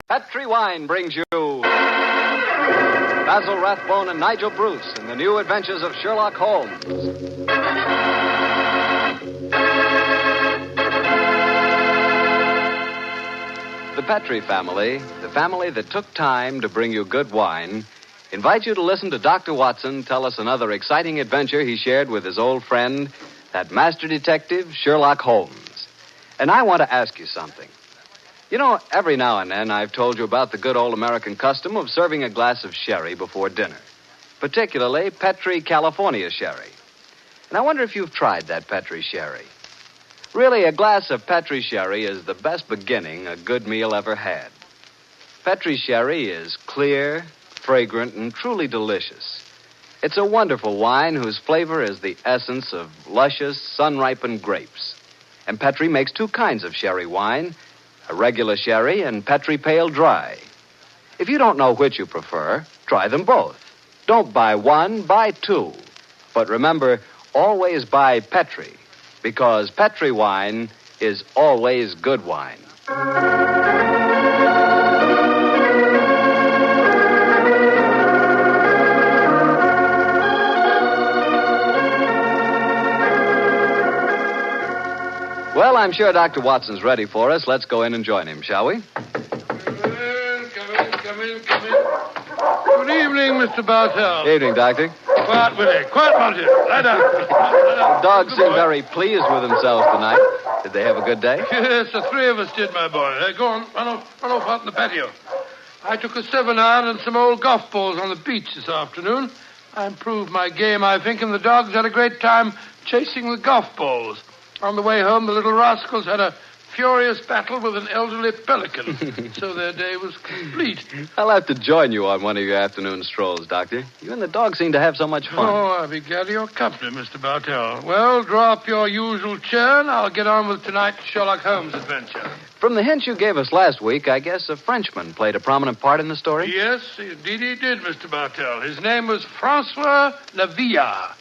Petri Wine brings you Basil Rathbone and Nigel Bruce in the new adventures of Sherlock Holmes. The Petri family, the family that took time to bring you good wine, invites you to listen to Dr. Watson tell us another exciting adventure he shared with his old friend, that master detective, Sherlock Holmes. And I want to ask you something. You know, every now and then I've told you about the good old American custom of serving a glass of sherry before dinner, particularly Petri California sherry. And I wonder if you've tried that Petri sherry. Really, a glass of Petri sherry is the best beginning a good meal ever had. Petri sherry is clear, fragrant, and truly delicious. It's a wonderful wine whose flavor is the essence of luscious, sun-ripened grapes. And Petri makes two kinds of sherry wine, a regular sherry and Petri Pale Dry. If you don't know which you prefer, try them both. Don't buy one, buy two. But remember, always buy Petri, because Petri wine is always good wine. Well, I'm sure Dr. Watson's ready for us. Let's go in and join him, shall we? Come in. Good evening, Mr. Bartell. Evening, Doctor. Quiet, Willie. Quiet, Monty. Lie down. The dogs seem very pleased with themselves tonight. Did they have a good day? Yes, the three of us did, my boy. Go on, run off out in the patio. I took a 7-iron and some old golf balls on the beach this afternoon. I improved my game, I think, and the dogs had a great time chasing the golf balls. On the way home, the little rascals had a furious battle with an elderly pelican, so their day was complete. I'll have to join you on one of your afternoon strolls, Doctor. You and the dog seem to have so much fun. Oh, I'll be glad of your company, Mr. Bartell. Well, draw up your usual chair, and I'll get on with tonight's Sherlock Holmes adventure. From the hint you gave us last week, I guess a Frenchman played a prominent part in the story? Yes, indeed he did, Mr. Bartell. His name was Francois Lavillard,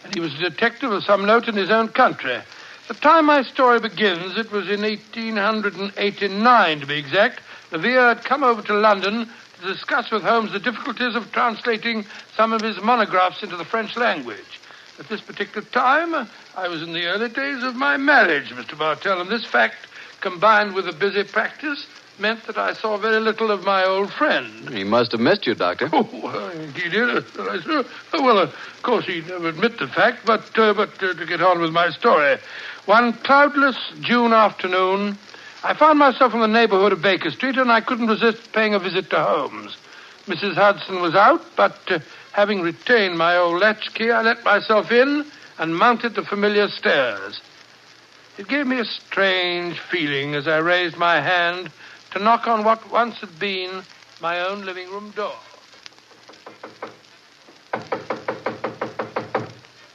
and he was a detective of some note in his own country. The time my story begins, it was in 1889, to be exact. Lavillard had come over to London to discuss with Holmes the difficulties of translating some of his monographs into the French language. At this particular time, I was in the early days of my marriage, Mr. Bartell, and this fact, combined with a busy practice, meant that I saw very little of my old friend. He must have missed you, Doctor. Oh, he did. Well, of course, he'd never admit the fact, but to get on with my story. One cloudless June afternoon, I found myself in the neighborhood of Baker Street, and I couldn't resist paying a visit to Holmes. Mrs. Hudson was out, but having retained my old latchkey, I let myself in and mounted the familiar stairs. It gave me a strange feeling as I raised my hand to knock on what once had been my own living room door.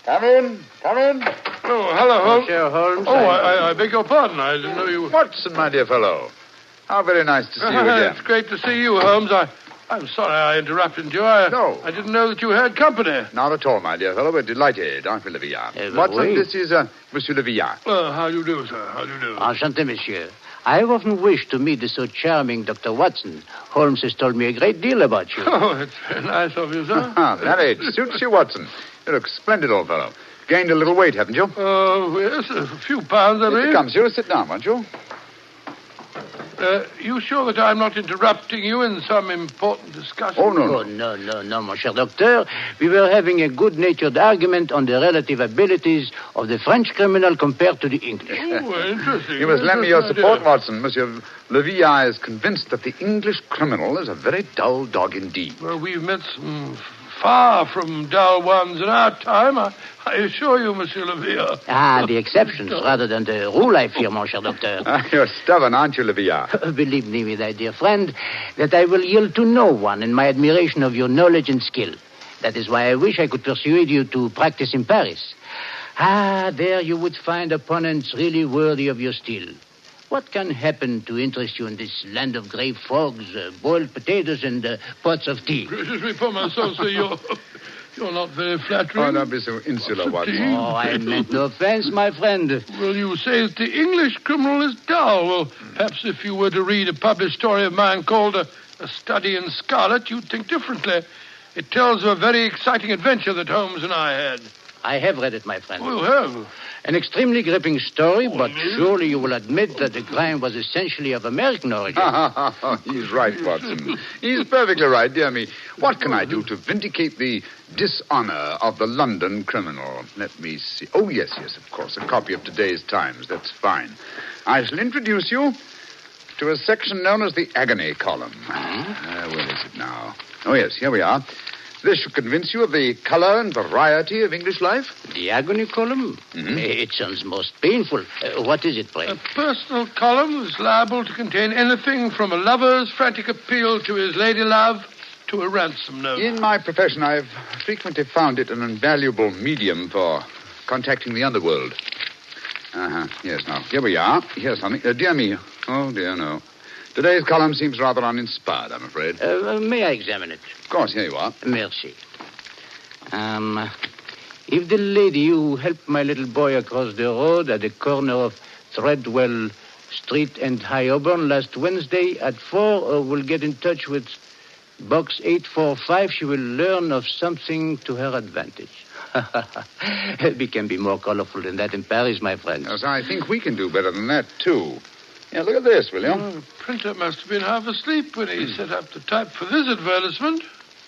Come in. Oh, hello, Holmes. Monsieur Holmes. Oh, I beg your pardon. I didn't know you... Watson, my dear fellow. How very nice to see you again. It's great to see you, Holmes. I'm sorry I interrupted you. No. I didn't know that you had company. Not at all, my dear fellow. We're delighted, aren't we, Lavillard? Watson, this is Monsieur Lavillard. How do you do, sir? How do you do? Enchanté, monsieur. I have often wished to meet the so charming Dr. Watson. Holmes has told me a great deal about you. Oh, it's very nice of you, sir. That suits you, Watson. You look splendid, old fellow. Gained a little weight, haven't you? Yes, a few pounds, I believe. Come, sir, sit down, won't you? You sure that I'm not interrupting you in some important discussion? Oh, no. Oh, no, mon cher docteur. We were having a good-natured argument on the relative abilities of the French criminal compared to the English. Oh, interesting. You must lend me your support, Watson. Monsieur Lavillard is convinced that the English criminal is a very dull dog indeed. Well, we've met some far from dull ones in our time, I assure you, Monsieur Lavillard. The exceptions rather than the rule, I fear, mon cher docteur. You're stubborn, aren't you, Lavillard? Believe me, my dear friend, that I will yield to no one in my admiration of your knowledge and skill. That is why I wish I could persuade you to practice in Paris. There you would find opponents really worthy of your steel. What can happen to interest you in this land of gray fogs, boiled potatoes, and pots of tea? Gracious me for my soul, sir, You're not very flattering. Oh, don't be so insular, Watson. Oh, I meant no offense, my friend. Well, you say that the English criminal is dull. Well, perhaps if you were to read a published story of mine called A Study in Scarlet, you'd think differently. It tells of a very exciting adventure that Holmes and I had. I have read it, my friend. Oh, you have? An extremely gripping story, but surely you will admit that the crime was essentially of American origin. He's right, Watson. He's perfectly right, dear me. What can I do to vindicate the dishonor of the London criminal? Let me see. Oh, yes, of course. A copy of today's Times. That's fine. I shall introduce you to a section known as the agony column. Where is it now? Oh, yes, here we are. This should convince you of the color and variety of English life. The agony column? Mm-hmm. It sounds most painful. What is it, pray? A personal column is liable to contain anything from a lover's frantic appeal to his lady love to a ransom note. In my profession, I've frequently found it an invaluable medium for contacting the underworld. Yes, now, here we are. Here's something. Dear me. Oh, dear, no. Today's column seems rather uninspired, I'm afraid. May I examine it? Of course, here you are. Merci. If the lady who helped my little boy across the road at the corner of Threadwell Street and High Auburn last Wednesday at 4 will get in touch with Box 845, she will learn of something to her advantage. We can be more colorful than that in Paris, my friends. Yes, I think we can do better than that, too. Yeah, look at this, will you? The printer must have been half asleep when he set up the type for this advertisement.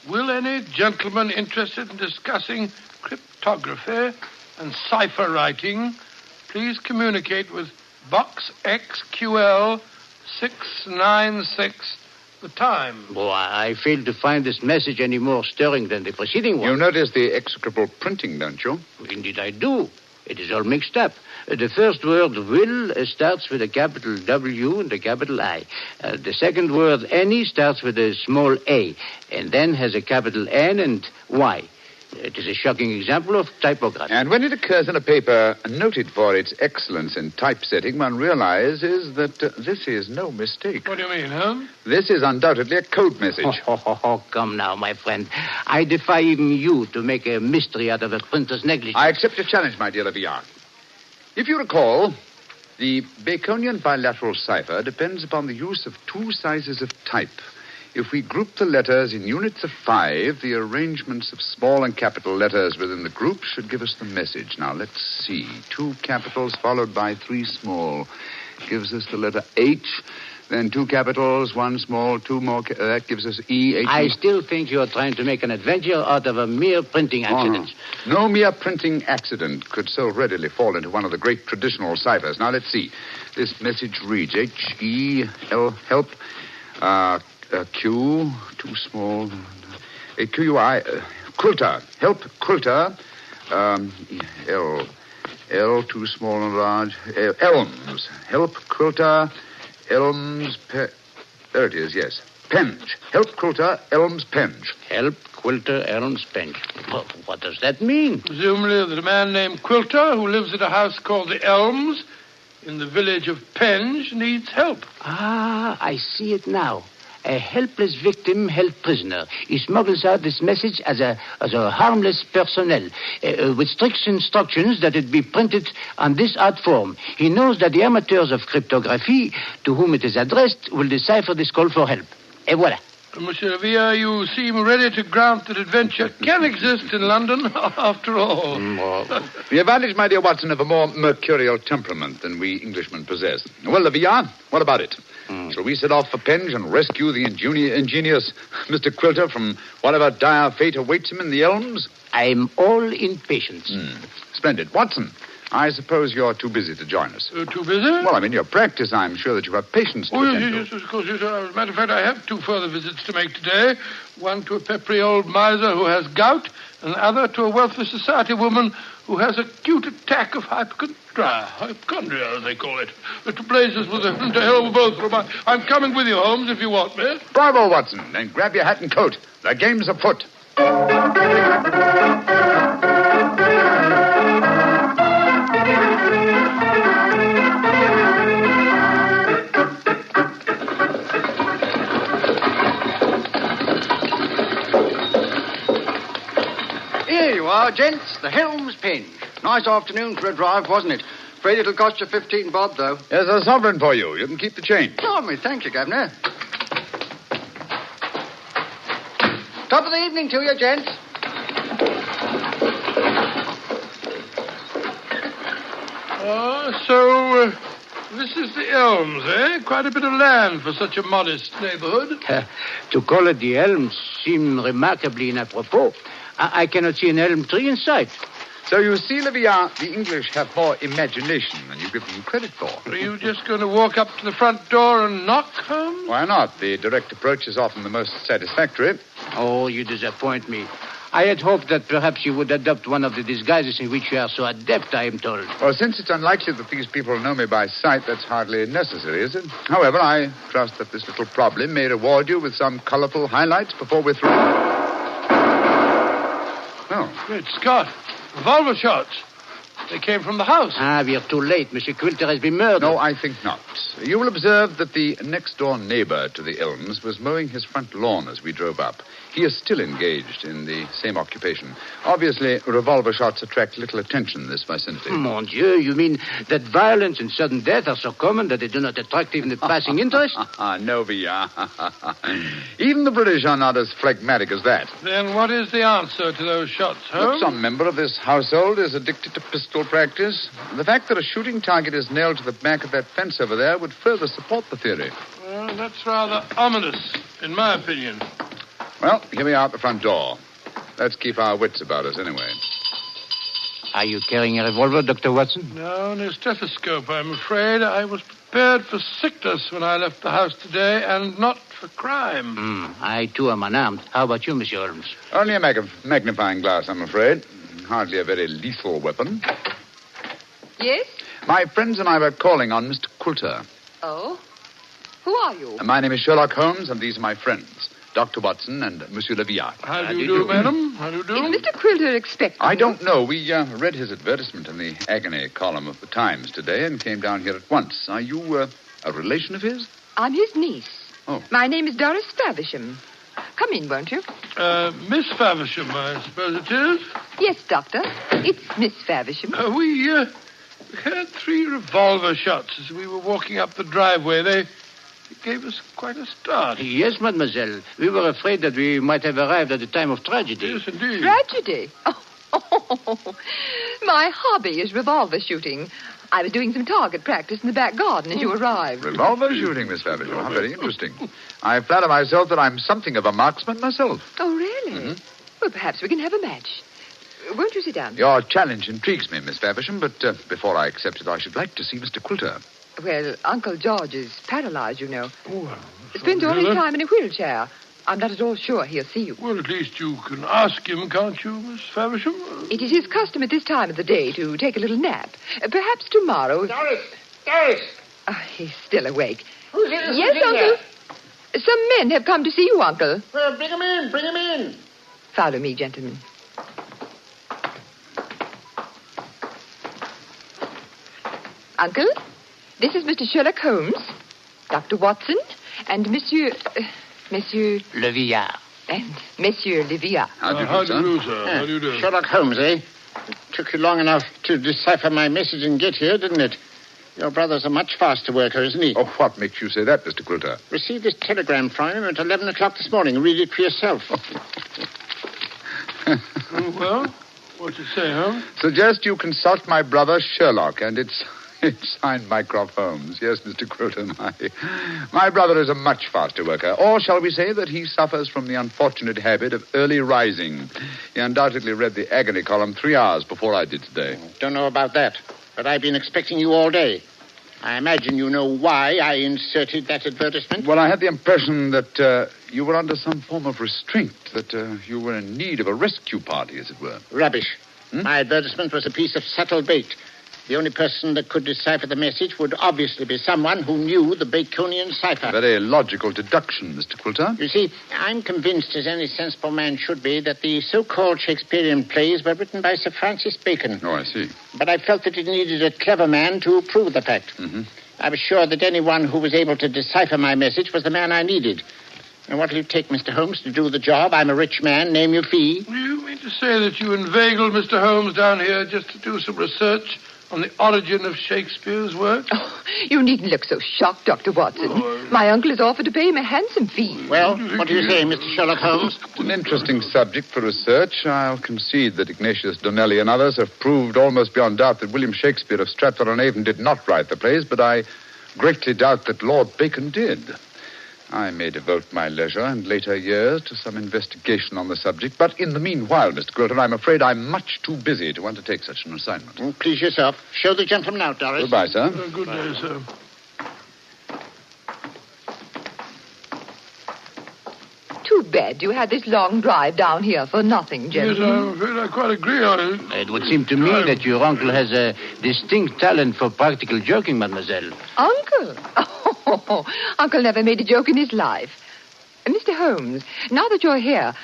Will any gentleman interested in discussing cryptography and cipher writing please communicate with Box XQL 696, the time? Oh, I fail to find this message any more stirring than the preceding one. You notice the execrable printing, don't you? Indeed, I do. It is all mixed up. The first word, will, starts with a capital W and a capital I. The second word, any, starts with a small a, and then has a capital N and Y. It is a shocking example of typography. And when it occurs in a paper noted for its excellence in typesetting, one realizes that this is no mistake. What do you mean, Holmes? This is undoubtedly a code message. Oh, come now, my friend. I defy even you to make a mystery out of a printer's negligence. I accept your challenge, my dear Leviard. If you recall, the Baconian bilateral cipher depends upon the use of two sizes of type. If we group the letters in units of 5, the arrangements of small and capital letters within the group should give us the message. Now, let's see. 2 capitals followed by 3 small gives us the letter H. Then 2 capitals, 1 small, 2 more. That gives us E. H. I still think you're trying to make an adventure out of a mere printing accident. No mere printing accident could so readily fall into one of the great traditional ciphers. Now, let's see. This message reads H-E-L, help, Q, too small, Q-U-I, quilter, help, quilter, L, too small and large, elms, help, quilter, elms, there it is, yes, penge, help, quilter, elms, penge. Help, quilter, elms, penge. What does that mean? Presumably that a man named Quilter, who lives at a house called the Elms in the village of Penge, needs help. I see it now. A helpless victim held prisoner. He smuggles out this message as a harmless personnel, with strict instructions that it be printed on this art form. He knows that the amateurs of cryptography, to whom it is addressed, will decipher this call for help. Et voilà. Monsieur Revere, you seem ready to grant that adventure can exist in London, after all. The advantage, my dear Watson, of a more mercurial temperament than we Englishmen possess. Well, Leviard, what about it? Shall we set off for Penge and rescue the ingenious Mr. Quilter from whatever dire fate awaits him in the elms? I'm all impatience. Splendid. Watson, I suppose you're too busy to join us. Too busy? Well, I'm in your practice. I'm sure that you have patience to attend to. Yes, of course. Yes, as a matter of fact, I have 2 further visits to make today. One to a peppery old miser who has gout, and the other to a wealthy society woman who has acute attack of hypochondria, as they call it. To blazes with them, to hell with both of them. I'm coming with you, Holmes, if you want me. Bravo, Watson. Then grab your hat and coat. The game's afoot. are, gents. The Helms Penge. Nice afternoon for a drive, wasn't it? Afraid it'll cost you 15 bob, though. Here's a sovereign for you. You can keep the change. Oh, me, thank you, Governor. Top of the evening to you, gents. So this is the Elms, eh? Quite a bit of land for such a modest neighborhood. To call it the Elms seems remarkably inappropriate. I cannot see an elm tree in sight. So you see, Leviat, the English have more imagination than you give them credit for. Are you just going to walk up to the front door and knock, Holmes? Why not? The direct approach is often the most satisfactory. Oh, you disappoint me. I had hoped that perhaps you would adopt one of the disguises in which you are so adept, I am told. Well, since it's unlikely that these people know me by sight, that's hardly necessary, is it? However, I trust that this little problem may reward you with some colorful highlights before we're through. Oh. Great Scott. Revolver shots. They came from the house. We are too late. Monsieur Quilter has been murdered. No, I think not. You will observe that the next-door neighbor to the Elms was mowing his front lawn as we drove up. He is still engaged in the same occupation. Obviously, revolver shots attract little attention in this vicinity. Mon Dieu, you mean that violence and sudden death are so common that they do not attract even the passing interest? No, Villa. Even the British are not as phlegmatic as that. Then what is the answer to those shots, Holmes? Look, some member of this household is addicted to pistol practice. The fact that a shooting target is nailed to the back of that fence over there would further support the theory. Well, that's rather ominous, in my opinion. Well, here we are at the front door. Let's keep our wits about us anyway. Are you carrying a revolver, Dr. Watson? No, no stethoscope, I'm afraid. I was prepared for sickness when I left the house today, and not for crime. I, too, am unarmed. How about you, Monsieur Holmes? Only a magnifying glass, I'm afraid. Hardly a very lethal weapon. Yes? My friends and I were calling on Mr. Quilter. Oh? Who are you? My name is Sherlock Holmes, and these are my friends, Dr. Watson and Monsieur Leviat. How do you do, madam? How do you do? Is Mr. Quilter expecting I you? don't know. We read his advertisement in the agony column of the Times today and came down here at once. Are you a relation of his? I'm his niece. Oh. My name is Doris Faversham. Come in, won't you? Miss Faversham, I suppose it is? Yes, Doctor. It's Miss Faversham. We had 3 revolver shots as we were walking up the driveway. They gave us quite a start. Yes, mademoiselle. We were afraid that we might have arrived at the time of tragedy. Yes, indeed. Tragedy? Oh, my hobby is revolver shooting. I was doing some target practice in the back garden as you arrived. Revolver shooting, Miss Faversham. How very interesting. I flatter myself that I'm something of a marksman myself. Oh, really? Mm-hmm. Well, perhaps we can have a match. Won't you sit down? Your challenge intrigues me, Miss Faversham, but before I accept it, I should like to see Mr. Quilter. Well, Uncle George is paralyzed, you know. Oh, Spends all his time in a wheelchair. I'm not at all sure he'll see you. Well, at least you can ask him, can't you, Miss Faversham? It is his custom at this time of the day to take a little nap. Perhaps tomorrow... Doris! He's still awake. Who's in? Yes, Uncle. Some men have come to see you, Uncle. Well, bring him in. Follow me, gentlemen. Uncle, this is Mr. Sherlock Holmes, Dr. Watson, and Monsieur Leviat. and Monsieur Leviat. How do you How do, do you sir? do, sir? How do you do? Sherlock Holmes, eh? It took you long enough to decipher my message and get here, didn't it? Your brother's a much faster worker, isn't he? Oh, what makes you say that, Mr. Quilter? Received this telegram from him at 11 o'clock this morning. Read it for yourself. Oh, well, what's it say, Holmes? Suggest you consult my brother Sherlock, and it's signed Mycroft Holmes. Yes, Mr. Quilter, my brother is a much faster worker. Or shall we say that he suffers from the unfortunate habit of early rising. He undoubtedly read the agony column 3 hours before I did today. Don't know about that, but I've been expecting you all day. I imagine you know why I inserted that advertisement. Well, I had the impression that you were under some form of restraint, that you were in need of a rescue party, as it were. Rubbish. My advertisement was a piece of subtle bait. The only person that could decipher the message would obviously be someone who knew the Baconian cipher. Very logical deduction, Mr. Quilter. You see, I'm convinced, as any sensible man should be, that the so-called Shakespearean plays were written by Sir Francis Bacon. Oh, I see. But I felt that it needed a clever man to prove the fact. Mm-hmm. I was sure that anyone who was able to decipher my message was the man I needed. And what'll you take, Mr. Holmes, to do the job? I'm a rich man. Name your fee. You mean to say that you inveigled Mr. Holmes down here just to do some research on the origin of Shakespeare's work? Oh, you needn't look so shocked, Dr. Watson. My uncle has offered to pay him a handsome fee. Well, what do you say, Mr. Sherlock Holmes? It's an interesting subject for research. I'll concede that Ignatius Donnelly and others have proved almost beyond doubt that William Shakespeare of Stratford-on-Avon did not write the plays, but I greatly doubt that Lord Bacon did. I may devote my leisure and later years to some investigation on the subject, but in the meanwhile, Mr. Quilter, I'm afraid I'm much too busy to undertake such an assignment. Oh, please yourself. Show the gentleman out, Doris. Goodbye, sir. Good day, sir. Too bad you had this long drive down here for nothing, Yes, gentlemen. I'm afraid I quite agree on it. It would seem to me that your uncle has a distinct talent for practical joking, mademoiselle. Uncle? Oh, Uncle never made a joke in his life. Mr. Holmes, now that you're here,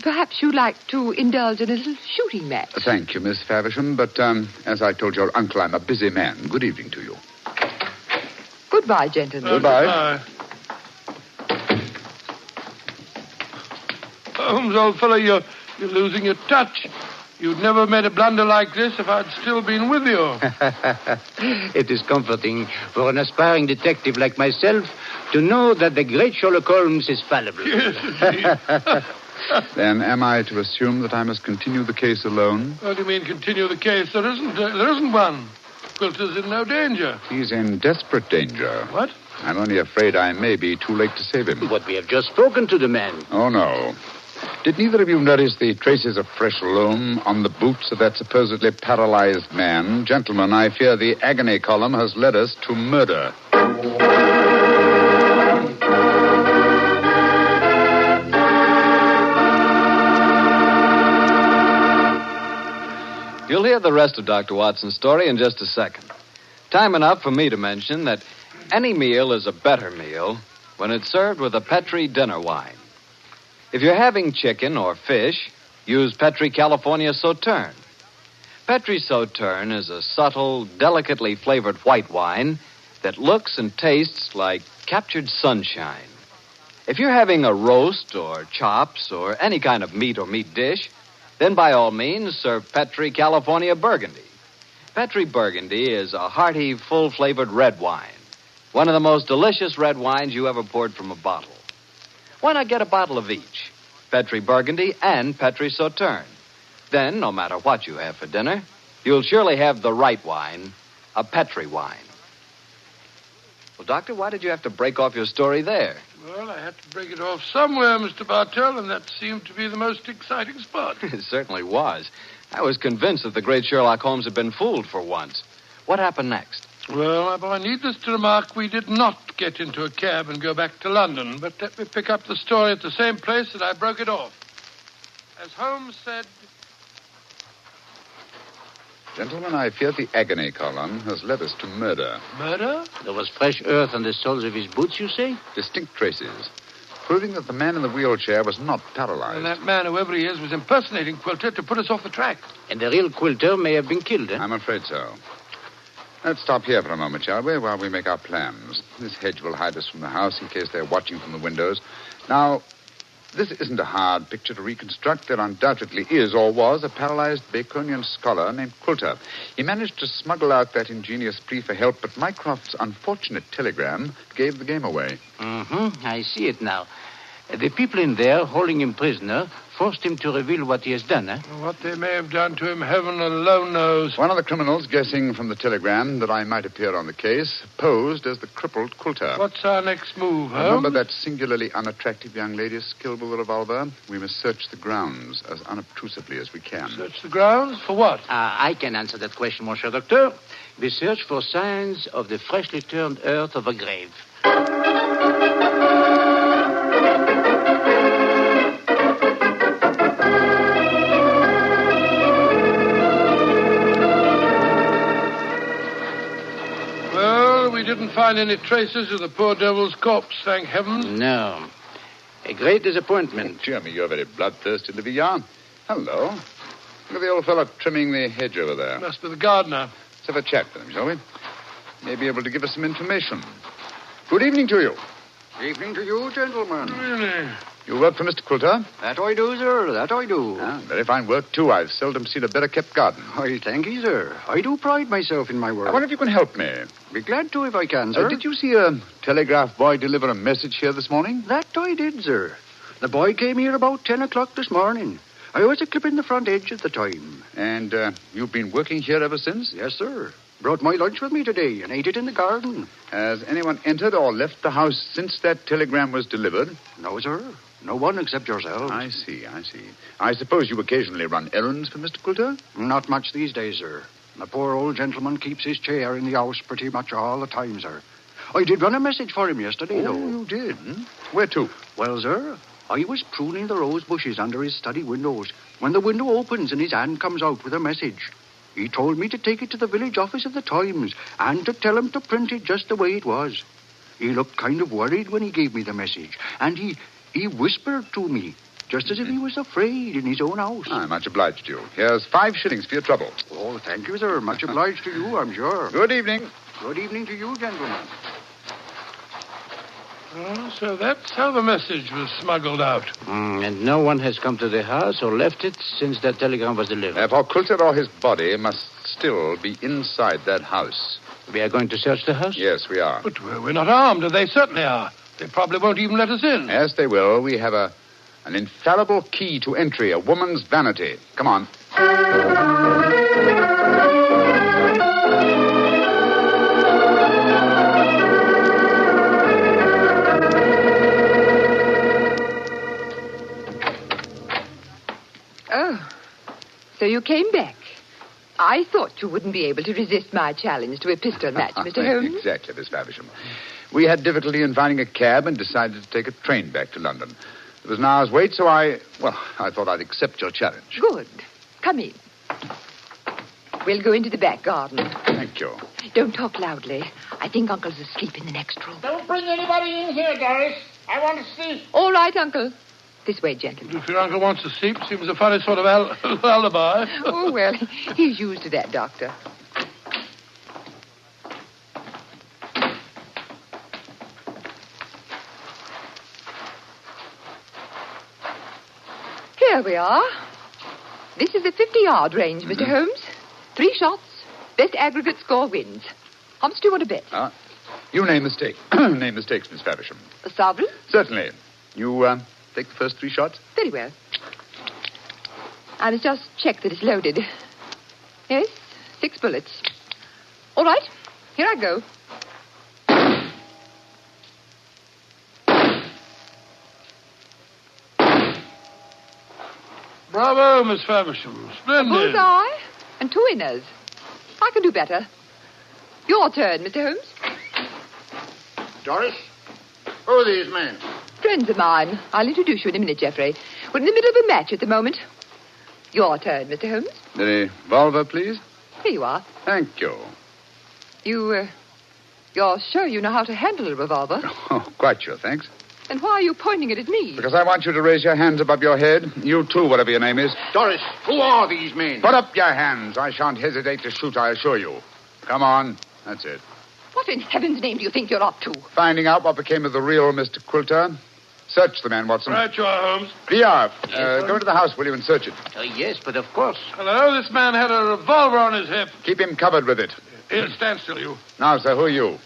perhaps you'd like to indulge in a little shooting match. Thank you, Miss Faversham, but as I told your uncle, I'm a busy man. Good evening to you. Goodbye, gentlemen. Goodbye. Holmes, old fellow, you're losing your touch. You'd never made a blunder like this if I'd still been with you. It is comforting for an aspiring detective like myself to know that the great Sherlock Holmes is fallible. Yes, indeed. Then am I to assume that I must continue the case alone? What do you mean, continue the case? There isn't one. Quilter's in no danger. He's in desperate danger. What? I'm only afraid I may be too late to save him. But we have just spoken to the man. Oh, no. Did neither of you notice the traces of fresh loam on the boots of that supposedly paralyzed man? Gentlemen, I fear the agony column has led us to murder. You'll hear the rest of Dr. Watson's story in just a second. Time enough for me to mention that any meal is a better meal when it's served with a Petri dinner wine. If you're having chicken or fish, use Petri California Sauterne. Petri Sauterne is a subtle, delicately flavored white wine that looks and tastes like captured sunshine. If you're having a roast or chops or any kind of meat or meat dish, then by all means serve Petri California Burgundy. Petri Burgundy is a hearty, full-flavored red wine. One of the most delicious red wines you ever poured from a bottle. Why not get a bottle of each? Petri Burgundy and Petri Sauterne. Then, no matter what you have for dinner, you'll surely have the right wine, a Petri wine. Well, Doctor, why did you have to break off your story there? Well, I had to break it off somewhere, Mr. Bartell, and that seemed to be the most exciting spot. It certainly was. I was convinced that the great Sherlock Holmes had been fooled for once. What happened next? Well, my boy, needless to remark, we did not get into a cab and go back to London, but let me pick up the story at the same place that I broke it off. As Holmes said... Gentlemen, I fear the agony column has led us to murder. Murder? There was fresh earth on the soles of his boots, you say? Distinct traces, proving that the man in the wheelchair was not paralyzed. And that man, whoever he is, was impersonating Quilter to put us off the track. And the real Quilter may have been killed, eh? I'm afraid so. Let's stop here for a moment, shall we, while we make our plans. This hedge will hide us from the house in case they're watching from the windows. Now, this isn't a hard picture to reconstruct. There undoubtedly is, or was, a paralyzed Baconian scholar named Quilter. He managed to smuggle out that ingenious plea for help, but Mycroft's unfortunate telegram gave the game away. I see it now. The people in there, holding him prisoner, forced him to reveal what he has done, eh? What they may have done to him, heaven alone knows. One of the criminals, guessing from the telegram that I might appear on the case, posed as the crippled Quilter. What's our next move, Holmes? Remember that singularly unattractive young lady skilled with a revolver? We must search the grounds as unobtrusively as we can. Search the grounds? For what? I can answer that question, Monsieur Doctor. We search for signs of the freshly turned earth of a grave. We didn't find any traces of the poor devil's corpse, thank heaven. No. A great disappointment. Dear me, you're very bloodthirsty, Livia. Hello. Look at the old fellow trimming the hedge over there. Must be the gardener. Let's have a chat with him, shall we? May be able to give us some information. Good evening to you. Evening to you, gentlemen. Really? You work for Mr. Quilter? That I do, sir. That I do. Ah, very fine work, too. I've seldom seen a better kept garden. I thank you, sir. I do pride myself in my work. I wonder if you can help me. Be glad to if I can, sir. Did you see a telegraph boy deliver a message here this morning? That I did, sir. The boy came here about 10 o'clock this morning. I was a clipping the front edge at the time. And you've been working here ever since? Yes, sir. Brought my lunch with me today and ate it in the garden. Has anyone entered or left the house since that telegram was delivered? No, sir. No one except yourself. I see. I suppose you occasionally run errands for Mr. Quilter? Not much these days, sir. The poor old gentleman keeps his chair in the house pretty much all the time, sir. I did run a message for him yesterday, though. Oh, you did? Hmm? Where to? Well, sir, I was pruning the rose bushes under his study windows when the window opens and his hand comes out with a message. He told me to take it to the village office of the Times and to tell him to print it just the way it was. He looked kind of worried when he gave me the message, and he whispered to me, just as if he was afraid in his own house. I'm much obliged to you. Here's 5 shillings for your trouble. Oh, thank you, sir. Much obliged to you, I'm sure. Good evening. Good evening to you, gentlemen. Oh, so that's how the message was smuggled out. And no one has come to the house or left it since that telegram was delivered. Therefore, Quilter or his body must still be inside that house. We are going to search the house? Yes, we are. But we're not armed, and they certainly are. They probably won't even let us in. Yes, they will. We have an infallible key to entry, a woman's vanity. Come on. Oh, so you came back. I thought you wouldn't be able to resist my challenge to a pistol match, Mr. Holmes. Exactly, Miss Faversham. We had difficulty in finding a cab and decided to take a train back to London. There was an hour's wait, so I thought I'd accept your challenge. Good. Come in. We'll go into the back garden. Thank you. Don't talk loudly. I think Uncle's asleep in the next room. Don't bring anybody in here, Doris. I want to sleep. All right, Uncle. This way, gentlemen. If your uncle wants to sleep, seems a funny sort of lullaby. Oh, well, he's used to that, Doctor. Here we are. This is the 50-yard range, Mr. Holmes. 3 shots. Best aggregate score wins. How much do you want to bet? You name the stake. Name the stakes, Miss Faversham. A sovereign? Certainly. You take the first 3 shots? Very well. I must just check that it's loaded. Yes, 6 bullets. All right, here I go. Bravo, Miss Faversham. Splendid. A bullseye and 2 winners. I can do better. Your turn, Mr. Holmes. Doris, who are these men? Friends of mine. I'll introduce you in a minute, Geoffrey. We're in the middle of a match at the moment. Your turn, Mr. Holmes. The revolver, please. Here you are. Thank you. You're sure you know how to handle a revolver? Oh, quite sure, thanks. Then why are you pointing it at me? Because I want you to raise your hands above your head. You too, whatever your name is. Doris, who are these men? Put up your hands. I shan't hesitate to shoot, I assure you. Come on. That's it. What in heaven's name do you think you're up to? Finding out what became of the real Mr. Quilter. Search the man, Watson. Right you are, Holmes. VR, go into the house, will you, and search it. Yes, but of course. Hello, this man had a revolver on his hip. Keep him covered with it. Here, stand still, you. Now, sir, who are you?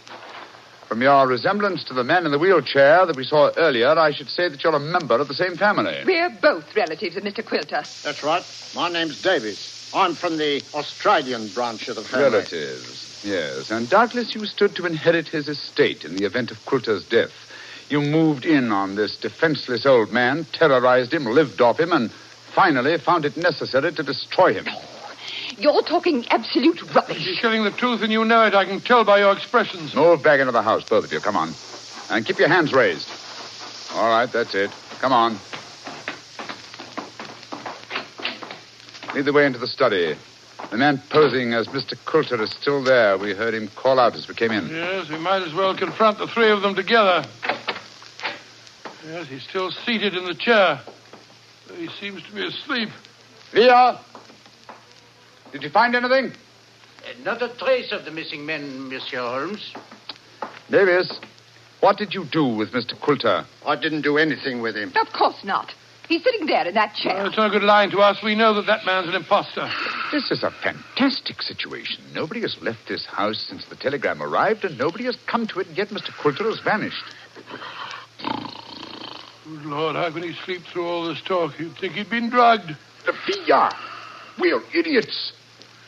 From your resemblance to the man in the wheelchair that we saw earlier, I should say that you're a member of the same family. We're both relatives of Mr. Quilter. That's right. My name's Davies. I'm from the Australian branch of the family. Relatives, yes. And doubtless you stood to inherit his estate in the event of Quilter's death. You moved in on this defenseless old man, terrorized him, lived off him, and finally found it necessary to destroy him. You're talking absolute If rubbish. you're telling the truth and you know it, I can tell by your expressions. Move back into the house, both of you. Come on. And keep your hands raised. All right, that's it. Come on. Lead the way into the study. The man posing as Mr. Quilter is still there. We heard him call out as we came in. Yes, we might as well confront the 3 of them together. Yes, he's still seated in the chair. He seems to be asleep. Via! Did you find anything? Not a trace of the missing men, Monsieur Holmes. Davis, What did you do with Mr. Coulter? I didn't do anything with him. Of course not. He's sitting there in that chair. It's no good lying to us. We know that man's an imposter. This is a fantastic situation. Nobody has left this house since the telegram arrived, and nobody has come to it, and yet Mr. Coulter has vanished. Good Lord, how can he sleep through all this talk? You'd think he'd been drugged. Villa! We're idiots.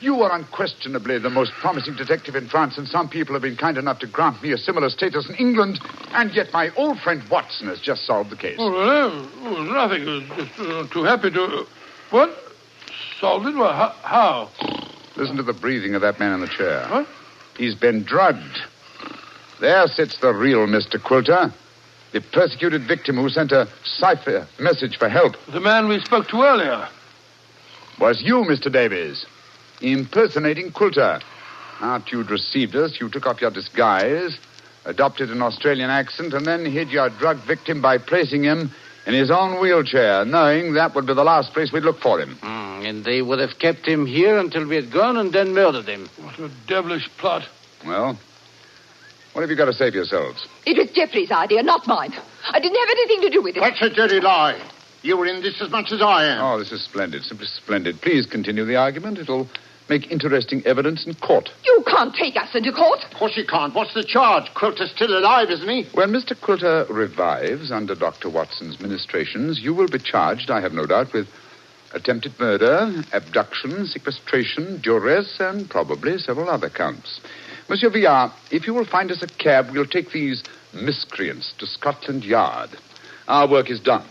You are unquestionably the most promising detective in France, and some people have been kind enough to grant me a similar status in England, and yet my old friend Watson has just solved the case. Oh, well, it was nothing. I was just too happy to... What? Solved it? Well, how? Listen to the breathing of that man in the chair. What? He's been drugged. There sits the real Mr. Coulter, the persecuted victim who sent a cipher message for help. The man we spoke to earlier. Was you, Mr. Davies, impersonating Coulter. After you'd received us, you took off your disguise, adopted an Australian accent, and then hid your drug victim by placing him in his own wheelchair, knowing that would be the last place we'd look for him. And they would have kept him here until we had gone and then murdered him. What a devilish plot. Well, what have you got to say for yourselves? It was Geoffrey's idea, not mine. I didn't have anything to do with it. That's a dirty lie. You were in this as much as I am. Oh, this is splendid, simply splendid. Please continue the argument. It'll make interesting evidence in court. You can't take us into court. Of course you can't. What's the charge? Quilter's still alive, isn't he? When Mr. Coulter revives under Dr. Watson's ministrations, you will be charged, I have no doubt, with attempted murder, abduction, sequestration, duress, and probably several other counts. Monsieur Villard, if you will find us a cab, we'll take these miscreants to Scotland Yard. Our work is done.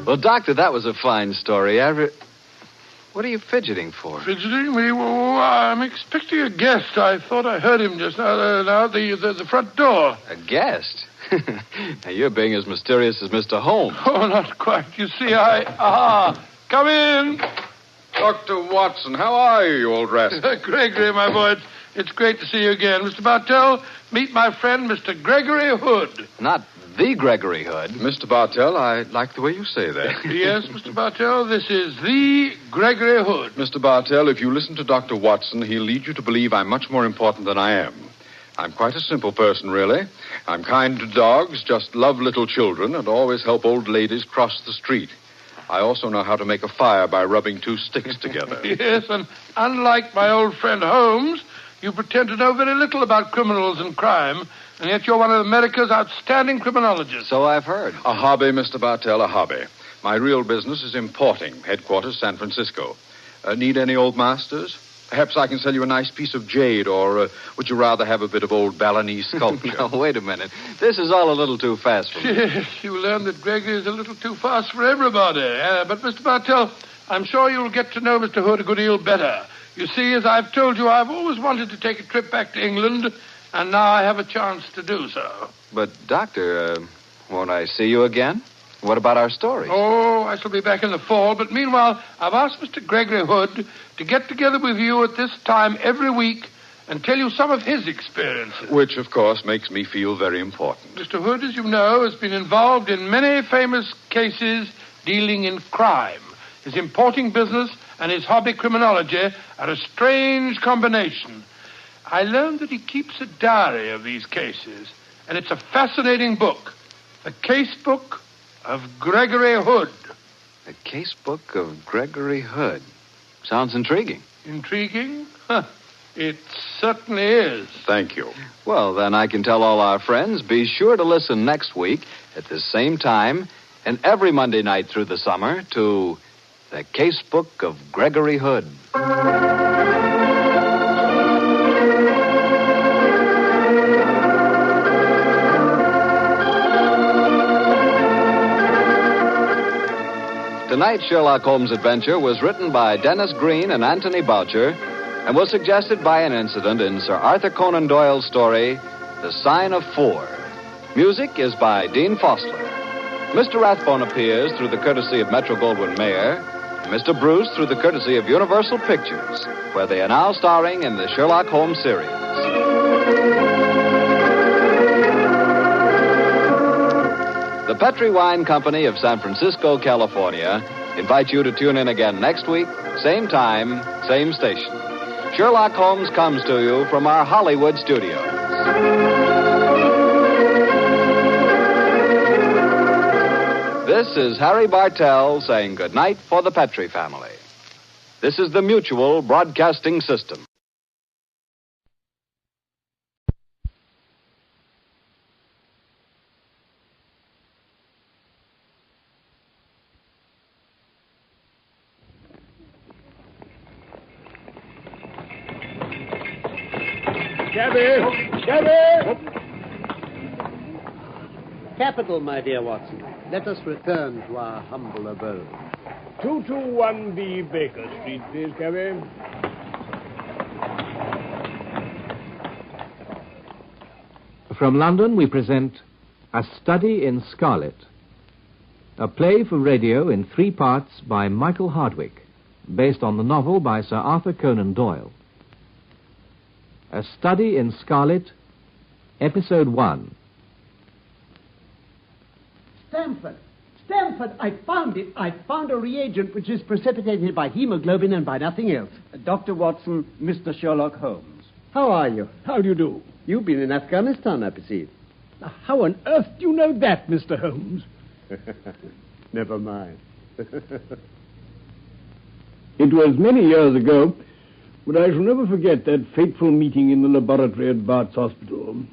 Well, Doctor, that was a fine story. What are you fidgeting for? Fidgeting me? Well, I'm expecting a guest. I thought I heard him just now, the front door. A guest? Now, you're being as mysterious as Mr. Holmes. Oh, not quite. You see, come in. Dr. Watson, how are you, you old rascal? Gregory, my boy, it's great to see you again. Mr. Bartell, meet my friend, Mr. Gregory Hood. Not the Gregory Hood. Mr. Bartell, I like the way you say that. Yes, Mr. Bartell, this is the Gregory Hood. Mr. Bartell, if you listen to Dr. Watson, he'll lead you to believe I'm much more important than I am. I'm quite a simple person, really. I'm kind to dogs, just love little children, and always help old ladies cross the street. I also know how to make a fire by rubbing two sticks together. Yes, and unlike my old friend Holmes, you pretend to know very little about criminals and crime, and yet you're one of America's outstanding criminologists. So I've heard. A hobby, Mr. Bartell, a hobby. My real business is importing, headquarters San Francisco. Need any old masters? Perhaps I can sell you a nice piece of jade, or would you rather have a bit of old Balinese sculpture? Now, wait a minute. This is all a little too fast for me. Yes, you learn that Gregory is a little too fast for everybody. But, Mr. Bartell, I'm sure you'll get to know Mr. Hood a good deal better. You see, as I've told you, I've always wanted to take a trip back to England, and now I have a chance to do so. But, Doctor, won't I see you again? What about our stories? Oh, I shall be back in the fall, but meanwhile, I've asked Mr. Gregory Hood to get together with you at this time every week and tell you some of his experiences. Which, of course, makes me feel very important. Mr. Hood, as you know, has been involved in many famous cases dealing in crime. His importing business and his hobby criminology are a strange combination. I learned that he keeps a diary of these cases, and it's a fascinating book. The Case Book of Gregory Hood. The Case Book of Gregory Hood. Sounds intriguing. Intriguing? It certainly is. Thank you. Well, then I can tell all our friends, be sure to listen next week at the same time and every Monday night through the summer to The Case Book of Gregory Hood. Tonight's Sherlock Holmes adventure was written by Dennis Green and Anthony Boucher and was suggested by an incident in Sir Arthur Conan Doyle's story, The Sign of Four. Music is by Dean Fossler. Mr. Rathbone appears through the courtesy of Metro-Goldwyn-Mayer, and Mr. Bruce through the courtesy of Universal Pictures, where they are now starring in the Sherlock Holmes series. The The Petri Wine Company of San Francisco, California, invites you to tune in again next week, same time, same station. Sherlock Holmes comes to you from our Hollywood studios. This is Harry Bartell saying goodnight for the Petri family. This is the Mutual Broadcasting System. Cabby! Capital, my dear Watson. Let us return to our humble abode. 221B Baker Street, please, cabby. From London, we present A Study in Scarlet, a play for radio in 3 parts by Michael Hardwick, based on the novel by Sir Arthur Conan Doyle. A Study in Scarlet, Episode 1. Stamford, I found it. I found a reagent which is precipitated by hemoglobin and by nothing else. Dr. Watson, Mr. Sherlock Holmes. How are you? How do you do? You've been in Afghanistan, I perceive. Now, how on earth do you know that, Mr. Holmes? Never mind. It was many years ago, but I shall never forget that fateful meeting in the laboratory at Bart's Hospital.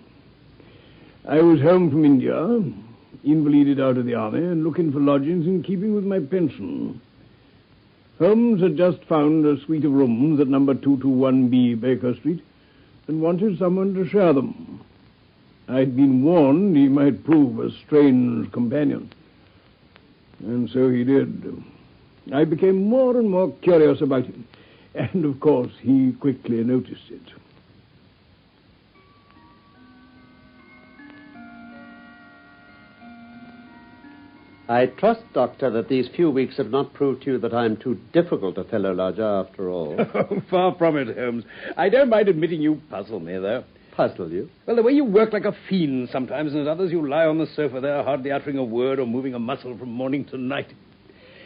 I was home from India, invalided out of the army, and looking for lodgings in keeping with my pension. Holmes had just found a suite of rooms at number 221B Baker Street and wanted someone to share them. I'd been warned he might prove a strange companion. And so he did. I became more and more curious about him. And, of course, he quickly noticed it. I trust, Doctor, that these few weeks have not proved to you that I'm too difficult a fellow lodger after all. Far from it, Holmes. I don't mind admitting you puzzle me, though. Puzzle you? Well, the way you work like a fiend sometimes, and at others you lie on the sofa there, hardly uttering a word or moving a muscle from morning to night.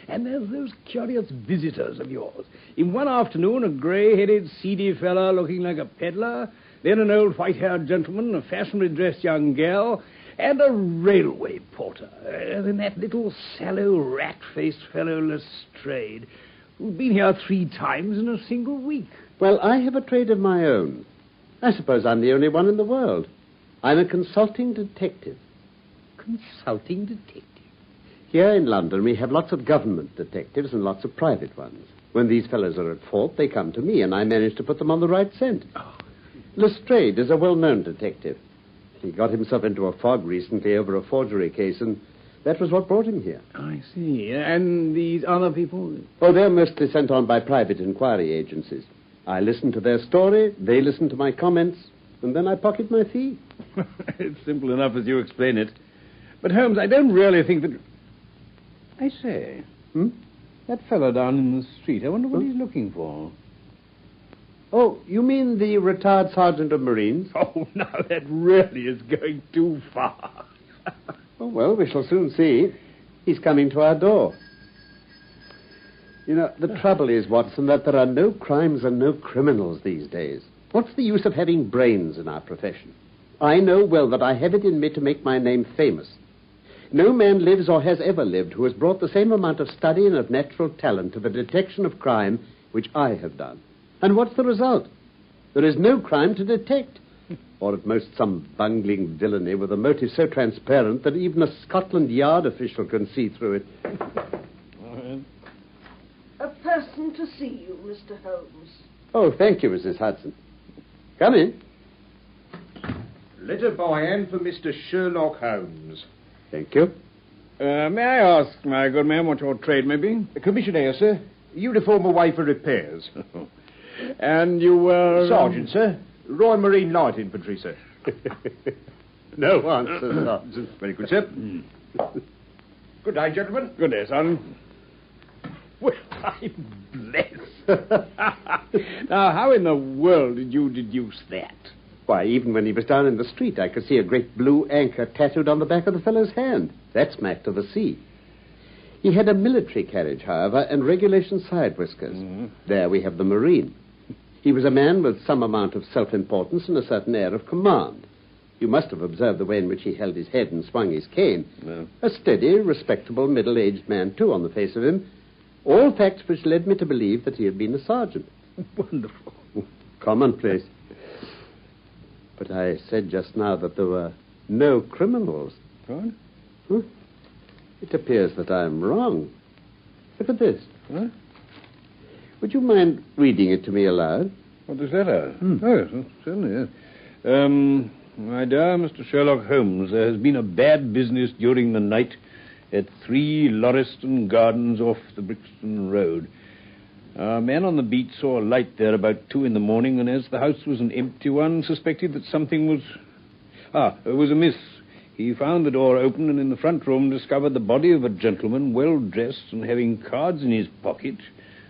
And there's those curious visitors of yours. In one afternoon, a grey-headed, seedy fellow looking like a peddler, then an old white-haired gentleman, a fashionably dressed young girl, and a railway porter. Then that little sallow, rat-faced fellow Lestrade, who's been here 3 times in a single week. Well, I have a trade of my own. I suppose I'm the only one in the world. I'm a consulting detective. Consulting detective? Here in London, we have lots of government detectives and lots of private ones. When these fellows are at fault, they come to me, and I manage to put them on the right scent. Oh. Lestrade is a well-known detective. He got himself into a fog recently over a forgery case, and that was what brought him here. I see. And these other people? Oh, they're mostly sent on by private inquiry agencies. I listen to their story, they listen to my comments, and then I pocket my fee. It's simple enough as you explain it. But, Holmes, I don't really think that... I say, that fellow down in the street, I wonder what he's looking for. Oh, you mean the retired sergeant of Marines? Oh, now that really is going too far. Oh, well, we shall soon see. He's coming to our door. You know, the trouble is, Watson, that there are no crimes and no criminals these days. What's the use of having brains in our profession? I know well that I have it in me to make my name famous. No man lives or has ever lived who has brought the same amount of study and of natural talent to the detection of crime which I have done. And what's the result? There is no crime to detect. Or at most some bungling villainy with a motive so transparent that even a Scotland Yard official can see through it. A person to see you, Mr. Holmes. Oh, thank you, Mrs. Hudson. Come in. Letter by hand for Mr. Sherlock Holmes. Thank you. May I ask, my good man, what your trade may be? A commissionaire, sir. Uniform away for repairs. And you were... Sergeant, sir. Royal Marine Light Infantry, sir. No answer, Sergeant. Very good, sir. Good day, gentlemen. Good day, son. Well, I'm blessed. Now, how in the world did you deduce that? Why, even when he was down in the street, I could see a great blue anchor tattooed on the back of the fellow's hand. That smacked of the sea. He had a military carriage, however, and regulation side whiskers. There we have the Marine. He was a man with some amount of self-importance and a certain air of command. You must have observed the way in which he held his head and swung his cane. No. A steady, respectable, middle-aged man, too, on the face of him. All facts which led me to believe that he had been a sergeant. Wonderful. Commonplace. But I said just now that there were no criminals. What? It appears that I'm wrong. Look at this. What? Would you mind reading it to me aloud? What does that are? Oh, yes, certainly, yes. My dear Mr. Sherlock Holmes, there has been a bad business during the night at 3 Lauriston Gardens off the Brixton Road. A man on the beat saw a light there about 2 a.m, and as the house was an empty one, suspected that something was amiss. He found the door open and in the front room discovered the body of a gentleman, well dressed and having cards in his pocket,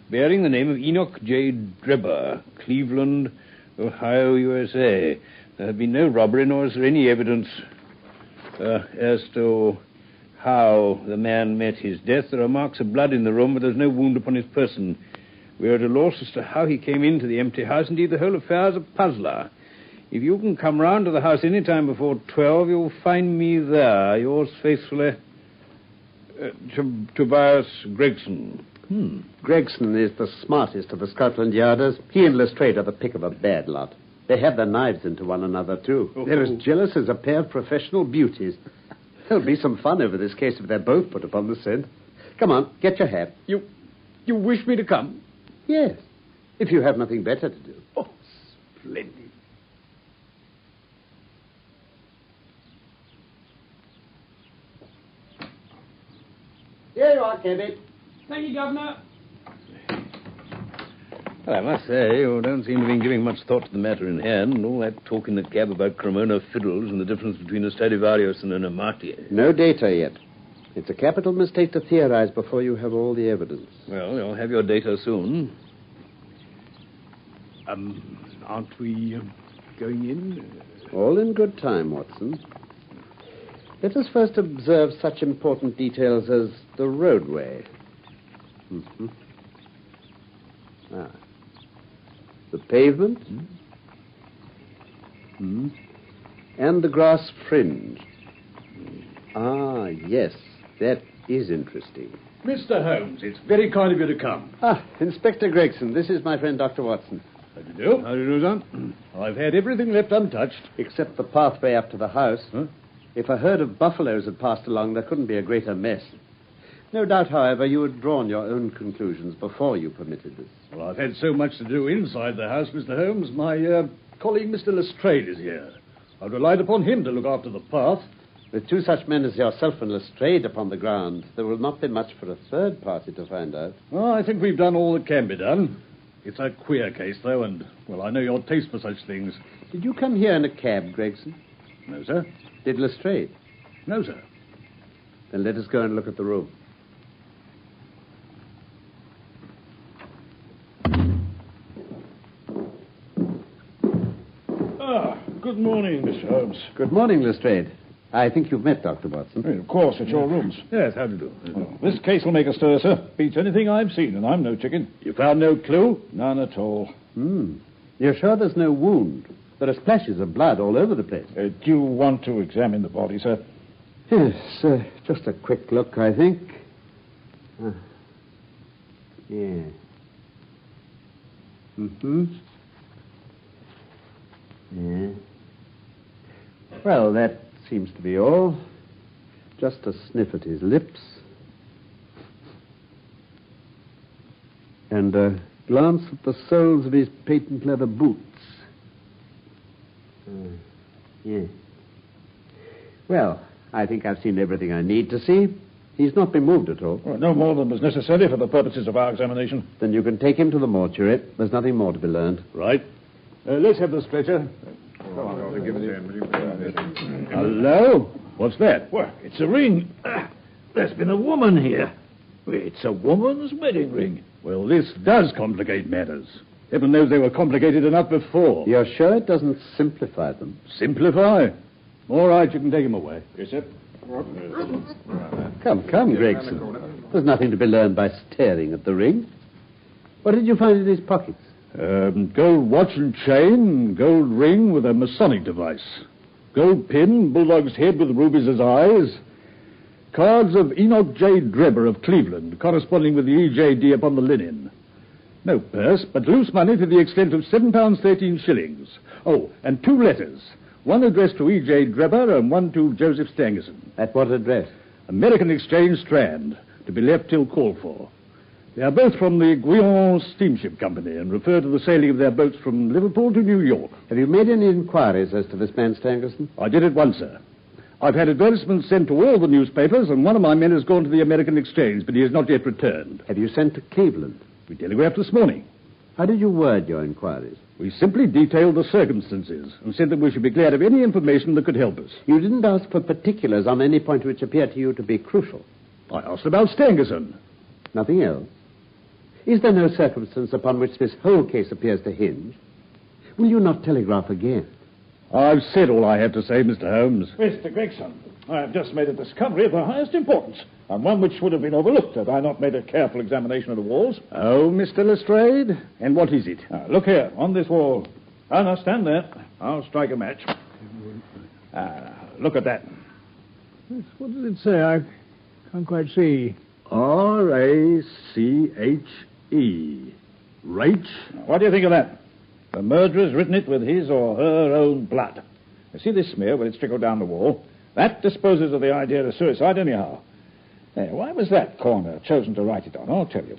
bearing the name of Enoch J. Drebber, Cleveland, Ohio, USA. There had been no robbery, nor is there any evidence as to how the man met his death. There are marks of blood in the room, but there's no wound upon his person. We are at a loss as to how he came into the empty house. Indeed, the whole affair is a puzzler. If you can come round to the house any time before 12, you'll find me there. Yours faithfully, Tobias Gregson. Gregson is the smartest of the Scotland Yarders. He and Lestrade are the pick of a bad lot. They have their knives into one another, too. They're as jealous as a pair of professional beauties. There'll be some fun over this case if they're both put upon the scent. Come on, get your hat. You wish me to come? Yes, if you have nothing better to do. Oh, splendid. Here you are, Kevin. Thank you, Governor. Well, I must say, you don't seem to have been giving much thought to the matter in hand, and all that talk in the cab about Cremona fiddles and the difference between a Stradivarius and an Amati. No data yet. It's a capital mistake to theorize before you have all the evidence. Well, you'll have your data soon. Aren't we going in? All in good time, Watson. Let us first observe such important details as the roadway. The pavement. And the grass fringe. Yes, that is interesting. Mr. Holmes, it's very kind of you to come. Inspector Gregson, this is my friend Dr. Watson. How do you do? How do you do, son? I've had everything left untouched. Except the pathway up to the house. If a herd of buffaloes had passed along, there couldn't be a greater mess. No doubt, however, you had drawn your own conclusions before you permitted this. Well, I've had so much to do inside the house, Mr. Holmes. My colleague, Mr. Lestrade, is here. I've relied upon him to look after the path. With 2 such men as yourself and Lestrade upon the ground, there will not be much for a third party to find out. Well, I think we've done all that can be done. It's a queer case, though, and, well, I know your taste for such things. Did you come here in a cab, Gregson? No, sir. Did Lestrade? No, sir. Then let us go and look at the room. Good morning, Mr. Holmes. Good morning, Lestrade. I think you've met Dr. Watson. Well, of course, at your rooms. Yes, how do you do? Well, this case will make a stir, sir. Beats anything I've seen, and I'm no chicken. You found no clue? None at all. You're sure there's no wound? There are splashes of blood all over the place. Do you want to examine the body, sir? Yes, just a quick look, I think. Yeah. Yeah. Well, that seems to be all. Just a sniff at his lips. And a glance at the soles of his patent leather boots. Yeah. Well, I think I've seen everything I need to see. He's not been moved at all. Well, no more than was necessary for the purposes of our examination. Then you can take him to the mortuary. There's nothing more to be learned. Right. Let's have the stretcher. Hello? What's that? Well, it's a ring. There's been a woman here. It's a woman's wedding ring. Well, this does complicate matters. Heaven knows they were complicated enough before. You're sure it doesn't simplify them? Simplify? All right, you can take him away. Yes, sir. Come, Gregson. There's nothing to be learned by staring at the ring. What did you find in his pockets? Gold watch and chain, gold ring with a Masonic device. Gold pin, bulldog's head with rubies as eyes. Cards of Enoch J. Drebber of Cleveland, corresponding with the EJD upon the linen. No purse, but loose money to the extent of £7.13. Oh, and 2 letters. One addressed to E.J. Drebber and one to Joseph Stangerson. At what address? American Exchange, Strand, to be left till called for. They are both from the Guion Steamship Company and refer to the sailing of their boats from Liverpool to New York. Have you made any inquiries as to this man Stangerson? I did at once, sir. I've had advertisements sent to all the newspapers, and one of my men has gone to the American Exchange, but he has not yet returned. Have you sent to Cleveland? We telegraphed this morning. How did you word your inquiries? We simply detailed the circumstances and said that we should be glad of any information that could help us. You didn't ask for particulars on any point which appeared to you to be crucial. I asked about Stangerson. Nothing else? Is there no circumstance upon which this whole case appears to hinge? Will you not telegraph again? I've said all I have to say, Mr. Holmes. Mr. Gregson, I have just made a discovery of the highest importance, and one which would have been overlooked had I not made a careful examination of the walls. Oh, Mr. Lestrade? And what is it? Look here, on this wall. Now, stand there. I'll strike a match. Look at that. What does it say? I can't quite see. R-A-C-H-E. Rach? What do you think of that? The murderer's written it with his or her own blood. You see this smear where it's trickled down the wall? That disposes of the idea of suicide anyhow. Now, why was that corner chosen to write it on? I'll tell you.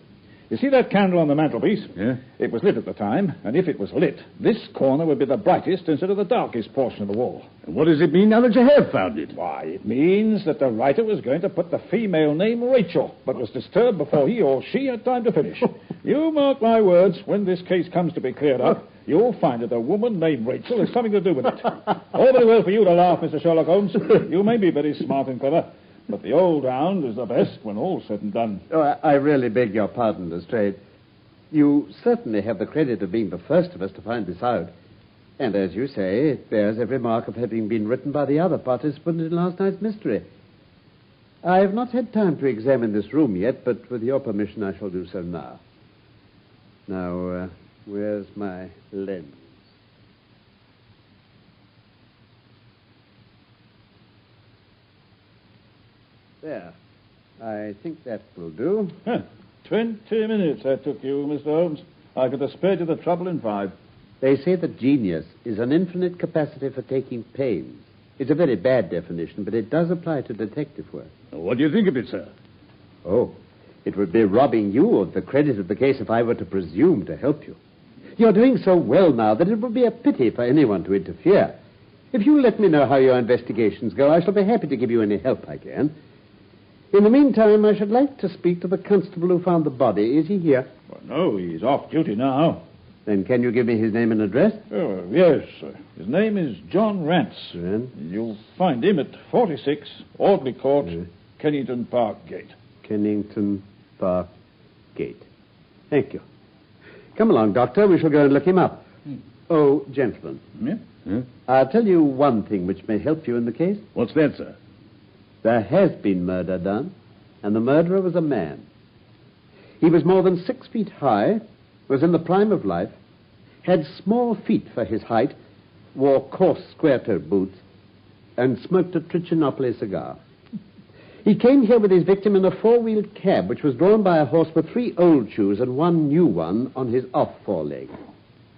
You see that candle on the mantelpiece? Yeah. It was lit at the time, and if it was lit, this corner would be the brightest instead of the darkest portion of the wall. And what does it mean now that you have found it? Why, it means that the writer was going to put the female name Rachel, but was disturbed before he or she had time to finish. You mark my words, when this case comes to be cleared up, you'll find that a woman named Rachel has something to do with it. All very well for you to laugh, Mr. Sherlock Holmes. You may be very smart and clever, but the old hound is the best when all's said and done. Oh, I really beg your pardon, Lestrade. You certainly have the credit of being the first of us to find this out. And as you say, it bears every mark of having been written by the other participant in last night's mystery. I have not had time to examine this room yet, but with your permission I shall do so now. Now, where's my lens? There. I think that will do. 20 minutes that took you, Mr. Holmes. I could have spared you the trouble in 5. They say that genius is an infinite capacity for taking pains. It's a very bad definition, but it does apply to detective work. What do you think of it, sir? Oh, it would be robbing you of the credit of the case if I were to presume to help you. You're doing so well now that it would be a pity for anyone to interfere. If you let me know how your investigations go, I shall be happy to give you any help I can. In the meantime, I should like to speak to the constable who found the body. Is he here? Well, no, he's off duty now. Then can you give me his name and address? Oh, yes, sir. His name is John Rance. Rance? You'll find him at 46 Audley Court, Kennington Park Gate. Kennington Park Gate. Thank you. Come along, Doctor. We shall go and look him up. Oh, gentlemen. Yeah? I'll tell you one thing which may help you in the case. What's that, sir? There has been murder done, and the murderer was a man. He was more than 6 feet high, was in the prime of life, had small feet for his height, wore coarse square-toed boots, and smoked a Trichinopoly cigar. He came here with his victim in a 4-wheeled cab, which was drawn by a horse with 3 old shoes and 1 new one on his off foreleg.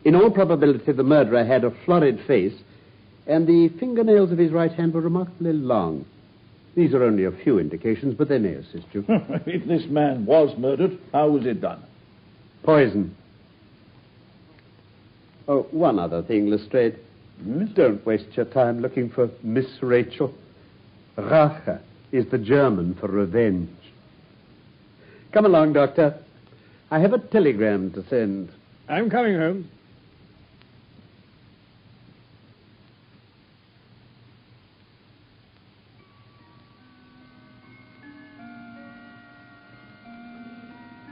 In all probability, the murderer had a florid face, and the fingernails of his right hand were remarkably long. These are only a few indications, but they may assist you. If this man was murdered, how was it done? Poison. Oh, one other thing, Lestrade. Don't waste your time looking for Miss Rachel. Rache is the German for revenge. Come along, Doctor. I have a telegram to send. I'm coming home.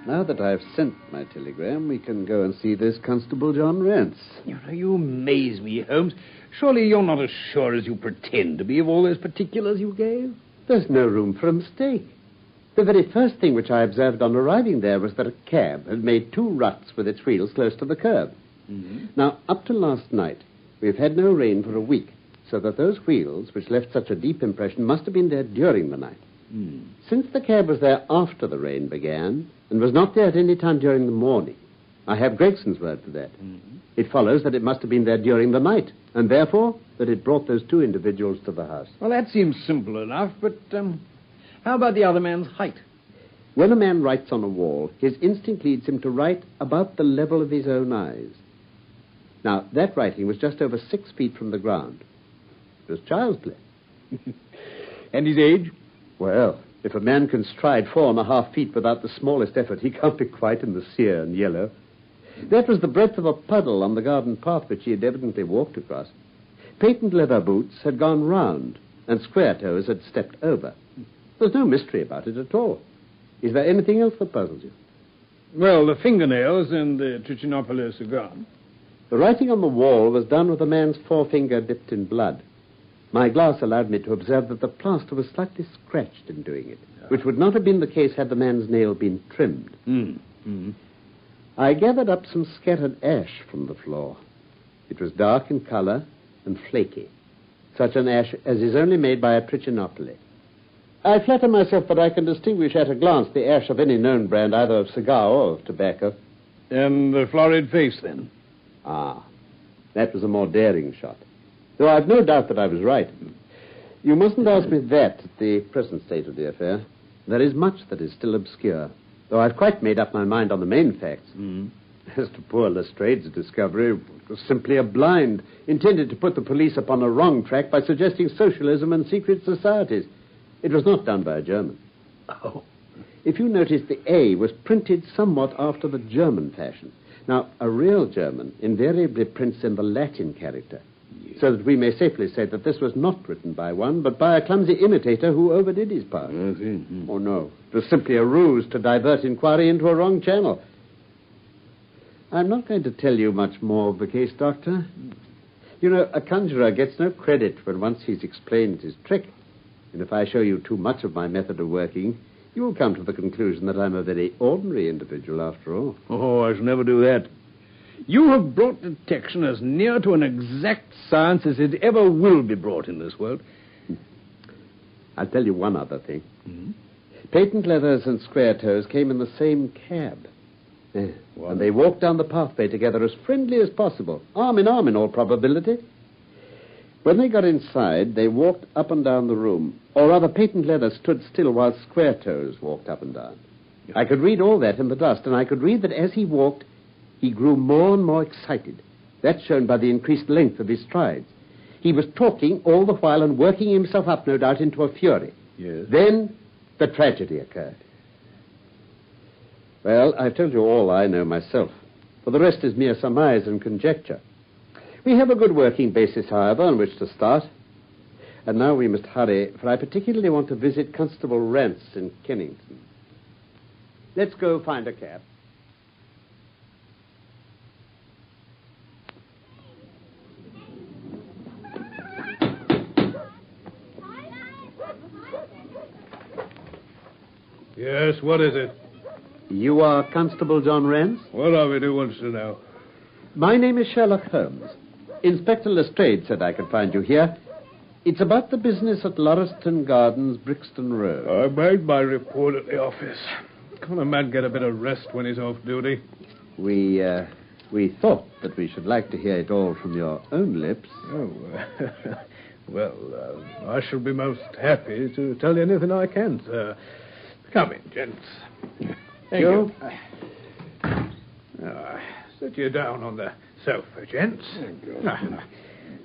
Now that I've sent my telegram, we can go and see this Constable John Rance. You amaze me, Holmes. Surely you're not as sure as you pretend to be of all those particulars you gave? There's no room for a mistake. The very first thing which I observed on arriving there was that a cab had made 2 ruts with its wheels close to the curb. Mm-hmm. Now, up to last night, we've had no rain for a week, so that those wheels, which left such a deep impression, must have been there during the night. Mm. Since the cab was there after the rain began, and was not there at any time during the morning, I have Gregson's word for that. Mm-hmm. It follows that it must have been there during the night, and therefore that it brought those 2 individuals to the house. Well, that seems simple enough, but how about the other man's height? When a man writes on a wall, his instinct leads him to write about the level of his own eyes. Now, that writing was just over 6 feet from the ground. It was child's play. And his age? Well, if a man can stride 4.5 feet without the smallest effort, he can't be quite in the sere and yellow. That was the breadth of a puddle on the garden path which he had evidently walked across. Patent leather boots had gone round, and square toes had stepped over. There's no mystery about it at all. Is there anything else that puzzles you? Well, the fingernails and the trichinopolis are gone. The writing on the wall was done with a man's forefinger dipped in blood. My glass allowed me to observe that the plaster was slightly scratched in doing it, which would not have been the case had the man's nail been trimmed. I gathered up some scattered ash from the floor. It was dark in color and flaky, such an ash as is only made by a trichinopoly. I flatter myself that I can distinguish at a glance the ash of any known brand, either of cigar or of tobacco. And the florid face, then? Ah, that was a more daring shot. Though I've no doubt that I was right. You mustn't ask me that at the present state of the affair. There is much that is still obscure, though I've quite made up my mind on the main facts. As to poor Lestrade's discovery, it was simply a blind, intended to put the police upon a wrong track by suggesting socialism and secret societies. It was not done by a German. Oh. If you notice, the A was printed somewhat after the German fashion. Now, a real German invariably prints in the Latin character, so that we may safely say that this was not written by one, but by a clumsy imitator who overdid his part. Oh, no. It was simply a ruse to divert inquiry into a wrong channel. I'm not going to tell you much more of the case, Doctor. You know, a conjurer gets no credit when once he's explained his trick. And if I show you too much of my method of working, you will come to the conclusion that I'm a very ordinary individual after all. Oh, I shall never do that. You have brought detection as near to an exact science as it ever will be brought in this world. I'll tell you one other thing. Patent leathers and square toes came in the same cab. And they walked down the pathway together as friendly as possible, arm in arm in all probability. When they got inside, they walked up and down the room. Or rather, Patent Leather stood still while Square Toes walked up and down. I could read all that in the dust, and I could read that as he walked, he grew more and more excited. That's shown by the increased length of his strides. He was talking all the while and working himself up, no doubt, into a fury. Yes. Then the tragedy occurred. Well, I've told you all I know myself. For the rest is mere surmise and conjecture. We have a good working basis, however, on which to start. And now we must hurry, for I particularly want to visit Constable Rance in Kennington. Let's go find a cab. Yes, what is it? You are Constable John Rance? What of it, who wants to know? My name is Sherlock Holmes. Inspector Lestrade said I could find you here. It's about the business at Lauriston Gardens, Brixton Road. I made my report at the office. Can't a man get a bit of rest when he's off duty? We thought that we should like to hear it all from your own lips. Oh, well, I shall be most happy to tell you anything I can, sir. Come in, gents. Thank you. Sit you down on the sofa, gents.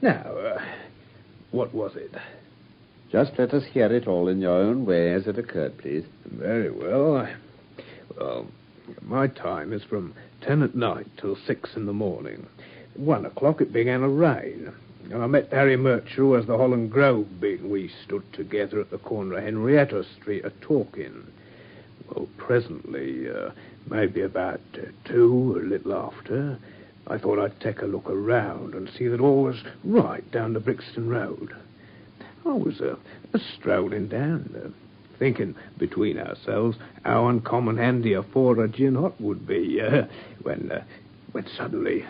Now, what was it? Just let us hear it all in your own way as it occurred, please. Very well. Well, my time is from 10 at night till 6 in the morning. At 1 o'clock it began to rain. And I met Harry Murch, who was the Holland Grove big. We stood together at the corner of Henrietta Street a-talking. Well, presently, maybe about 2, a little after, I thought I'd take a look around and see that all was right down the Brixton Road. I was strolling down, thinking between ourselves how uncommon handy a 4 gin hot would be, when suddenly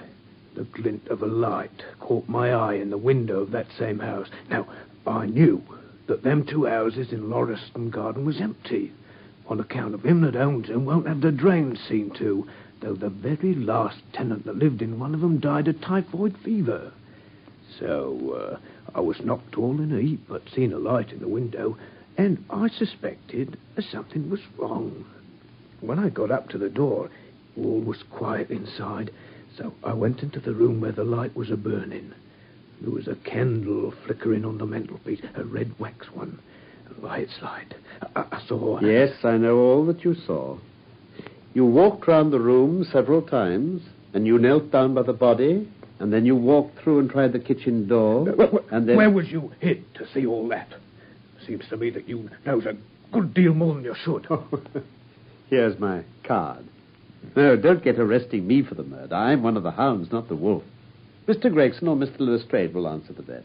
the glint of a light caught my eye in the window of that same house. Now, I knew that them 2 houses in Lauriston Garden was empty. On account of him that owns them won't have the drains seen to, though the very last tenant that lived in one of them died of typhoid fever. So, I was knocked all in a heap, but seen a light in the window, and I suspected that something was wrong. When I got up to the door, all was quiet inside, so I went into the room where the light was a-burning. There was a candle flickering on the mantelpiece, a red wax one. By its light, I saw... Yes, I know all that you saw. You walked round the room several times, and you knelt down by the body, and then you walked through and tried the kitchen door, and then... Where was you hid to see all that? Seems to me that you knows a good deal more than you should. Here's my card. No, don't get arresting me for the murder. I'm one of the hounds, not the wolf. Mr. Gregson or Mr. Lestrade will answer for that.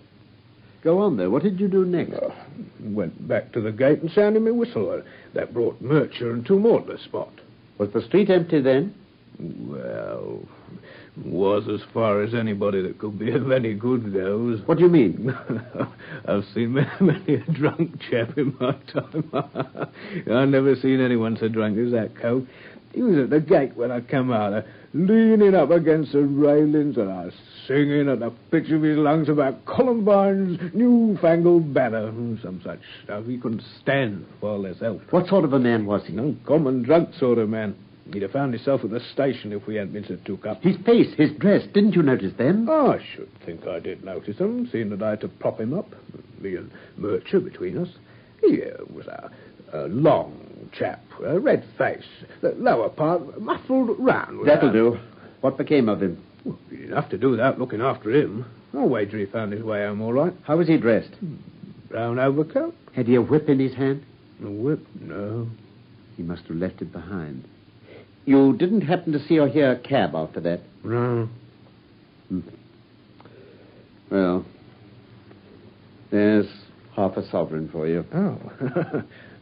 Go on, though. What did you do next? Went back to the gate and sounded my whistle. That brought Murcher and 2 more to the spot. Was the street empty then? Well, was as far as anybody that could be of any good goes. What do you mean? I've seen many a drunk chap in my time. I've never seen anyone so drunk as that coat. He was at the gate when I come out, leaning up against the railings, and I was singing at the pitch of his lungs about Columbine's newfangled banner, some such stuff. He couldn't stand for less help. What sort of a man was he? Uncommon drunk sort of man. He'd have found himself at the station if we hadn't been so took up. His face, his dress, didn't you notice them? Oh, I should think I did notice them, seeing that I had to prop him up, me and Murcher between us. He was a long chap, a red face, the lower part muffled round. That'll do. What became of him? Well, he didn't have to do that looking after him. I'll wager he found his way home all right. How was he dressed? Brown overcoat. Had he a whip in his hand? A whip? No. He must have left it behind. You didn't happen to see or hear a cab after that? No. Well, there's half a sovereign for you. Oh.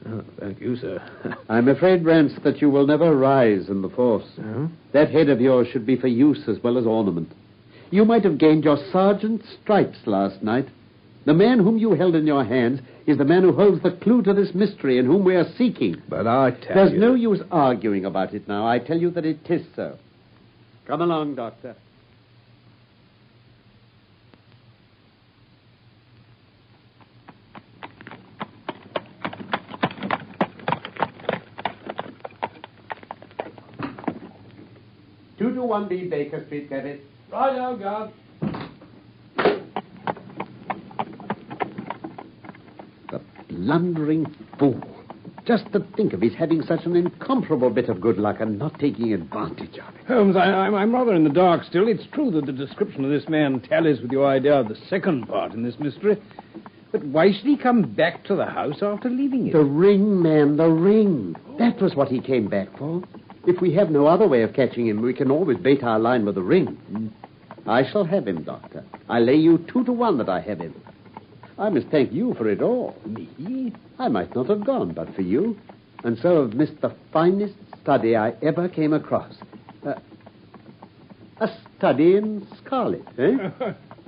Oh, thank you, sir. I'm afraid, Rance, that you will never rise in the force. Oh? That head of yours should be for use as well as ornament. You might have gained your sergeant's stripes last night. The man whom you held in your hands is the man who holds the clue to this mystery and whom we are seeking. But I tell There's you... no use arguing about it now. I tell you that it is so. Come along, Doctor. Two to 1B Baker Street, David. Right, guard. The blundering fool. Just to think of his having such an incomparable bit of good luck and not taking advantage of it. Holmes, I'm rather in the dark still. It's true that the description of this man tallies with your idea of the second part in this mystery. But why should he come back to the house after leaving it? The ring, man, the ring. That was what he came back for. If we have no other way of catching him, we can always bait our line with the ring. I shall have him, Doctor. I lay you 2 to 1 that I have him. I must thank you for it all. Me? I might not have gone but for you, and so have missed the finest study I ever came across. A study in scarlet, eh?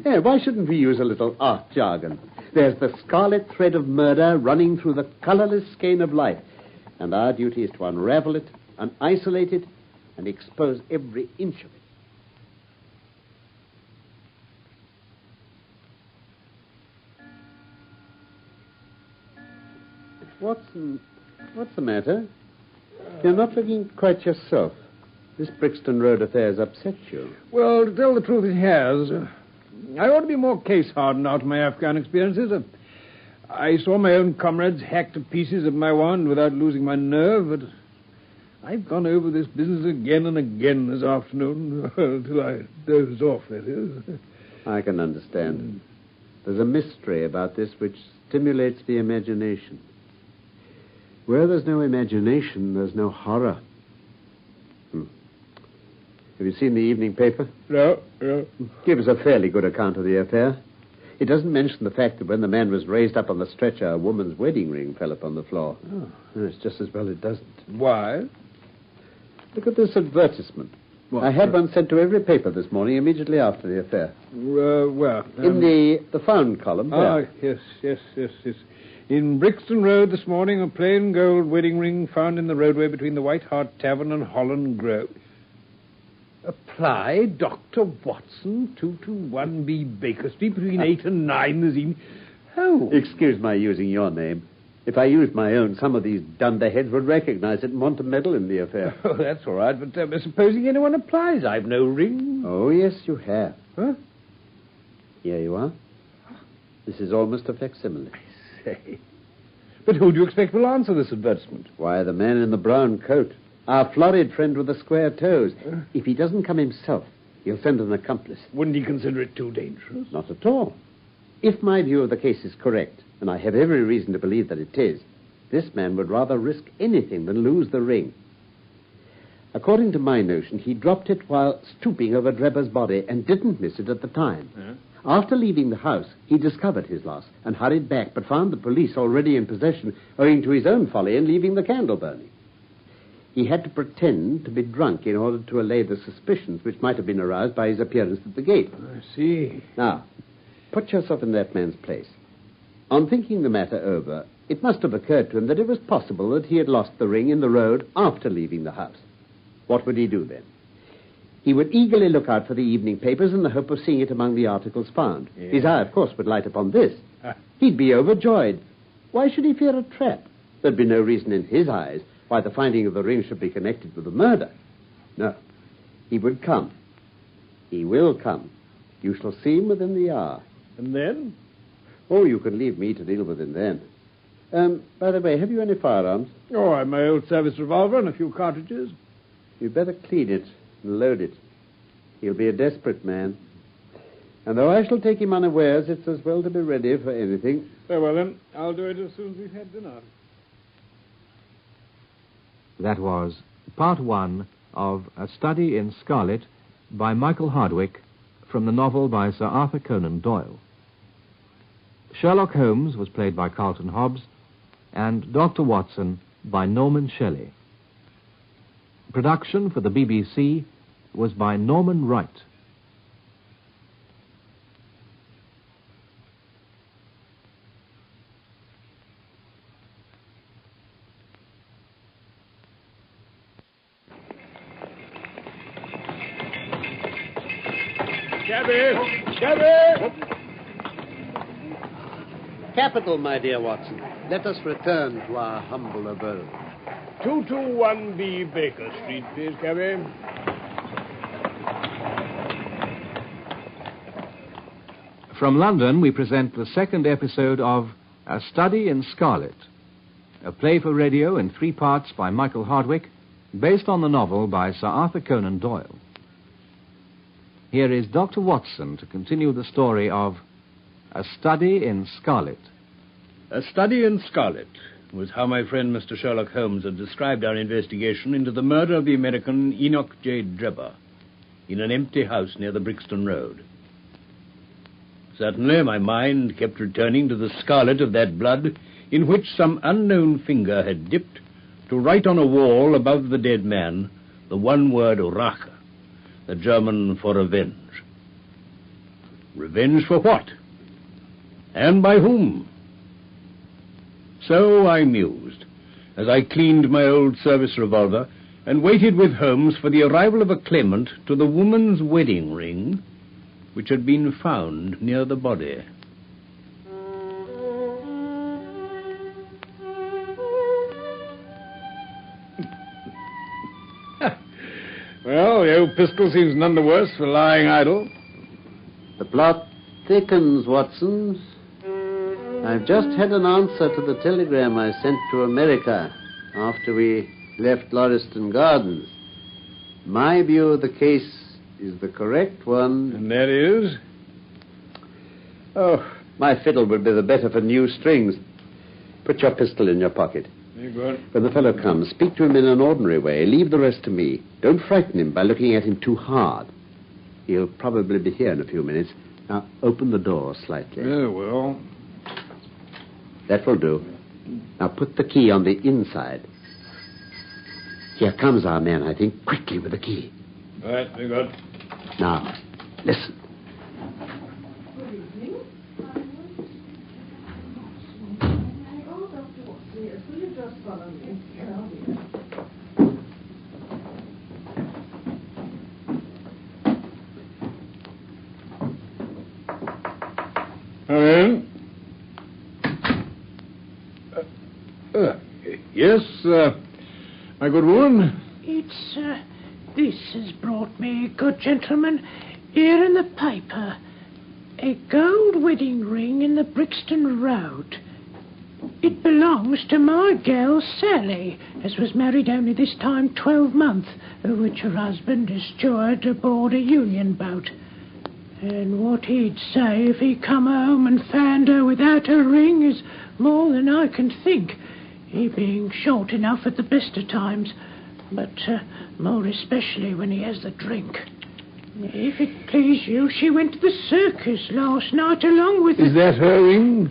Yeah, why shouldn't we use a little art jargon? There's the scarlet thread of murder running through the colorless skein of life, and our duty is to unravel it, and isolate it, and expose every inch of it. What's the matter? You're not looking quite yourself. This Brixton Road affair's upset you. Well, to tell the truth, it has. I ought to be more case-hardened out of my Afghan experiences. I saw my own comrades hacked to pieces of my wand without losing my nerve, but I've gone over this business again and again this afternoon, till I dozed off, that is. I can understand. There's a mystery about this which stimulates the imagination. Where there's no imagination, there's no horror. Have you seen the evening paper? No. Gives a fairly good account of the affair. It doesn't mention the fact that when the man was raised up on the stretcher, a woman's wedding ring fell upon the floor. Oh, it's just as well it doesn't. Why? Look at this advertisement. What? I had one sent to every paper this morning immediately after the affair. Where? In the found column. Yes. In Brixton Road this morning, a plain gold wedding ring found in the roadway between the White Hart Tavern and Holland Grove. Apply Dr. Watson, 221B Baker Street, between 8 and 9 this evening. Oh. Excuse my using your name. If I used my own, some of these dunderheads would recognize it and want to meddle in the affair. Oh, that's all right, but supposing anyone applies, I've no ring. Oh, yes, you have. Huh? Here you are. This is almost a facsimile. I say. But who do you expect will answer this advertisement? Why, the man in the brown coat. Our florid friend with the square toes. If he doesn't come himself, he'll send an accomplice. Wouldn't he consider it too dangerous? Not at all. If my view of the case is correct, and I have every reason to believe that it is, this man would rather risk anything than lose the ring. According to my notion, he dropped it while stooping over Drebber's body and didn't miss it at the time. Yeah. After leaving the house, he discovered his loss and hurried back, but found the police already in possession, owing to his own folly in leaving the candle burning. He had to pretend to be drunk in order to allay the suspicions which might have been aroused by his appearance at the gate. I see. Now, put yourself in that man's place. On thinking the matter over, it must have occurred to him that it was possible that he had lost the ring in the road after leaving the house. What would he do then? He would eagerly look out for the evening papers in the hope of seeing it among the articles found. Yeah. His eye, of course, would light upon this. He'd be overjoyed. Why should he fear a trap? There'd be no reason in his eyes why the finding of the ring should be connected with the murder. No. He would come. He will come. You shall see him within the hour. And then? Oh, you can leave me to deal with him then. By the way, have you any firearms? Oh, I've my old service revolver and a few cartridges. You'd better clean it and load it. He'll be a desperate man. And though I shall take him unawares, it's as well to be ready for anything. Very well, then. I'll do it as soon as we've had dinner. That was part one of A Study in Scarlet by Michael Hardwick from the novel by Sir Arthur Conan Doyle. Sherlock Holmes was played by Carlton Hobbs and Dr. Watson by Norman Shelley. Production for the BBC was by Norman Wright. Cabby! Capital, my dear Watson. Let us return to our humble abode. 221B Baker Street, please, cabby. From London, we present the second episode of A Study in Scarlet, a play for radio in 3 parts by Michael Hardwick, based on the novel by Sir Arthur Conan Doyle. Here is Dr. Watson to continue the story of A Study in Scarlet. A Study in Scarlet was how my friend Mr. Sherlock Holmes had described our investigation into the murder of the American Enoch J. Drebber in an empty house near the Brixton Road. Certainly, my mind kept returning to the scarlet of that blood in which some unknown finger had dipped to write on a wall above the dead man the one word Rache, the German for revenge. Revenge for what? And by whom? So I mused, as I cleaned my old service revolver and waited with Holmes for the arrival of a claimant to the woman's wedding ring, which had been found near the body. Well, the old pistol seems none the worse for lying idle. The plot thickens, Watson. I've just had an answer to the telegram I sent to America after we left Lauriston Gardens. My view of the case is the correct one. And that is? Oh, my fiddle would be the better for new strings. Put your pistol in your pocket. Very good. When the fellow comes, speak to him in an ordinary way. Leave the rest to me. Don't frighten him by looking at him too hard. He'll probably be here in a few minutes. Now, open the door slightly. Very well. That will do. Now, put the key on the inside. Here comes our man, I think. Quickly with the key. All right, very good. Now, listen. Good evening. Oh, Dr. Watson, yes. Will you just follow me? I'll be there. Come in. Yes, my good woman. It's, this has brought me, good gentleman, here in the paper, a gold wedding ring in the Brixton Road. It belongs to my girl Sally, as was married only this time 12 months, which her husband is steward aboard a union boat. And what he'd say if he come home and found her without her ring is more than I can think, he being short enough at the best of times, but more especially when he has the drink. If it please you, she went to the circus last night along with... Is that her ring?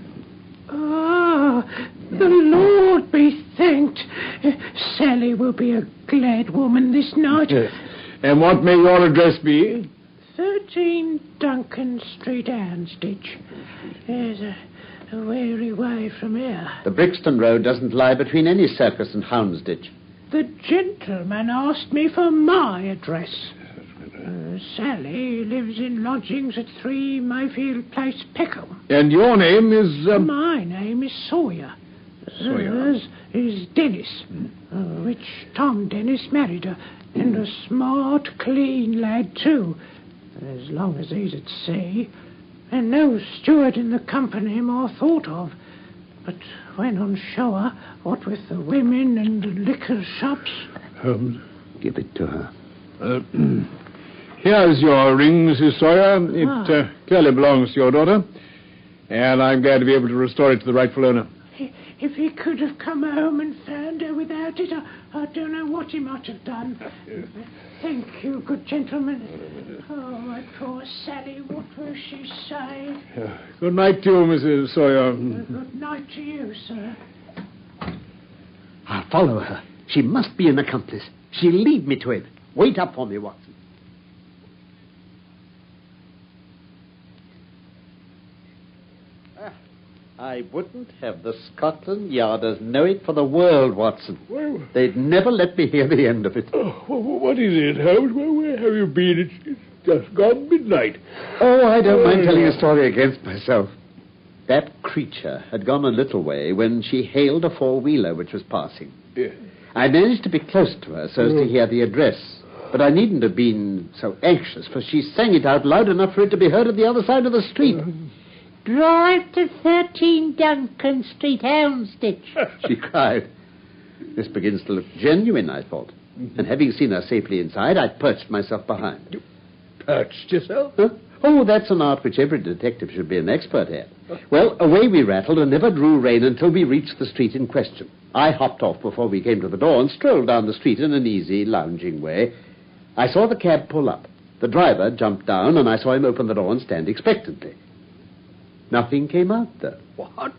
Ah, the Lord be thanked. Sally will be a glad woman this night. And what may your address be? 13 Duncan Street, Houndsditch. There's a weary way from here. The Brixton Road doesn't lie between any circus and Houndsditch. The gentleman asked me for my address. Sally lives in lodgings at 3 Mayfield Place, Peckham. And your name is... My name is Sawyer. Hers is Dennis, which Tom Dennis married her, and a smart, clean lad, too, as long as he's at sea, and no steward in the company more thought of. But when on shore, what with the women and the liquor shops... Holmes, give it to her. Here's your ring, Mrs. Sawyer. It clearly belongs to your daughter, and I'm glad to be able to restore it to the rightful owner. If he could have come home and found her without it, I don't know what he might have done. Thank you, good gentleman. Oh, my poor Sally, what will she say? Good night to you, Mrs. Sawyer. Good night to you, sir. I'll follow her. She must be an accomplice. She'll lead me to it. Wait up for me, Watson. I wouldn't have the Scotland Yarders know it for the world, Watson. Well, they'd never let me hear the end of it. What is it, Holmes? Where have you been? It's just gone midnight. Oh, I don't mind telling a story against myself. That creature had gone a little way when she hailed a four-wheeler which was passing. Yeah. I managed to be close to her so as to hear the address. But I needn't have been so anxious, for she sang it out loud enough for it to be heard at the other side of the street. Drive to 13 Duncan Street, Houndsditch, she cried. This begins to look genuine, I thought. And having seen her safely inside, I perched myself behind. You perched yourself? Huh? Oh, that's an art which every detective should be an expert at. Well, away we rattled and never drew rein until we reached the street in question. I hopped off before we came to the door and strolled down the street in an easy, lounging way. I saw the cab pull up. The driver jumped down, and I saw him open the door and stand expectantly. Nothing came out, though. What?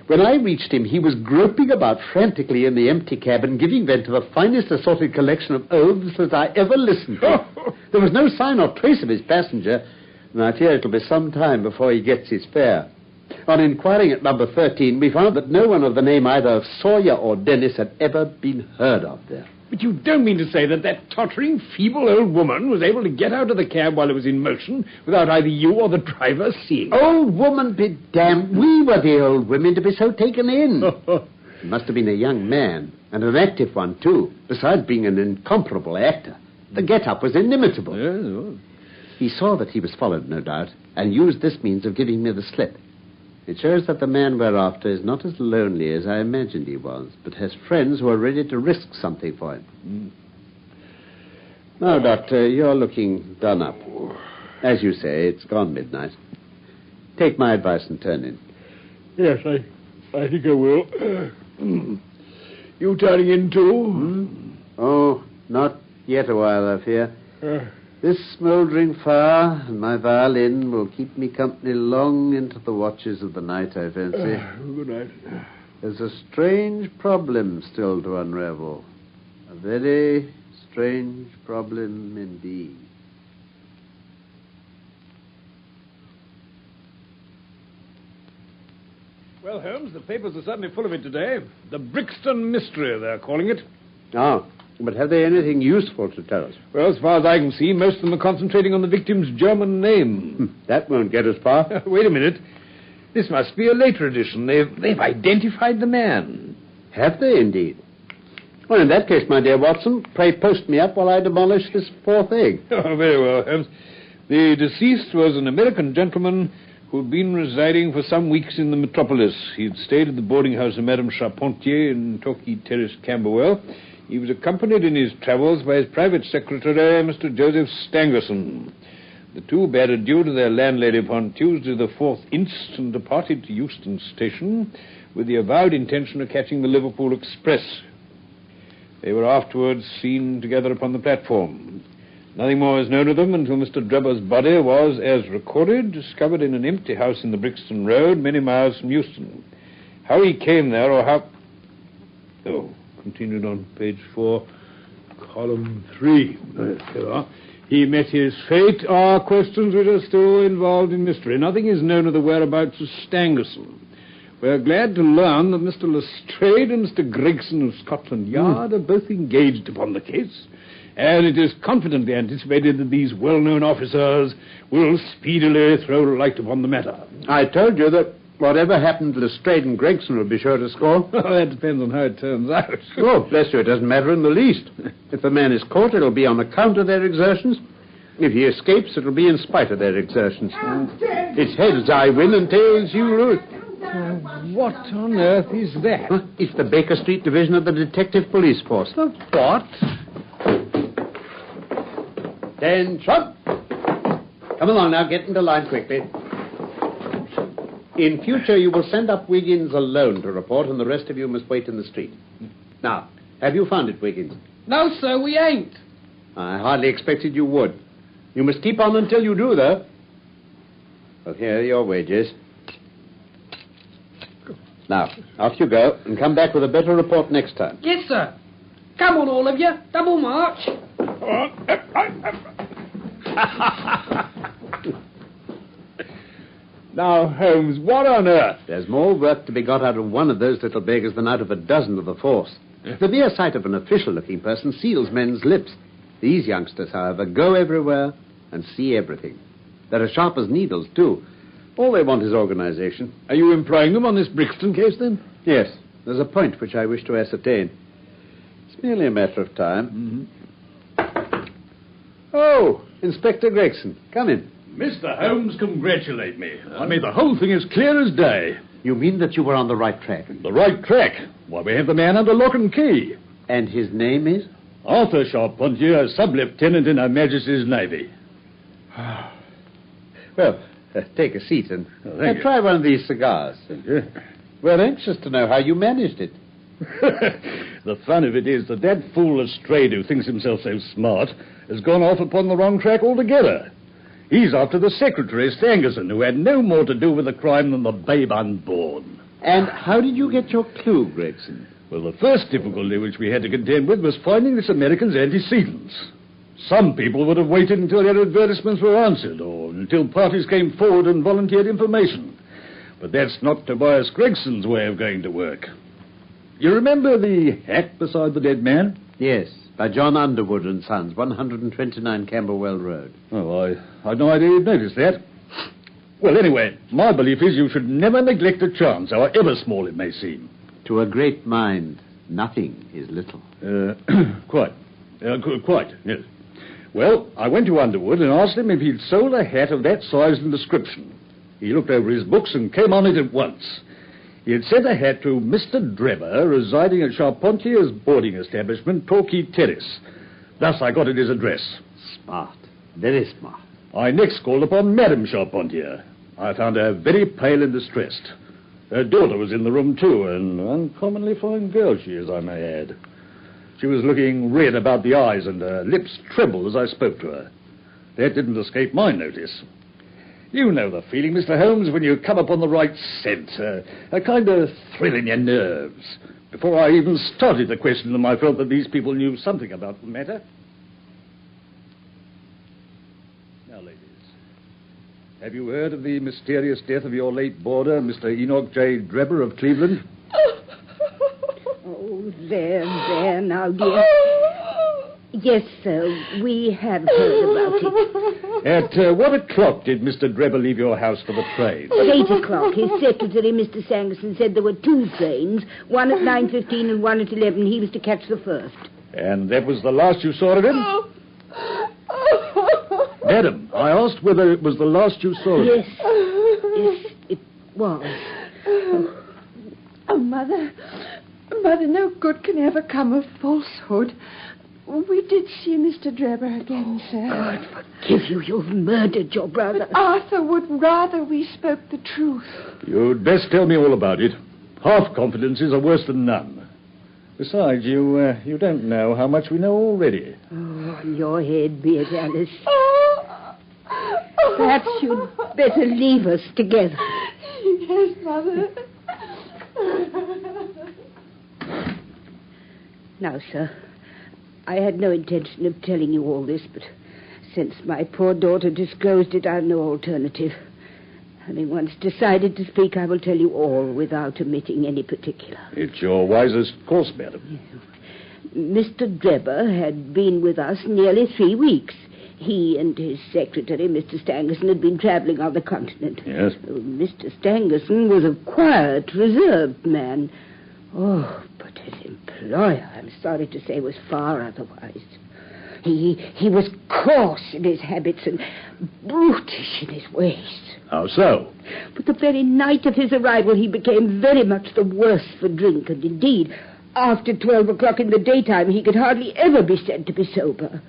When I reached him, he was groping about frantically in the empty cabin, giving vent to the finest assorted collection of oaths that I ever listened to. There was no sign or trace of his passenger, and I fear it'll be some time before he gets his fare. On inquiring at number 13, we found that no one of the name either of Sawyer or Dennis had ever been heard of there. But you don't mean to say that tottering, feeble old woman was able to get out of the cab while it was in motion without either you or the driver seeing her? Old woman be damned. We were the old women to be so taken in. He must have been a young man, and an active one, too, besides being an incomparable actor. The get-up was inimitable. Yes. He saw that he was followed, no doubt, and used this means of giving me the slip. It shows that the man we're after is not as lonely as I imagined he was, but has friends who are ready to risk something for him. Now, Doctor, you're looking done up. As you say, it's gone midnight. Take my advice and turn in. Yes, I think I will. You turning in too? Oh, not yet a while, I fear. This smouldering fire and my violin will keep me company long into the watches of the night, I fancy. Good night. There's a strange problem still to unravel. A very strange problem indeed. Well, Holmes, the papers are suddenly full of it today. The Brixton Mystery, they're calling it. Ah, but have they anything useful to tell us? Well, as far as I can see, most of them are concentrating on the victim's German name. That won't get us far. Wait a minute. This must be a later edition. They've identified the man. Have they indeed? Well, in that case, my dear Watson, pray post me up while I demolish this fourth egg. Oh, very well, Holmes. The deceased was an American gentleman who'd been residing for some weeks in the metropolis. He'd stayed at the boarding house of Madame Charpentier in Torquay Terrace, Camberwell. He was accompanied in his travels by his private secretary, Mr. Joseph Stangerson. The two bade adieu to their landlady upon Tuesday the 4th inst. And departed to Euston Station with the avowed intention of catching the Liverpool express. They were afterwards seen together upon the platform. Nothing more is known of them until Mr. Drebber's body was, as recorded, discovered in an empty house in the Brixton Road, many miles from Euston. How he came there, or how... Oh, continued on page 4, column 3. There you are. He met his fate are questions which are still involved in mystery. Nothing is known of the whereabouts of Stangerson. We're glad to learn that Mr. Lestrade and Mr. Gregson of Scotland Yard are both engaged upon the case, and it is confidently anticipated that these well-known officers will speedily throw light upon the matter. I told you that whatever happened to Lestrade and Gregson would be sure to score. Oh, that depends on how it turns out. Oh, bless you, it doesn't matter in the least. If the man is caught, it'll be on account of their exertions. If he escapes, it'll be in spite of their exertions. It's heads I win and tails you lose. What on earth is that? Huh? It's the Baker Street Division of the Detective Police Force. The what? Attention! Come along now, get into line quickly. In future, you will send up Wiggins alone to report, and the rest of you must wait in the street. Now, have you found it, Wiggins? No, sir, we ain't. I hardly expected you would. You must keep on until you do, though. Well, here are your wages. Now, off you go, and come back with a better report next time. Yes, sir. Come on, all of you. Double march. Now, Holmes, what on earth? There's more work to be got out of one of those little beggars than out of a dozen of the force. The mere sight of an official-looking person seals men's lips. These youngsters, however, go everywhere and see everything. They're as sharp as needles, too. All they want is organization. Are you employing them on this Brixton case, then? Yes. There's a point which I wish to ascertain. It's merely a matter of time. Mm-hmm. Oh, Inspector Gregson. Come in. Mr. Holmes, congratulate me. I made the whole thing as clear as day. You mean that you were on the right track? The right track? Why, we have the man under lock and key. And his name is? Arthur Charpentier, sub-lieutenant in Her Majesty's Navy. Well, take a seat and try one of these cigars. We're anxious to know how you managed it. The fun of it is that fool Lestrade, who thinks himself so smart, has gone off upon the wrong track altogether. He's after the secretary, Stangerson, who had no more to do with the crime than the babe unborn. And how did you get your clue, Gregson? Well, the first difficulty which we had to contend with was finding this American's antecedents. Some people would have waited until their advertisements were answered, or until parties came forward and volunteered information. But that's not Tobias Gregson's way of going to work. You remember the hat beside the dead man? Yes, by John Underwood and Sons, 129 Camberwell Road. Oh, I had no idea you'd noticed that. Well, anyway, my belief is you should never neglect a chance, however small it may seem. To a great mind, nothing is little. Quite, yes. Well, I went to Underwood and asked him if he'd sold a hat of that size and description. He looked over his books and came on it at once. He had sent a hat to Mr. Drebber, residing at Charpentier's boarding establishment, Torquay Terrace. Thus I got at his address. Smart. Very smart. I next called upon Madame Charpentier. I found her very pale and distressed. Her daughter was in the room, too, an uncommonly fine girl she is, I may add. She was looking red about the eyes, and her lips trembled as I spoke to her. That didn't escape my notice. You know the feeling, Mr. Holmes, when you come upon the right scent, a kind of thrill in your nerves. Before I even started to question them, I felt that these people knew something about the matter. Now, ladies, have you heard of the mysterious death of your late boarder, Mr. Enoch J. Drebber of Cleveland? Oh, there, now, dear. Yes, sir, we have heard about it. At what o'clock did Mr. Drebber leave your house for the train? At 8 o'clock. His secretary, Mr. Stangerson, said there were 2 trains, one at 9:15 and one at 11. He was to catch the first. And that was the last you saw of him? Madam, I asked whether it was the last you saw of him. Yes, it was. Oh, Mother, no good can ever come of falsehood. We did see Mr. Drebber again, sir. God forgive you. You've murdered your brother. But Arthur would rather we spoke the truth. You'd best tell me all about it. Half confidences are worse than none. Besides, you don't know how much we know already. Oh, on your head be it, Alice. Perhaps you'd better leave us together. Yes, Mother. Now, sir, I had no intention of telling you all this, but since my poor daughter disclosed it, I've no alternative. Having once decided to speak, I will tell you all without omitting any particular. It's your wisest course, madam. Mr. Drebber had been with us nearly 3 weeks. He and his secretary, Mr. Stangerson, had been traveling on the continent. Yes. Mr. Stangerson was a quiet, reserved man. Oh, but his employer, I'm sorry to say, was far otherwise. He was coarse in his habits and brutish in his ways. How so? But the very night of his arrival, he became very much the worse for drink, and indeed, after 12 o'clock in the daytime, he could hardly ever be said to be sober.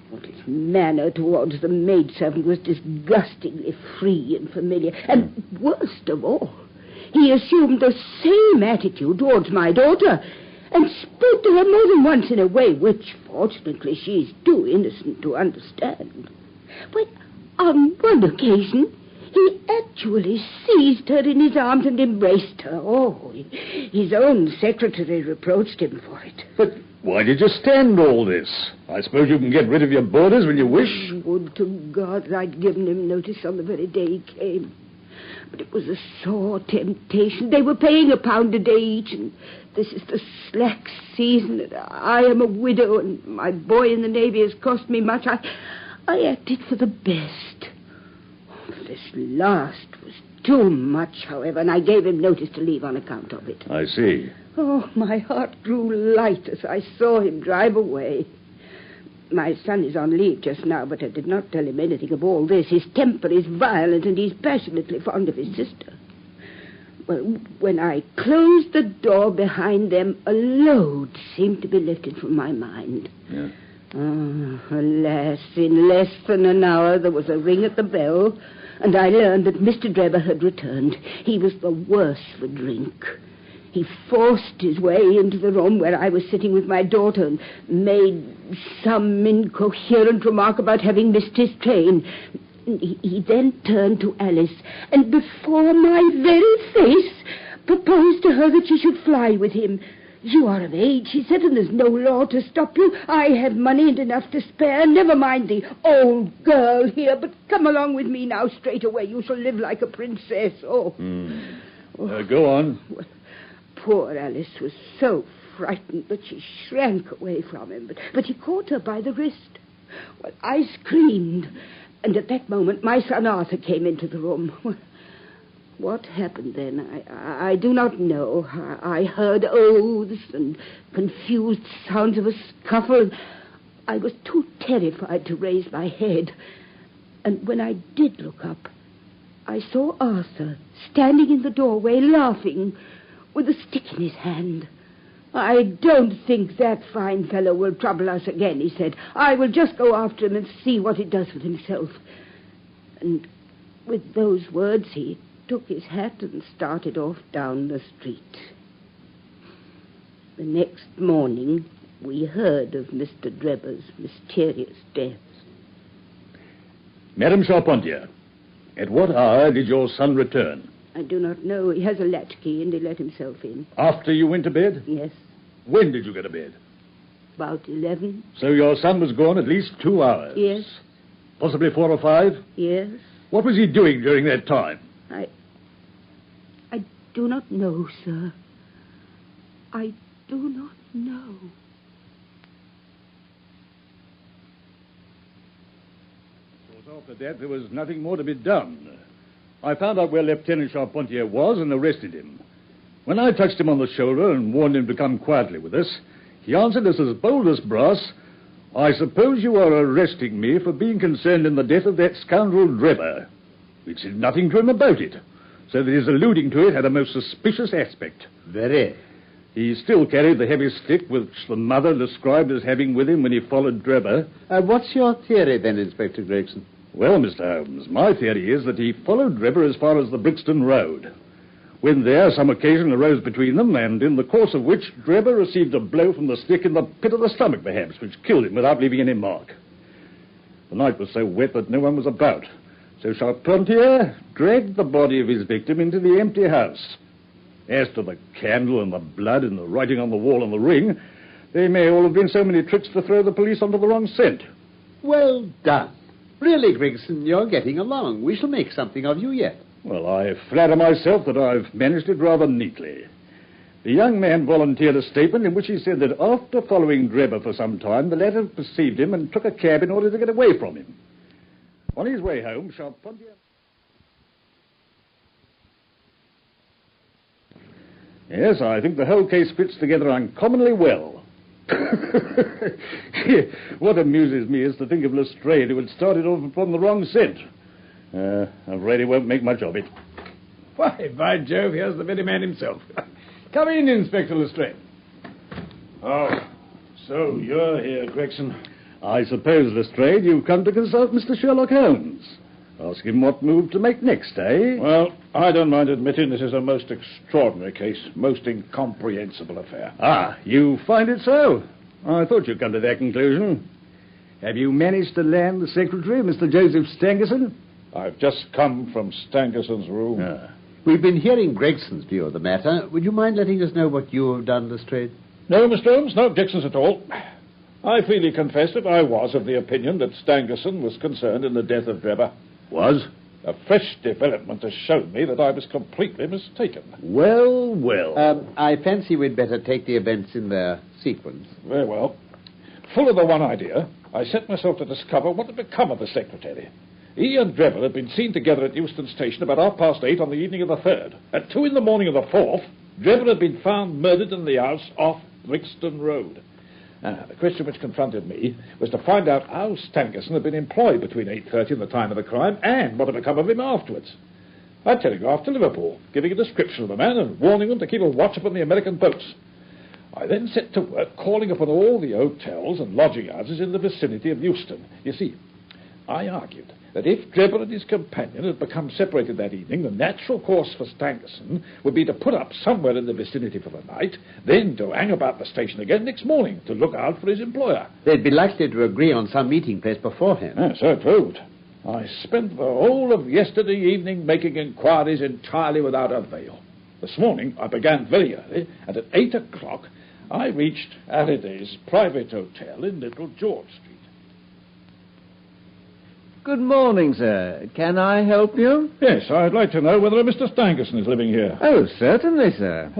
But his manner towards the maidservant was disgustingly free and familiar, and worst of all, he assumed the same attitude towards my daughter, and spoke to her more than once in a way which, fortunately, she's too innocent to understand. But on one occasion, he actually seized her in his arms and embraced her. Oh, his own secretary reproached him for it. But why did you stand all this? I suppose you can get rid of your boarders when you wish. Would to God I'd given him notice on the very day he came. But it was a sore temptation. They were paying £1 a day each, and this is the slack season, and I am a widow, and my boy in the Navy has cost me much. I acted for the best. This last was too much, however, and I gave him notice to leave on account of it. I see. Oh, my heart grew light as I saw him drive away. My son is on leave just now, but I did not tell him anything of all this. His temper is violent, and he's passionately fond of his sister. Well, when I closed the door behind them, a load seemed to be lifted from my mind. Yeah. Alas, in less than an hour, there was a ring at the bell, and I learned that Mr. Drebber had returned. He was the worse for drink. He forced his way into the room where I was sitting with my daughter and made some incoherent remark about having missed his train. He then turned to Alice and before my very face proposed to her that she should fly with him. You are of age, he said, and there's no law to stop you. I have money and enough to spare. Never mind the old girl here, but come along with me now straight away. You shall live like a princess. Go on. Well, poor Alice was so frightened that she shrank away from him, but he caught her by the wrist. Well, I screamed, and at that moment my son Arthur came into the room. Well, what happened then, I do not know. I heard oaths and confused sounds of a scuffle. I was too terrified to raise my head. And when I did look up, I saw Arthur standing in the doorway laughing with a stick in his hand. I don't think that fine fellow will trouble us again, he said. I will just go after him and see what he does with himself. And with those words, he took his hat and started off down the street. The next morning, we heard of Mr. Drebber's mysterious death. Madam Charpentier, at what hour did your son return? I do not know. He has a latchkey and he let himself in. After you went to bed? Yes, When did you go to bed? about 11. So your son was gone at least 2 hours? Yes, Possibly 4 or 5? yes. What was he doing during that time? I do not know, sir. I do not know. Of course, after that, there was nothing more to be done. I found out where Lieutenant Charpentier was and arrested him. When I touched him on the shoulder and warned him to come quietly with us, he answered us as bold as brass, "I suppose you are arresting me for being concerned in the death of that scoundrel Drebber." We said nothing to him about it, so that his alluding to it had a most suspicious aspect. Very. He still carried the heavy stick which the mother described as having with him when he followed Drebber. What's your theory then, Inspector Gregson? Well, Mr. Holmes, my theory is that he followed Drebber as far as the Brixton Road. When there, some occasion arose between them, and in the course of which Drebber received a blow from the stick in the pit of the stomach, perhaps, which killed him without leaving any mark. The night was so wet that no one was about, so Charpentier dragged the body of his victim into the empty house. As to the candle and the blood and the writing on the wall and the ring, they may all have been so many tricks to throw the police onto the wrong scent. Well done. Really, Gregson, you're getting along. We shall make something of you yet. Well, I flatter myself that I've managed it rather neatly. The young man volunteered a statement in which he said that after following Drebber for some time, the latter perceived him and took a cab in order to get away from him. On his way home, Charpentier... Yes, I think the whole case fits together uncommonly well. What amuses me is to think of Lestrade, who had started off upon the wrong scent. I really won't make much of it. Why, by Jove, here's the very man himself. Come in, Inspector Lestrade. Oh, so you're here, Gregson. I suppose, Lestrade, you've come to consult Mr. Sherlock Holmes. Ask him what move to make next, eh? Well, I don't mind admitting this is a most extraordinary case, most incomprehensible affair. Ah, you find it so? I thought you'd come to that conclusion. Have you managed to land the secretary, Mr. Joseph Stangerson? I've just come from Stangerson's room. Ah. We've been hearing Gregson's view of the matter. Would you mind letting us know what you have done, Lestrade? No, Mr. Holmes, no objections at all. I freely confess that I was of the opinion that Stangerson was concerned in the death of Drebber. Was? A fresh development has shown me that I was completely mistaken. Well, well. I fancy we'd better take the events in their sequence. Very well. Full of the one idea, I set myself to discover what had become of the secretary. He and Drebber had been seen together at Euston Station about 8:30 on the evening of the 3rd. At 2 in the morning of the 4th, Drebber had been found murdered in the house off Brixton Road. The question which confronted me was to find out how Stangerson had been employed between 8:30 and the time of the crime, and what had become of him afterwards. I telegraphed to Liverpool, giving a description of the man and warning them to keep a watch upon the American boats. I then set to work calling upon all the hotels and lodging houses in the vicinity of Euston. You see, I argued that if Drebber and his companion had become separated that evening, the natural course for Stangerson would be to put up somewhere in the vicinity for the night, then to hang about the station again next morning to look out for his employer. They'd be likely to agree on some meeting place beforehand. Yes, so it proved. I spent the whole of yesterday evening making inquiries entirely without avail. This morning I began very early, and at 8 o'clock I reached Halliday's private hotel in Little George Street. Good morning, sir. Can I help you? Yes, I'd like to know whether a Mr. Stangerson is living here. Oh, certainly, sir.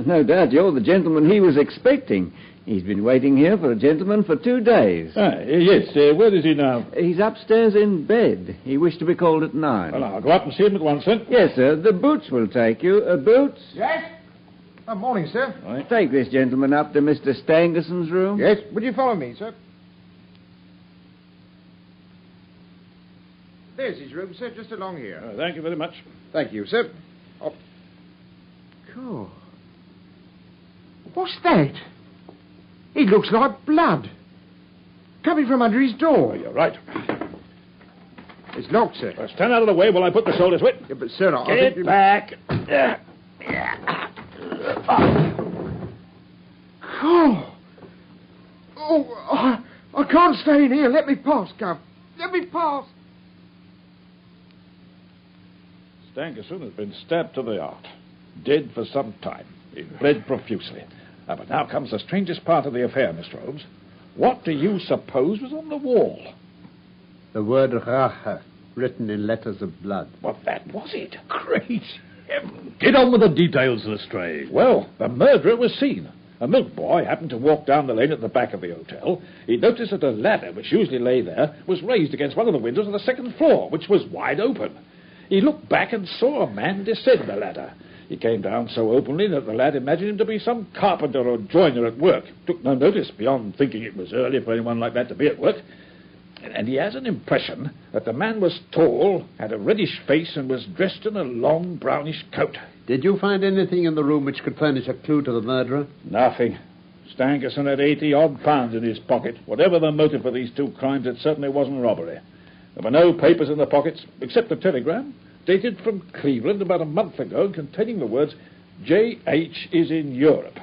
No doubt you're the gentleman he was expecting. He's been waiting here for a gentleman for 2 days. Yes. Where is he now? He's upstairs in bed. He wished to be called at 9. Well, I'll go up and see him at once, then. Yes, sir. The Boots will take you. Boots? Yes? Morning, sir. Take this gentleman up to Mr. Stangerson's room. Yes. Would you follow me, sir? There's his room, sir, just along here. Thank you very much. Thank you, sir. Oh. Cool. What's that? It looks like blood. Coming from under his door. Oh, you're right. It's locked, sir. Well, stand out of the way while I put the soldiers with. Yeah, but, sir, I Get think you... back. I can't stay in here. Let me pass, Gov. Let me pass. Stangerson has been stabbed to the heart. Dead for some time. He bled profusely. But now comes the strangest part of the affair, Mr. Holmes. What do you suppose was on the wall? The word Rache, written in letters of blood. Well, that was it. Great heaven. Get on with the details, Lestrade. Well, the murderer was seen. A milk boy happened to walk down the lane at the back of the hotel. He noticed that a ladder, which usually lay there, was raised against one of the windows on the second floor, which was wide open. He looked back and saw a man descend the ladder. He came down so openly that the lad imagined him to be some carpenter or joiner at work. Took no notice beyond thinking it was early for anyone like that to be at work. And he has an impression that the man was tall, had a reddish face, and was dressed in a long brownish coat. Did you find anything in the room which could furnish a clue to the murderer? Nothing. Stangerson had 80-odd pounds in his pocket. Whatever the motive for these two crimes, it certainly wasn't robbery. There were no papers in the pockets, except a telegram, dated from Cleveland about a month ago, containing the words, J.H. is in Europe.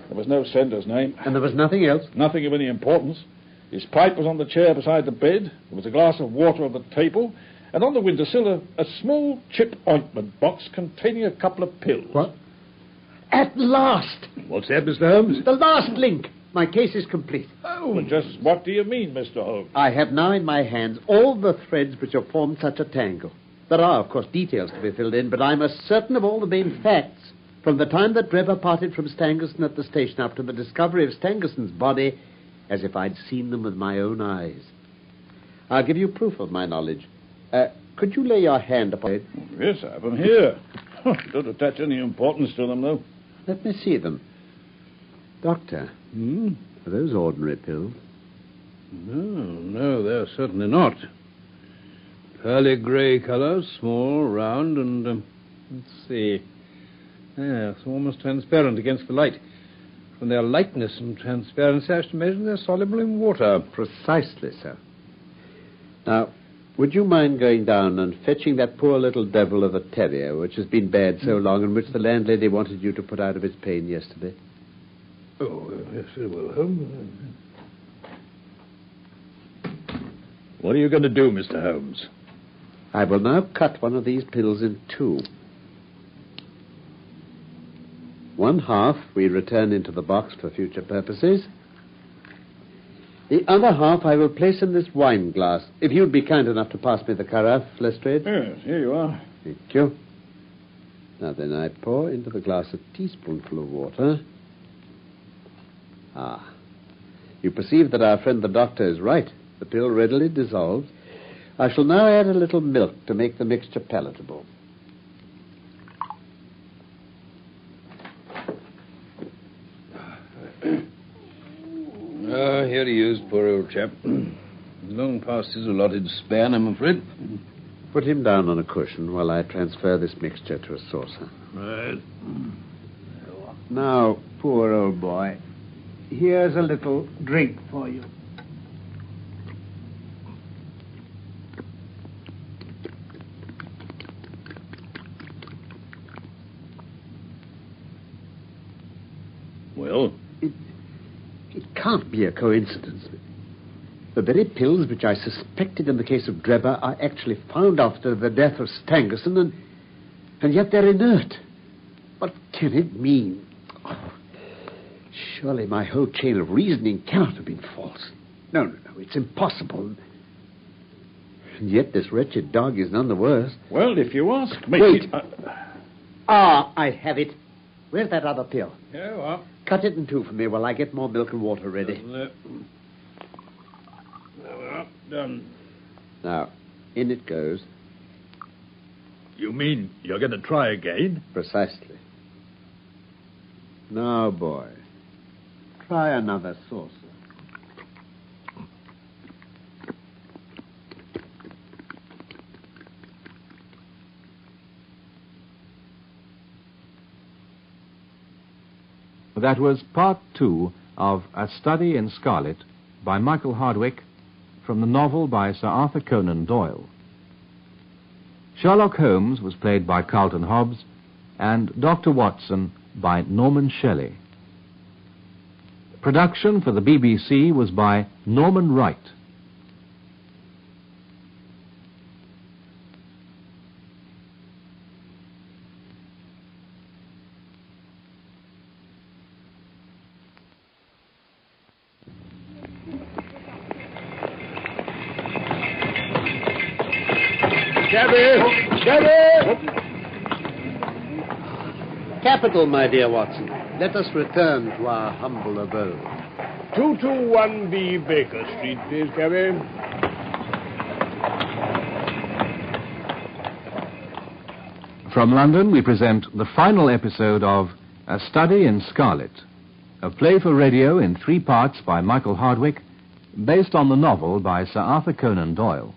There was no sender's name. And there was nothing else? Nothing of any importance. His pipe was on the chair beside the bed. There was a glass of water on the table. And on the windowsill, a small chip ointment box containing a couple of pills. What? At last! What's that, Mr. Holmes? The last link. My case is complete. Oh, well, just what do you mean, Mr. Holmes? I have now in my hands all the threads which have formed such a tangle. There are, of course, details to be filled in, but I'm as certain of all the main facts from the time that Drebber parted from Stangerson at the station up to the discovery of Stangerson's body as if I'd seen them with my own eyes. I'll give you proof of my knowledge. Could you lay your hand upon it? Yes, I have them here. Don't attach any importance to them, though. Let me see them. Doctor, are those ordinary pills? No, they're certainly not. Pearly grey colour, small, round, and, let's see. Yes, almost transparent against the light. From their lightness and transparency, I should imagine they're soluble in water. Precisely, sir. Now, would you mind going down and fetching that poor little devil of a terrier which has been bad so long and which the landlady wanted you to put out of its pain yesterday? Oh, yes, very well, Holmes. What are you going to do, Mr. Holmes? I will now cut one of these pills in two. One half we return into the box for future purposes. The other half I will place in this wine glass. If you'd be kind enough to pass me the carafe, Lestrade. Yes, here you are. Thank you. Now then, I pour into the glass a teaspoonful of water. Ah. You perceive that our friend the doctor is right. The pill readily dissolves. I shall now add a little milk to make the mixture palatable. Here he is, poor old chap. Long past his allotted span, I'm afraid. Put him down on a cushion while I transfer this mixture to a saucer. Right. Now, poor old boy, here's a little drink for you. Well? It can't be a coincidence. The very pills which I suspected in the case of Drebber are actually found after the death of Stangerson, and yet they're inert. What can it mean? Oh, surely my whole chain of reasoning cannot have been false. No, it's impossible. And yet this wretched dog is none the worse. Well, if you ask me... Wait. I have it. Where's that other pill? Here you are. Cut it in two for me while I get more milk and water ready. There we are. Done. Now, in it goes. You mean you're going to try again? Precisely. Now, boy, try another saucer. That was part 2 of A Study in Scarlet by Michael Hardwick from the novel by Sir Arthur Conan Doyle. Sherlock Holmes was played by Carlton Hobbs, and Dr. Watson by Norman Shelley. Production for the BBC was by Norman Wright. Capital, my dear Watson. Let us return to our humble abode. 221B Baker Street, please, cabby. From London, we present the final episode of A Study in Scarlet, a play for radio in 3 parts by Michael Hardwick, based on the novel by Sir Arthur Conan Doyle.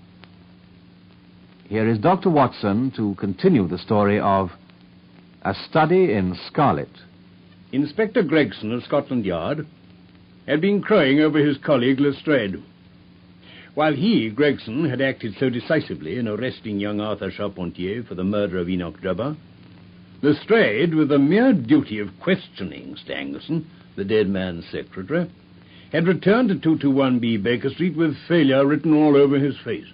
Here is Dr. Watson to continue the story of A Study in Scarlet. Inspector Gregson of Scotland Yard had been crowing over his colleague Lestrade. While he, Gregson, had acted so decisively in arresting young Arthur Charpentier for the murder of Enoch Drebber, Lestrade, with the mere duty of questioning Stangerson, the dead man's secretary, had returned to 221B Baker Street with failure written all over his face.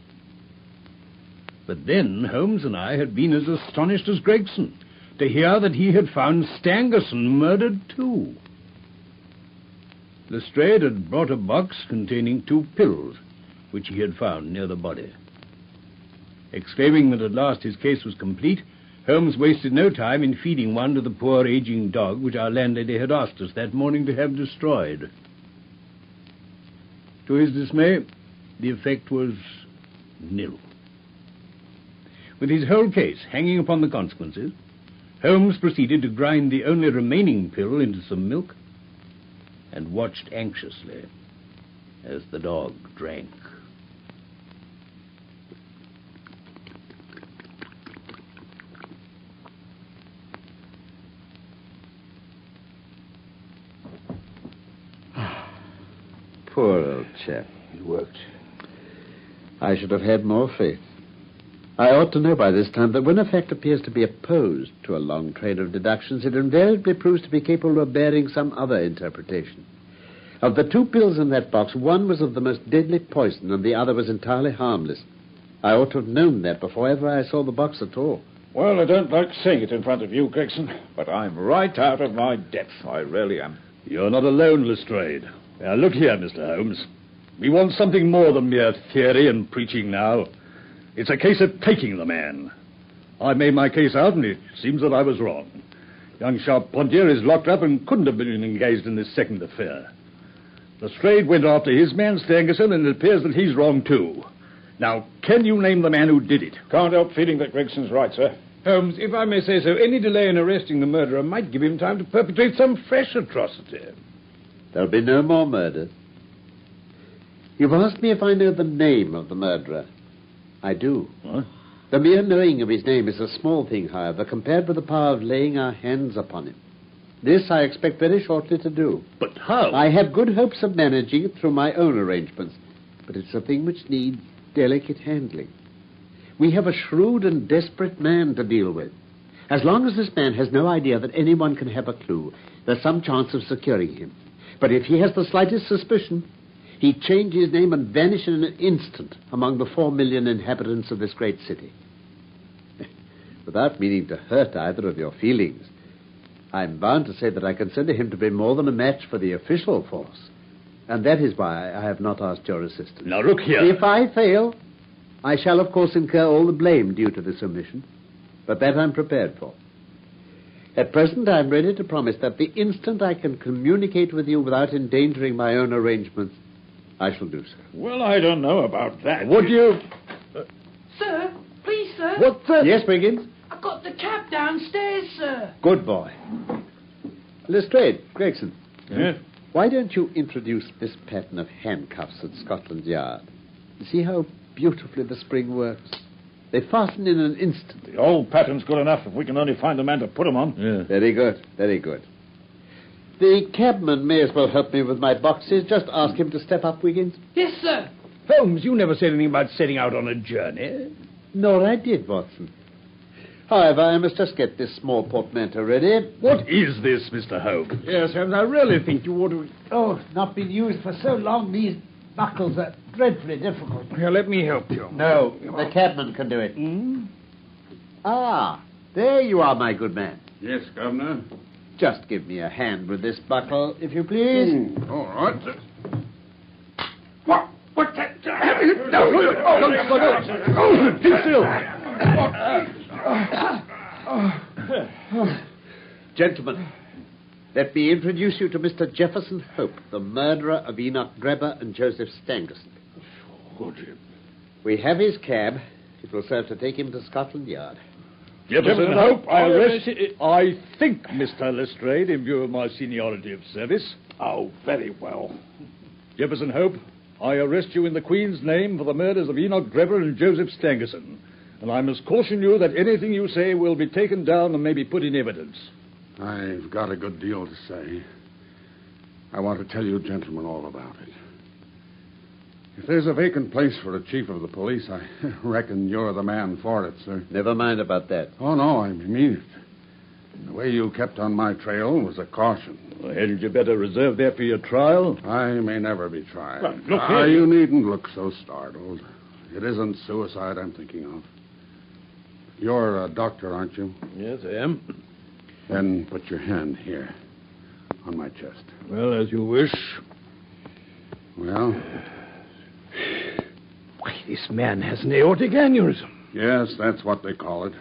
But then Holmes and I had been as astonished as Gregson to hear that he had found Stangerson murdered too. Lestrade had brought a box containing 2 pills, which he had found near the body. Exclaiming that at last his case was complete, Holmes wasted no time in feeding one to the poor aging dog which our landlady had asked us that morning to have destroyed. To his dismay, the effect was nil. With his whole case hanging upon the consequences, Holmes proceeded to grind the only remaining pill into some milk and watched anxiously as the dog drank. Poor old chap. It worked. I should have had more faith. I ought to know by this time that when a fact appears to be opposed to a long train of deductions, it invariably proves to be capable of bearing some other interpretation. Of the 2 pills in that box, one was of the most deadly poison and the other was entirely harmless. I ought to have known that before ever I saw the box at all. Well, I don't like saying it in front of you, Gregson, but I'm right out of my depth. I really am. You're not alone, Lestrade. Now, look here, Mr. Holmes. We want something more than mere theory and preaching now. It's a case of taking the man. I made my case out, and it seems that I was wrong. Young Charpentier is locked up and couldn't have been engaged in this second affair. Lestrade went after his man, Stangerson, and it appears that he's wrong, too. Now, can you name the man who did it? Can't help feeling that Gregson's right, sir. Holmes, if I may say so, any delay in arresting the murderer might give him time to perpetrate some fresh atrocity. There'll be no more murders. You've asked me if I know the name of the murderer. I do. What? The mere knowing of his name is a small thing, however, compared with the power of laying our hands upon him. This I expect very shortly to do. But how? I have good hopes of managing it through my own arrangements, but it's a thing which needs delicate handling. We have a shrewd and desperate man to deal with. As long as this man has no idea that anyone can have a clue, there's some chance of securing him. But if he has the slightest suspicion, he'd change his name and vanish in an instant among the 4 million inhabitants of this great city. Without meaning to hurt either of your feelings, I'm bound to say that I consider him to be more than a match for the official force. And that is why I have not asked your assistance. Now, look here. If I fail, I shall, of course, incur all the blame due to this omission. But that I'm prepared for. At present, I'm ready to promise that the instant I can communicate with you without endangering my own arrangements, I shall do so. Well, I don't know about that. Would you... Sir, please, sir. What, sir? Yes, Wiggins? I've got the cab downstairs, sir. Good boy. Lestrade, Gregson. Yes? Why don't you introduce this pattern of handcuffs at Scotland Yard? You see how beautifully the spring works? They fasten in an instant. The old pattern's good enough if we can only find a man to put them on. Yeah. Very good, very good. The cabman may as well help me with my boxes. Just ask him to step up, Wiggins. Yes, sir. Holmes, you never said anything about setting out on a journey. Nor I did, Watson. However, I must just get this small portmanteau ready. What is this, Mr. Holmes? Yes, Holmes, I really think you ought to... Oh, not been used for so long, these buckles are dreadfully difficult. Here, let me help you. No, the cabman can do it. Ah, there you are, my good man. Yes, Governor. Just give me a hand with this buckle, if you please. All right, sir. What's that? No. Keep still. Gentlemen, let me introduce you to Mr. Jefferson Hope, the murderer of Enoch Drebber and Joseph Stangerson. We have his cab. It will serve to take him to Scotland Yard. Jefferson Hope, I think, Mr. Lestrade, in view of my seniority of service. Oh, very well. Jefferson Hope, I arrest you in the Queen's name for the murders of Enoch Drebber and Joseph Stangerson. And I must caution you that anything you say will be taken down and may be put in evidence. I've got a good deal to say. I want to tell you gentlemen all about it. If there's a vacant place for a chief of the police, I reckon you're the man for it, sir. Never mind about that. Oh, no, I mean it. The way you kept on my trail was a caution. Well, hadn't you better reserve that for your trial? I may never be tried. Well, look here. You needn't look so startled. It isn't suicide I'm thinking of. You're a doctor, aren't you? Yes, I am. Then put your hand here, on my chest. Well, as you wish. Well? Why, this man has an aortic aneurysm. Yes, that's what they call it.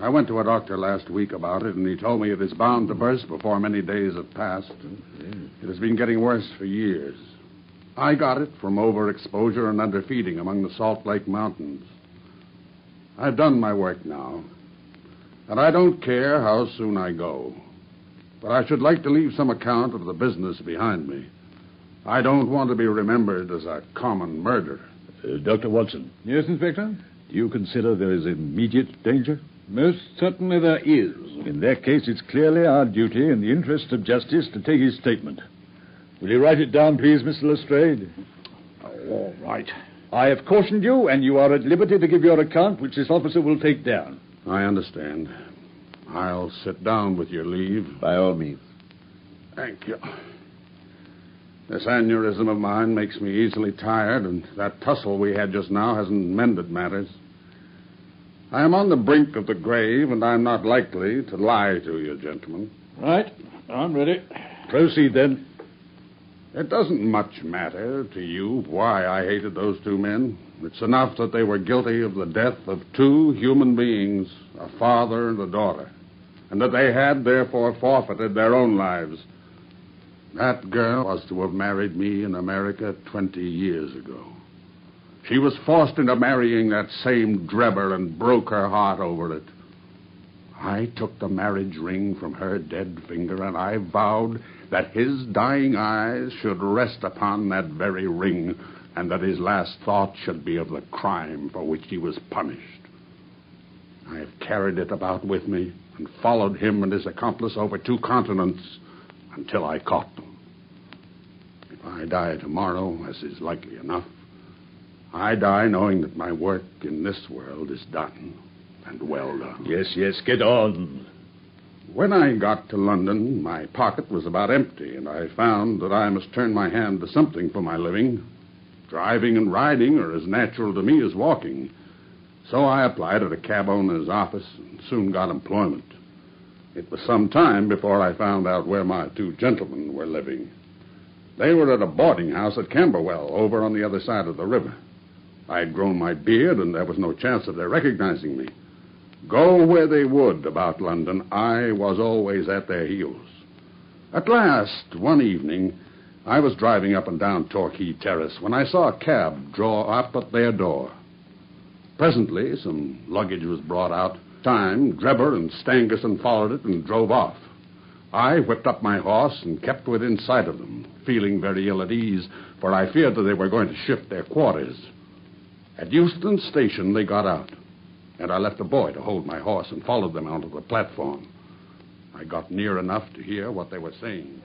I went to a doctor last week about it, and he told me it is bound to burst before many days have passed. It has been getting worse for years. I got it from overexposure and underfeeding among the Salt Lake Mountains. I've done my work now, and I don't care how soon I go. But I should like to leave some account of the business behind me. I don't want to be remembered as a common murderer. Dr. Watson. Yes, Inspector? Do you consider there is immediate danger? Most certainly there is. In that case, it's clearly our duty, in the interest of justice, to take his statement. Will you write it down, please, Mr. Lestrade? Oh, all right. I have cautioned you, and you are at liberty to give your account, which this officer will take down. I understand. I'll sit down with your leave. By all means. Thank you. This aneurysm of mine makes me easily tired, and that tussle we had just now hasn't mended matters. I am on the brink of the grave, and I'm not likely to lie to you, gentlemen. Right. I'm ready. Proceed, then. It doesn't much matter to you why I hated those two men. It's enough that they were guilty of the death of two human beings, a father and a daughter, and that they had, therefore, forfeited their own lives. That girl was to have married me in America 20 years ago. She was forced into marrying that same Drebber and broke her heart over it. I took the marriage ring from her dead finger, and I vowed that his dying eyes should rest upon that very ring, and that his last thought should be of the crime for which he was punished. I have carried it about with me and followed him and his accomplice over 2 continents until I caught them. If I die tomorrow, as is likely enough, I die knowing that my work in this world is done, and well done. Yes, get on. When I got to London, my pocket was about empty, and I found that I must turn my hand to something for my living. Driving and riding are as natural to me as walking. So I applied at a cab owner's office and soon got employment. It was some time before I found out where my 2 gentlemen were living. They were at a boarding house at Camberwell, over on the other side of the river. I had grown my beard, and there was no chance of their recognizing me. Go where they would about London, I was always at their heels. At last, one evening, I was driving up and down Torquay Terrace when I saw a cab draw up at their door. Presently, some luggage was brought out. Time, Drebber and Stangerson followed it and drove off. I whipped up my horse and kept within sight of them, feeling very ill at ease, for I feared that they were going to shift their quarters. At Euston Station, they got out, and I left a boy to hold my horse and followed them onto the platform. I got near enough to hear what they were saying.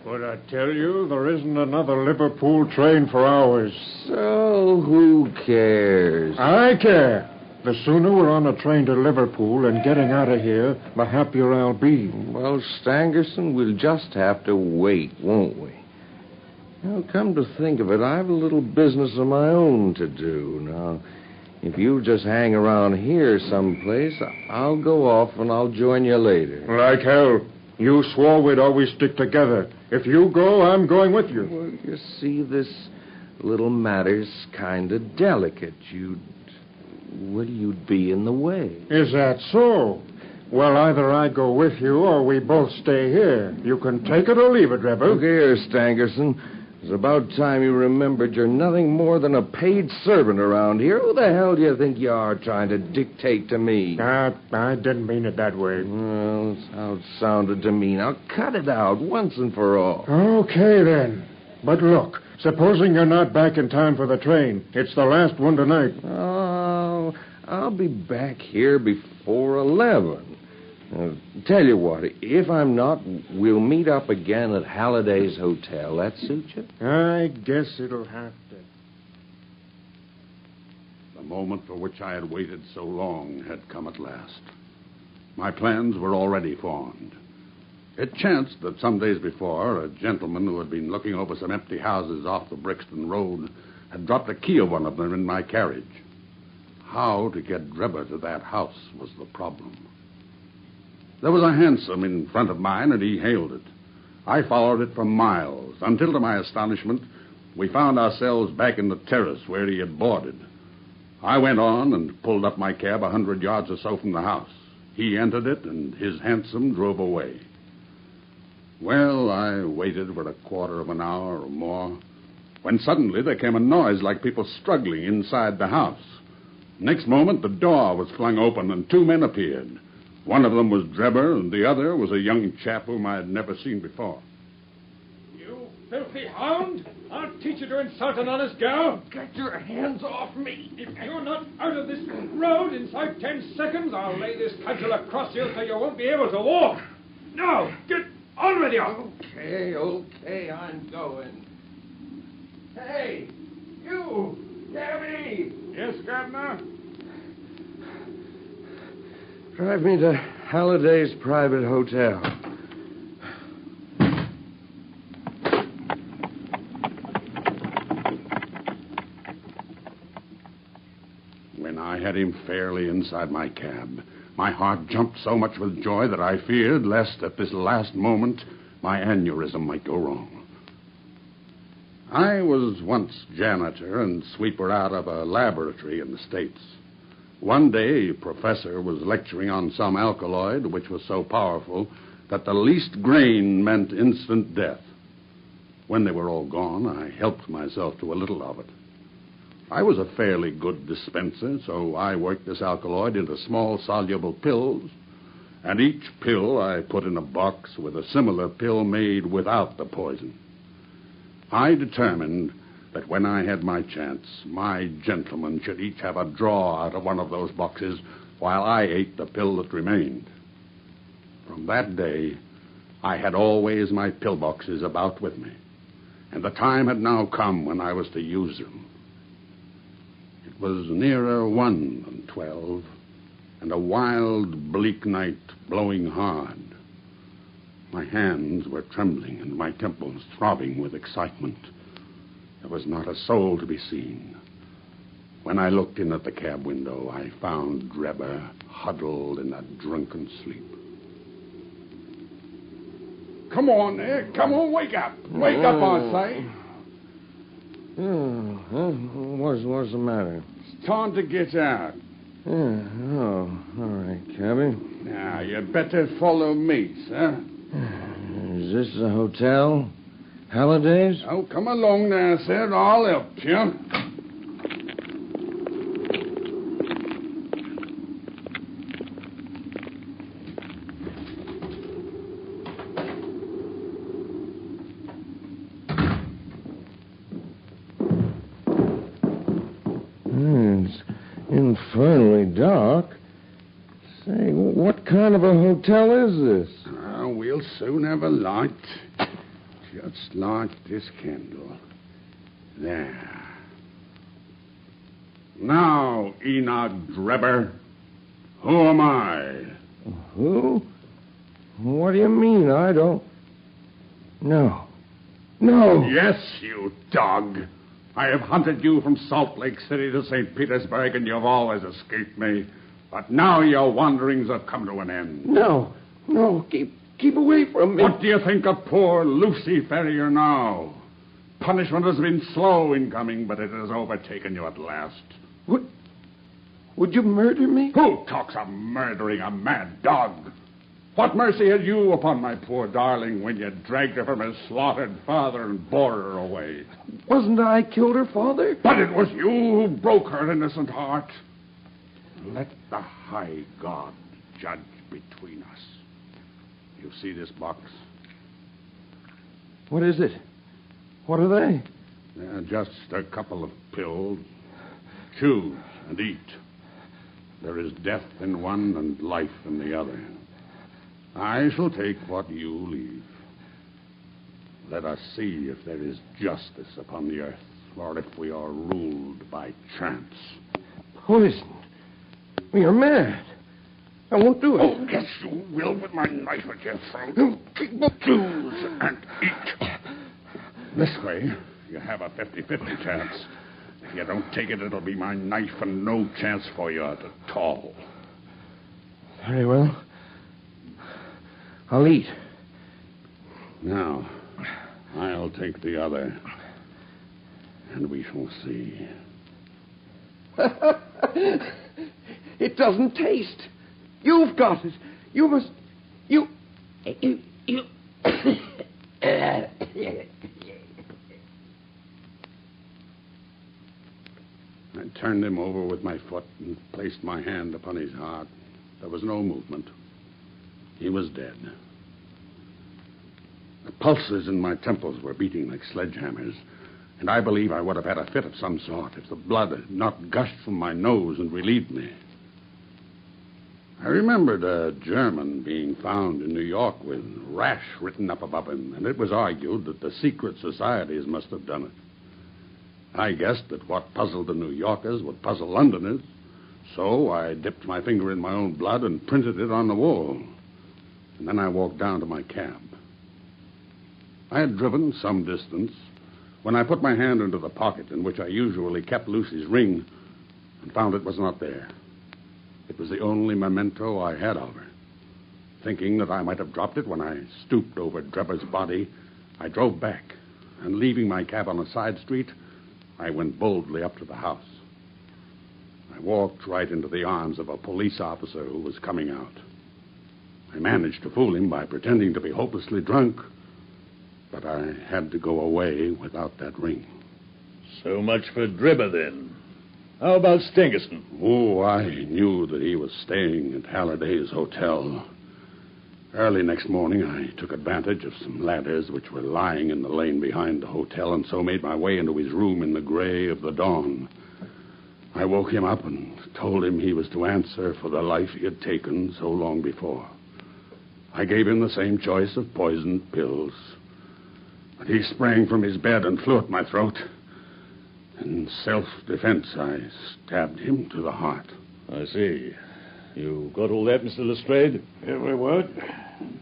But I tell you, there isn't another Liverpool train for hours. So who cares? I care. The sooner we're on a train to Liverpool and getting out of here, the happier I'll be. Well, Stangerson, we'll just have to wait, won't we? Now, come to think of it, I have a little business of my own to do. Now, if you just hang around here someplace, I'll go off and I'll join you later. Like hell. You swore we'd always stick together. If you go, I'm going with you. Well, you see, this little matter's kind of delicate. You'd be in the way. Is that so? Well, either I go with you or we both stay here. You can take it or leave it, Rebel. Look here, Stangerson. It's about time you remembered you're nothing more than a paid servant around here. Who the hell do you think you are trying to dictate to me? I didn't mean it that way. Well, that's how it sounded to me. Now, cut it out once and for all. Okay, then. But look, supposing you're not back in time for the train. It's the last one tonight. Oh, I'll be back here before 11. Tell you what, if I'm not, we'll meet up again at Halliday's Hotel. That suit you? I guess it'll have to. The moment for which I had waited so long had come at last. My plans were already formed. It chanced that some days before, a gentleman who had been looking over some empty houses off the Brixton Road had dropped a key of one of them in my carriage. How to get Drebber to that house was the problem. There was a hansom in front of mine, and he hailed it. I followed it for miles, until, to my astonishment, we found ourselves back in the terrace where he had boarded. I went on and pulled up my cab 100 yards or so from the house. He entered it, and his hansom drove away. Well, I waited for a quarter of an hour or more, when suddenly there came a noise like people struggling inside the house. Next moment, the door was flung open, and two men appeared. One of them was Drebber, and the other was a young chap whom I had never seen before. You filthy hound! I'll teach you to insult an honest girl. Get your hands off me. If you're not out of this road inside 10 seconds, I'll lay this cudgel across you so you won't be able to walk. Now, get on with you. Okay, I'm going. Hey, you, Gabby! Yes, Governor? Drive me to Halliday's private hotel. When I had him fairly inside my cab, my heart jumped so much with joy that I feared lest at this last moment my aneurysm might go wrong. I was once janitor and sweeper out of a laboratory in the States. One day, a professor was lecturing on some alkaloid which was so powerful that the least grain meant instant death. When they were all gone, I helped myself to a little of it. I was a fairly good dispenser, so I worked this alkaloid into small soluble pills, and each pill I put in a box with a similar pill made without the poison. I determined that when I had my chance, my gentlemen should each have a draw out of one of those boxes while I ate the pill that remained. From that day, I had always my pill boxes about with me, and the time had now come when I was to use them. It was nearer 1 than 12, and a wild, bleak night blowing hard. My hands were trembling and my temples throbbing with excitement. There was not a soul to be seen. When I looked in at the cab window, I found Drebber huddled in a drunken sleep. Come on there. Come on, wake up. Wake up, I say. What's the matter? It's time to get out. All right, cabby. Now, you better follow me, sir. Is this the hotel? Halliday's? Oh, come along now, sir. I'll help you. It's infernally dark. Say, what kind of a hotel is this? We'll soon have a light. Just like this candle. There. Now, Enoch Drebber, who am I? Who? What do you mean? I don't... No. No. Yes, you dog. I have hunted you from Salt Lake City to St. Petersburg, and you've always escaped me. But now your wanderings have come to an end. No. Keep away from me. What do you think of poor Lucy Ferrier now? Punishment has been slow in coming, but it has overtaken you at last. Would you murder me? Who talks of murdering a mad dog? What mercy had you upon my poor darling when you dragged her from her slaughtered father and bore her away? Wasn't I killed her father? But it was you who broke her innocent heart. Let the high God judge between us. You see this box? What is it? What are they? They're just a couple of pills. Choose and eat. There is death in one and life in the other. I shall take what you leave. Let us see if there is justice upon the earth, or if we are ruled by chance. Poison? You're mad. I won't do it. Oh, yes, you will, with my knife at your throat. Choose and eat. This way, you have a 50-50 chance. If you don't take it, it'll be my knife and no chance for you at all. Very well. I'll eat. Now, I'll take the other, and we shall see. It doesn't taste. You've got it. You must... You... I turned him over with my foot and placed my hand upon his heart. There was no movement. He was dead. The pulses in my temples were beating like sledgehammers, and I believe I would have had a fit of some sort if the blood had not gushed from my nose and relieved me. I remembered a German being found in New York with rash written up above him, and it was argued that the secret societies must have done it. I guessed that what puzzled the New Yorkers would puzzle Londoners, so I dipped my finger in my own blood and printed it on the wall. And then I walked down to my cab. I had driven some distance when I put my hand into the pocket in which I usually kept Lucy's ring and found it was not there. It was the only memento I had of her. Thinking that I might have dropped it when I stooped over Drebber's body, I drove back, and leaving my cab on a side street, I went boldly up to the house. I walked right into the arms of a police officer who was coming out. I managed to fool him by pretending to be hopelessly drunk, but I had to go away without that ring. So much for Drebber, then. How about Stangerson? Oh, I knew that he was staying at Halliday's hotel. Early next morning, I took advantage of some ladders which were lying in the lane behind the hotel, and so made my way into his room in the gray of the dawn. I woke him up and told him he was to answer for the life he had taken so long before. I gave him the same choice of poisoned pills. But he sprang from his bed and flew at my throat. In self-defense, I stabbed him to the heart. I see. You got all that, Mr. Lestrade? Every word.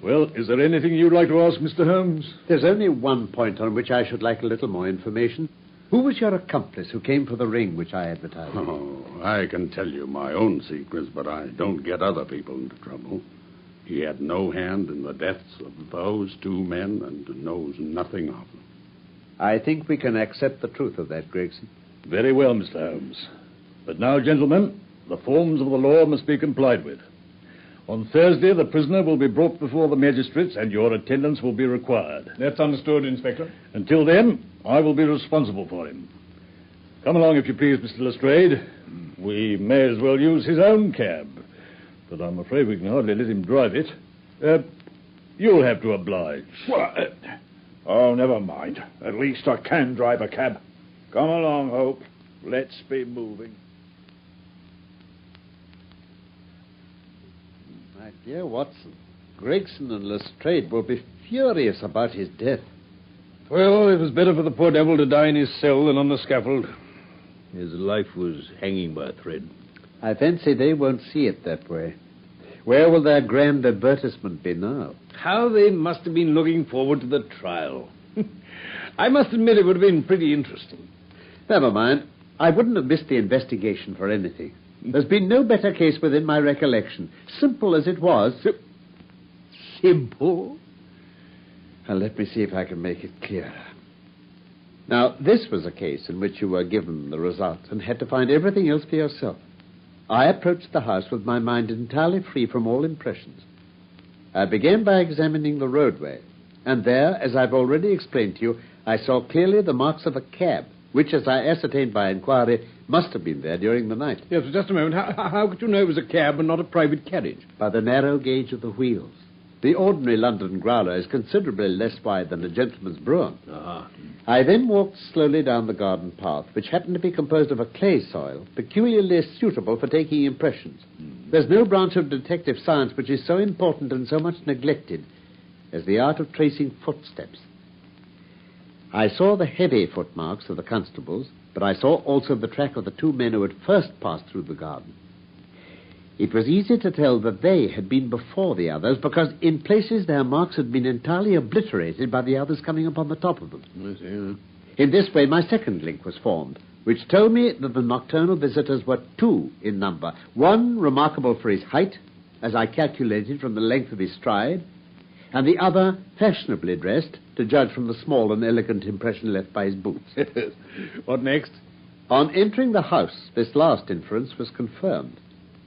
Well, is there anything you'd like to ask Mr. Holmes? There's only one point on which I should like a little more information. Who was your accomplice who came for the ring which I advertised? Oh, I can tell you my own secrets, but I don't get other people into trouble. He had no hand in the deaths of those two men and knows nothing of them. I think we can accept the truth of that, Gregson. Very well, Mr. Holmes. But now, gentlemen, the forms of the law must be complied with. On Thursday, the prisoner will be brought before the magistrates, and your attendance will be required. That's understood, Inspector. Until then, I will be responsible for him. Come along, if you please, Mr. Lestrade. We may as well use his own cab, but I'm afraid we can hardly let him drive it. You'll have to oblige. Oh, never mind. At least I can drive a cab. Come along, Hope. Let's be moving. My dear Watson, Gregson and Lestrade will be furious about his death. Well, it was better for the poor devil to die in his cell than on the scaffold. His life was hanging by a thread. I fancy they won't see it that way. Where will their grand advertisement be now? How they must have been looking forward to the trial. I must admit it would have been pretty interesting. Never mind. I wouldn't have missed the investigation for anything. There's been no better case within my recollection. Simple as it was. Simple? Now, let me see if I can make it clearer. Now, this was a case in which you were given the result and had to find everything else for yourself. I approached the house with my mind entirely free from all impressions. I began by examining the roadway, and there, as I've already explained to you, I saw clearly the marks of a cab, which, as I ascertained by inquiry, must have been there during the night. Yes, but just a moment. How could you know it was a cab and not a private carriage? By the narrow gauge of the wheels. The ordinary London growler is considerably less wide than a gentleman's brougham. I then walked slowly down the garden path, which happened to be composed of a clay soil, peculiarly suitable for taking impressions. There's no branch of detective science which is so important and so much neglected as the art of tracing footsteps. I saw the heavy footmarks of the constables, but I saw also the track of the two men who had first passed through the garden. It was easy to tell that they had been before the others, because in places their marks had been entirely obliterated by the others coming upon the top of them. In this way, my second link was formed, which told me that the nocturnal visitors were two in number. One remarkable for his height, as I calculated from the length of his stride, and the other fashionably dressed, to judge from the small and elegant impression left by his boots. What next? On entering the house, this last inference was confirmed.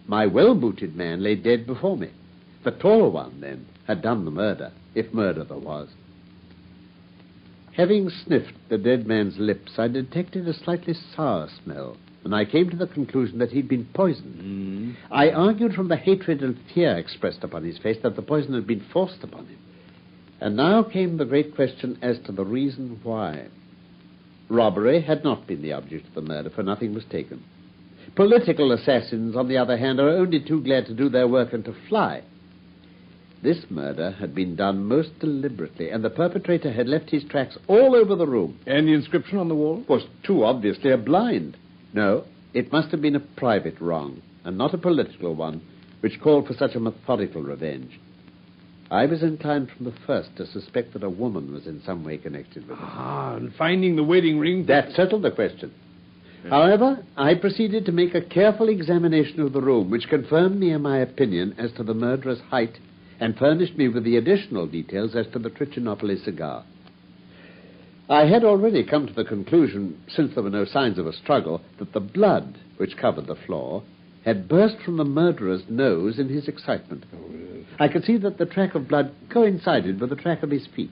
My well-booted man lay dead before me. The taller one, then, had done the murder, if murder there was. Having sniffed the dead man's lips, I detected a slightly sour smell, and I came to the conclusion that he'd been poisoned. I argued from the hatred and fear expressed upon his face that the poison had been forced upon him. And now came the great question as to the reason why. Robbery had not been the object of the murder, for nothing was taken. Political assassins, on the other hand, are only too glad to do their work and to fly. This murder had been done most deliberately, and the perpetrator had left his tracks all over the room. And the inscription on the wall? Was too obviously a blind. No, it must have been a private wrong, and not a political one, which called for such a methodical revenge. I was inclined from the first to suspect that a woman was in some way connected with it. And finding the wedding ring... That settled the question. However, I proceeded to make a careful examination of the room, which confirmed me in my opinion as to the murderer's height and furnished me with the additional details as to the Trichinopoly cigar. I had already come to the conclusion, since there were no signs of a struggle, that the blood which covered the floor had burst from the murderer's nose in his excitement. I could see that the track of blood coincided with the track of his feet.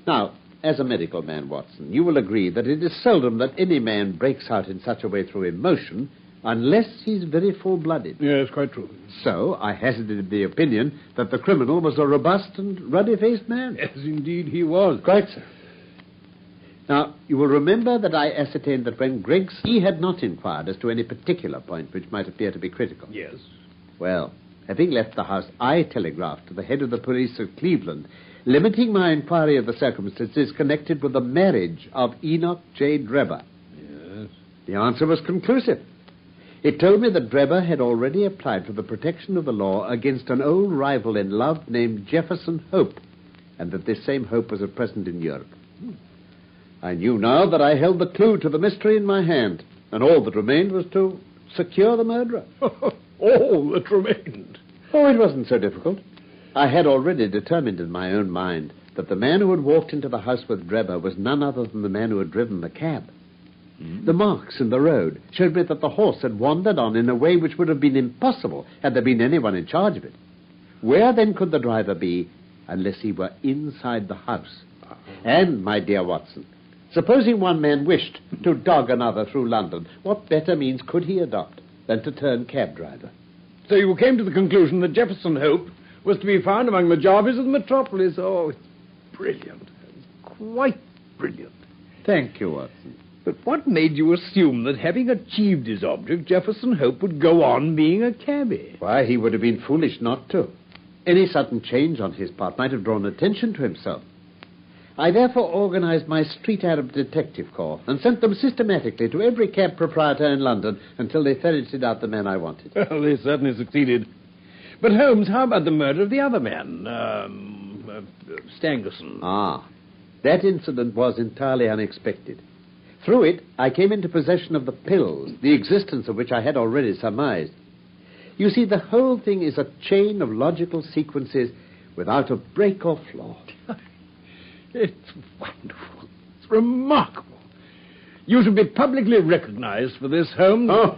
Now, as a medical man, Watson, you will agree that it is seldom that any man breaks out in such a way through emotion unless he's very full-blooded. Yes, quite true. So I hazarded the opinion that the criminal was a robust and ruddy-faced man. Yes, indeed he was. Quite so. Now, you will remember that I ascertained that when Greggs, he had not inquired as to any particular point which might appear to be critical. Yes. Well, having left the house, I telegraphed to the head of the police of Cleveland, limiting my inquiry of the circumstances connected with the marriage of Enoch J. Drebber. Yes. The answer was conclusive. It told me that Drebber had already applied for the protection of the law against an old rival in love named Jefferson Hope, and that this same Hope was at present in Europe. I knew now that I held the clue to the mystery in my hand, and all that remained was to secure the murderer. All that remained? Oh, it wasn't so difficult. I had already determined in my own mind that the man who had walked into the house with Drebber was none other than the man who had driven the cab. The marks in the road showed me that the horse had wandered on in a way which would have been impossible had there been anyone in charge of it. Where, then, could the driver be unless he were inside the house? And, my dear Watson, supposing one man wished to dog another through London, what better means could he adopt than to turn cab driver? So you came to the conclusion that Jefferson Hope was to be found among the Jarvis of the metropolis. Oh, it's brilliant. It's quite brilliant. Thank you, Watson. But what made you assume that having achieved his object, Jefferson Hope would go on being a cabbie? Why, he would have been foolish not to. Any sudden change on his part might have drawn attention to himself. I therefore organized my street Arab detective corps and sent them systematically to every cab proprietor in London until they ferreted out the man I wanted. Well, they certainly succeeded. But, Holmes, how about the murder of the other man, Stangerson? Ah, that incident was entirely unexpected. Through it, I came into possession of the pills, the existence of which I had already surmised. You see, the whole thing is a chain of logical sequences without a break or flaw. It's wonderful. It's remarkable. You should be publicly recognized for this, Holmes. Oh.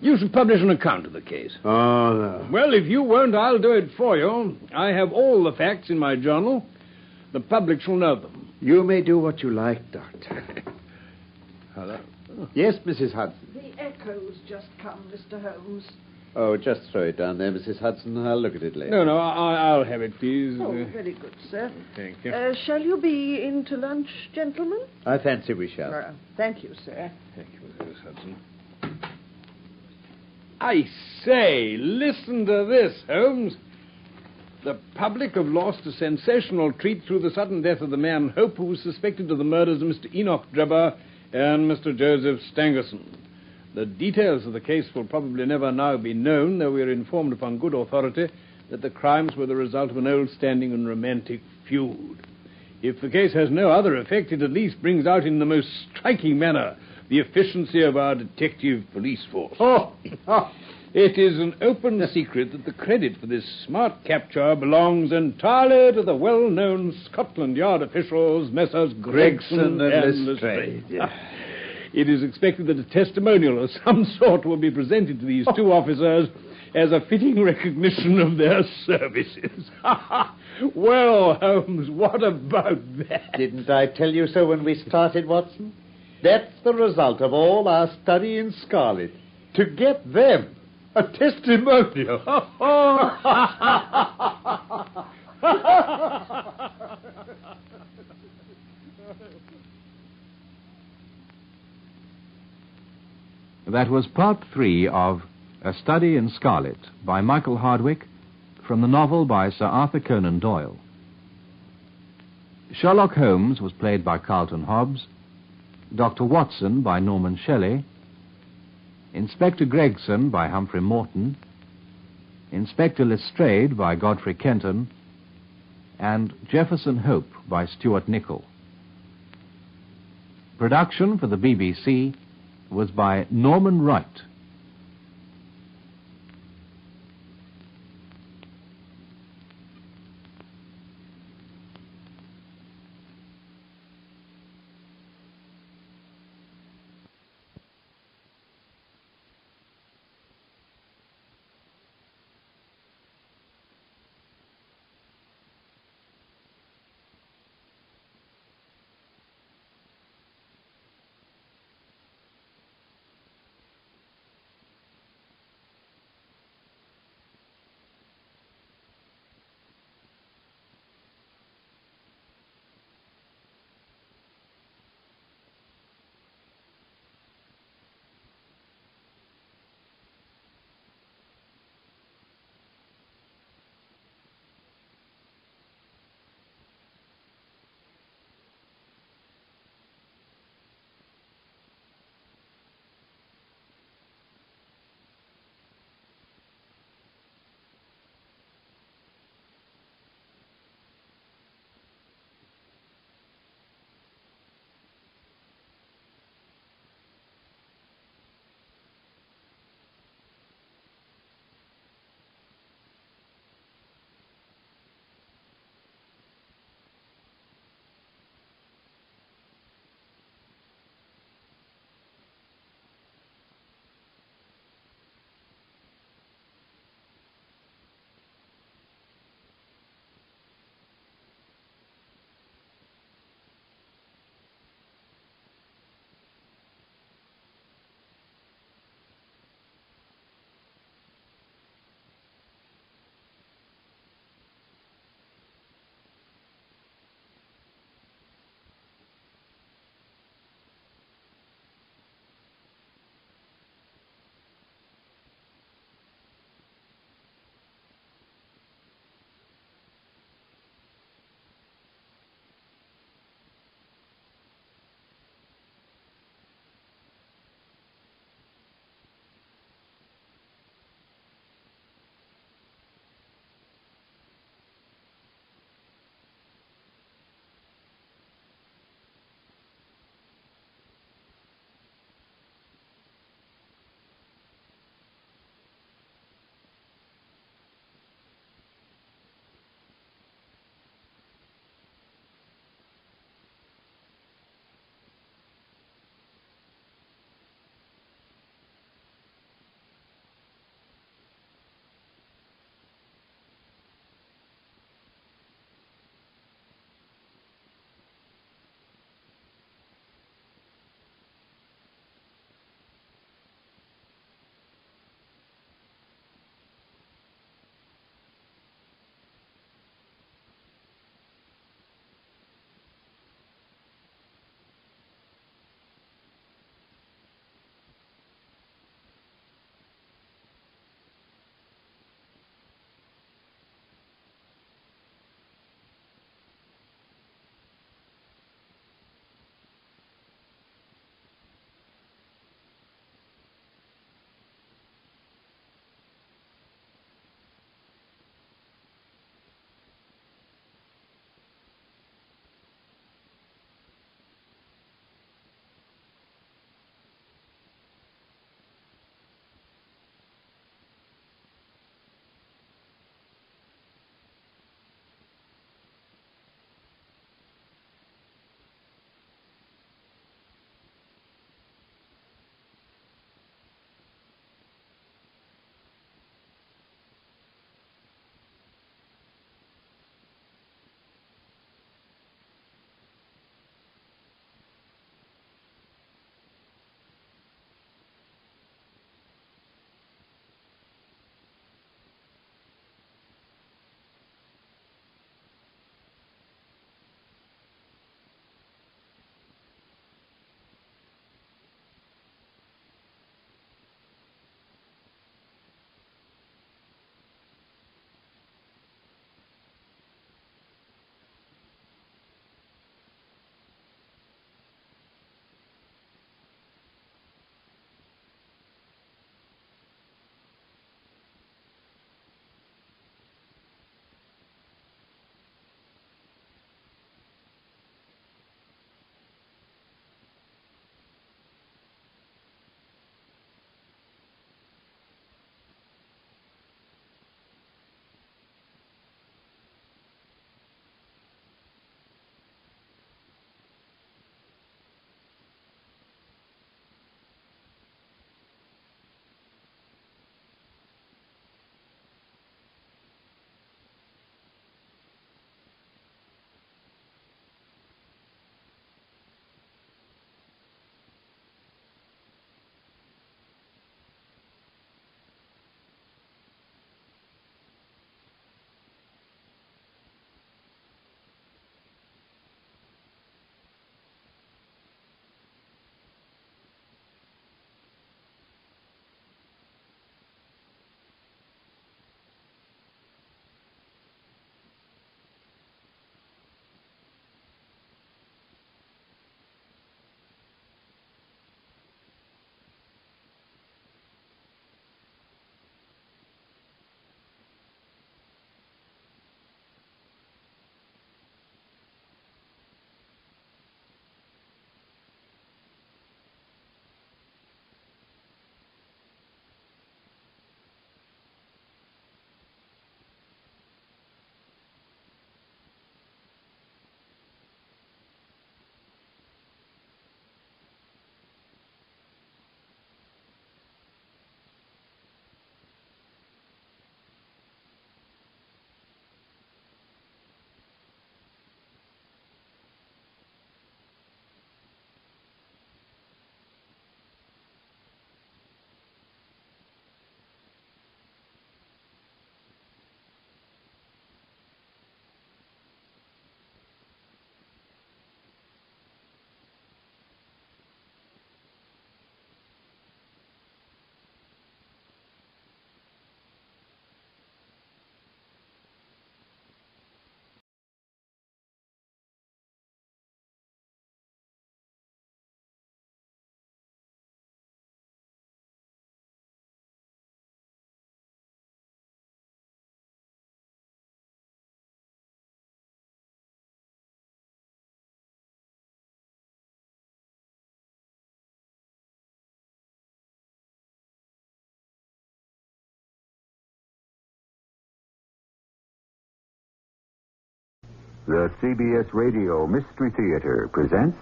You should publish an account of the case. Oh, no. Well, if you won't, I'll do it for you. I have all the facts in my journal. The public shall know them. You may do what you like, Doctor. Hello? Yes, Mrs. Hudson. The echo's just come, Mr. Holmes. Oh, just throw it down there, Mrs. Hudson. I'll look at it later. No, I'll have it, please. Oh, very good, sir. Thank you. Shall you be in to lunch, gentlemen? I fancy we shall. Thank you, sir. Thank you, Mrs. Hudson. I say, listen to this, Holmes. The public have lost a sensational treat through the sudden death of the man Hope, who was suspected of the murders of Mr. Enoch Drebber and Mr. Joseph Stangerson. The details of the case will probably never now be known, though we are informed upon good authority that the crimes were the result of an old-standing and romantic feud. If the case has no other effect, it at least brings out in the most striking manner the efficiency of our detective police force. It is an open secret that the credit for this smart capture belongs entirely to the well-known Scotland Yard officials, Messrs. Gregson and Lestrade. It is expected that a testimonial of some sort will be presented to these two officers as a fitting recognition of their services. Well, Holmes, what about that? Didn't I tell you so when we started, Watson? That's the result of all our study in Scarlet. To get them a testimonial. That was part 3 of A Study in Scarlet by Michael Hardwick from the novel by Sir Arthur Conan Doyle. Sherlock Holmes was played by Carlton Hobbs, Dr. Watson by Norman Shelley, Inspector Gregson by Humphrey Morton, Inspector Lestrade by Godfrey Kenton, and Jefferson Hope by Stuart Nichol. Production for the BBC was by Norman Wright. The CBS Radio Mystery Theater presents...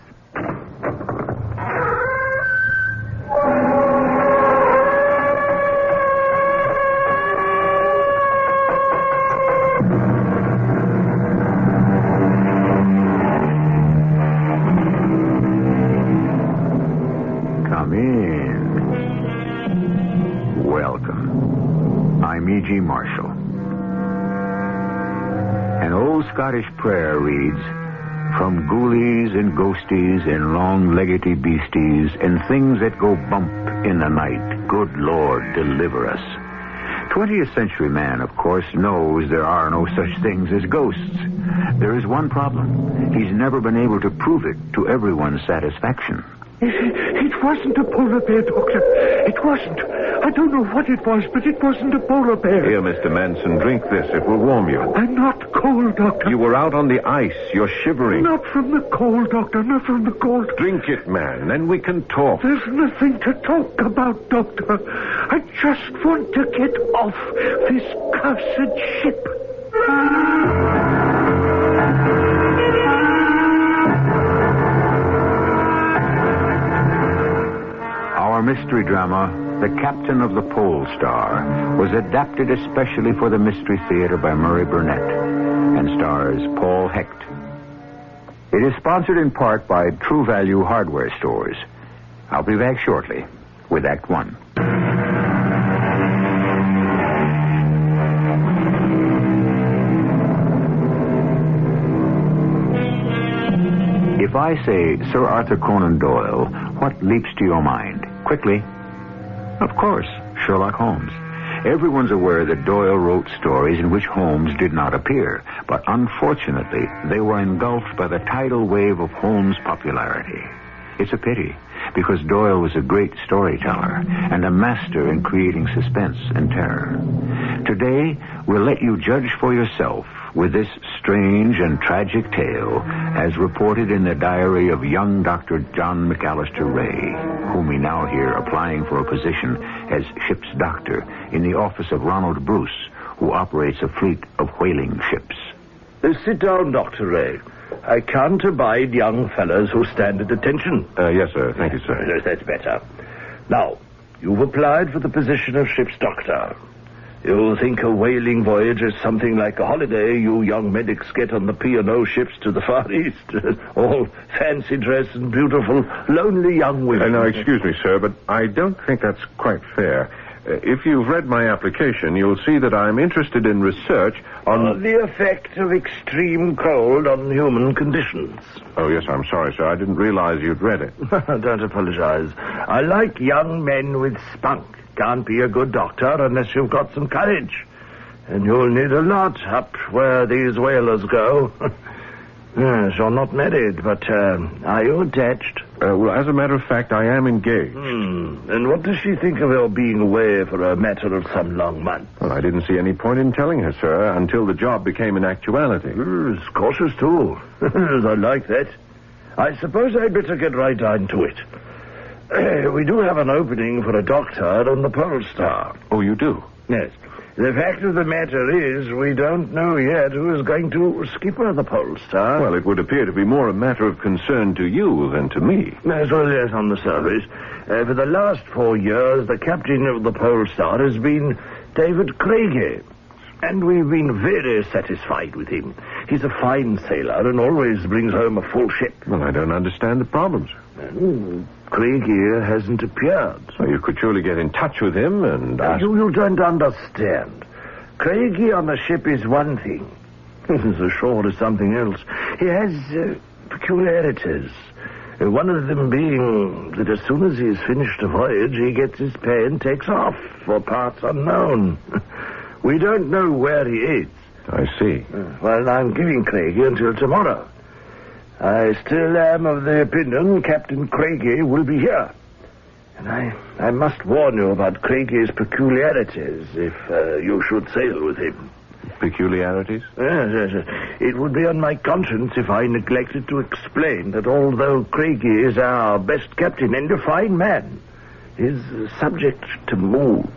Come in. Welcome. I'm E.G. Marshall. An old Scottish prayer reads, "From ghoulies and ghosties and long-leggedy beasties and things that go bump in the night, good Lord, deliver us." 20th century man, of course, knows there are no such things as ghosts. There is one problem. He's never been able to prove it to everyone's satisfaction. It wasn't a polar bear, Doctor. It wasn't. I don't know what it was, but it wasn't a polar bear. Here, Mr. Manson, drink this. It will warm you. I'm not cold, Doctor. You were out on the ice. You're shivering. Not from the cold, Doctor. Not from the cold. Drink it, man. Then we can talk. There's nothing to talk about, Doctor. I just want to get off this cursed ship. Our mystery drama, The Captain of the Pole Star, was adapted especially for the Mystery Theater by Murray Burnett and stars Paul Hecht. It is sponsored in part by True Value Hardware Stores. I'll be back shortly with Act One. If I say Sir Arthur Conan Doyle, what leaps to your mind? Quickly. Of course, Sherlock Holmes. Everyone's aware that Doyle wrote stories in which Holmes did not appear, but unfortunately, they were engulfed by the tidal wave of Holmes' popularity. It's a pity, because Doyle was a great storyteller and a master in creating suspense and terror. Today, we'll let you judge for yourself with this strange and tragic tale as reported in the diary of young Dr. John McAllister Ray, whom we now hear applying for a position as ship's doctor in the office of Ronald Bruce, who operates a fleet of whaling ships. Sit down, Dr. Ray. I can't abide young fellows who stand at attention. Yes, sir. Thank you, sir. Yes, that's better. Now, you've applied for the position of ship's doctor. You think a whaling voyage is something like a holiday you young medics get on the P&O ships to the Far East. All fancy dress and beautiful, lonely young women. Now, excuse me, sir, but I don't think that's quite fair. If you've read my application, you'll see that I'm interested in research on... the effect of extreme cold on human conditions. Oh, yes, I'm sorry, sir. I didn't realize you'd read it. Don't apologize. I like young men with spunk. Can't be a good doctor unless you've got some courage. And you'll need a lot up where these whalers go. Yes, you're not married, but are you attached? Well, as a matter of fact, I am engaged. And what does she think of your being away for a matter of some long months? Well, I didn't see any point in telling her, sir, until the job became an actuality. It's cautious, too. I like that. I suppose I'd better get right down to it. We do have an opening for a doctor on the Pole Star. Oh, you do? Yes. The fact of the matter is, we don't know yet who is going to skipper the Pole Star. Well, it would appear to be more a matter of concern to you than to me. As well, yes, on the surface. For the last 4 years, the captain of the Pole Star has been David Craigie. And we've been very satisfied with him. He's a fine sailor and always brings home a full ship. Well, I don't understand the problems. Craigie hasn't appeared. So you could surely get in touch with him and ask... You don't understand. Craigie on the ship is one thing. Ashore is something else. He has peculiarities. One of them being that as soon as he's finished a voyage, he gets his pay and takes off for parts unknown. We don't know where he is. I see. Well, I'm giving Craigie until tomorrow. I still am of the opinion Captain Craigie will be here. And I must warn you about Craigie's peculiarities if you should sail with him. Peculiarities? Yes. It would be on my conscience if I neglected to explain that although Craigie is our best captain and a fine man, he's subject to moods.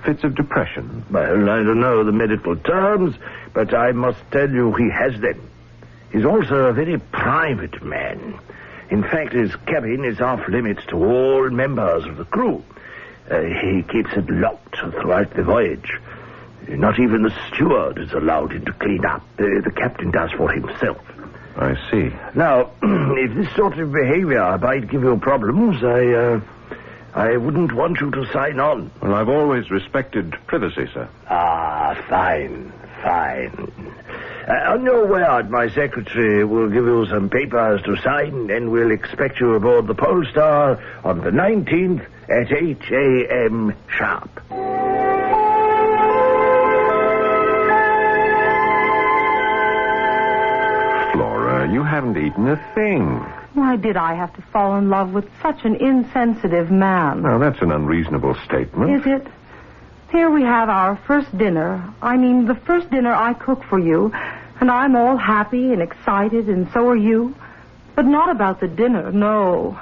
Fits of depression? Well, I don't know the medical terms, but I must tell you he has them. He's also a very private man. In fact, his cabin is off limits to all members of the crew. He keeps it locked throughout the voyage. Not even the steward is allowed in to clean up. The captain does for himself. I see. Now, if this sort of behavior might give you problems, I wouldn't want you to sign on. Well, I've always respected privacy, sir. Ah, fine. On your word, my secretary will give you some papers to sign, and we'll expect you aboard the Polestar on the 19th at 8 a.m. sharp. Flora, you haven't eaten a thing. Why did I have to fall in love with such an insensitive man? Now, that's an unreasonable statement. Is it? Here we have our first dinner. I mean, the first dinner I cook for you, and I'm all happy and excited, and so are you. But not about the dinner, no.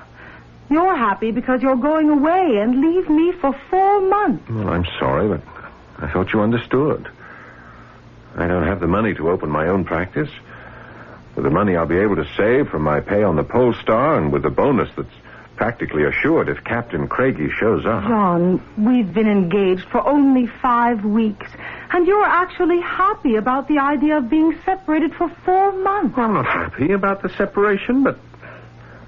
You're happy because you're going away and leave me for 4 months. Well, I'm sorry, but I thought you understood. I don't have the money to open my own practice. With the money I'll be able to save from my pay on the Polestar, and with the bonus that's practically assured if Captain Craigie shows up. John, we've been engaged for only 5 weeks, and you're actually happy about the idea of being separated for 4 months. Well, I'm not happy about the separation, but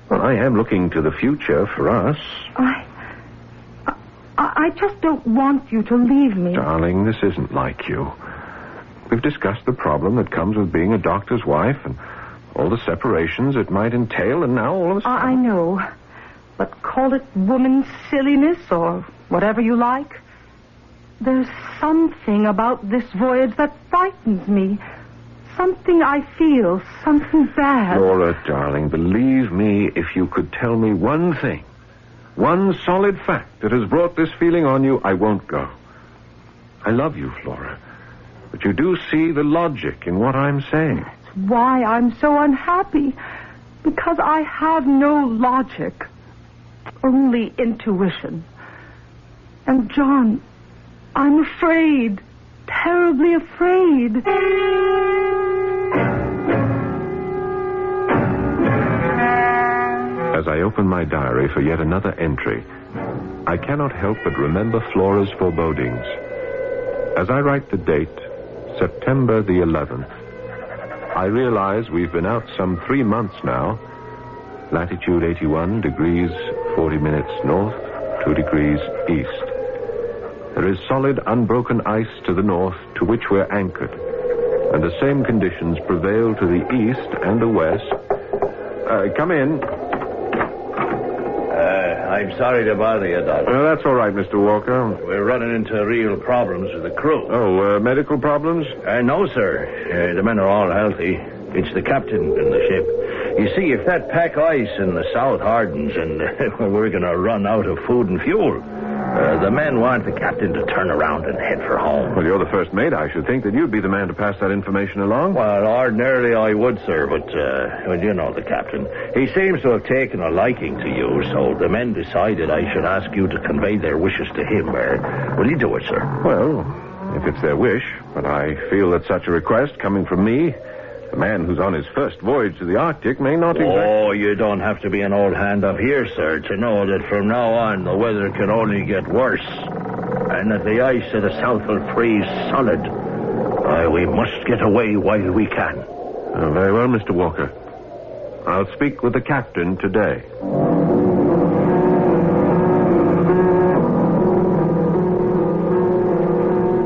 well, I am looking to the future for us. I just don't want you to leave me. Darling, this isn't like you. We've discussed the problem that comes with being a doctor's wife and all the separations it might entail, and now all of a sudden... I know. But call it woman's silliness or whatever you like. There's something about this voyage that frightens me. Something I feel, something bad. Laura, darling, believe me, if you could tell me one thing, one solid fact that has brought this feeling on you, I won't go. I love you, Flora, but you do see the logic in what I'm saying. That's why I'm so unhappy, because I have no logic. Only intuition. And, John, I'm afraid. Terribly afraid. As I open my diary for yet another entry, I cannot help but remember Flora's forebodings. As I write the date, September the 11th, I realize we've been out some 3 months now. Latitude 81 degrees 40 minutes north, 2 degrees east. There is solid, unbroken ice to the north to which we're anchored, and the same conditions prevail to the east and the west. Come in. I'm sorry to bother you, Doctor. That's all right, Mr. Walker. We're running into real problems with the crew. Oh, medical problems? No, sir. The men are all healthy. It's the captain in the ship. You see, if that pack ice in the south hardens and we're going to run out of food and fuel, the men want the captain to turn around and head for home. Well, you're the first mate. I should think that you'd be the man to pass that information along. Well, ordinarily I would, sir, but, well, you know the captain. He seems to have taken a liking to you, so the men decided I should ask you to convey their wishes to him. Will you do it, sir? Well, if it's their wish, but I feel that such a request coming from me, a man who's on his first voyage to the Arctic, may not exactly... Oh, you don't have to be an old hand up here, sir, to know that from now on the weather can only get worse, and that the ice to the south will freeze solid. We must get away while we can. Very well, Mr. Walker. I'll speak with the captain today.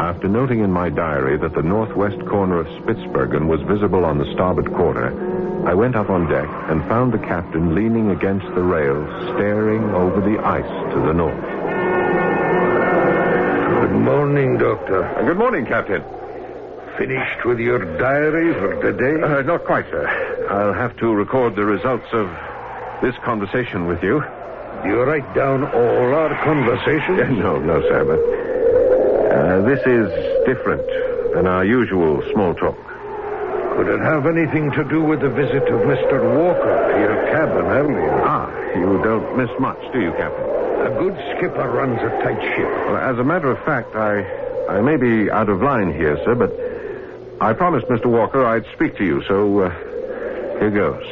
After noting in my diary that the northwest corner of Spitzbergen was visible on the starboard quarter, I went up on deck and found the captain leaning against the rail, staring over the ice to the north. Good morning, Doctor. Good morning, Captain. Finished with your diary for today? Not quite, sir. I'll have to record the results of this conversation with you. Do you write down all our conversations? No, sir, but... this is different than our usual small talk. Could it have anything to do with the visit of Mr. Walker to your cabin earlier? You don't miss much, do you, Captain? A good skipper runs a tight ship. Well, as a matter of fact, I may be out of line here, sir, but I promised Mr. Walker I'd speak to you, so Here goes.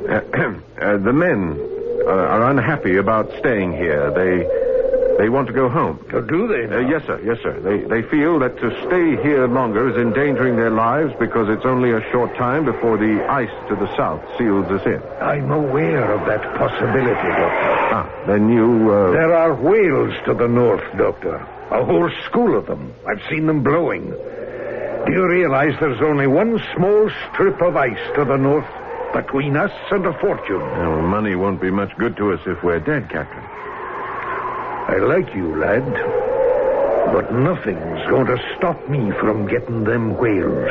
The men are unhappy about staying here. They want to go home. Do they now? Yes, sir. Yes, sir. They feel that to stay here longer is endangering their lives because it's only a short time before the ice to the south seals us in. I'm aware of that possibility, Doctor. Then you... There are whales to the north, Doctor. A whole school of them. I've seen them blowing. Do you realize there's only one small strip of ice to the north between us and a fortune? Well, money won't be much good to us if we're dead, Captain. I like you, lad. But nothing's going to stop me from getting them whales.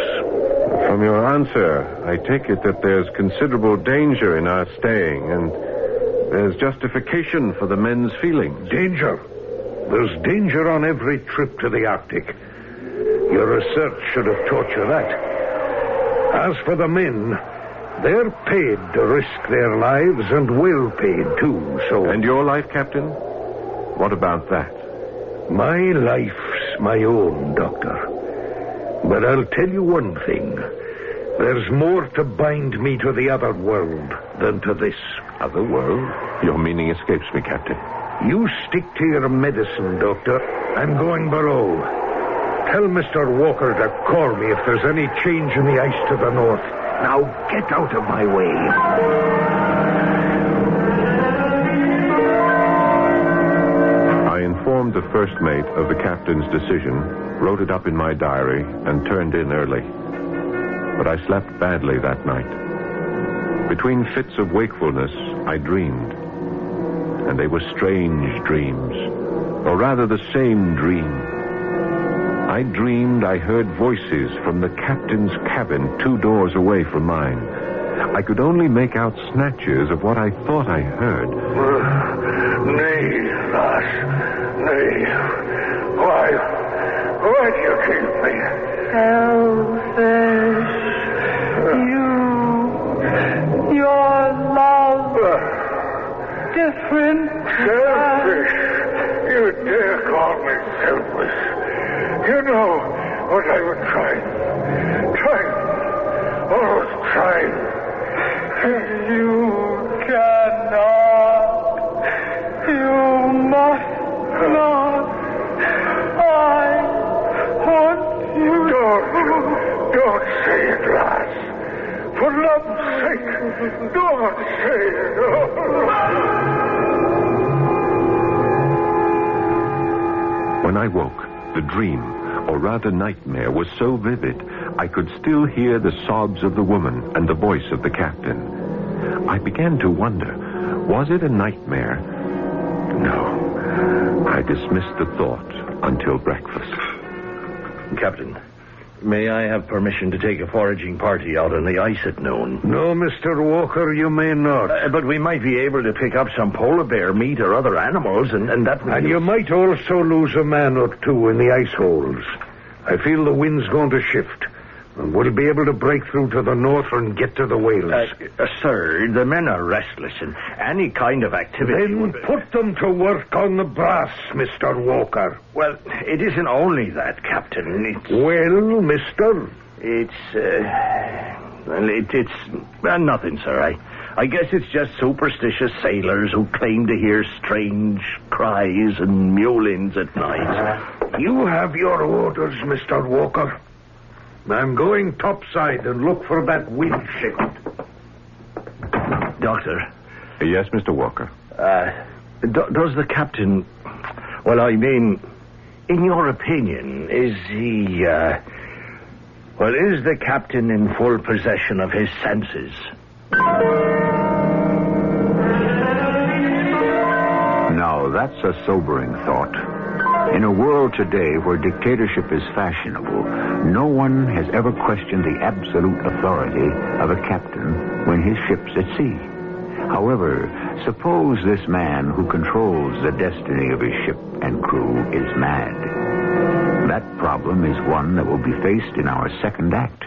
From your answer, I take it that there's considerable danger in our staying, and there's justification for the men's feelings. Danger? There's danger on every trip to the Arctic. Your research should have taught you that. As for the men, they're paid to risk their lives and well paid, too, so... And your life, Captain? What about that? My life's my own, Doctor. But I'll tell you one thing. There's more to bind me to the other world than to this. Other world? Your meaning escapes me, Captain. You stick to your medicine, Doctor. I'm going below. Tell Mr. Walker to call me if there's any change in the ice to the north. Now get out of my way. I informed the first mate of the captain's decision, wrote it up in my diary, and turned in early. But I slept badly that night. Between fits of wakefulness, I dreamed. And they were strange dreams, or rather the same dream. I dreamed I heard voices from the captain's cabin 2 doors away from mine. I could only make out snatches of what I thought I heard. Nay, lass, nay. Why do you keep me? Selfish. Your love. Different. Selfish. You dare call me selfish. You know what I was trying. Always trying. You cannot. You must not. I want you. Don't say it, lass. For love's sake, don't say it. When I woke, the dream, or rather nightmare, was so vivid, I could still hear the sobs of the woman and the voice of the captain. I began to wonder, was it a nightmare? No. I dismissed the thought until breakfast. Captain, may I have permission to take a foraging party out on the ice at noon? No, Mr. Walker, you may not. But we might be able to pick up some polar bear meat or other animals, and that would... And you might also lose a man or two in the ice holes. I feel the wind's going to shift, and we'll be able to break through to the north and get to the whales. Sir, the men are restless, and any kind of activity... Then put them to work on the brass, Mr. Walker. Well, it isn't only that, Captain. Well, mister? It's nothing, sir. I guess it's just superstitious sailors who claim to hear strange cries and mewlings at night. You have your orders, Mr. Walker. I'm going topside and look for that wind shift. Doctor. Yes, Mr. Walker. Does the captain... Well, I mean, in your opinion, is he... is the captain in full possession of his senses? Now, that's a sobering thought. In a world today where dictatorship is fashionable, no one has ever questioned the absolute authority of a captain when his ship's at sea. However, suppose this man who controls the destiny of his ship and crew is mad. That problem is one that will be faced in our second act.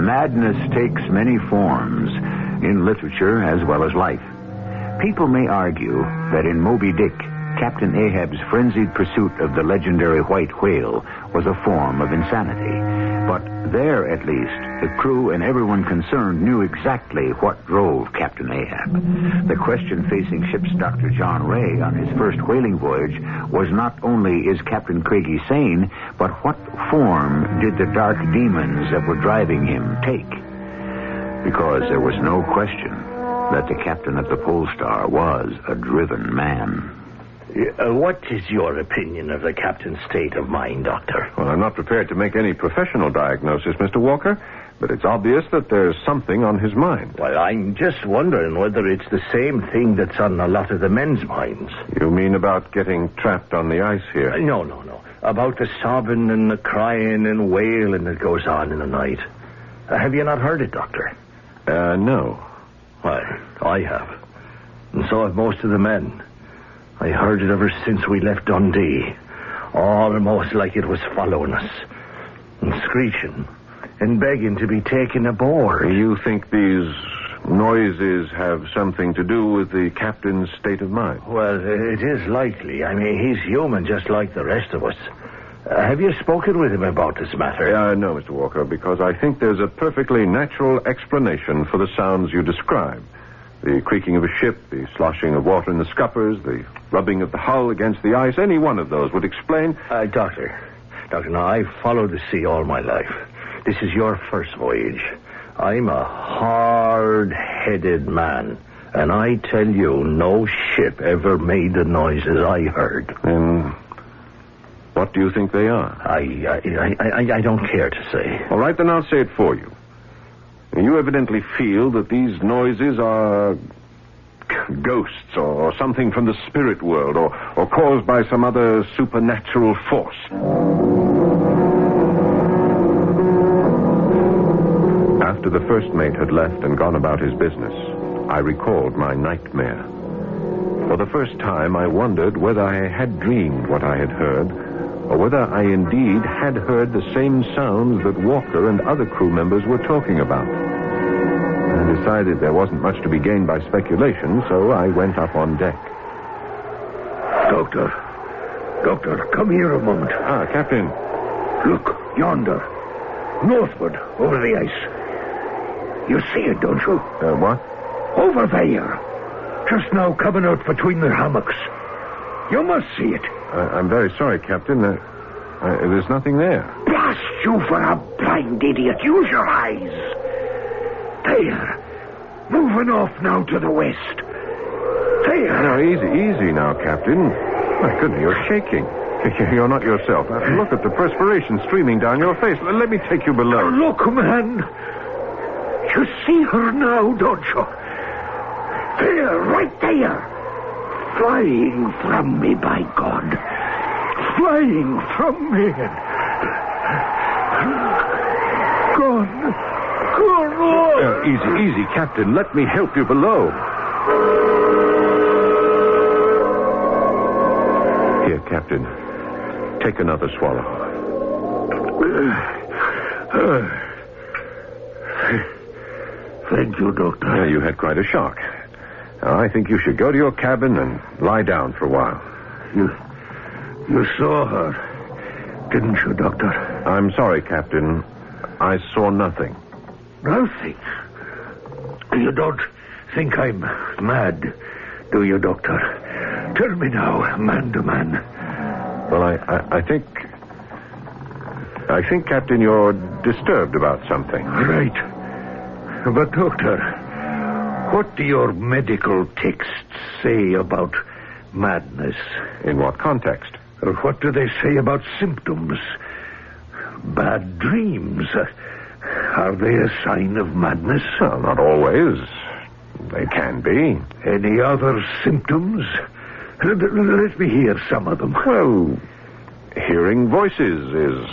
Madness takes many forms, in literature as well as life. People may argue that in Moby Dick, Captain Ahab's frenzied pursuit of the legendary white whale was a form of insanity. But there, at least, the crew and everyone concerned knew exactly what drove Captain Ahab. The question facing ship's Dr. John Ray on his first whaling voyage was not only is Captain Craigie sane, but what form did the dark demons that were driving him take? Because there was no question that the captain of the Pole Star was a driven man. What is your opinion of the captain's state of mind, Doctor? Well, I'm not prepared to make any professional diagnosis, Mr. Walker, but it's obvious that there's something on his mind. Well, I'm just wondering whether it's the same thing that's on a lot of the men's minds. You mean about getting trapped on the ice here? No. About the sobbing and the crying and wailing that goes on in the night. Have you not heard it, Doctor? No. Well, I have. And so have most of the men. I heard it ever since we left Dundee. Almost like it was following us. And screeching. And begging to be taken aboard. You think these noises have something to do with the captain's state of mind? Well, it is likely. I mean, he's human just like the rest of us. Have you spoken with him about this matter? No, Mr. Walker, because I think there's a perfectly natural explanation for the sounds you describe. The creaking of a ship, the sloshing of water in the scuppers, the rubbing of the hull against the ice, any one of those would explain... Doctor, now, I've followed the sea all my life. This is your first voyage. I'm a hard-headed man, and I tell you, no ship ever made the noises I heard. And what do you think they are? I don't care to say. All right, then I'll say it for you. You evidently feel that these noises are ghosts or something from the spirit world or caused by some other supernatural force. After the first mate had left and gone about his business, I recalled my nightmare. For the first time, I wondered whether I had dreamed what I had heard, or whether I indeed had heard the same sounds that Walker and other crew members were talking about. I decided there wasn't much to be gained by speculation, so I went up on deck. Doctor, come here a moment. Captain. Look, yonder. Northward, over the ice. You see it, don't you? What? Over there. Just now coming out between the hammocks. You must see it. I'm very sorry, Captain. There's nothing there. Blast you for a blind idiot. Use your eyes. There. Moving off now to the west. There. No, easy now, Captain. My goodness, you're shaking. You're not yourself. Look at the perspiration streaming down your face. Let me take you below. Look, man. You see her now, don't you? There, right there. Flying from me, by God. Flying from me. Gone. Easy, Captain. Let me help you below. Here, Captain. Take another swallow. Thank you, Doctor. You had quite a shock. Now, I think you should go to your cabin and lie down for a while. You saw her, didn't you, Doctor? I'm sorry, Captain. I saw nothing. Nothing? You don't think I'm mad, do you, Doctor? Tell me now, man to man. Well, I think, Captain, you're disturbed about something. Right. But, Doctor, what do your medical texts say about madness? In what context? What do they say about symptoms? Bad dreams. Are they a sign of madness? Well, not always. They can be. Any other symptoms? Let me hear some of them. Well, hearing voices is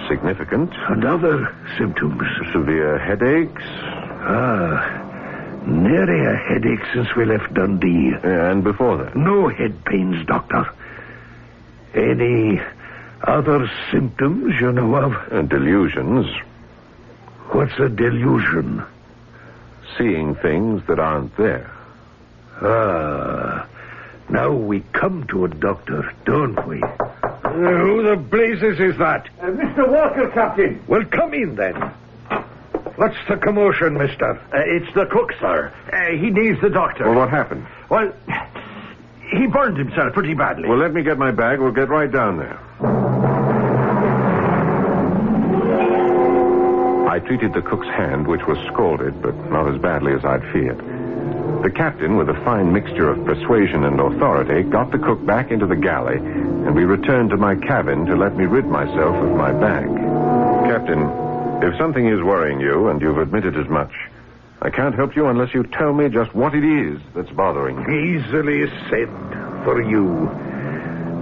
significant. And other symptoms? Severe headaches. Nary a headache since we left Dundee. And before that? No head pains, Doctor. Any other symptoms you know of? Delusions. What's a delusion? Seeing things that aren't there. Now we come to it, Doctor, don't we? Who the blazes is that? Mr. Walker, Captain. Well, come in, then. What's the commotion, mister? It's the cook, sir. He needs the doctor. Well, what happened? Well, he burned himself pretty badly. Well, let me get my bag. We'll get right down there. I treated the cook's hand, which was scalded, but not as badly as I'd feared. The captain, with a fine mixture of persuasion and authority, got the cook back into the galley, and we returned to my cabin to let me rid myself of my bag. Captain, if something is worrying you, and you've admitted as much, I can't help you unless you tell me just what it is that's bothering you. Easily said for you.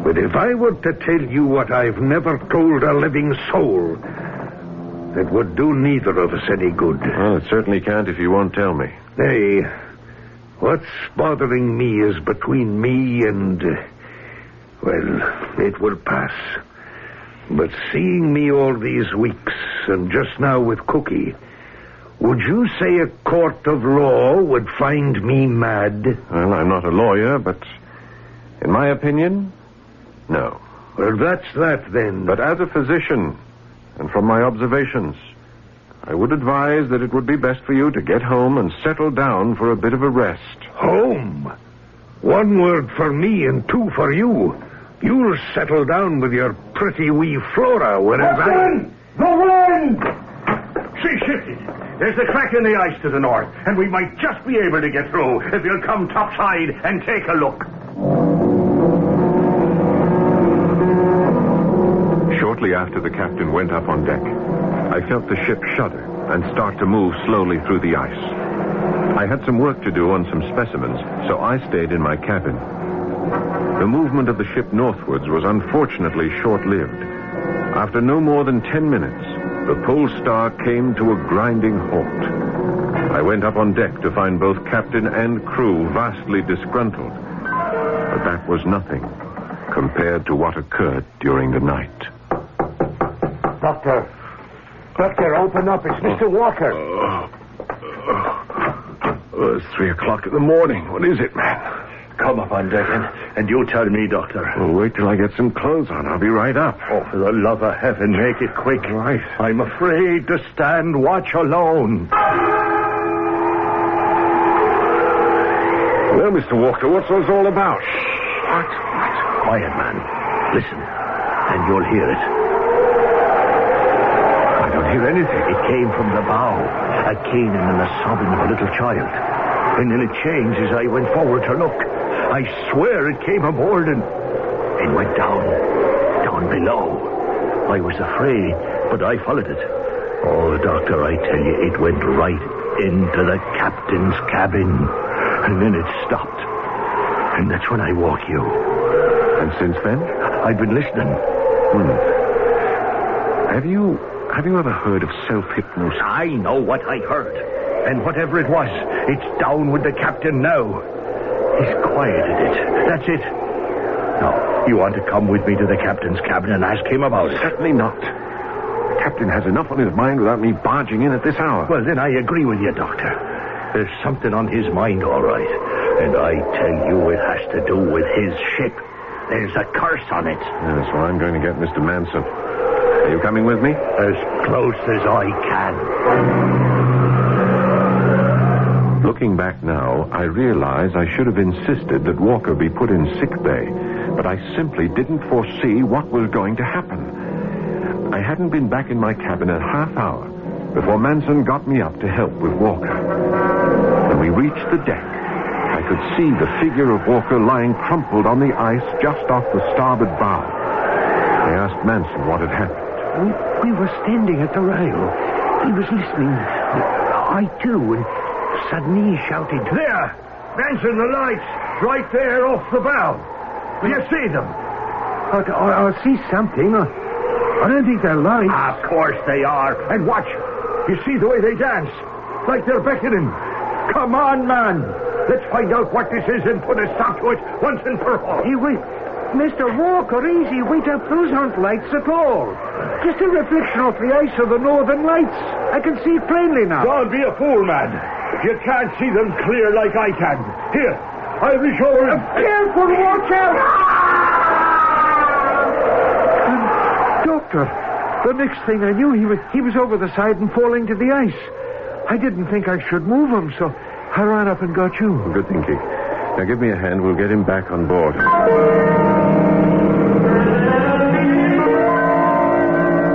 But if I were to tell you what I've never told a living soul, it would do neither of us any good. Well, it certainly can't if you won't tell me. Hey, what's bothering me is between me and... well, it will pass. But seeing me all these weeks, and just now with Cookie, would you say a court of law would find me mad? Well, I'm not a lawyer, but in my opinion, no. Well, that's that, then. But as a physician, and from my observations, I would advise that it would be best for you to get home and settle down for a bit of a rest. Home? One word for me and two for you. You'll settle down with your pretty wee Flora, whereas The wind! She shifted. There's a crack in the ice to the north, and we might just be able to get through if you'll come topside and take a look. Shortly after the captain went up on deck, I felt the ship shudder and start to move slowly through the ice. I had some work to do on some specimens, so I stayed in my cabin. The movement of the ship northwards was unfortunately short-lived. After no more than 10 minutes, the pole star came to a grinding halt. I went up on deck to find both captain and crew vastly disgruntled. But that was nothing compared to what occurred during the night. Doctor, open up. It's Mr. Walker. It's 3 o'clock in the morning. What is it, man? Come up on deck and you tell me, Doctor. Well, wait till I get some clothes on. I'll be right up. Oh, for the love of heaven, make it quick. Right. I'm afraid to stand watch alone. Well, Mr. Walker, what's this all about? What? Quiet, man. Listen, and you'll hear it. I don't hear anything. It came from the bow, a keening and a sobbing of a little child. And then it changed as I went forward to look. I swear it came aboard and it went down below. I was afraid, but I followed it. Oh, Doctor, I tell you, it went right into the captain's cabin. And then it stopped. And that's when I woke you. And since then? I've been listening. Have you ever heard of self-hypnosis? I know what I heard. And whatever it was, it's down with the captain now. He's quieted it. That's it. Now, you want to come with me to the captain's cabin and ask him about it? Certainly not. The captain has enough on his mind without me barging in at this hour. Well, then I agree with you, Doctor. There's something on his mind, all right. And I tell you, it has to do with his ship. There's a curse on it. Yeah, so I'm going to get Mr. Manson. Are you coming with me? As close as I can. Looking back now, I realize I should have insisted that Walker be put in sick bay, but I simply didn't foresee what was going to happen. I hadn't been back in my cabin a half hour before Manson got me up to help with Walker. When we reached the deck, I could see the figure of Walker lying crumpled on the ice just off the starboard bow. I asked Manson what had happened. We were standing at the rail. He was listening. I, too, and suddenly he shouted, "There! Manson, the lights! Right there off the bow! Do you see them?" I see something. I don't think they're lights. Of course they are. And watch. You see the way they dance? Like they're beckoning. Come on, man. Let's find out what this is and put a stop to it once and for all. Hey, wait. Mr. Walker, easy. Wait up. Those aren't lights at all. Just a reflection off the ice of the northern lights. I can see it plainly now. Don't be a fool, man. You can't see them clear like I can. Here, Irish over. Careful, watch out! Doctor, the next thing I knew, he was over the side and falling to the ice. I didn't think I should move him, so I ran up and got you. Good thinking. Now give me a hand. We'll get him back on board.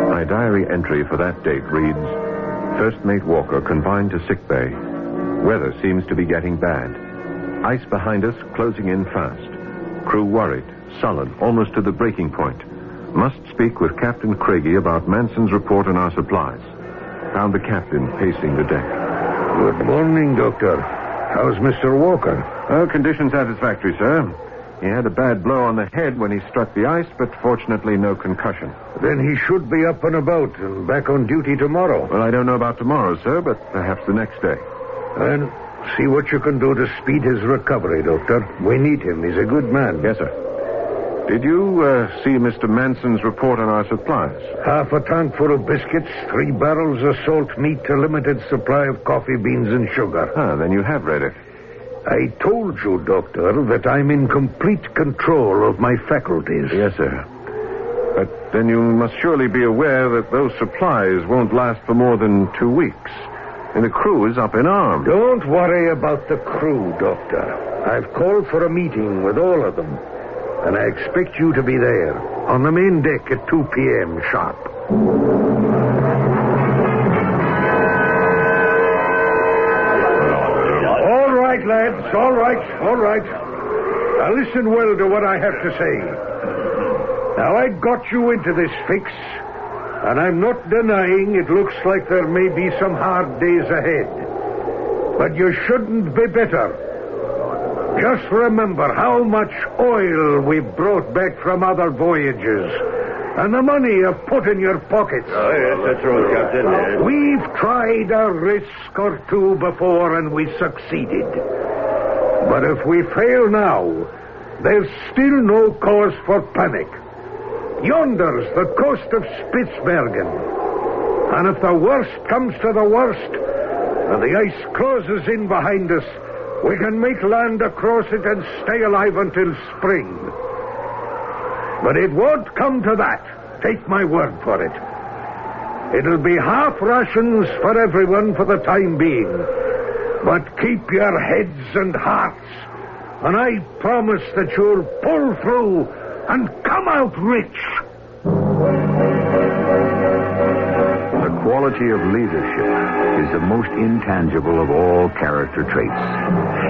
My diary entry for that date reads, First Mate Walker confined to sickbay. Weather seems to be getting bad. Ice behind us closing in fast. Crew worried, sullen, almost to the breaking point. Must speak with Captain Craigie about Manson's report on our supplies. Found the captain pacing the deck. Good morning, Doctor. How's Mr. Walker? Oh, condition satisfactory, sir. He had a bad blow on the head when he struck the ice, but fortunately no concussion. Then he should be up and about and back on duty tomorrow. Well, I don't know about tomorrow, sir, but perhaps the next day. Then see what you can do to speed his recovery, Doctor. We need him. He's a good man. Yes, sir. Did you see Mr. Manson's report on our supplies? Half a tank full of biscuits, 3 barrels of salt meat, a limited supply of coffee beans and sugar. Ah, then you have read it. I told you, Doctor, that I'm in complete control of my faculties. Yes, sir. But then you must surely be aware that those supplies won't last for more than 2 weeks. And the crew is up in arms. Don't worry about the crew, Doctor. I've called for a meeting with all of them. And I expect you to be there, on the main deck at 2 p.m. sharp. All right, lads, all right. Now listen well to what I have to say. Now, I got you into this fix, and I'm not denying it looks like there may be some hard days ahead. But you shouldn't be bitter. Just remember how much oil we've brought back from other voyages, and the money you've put in your pockets. Oh, yes, that's right, Captain. Yes. We've tried a risk or two before, and we succeeded. But if we fail now, there's still no cause for panic. Yonder's the coast of Spitzbergen. And if the worst comes to the worst, and the ice closes in behind us, we can make land across it and stay alive until spring. But it won't come to that. Take my word for it. It'll be half rations for everyone for the time being. But keep your heads and hearts, and I promise that you'll pull through and come out rich. The quality of leadership is the most intangible of all character traits.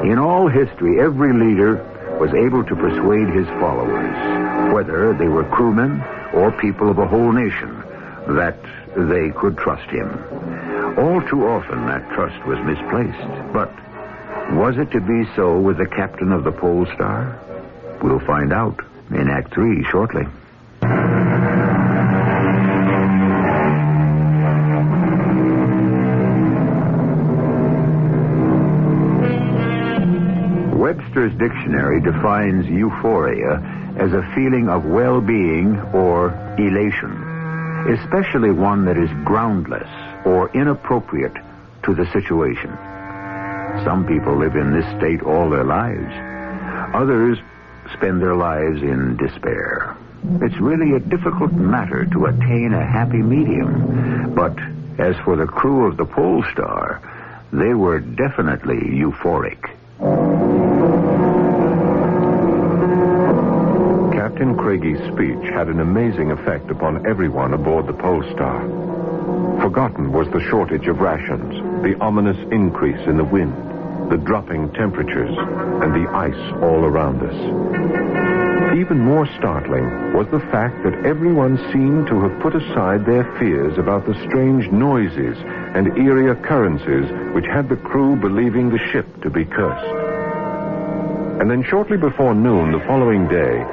In all history, every leader was able to persuade his followers, whether they were crewmen or people of a whole nation, that they could trust him. All too often, that trust was misplaced. But was it to be so with the captain of the Pole Star? We'll find out in Act 3 shortly. Webster's dictionary defines euphoria as a feeling of well-being or elation, especially one that is groundless or inappropriate to the situation. Some people live in this state all their lives. Others spend their lives in despair. It's really a difficult matter to attain a happy medium. But as for the crew of the Pole Star, they were definitely euphoric. Captain Craigie's speech had an amazing effect upon everyone aboard the Pole Star. Forgotten was the shortage of rations, the ominous increase in the wind, the dropping temperatures, and the ice all around us. Even more startling was the fact that everyone seemed to have put aside their fears about the strange noises and eerie occurrences which had the crew believing the ship to be cursed. And then shortly before noon the following day,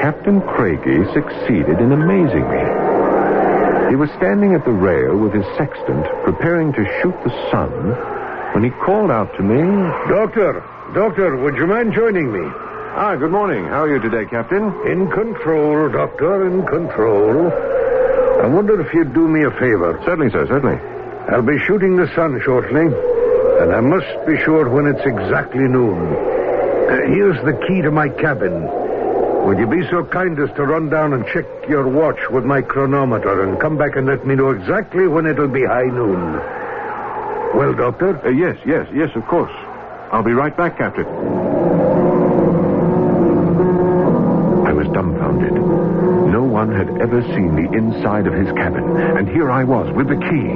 Captain Craigie succeeded in amazing me. He was standing at the rail with his sextant, preparing to shoot the sun, when he called out to me, Doctor, would you mind joining me? Ah, good morning. How are you today, Captain? In control, Doctor, in control. I wondered if you'd do me a favor. Certainly, sir, certainly. I'll be shooting the sun shortly, and I must be sure when it's exactly noon. Here's the key to my cabin. Would you be so kind as to run down and check your watch with my chronometer and come back and let me know exactly when it'll be high noon? Well, Doctor? Yes, of course. I'll be right back, Captain. I was dumbfounded. No one had ever seen the inside of his cabin, and here I was with the key.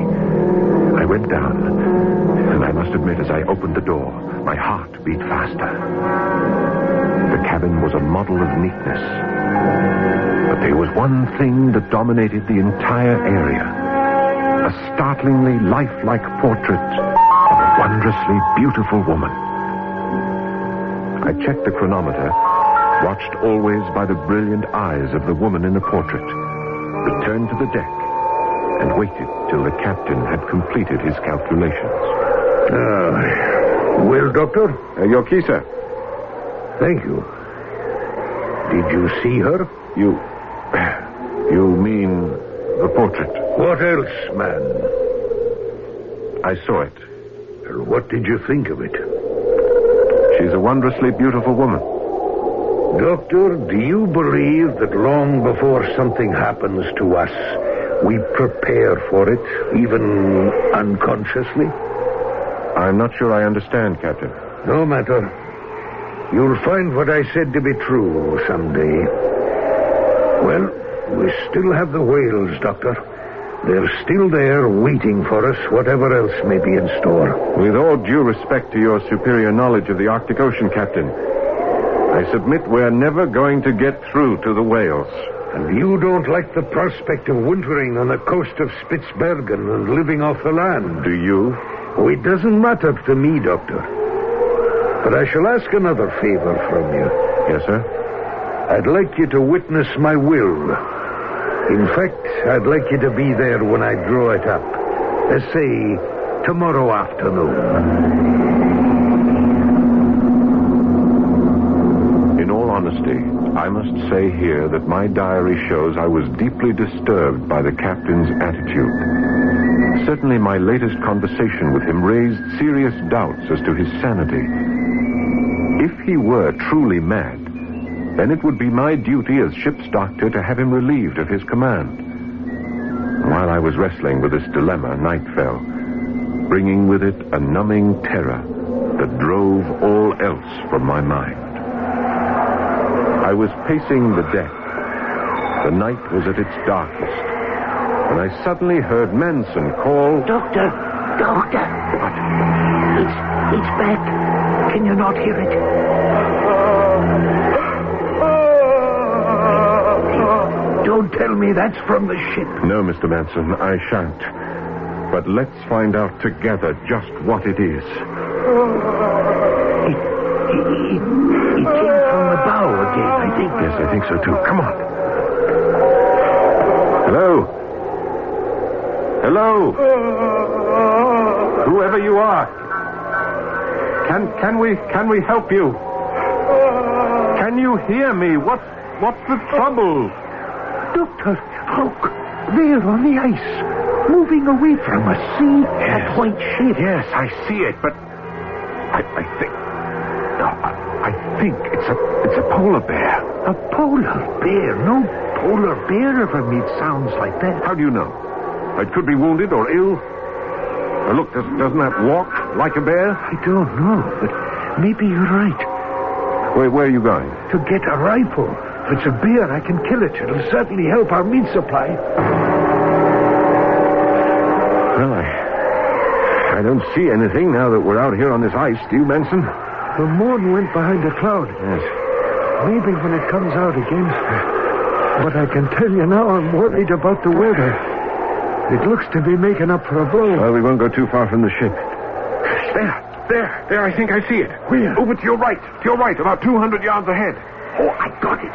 I went down, and I must admit, as I opened the door, my heart beat faster. The cabin was a model of neatness, but there was one thing that dominated the entire area. A startlingly lifelike portrait of a wondrously beautiful woman. I checked the chronometer, watched always by the brilliant eyes of the woman in the portrait, returned to the deck, and waited till the captain had completed his calculations. Well, Doctor? Your key, sir. Thank you. Did you see her? You mean the portrait? What else, man? I saw it. Well, what did you think of it? She's a wondrously beautiful woman. Doctor, do you believe that long before something happens to us, we prepare for it, even unconsciously? I'm not sure I understand, Captain. No matter. You'll find what I said to be true someday. Well, we still have the whales, Doctor. They're still there waiting for us, whatever else may be in store. With all due respect to your superior knowledge of the Arctic Ocean, Captain, I submit we're never going to get through to the whales. And you don't like the prospect of wintering on the coast of Spitzbergen and living off the land? Do you? Oh, it doesn't matter to me, Doctor. But I shall ask another favor from you. Yes, sir? I'd like you to witness my will. In fact, I'd like you to be there when I draw it up. Let's say, tomorrow afternoon. In all honesty, I must say here that my diary shows I was deeply disturbed by the captain's attitude. Certainly my latest conversation with him raised serious doubts as to his sanity. If he were truly mad, then it would be my duty as ship's doctor to have him relieved of his command. While I was wrestling with this dilemma, night fell, bringing with it a numbing terror that drove all else from my mind. I was pacing the deck. The night was at its darkest, when I suddenly heard Manson call... Doctor! What? It's back. Can you not hear it? Don't tell me that's from the ship. No, Mr. Manson, I shan't. But let's find out together just what it is. It came from the bow again, I think. Yes, I think so, too. Come on. Hello? Hello? Whoever you are. Can we help you? Can you hear me? What's the trouble? Doctor, look. There on the ice. Moving away from us. See? Yes. That white shape. Yes, I see it, but I think it's a polar bear. A polar bear? No polar bear ever made sounds like that. How do you know? It could be wounded or ill. Look, doesn't that walk like a bear? I don't know, but maybe you're right. Where are you going? To get a rifle. If it's a bear, I can kill it. It'll certainly help our meat supply. Well, I don't see anything now that we're out here on this ice. Do you, Benson? The moon went behind a cloud. Yes. Maybe when it comes out again. But I can tell you now I'm worried about the weather. It looks to be making up for a blow. Well, we won't go too far from the ship. There, I think I see it. Where? Over to your right, about 200 yards ahead. Oh, I got it.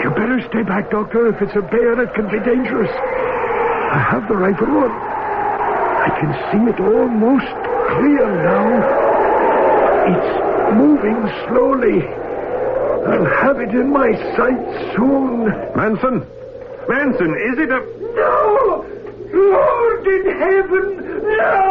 You better stay back, Doctor. If it's a bear, it can be dangerous. I have the rifle on. I can see it almost clear now. It's moving slowly. I'll have it in my sight soon. Manson, is it a... No! Lord in heaven! No!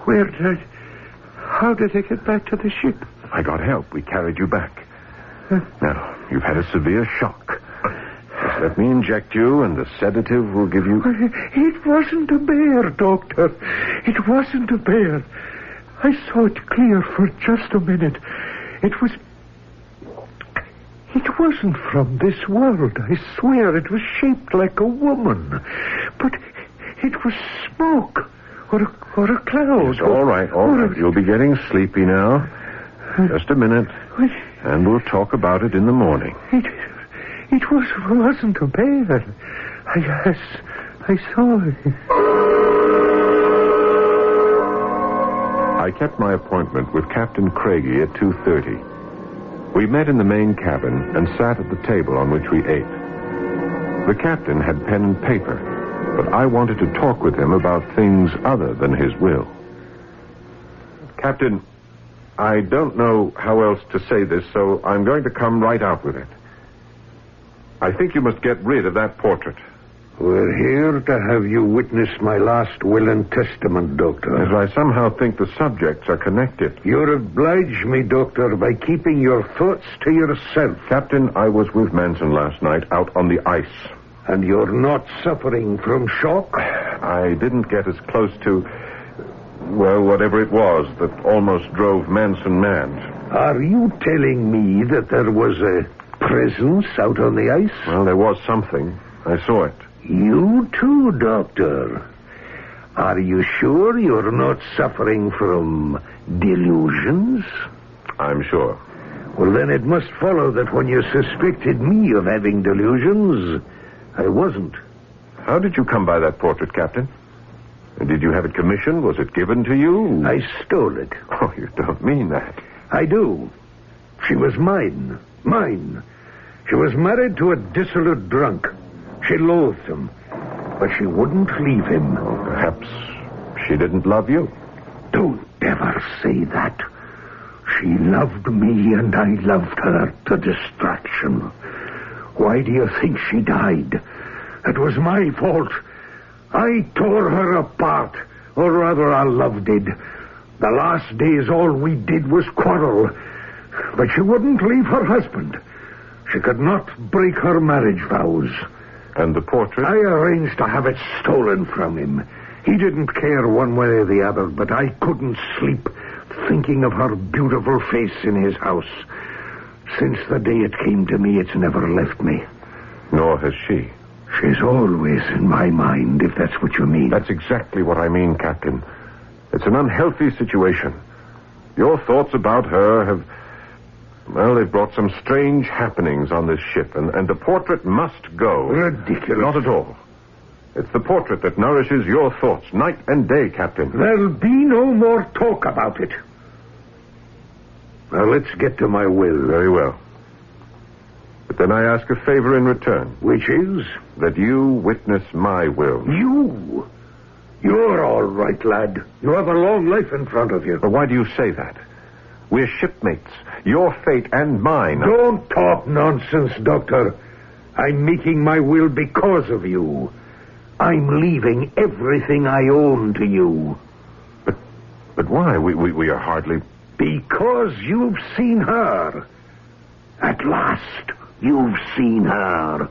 How did I get back to the ship? I got help. We carried you back. Now, you've had a severe shock. Just let me inject you, and the sedative will give you... It wasn't a bear, Doctor. It wasn't a bear. I saw it clear for just a minute. It wasn't from this world, I swear. It was shaped like a woman. But it was smoke. Or a cloud. Yes, all right. You'll be getting sleepy now. Just a minute. And we'll talk about it in the morning. It wasn't a bear. I saw it. I kept my appointment with Captain Craigie at 2:30. We met in the main cabin and sat at the table on which we ate. The captain had pen and paper, but I wanted to talk with him about things other than his will. Captain, I don't know how else to say this, so I'm going to come right out with it. I think you must get rid of that portrait. We're here to have you witness my last will and testament, Doctor. As I somehow think the subjects are connected. You'll oblige me, Doctor, by keeping your thoughts to yourself. Captain, I was with Manson last night out on the ice. And you're not suffering from shock? I didn't get as close to, well, whatever it was that almost drove Manson mad. Are you telling me that there was a presence out on the ice? Well, there was something. I saw it. You too, Doctor. Are you sure you're not suffering from delusions? I'm sure. Well, then it must follow that when you suspected me of having delusions, I wasn't. How did you come by that portrait, Captain? And did you have it commissioned? Was it given to you? I stole it. Oh, you don't mean that. I do. She was mine. Mine. She was married to a dissolute drunk. She loathed him, but she wouldn't leave him. Oh, perhaps she didn't love you. Don't ever say that. She loved me, and I loved her to distraction. Why do you think she died? It was my fault. I tore her apart, or rather our love did. The last days all we did was quarrel. But she wouldn't leave her husband. She could not break her marriage vows. And the portrait? I arranged to have it stolen from him. He didn't care one way or the other, but I couldn't sleep thinking of her beautiful face in his house. Since the day it came to me, it's never left me. Nor has she. She's always in my mind, if that's what you mean. That's exactly what I mean, Captain. It's an unhealthy situation. Your thoughts about her have... Well, they've brought some strange happenings on this ship, and the portrait must go. Ridiculous. Not at all. It's the portrait that nourishes your thoughts night and day, Captain. There'll be no more talk about it. Now, let's get to my will. Very well. But then I ask a favor in return. Which is? That you witness my will. You? You're all right, lad. You have a long life in front of you. But why do you say that? We're shipmates. Your fate and mine. Don't talk nonsense, Doctor. I'm making my will because of you. I'm leaving everything I own to you. But why? We are hardly... Because you've seen her. At last, you've seen her.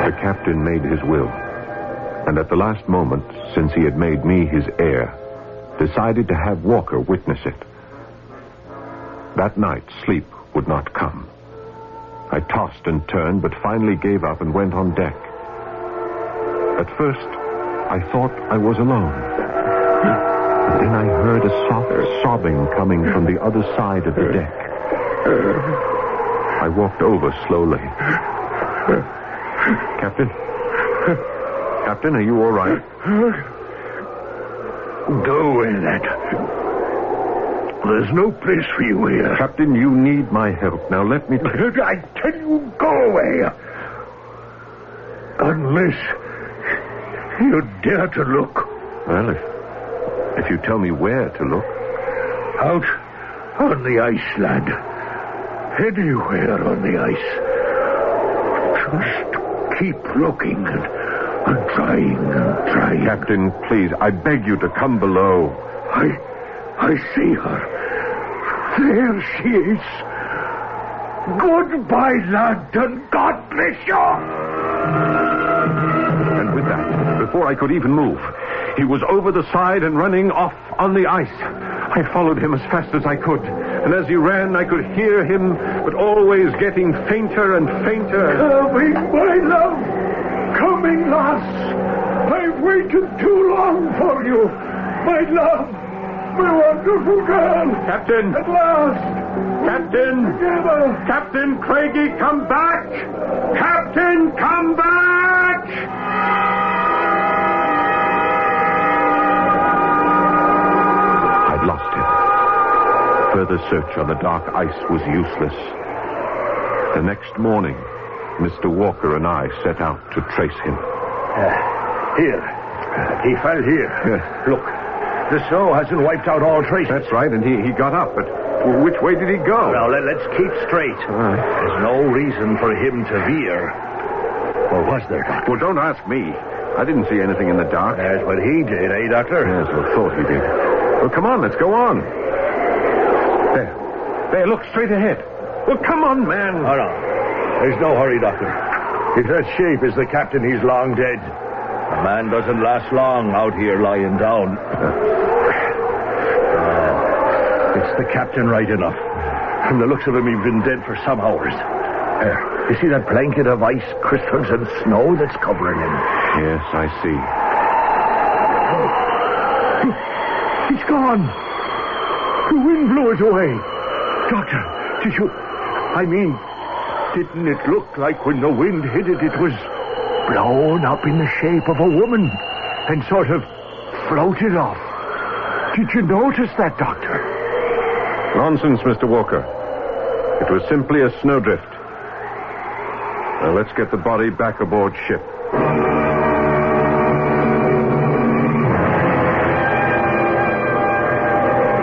The captain made his will. And at the last moment, since he had made me his heir, decided to have Walker witness it. That night, sleep would not come. I tossed and turned, but finally gave up and went on deck. At first, I thought I was alone. But then I heard a soft sobbing coming from the other side of the deck. I walked over slowly. Captain? Captain, are you all right? Go away, lad. There's no place for you here. Captain, you need my help. Now let me... I tell you, go away. Unless you dare to look. Well, if you tell me where to look. Out on the ice, lad. Anywhere on the ice. Just keep looking, and I'm trying. Captain, please, I beg you to come below. I see her. There she is. Goodbye, lad, and God bless you. And with that, before I could even move, he was over the side and running off on the ice. I followed him as fast as I could, and as he ran, I could hear him, but always getting fainter and fainter. Coming, my love. Coming, lass. I've waited too long for you. My love. My wonderful girl. Captain. At last. Captain. Together. Captain Craigie, come back. Captain, come back. I'd lost him. Further search on the dark ice was useless. The next morning, Mr. Walker and I set out to trace him. Here. He fell here. Look, the snow hasn't wiped out all traces. That's right, and he got up, but which way did he go? Now, let's keep straight. There's no reason for him to veer. Or was there, Doctor? Well, don't ask me. I didn't see anything in the dark. That's what he did, eh, Doctor? Yes, I thought he did. Well, come on, let's go on. There, look, straight ahead. Well, come on, man. Oh, no. There's no hurry, Doctor. If that shape is the captain, he's long dead. A man doesn't last long out here lying down. It's the captain right enough. From the looks of him, he's been dead for some hours. There. You see that blanket of ice crystals and snow that's covering him? Yes, I see. He's gone. The wind blew it away. Doctor, did you... I mean, didn't it look like when the wind hit it, it was blown up in the shape of a woman and sort of floated off? Did you notice that, Doctor? Nonsense, Mr. Walker. It was simply a snowdrift. Now, let's get the body back aboard ship.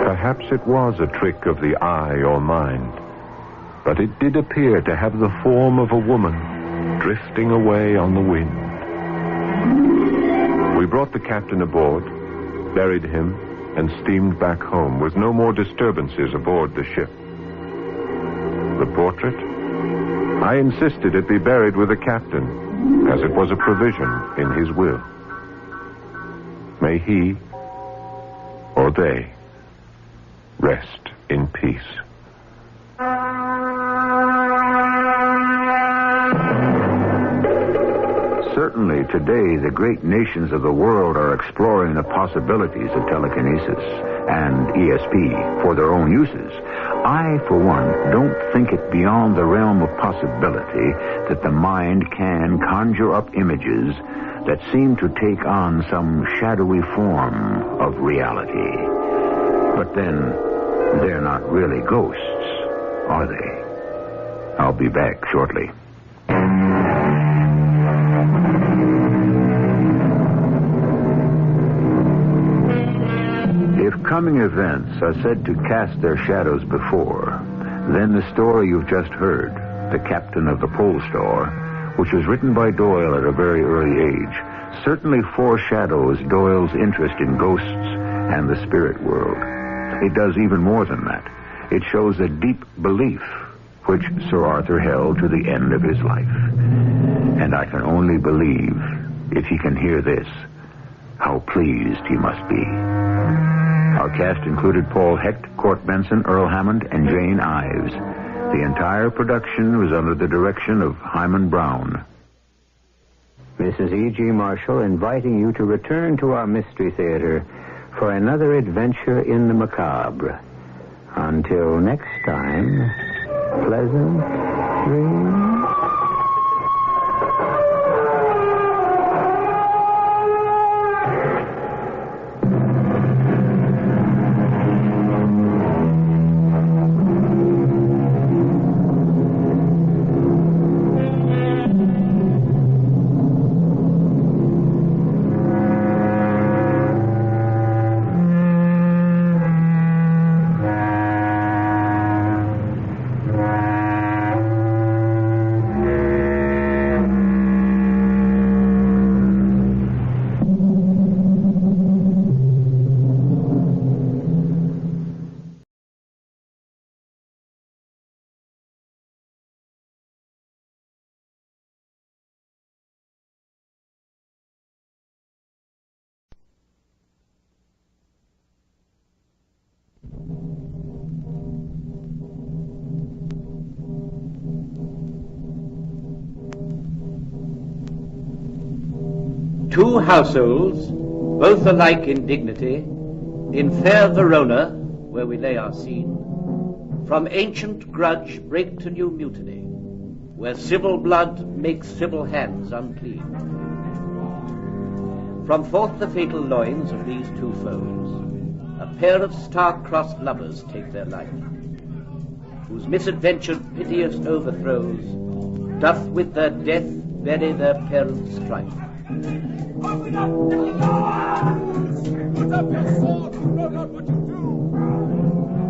Perhaps it was a trick of the eye or mind, but it did appear to have the form of a woman drifting away on the wind. We brought the captain aboard, buried him, and steamed back home with no more disturbances aboard the ship. The portrait? I insisted it be buried with the captain, as it was a provision in his will. May he, or they, rest in peace. Certainly today, the great nations of the world are exploring the possibilities of telekinesis and ESP for their own uses. I, for one, don't think it beyond the realm of possibility that the mind can conjure up images that seem to take on some shadowy form of reality. But then, they're not really ghosts, are they? I'll be back shortly. If coming events are said to cast their shadows before, then the story you've just heard, The Captain of the Pole Star, which was written by Doyle at a very early age, certainly foreshadows Doyle's interest in ghosts and the spirit world. It does even more than that. It shows a deep belief which Sir Arthur held to the end of his life. And I can only believe, if he can hear this, how pleased he must be. Our cast included Paul Hecht, Court Benson, Earl Hammond, and Jane Ives. The entire production was under the direction of Hyman Brown. Mrs. E.G. Marshall inviting you to return to our Mystery Theater for another adventure in the macabre. Until next time, pleasant dreams. Two households, both alike in dignity, in fair Verona, where we lay our scene, from ancient grudge break to new mutiny, where civil blood makes civil hands unclean. From forth the fatal loins of these two foes, a pair of star-crossed lovers take their life, whose misadventured piteous overthrows doth with their death bury their parents' strife.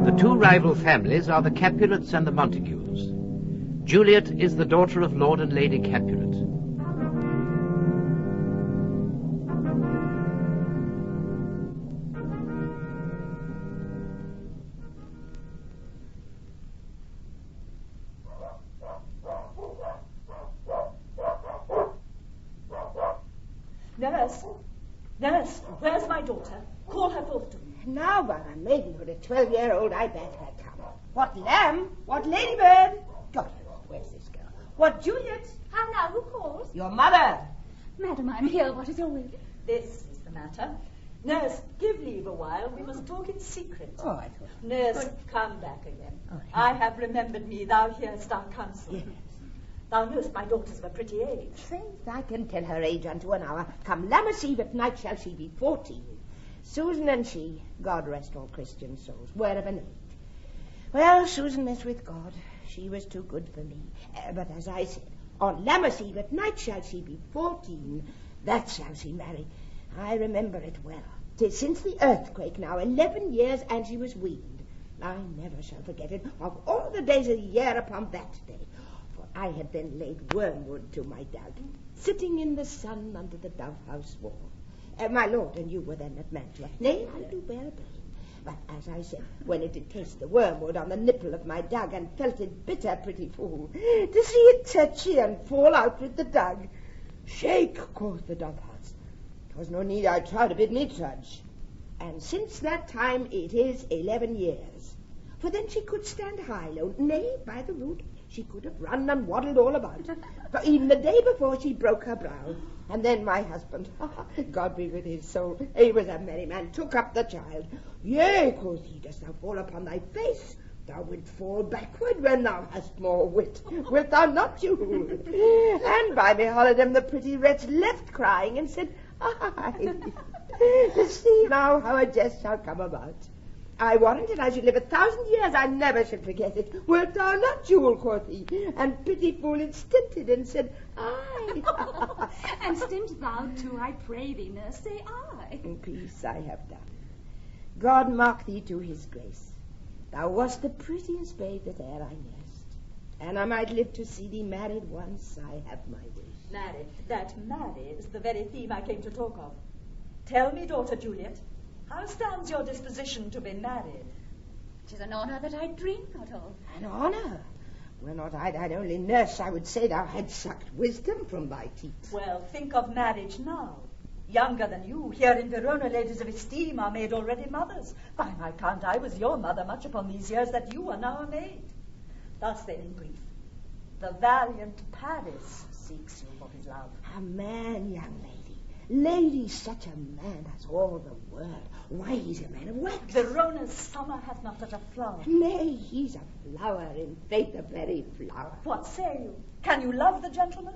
The two rival families are the Capulets and the Montagues. Juliet is the daughter of Lord and Lady Capulet. Nurse, where's my daughter? Call her forth to me. Now, by my maidenhood, a 12-year-old, I bet her come. What lamb? What ladybird? God, where's this girl? What Juliet? How now, who calls? Your mother. Madam, I'm here. What is your will? This is the matter. Nurse, give leave a while. We must talk in secret. Oh, I thought... Nurse, come back again. Oh, yeah. I have remembered me. Thou hearest our counsel. Yes. Thou knowest my daughter's of a pretty age. Faith, I can tell her age unto an hour. Come Lammas Eve at night shall she be 14. Susan and she, God rest all Christian souls, were of an age. Well, Susan met with God. She was too good for me. But as I said, on Lammas Eve at night shall she be 14. That shall she marry. I remember it well. 'Tis since the earthquake now, 11 years, and she was weaned. I never shall forget it, of all the days of the year upon that day. I had then laid wormwood to my dug, sitting in the sun under the dove-house wall. My lord and you were then at Mantua. Nay, I do bear blame. But as I said, when it did taste the wormwood on the nipple of my dug, and felt it bitter, pretty fool, to see it touchy and fall out with the dug. Shake, quoth the dove-house. 'Twas no need I try to bid me trudge. And since that time it is 11 years. For then she could stand high low, nay, by the root, she could have run and waddled all about. For even the day before she broke her brow. And then my husband, God be with his soul, he was a merry man, took up the child. Yea, quoth he, dost thou fall upon thy face? Thou wilt fall backward when thou hast more wit. Wilt thou not, you? And by me holiday the pretty wretch left crying and said, Aye. See now how a jest shall come about. I warrant it I should live 1,000 years, I never should forget it. Wilt thou not, Jewel, quoth he? And pretty fool it stinted and said, Aye. And stint thou too, I pray thee, nurse, say aye. In peace I have done. God mark thee to his grace. Thou wast the prettiest babe that e'er I nursed. And I might live to see thee married once, I have my wish. Married, that married is the very theme I came to talk of. Tell me, daughter Juliet, how stands your disposition to be married? 'Tis an honour that I dream not of. An honour? Were not I thine only nurse, I would say thou had sucked wisdom from thy teats. Well, think of marriage now. Younger than you, here in Verona, ladies of esteem are made already mothers. By my count, I was your mother much upon these years that you are now a maid. Thus then, in brief, the valiant Paris seeks you for his love. A man, young lady. Lady, such a man has all the world. Why, he's a man of wax. Verona's summer hath not such a flower. Nay, he's a flower, in faith, a very flower. What say you? Can you love the gentleman?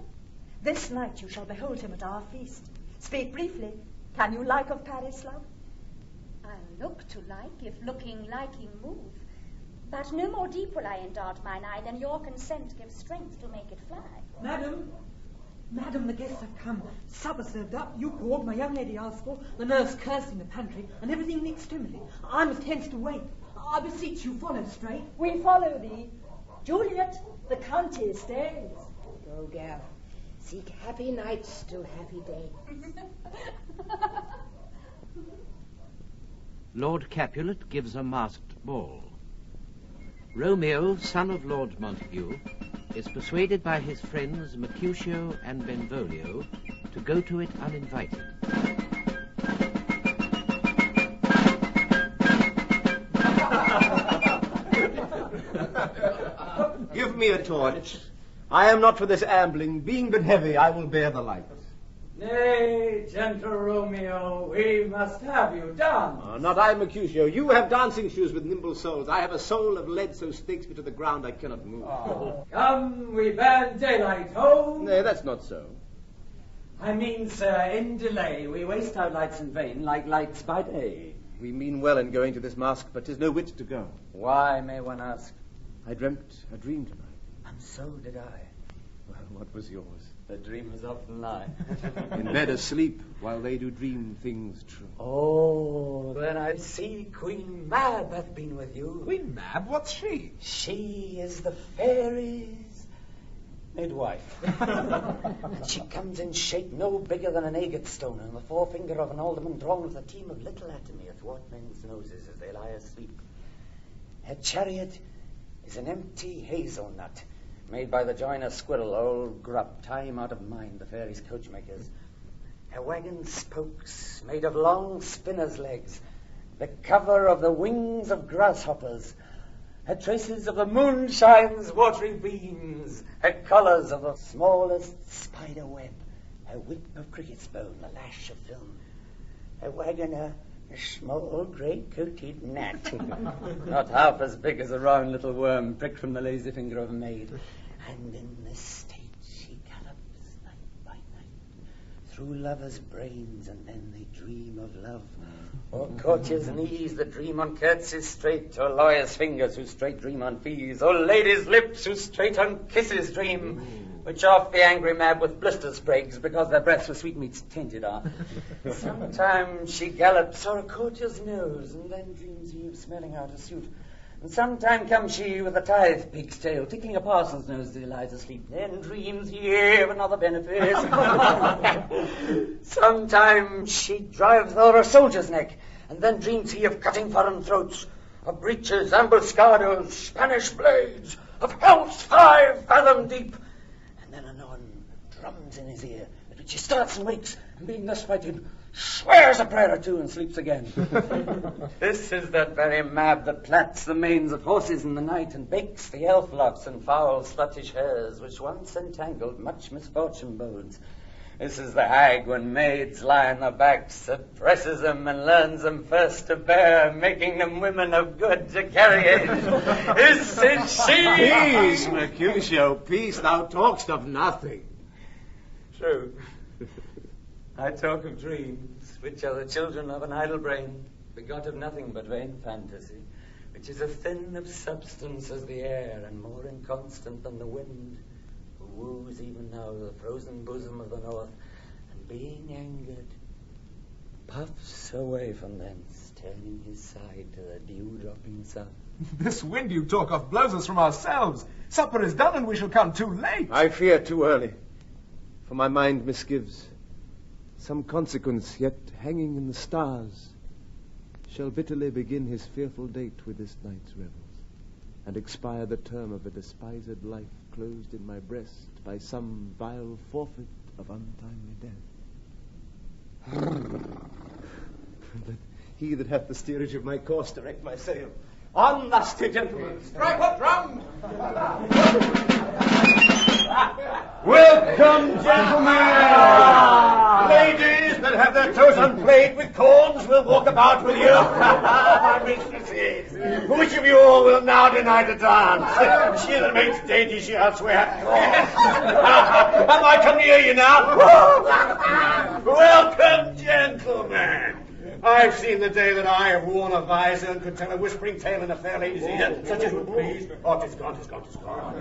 This night you shall behold him at our feast. Speak briefly. Can you like of Paris, love? I'll look to like, if looking liking move. But no more deep will I endart mine eye than your consent gives strength to make it fly. Madam, the guests have come. Supper served up. You called, my young lady asked for, the nurse cursed in the pantry, and everything extremely. I must hence to wait. I beseech you, follow straight. We follow thee. Juliet, the county stays. Go, girl. Seek happy nights to happy days. Lord Capulet gives a masked ball. Romeo, son of Lord Montague, is persuaded by his friends Mercutio and Benvolio to go to it uninvited. Give me a torch. I am not for this ambling. Being but heavy, I will bear the light. Nay, gentle Romeo, we must have you dance. Not I, Mercutio. You have dancing shoes with nimble soles. I have a soul of lead so stakes me to the ground I cannot move. Come, we ban daylight, ho! Nay, that's not so. I mean, sir, in delay, we waste our lights in vain, like lights by day. We mean well in going to this masque, but 'tis no wit to go. Why, may one ask? I dreamt a dream tonight. And so did I. Well, what was yours? The dreamers often lie. In bed asleep, while they do dream things true. Oh, then I see Queen Mab hath been with you. Queen Mab? What's she? She is the fairies' midwife. She comes in shape no bigger than an agate stone, and the forefinger of an alderman drawn with a team of little atomy athwart men's noses as they lie asleep. Her chariot is an empty hazelnut, made by the joiner squirrel, old Grubb, time out of mind, the fairies' coachmakers. Her wagon's spokes, made of long spinner's legs, the cover of the wings of grasshoppers, her traces of the moonshine's watery beams, her colours of the smallest spider web, her whip of cricket's bone, the lash of film, her wagon a small grey-coated gnat, not half as big as a round little worm pricked from the lazy finger of a maid. And in this state she gallops night by night through lovers' brains, and then they dream of love. Or courtiers' knees that dream on curtsies straight, or lawyers' fingers who straight dream on fees, or ladies' lips who straight on kisses dream, which oft the angry Mab with blisters breaks, because their breaths with sweetmeats tainted are. Sometimes she gallops o'er a courtier's nose, and then dreams he of smelling out a suit. And sometime comes she with a tithe pig's tail, tickling a parson's nose till he lies asleep. Then dreams he of another benefice. Sometimes she drives o'er a soldier's neck, and then dreams he of cutting foreign throats, of breaches, ambuscados, Spanish blades, of hells 5 fathom deep. And then anon drums in his ear, at which he starts and wakes, and being thus frighted, swears a prayer or two and sleeps again. This is that very Mab that plats the manes of horses in the night, and bakes the elf locks and foul sluttish hairs, which once entangled much misfortune bodes. This is the hag when maids lie on their backs, that presses them and learns them first to bear, making them women of good to carry age. This is she! Peace, Mercutio, peace, thou talk'st of nothing. True. I talk of dreams, which are the children of an idle brain, begot of nothing but vain fantasy, which is as thin of substance as the air, and more inconstant than the wind, who woos even now the frozen bosom of the north, and being angered, puffs away from thence, turning his side to the dew-dropping south. This wind you talk of blows us from ourselves. Supper is done, and we shall come too late. I fear too early, for my mind misgives. Some consequence yet hanging in the stars shall bitterly begin his fearful date with this night's revels, and expire the term of a despised life closed in my breast by some vile forfeit of untimely death. Let he that hath the steerage of my course direct my sail. On, lusty gentlemen! Strike up drum! Welcome, gentlemen! Ladies that have their toes unplayed with corns will walk about with you. My mistresses, which of you all will now deny the dance? She that makes dainty, she elsewhere hath corns. Am I come near you now? Welcome, gentlemen! I've seen the day that I have worn a visor and could tell a whispering tale in a fair lady's ear, such as would please. Oh, 'tis gone, 'tis gone, 'tis gone.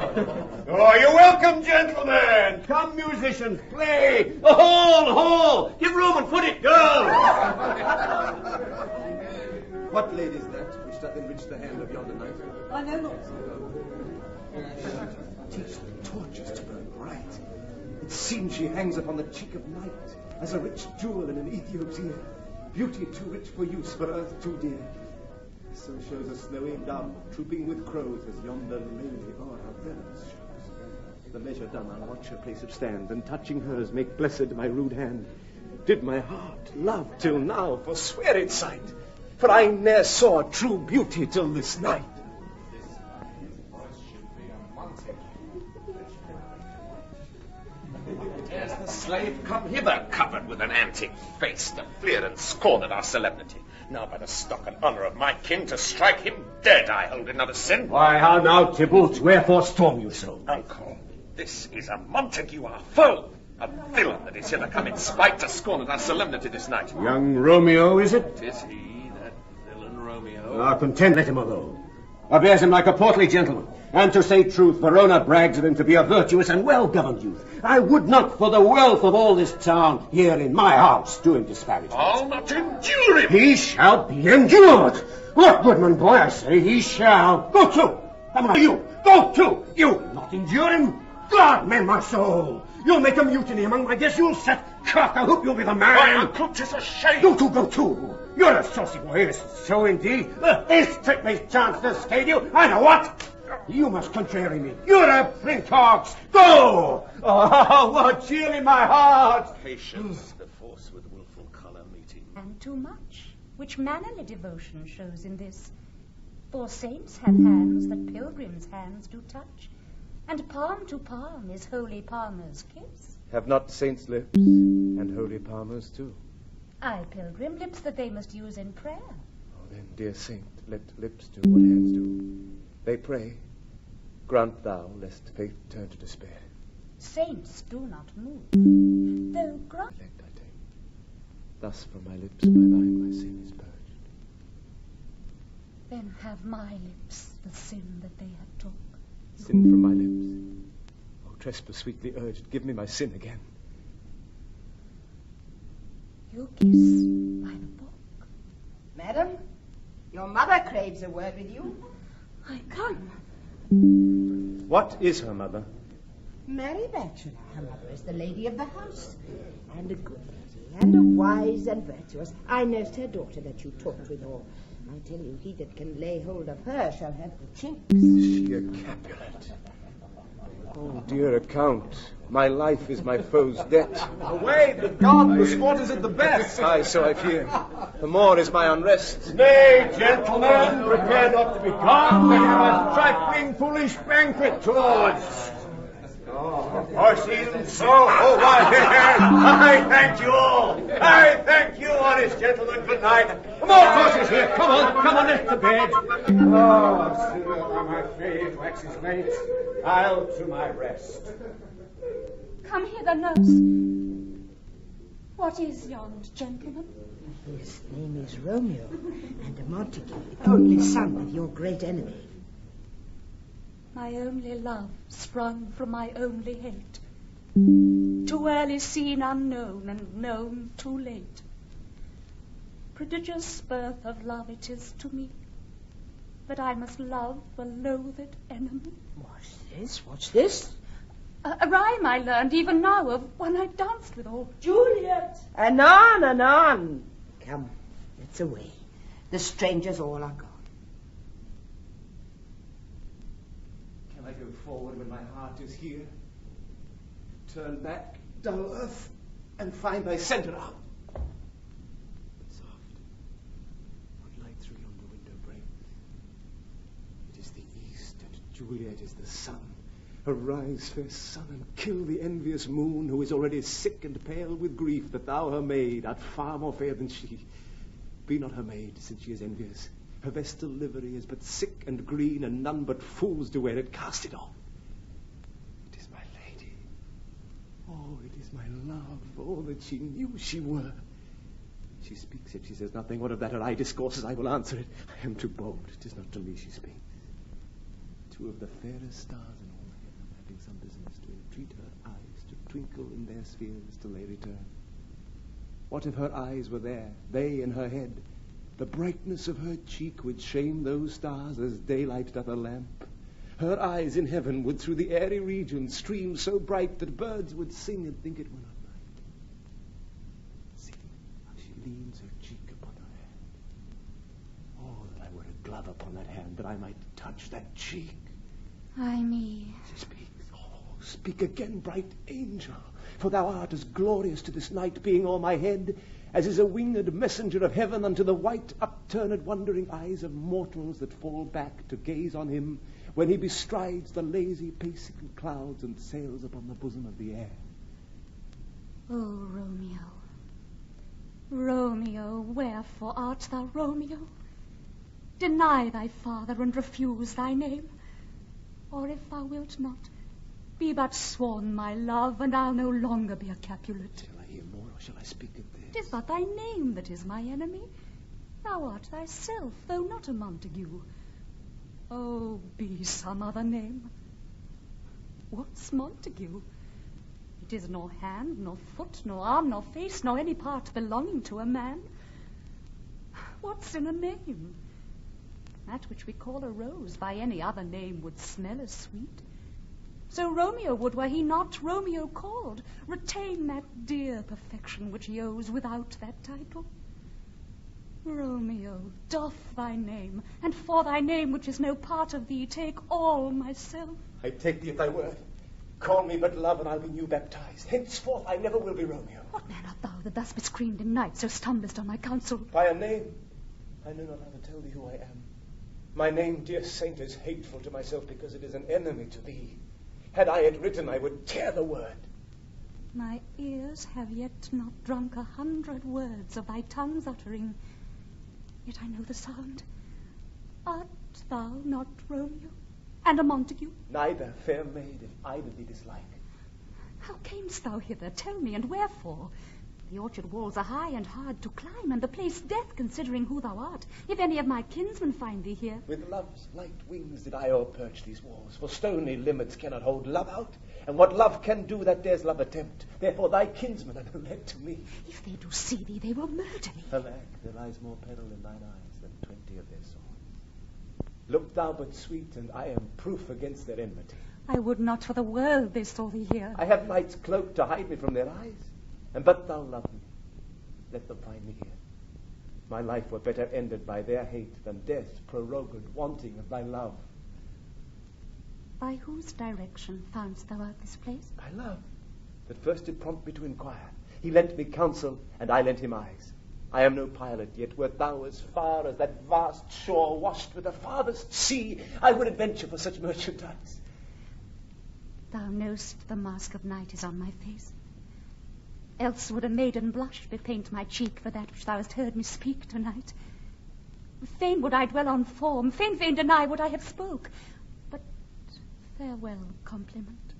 Oh, you're welcome, gentlemen. Come, musicians, play. A hall. Give room and foot it, girls. What lady is that which doth enrich the hand of yonder knight? I know not. Teach the torches to burn bright. It seems she hangs upon the cheek of night as a rich jewel in an Ethiop's ear. Beauty too rich for use, for earth too dear. So shows a snowy dove trooping with crows as yonder lady o'er her feathers shows. The measure done, I'll watch her place of stand, and touching hers make blessed my rude hand. Did my heart love till now forswear its sight, for I ne'er saw true beauty till this night. There's the slave, come hither, covered with an antic face, to fleer and scorn at our solemnity. Now by the stock and honour of my kin, to strike him dead I hold it not a sin. Why, how now, Tybalt, wherefore storm you so? Uncle, this is a Montague, our foe, a villain that is hither come in spite to scorn at our solemnity this night. Young Romeo, is it? 'Tis he, that villain Romeo. Ah, content, let him alone. I bears him like a portly gentleman. And to say truth, Verona brags of him to be a virtuous and well-governed youth. I would not for the wealth of all this town, here in my house, do him disparagement. I'll not endure him. He shall be endured. What, Woodman boy, I say, he shall. Go to. Come on, you. Go to. You not endure him. God, mend my soul. You'll make a mutiny among my guests. You'll set cock. I hope you'll be the man. Why, Uncle, 'tis a shame. You two go too. You're a saucy boy. Yes, so indeed. This trick may chance to scale you. I know what. You must contrary me. You're a princox. Go! Oh, what cheer in my heart! Patience, the force with wilful colour meeting. And too much, which mannerly devotion shows in this. For saints have hands that pilgrims' hands do touch, and palm to palm is holy palmer's kiss. Have not saints lips, and holy palmers too? Aye, pilgrim, lips that they must use in prayer. Oh, then, dear saint, let lips do what hands do. They pray. Grant thou, lest faith turn to despair. Saints do not move, though grant. Elect I take. Thus from my lips by thine my sin is purged. Then have my lips the sin that they have took. Sin from my lips. Oh, trespass sweetly urged, give me my sin again. You kiss by the book. Madam, your mother craves a word with you. I come. What is her mother? Mary Bachelor. Her mother is the lady of the house, and a good lady, and a wise and virtuous. I nursed her daughter that you talked with, or I tell you, he that can lay hold of her shall have the chinks. She a Capulet. Oh, dear account, my life is my foe's debt. Away, the God, the sport is at the best. Aye, so I fear. The more is my unrest. Nay, gentlemen, prepare not to be gone, but have a trifling, foolish banquet towards. Horses, so, oh, I thank you all. I thank you, honest gentlemen. Good night. Come on, horses here. Come on, lift the bed. Oh, sooner my fate waxes late, I'll to my rest. Come hither, nurse. What is yond gentleman? His name is Romeo, and a Montague, only son of your great enemy. My only love sprung from my only hate, too early seen unknown, and known too late. Prodigious birth of love it is to me, that I must love a loathed enemy. What's this? A rhyme I learned even now of one I danced with, oh, Juliet. Anon. Come, let's away. The strangers all are gone. Can I go forward when my heart is here? Turn back, dull earth, and find thy centre out. Soft, what light through yonder window breaks? It is the east, and Juliet is the sun. Arise, fair sun, and kill the envious moon, who is already sick and pale with grief that thou, her maid, art far more fair than she. Be not her maid, since she is envious. Her vestal livery is but sick and green, and none but fools do wear it. Cast it off. It is my lady. Oh, it is my love, all that she knew she were. She speaks it, she says nothing. What of that? Her eye discourses, I will answer it. I am too bold. 'Tis not to me she speaks. Two of the fairest stars in all heaven, having some business, to entreat her eyes to twinkle in their spheres till they return. What if her eyes were there, they in her head? The brightness of her cheek would shame those stars as daylight doth a lamp. Her eyes in heaven would through the airy region stream so bright that birds would sing and think it were not night. See how she leans her cheek upon her hand. Oh, that I were a glove upon that hand, that I might touch that cheek. Ay me. She speaks. Oh, speak again, bright angel, for thou art as glorious to this night, being o'er my head, as is a winged messenger of heaven unto the white upturned wondering eyes of mortals that fall back to gaze on him when he bestrides the lazy pacing clouds and sails upon the bosom of the air. Oh, Romeo. Romeo, wherefore art thou Romeo? Deny thy father and refuse thy name. Or if thou wilt not, be but sworn my love, and I'll no longer be a Capulet. Shall I hear more, or shall I speak of this? 'Tis but thy name that is my enemy. Thou art thyself, though not a Montague. Oh, be some other name. What's Montague? It is nor hand, nor foot, nor arm, nor face, nor any part belonging to a man. What's in a name? That which we call a rose by any other name would smell as sweet. So Romeo would, were he not Romeo called, retain that dear perfection which he owes without that title. Romeo, doff thy name, and for thy name, which is no part of thee, take all myself. I take thee at thy word. Call me but love, and I'll be new baptized. Henceforth I never will be Romeo. What man art thou that thus bescreamed in night, so stumblest on my counsel? By a name. I know not how to tell thee who I am. My name, dear saint, is hateful to myself because it is an enemy to thee. Had I it written, I would tear the word. My ears have yet not drunk 100 words of thy tongue's uttering, yet I know the sound. Art thou not Romeo, and a Montague? Neither, fair maid, if either thee dislike. How camest thou hither? Tell me, and wherefore? The orchard walls are high and hard to climb, and the place death, considering who thou art, if any of my kinsmen find thee here. With love's light wings did I o'erperch these walls, for stony limits cannot hold love out, and what love can do, that dares love attempt. Therefore thy kinsmen are no lead to me. If they do see thee, they will murder me. Alack, there lies more peril in thine eyes than 20 of their swords. Look thou but sweet, and I am proof against their enmity. I would not for the world they saw thee here. I have night's cloak to hide me from their eyes. And but thou love me, let them find me here. My life were better ended by their hate than death prorogued, wanting of thy love. By whose direction foundst thou out this place? By love, that first did prompt me to inquire. He lent me counsel, and I lent him eyes. I am no pilot, yet wert thou as far as that vast shore washed with the farthest sea, I would adventure for such merchandise. Thou know'st the mask of night is on my face. Else would a maiden blush bepaint my cheek for that which thou hast heard me speak tonight. Fain would I dwell on form, fain deny what I have spoke. But farewell, compliment.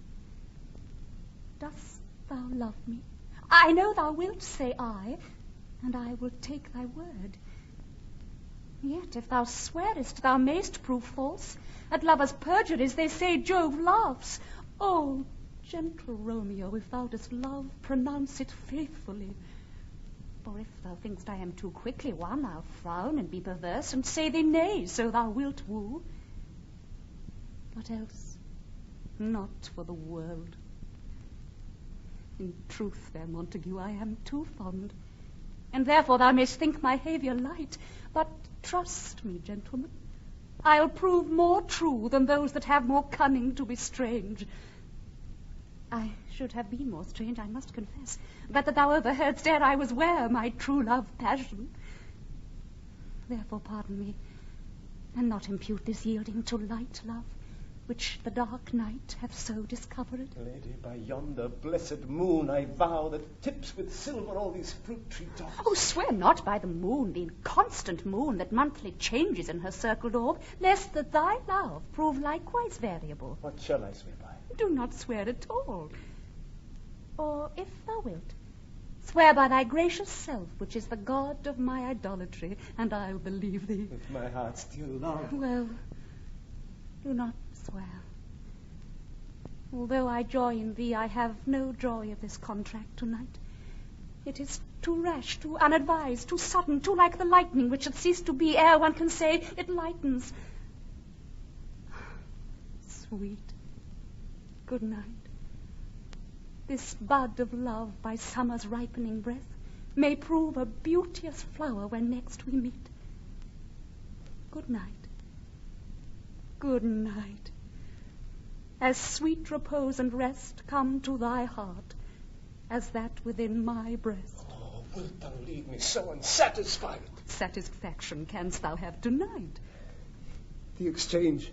Dost thou love me? I know thou wilt say aye, and I will take thy word. Yet if thou swearest, thou mayst prove false. At lovers' perjuries they say Jove laughs. Oh, gentle Romeo, if thou dost love, pronounce it faithfully. For if thou think'st I am too quickly won, I'll frown and be perverse, and say thee nay, so thou wilt woo. But else, not for the world. In truth, fair Montague, I am too fond, and therefore thou mayst think my behaviour light. But trust me, gentlemen, I'll prove more true than those that have more cunning to be strange. I should have been more strange, I must confess, but that thou overheardst ere I was ware my true love passion. Therefore pardon me, and not impute this yielding to light love, which the dark night hath so discovered. Lady, by yonder blessed moon I vow that tips with silver all these fruit tree tops. Oh, swear not by the moon, the inconstant moon that monthly changes in her circled orb, lest that thy love prove likewise variable. What shall I swear by? Do not swear at all. Or, if thou wilt, swear by thy gracious self, which is the god of my idolatry, and I'll believe thee. If my heart still love. Well, do not swear. Although I joy in thee, I have no joy of this contract tonight. It is too rash, too unadvised, too sudden, too like the lightning which should cease to be ere one can say it lightens. Sweet, good night. This bud of love by summer's ripening breath may prove a beauteous flower when next we meet. Good night. Good night. As sweet repose and rest come to thy heart as that within my breast. Oh, wilt thou leave me so unsatisfied? What satisfaction canst thou have tonight? The exchange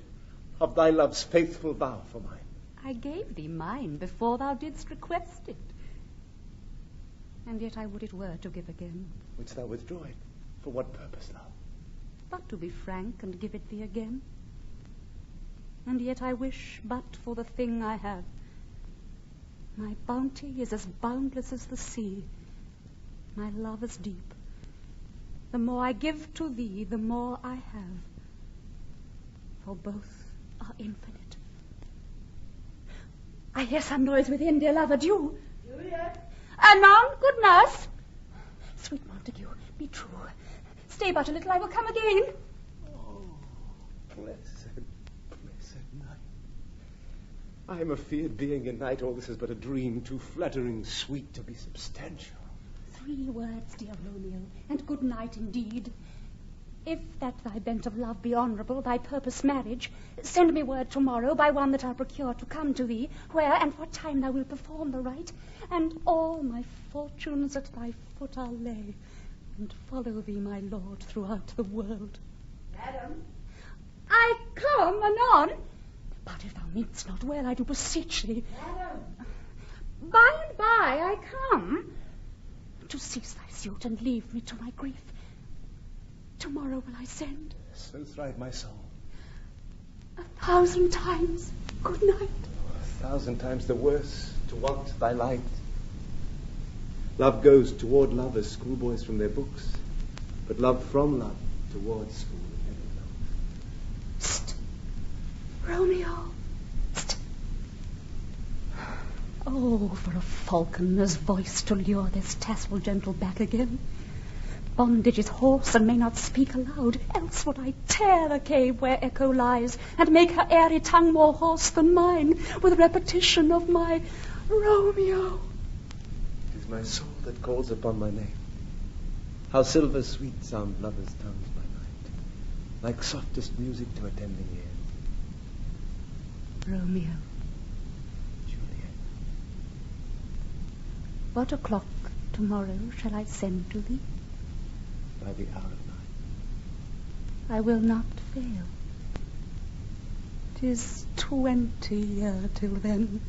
of thy love's faithful vow for mine. I gave thee mine before thou didst request it. And yet I would it were to give again. Wouldst thou withdraw it? For what purpose, love? But to be frank and give it thee again. And yet I wish but for the thing I have. My bounty is as boundless as the sea. My love as deep. The more I give to thee, the more I have. For both are infinite. I hear some noise within, dear love, adieu. Juliet. Anon, good nurse. Sweet Montague, be true. Stay but a little, I will come again. Oh, blessed night. I am a feared being in night. All this is but a dream, too fluttering sweet to be substantial. 3 words, dear Romeo, and good night indeed. If that thy bent of love be honourable, thy purpose marriage, send me word tomorrow by one that I'll procure to come to thee, where and what time thou wilt perform the rite, and all my fortunes at thy foot I'll lay, and follow thee, my lord, throughout the world. Madam. I come anon. But if thou mean'st not well, I do beseech thee. Madam. By and by I come. To cease thy suit and leave me to my grief. Tomorrow will I send. So thrive my soul. 1,000 times good night. 1,000 times the worse to want thy light. Love goes toward love as schoolboys from their books, but love from love towards school never knows. Psst! Romeo! Psst! Oh, for a falconer's voice to lure this tassel gentle back again. Bondage is hoarse and may not speak aloud, else would I tear the cave where echo lies, and make her airy tongue more hoarse than mine, with repetition of my Romeo. It is my soul that calls upon my name. How silver sweet sound lovers' tongues by night, like softest music to attending ears. Romeo. Juliet. What o'clock tomorrow shall I send to thee? By the hour of 9. I will not fail. 'Tis 20 year till then.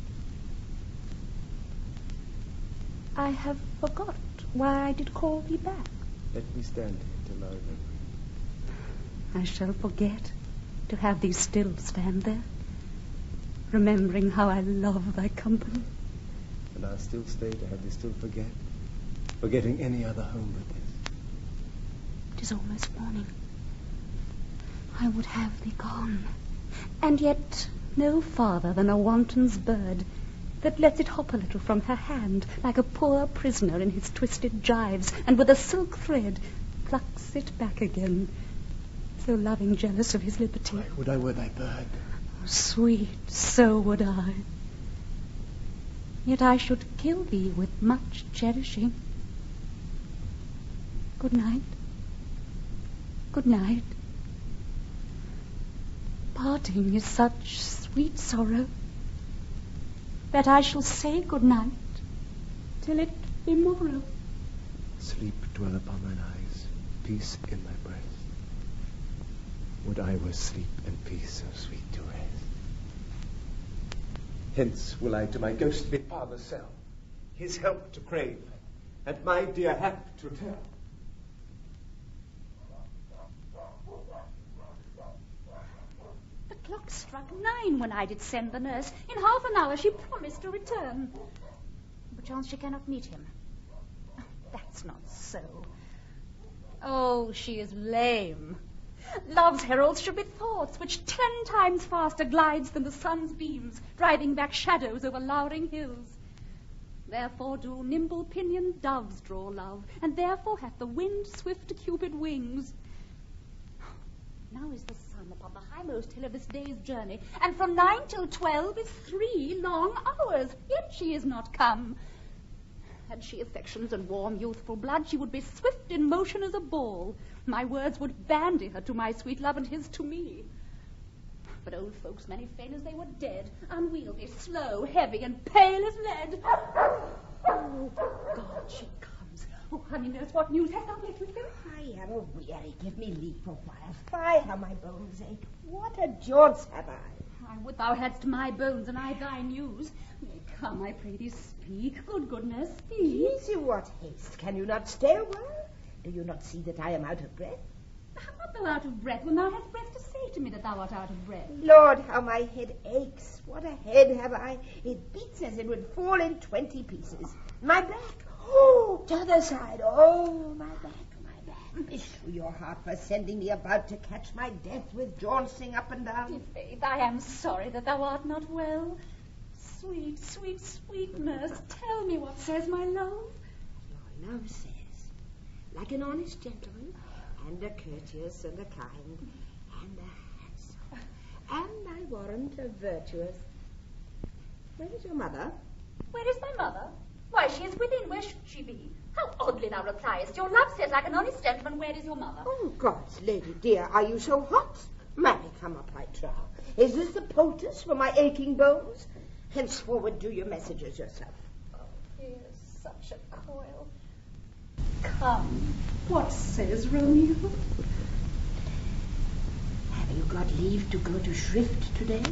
I have forgot why I did call thee back. Let me stand here till I remember. I shall forget to have thee still stand there, remembering how I love thy company. And I'll still stay to have thee still forget, forgetting any other home but this. 'Tis almost morning. I would have thee gone, and yet no farther than a wanton's bird that lets it hop a little from her hand, like a poor prisoner in his twisted gyves, and with a silk thread plucks it back again, so loving jealous of his liberty. Why would I were thy bird? Oh, sweet, so would I. Yet I should kill thee with much cherishing. Good night. Good night. Parting is such sweet sorrow that I shall say good night till it be morrow. Sleep dwell upon thine eyes, peace in thy breast. Would I were sleep and peace so sweet to rest. Hence will I to my ghostly father's cell, his help to crave, and my dear hap to tell. The clock struck 9 when I did send the nurse. In half an hour she promised to return. Perchance she cannot meet him. That's not so. Oh, she is lame. Love's heralds should be thoughts which 10 times faster glides than the sun's beams, driving back shadows over lowering hills. Therefore do nimble-pinioned doves draw love, and therefore hath the wind swift Cupid wings. Now is the sun upon the highmost hill of this day's journey, and from 9 till 12 is 3 long hours, yet she is not come. Had she affections and warm youthful blood, she would be swift in motion as a ball. My words would bandy her to my sweet love, and his to me. But old folks, many fain as they were dead, unwieldy, slow, heavy, and pale as lead. Oh, God, she comes. Oh, honey nurse, what news hast thou met with him? I am a weary. Give me leave for a while. Fie, how my bones ache. What a jaunts have I. I would thou hadst my bones and I thy news. Come, I pray thee, speak. Goodness, speak. Easy, what haste? Can you not stay a while? Do you not see that I am out of breath? How art thou out of breath when thou hast breath to say to me that thou art out of breath? Lord, how my head aches. What a head have I. It beats as it would fall in 20 pieces. My back. Oh, to the side. Oh, my back. Beshrew your heart for sending me about to catch my death with jauncing up and down. Faith, I am sorry that thou art not well. Sweet, sweet, sweet nurse, tell me what says my love. Your love says, like an honest gentleman, and a courteous and a kind, and a handsome, and I warrant a virtuous. Where is your mother? Where is thy mother? Why, she is within. Where should she be? How oddly thou repliest. Your love says, like an honest gentleman, where is your mother? Oh, God's lady dear, are you so hot? Marry, come up, I trow. Is this the poultice for my aching bones? Henceforward do your messages yourself. Oh, here's such a coil. Come, what says Romeo? Have you got leave to go to Shrift today?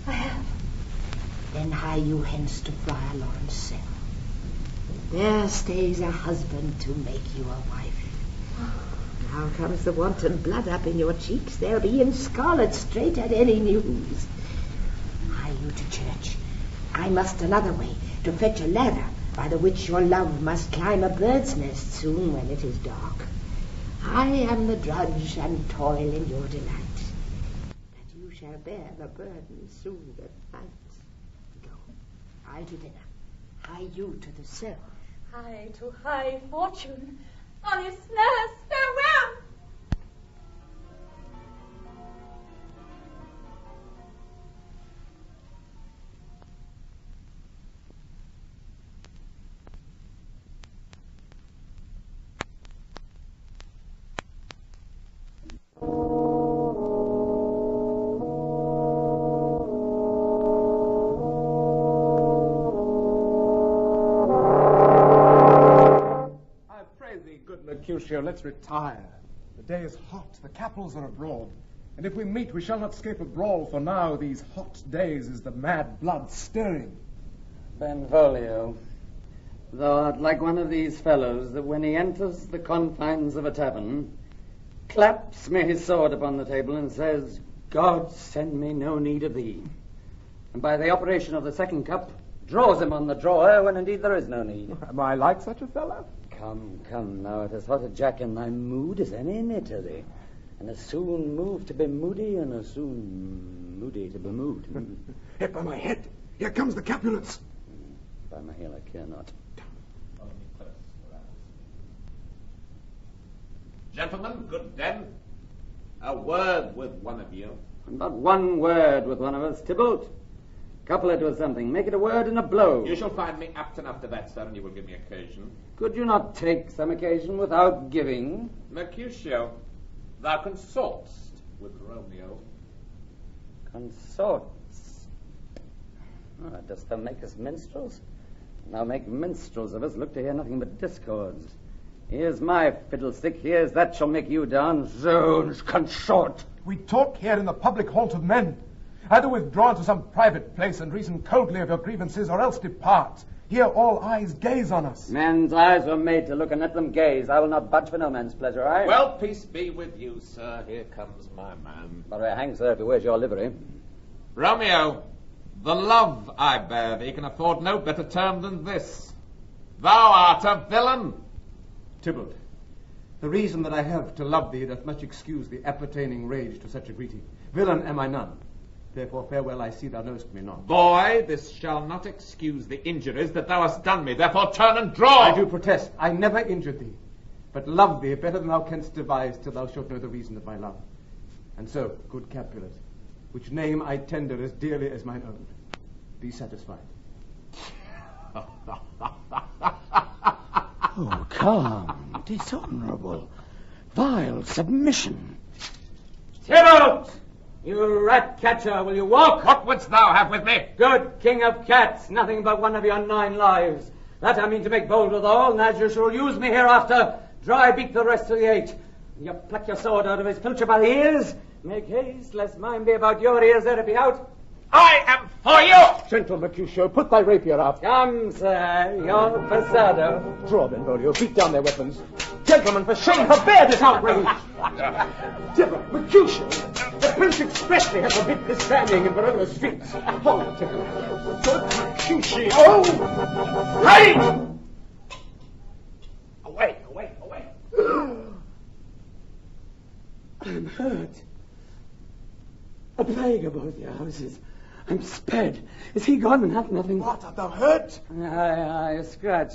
I have. Then hie you hence to Friar Lawrence' cell. There stays a husband to make you a wife. Now comes the wanton blood up in your cheeks. They'll be in scarlet straight at any news. Hie you to church. I must another way, to fetch a ladder, by the which your love must climb a bird's nest soon when it is dark. I am the drudge and toil in your delight, that you shall bear the burden soon at night. Go, I to dinner. Hie you to the cell. Hie to high fortune. Honest nurse, farewell. Mercutio, let's retire. The day is hot, the capitals are abroad, and if we meet, we shall not escape a brawl, for now, these hot days, is the mad blood stirring. Benvolio, thou art like one of these fellows that when he enters the confines of a tavern, claps me his sword upon the table and says, God send me no need of thee. And by the operation of the second cup, draws him on the drawer when indeed there is no need. Am I like such a fellow? Come, now it is hot a jack in thy mood as any in Italy, and as soon moved to be moody, and as soon moody to be moved. Hit by my head, here comes the Capulets. By my heel I care not. Gentlemen, good den. A word with one of you. Not one word with one of us, Tybalt. Couple it with something. Make it a word and a blow. You shall find me apt enough to that, sir, and you will give me occasion. Could you not take some occasion without giving? Mercutio, thou consortst with Romeo. Consorts? Oh, dost thou make us minstrels? Thou make minstrels of us, look to hear nothing but discords. Here's my fiddlestick, here's that shall make you dance. Zones, consort! We talk here in the public haunt of men. Either withdraw to some private place and reason coldly of your grievances, or else depart. Here all eyes gaze on us. Men's eyes were made to look, and let them gaze. I will not budge for no man's pleasure, Well, peace be with you, sir. Here comes my man. But I hang, sir, if he wears your livery. Romeo, the love I bear thee can afford no better term than this. Thou art a villain. Tybalt, the reason that I have to love thee doth much excuse the appertaining rage to such a greeting. Villain am I none. Therefore, farewell, I see thou knowest me not. Boy, this shall not excuse the injuries that thou hast done me. Therefore, turn and draw. I do protest. I never injured thee, but love thee better than thou canst devise till thou shalt know the reason of my love. And so, good Capulet, which name I tender as dearly as mine own, be satisfied. Oh, calm, dishonorable, vile submission. Tybalt! You rat catcher, will you walk? What wouldst thou have with me? Good king of cats, nothing but one of your 9 lives. That I mean to make bold withal, and as you shall use me hereafter, dry beat the rest of the 8. You pluck your sword out of his pilcher by the ears. Make haste, lest mine be about your ears ere it be out. I am for you! Gentle Mercutio, put thy rapier up. Come, sir, your passado. Draw, Benvolio, beat down their weapons. Gentlemen, for shame, forbear this outrage! Timber, Mercutio, the Prince expressly has forbidden this standing in Verona streets. Hold it, Timber. Good Mercutio! Right! Away! I'm hurt. A plague of both your houses. I'm sped. Is he gone and hath nothing? What, art thou hurt? Aye, a scratch.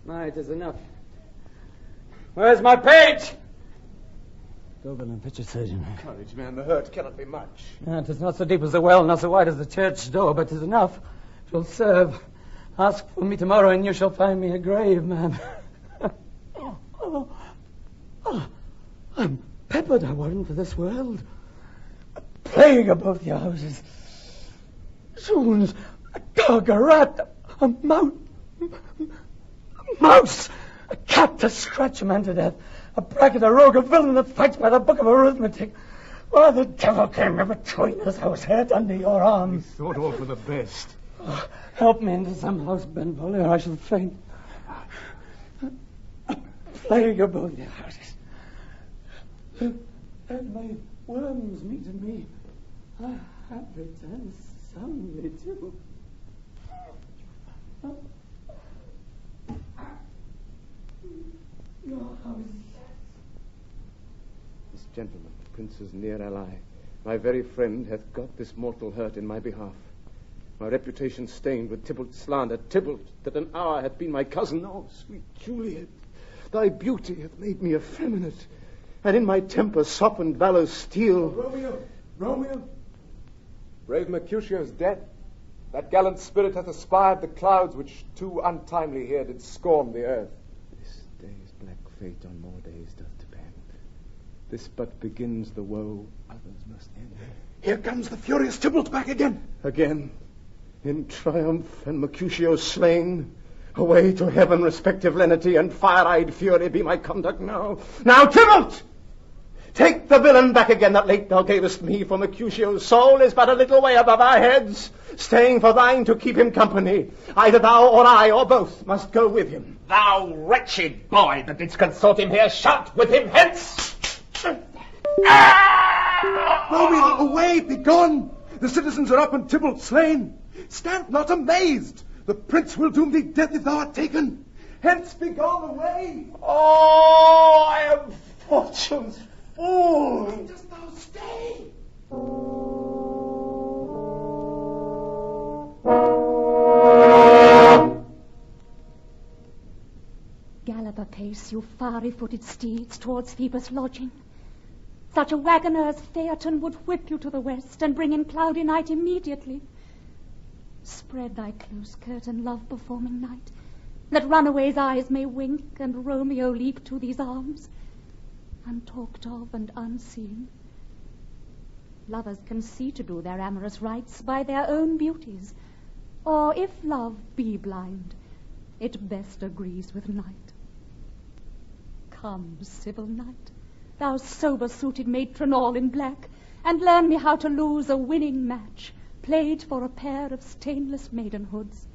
Might is enough. Where's my page? Dobell and pitch a surgeon. Courage, man, the hurt cannot be much. It is not so deep as the well, not so wide as the church door, but 'tis enough. Shall serve. Ask for me tomorrow, and you shall find me a grave, man. I'm peppered, I warrant, for this world. A plague of both your houses. Zoons, a dog, a rat, a mouse, a cat to scratch a man to death, a bracket, a rogue, a villain that fights by the book of arithmetic. Why the devil came in between us? I was hurt under your arm. Thought all for the best. Oh, help me into some house, Benvolio, or I shall faint. A plague of both your houses. And my worms meeting me. I have returned soundly too. Your house. This gentleman, the prince's near ally, my very friend, hath got this mortal hurt in my behalf. My reputation stained with Tybalt's slander, Tybalt, that an hour hath been my cousin. Oh, sweet Juliet, thy beauty hath made me effeminate, and in my temper softened valor's steel. Romeo! Brave Mercutio's dead. That gallant spirit hath aspired the clouds which too untimely here did scorn the earth. This day's black fate on more days doth depend. This but begins the woe, others must end. Here comes the furious Tybalt back again. Again, in triumph, and Mercutio slain. Away to heaven, respective lenity, and fire-eyed fury be my conduct now. Now, Tybalt! Take the villain back again that late thou gavest me, for Mercutio's soul is but a little way above our heads, staying for thine to keep him company. Either thou or I, or both, must go with him. Thou wretched boy that didst consort him here, shout with him hence! Romeo, away, begone! The citizens are up and Tybalt slain. Stand not amazed. The prince will doom thee death if thou art taken. Hence, begone away. Oh, I am fortune's fool. Why dost thou stay? Gallop apace, you fiery-footed steeds, towards Phoebus' lodging. Such a wagoner as Phaeton would whip you to the west and bring in cloudy night immediately. Spread thy close curtain, love-performing night, that runaways' eyes may wink and Romeo leap to these arms, untalked of and unseen. Lovers can see to do their amorous rites by their own beauties, or if love be blind, it best agrees with night. Come, civil night, thou sober-suited matron all in black, and learn me how to lose a winning match, played for a pair of stainless maidenhoods.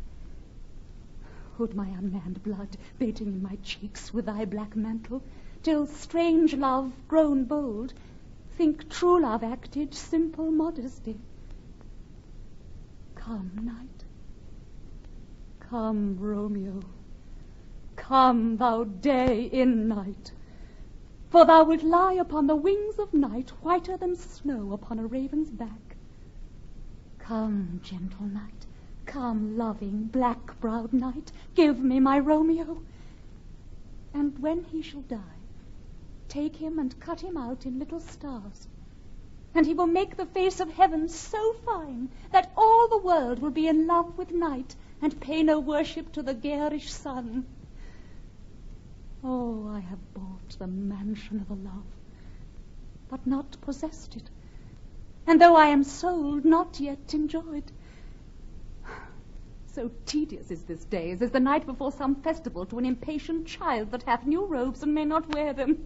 Hood my unmanned blood, bating in my cheeks with thy black mantle, till strange love, grown bold, think true love acted simple modesty. Come, night. Come, Romeo. Come, thou day in night. For thou wilt lie upon the wings of night, whiter than snow upon a raven's back. Come, gentle night. Come, loving, black-browed night. Give me my Romeo. And when he shall die, take him and cut him out in little stars. And he will make the face of heaven so fine that all the world will be in love with night and pay no worship to the garish sun. Oh, I have bought the mansion of a love, but not possessed it. And though I am sold, not yet enjoyed. So tedious is this day, as is the night before some festival to an impatient child that hath new robes and may not wear them.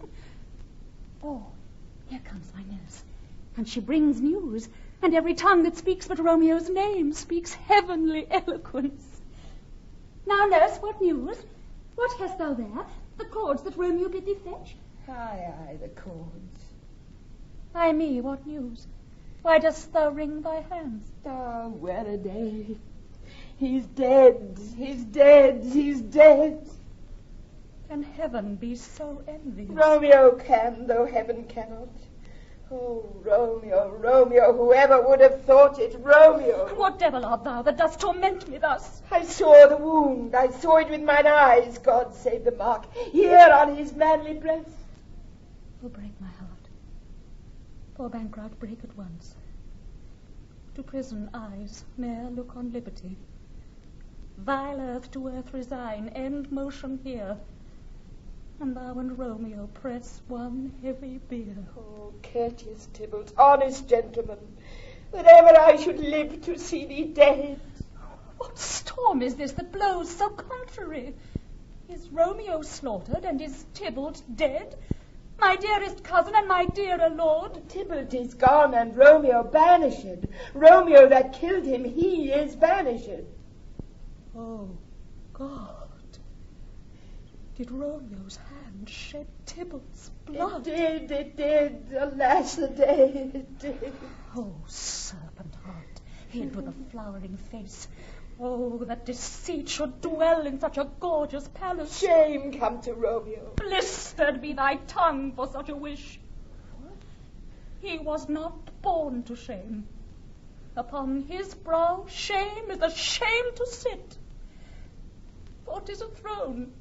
Oh, here comes my nurse, and she brings news And every tongue that speaks but Romeo's name speaks heavenly eloquence. Now, nurse, what news? What hast thou there? The cords that Romeo bid thee fetch? Aye, the cords. Ay me, what news? Why dost thou wring thy hands? Oh, where a day. He's dead, he's dead, he's dead. Can heaven be so envious? Romeo can, though heaven cannot. Oh, Romeo, Romeo, whoever would have thought it, Romeo. What devil art thou that dost torment me thus? I saw the wound, I saw it with mine eyes, God save the mark, here on his manly breast. Oh, break my heart. Poor bankrupt, break at once. To prison eyes ne'er look on liberty. Vile earth to earth resign, end motion here. And thou and Romeo press one heavy bier. Oh, courteous Tybalt, honest gentleman, that ever I should live to see thee dead. What storm is this that blows so contrary? Is Romeo slaughtered, and is Tybalt dead? My dearest cousin and my dearer lord. Tybalt is gone, and Romeo banished. Romeo that killed him, he is banished. Oh, God. Did Romeo's hand shed Tybalt's blood? It did. Alas, the day it did. Oh, serpent heart, hid with a flowering face. Oh, that deceit should dwell in such a gorgeous palace. Shame come to Romeo. Blistered be thy tongue for such a wish. He was not born to shame. Upon his brow shame is a shame to sit. For 'tis a throne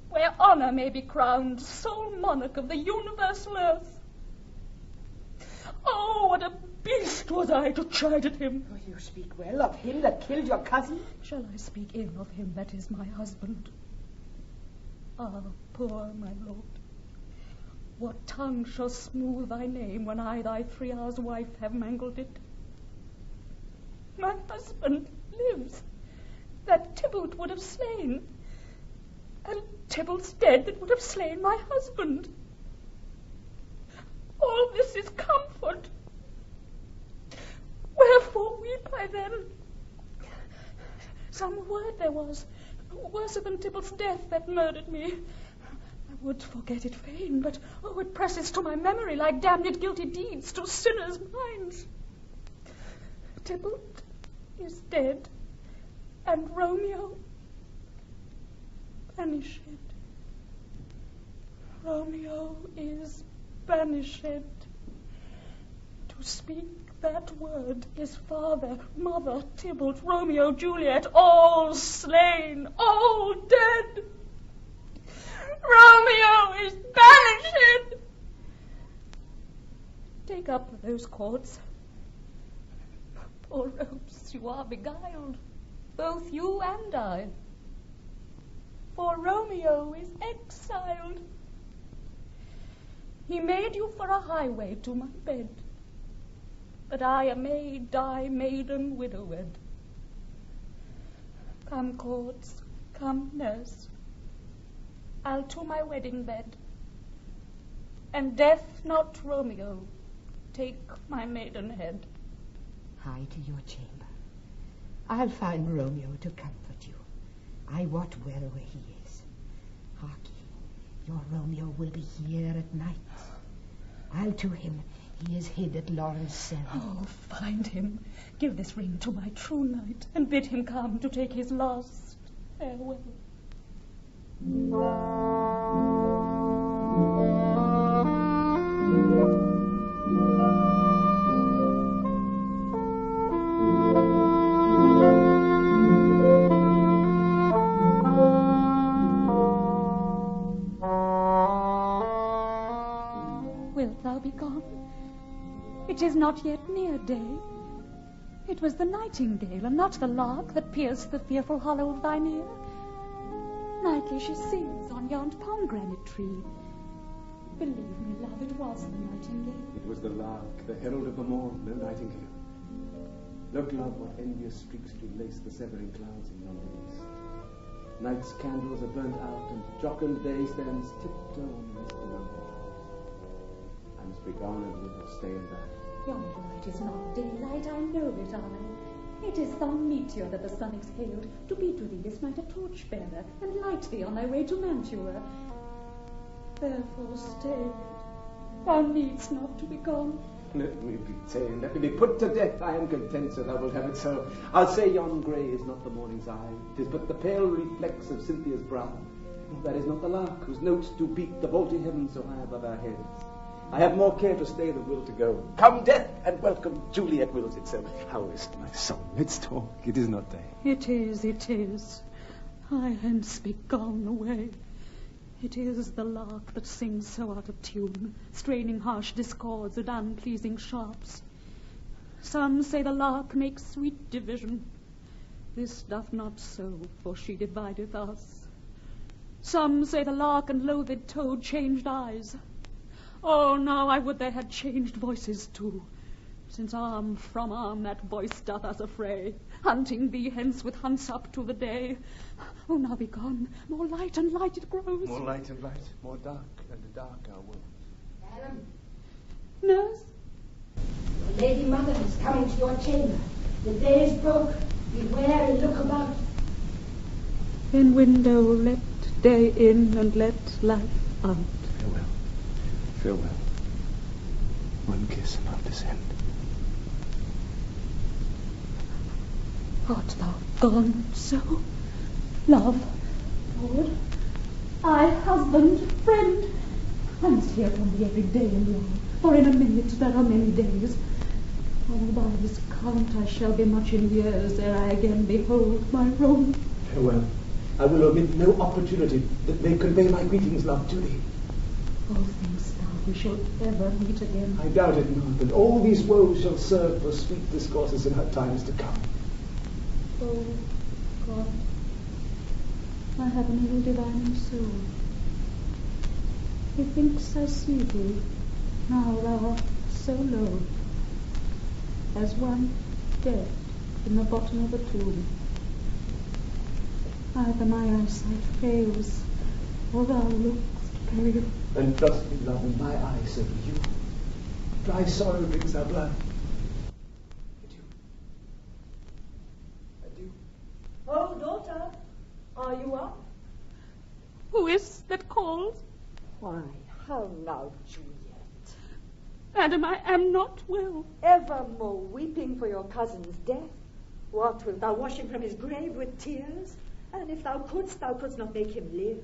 where honor may be crowned, sole monarch of the universal earth. Oh, what a beast was I to chide at him! Oh, you speak well of him that killed your cousin? Shall I speak ill of him that is my husband? Ah, poor my lord, what tongue shall smooth thy name when I, thy 3 hours' wife, have mangled it? My husband lives, that Tybalt would have slain, and Tybalt's dead that would have slain my husband. All this is comfort. Wherefore weep I then? Some word there was, worser than Tybalt's death, that murdered me. I would forget it fain, but oh, it presses to my memory like damned guilty deeds to sinners' minds. Tybalt is dead, and Romeo banished. Romeo is banished. To speak that word is father, mother, Tybalt, Romeo, Juliet, all slain, all dead. Romeo is banished. Take up those cords. Poor ropes, you are beguiled, both you and I. For Romeo is exiled. He made you for a highway to my bed, but I a maid die maiden widowed. Come, cords, come, nurse, I'll to my wedding bed, and death not Romeo take my maidenhead. Hie to your chamber. I'll find Romeo to comfort you. I wot well where he is. Hark ye, your Romeo will be here at night. I'll to him. He is hid at Lawrence' cell. Oh, find him. Give this ring to my true knight, and bid him come to take his last farewell. Wilt thou be gone? It is not yet near day. It was the nightingale, and not the lark, that pierced the fearful hollow of thine ear. Nightly she sings on yond pomegranate tree. Believe me, love, it was the nightingale. It was the lark, the herald of the morn, no nightingale. Look, love, what envious streaks do lace the severing clouds in yonder east. Night's candles are burnt out, and jocund day stands tiptoe on the misty mountain tops. I must be gone and will stay in that. Yonder light is not daylight, I know it, I. It is some meteor that the sun exhaled, to be to thee this night a torch-bearer, and light thee on thy way to Mantua. Therefore stay, thou needst not to be gone. Let me be ta'en, let me be put to death. I am content, so thou wilt have it so. I'll say yon grey is not the morning's eye, 'tis but the pale reflex of Cynthia's brow. That is not the lark, whose notes do beat the vaulty heavens so high above our heads. I have more care to stay than will to go. Come death, and welcome, Juliet wills it so. How is it, my son? Let's talk, it is not day. It is. I hence be gone away. It is the lark that sings so out of tune, straining harsh discords and unpleasing sharps. Some say the lark makes sweet division. This doth not so, for she divideth us. Some say the lark and loathed toad changed eyes. Oh, now I would they had changed voices too, since arm from arm that voice doth us affray, hunting thee hence with hunts up to the day. Oh, now be gone, more light and light it grows. More light and light, more dark and dark our world. Madam, Nurse? your lady mother is coming to your chamber. The day is broke. Beware and look about. In window let day in and let light out. Farewell. Farewell. One kiss and I'll descend. Art thou gone so? Love, Lord, I, husband, friend, I must hear from thee every day and long, for in a minute there are many days. Oh, by this count I shall be much in years ere I again behold my Rome. Farewell. I will omit no opportunity that may convey my greetings, love, to thee. Oh, thinkst thou we shall ever meet again? I doubt it not, and all these woes shall serve for sweet discourses in her times to come. Oh, God, I have an ill divining soul. Methinks I see thee, now thou art so low, as one dead in the bottom of a tomb. Either my eyesight fails, or thou look'st pale. And trust me, love, in my eyes so do you. Dry sorrow drinks our blood. Adieu. Oh, daughter, are you up? Who is that calls? Why, how now, Juliet? Madam, I am not well. Evermore weeping for your cousin's death. What, wilt thou wash him from his grave with tears? And if thou couldst not make him live.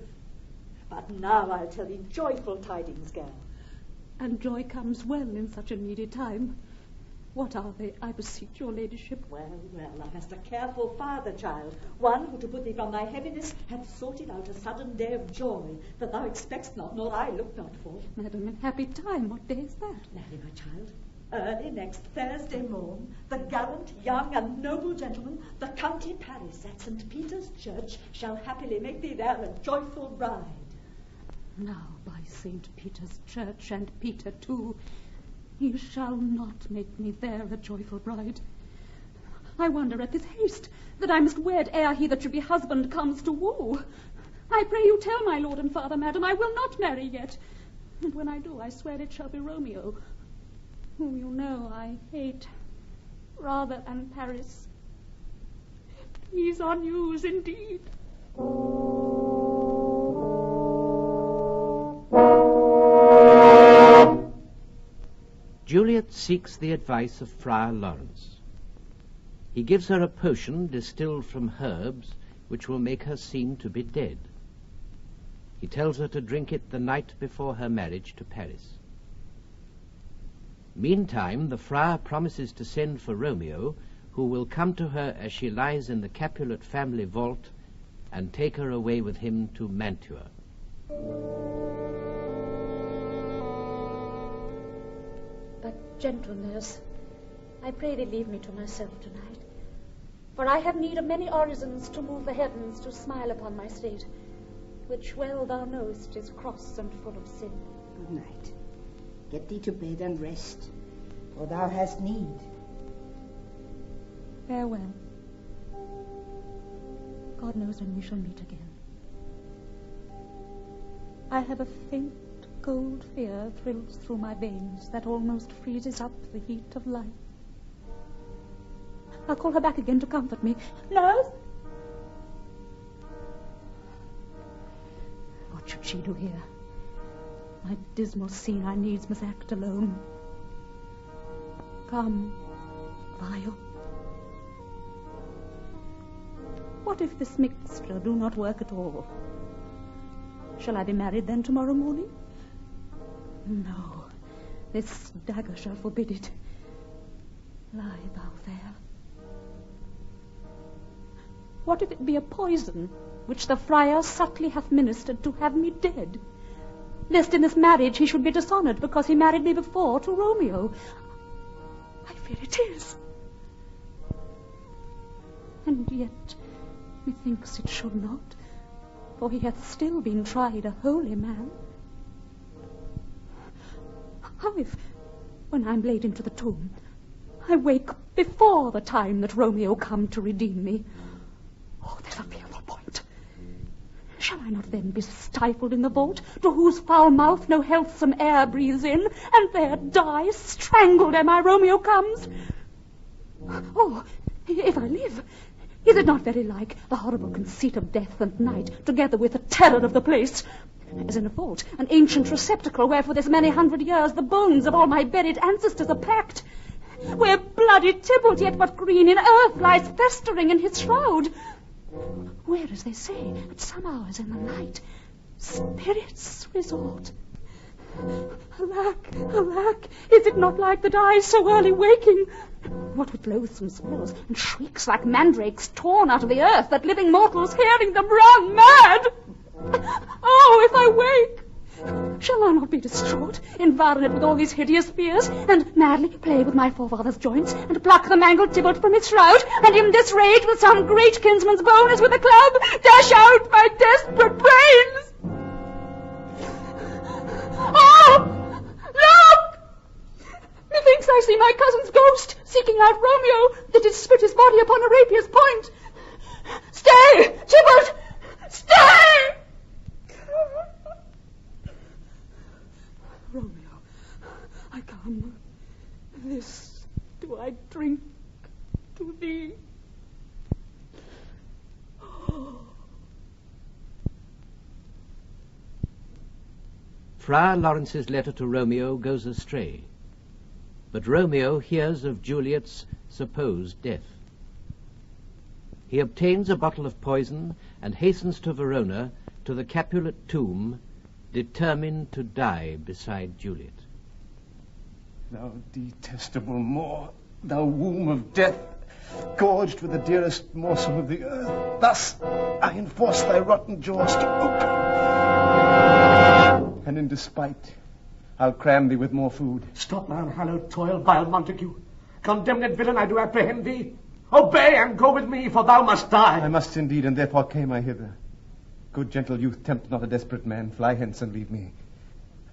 But now I'll tell thee joyful tidings, girl. And joy comes well in such a needy time. What are they, I beseech your ladyship? Well, thou hast a careful father, child, one who to put thee from thy heaviness hath sorted out a sudden day of joy that thou expectst not, nor I look not for. Madam, in happy time, what day is that? Marry, my child, early next Thursday morn, the gallant, young, and noble gentleman, the County Paris at St. Peter's Church, shall happily make thee there a joyful bride. Now, by St. Peter's Church, and Peter too, he shall not make me there a joyful bride. I wonder at this haste, that I must wed ere he that should be husband comes to woo. I pray you tell my lord and father, madam, I will not marry yet. And when I do, I swear it shall be Romeo, whom you know I hate rather than Paris. He's on news indeed. Juliet seeks the advice of Friar Lawrence. He gives her a potion distilled from herbs which will make her seem to be dead. He tells her to drink it the night before her marriage to Paris. Meantime, the friar promises to send for Romeo, who will come to her as she lies in the Capulet family vault and take her away with him to Mantua. But, gentle nurse, I pray thee leave me to myself tonight, for I have need of many orisons to move the heavens to smile upon my state, which well thou knowest is cross and full of sin. Good night. Get thee to bed and rest, for thou hast need. Farewell. God knows when we shall meet again. I have a faint, cold fear thrills through my veins that almost freezes up the heat of life. I'll call her back again to comfort me. Nurse? What should she do here? My dismal scene I needs must act alone. Come, Vio. What if this mixture do not work at all? Shall I be married then tomorrow morning? No, this dagger shall forbid it. Lie thou there. What if it be a poison which the friar subtly hath ministered to have me dead? Lest in this marriage he should be dishonoured because he married me before to Romeo. I fear it is. And yet, methinks it should not, for he hath still been tried a holy man. How if, when I am laid into the tomb, I wake before the time that Romeo come to redeem me? Oh, there's a fearful point. Shall I not then be stifled in the vault, to whose foul mouth no healthsome air breathes in, and there die, strangled ere my Romeo comes? Oh, if I live, is it not very like the horrible conceit of death and night, together with the terror of the place? As in a vault, an ancient receptacle, where for this many 100 years the bones of all my buried ancestors are packed, where bloody Tybalt, yet but green in earth, lies festering in his shroud, where, as they say, at some hours in the night, spirits resort. Alack, alack, is it not like that I, so early waking, what with loathsome smells and shrieks like mandrakes torn out of the earth, that living mortals hearing them run mad? Oh, if I wake, shall I not be distraught, environed with all these hideous fears, and madly play with my forefather's joints, and pluck the mangled Tybalt from his shroud, and in this rage with some great kinsman's bone as with a club, dash out my desperate brains? Oh! Look! Methinks I see my cousin's ghost, seeking out Romeo, that did split his body upon a rapier's point. Stay, Tybalt! Stay! Romeo, I come. This do I drink to thee. Friar Lawrence's letter to Romeo goes astray, but Romeo hears of Juliet's supposed death. He obtains a bottle of poison and hastens to Verona, to the Capulet tomb, determined to die beside Juliet. Thou detestable Moor, thou womb of death, gorged with the dearest morsel of the earth, thus I enforce thy rotten jaws to open. And in despite, I'll cram thee with more food. Stop thy unhallowed toil, vile Montague. Condemned villain, I do apprehend thee. Obey and go with me, for thou must die. I must indeed, and therefore came I hither. Good gentle youth, tempt not a desperate man. Fly hence and leave me.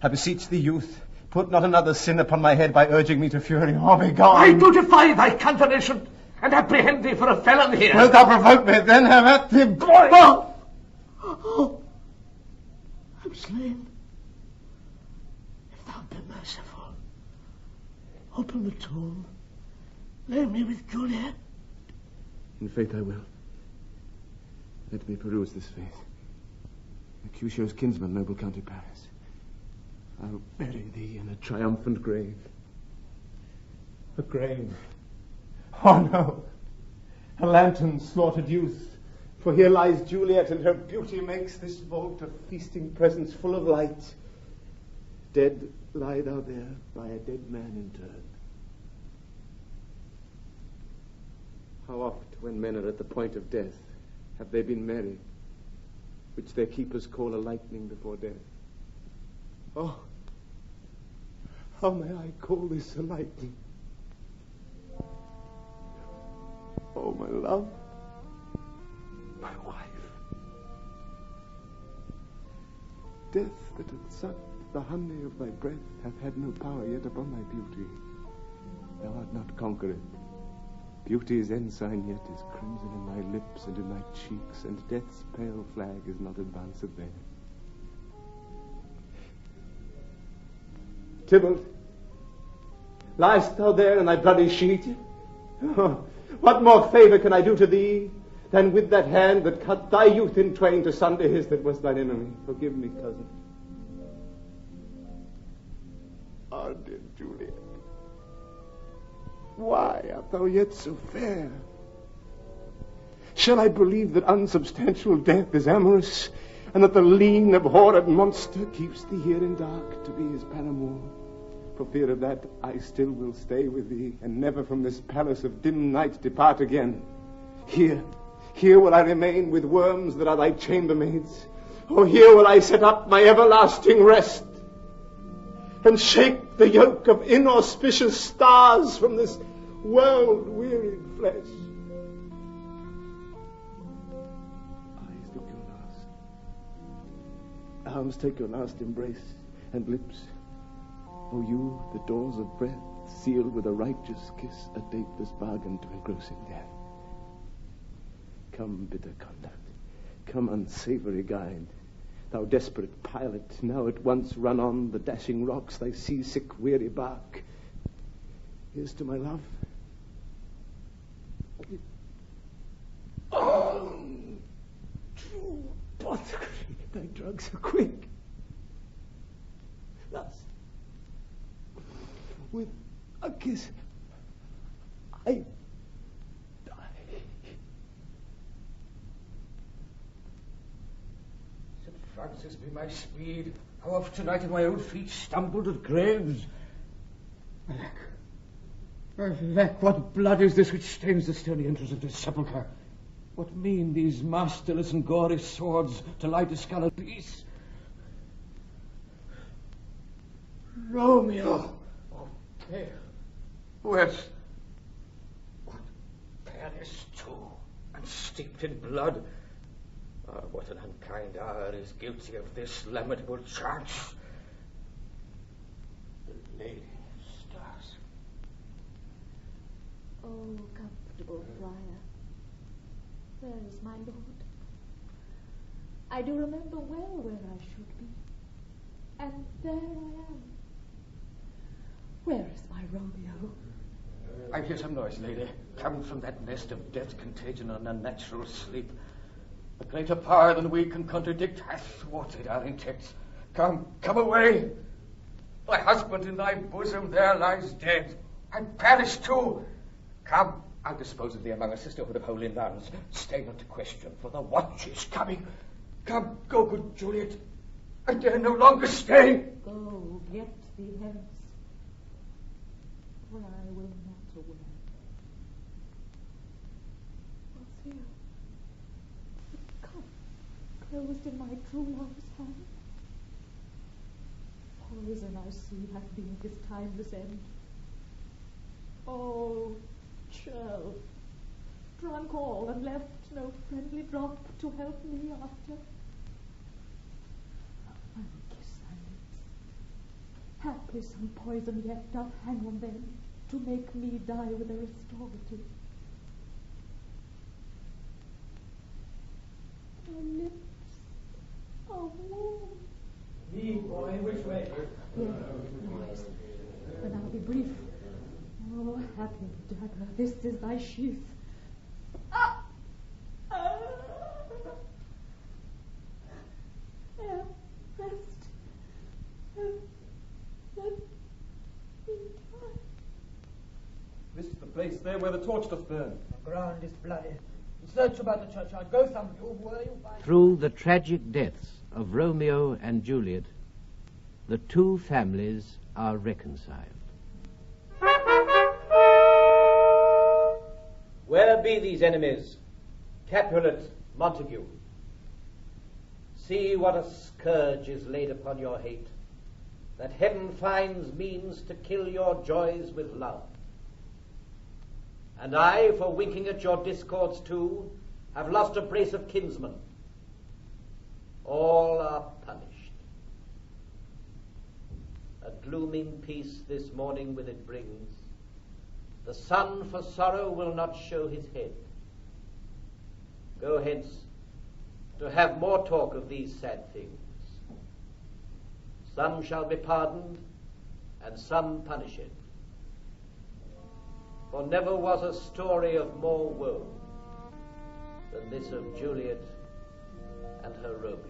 I beseech thee, youth, put not another sin upon my head by urging me to fury. Oh, be gone. I do defy thy conversation, and apprehend thee for a felon here. Wilt thou provoke me? Then have at thee, boy. Oh, I'm slain. If thou be merciful, open the tomb. Lay me with Juliet. In faith I will. Let me peruse this faith. Mercutio's kinsman, noble County Paris. I'll bury thee in a triumphant grave. A grave. Oh no! A lantern slaughtered youth. For here lies Juliet, and her beauty makes this vault a feasting presence full of light. Dead lie thou there by a dead man interred. How oft, when men are at the point of death, have they been merry, which their keepers call a lightning before death? Oh, how may I call this a lightning? Oh, my love, my wife. Death that hath sucked the honey of thy breath hath had no power yet upon thy beauty. Thou art not conquered. Beauty's ensign yet is crimson in thy lips and in thy cheeks, and death's pale flag is not advanced there. Tybalt, liest thou there in thy bloody sheet? Oh, what more favour can I do to thee than with that hand that cut thy youth in twain to sunder his that was thine enemy? Forgive me, cousin. Oh, dear Juliet, why art thou yet so fair? Shall I believe that unsubstantial death is amorous, and that the lean, abhorred monster keeps thee here in dark to be his paramour? For fear of that, I still will stay with thee, and never from this palace of dim night depart again. Here will I remain with worms that are thy chambermaids. Oh, here will I set up my everlasting rest, and shake the yoke of inauspicious stars from this world-wearied flesh. Eyes take your last. Arms take your last embrace, and lips, O you, the doors of breath, seal with a righteous kiss a dateless bargain to engrossing death. Come, bitter conduct. Come, unsavory guide. Thou desperate pilot, now at once run on the dashing rocks thy seasick weary bark. Here's to my love. Oh, true apothecary, thy drugs are quick. Thus, with a kiss, I die. St. Francis be my speed. How oft tonight have my old feet stumbled at graves. Alack, what blood is this which stains the stony entrance of this sepulchre? What mean these masterless and gory swords to light a scarlet peace? Romeo! Oh, pale. Where's... What paleness too, and steeped in blood. Ah, what an unkind hour is guilty of this lamentable charge. The Lady of Stars. Oh, comfortable friar, where is my lord? I do remember well where I should be, and there I am. Where is my Romeo? I hear some noise, lady, coming from that nest of death contagion and unnatural sleep. A greater power than we can contradict hath thwarted our intents. Come away. Thy husband in thy bosom there lies dead, and Paris too. Come, I'll dispose of thee among a sisterhood of holy nuns. Stay not to question, for the watch is coming. Come, go, good Juliet. I dare no longer stay. Go, get thee hence, for I will not away. What's here? The cup closed in my true love's hand. Poison I see hath been his timeless end. Oh, churl, drunk all and left no friendly drop to help me after. I will kiss thy lips. Haply some poison yet doth hang on them to make me die with a restorative. Thy lips are warm. Me, boy, which way? Yes, and I'll be brief. Oh, happy dagger, this is thy sheath. There, rest. Let me die. This is the place there where the torch doth burn. The ground is bloody. Search about the churchyard. Go, some of you, where you find... Through the tragic deaths of Romeo and Juliet, the two families are reconciled. Where be these enemies, Capulet, Montague? See what a scourge is laid upon your hate, that heaven finds means to kill your joys with love. And I, for winking at your discords too, have lost a brace of kinsmen. All are punished. A glooming peace this morning with it brings. The sun for sorrow will not show his head. Go hence to have more talk of these sad things. Some shall be pardoned, and some punish it. For never was a story of more woe than this of Juliet and her Romeo.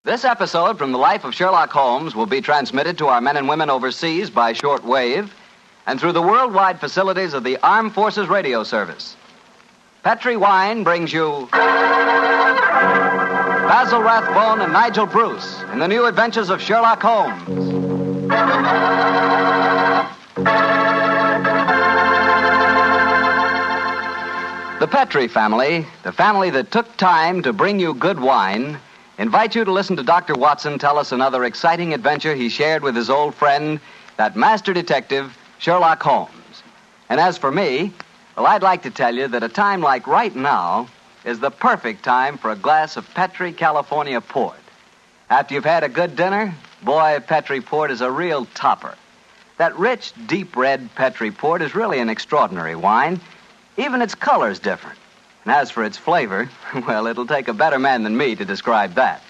This episode from the life of Sherlock Holmes will be transmitted to our men and women overseas by short wave and through the worldwide facilities of the Armed Forces Radio Service. Petri Wine brings you Basil Rathbone and Nigel Bruce in the new adventures of Sherlock Holmes. The Petri family, the family that took time to bring you good wine, invite you to listen to Dr. Watson tell us another exciting adventure he shared with his old friend, that master detective, Sherlock Holmes. And as for me, well, I'd like to tell you that a time like right now is the perfect time for a glass of Petri California port. After you've had a good dinner, boy, Petri port is a real topper. That rich, deep red Petri port is really an extraordinary wine. Even its color's different. And as for its flavor, well, it'll take a better man than me to describe that.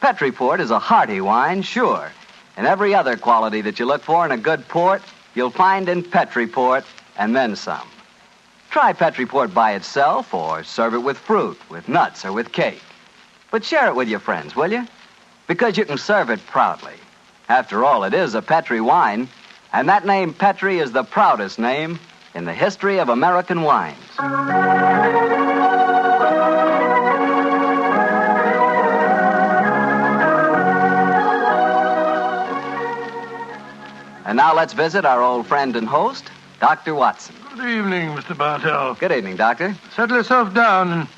Petri port is a hearty wine, sure. And every other quality that you look for in a good port, you'll find in Petri port, and then some. Try Petri port by itself, or serve it with fruit, with nuts, or with cake. But share it with your friends, will you? Because you can serve it proudly. After all, it is a Petri wine, and that name Petri is the proudest name in the history of American wines. And now let's visit our old friend and host, Dr. Watson. Good evening, Mr. Bartell. Good evening, Doctor. Settle yourself down and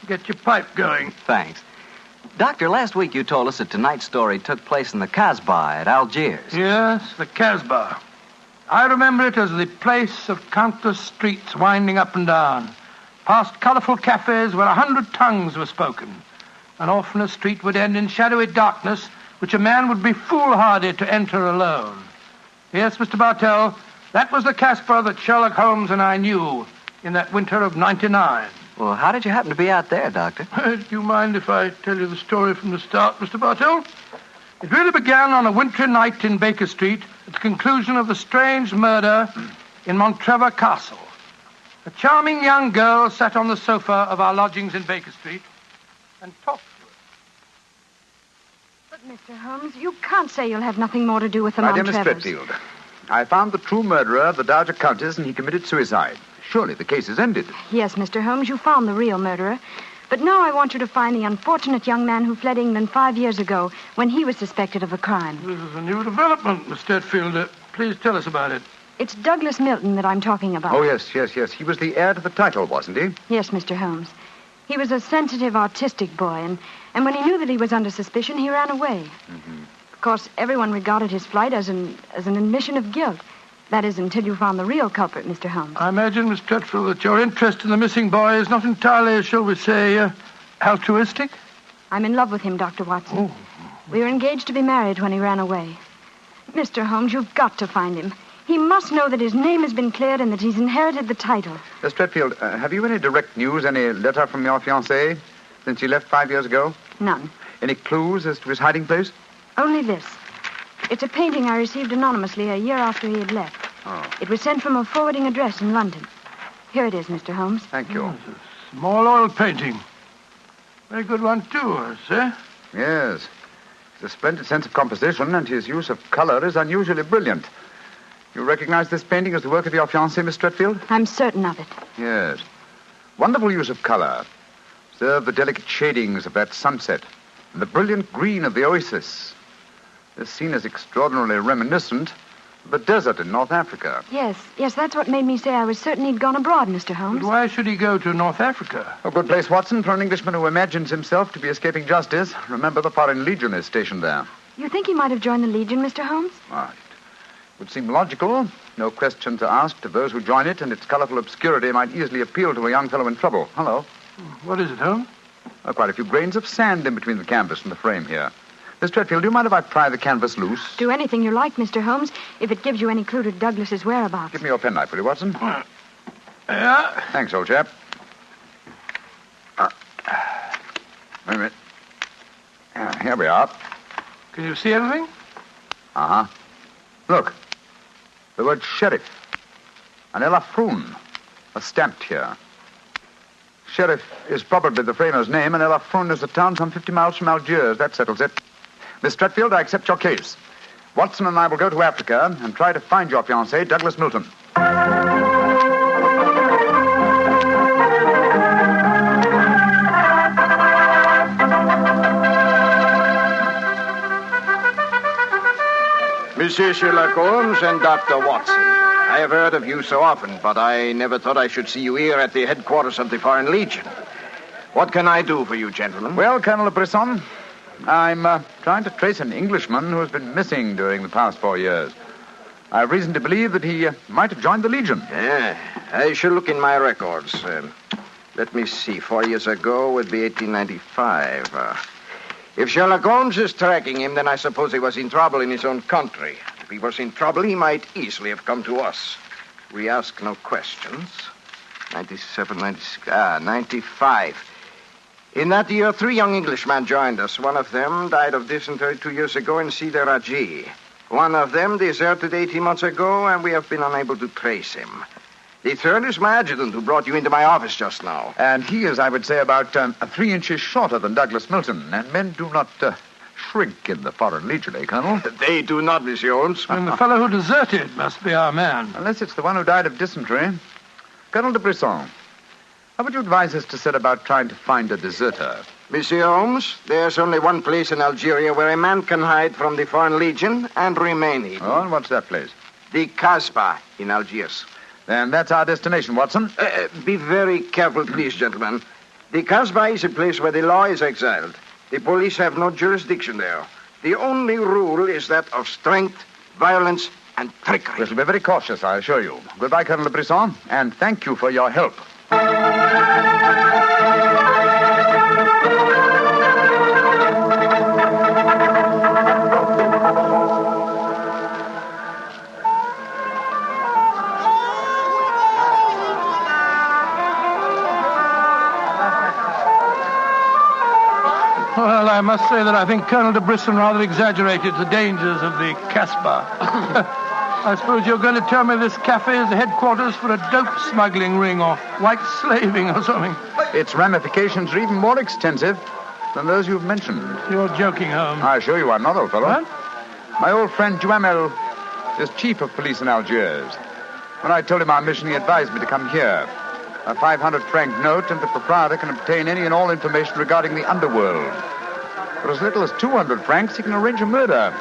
get your pipe going. Thanks. Doctor, last week you told us that tonight's story took place in the Casbah at Algiers. Yes, the Casbah. I remember it as the place of countless streets winding up and down, past colorful cafes where 100 tongues were spoken, and often a street would end in shadowy darkness which a man would be foolhardy to enter alone. Yes, Mr. Bartell, that was the Casbah that Sherlock Holmes and I knew in that winter of '99. Well, how did you happen to be out there, Doctor? Do you mind if I tell you the story from the start, Mr. Bartell? It really began on a wintry night in Baker Street at the conclusion of the strange murder in Montrevor Castle. A charming young girl sat on the sofa of our lodgings in Baker Street and talked to us. But, Mr. Holmes, you can't say you'll have nothing more to do with the My dear Miss Montrevors. Threadfield, I found the true murderer of the Dowager Countess and he committed suicide. Surely the case is ended. Yes, Mr. Holmes, you found the real murderer. But now I want you to find the unfortunate young man who fled England 5 years ago when he was suspected of a crime. This is a new development, Miss Threadfield. Please tell us about it. It's Douglas Milton that I'm talking about. Oh, yes. He was the heir to the title, wasn't he? Yes, Mr. Holmes. He was a sensitive, artistic boy, and when he knew that he was under suspicion, he ran away. Mm-hmm. Of course, everyone regarded his flight as an admission of guilt. That is, until you found the real culprit, Mr. Holmes. I imagine, Miss Treadfield, that your interest in the missing boy is not entirely, shall we say, altruistic? I'm in love with him, Dr. Watson. Oh. We were engaged to be married when he ran away. Mr. Holmes, you've got to find him. He must know that his name has been cleared and that he's inherited the title. Miss Treadfield, have you any direct news, any letter from your fiancé since he left 5 years ago? None. Any clues as to his hiding place? Only this. It's a painting I received anonymously a year after he had left. Oh. It was sent from a forwarding address in London. Here it is, Mr. Holmes. Thank you. It's a small oil painting. Very good one, too, I say. Yes. He's a splendid sense of composition, and his use of color is unusually brilliant. You recognize this painting as the work of your fiancé, Miss Treadfield? I'm certain of it. Yes. Wonderful use of color. Observe the delicate shadings of that sunset and the brilliant green of the oasis. This scene is extraordinarily reminiscent of the desert in North Africa. Yes, that's what made me say I was certain he'd gone abroad, Mr. Holmes. But why should he go to North Africa? A good place, Watson, for an Englishman who imagines himself to be escaping justice. Remember, the Foreign Legion is stationed there. You think he might have joined the Legion, Mr. Holmes? It would seem logical. No question to ask to those who join it, and its colorful obscurity might easily appeal to a young fellow in trouble. Hello. What is it, Holmes? Quite a few grains of sand in between the canvas and the frame here. Miss Tretfield, do you mind if I pry the canvas loose? Do anything you like, Mr. Holmes, if it gives you any clue to Douglas's whereabouts. Give me your penknife, will you, Watson? Yeah. Thanks, old chap. Wait a minute. Here we are. Can you see anything? Uh-huh. Look. The word sheriff. And Elafroun are stamped here. Sheriff is probably the framer's name, and Elafroun is a town some 50 miles from Algiers. That settles it. Miss Tretfield, I accept your case. Watson and I will go to Africa and try to find your fiancé, Douglas Milton. Monsieur Sherlock Holmes and Dr. Watson. I have heard of you so often, but I never thought I should see you here at the headquarters of the Foreign Legion. What can I do for you, gentlemen? Well, Colonel Brisson, I'm trying to trace an Englishman who has been missing during the past 4 years. I have reason to believe that he might have joined the Legion. Yeah, I shall look in my records. Let me see. 4 years ago would be 1895. If Sherlock Holmes is tracking him, then I suppose he was in trouble in his own country. If he was in trouble, he might easily have come to us. We ask no questions. 97, 96, 95. In that year, 3 young Englishmen joined us. One of them died of dysentery 2 years ago in Cedar Raji. One of them deserted 18 months ago, and we have been unable to trace him. The third is my adjutant who brought you into my office just now. And he is, I would say, about 3 inches shorter than Douglas Milton. And men do not shrink in the Foreign Legion, eh, Colonel? They do not, Monsieur Holmes. And the fellow who deserted must be our man. Unless it's the one who died of dysentery. Colonel de Brisson, how would you advise us to set about trying to find a deserter? Monsieur Holmes, there's only one place in Algeria where a man can hide from the Foreign Legion and remain hidden. Oh, and what's that place? The Casbah in Algiers. Then that's our destination, Watson. Be very careful, please, gentlemen. The Casbah is a place where the law is exiled. The police have no jurisdiction there. The only rule is that of strength, violence, and trickery. We shall be very cautious, I assure you. Goodbye, Colonel Brisson, and thank you for your help. Well, I must say that I think Colonel de Brisson rather exaggerated the dangers of the Casbah. I suppose you're going to tell me this cafe is the headquarters for a dope smuggling ring or white slaving or something. Its ramifications are even more extensive than those you've mentioned. You're joking, Holmes. I assure you I'm not, old fellow. What? My old friend Duhamel is chief of police in Algiers. When I told him our mission, he advised me to come here. A 500-franc note, and the proprietor can obtain any and all information regarding the underworld. For as little as 200 francs, he can arrange a murder.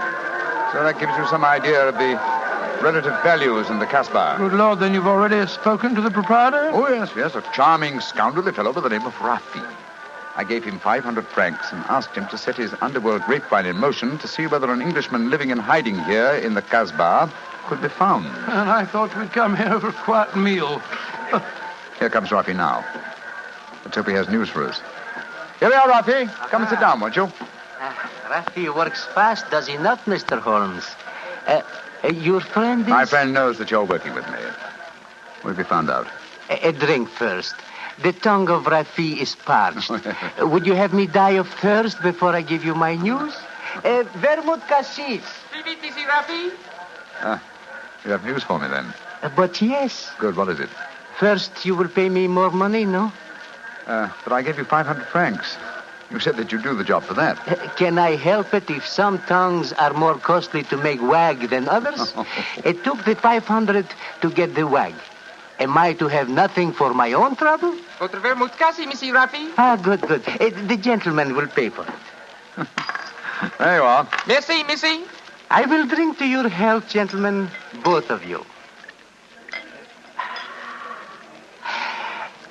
So that gives you some idea of the relative values in the Casbah. Good Lord, then you've already spoken to the proprietor? Oh, yes, a charming scoundrelly fellow by the name of Rafi. I gave him 500 francs and asked him to set his underworld grapevine in motion to see whether an Englishman living and hiding here in the Casbah could be found. And I thought we'd come here for a quiet meal. Here comes Rafi now. Let's hope he has news for us. Here we are, Rafi. Come and sit down, won't you? Rafi works fast, does he not, Mr. Holmes? Your friend is... My friend knows that you're working with me. We'll be found out. A drink first. The tongue of Rafi is parched. Would you have me die of thirst before I give you my news? Vermouth cassis. Mrs. Rafi? You have news for me, then? But yes. Good, what is it? First, you will pay me more money, no? But I gave you 500 francs. You said that you'd do the job for that. Can I help it if some tongues are more costly to make wag than others? It took the 500 to get the wag. Am I to have nothing for my own trouble? Votre vermouth cassis, Mrs. Rafi? Ah, good. The gentleman will pay for it. There you are. Merci, Missy. I will drink to your health, gentlemen, both of you.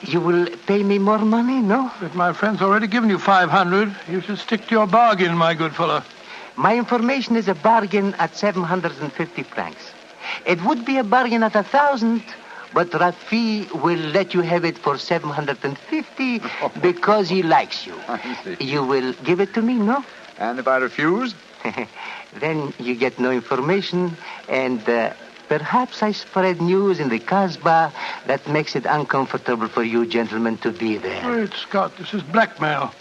You will pay me more money, no? But my friend's already given you 500. You should stick to your bargain, my good fellow. My information is a bargain at 750 francs. It would be a bargain at 1,000, but Rafi will let you have it for 750 because he likes you. I see. You will give it to me, no? And if I refuse? Then you get no information, and perhaps I spread news in the Casbah that makes it uncomfortable for you gentlemen to be there. Great Scott, this is blackmail.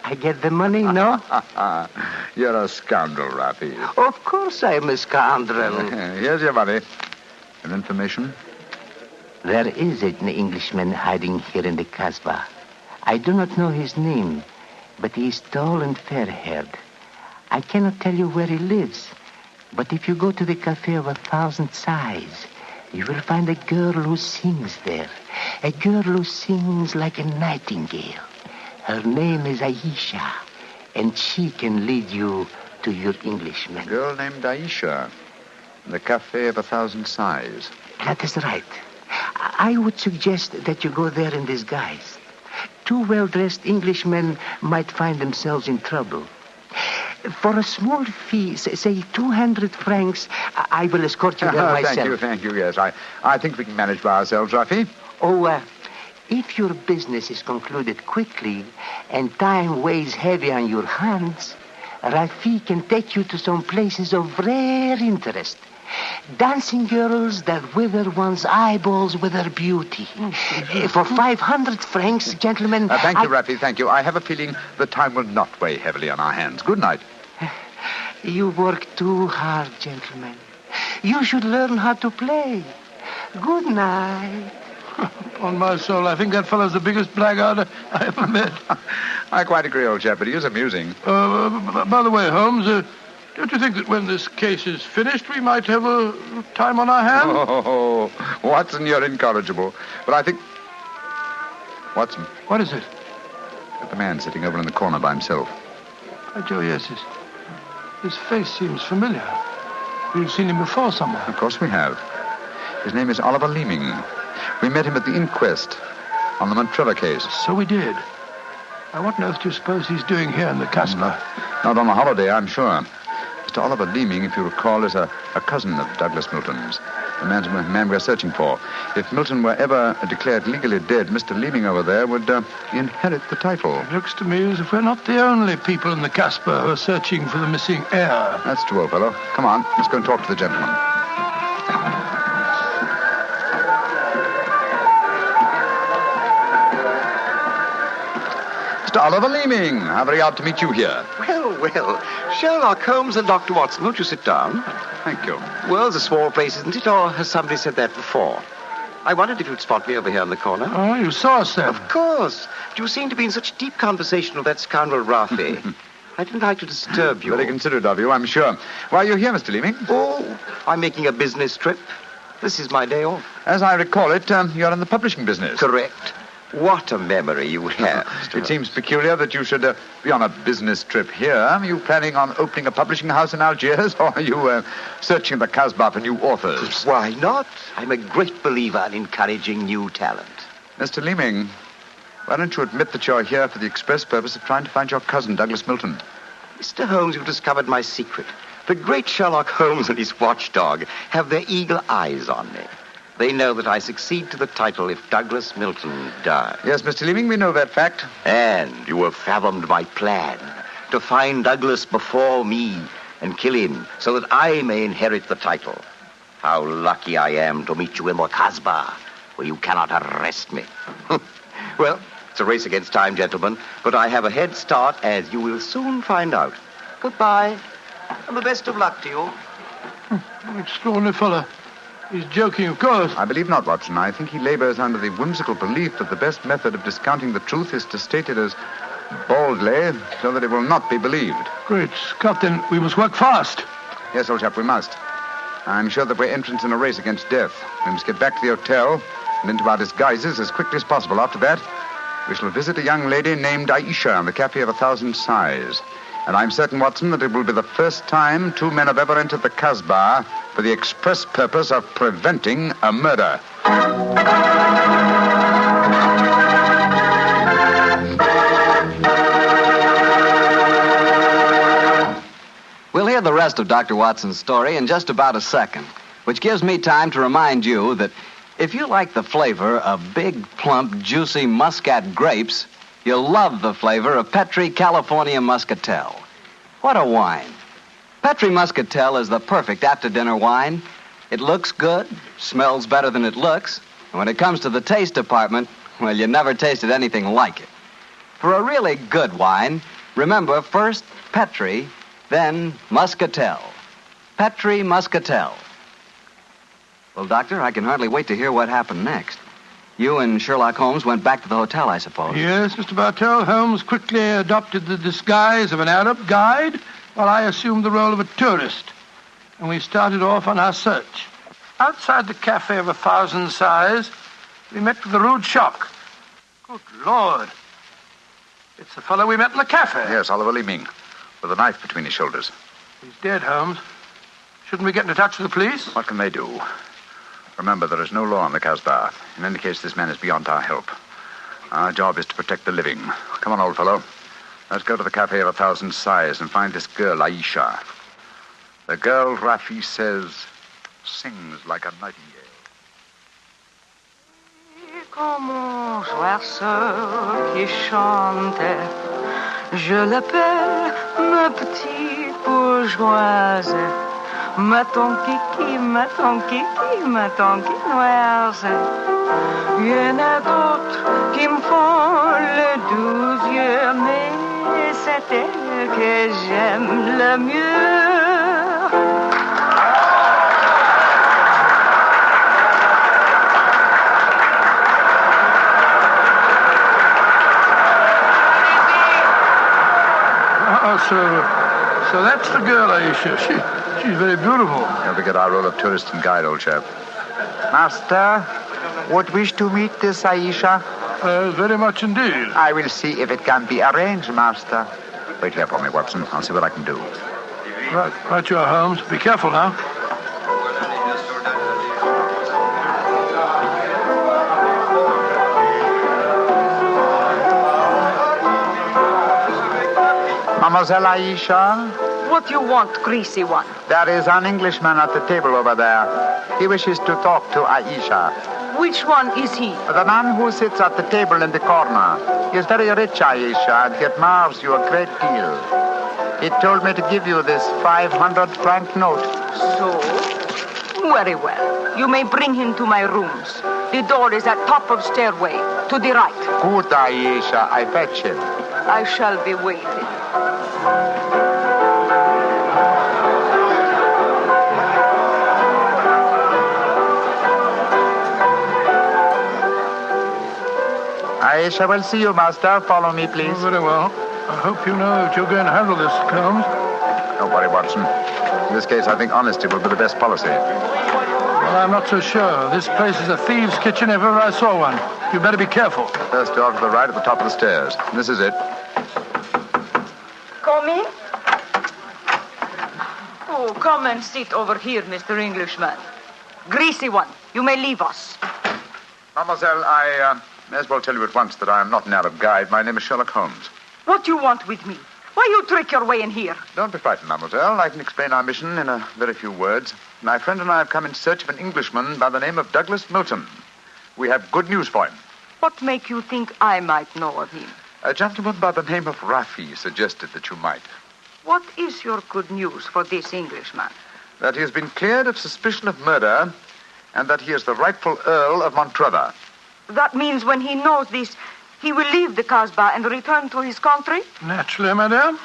I get the money, no? You're a scoundrel, Rafi. Of course I'm a scoundrel. Here's your money. And information? There is an Englishman hiding here in the Casbah. I do not know his name, but he is tall and fair-haired. I cannot tell you where he lives, but if you go to the Cafe of 1,000 Sighs, you will find a girl who sings there. A girl who sings like a nightingale. Her name is Aisha, and she can lead you to your Englishman. A girl named Aisha. The Cafe of 1,000 Sighs. That is right. I would suggest that you go there in disguise. 2 well-dressed Englishmen might find themselves in trouble. For a small fee, say 200 francs, I will escort you there myself. Thank you, yes. I think we can manage by ourselves, Rafi. Oh, if your business is concluded quickly and time weighs heavy on your hands, Rafi can take you to some places of rare interest. Dancing girls that wither one's eyeballs with their beauty. For 500 francs, gentlemen... Thank you, Rafi, thank you. I have a feeling the time will not weigh heavily on our hands. Good night. You work too hard, gentlemen. You should learn how to play. Good night. On my soul, I think that fellow's the biggest blackguard I ever met. I quite agree, old chap, but he is amusing. By the way, Holmes, don't you think that when this case is finished, we might have a time on our hands? Oh, Watson, you're incorrigible. But I think... Watson. What is it? Got the man sitting over in the corner by himself. By Joe, yes, his face seems familiar. We've seen him before somewhere. Of course we have. His name is Oliver Leeming. We met him at the inquest on the Montrella case. So we did. Now, what on earth do you suppose he's doing here in the Casbah? Not on a holiday, I'm sure. Mr. Oliver Leeming, if you recall, is a cousin of Douglas Milton's, the man we're searching for. If Milton were ever declared legally dead, Mr. Leeming over there would inherit the title. It looks to me as if we're not the only people in the Casbah who are searching for the missing heir. That's true, old fellow. Come on, let's go and talk to the gentleman. Mr. Oliver Leeming, how very odd to meet you here. Well, Sherlock Holmes and Dr. Watson, won't you sit down? Thank you. World's a small place, isn't it? Or has somebody said that before? I wondered if you'd spot me over here in the corner. Oh, you saw us then? Of course. But you seemed to be in such deep conversation with that scoundrel Rafi. I didn't like to disturb you. Very considerate of you, I'm sure. Why are you here, Mr. Leeming? Oh, I'm making a business trip. This is my day off. As I recall it, you're in the publishing business. Correct. What a memory you have. It seems peculiar that you should be on a business trip here. Are you planning on opening a publishing house in Algiers, or are you searching the Casbah for new authors? Why not? I'm a great believer in encouraging new talent. Mr. Leeming, why don't you admit that you're here for the express purpose of trying to find your cousin, Douglas Milton? Mr. Holmes, you've discovered my secret. The great Sherlock Holmes and his watchdog have their eagle eyes on me. They know that I succeed to the title if Douglas Milton dies. Yes, Mr. Leeming, we know that fact. And you have fathomed my plan to find Douglas before me and kill him so that I may inherit the title. How lucky I am to meet you in the Casbah, where you cannot arrest me. Well, it's a race against time, gentlemen, but I have a head start, as you will soon find out. Goodbye, and the best of luck to you. Extraordinary fellow. He's joking, of course. I believe not, Watson. I think he labors under the whimsical belief that the best method of discounting the truth is to state it as boldly so that it will not be believed. Great Scott, then we must work fast. Yes, old chap, we must. I'm sure that we're entrants in a race against death. We must get back to the hotel and into our disguises as quickly as possible. After that, we shall visit a young lady named Aisha in the Cafe of 1,000 Sighs. And I'm certain, Watson, that it will be the first time two men have ever entered the Casbah for the express purpose of preventing a murder. We'll hear the rest of Dr. Watson's story in just about a second, which gives me time to remind you that if you like the flavor of big, plump, juicy Muscat grapes, you'll love the flavor of Petri California Muscatel. What a wine. Petri Muscatel is the perfect after-dinner wine. It looks good, smells better than it looks, and when it comes to the taste department, well, you never tasted anything like it. For a really good wine, remember first Petri, then Muscatel. Petri Muscatel. Well, Doctor, I can hardly wait to hear what happened next. You and Sherlock Holmes went back to the hotel, I suppose. Yes, Mr. Bartell. Holmes quickly adopted the disguise of an Arab guide, while I assumed the role of a tourist. And we started off on our search. Outside the Cafe of 1,000 Sighs, we met with a rude shock. Good Lord. It's the fellow we met in the cafe. Yes, Oliver Leeming, with a knife between his shoulders. He's dead, Holmes. Shouldn't we get into touch with the police? What can they do? Remember, there is no law on the Casbah. In any case, this man is beyond our help. Our job is to protect the living. Come on, old fellow. Let's go to the Cafe of 1,000 Sighs and find this girl, Aisha. The girl, Rafi says, sings like a nightingale. Comme mon oiseau qui chante, je l'appelle ma petite bourgeoise. Ma ton kiki, ma ton kiki, ma ton quinoise. Il y en a d'autres qui me font le doux yeux, mais c'est elle que j'aime le mieux. Oh, so that's the girl, Aisha. She's very beautiful. Don't forget our role of tourist and guide, old chap. Master, would wish to meet this Aisha? Very much indeed. I will see if it can be arranged, Master. Wait here for me, Watson. I'll see what I can do. Right you are, Holmes. Be careful now. Mademoiselle Aisha? What you want, greasy one? There is an Englishman at the table over there. He wishes to talk to Aisha. Which one is he? The man who sits at the table in the corner. He is very rich, Aisha, and he admires you a great deal. He told me to give you this 500-franc note. So? Very well. You may bring him to my rooms. The door is at top of stairway, to the right. Good, Aisha. I fetch him. I shall be waiting. Aisha will see you, Master. Follow me, please. Oh, very well. I hope you know that you're going to handle this, Holmes. Don't worry, Watson. In this case, I think honesty will be the best policy. Well, I'm not so sure. This place is a thieves' kitchen if ever I saw one. You better be careful. First door to the right at the top of the stairs. This is it. Come in. Oh, come and sit over here, Mr. Englishman. Greasy one, you may leave us. Mademoiselle, I may as well tell you at once that I am not an Arab guide. My name is Sherlock Holmes. What you want with me? Why you trick your way in here? Don't be frightened, mademoiselle. I can explain our mission in a very few words. My friend and I have come in search of an Englishman by the name of Douglas Milton. We have good news for him. What make you think I might know of him? A gentleman by the name of Rafi suggested that you might. What is your good news for this Englishman? That he has been cleared of suspicion of murder and that he is the rightful Earl of Montrevor. That means when he knows this, he will leave the Casbah and return to his country? Naturally, madame.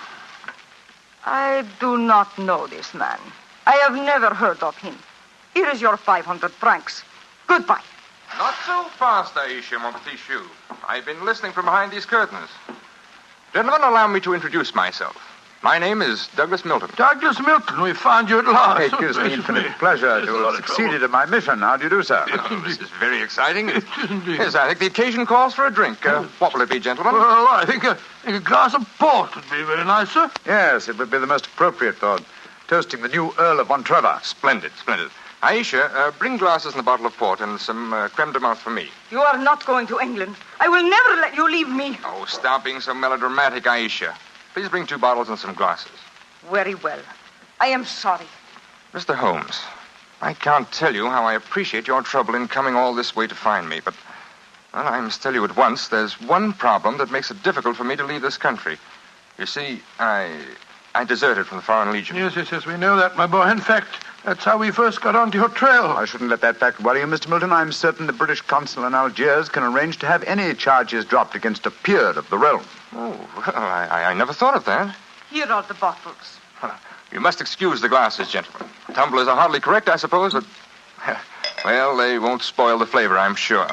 I do not know this man. I have never heard of him. Here is your 500 francs. Goodbye. Not so fast, Aisha, mon petit chou. I've been listening from behind these curtains. Gentlemen, allow me to introduce myself. My name is Douglas Milton. Douglas Milton, we found you at last. It gives me infinite pleasure to have succeeded in my mission. How do you do, sir? This is very exciting. Yes, I think the occasion calls for a drink. What will it be, gentlemen? Well, I think a glass of port would be very nice, sir. Yes, it would be the most appropriate for toasting the new Earl of Montrevor. Splendid, splendid. Aisha, bring glasses and a bottle of port and some creme de menthe for me. You are not going to England. I will never let you leave me. Oh, stop being so melodramatic, Aisha. Please bring 2 bottles and some glasses. Very well. I am sorry. Mr. Holmes, I can't tell you how I appreciate your trouble in coming all this way to find me, but, well, I must tell you at once, there's one problem that makes it difficult for me to leave this country. You see, I deserted from the Foreign Legion. Yes, we know that, my boy. In fact, that's how we first got onto your trail. I shouldn't let that fact worry you, Mr. Milton. I'm certain the British consul in Algiers can arrange to have any charges dropped against a peer of the realm. Oh, well, I never thought of that. Here are the bottles. You must excuse the glasses, gentlemen. Tumblers are hardly correct, I suppose, but, well, they won't spoil the flavor, I'm sure.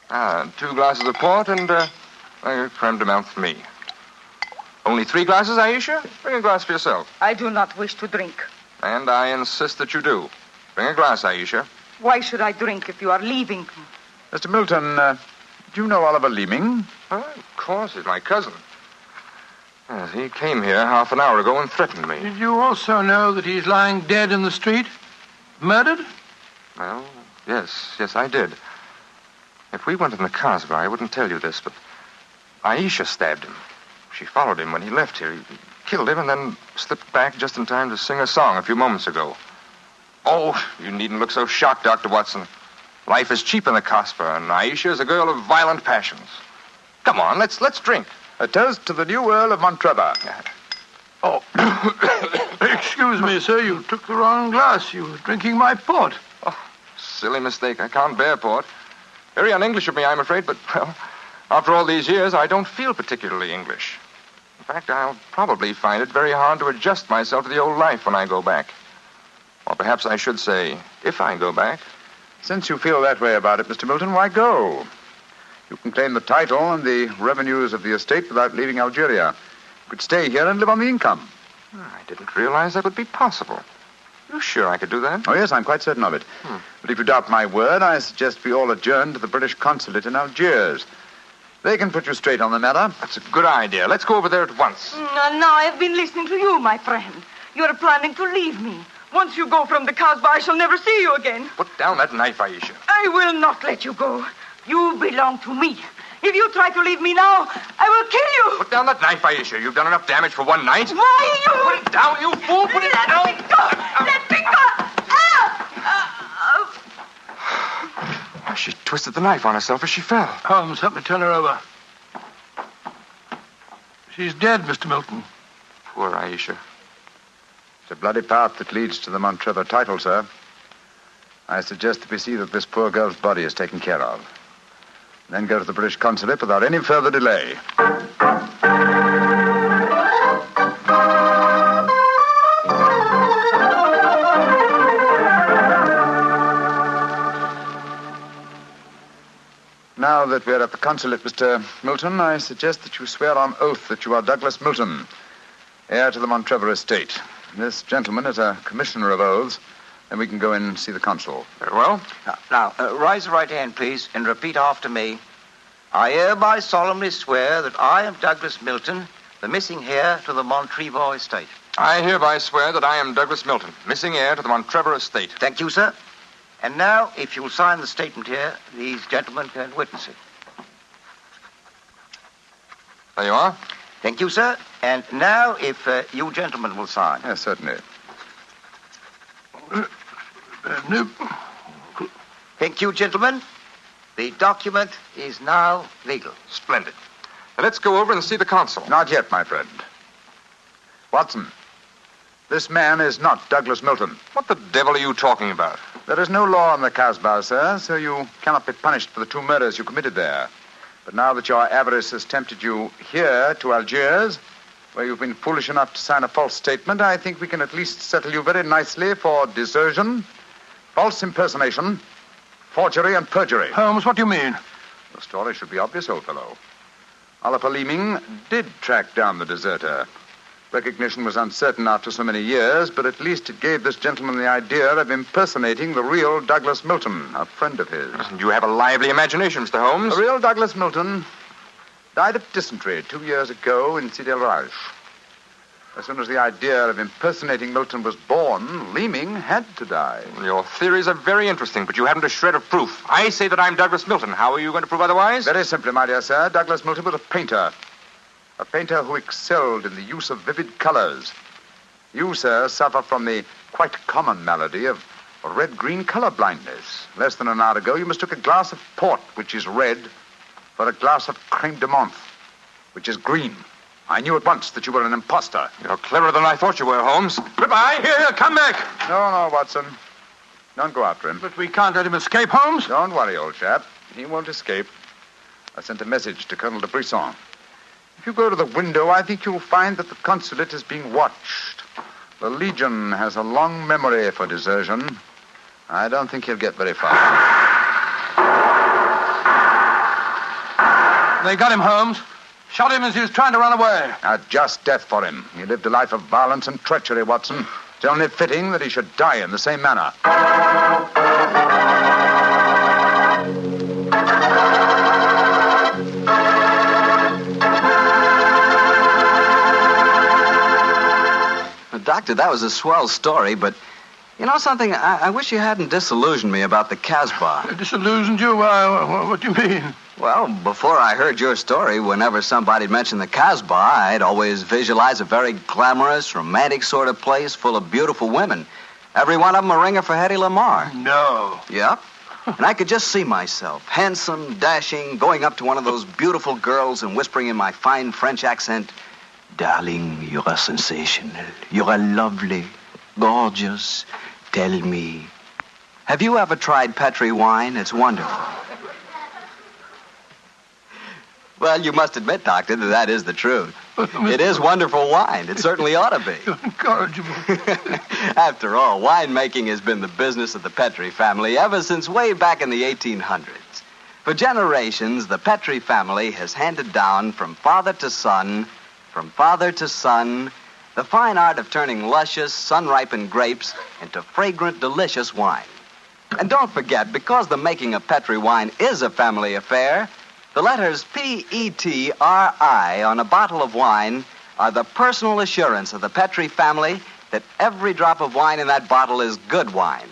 2 glasses of port and a creme de menthe for me. Only 3 glasses, Aisha? Bring a glass for yourself. I do not wish to drink. And I insist that you do. Bring a glass, Aisha. Why should I drink if you are leaving? Mr. Milton, do you know Oliver Leeming? Of course, he's my cousin. Yes, he came here half an hour ago and threatened me. Did you also know that he's lying dead in the street? Murdered? Well, yes, I did. If we went in the Casbah, I wouldn't tell you this, but Aisha stabbed him. She followed him when he left here. He killed him and then slipped back just in time to sing a song a few moments ago. Oh, you needn't look so shocked, Dr. Watson. Life is cheap in the Casbah, and Aisha is a girl of violent passions. Come on, let's drink. A toast to the new Earl of Montrevor. Oh, excuse me, sir. You took the wrong glass. You were drinking my port. Oh, silly mistake. I can't bear port. Very un-English of me, I'm afraid, but, well, after all these years, I don't feel particularly English. In fact, I'll probably find it very hard to adjust myself to the old life when I go back. Or perhaps I should say, if I go back. Since you feel that way about it, Mr. Milton, why go? You can claim the title and the revenues of the estate without leaving Algeria. You could stay here and live on the income. I didn't realize that would be possible. You sure I could do that? Oh, yes, I'm quite certain of it. But if you doubt my word, I suggest we all adjourn to the British consulate in Algiers. They can put you straight on the matter. That's a good idea. Let's go over there at once. Now I have been listening to you, my friend. You're planning to leave me. Once you go from the Casbah, I shall never see you again. Put down that knife, Aisha. I will not let you go. You belong to me. If you try to leave me now, I will kill you. Put down that knife, Aisha. You've done enough damage for one night. Why, you... Put it down, you fool. Put it down. Let me go. Let me go. She twisted the knife on herself as she fell. Holmes, help me turn her over. She's dead, Mr. Milton. Poor Aisha. It's a bloody path that leads to the Montrevor title, sir. I suggest that we see that this poor girl's body is taken care of. Then go to the British consulate without any further delay. Now that we're at the consulate, Mr. Milton, I suggest that you swear on oath that you are Douglas Milton, heir to the Montrevor estate. This gentleman is a commissioner of oaths, and we can go in and see the consul. Very well. Now, raise your right hand, please, and repeat after me. I hereby solemnly swear that I am Douglas Milton, the missing heir to the Montrevor estate. I hereby swear that I am Douglas Milton, missing heir to the Montrevor estate. Thank you, sir. And now, if you'll sign the statement here, these gentlemen can witness it. There you are. Thank you, sir. And now, if you gentlemen will sign. Yes, certainly. Thank you, gentlemen. The document is now legal. Splendid. Now, let's go over and see the consul. Not yet, my friend. Watson, this man is not Douglas Milton. What the devil are you talking about? There is no law in the Casbah, sir, so you cannot be punished for the 2 murders you committed there. But now that your avarice has tempted you here to Algiers, where you've been foolish enough to sign a false statement, I think we can at least settle you very nicely for desertion, false impersonation, forgery, and perjury. Holmes, what do you mean? The story should be obvious, old fellow. Oliver Leeming did track down the deserter. Recognition was uncertain after so many years, but at least it gave this gentleman the idea of impersonating the real Douglas Milton, a friend of his. You have a lively imagination, Mr. Holmes. The real Douglas Milton died of dysentery 2 years ago in Sidi El Raj. As soon as the idea of impersonating Milton was born, Leeming had to die. Your theories are very interesting, but you haven't a shred of proof. I say that I'm Douglas Milton. How are you going to prove otherwise? Very simply, my dear sir. Douglas Milton was a painter. A painter who excelled in the use of vivid colors. You, sir, suffer from the quite common malady of red-green color blindness. Less than an hour ago, you mistook a glass of port, which is red, for a glass of creme de menthe, which is green. I knew at once that you were an imposter. You're cleverer than I thought you were, Holmes. Goodbye. Here, come back. No, Watson. Don't go after him. But we can't let him escape, Holmes. Don't worry, old chap. He won't escape. I sent a message to Colonel de Brisson. If you go to the window, I think you'll find that the consulate is being watched. The Legion has a long memory for desertion. I don't think he'll get very far. They got him, Holmes. Shot him as he was trying to run away. A just death for him. He lived a life of violence and treachery, Watson. It's only fitting that he should die in the same manner. Doctor, that was a swell story, but you know something? I wish you hadn't disillusioned me about the Casbah. Disillusioned you? What do you mean? Well, before I heard your story, whenever somebody mentioned the Casbah, I'd always visualize a very glamorous, romantic sort of place full of beautiful women. Every one of them a ringer for Hedy Lamarr. No. Yep. And I could just see myself, handsome, dashing, going up to one of those beautiful girls and whispering in my fine French accent, "Darling, you are sensational. You are lovely, gorgeous. Tell me, have you ever tried Petri wine? It's wonderful." Well, you must admit, Doctor, that is the truth. It is wonderful wine. It certainly ought to be. You're incorrigible. After all, winemaking has been the business of the Petri family ever since way back in the 1800s. For generations, the Petri family has handed down from father to son, the fine art of turning luscious, sun-ripened grapes into fragrant, delicious wine. And don't forget, because the making of Petri wine is a family affair, the letters P-E-T-R-I on a bottle of wine are the personal assurance of the Petri family that every drop of wine in that bottle is good wine.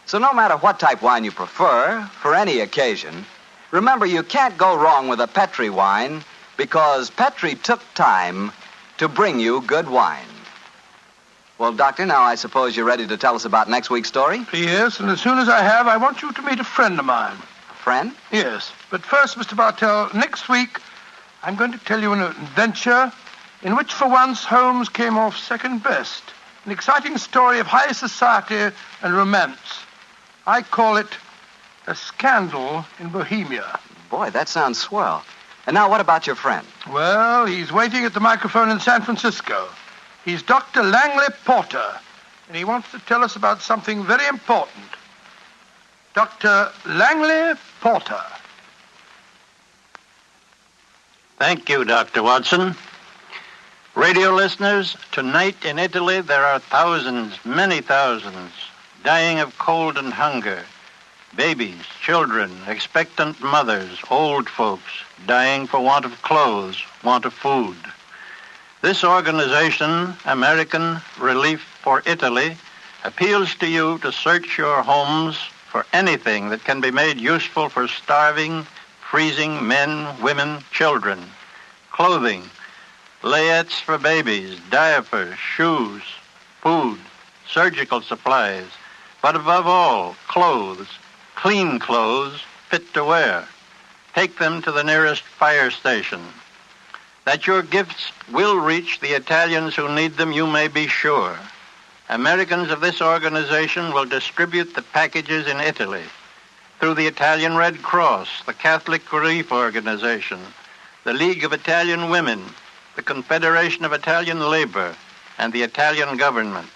So no matter what type wine you prefer, for any occasion, remember you can't go wrong with a Petri wine because Petri took time to bring you good wine. Well, Doctor, now I suppose you're ready to tell us about next week's story? Yes, and as soon as I have, I want you to meet a friend of mine. Friend? Yes. But first, Mr. Bartell, next week, I'm going to tell you an adventure in which, for once, Holmes came off second best. An exciting story of high society and romance. I call it A Scandal in Bohemia. Boy, that sounds swell. And now what about your friend? Well, he's waiting at the microphone in San Francisco. He's Dr. Langley Porter, and he wants to tell us about something very important. Dr. Langley Porter. Thank you, Dr. Watson. Radio listeners, tonight in Italy there are thousands, many thousands, dying of cold and hunger. Babies, children, expectant mothers, old folks, dying for want of clothes, want of food. This organization, American Relief for Italy, appeals to you to search your homes for anything that can be made useful for starving, freezing men, women, children. Clothing, layettes for babies, diapers, shoes, food, surgical supplies, but above all, clothes, clean clothes, fit to wear. Take them to the nearest fire station. That your gifts will reach the Italians who need them, you may be sure. Americans of this organization will distribute the packages in Italy through the Italian Red Cross, the Catholic Relief Organization, the League of Italian Women, the Confederation of Italian Labor, and the Italian government.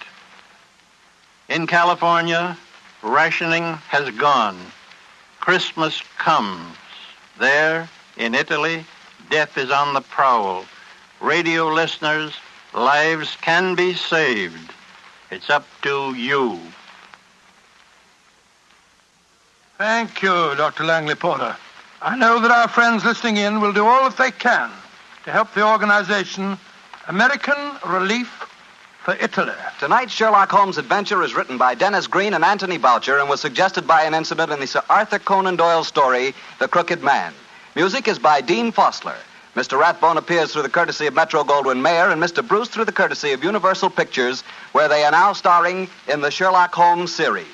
In California, rationing has gone. Christmas comes. There, in Italy, death is on the prowl. Radio listeners, lives can be saved. It's up to you. Thank you, Dr. Langley Porter. I know that our friends listening in will do all that they can to help the organization American Relief for Italy. Tonight's Sherlock Holmes adventure is written by Dennis Green and Anthony Boucher and was suggested by an incident in the Sir Arthur Conan Doyle story, The Crooked Man. Music is by Dean Fossler. Mr. Rathbone appears through the courtesy of Metro-Goldwyn-Mayer and Mr. Bruce through the courtesy of Universal Pictures, where they are now starring in the Sherlock Holmes series.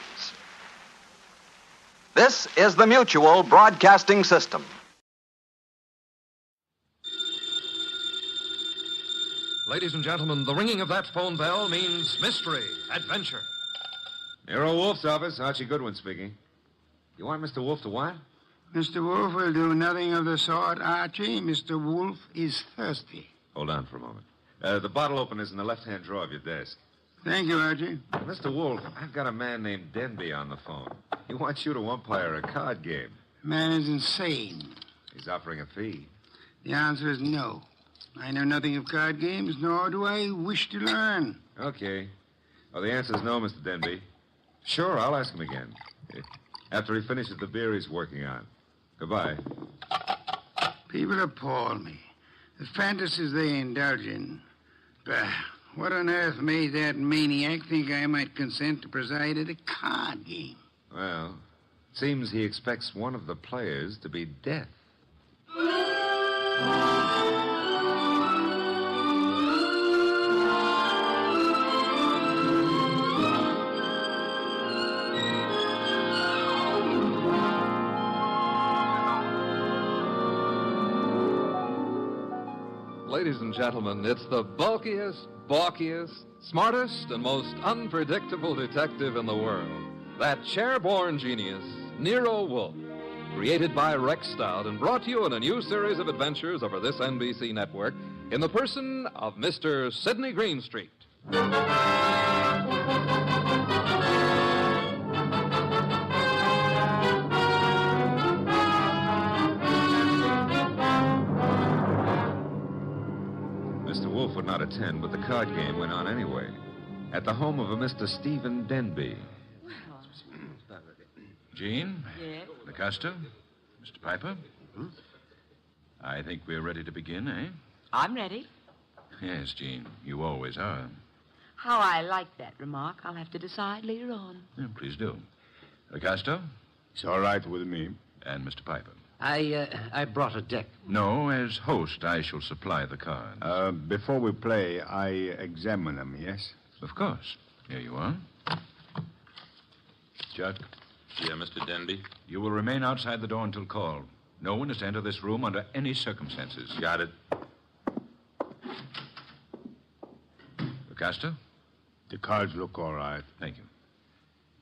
This is the Mutual Broadcasting System. Ladies and gentlemen, the ringing of that phone bell means mystery, adventure. Nero Wolf's office, Archie Goodwin speaking. You want Mr. Wolf to what? Mr. Wolf will do nothing of the sort, Archie. Mr. Wolf is thirsty. Hold on for a moment. The bottle opener's in the left-hand drawer of your desk. Thank you, Archie. Mr. Wolf, I've got a man named Denby on the phone. He wants you to umpire a card game. Man is insane. He's offering a fee. The answer is no. I know nothing of card games, nor do I wish to learn. Okay. Well, the answer is no, Mr. Denby. Sure, I'll ask him again. After he finishes the beer he's working on. Goodbye. People appall me. The fantasies they indulge in. Bah, what on earth made that maniac think I might consent to preside at a card game? Well, it seems he expects one of the players to be death. Ladies and gentlemen, it's the bulkiest, balkiest, smartest, and most unpredictable detective in the world. That chair-born genius, Nero Wolfe. Created by Rex Stout and brought to you in a new series of adventures over this NBC network in the person of Mr. Sidney Greenstreet. Wolf would not attend, but the card game went on anyway. At the home of a Mr. Stephen Denby. Jean? Yes? LaCosta? Mr. Piper? I think we're ready to begin, eh? I'm ready. Yes, Jean. You always are. How I like that remark, I'll have to decide later on. Yeah, please do. LaCosta? It's all right with me. And Mr. Piper? I brought a deck. No, as host, I shall supply the cards. Before we play, I examine them, yes? Of course. Here you are. Chuck? Yeah, Mr. Denby? You will remain outside the door until called. No one is to enter this room under any circumstances. Got it. LaCosta? The cards look all right. Thank you.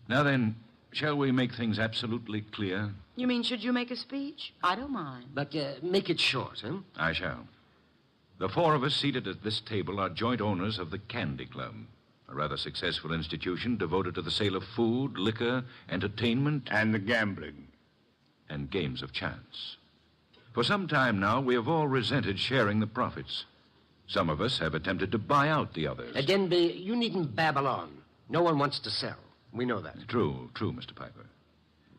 Now then, shall we make things absolutely clear? You mean, should you make a speech? I don't mind. But make it short, huh? I shall. The four of us seated at this table are joint owners of the Candy Club, a rather successful institution devoted to the sale of food, liquor, entertainment... And the gambling. And games of chance. For some time now, we have all resented sharing the profits. Some of us have attempted to buy out the others. Denby, you needn't babble on. No one wants to sell. We know that. True, Mr. Piper.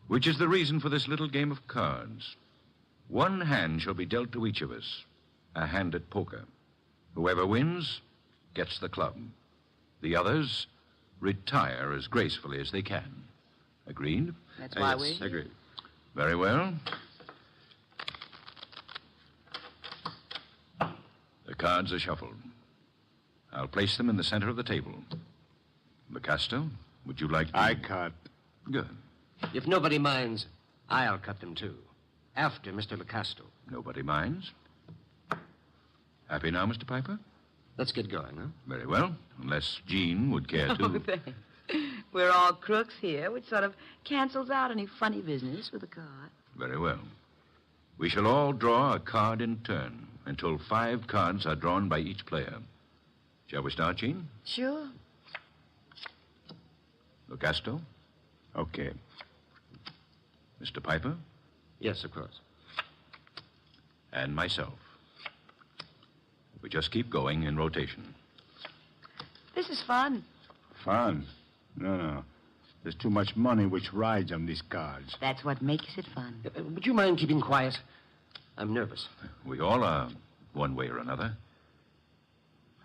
Which is the reason for this little game of cards. One hand shall be dealt to each of us, a hand at poker. Whoever wins gets the club. The others retire as gracefully as they can. Agreed? That's why we're here. Agreed. Very well. The cards are shuffled. I'll place them in the center of the table. LaCosta, would you like to... I cut. Good. If nobody minds, I'll cut them, too. After Mr. LaCosta. Nobody minds. Happy now, Mr. Piper? Let's get going, huh? Very well, unless Jean would care to... Oh, thanks. We're all crooks here, which sort of cancels out any funny business with a card. Very well. We shall all draw a card in turn until 5 cards are drawn by each player. Shall we start, Jean? Sure. LaCosta? Okay. Mr. Piper? Yes, of course. And myself. We just keep going in rotation. This is fun. Fun? No. There's too much money which rides on these cards. That's what makes it fun. Would you mind keeping quiet? I'm nervous. We all are, one way or another.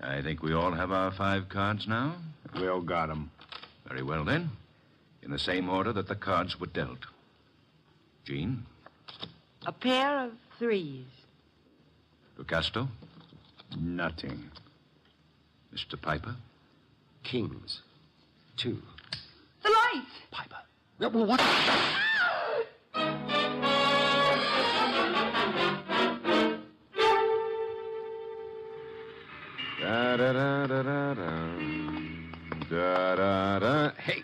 I think we all have our 5 cards now. We all got 'em. Very well, then. In the same order that the cards were dealt. Jean? A pair of 3s. Lucasto? Nothing. Mr. Piper? Kings. 2. The light! Piper. Well, what? Da-da-da-da-da. Hey.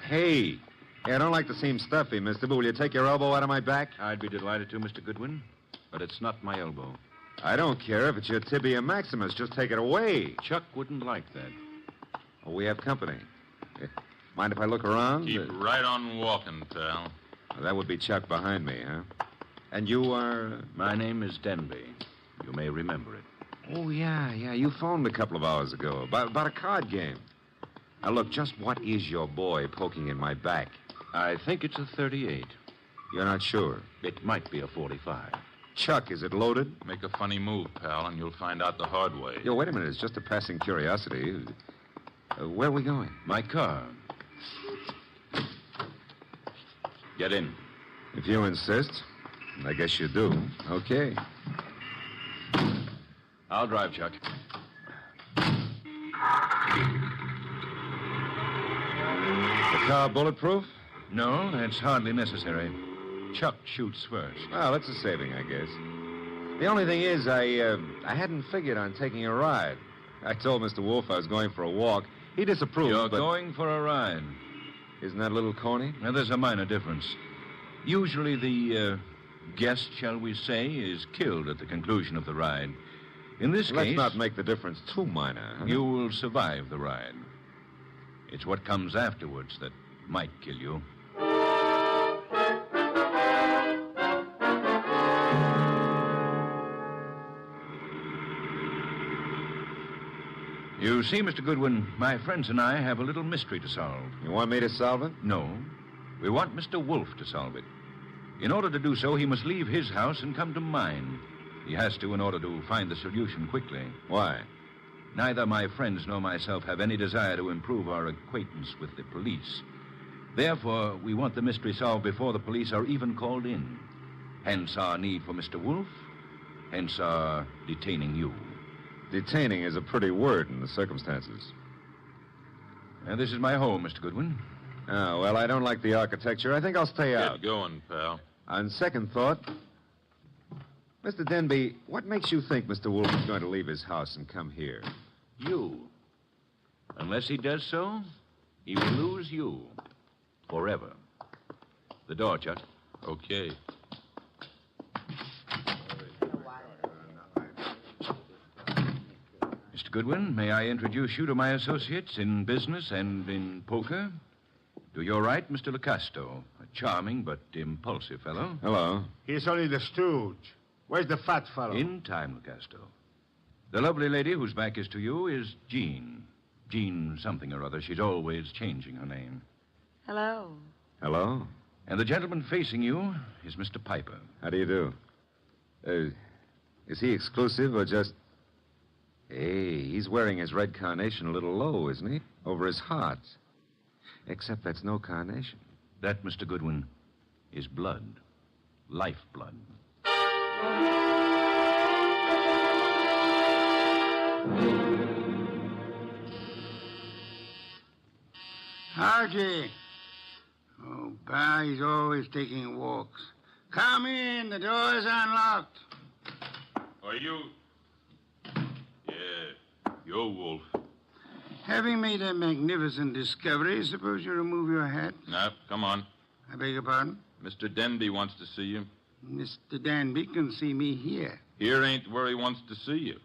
Hey, I don't like to seem stuffy, mister, but will you take your elbow out of my back? I'd be delighted to, Mr. Goodwin, but it's not my elbow. I don't care if it's your tibia maximus. Just take it away. Chuck wouldn't like that. Oh, we have company. Mind if I look around? Keep right on walking, pal. That would be Chuck behind me, huh? And you are... My name is Denby. You may remember it. Oh, yeah. You phoned a couple of hours ago about a card game. Now, look, just what is your boy poking in my back? I think it's a 38. You're not sure? It might be a 45. Chuck, is it loaded? Make a funny move, pal, and you'll find out the hard way. Yo, wait a minute. It's just a passing curiosity. Where are we going? My car. Get in. If you insist, I guess you do. Okay. I'll drive, Chuck. The car bulletproof? No, that's hardly necessary. Chuck shoots first. Well, that's a saving, I guess. The only thing is, I hadn't figured on taking a ride. I told Mr. Wolf I was going for a walk. He disapproved, You're but... going for a ride. Isn't that a little corny? Now, there's a minor difference. Usually the guest, shall we say, is killed at the conclusion of the ride. In this case... Let's not make the difference too minor. Huh? You will survive the ride. It's what comes afterwards that might kill you. You see, Mr. Goodwin, my friends and I have a little mystery to solve. You want me to solve it? No. We want Mr. Wolf to solve it. In order to do so, he must leave his house and come to mine. He has to in order to find the solution quickly. Why? Neither my friends nor myself have any desire to improve our acquaintance with the police. Therefore, we want the mystery solved before the police are even called in. Hence our need for Mr. Wolf. Hence our detaining you. Detaining is a pretty word in the circumstances. And this is my home, Mr. Goodwin. Oh, well, I don't like the architecture. I think I'll stay out. Get going, pal. On second thought, Mr. Denby, what makes you think Mr. Wolf is going to leave his house and come here? You. Unless he does so, he will lose you. Forever. The door, Chuck. Okay. Mr. Goodwin, may I introduce you to my associates in business and in poker? Do you all right, Mr. Lucasto, a charming but impulsive fellow. Hello. He's only the stooge. Where's the fat fellow? In time, Lucasto. The lovely lady whose back is to you is Jean. Jean something or other. She's always changing her name. Hello. Hello. And the gentleman facing you is Mr. Piper. How do you do? Is he exclusive or just... Hey, he's wearing his red carnation a little low, isn't he? Over his heart. Except that's no carnation. That, Mr. Goodwin, is blood. Lifeblood. Archie. Oh, Pa, he's always taking walks. Come in, the door's unlocked. Are you... Yeah, you're Wolf. Having made a magnificent discovery, suppose you remove your hat? No, come on. I beg your pardon? Mr. Denby wants to see you. Mr. Danby can see me here. Here ain't where he wants to see you.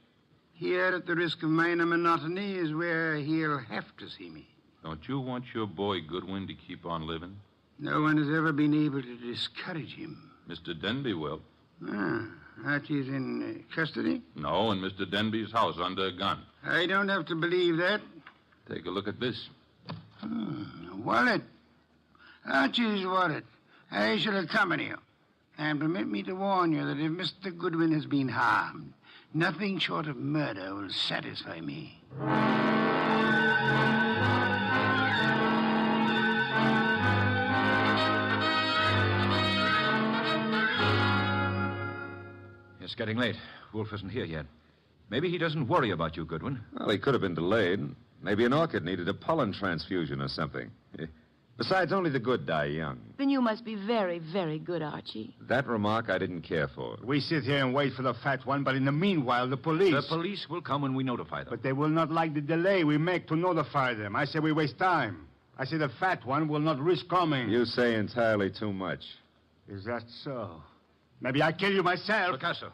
Here, at the risk of minor monotony, is where he'll have to see me. Don't you want your boy Goodwin to keep on living? No one has ever been able to discourage him. Mr. Denby will. Ah, Archie's in custody? No, in Mr. Denby's house under a gun. I don't have to believe that. Take a look at this. A wallet. Archie's wallet. I shall accompany you. And permit me to warn you that if Mr. Goodwin has been harmed, nothing short of murder will satisfy me. It's getting late. Wolf isn't here yet. Maybe he doesn't worry about you, Goodwin. Well, he could have been delayed. Maybe an orchid needed a pollen transfusion or something. Besides, only the good die young. Then you must be very, very good, Archie. That remark I didn't care for. We sit here and wait for the fat one, but in the meanwhile, the police... The police will come when we notify them. But they will not like the delay we make to notify them. I say we waste time. I say the fat one will not risk coming. You say entirely too much. Is that so? Maybe I kill you myself. Picasso,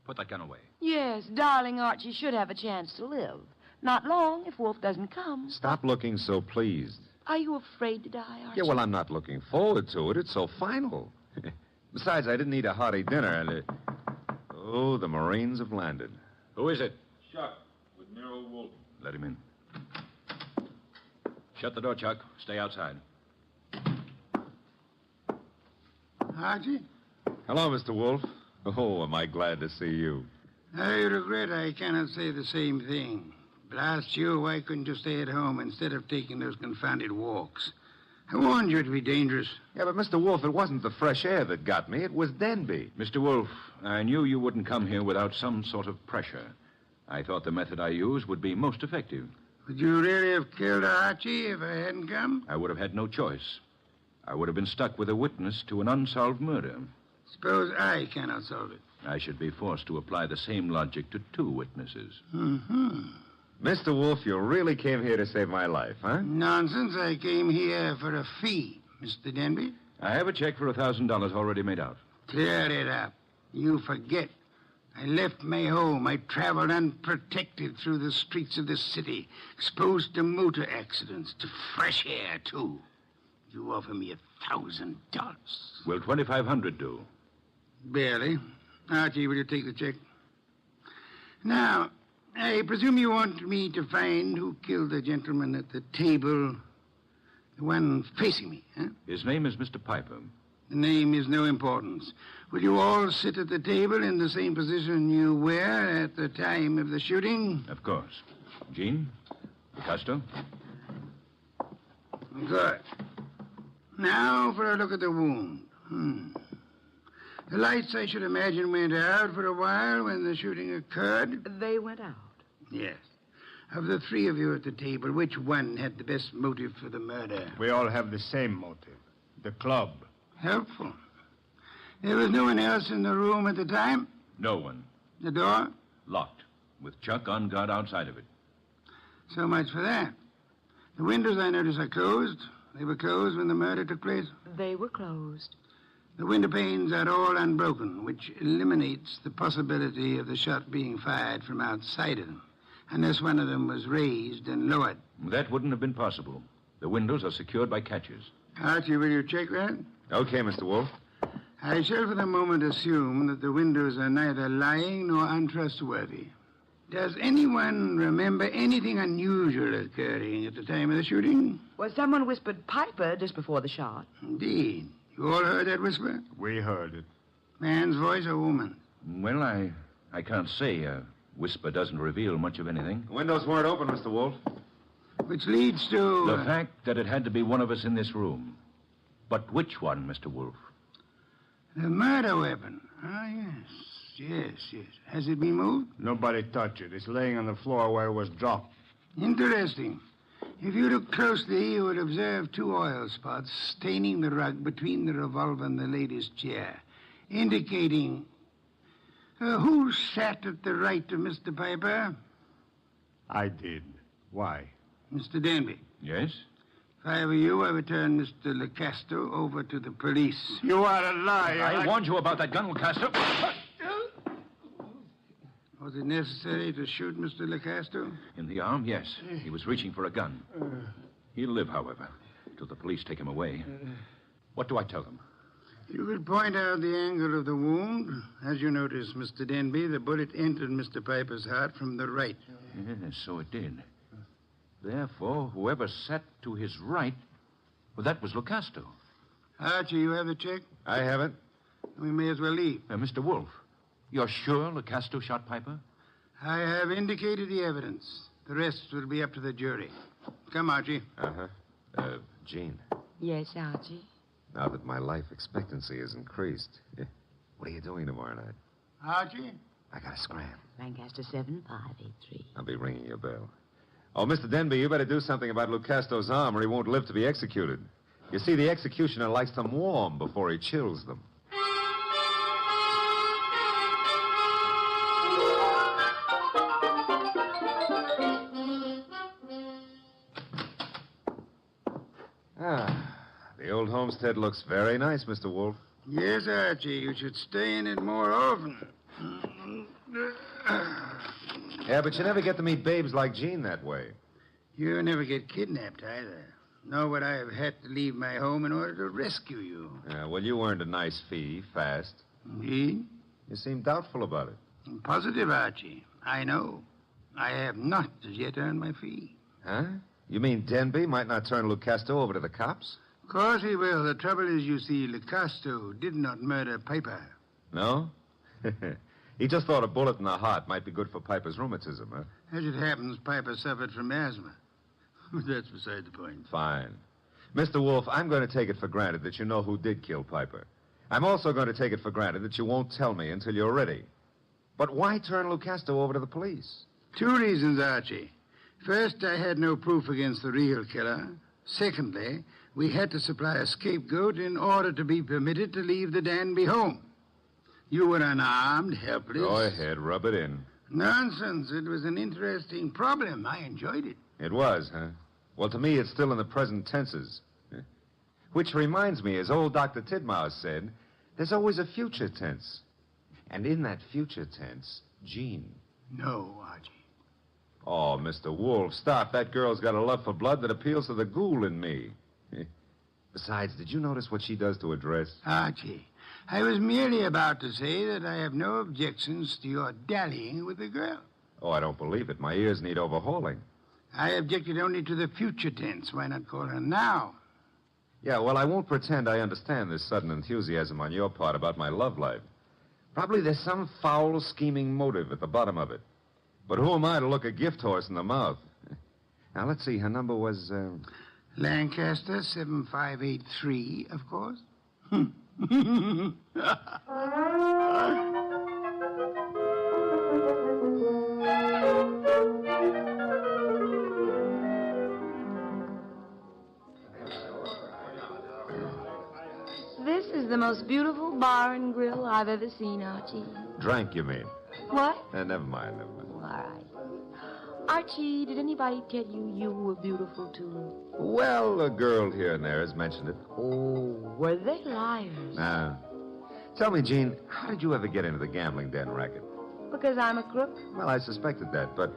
put that gun away. Yes, darling Archie should have a chance to live. Not long if Wolf doesn't come. Stop looking so pleased. Are you afraid to die, Archie? Yeah, well, I'm not looking forward to it. It's so final. Besides, I didn't eat a hearty dinner, and oh, the Marines have landed. Who is it? Chuck, with Nero Wolf. Let him in. Shut the door, Chuck. Stay outside. Archie? Hello, Mr. Wolf. Oh, am I glad to see you. I regret I cannot say the same thing. Blast you, why couldn't you stay at home instead of taking those confounded walks? I warned you it'd be dangerous. Yeah, but Mr. Wolf, it wasn't the fresh air that got me. It was Denby. Mr. Wolf, I knew you wouldn't come here without some sort of pressure. I thought the method I used would be most effective. Would you really have killed Archie if I hadn't come? I would have had no choice. I would have been stuck with a witness to an unsolved murder. Suppose I cannot solve it. I should be forced to apply the same logic to two witnesses. Mm-hmm. Mr. Wolf, you really came here to save my life, huh? Nonsense. I came here for a fee, Mr. Denby. I have a check for $1,000 already made out. Clear it up. You forget. I left my home. I traveled unprotected through the streets of the city, exposed to motor accidents, to fresh air, too. You offer me $1,000. Will $2,500 do? Barely. Archie, will you take the check? Now, I presume you want me to find who killed the gentleman at the table, the one facing me, huh? His name is Mr. Piper. The name is no importance. Will you all sit at the table in the same position you were at the time of the shooting? Of course. Jean? Picasso? Good. Now for a look at the wound. The lights, I should imagine, went out for a while when the shooting occurred. They went out? Yes. Of the three of you at the table, which one had the best motive for the murder? We all have the same motive. The club. Helpful. There was no one else in the room at the time? No one. The door? Locked, with Chuck on guard outside of it. So much for that. The windows, I notice, are closed. They were closed when the murder took place? They were closed. The window panes are all unbroken, which eliminates the possibility of the shot being fired from outside of them, unless one of them was raised and lowered. That wouldn't have been possible. The windows are secured by catches. Archie, will you check that? Okay, Mr. Wolf. I shall for the moment assume that the windows are neither lying nor untrustworthy. Does anyone remember anything unusual occurring at the time of the shooting? Well, someone whispered Piper just before the shot. Indeed. You all heard that whisper? We heard it. Man's voice or woman? Well, I can't say. A whisper doesn't reveal much of anything. The windows weren't open, Mr. Wolf. Which leads to... The fact that it had to be one of us in this room. But which one, Mr. Wolf? The murder weapon. Ah, yes. Has it been moved? Nobody touched it. It's laying on the floor where it was dropped. Interesting. If you look closely, you will observe two oil spots staining the rug between the revolver and the lady's chair, indicating... who sat at the right of Mr. Piper? I did. Why? Mr. Denby. Yes? If I were you, I would turn Mr. Lecasto over to the police. You are a liar. I warned you about that gun, Lecasto. Was it necessary to shoot Mr. Lecasto? In the arm, yes. He was reaching for a gun. He'll live, however, till the police take him away. What do I tell them? You could point out the angle of the wound. As you notice, Mr. Denby, the bullet entered Mr. Piper's heart from the right. Yes, so it did. Therefore, whoever sat to his right, well, that was Lucasto. Archie, you have the check? I haven't. We may as well leave. Mr. Wolf, you're sure Lucasto shot Piper? I have indicated the evidence. The rest will be up to the jury. Come, Archie. Uh-huh. Jean, Yes, Archie. now that my life expectancy has increased, what are you doing tomorrow night? Archie? I got to scram. Lancaster 7583. I'll be ringing your bell. Oh, Mr. Denby, you better do something about Lucasto's arm or he won't live to be executed. You see, the executioner likes them warm before he chills them. The old homestead looks very nice, Mr. Wolf. Yes, Archie. You should stay in it more often. Yeah, but you never get to meet babes like Jean that way. You never get kidnapped either. Nor would I have had to leave my home in order to rescue you. Yeah, well, you earned a nice fee, fast. Indeed? You seem doubtful about it. I'm positive, Archie. I know. I have not as yet earned my fee. Huh? You mean Denby might not turn Lucasto over to the cops? Of course he will. The trouble is, you see, Lucasto did not murder Piper. No? He just thought a bullet in the heart might be good for Piper's rheumatism, huh? As it happens, Piper suffered from asthma. But that's beside the point. Fine. Mr. Wolf, I'm going to take it for granted that you know who did kill Piper. I'm also going to take it for granted that you won't tell me until you're ready. But why turn Lucasto over to the police? 2 reasons, Archie. First, I had no proof against the real killer. Secondly, we had to supply a scapegoat in order to be permitted to leave the Danby home. You were unarmed, helpless. Go ahead, rub it in. Nonsense. It was an interesting problem. I enjoyed it. It was, huh? Well, to me, it's still in the present tenses. Which reminds me, as old Dr. Tidmouse said, there's always a future tense. And in that future tense, Jean. No, Archie. Oh, Mr. Wolf, stop. That girl's got a love for blood that appeals to the ghoul in me. Besides, did you notice what she does to her dress? Archie, I was merely about to say that I have no objections to your dallying with the girl. Oh, I don't believe it. My ears need overhauling. I objected only to the future tense. Why not call her now? Yeah, well, I won't pretend I understand this sudden enthusiasm on your part about my love life. Probably there's some foul, scheming motive at the bottom of it. But who am I to look a gift horse in the mouth? Now, let's see. Her number was, Lancaster 7583, of course. This is the most beautiful bar and grill I've ever seen, Archie. Drank, you mean? What? Never mind. All right. Archie, did anybody tell you you were beautiful, too? Well, a girl here and there has mentioned it. Oh, were they liars? Tell me, Jean, how did you ever get into the gambling den racket? Because I'm a crook? Well, I suspected that, but,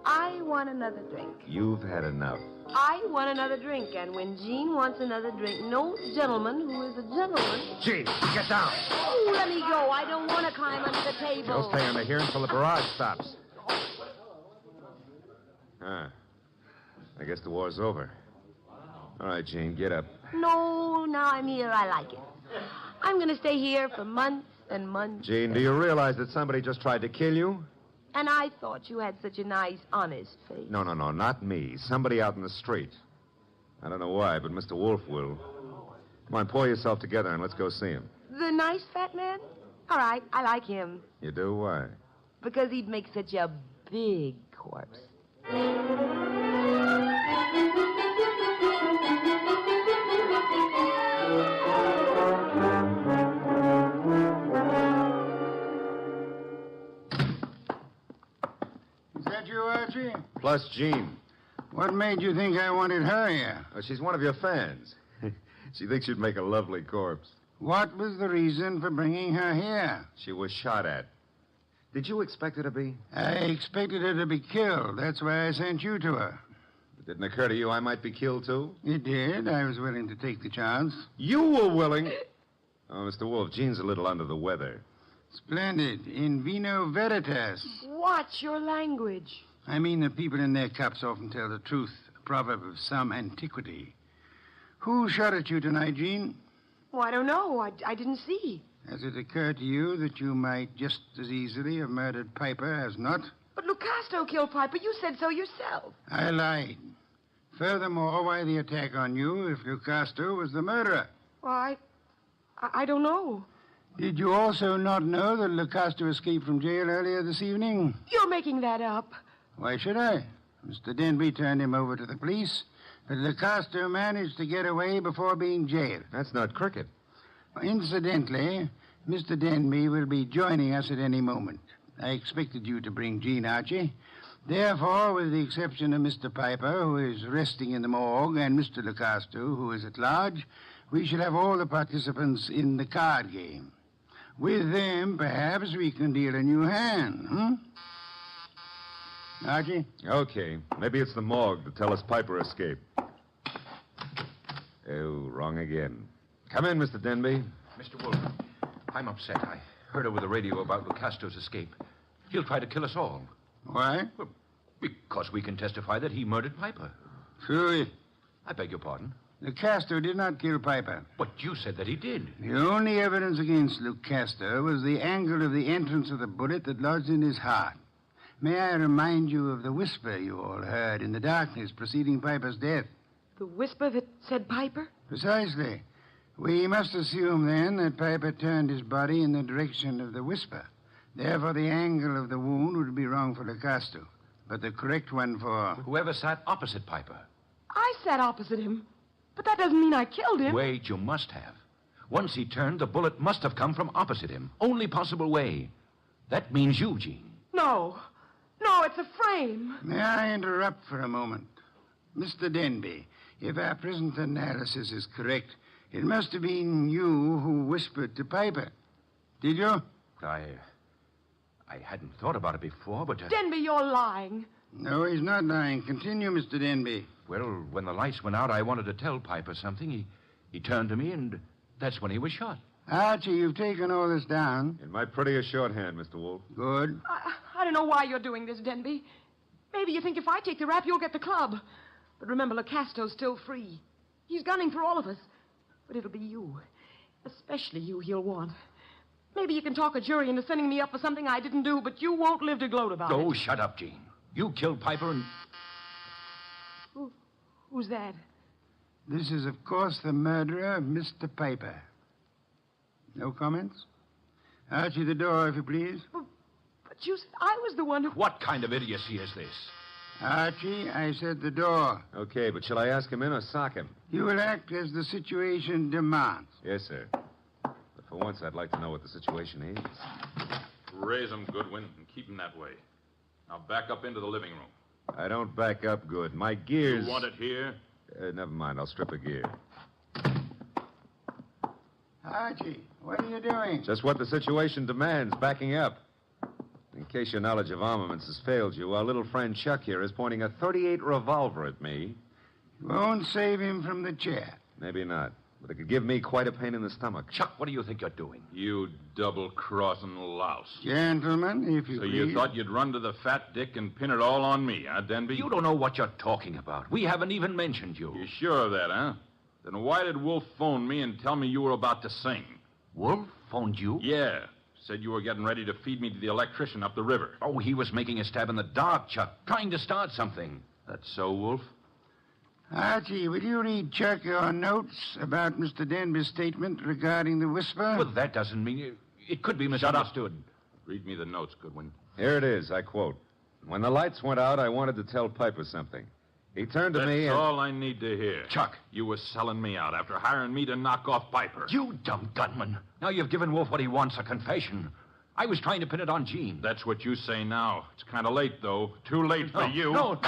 I want another drink. you've had enough. I want another drink, and when Jean wants another drink, no gentleman who is a gentleman... Jean, get down. Oh, let me go. I don't want to climb under the table. You'll stay under here until the barrage stops. I guess the war's over. All right, Jean, get up. No, now I'm here. I like it. I'm going to stay here for months and months. Jean, do you realize that somebody just tried to kill you? And I thought you had such a nice, honest face. No, not me. Somebody out in the street. I don't know why, but Mr. Wolf will. Come on, pull yourself together and let's go see him. The nice fat man? All right, I like him. You do? Why? Because he'd make such a big corpse. Is that you, Archie? Plus Jean. What made you think I wanted her here? Oh, she's one of your fans. She thinks you'd make a lovely corpse. What was the reason for bringing her here? She was shot at. Did you expect her to be? I expected her to be killed. That's why I sent you to her. It didn't occur to you I might be killed, too? It did. I was willing to take the chance. You were willing? Oh, Mr. Wolf, Jean's a little under the weather. Splendid. In vino veritas. Watch your language. I mean that people in their cups often tell the truth, a proverb of some antiquity. Who shot at you tonight, Jean? Well, I don't know. I didn't see. Has it occurred to you that you might just as easily have murdered Piper as not? But Lucasto killed Piper. You said so yourself. I lied. Furthermore, why the attack on you if Lucasto was the murderer? Well, I don't know. Did you also not know that Lucasto escaped from jail earlier this evening? You're making that up. Why should I? Mr. Denby turned him over to the police, but Lucasto managed to get away before being jailed. That's not cricket. Incidentally, Mr. Denby will be joining us at any moment. I expected you to bring Jean, Archie. Therefore, with the exception of Mr. Piper, who is resting in the morgue, and Mr. Lucasto, who is at large, we shall have all the participants in the card game. With them, perhaps we can deal a new hand, Archie? Okay. Maybe it's the morgue to tell us Piper escaped. Oh, wrong again. Come in, Mr. Denby. Mr. Wolf, I'm upset. I heard over the radio about Lucasto's escape. He'll try to kill us all. Why? Well, because we can testify that he murdered Piper. True. I beg your pardon? Lucasto did not kill Piper. But you said that he did. The only evidence against Lucasto was the angle of the entrance of the bullet that lodged in his heart. May I remind you of the whisper you all heard in the darkness preceding Piper's death? The whisper that said Piper? Precisely. We must assume, then, that Piper turned his body in the direction of the whisper. Therefore, the angle of the wound would be wrong for Lucasto, but the correct one for... Whoever sat opposite Piper. I sat opposite him. But that doesn't mean I killed him. Wait, you must have. Once he turned, the bullet must have come from opposite him. Only possible way. That means you, Jean. No. No, it's a frame. May I interrupt for a moment? Mr. Denby, if our present analysis is correct, it must have been you who whispered to Piper. Did you? I hadn't thought about it before, but... Denby, you're lying. No, he's not lying. Continue, Mr. Denby. Well, when the lights went out, I wanted to tell Piper something. He turned to me, and that's when he was shot. Archie, you've taken all this down. In my prettiest shorthand, Mr. Wolf. Good. I don't know why you're doing this, Denby. Maybe you think if I take the rap, you'll get the club. But remember, Lucasto's still free. He's gunning for all of us. But it'll be you. Especially you he'll want. Maybe you can talk a jury into sending me up for something I didn't do, but you won't live to gloat about it. Oh, shut up, Jean. You killed Piper and... Who's that? This is, of course, the murderer of Mr. Piper. No comments? Archie, the door, if you please. But you said I was the one who... What kind of idiocy is this? Archie, I said the door. Okay, but shall I ask him in or sock him? You will act as the situation demands. Yes, sir. But for once, I'd like to know what the situation is. Raise him, Goodwin, and keep him that way. Now back up into the living room. I don't back up good. My gears... You want it here? Never mind. I'll strip a gear. Archie, what are you doing? Just what the situation demands, backing up. In case your knowledge of armaments has failed you, our little friend Chuck here is pointing a .38 revolver at me. You won't save him from the chair. Maybe not. But it could give me quite a pain in the stomach. Chuck, what do you think you're doing? You double-crossing louse. Gentlemen, if you So please. you thought you'd run to the fat dick and pin it all on me, huh, Denby? You don't know what you're talking about. We haven't even mentioned you. You sure of that, huh? Then why did Wolf phone me and tell me you were about to sing? Wolf phoned you? Yeah. Said you were getting ready to feed me to the electrician up the river. Oh, he was making a stab in the dark, Chuck. Trying to start something. That's so, Wolf? Archie, will you read Chuck your notes about Mr. Denby's statement regarding the whisper? Well, that doesn't mean... It could be misunderstood. Shut up. Read me the notes, Goodwin. Here it is, I quote. When the lights went out, I wanted to tell Piper something. He turned to me and... That's all I need to hear. Chuck. You were selling me out after hiring me to knock off Piper. You dumb gunman. Now you've given Wolf what he wants, a confession. I was trying to pin it on Jean. That's what you say now. It's kind of late, though. Too late for you. No.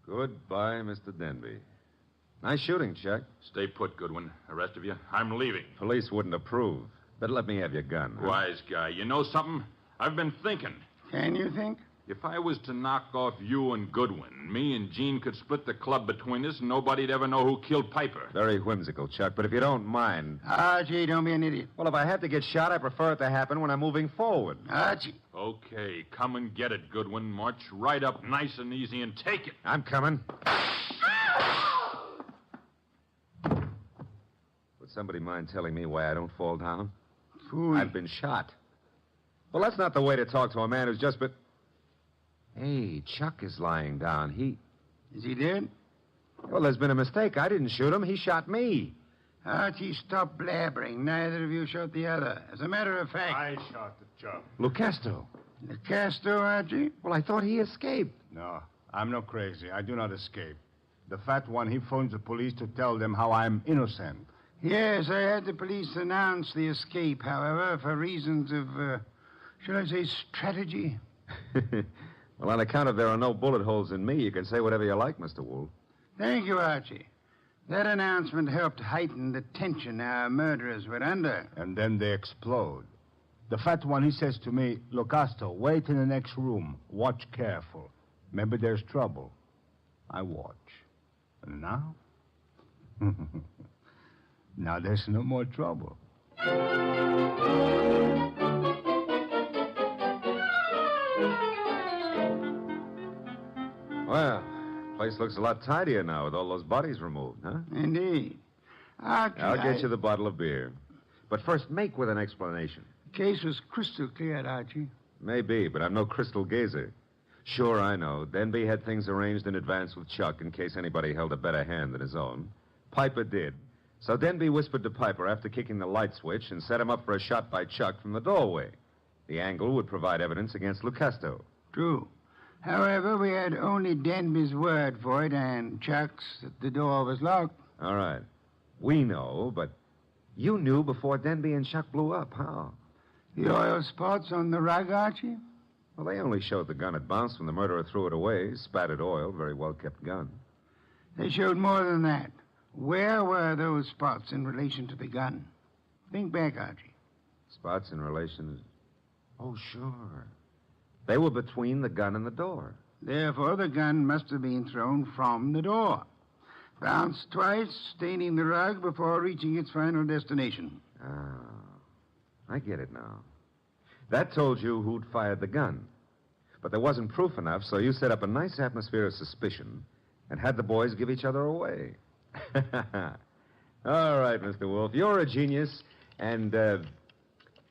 Goodbye, Mr. Denby. Nice shooting, Chuck. Stay put, Goodwin. The rest of you, I'm leaving. Police wouldn't approve. Better let me have your gun. Huh? Wise guy. You know something? I've been thinking. Can you think? If I was to knock off you and Goodwin, me and Gene could split the club between us and nobody'd ever know who killed Piper. Very whimsical, Chuck, but if you don't mind... Archie, don't be an idiot. Well, if I have to get shot, I prefer it to happen when I'm moving forward. Archie. Okay, come and get it, Goodwin. March right up nice and easy and take it. I'm coming. Would somebody mind telling me why I don't fall down? Fool. I've been shot. Well, that's not the way to talk to a man who's just been... Hey, Chuck is lying down. Is he dead? Well, there's been a mistake. I didn't shoot him. He shot me. Archie, stop blabbering. Neither of you shot the other. As a matter of fact... I shot the Chuck. Lucasto. Lucasto, Archie? Well, I thought he escaped. No, I'm not crazy. I do not escape. The fat one, he phones the police to tell them how I'm innocent. Yes, I had the police announce the escape, however, for reasons of, shall I say, strategy? Well, on account of there are no bullet holes in me, you can say whatever you like, Mr. Wolf. Thank you, Archie. That announcement helped heighten the tension our murderers were under. And then they explode. The fat one, he says to me, Lucasto, wait in the next room. Watch careful. Maybe there's trouble. I watch. And now? Now there's no more trouble. Well, place looks a lot tidier now with all those bodies removed, huh? Indeed. Archie, I'll get you the bottle of beer. But first, make with an explanation. The case was crystal clear, Archie. Maybe, but I'm no crystal gazer. Sure, I know. Denby had things arranged in advance with Chuck in case anybody held a better hand than his own. Piper did. So Denby whispered to Piper after kicking the light switch and set him up for a shot by Chuck from the doorway. The angle would provide evidence against Lucasto. True. However, we had only Denby's word for it and Chuck's that the door was locked. All right. We know, but you knew before Denby and Chuck blew up. How? The oil spots on the rug, Archie? Well, they only showed the gun had bounced when the murderer threw it away. Spattered oil, very well-kept gun. They showed more than that. Where were those spots in relation to the gun? Think back, Archie. Spots in relation to... Oh, sure. They were between the gun and the door. Therefore, the gun must have been thrown from the door. Bounced twice, staining the rug before reaching its final destination. Oh, I get it now. That told you who'd fired the gun. But there wasn't proof enough, so you set up a nice atmosphere of suspicion and had the boys give each other away. All right, Mr. Wolf, you're a genius, and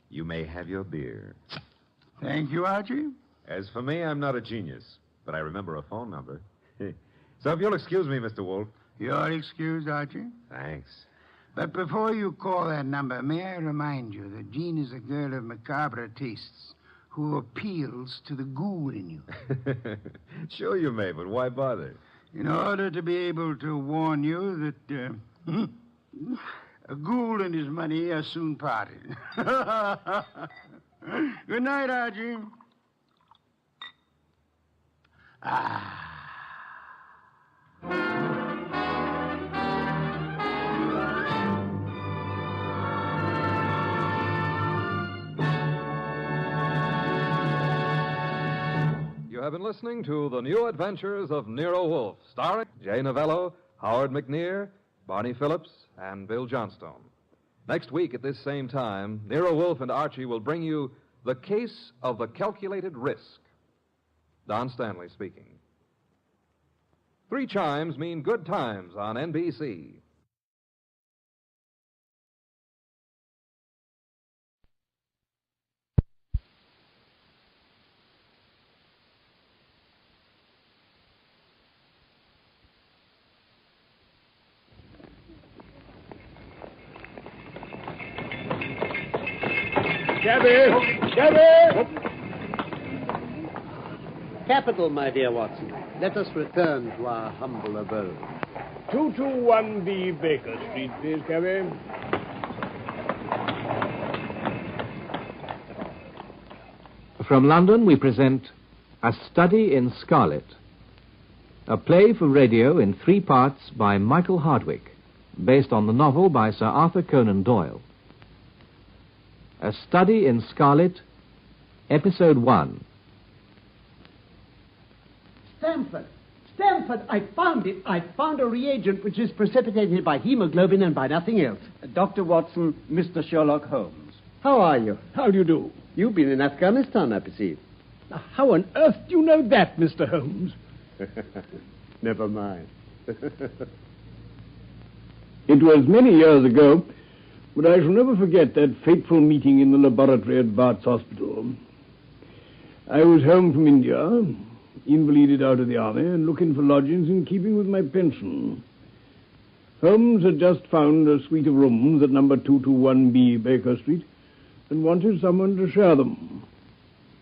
you may have your beer. Thank you, Archie. As for me, I'm not a genius, but I remember a phone number. So if you'll excuse me, Mr. Wolf. You're excused, Archie. Thanks. But before you call that number, may I remind you that Jean is a girl of macabre tastes who appeals to the ghoul in you. Sure you may, but why bother? In order to be able to warn you that a ghoul and his money are soon parted. Good night, Archie. You have been listening to The New Adventures of Nero Wolfe, starring Jay Novello, Howard McNear, Barney Phillips, and Bill Johnstone. Next week at this same time, Nero Wolfe and Archie will bring you The Case of the Calculated Risk. Don Stanley speaking. 3 chimes mean good times on NBC. Cabby! Capital, my dear Watson. Let us return to our humble abode. 221B Baker Street, please, cabby. From London, we present A Study in Scarlet, a play for radio in 3 parts by Michael Hardwick, based on the novel by Sir Arthur Conan Doyle. A Study in Scarlet, Episode 1. Stamford! Stamford, I found it. I found a reagent which is precipitated by hemoglobin and by nothing else. Dr. Watson, Mr. Sherlock Holmes. How are you? How do you do? You've been in Afghanistan, I perceive. Now, how on earth do you know that, Mr. Holmes? Never mind. It was many years ago, but I shall never forget that fateful meeting in the laboratory at Bart's Hospital. I was home from India, invalided out of the army, and looking for lodgings in keeping with my pension. Holmes had just found a suite of rooms at number 221B Baker Street and wanted someone to share them.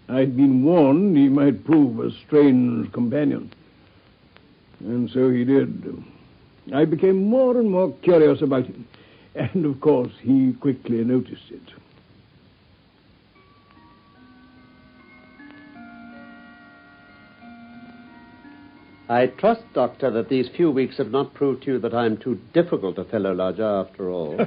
I'd been warned he might prove a strange companion. And so he did. I became more and more curious about him. And, of course, he quickly noticed it. I trust, Doctor, that these few weeks have not proved to you that I'm too difficult a fellow lodger after all.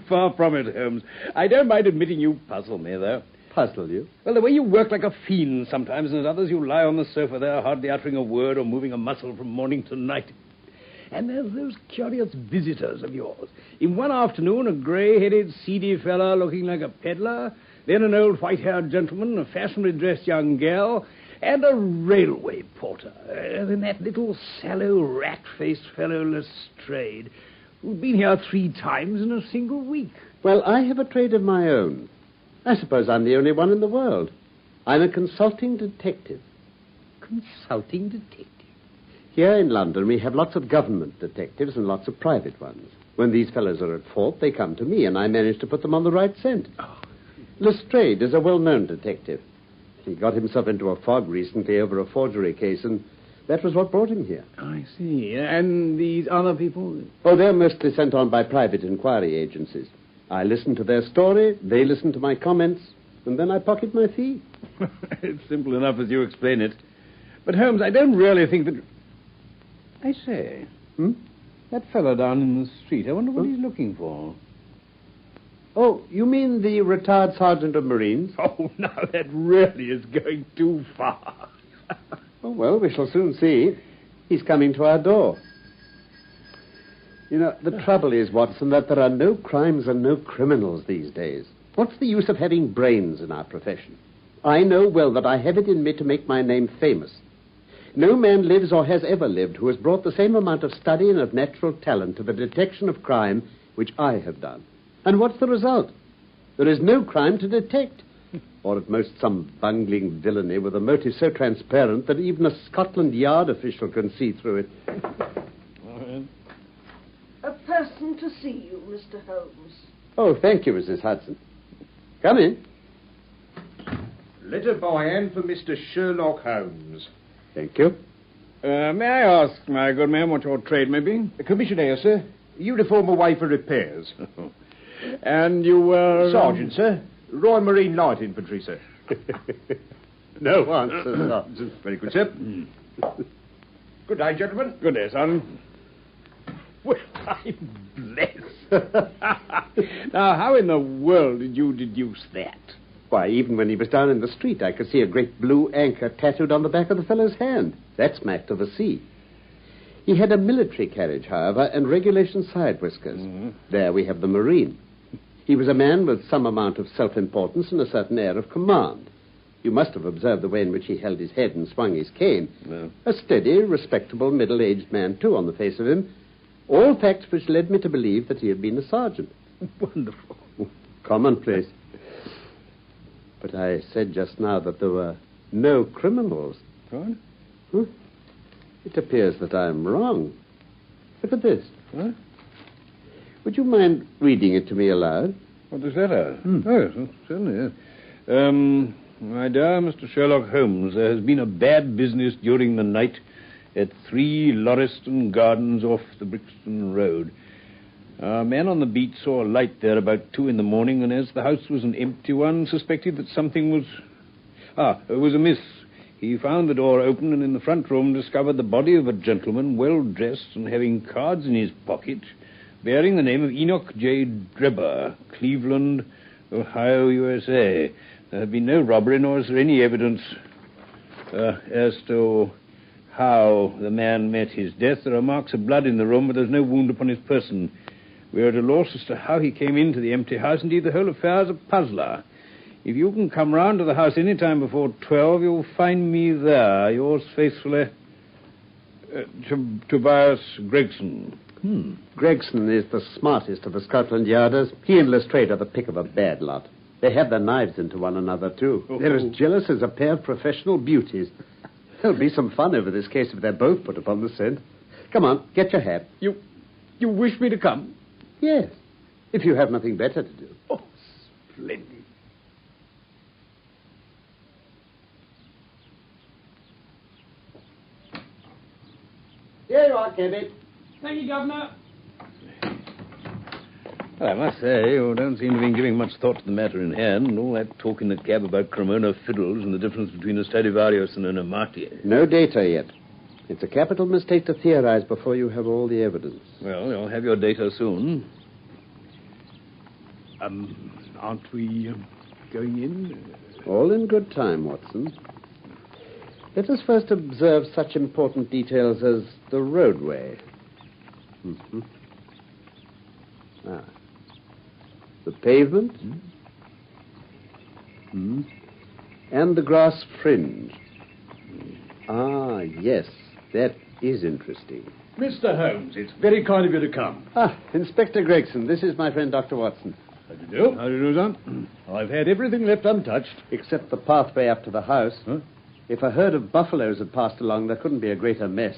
Far from it, Holmes. I don't mind admitting you puzzle me, though. Puzzle you? Well, the way you work like a fiend sometimes, and at others you lie on the sofa there, hardly uttering a word or moving a muscle from morning to night. And there's those curious visitors of yours. In one afternoon, a grey-headed, seedy fellow looking like a peddler, then an old white-haired gentleman, a fashionably dressed young girl, and a railway porter. Then that little sallow, rat-faced fellow Lestrade, who'd been here 3 times in a single week. Well, I have a trade of my own. I suppose I'm the only one in the world. I'm a consulting detective. Consulting detective? Here in London, we have lots of government detectives and lots of private ones. When these fellows are at fault, they come to me, and I manage to put them on the right scent. Oh. Lestrade is a well-known detective. He got himself into a fog recently over a forgery case, and that was what brought him here. I see. And these other people? Oh, they're mostly sent on by private inquiry agencies. I listen to their story, they listen to my comments, and then I pocket my fee. It's simple enough as you explain it. But, Holmes, I don't really think that... I say, that fellow down in the street, I wonder what he's looking for. Oh, you mean the retired sergeant of Marines? Oh, now that really is going too far. Oh, well, we shall soon see. He's coming to our door. You know, the trouble is, Watson, that there are no crimes and no criminals these days. What's the use of having brains in our profession? I know well that I have it in me to make my name famous. No man lives or has ever lived who has brought the same amount of study and of natural talent to the detection of crime which I have done. And what's the result? There is no crime to detect. Or at most some bungling villainy with a motive so transparent that even a Scotland Yard official can see through it. A person to see you, Mr. Holmes. Oh, thank you, Mrs. Hudson. Come in. Letter by hand for Mr. Sherlock Holmes. Thank you. May I ask, my good man, what your trade may be? A commissionaire, sir. Uniform away for repairs. And you were... Sergeant, sir. Royal Marine Light Infantry, sir. No answer, Sergeant. Very good, sir. Good day, gentlemen. Good day, son. Well, I'm blessed. Now, how in the world did you deduce that? Why, even when he was down in the street, I could see a great blue anchor tattooed on the back of the fellow's hand. That smacked of the sea. He had a military carriage, however, and regulation side whiskers. There we have the Marine. He was a man with some amount of self-importance and a certain air of command. You must have observed the way in which he held his head and swung his cane. No. A steady, respectable, middle-aged man, too, on the face of him. All facts which led me to believe that he had been a sergeant. Wonderful. Commonplace. But I said just now that there were no criminals. What? It appears that I'm wrong. Look at this. What? Would you mind reading it to me aloud? What is that? Oh, yes, certainly, yes. My dear Mr. Sherlock Holmes, there has been a bad business during the night at 3 Lauriston Gardens off the Brixton Road. A man on the beat saw a light there about 2 a.m, and as the house was an empty one, suspected that something was amiss. He found the door open and in the front room discovered the body of a gentleman, well dressed and having cards in his pocket, bearing the name of Enoch J. Drebber, Cleveland, Ohio, USA. There had been no robbery, nor is there any evidence as to how the man met his death. There are marks of blood in the room, but there's no wound upon his person. We are at a loss as to how he came into the empty house. Indeed, the whole affair is a puzzler. If you can come round to the house any time before 12, you'll find me there. Yours faithfully, Tobias Gregson. Gregson is the smartest of the Scotland Yarders. He and Lestrade are the pick of a bad lot. They have their knives into one another, too. They're as jealous as a pair of professional beauties. There'll be some fun over this case if they're both put upon the scent. Come on, get your hat. You wish me to come? Yes, if you have nothing better to do. Oh, splendid. Here you are, Kevin. Thank you, Governor. Well, I must say, you don't seem to have been giving much thought to the matter in hand, and all that talk in the cab about Cremona fiddles and the difference between a Stradivarius and an Amati. No data yet. It's a capital mistake to theorize before you have all the evidence. Well, you'll have your data soon. Aren't we going in? All in good time, Watson. Let us first observe such important details as the roadway. The pavement. And the grass fringe. Ah, yes. That is interesting. Mr. Holmes, it's very kind of you to come. Inspector Gregson, this is my friend Dr. Watson. How do you do? How do you do, son? I've had everything left untouched. Except the pathway up to the house. Huh? If a herd of buffaloes had passed along, there couldn't be a greater mess.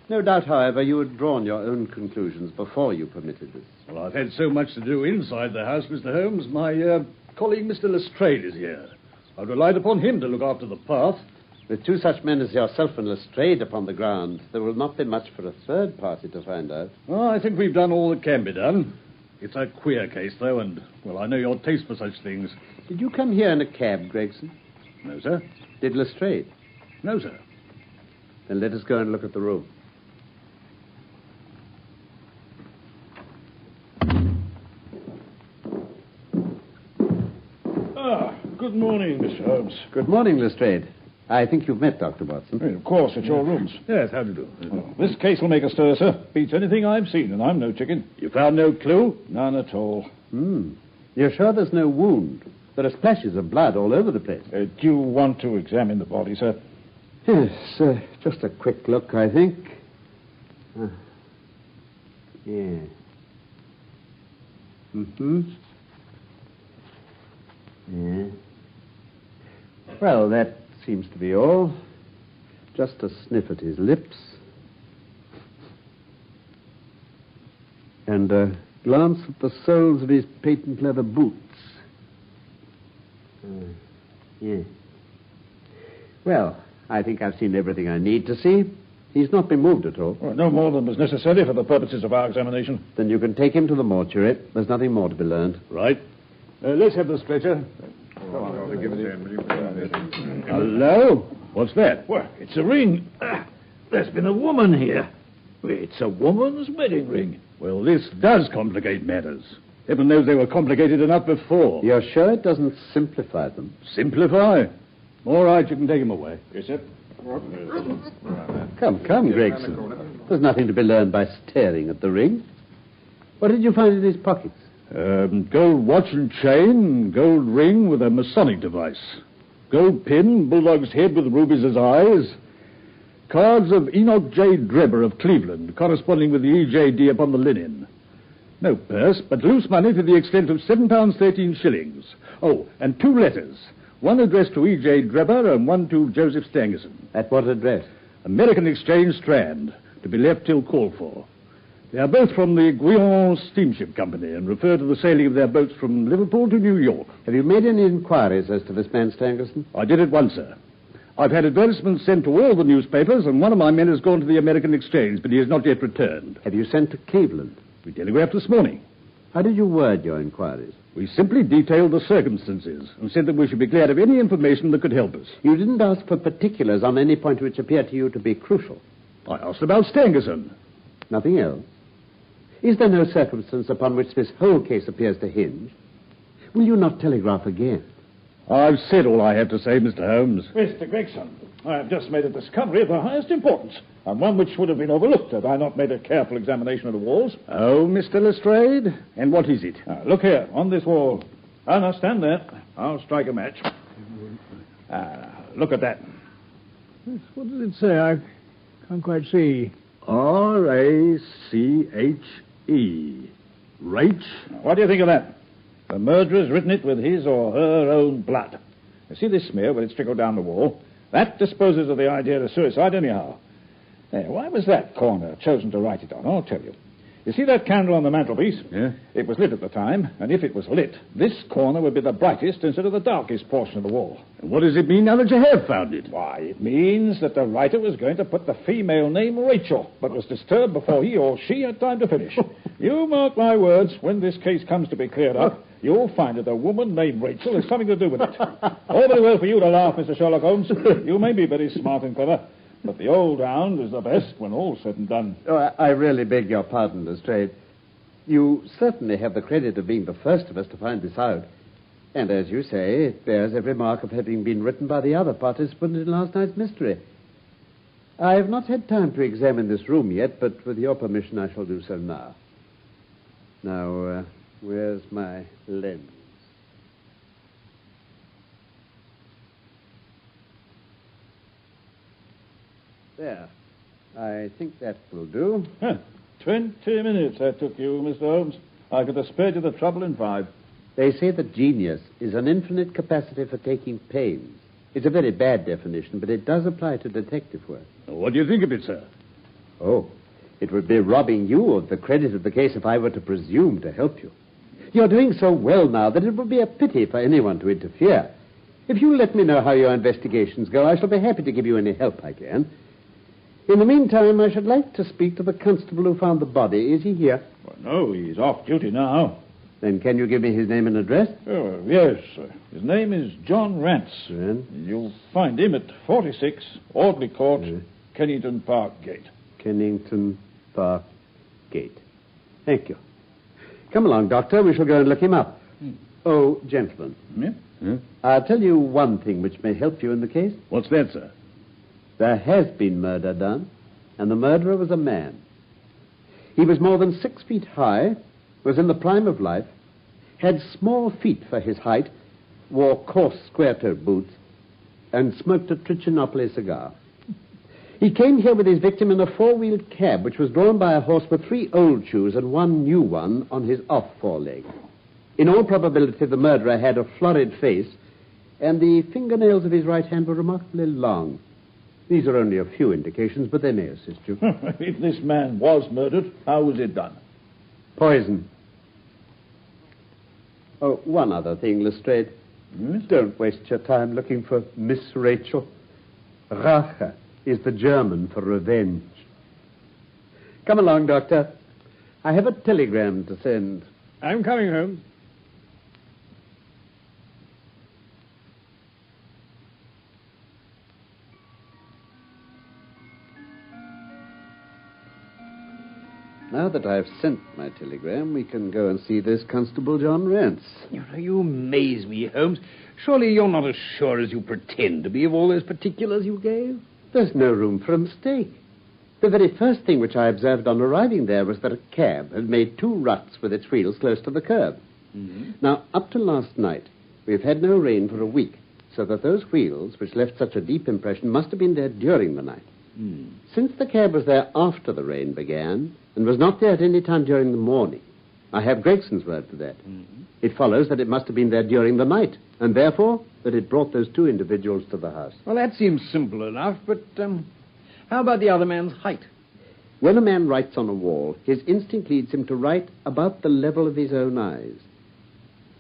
No doubt, however, you had drawn your own conclusions before you permitted this. Well, I've had so much to do inside the house, Mr. Holmes. My colleague, Mr. Lestrade, is here. I've relied upon him to look after the path. With two such men as yourself and Lestrade upon the ground, there will not be much for a third party to find out. Well, I think we've done all that can be done. It's a queer case, though, and, well, I know your taste for such things. Did you come here in a cab, Gregson? No, sir. Did Lestrade? No, sir. Then let us go and look at the room. Good morning, Mr. Holmes. Good morning, Lestrade. I think you've met Dr. Watson. Well, of course, at your rooms. Yes, how do you do? Well, this case will make a stir, sir. Beats anything I've seen, and I'm no chicken. You found no clue? None at all. You're sure there's no wound? There are splashes of blood all over the place. Do you want to examine the body, sir? Yes, just a quick look, I think. Yeah. Yeah. Well, that seems to be all. Just a sniff at his lips. And a glance at the soles of his patent leather boots. Yeah. Well, I think I've seen everything I need to see. He's not been moved at all. Well, no more than was necessary for the purposes of our examination. Then you can take him to the mortuary. There's nothing more to be learned. Right. Let's have the stretcher. Hello? What's that? Well, it's a ring. There's been a woman here. It's a woman's wedding ring. Well, this does complicate matters. Heaven knows they were complicated enough before. You're sure it doesn't simplify them? Simplify? All right, you can take him away. Yes, sir. Come, Gregson. There's nothing to be learned by staring at the ring. What did you find in his pockets? Gold watch and chain, gold ring with a Masonic device. Gold pin, bulldog's head with rubies as eyes. Cards of Enoch J. Drebber of Cleveland, corresponding with the EJD upon the linen. No purse, but loose money to the extent of £7.13. Oh, and 2 letters. One addressed to E.J. Drebber and one to Joseph Stangerson. At what address? American Exchange, Strand, to be left till called for. They are both from the Guion Steamship Company and refer to the sailing of their boats from Liverpool to New York. Have you made any inquiries as to this man Stangerson? I did at once, sir. I've had advertisements sent to all the newspapers, and one of my men has gone to the American Exchange, but he has not yet returned. Have you sent to Cleveland? We telegraphed this morning. How did you word your inquiries? We simply detailed the circumstances and said that we should be glad of any information that could help us. You didn't ask for particulars on any point which appeared to you to be crucial? I asked about Stangerson. Nothing else? Is there no circumstance upon which this whole case appears to hinge? Will you not telegraph again? I've said all I have to say, Mr. Holmes. Mr. Gregson, I have just made a discovery of the highest importance, and one which would have been overlooked had I not made a careful examination of the walls. Oh, Mr. Lestrade? And what is it? Look here, on this wall. Now, stand there. I'll strike a match. Look at that. What does it say? I can't quite see. R-A-C-H-E. Rach? What do you think of that? The murderer's written it with his or her own blood. You see this smear where it's trickled down the wall? That disposes of the idea of suicide anyhow. Now, why was that corner chosen to write it on? I'll tell you. You see that candle on the mantelpiece? Yeah. It was lit at the time, and if it was lit, this corner would be the brightest instead of the darkest portion of the wall. And what does it mean now that you have found it? Why, it means that the writer was going to put the female name Rachel, but was disturbed before he or she had time to finish. You mark my words, when this case comes to be cleared up, you'll find that a woman named Rachel has something to do with it. All very well for you to laugh, Mr. Sherlock Holmes. You may be very smart and clever, but the old hound is the best when all's said and done. Oh, I really beg your pardon, Lestrade. You certainly have the credit of being the first of us to find this out. And as you say, it bears every mark of having been written by the other participant in last night's mystery. I have not had time to examine this room yet, but with your permission I shall do so now. Now, where's my lens? There. I think that will do. 20 minutes that took you, Mr. Holmes. I could have spared you the trouble in 5. They say that genius is an infinite capacity for taking pains. It's a very bad definition, but it does apply to detective work. What do you think of it, sir? Oh, it would be robbing you of the credit of the case if I were to presume to help you. You're doing so well now that it would be a pity for anyone to interfere. If you'll let me know how your investigations go, I shall be happy to give you any help I can. In the meantime, I should like to speak to the constable who found the body. Is he here? Well, no, he's off duty now. Then can you give me his name and address? Oh, yes, sir. His name is John Rance. You'll find him at 46 Audley Court, Kennington Park Gate. Kennington Park Gate. Thank you. Come along, Doctor. We shall go and look him up. Oh, gentlemen. Yeah? I'll tell you one thing which may help you in the case. What's that, sir? There has been murder done, and the murderer was a man. He was more than 6 feet high, was in the prime of life, had small feet for his height, wore coarse square-toed boots, and smoked a Trichinopoly cigar. He came here with his victim in a 4-wheeled cab, which was drawn by a horse with 3 old shoes and 1 new one on his off foreleg. In all probability, the murderer had a florid face, and the fingernails of his right hand were remarkably long. These are only a few indications, but they may assist you. If this man was murdered, how was it done? Poison. Oh, one other thing, Lestrade. Don't waste your time looking for Miss Rachel. Rache is the German for revenge. Come along, Doctor. I have a telegram to send. I'm coming home. Now that I've sent my telegram, we can go and see this Constable John Rance. You amaze me, Holmes. Surely you're not as sure as you pretend to be of all those particulars you gave? There's no room for a mistake. The very first thing which I observed on arriving there was that a cab had made 2 ruts with its wheels close to the curb. Now, up to last night, we've had no rain for a week, so that those wheels, which left such a deep impression, must have been there during the night. Since the cab was there after the rain began, and was not there at any time during the morning, I have Gregson's word for that. It follows that it must have been there during the night, and therefore that it brought those 2 individuals to the house. Well, that seems simple enough, but how about the other man's height? When a man writes on a wall, his instinct leads him to write about the level of his own eyes.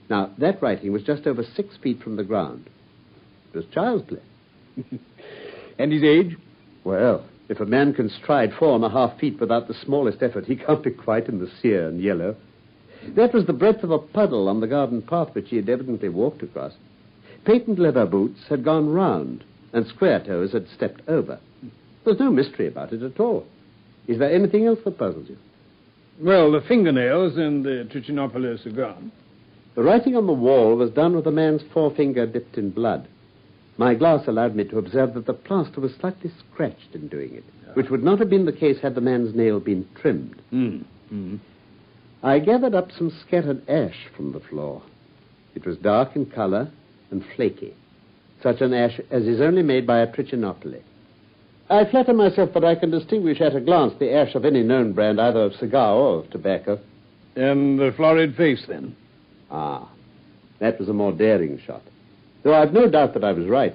Now, that writing was just over 6 feet from the ground. It was child's play. And his age? Well, if a man can stride 4.5 feet without the smallest effort, he can't be quite in the sere and yellow. That was the breadth of a puddle on the garden path which he had evidently walked across. Patent leather boots had gone round, and square toes had stepped over. There's no mystery about it at all. Is there anything else that puzzles you? Well, the fingernails and the Trichinopoly cigar. The writing on the wall was done with a man's forefinger dipped in blood. My glass allowed me to observe that the plaster was slightly scratched in doing it, which would not have been the case had the man's nail been trimmed. I gathered up some scattered ash from the floor. It was dark in color and flaky, such an ash as is only made by a trichinopoly. I flatter myself that I can distinguish at a glance the ash of any known brand, either of cigar or of tobacco. And the florid face, then? Ah, that was a more daring shot. Though I've no doubt that I was right.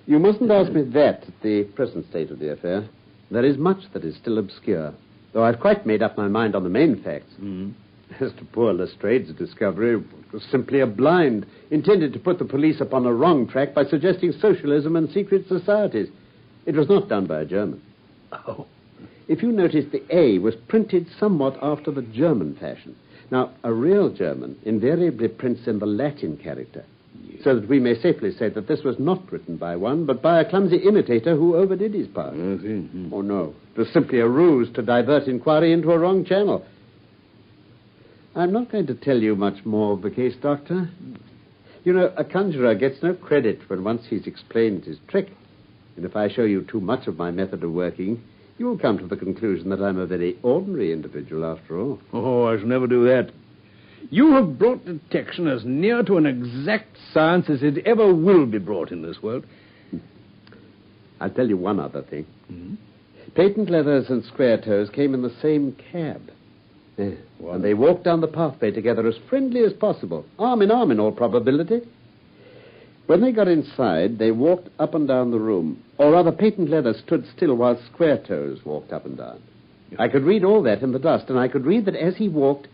You mustn't ask me that at the present state of the affair. There is much that is still obscure, though I've quite made up my mind on the main facts. As to poor Lestrade's discovery, it was simply a blind, intended to put the police upon a wrong track by suggesting socialism and secret societies. It was not done by a German. Oh. If you notice, the A was printed somewhat after the German fashion. Now, a real German invariably prints in the Latin character, so that we may safely say that this was not written by one, but by a clumsy imitator who overdid his part. Oh, no. It was simply a ruse to divert inquiry into a wrong channel. I'm not going to tell you much more of the case, Doctor. You know, a conjurer gets no credit when once he's explained his trick. And if I show you too much of my method of working, you will come to the conclusion that I'm a very ordinary individual after all. Oh, I shall never do that. You have brought detection as near to an exact science as it ever will be brought in this world. I'll tell you one other thing. Patent leathers and square toes came in the same cab. And they walked down the pathway together as friendly as possible, arm in all probability. When they got inside, they walked up and down the room. Or rather, Patent Leather stood still while Square Toes walked up and down. I could read all that in the dust, and I could read that as he walked,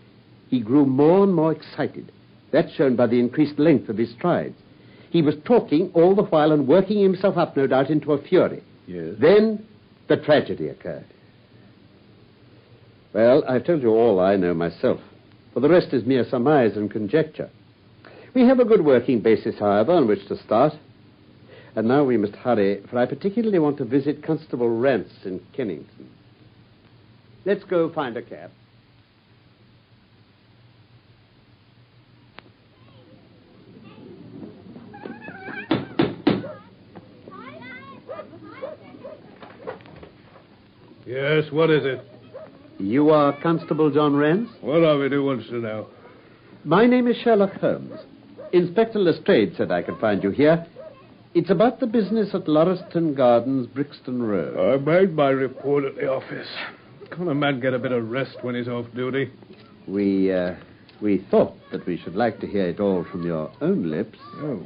he grew more and more excited. That's shown by the increased length of his strides. He was talking all the while and working himself up, no doubt, into a fury. Yes. Then the tragedy occurred. Well, I've told you all I know myself. For the rest is mere surmise and conjecture. We have a good working basis, however, on which to start. And now we must hurry, for I particularly want to visit Constable Rance in Kennington. Let's go find a cab. Yes, what is it? You are Constable John Rance? What of it, who wants to know? My name is Sherlock Holmes. Inspector Lestrade said I could find you here. It's about the business at Lauriston Gardens, Brixton Road. I made my report at the office. Can't a man get a bit of rest when he's off duty? We thought that we should like to hear it all from your own lips. Oh,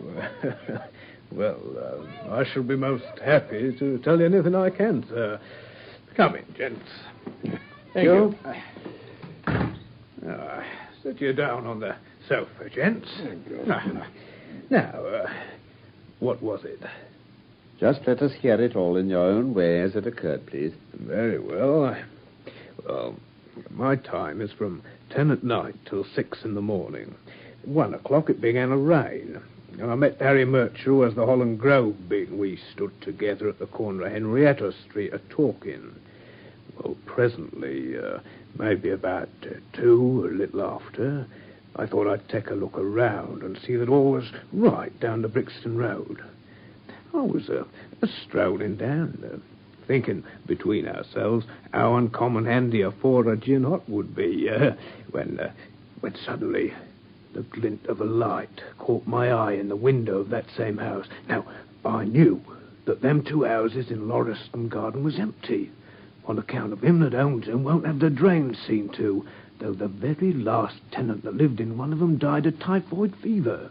well, I shall be most happy to tell you anything I can, sir. Come in, gents. Thank you. Sit you down on the sofa, gents. Now, what was it? Just let us hear it all in your own way as it occurred, please. Very well. Well, my time is from 10 at night till 6 in the morning. At 1 o'clock it began to rain. I met Harry Murchell as the Holland Grove big. We stood together at the corner of Henrietta Street a-talking. Well, presently, maybe about 2, a little after, I thought I'd take a look around and see that all was right down the Brixton Road. I was strolling down, thinking between ourselves how uncommon handy a 4 gin hot would be, when suddenly the glint of a light caught my eye in the window of that same house. Now, I knew that them 2 houses in Lauriston Garden was empty. On account of him that owns them won't have the drains seen to, though the very last tenant that lived in one of them died of typhoid fever.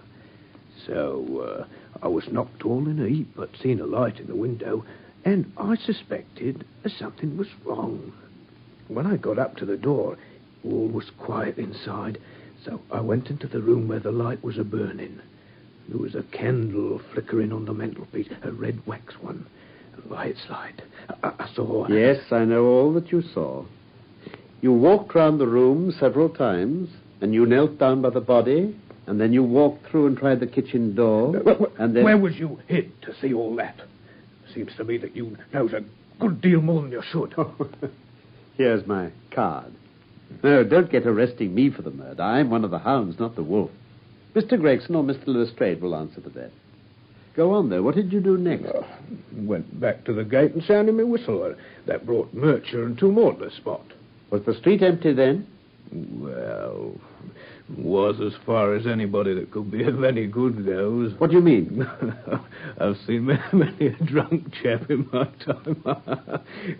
So, I was knocked all in a heap, but seen a light in the window, and I suspected something was wrong. When I got up to the door, all was quiet inside, so I went into the room where the light was a-burning. There was a candle flickering on the mantelpiece, a red wax one. By its light, I saw... Yes, I know all that you saw. You walked round the room several times, and you knelt down by the body, and then you walked through and tried the kitchen door, and then... Where was you hid to see all that? Seems to me that you knows a good deal more than you should. Here's my card. No, don't get arresting me for the murder. I'm one of the hounds, not the wolf. Mr. Gregson or Mr. Lestrade will answer for that. Go on, though. What did you do next? Went back to the gate and sounded my whistle. That brought Murcher and two more to the spot. Was the street empty then? Well, was as far as anybody that could be of any good goes. What do you mean? I've seen many a drunk chap in my time.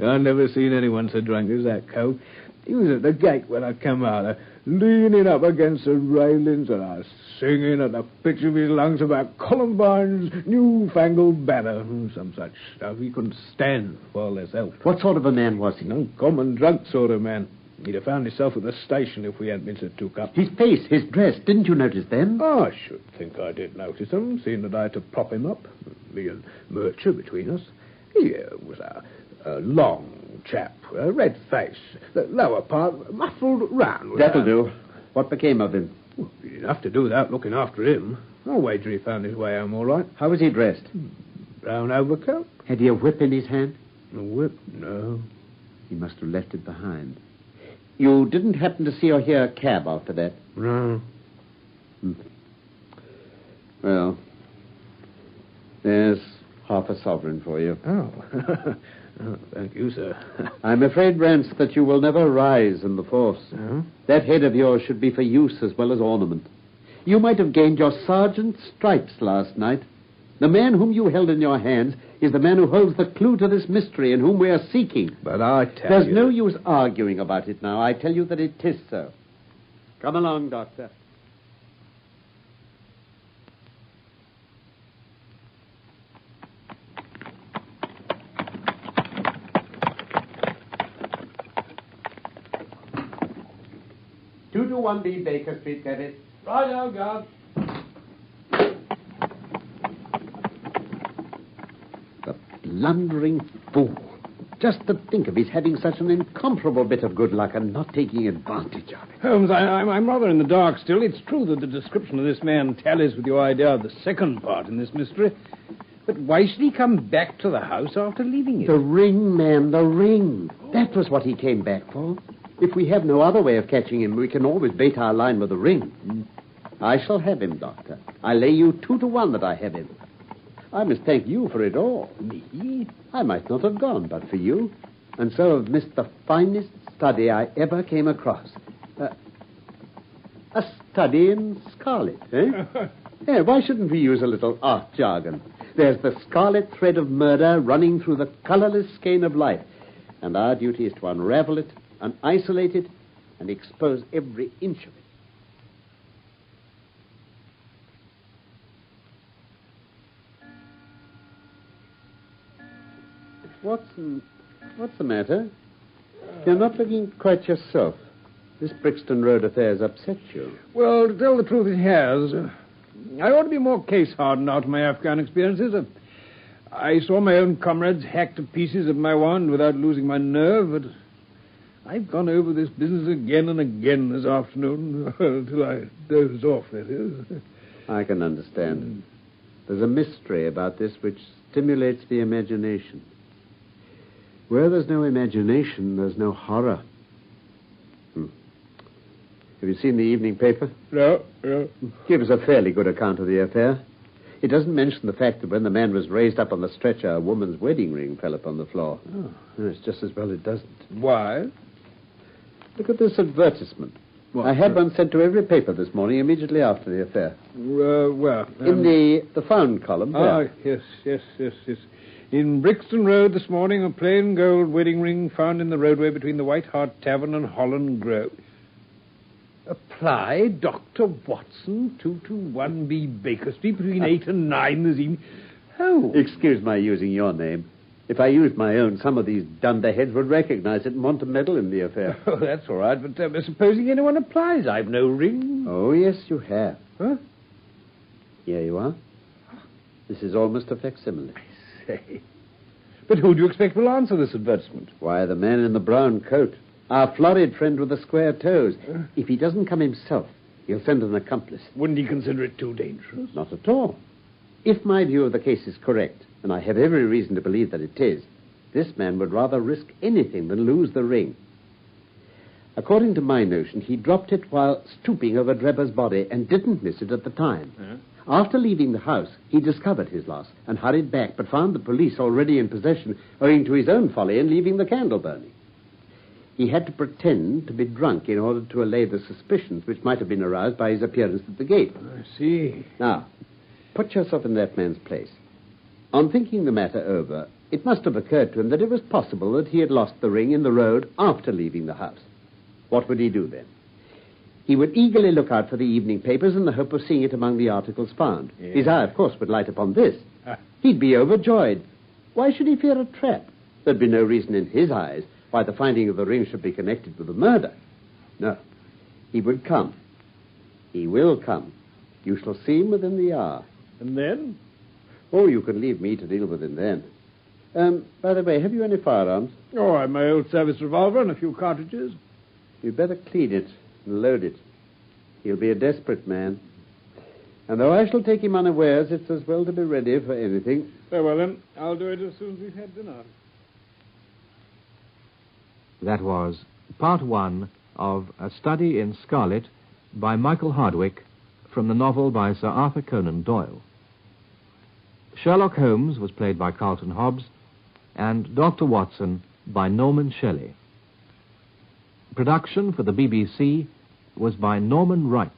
I've never seen anyone so drunk as that cove. He was at the gate when I come out, leaning up against the railings, and I was singing at the pitch of his lungs about Columbine's newfangled banner, some such stuff. He couldn't stand for less else. What sort of a man was he? No common drunk sort of man. He'd have found himself at the station if we hadn't been so took up. His face, his dress, didn't you notice them? Oh, I should think I did notice them, seeing that I had to prop him up, me and Murcher between us. He was a long chap, a red face, the lower part muffled round. That'll do. What became of him? Well, he didn't have to do without looking after him. I'll wager he found his way home all right. How was he dressed? Brown overcoat. Had he a whip in his hand? A whip? No. He must have left it behind. You didn't happen to see or hear a cab after that? No. Well, there's half a sovereign for you. Oh. Oh, thank you, sir. I'm afraid, Rance, that you will never rise in the force. Oh? That head of yours should be for use as well as ornament. You might have gained your sergeant's stripes last night. The man whom you held in your hands is the man who holds the clue to this mystery and whom we are seeking. But I tell you... There's no use arguing about it now. I tell you that it is so. Come along, Doctor. Two to 1B Baker Street, David. Right now, guard. The blundering fool. Just to think of his having such an incomparable bit of good luck and not taking advantage of it. Holmes, I'm rather in the dark still. It's true that the description of this man tallies with your idea of the second part in this mystery. But why should he come back to the house after leaving it? The ring, man, the ring. That was what he came back for. If we have no other way of catching him, we can always bait our line with the ring. I shall have him, Doctor. I lay you 2 to 1 that I have him. I must thank you for it all. Me? I might not have gone but for you. And so have missed the finest study I ever came across. A study in scarlet, eh? Yeah, why shouldn't we use a little art jargon? There's the scarlet thread of murder running through the colorless skein of life. And our duty is to unravel it, and isolate it, and expose every inch of it. What's the matter? You're not looking quite yourself. This Brixton Road affair's upset you. Well, to tell the truth, it has. I ought to be more case-hardened out of my Afghan experiences. I saw my own comrades hacked to pieces of my wand without losing my nerve, but I've gone over this business again and again this afternoon, till I dozed off, that is. I can understand. There's a mystery about this which stimulates the imagination. Where there's no imagination, there's no horror. Have you seen the evening paper? No. Gives a fairly good account of the affair. It doesn't mention the fact that when the man was raised up on the stretcher, a woman's wedding ring fell upon the floor. Oh. It's just as well it doesn't. Why? Look at this advertisement. What? I had one sent to every paper this morning immediately after the affair. Where? In the found column. Yes. In Brixton Road this morning, a plain gold wedding ring found in the roadway between the White Hart Tavern and Holland Grove. Apply Dr. Watson, 221B Baker Street, between 8 and 9 this evening. Oh. Excuse my using your name. If I used my own, some of these dunderheads would recognize it and want to meddle in the affair. Oh, that's all right, but supposing anyone applies, I've no ring. Oh, yes, you have. Huh? Here you are. This is almost a facsimile. I say. But who do you expect will answer this advertisement? Why, the man in the brown coat. Our florid friend with the square toes. If he doesn't come himself, he'll send an accomplice. Wouldn't he consider it too dangerous? Not at all. If my view of the case is correct, and I have every reason to believe that it is, this man would rather risk anything than lose the ring. According to my notion, he dropped it while stooping over Drebber's body and didn't miss it at the time. After leaving the house, he discovered his loss and hurried back, but found the police already in possession owing to his own folly in leaving the candle burning. He had to pretend to be drunk in order to allay the suspicions which might have been aroused by his appearance at the gate. I see. Now, put yourself in that man's place. On thinking the matter over, it must have occurred to him that it was possible that he had lost the ring in the road after leaving the house. What would he do then? He would eagerly look out for the evening papers in the hope of seeing it among the articles found. Yes. His eye, of course, would light upon this. He'd be overjoyed. Why should he fear a trap? There'd be no reason in his eyes why the finding of the ring should be connected with the murder. No. He would come. He will come. You shall see him within the hour. And then? Oh, you can leave me to deal with him then. By the way, have you any firearms? Oh, I've my old service revolver and a few cartridges. You'd better clean it and load it. He'll be a desperate man. And though I shall take him unawares, it's as well to be ready for anything. Very well, then. I'll do it as soon as we've had dinner. That was part one of A Study in Scarlet by Michael Hardwick from the novel by Sir Arthur Conan Doyle. Sherlock Holmes was played by Carlton Hobbs and Dr. Watson by Norman Shelley. Production for the BBC was by Norman Wright.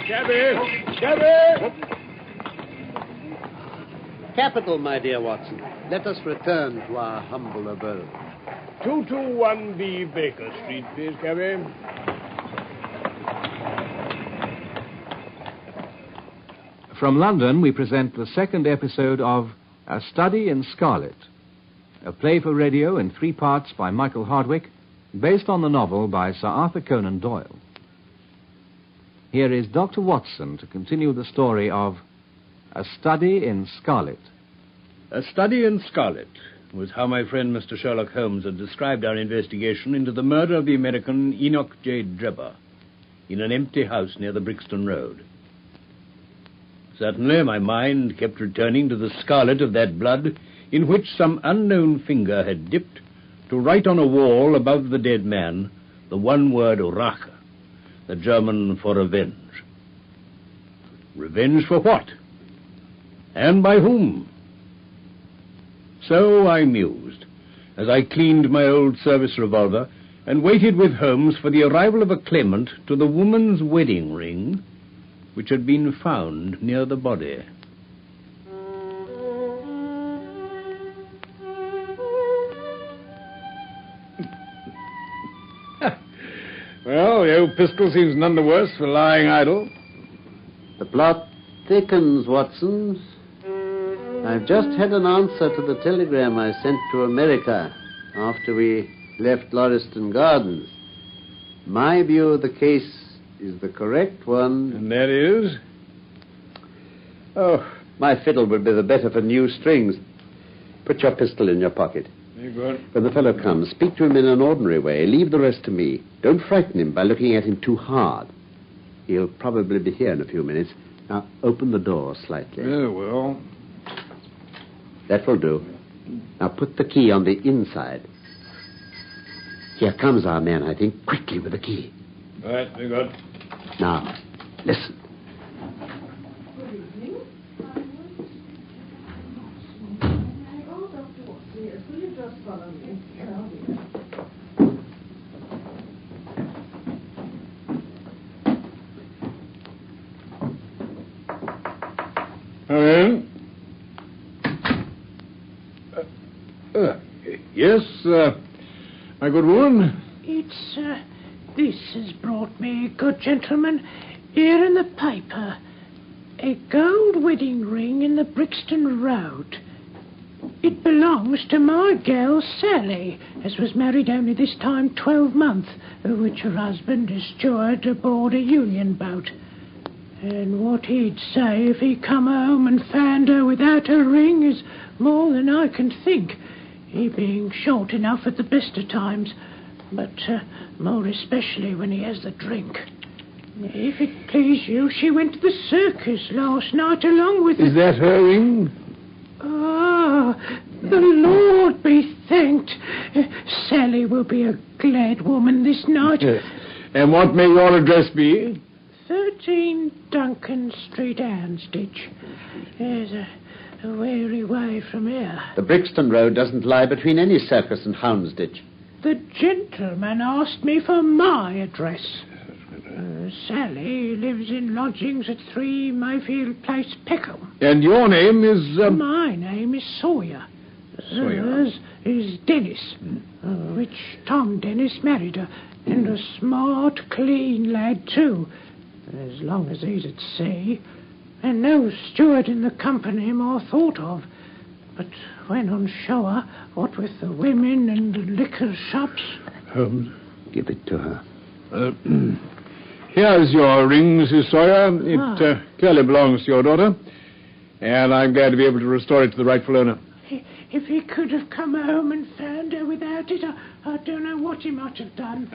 Cabby! Capital, my dear Watson. Let us return to our humble abode. 221B Baker Street, please, cabby. From London, we present the second episode of A Study in Scarlet, a play for radio in 3 parts by Michael Hardwick, based on the novel by Sir Arthur Conan Doyle. Here is Dr. Watson to continue the story of A Study in Scarlet. A Study in Scarlet was how my friend Mr. Sherlock Holmes had described our investigation into the murder of the American Enoch J. Drebber in an empty house near the Brixton Road. Certainly, my mind kept returning to the scarlet of that blood in which some unknown finger had dipped to write on a wall above the dead man the one word Rache, the German for revenge. Revenge for what? And by whom? So I mused, as I cleaned my old service revolver and waited with Holmes for the arrival of a claimant to the woman's wedding ring which had been found near the body. Well, the old pistol seems none the worse for lying idle. The plot thickens, Watson. I've just had an answer to the telegram I sent to America after we left Lauriston Gardens. My view of the case is the correct one. And that is? Oh, my fiddle would be the better for new strings. Put your pistol in your pocket. Very good. When the fellow comes, speak to him in an ordinary way. Leave the rest to me. Don't frighten him by looking at him too hard. He'll probably be here in a few minutes. Now, open the door slightly. Yeah, well. That will do. Now, put the key on the inside. Here comes our man, I think. Quickly with the key. All right, very good. Now, listen. Good evening. Oh, Dr. Watson, yes. Will you just follow me? Come in. Yes, my good woman. It's, this has brought me, good gentleman, here in the paper. A gold wedding ring in the Brixton Road. It belongs to my girl Sally, as was married only this time 12 months, which her husband is steward aboard a union boat. And what he'd say if he come home and found her without her ring is more than I can think, he being short enough at the best of times. but more especially when he has the drink. If it please you, she went to the circus last night along with... Is that her ring? Ah, the Lord be thanked. Sally will be a glad woman this night. And what may your address be? 13 Duncan Street, Houndsditch. There's a weary way from here. The Brixton Road doesn't lie between any circus and Houndsditch. The gentleman asked me for my address. Sally lives in lodgings at 3 Mayfield Place, Peckham. And your name is... My name is Sawyer. Hers is Dennis, which Tom Dennis married her, and a smart, clean lad, too, as long as he's at sea, and no steward in the company more thought of. But when on shore, what with the women and the liquor shops... Holmes, give it to her. Here's your ring, Mrs. Sawyer. It clearly belongs to your daughter, and I'm glad to be able to restore it to the rightful owner. If he could have come home and found her without it, I don't know what he might have done.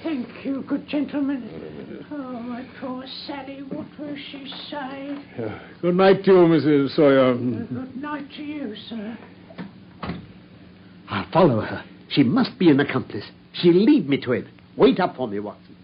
Thank you, good gentleman. Oh, my poor Sally, what will she say? Good night to you, Mrs. Sawyer. Good night to you, sir. I'll follow her. She must be an accomplice. She'll lead me to it. Wait up for me, Watson.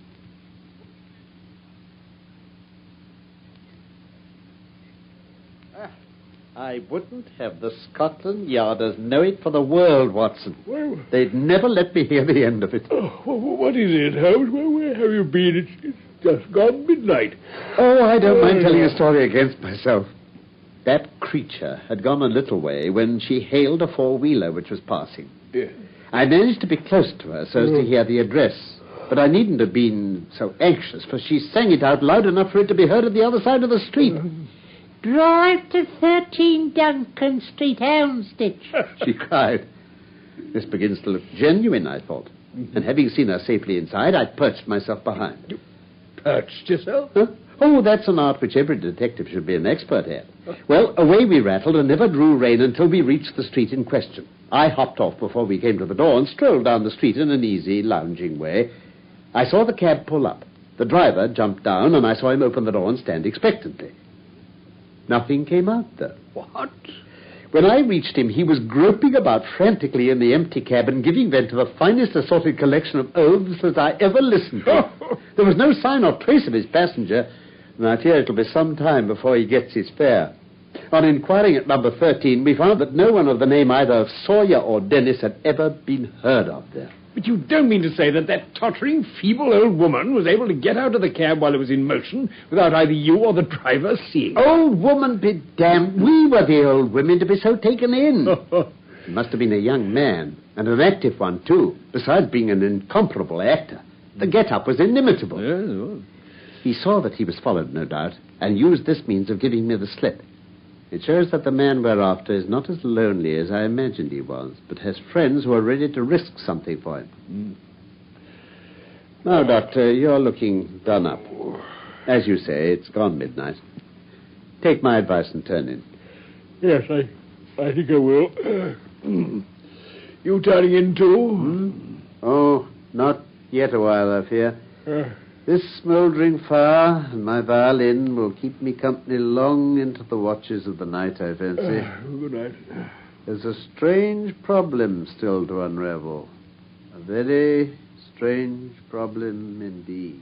I wouldn't have the Scotland Yarders know it for the world, Watson. Well, they'd never let me hear the end of it. What is it, Holmes? Where have you been? It's just gone midnight. Oh, I don't mind telling a story against myself. That creature had gone a little way when she hailed a four-wheeler which was passing. Yeah. I managed to be close to her so as to hear the address, but I needn't have been so anxious, for she sang it out loud enough for it to be heard at the other side of the street. Drive to 13 Duncan Street, Houndsditch, she cried. This begins to look genuine, I thought. And having seen her safely inside, I perched myself behind. You perched yourself? Huh? Oh, that's an art which every detective should be an expert at. Well, away we rattled and never drew rein until we reached the street in question. I hopped off before we came to the door and strolled down the street in an easy, lounging way. I saw the cab pull up. The driver jumped down, and I saw him open the door and stand expectantly. Nothing came out, though. What? When I reached him, he was groping about frantically in the empty cabin, giving vent to the finest assorted collection of oaths that I ever listened to. There was no sign or trace of his passenger, and I fear it'll be some time before he gets his fare. On inquiring at number 13, we found that no one of the name either of Sawyer or Dennis had ever been heard of there. But you don't mean to say that tottering, feeble old woman was able to get out of the cab while it was in motion without either you or the driver seeing? Old woman be damned. We were the old women to be so taken in. He must have been a young man, and an active one, too, besides being an incomparable actor. The get-up was inimitable. Yeah, well. He saw that he was followed, no doubt, and used this means of giving me the slip. It shows that the man we're after is not as lonely as I imagined he was, but has friends who are ready to risk something for him. Now, Doctor, you're looking done up. As you say, it's gone midnight. Take my advice and turn in. Yes, I think I will. You turning in, too? Oh, not yet a while, I fear. This smouldering fire and my violin will keep me company long into the watches of the night, I fancy. Good night. There's a strange problem still to unravel. A very strange problem indeed.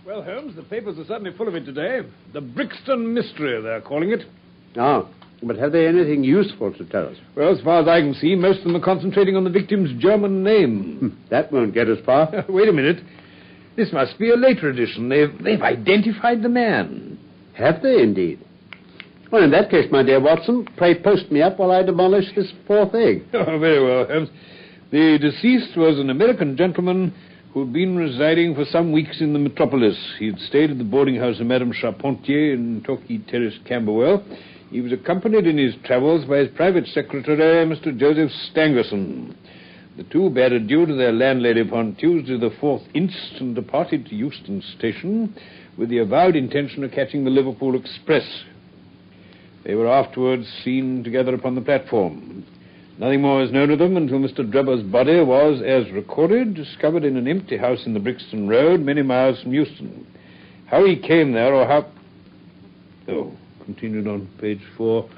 Well, Holmes, the papers are suddenly full of it today. The Brixton Mystery, they're calling it. Ah, but have they anything useful to tell us? Well, as far as I can see, most of them are concentrating on the victim's German name. That won't get us far. Wait a minute. This must be a later edition. They've identified the man. Have they, indeed? Well, in that case, my dear Watson, pray post me up while I demolish this fourth egg. Oh, very well, Holmes. The deceased was an American gentleman who'd been residing for some weeks in the metropolis. He'd stayed at the boarding house of Madame Charpentier in Torquay Terrace, Camberwell. He was accompanied in his travels by his private secretary, Mr. Joseph Stangerson. The two bade adieu to their landlady upon Tuesday the 4th inst. And departed to Euston Station with the avowed intention of catching the Liverpool Express. They were afterwards seen together upon the platform. Nothing more is known of them until Mr. Drebber's body was, as recorded, discovered in an empty house in the Brixton Road, many miles from Euston. How he came there, or how... Oh, continued on page 4,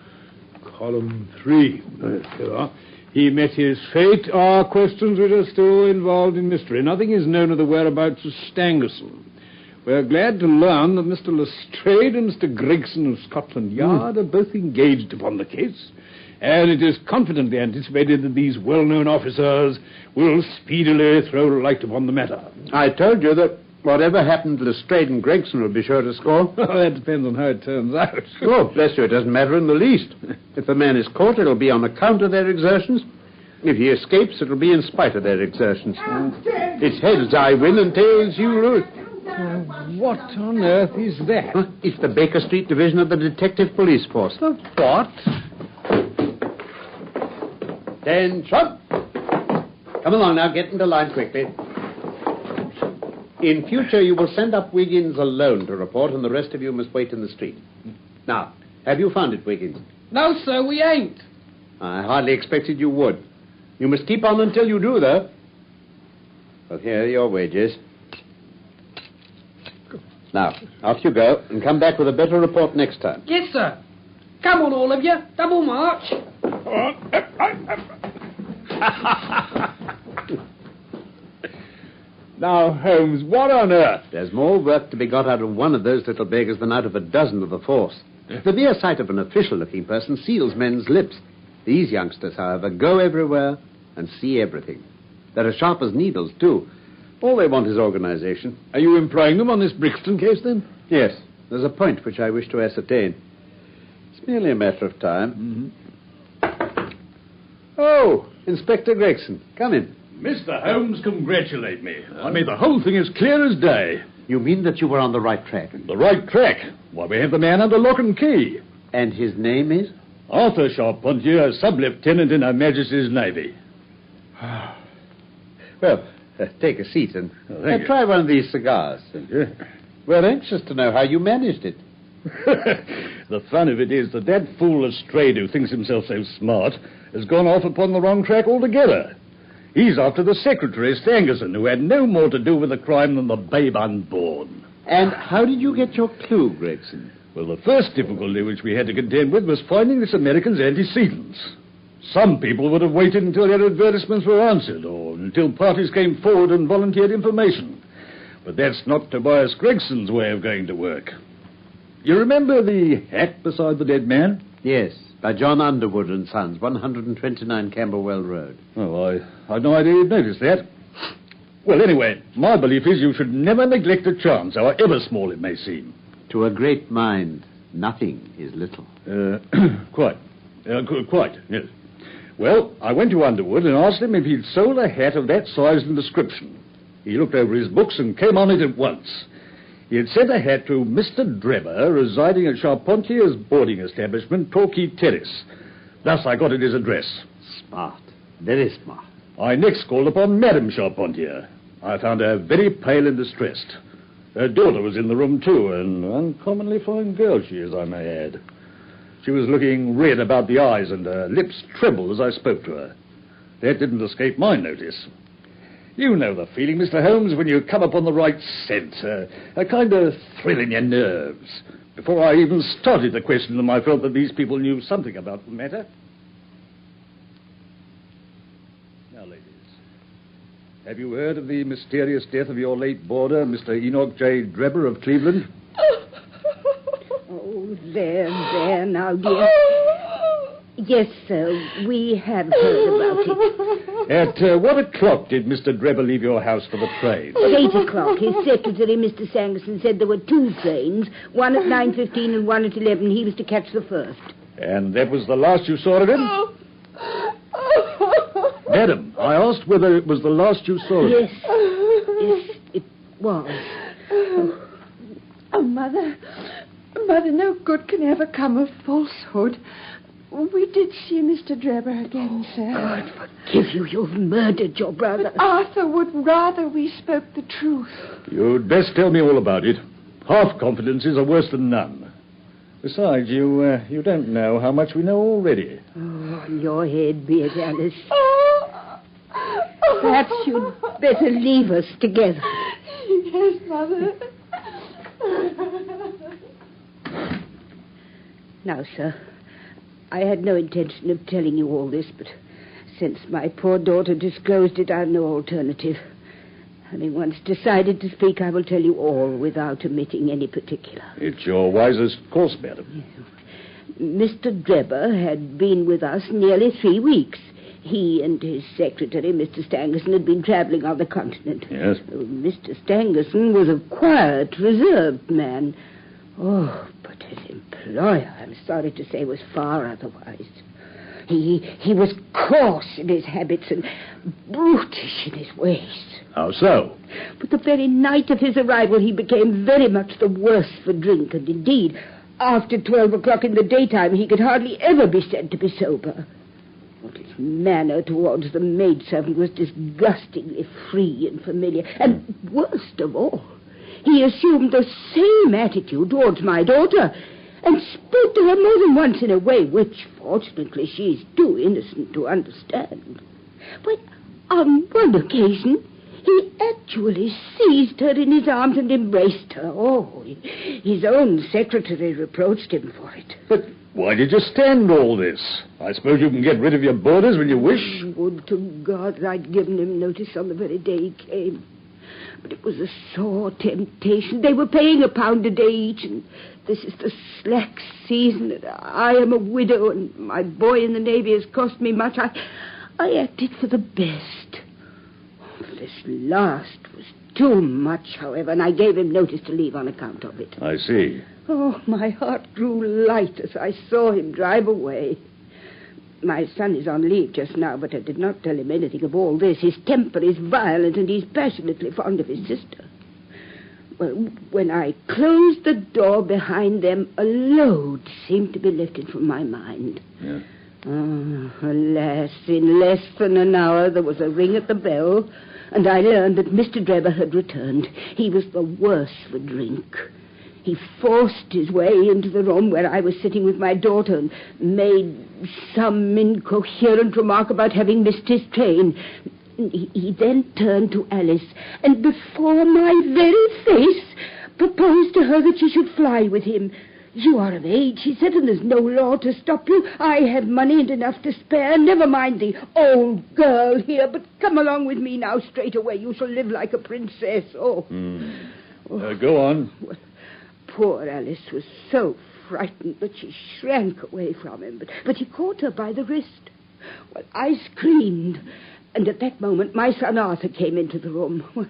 column 3. There you are. He met his fate are questions which are still involved in mystery. Nothing is known of the whereabouts of Stangerson. We're glad to learn that Mr. Lestrade and Mr. Gregson of Scotland Yard are both engaged upon the case, and it is confidently anticipated that these well-known officers will speedily throw light upon the matter. I told you that whatever happened to Lestrade and Gregson will be sure to score. That depends on how it turns out. Oh, bless you, it doesn't matter in the least. If the man is caught, it'll be on account of their exertions. If he escapes, it'll be in spite of their exertions. It's heads I win and tails you lose. What on earth is that? Huh? It's the Baker Street Division of the Detective Police Force. The what? Attention! Come along now, get into line quickly. In future, you will send up Wiggins alone to report, and the rest of you must wait in the street. Now, have you found it, Wiggins? No, sir, we ain't. I hardly expected you would. You must keep on until you do, though. Well, here are your wages. Now, off you go, and come back with a better report next time. Yes, sir. Come on, all of you. Double march. Now, Holmes, what on earth? There's more work to be got out of one of those little beggars than out of a dozen of the force. The mere sight of an official-looking person seals men's lips. These youngsters, however, go everywhere and see everything. They're as sharp as needles, too. All they want is organization. Are you employing them on this Brixton case, then? Yes. There's a point which I wish to ascertain. It's merely a matter of time. Mm-hmm. Oh, Inspector Gregson. Come in. Mr. Holmes, congratulate me. I mean, the whole thing is clear as day. You mean that you were on the right track? The right track? Why, we have the man under lock and key. And his name is? Arthur Charpentier, sub-lieutenant in Her Majesty's Navy. Well, take a seat and try one of these cigars. We're anxious to know how you managed it. The fun of it is that that fool Lestrade, who thinks himself so smart, has gone off upon the wrong track altogether. He's after the secretary, Stangerson, who had no more to do with the crime than the babe unborn. And how did you get your clue, Gregson? Well, the first difficulty which we had to contend with was finding this American's antecedents. Some people would have waited until their advertisements were answered, or until parties came forward and volunteered information. But that's not Tobias Gregson's way of going to work. You remember the hat beside the dead man? Yes, by John Underwood and Sons, 129 Camberwell Road. Oh, I had no idea you'd noticed that. Well, anyway, my belief is you should never neglect a chance, however small it may seem. To a great mind, nothing is little. Quite, yes. Well, I went to Underwood and asked him if he'd sold a hat of that size and description. He looked over his books and came on it at once. He had sent a hat to Mr. Drebber, residing at Charpentier's boarding establishment, Torquay Terrace. Thus I got at his address. Smart. Very smart. I next called upon Madame Charpentier. I found her very pale and distressed. Her daughter was in the room, too, an uncommonly fine girl she is, I may add. She was looking red about the eyes, and her lips trembled as I spoke to her. That didn't escape my notice. You know the feeling, Mr. Holmes, when you come upon the right scent, a kind of thrill in your nerves. Before I even started to question them, I felt that these people knew something about the matter. Now, ladies, have you heard of the mysterious death of your late boarder, Mr. Enoch J. Drebber of Cleveland? Oh, there, now, dear. Yes, sir, we have heard about it. At what o'clock did Mr. Drebber leave your house for the train? At 8 o'clock. His secretary, Mr. Sangerson, said there were 2 trains, one at 9:15 and one at 11. He was to catch the first. And that was the last you saw of him? Madam, I asked whether it was the last you saw of him. Yes, it was. Oh, Mother, no good can ever come of falsehood. We did see Mr. Drebber again, sir. God forgive you. You've murdered your brother. But Arthur would rather we spoke the truth. You'd best tell me all about it. Half confidences are worse than none. Besides, you don't know how much we know already. Oh, on your head be it, Alice. Perhaps you'd better leave us together. Yes, Mother. Now, sir, I had no intention of telling you all this, but since my poor daughter disclosed it, I've no alternative. Having once decided to speak, I will tell you all without omitting any particular. It's your wisest course, madam. Mr. Drebber had been with us nearly 3 weeks. He and his secretary, Mr. Stangerson, had been traveling on the continent. Yes. Mr. Stangerson was a quiet, reserved man. Oh, but his employer, I'm sorry to say, was far otherwise. He was coarse in his habits and brutish in his ways. How so? But the very night of his arrival, he became very much the worse for drink, and indeed, after 12 o'clock in the daytime, he could hardly ever be said to be sober. But his manner towards the maidservant was disgustingly free and familiar, and worst of all, he assumed the same attitude towards my daughter, and spoke to her more than once in a way which, fortunately, she's too innocent to understand. But on one occasion, he actually seized her in his arms and embraced her. Oh, his own secretary reproached him for it. But why did you stand all this? I suppose you can get rid of your boarders when you wish. Would to God I'd given him notice on the very day he came. But it was a sore temptation. They were paying £1 a day each, and this is the slack season, and I am a widow, and my boy in the Navy has cost me much. I acted for the best. This last was too much, however, and I gave him notice to leave on account of it. I see. Oh, my heart grew light as I saw him drive away. My son is on leave just now, but I did not tell him anything of all this. His temper is violent, and he's passionately fond of his sister. Well, when I closed the door behind them, a load seemed to be lifted from my mind. Yeah. Alas, in less than an hour there was a ring at the bell, and I learned that Mr. Drebber had returned. He was the worse for drink. He forced his way into the room where I was sitting with my daughter and made some incoherent remark about having missed his train. He then turned to Alice and before my very face proposed to her that she should fly with him. You are of age, he said, and there's no law to stop you. I have money and enough to spare. Never mind the old girl here, but come along with me now straight away. You shall live like a princess. Oh. Go on. Well, poor Alice was so frightened that she shrank away from him, but he caught her by the wrist. Well, I screamed, and at that moment my son Arthur came into the room. Well,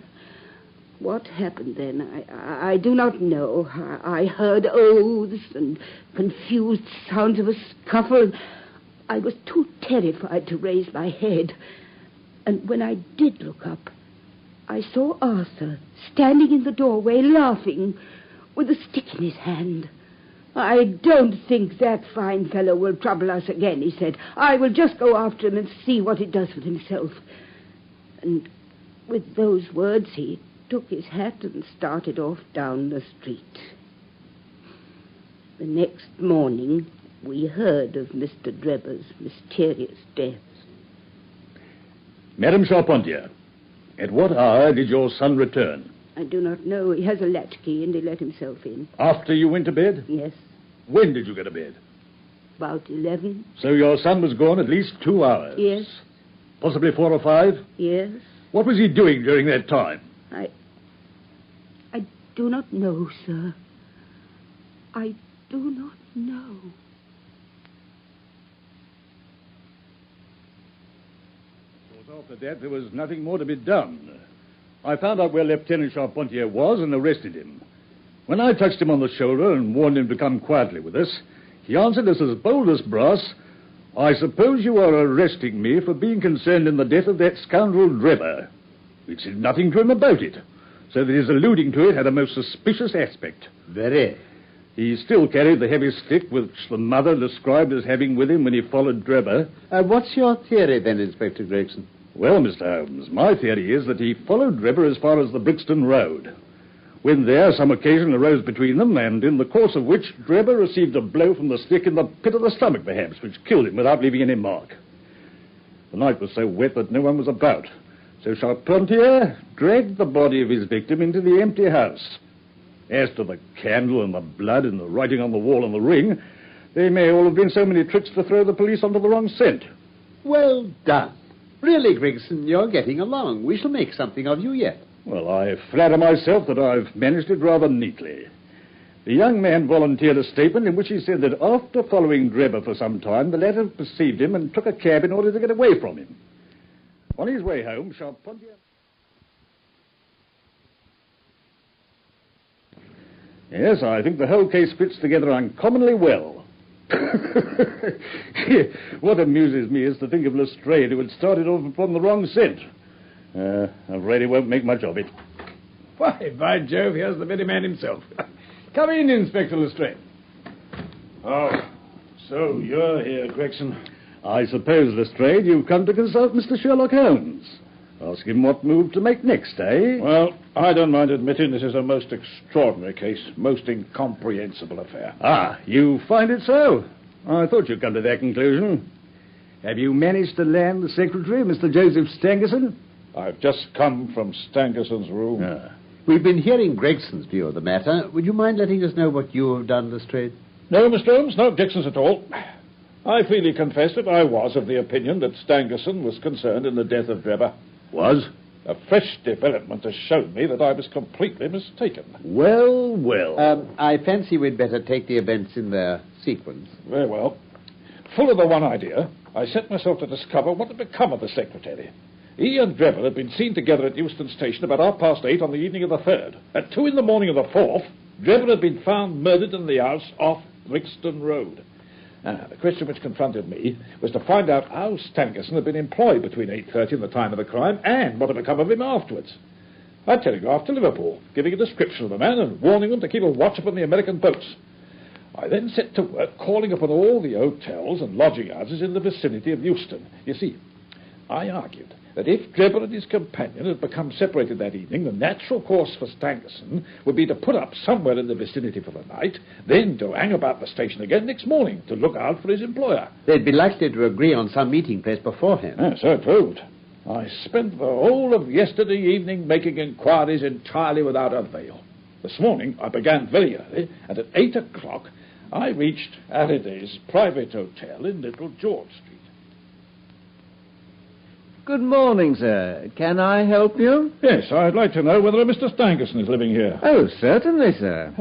what happened then, I do not know. I heard oaths and confused sounds of a scuffle. I was too terrified to raise my head. And when I did look up, I saw Arthur standing in the doorway laughing with a stick in his hand. I don't think that fine fellow will trouble us again, he said. I will just go after him and see what he does with himself. And with those words, he took his hat and started off down the street. The next morning, we heard of Mr. Drebber's mysterious death. Madame Charpentier, at what hour did your son return? I do not know. He has a latchkey and he let himself in. After you went to bed? Yes. When did you go to bed? About 11. So your son was gone at least 2 hours? Yes. Possibly 4 or 5? Yes. What was he doing during that time? I do not know, sir. I do not know. After that, there was nothing more to be done. I found out where Lieutenant Charpentier was and arrested him. When I touched him on the shoulder and warned him to come quietly with us, he answered us as bold as brass, "I suppose you are arresting me for being concerned in the death of that scoundrel Drebber." We said nothing to him about it, so that his alluding to it had a most suspicious aspect. Very. He still carried the heavy stick which the mother described as having with him when he followed Drebber. What's your theory then, Inspector Gregson? Well, Mr. Holmes, my theory is that he followed Drebber as far as the Brixton Road. When there, some occasion arose between them, and in the course of which Drebber received a blow from the stick in the pit of the stomach, perhaps, which killed him without leaving any mark. The night was so wet that no one was about, so Charpentier dragged the body of his victim into the empty house. As to the candle and the blood and the writing on the wall and the ring, they may all have been so many tricks to throw the police onto the wrong scent. Well done. Really, Gregson, you're getting along. We shall make something of you yet. Well, I flatter myself that I've managed it rather neatly. The young man volunteered a statement in which he said that after following Drebber for some time, the latter perceived him and took a cab in order to get away from him. On his way home, Charpentier... Yes, I think the whole case fits together uncommonly well. What amuses me is to think of Lestrade, who had started off upon the wrong scent. I'm afraid he won't make much of it. Why, by Jove, here's the very man himself. Come in, Inspector Lestrade. Oh, so you're here, Gregson. I suppose, Lestrade, you've come to consult Mr. Sherlock Holmes. Ask him what move to make next, eh? Well, I don't mind admitting this is a most extraordinary case, most incomprehensible affair. Ah, you find it so? I thought you'd come to that conclusion. Have you managed to land the secretary, Mr. Joseph Stangerson? I've just come from Stangerson's room. Ah. We've been hearing Gregson's view of the matter. Would you mind letting us know what you have done, Lestrade? No, Mr. Holmes, no objections at all. I freely confess that I was of the opinion that Stangerson was concerned in the death of Drebber. Was? A fresh development has shown me that I was completely mistaken. Well, well. I fancy we'd better take the events in their sequence. Very well. Full of the one idea, I set myself to discover what had become of the secretary. He and Drebber had been seen together at Euston Station about 8:30 on the evening of the 3rd. At 2 in the morning of the 4th, Drebber had been found murdered in the house off Brixton Road. The question which confronted me was to find out how Stangerson had been employed between 8:30 and the time of the crime, and what had become of him afterwards. I telegraphed to Liverpool, giving a description of the man and warning them to keep a watch upon the American boats. I then set to work calling upon all the hotels and lodging houses in the vicinity of Euston. You see, I argued that if Drebber and his companion had become separated that evening, the natural course for Stangerson would be to put up somewhere in the vicinity for the night, then to hang about the station again next morning to look out for his employer. They'd be likely to agree on some meeting place beforehand. Yes, so it proved. I spent the whole of yesterday evening making inquiries entirely without avail. This morning I began very early, and at 8 o'clock I reached Halliday's private hotel in Little George Street. Good morning, sir. Can I help you? Yes, I'd like to know whether a Mr. Stangerson is living here. Oh, certainly, sir.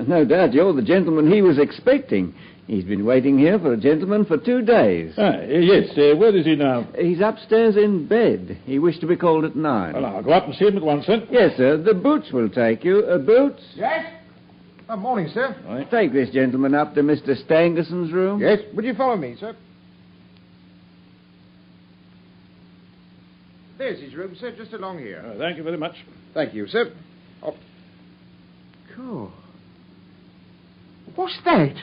No doubt you're the gentleman he was expecting. He's been waiting here for a gentleman for 2 days. Yes. Where is he now? He's upstairs in bed. He wished to be called at 9. Well, I'll go up and see him at once, then. Yes, sir. The Boots will take you. Boots? Yes? Morning, sir. Take this gentleman up to Mr. Stangerson's room. Yes. Would you follow me, sir? There's his room, sir, just along here. Thank you very much. Thank you, sir. Oh. Cool. What's that?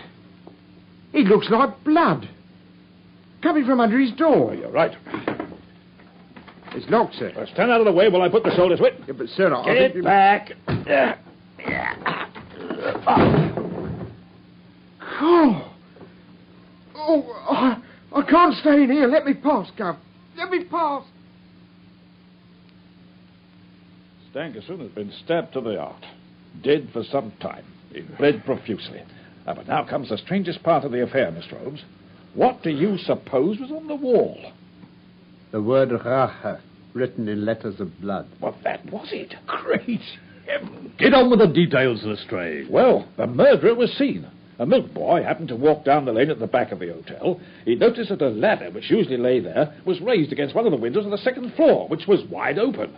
It looks like blood. Coming from under his door. Oh, you're right. It's locked, sir. Well, stand out of the way while I put the shoulders wet. Yeah, but, sir, I Get think... back. I can't stay in here. Let me pass, Gov. Let me pass. Stangerson has been stabbed to the heart. Dead for some time. He bled profusely. But now comes the strangest part of the affair, Mr. Holmes. What do you suppose was on the wall? The word Rache, written in letters of blood. Well, that was it. Great heaven. Get on with the details, Lestrade. Well, the murderer was seen. A milk boy happened to walk down the lane at the back of the hotel. He noticed that a ladder, which usually lay there, was raised against one of the windows on the second floor, which was wide open.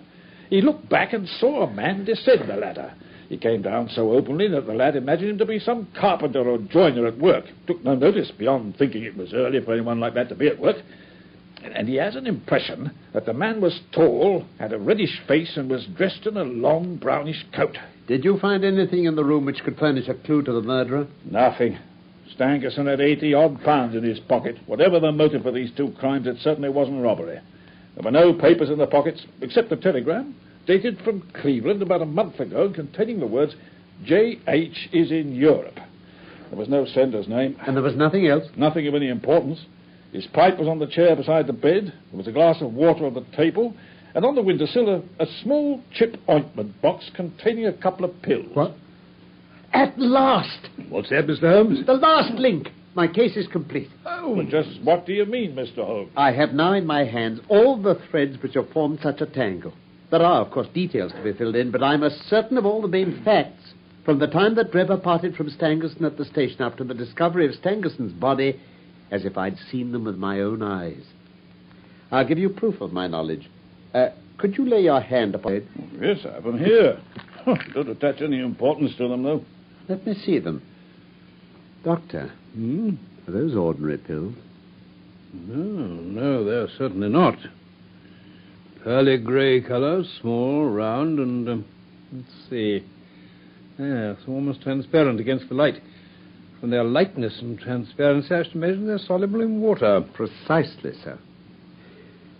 He looked back and saw a man descend the ladder. He came down so openly that the lad imagined him to be some carpenter or joiner at work. Took no notice beyond thinking it was early for anyone like that to be at work. And he has an impression that the man was tall, had a reddish face, and was dressed in a long brownish coat. Did you find anything in the room which could furnish a clue to the murderer? Nothing. Stangerson had 80-odd pounds in his pocket. Whatever the motive for these two crimes, it certainly wasn't robbery. There were no papers in the pockets, except the telegram, dated from Cleveland about a month ago, containing the words, J.H. is in Europe. There was no sender's name. And there was nothing else? Nothing of any importance. His pipe was on the chair beside the bed. There was a glass of water on the table. And on the windowsill, a small chip ointment box containing a couple of pills. What? At last! What's that, Mr. Holmes? The last link. My case is complete. Oh, but just what do you mean, Mr. Holmes? I have now in my hands all the threads which have formed such a tangle. There are, of course, details to be filled in, but I'm as certain of all the main facts, from the time that Drebber parted from Stangerson at the station up to the discovery of Stangerson's body, as if I'd seen them with my own eyes. I'll give you proof of my knowledge. Could you lay your hand upon it? Yes, I have them here. Don't attach any importance to them, though. Let me see them. Doctor, are those ordinary pills? No, they're certainly not. Pearly grey colour, small, round, and, let's see. Yes, almost transparent against the light. From their lightness and transparency, I should imagine they're soluble in water. Precisely, sir.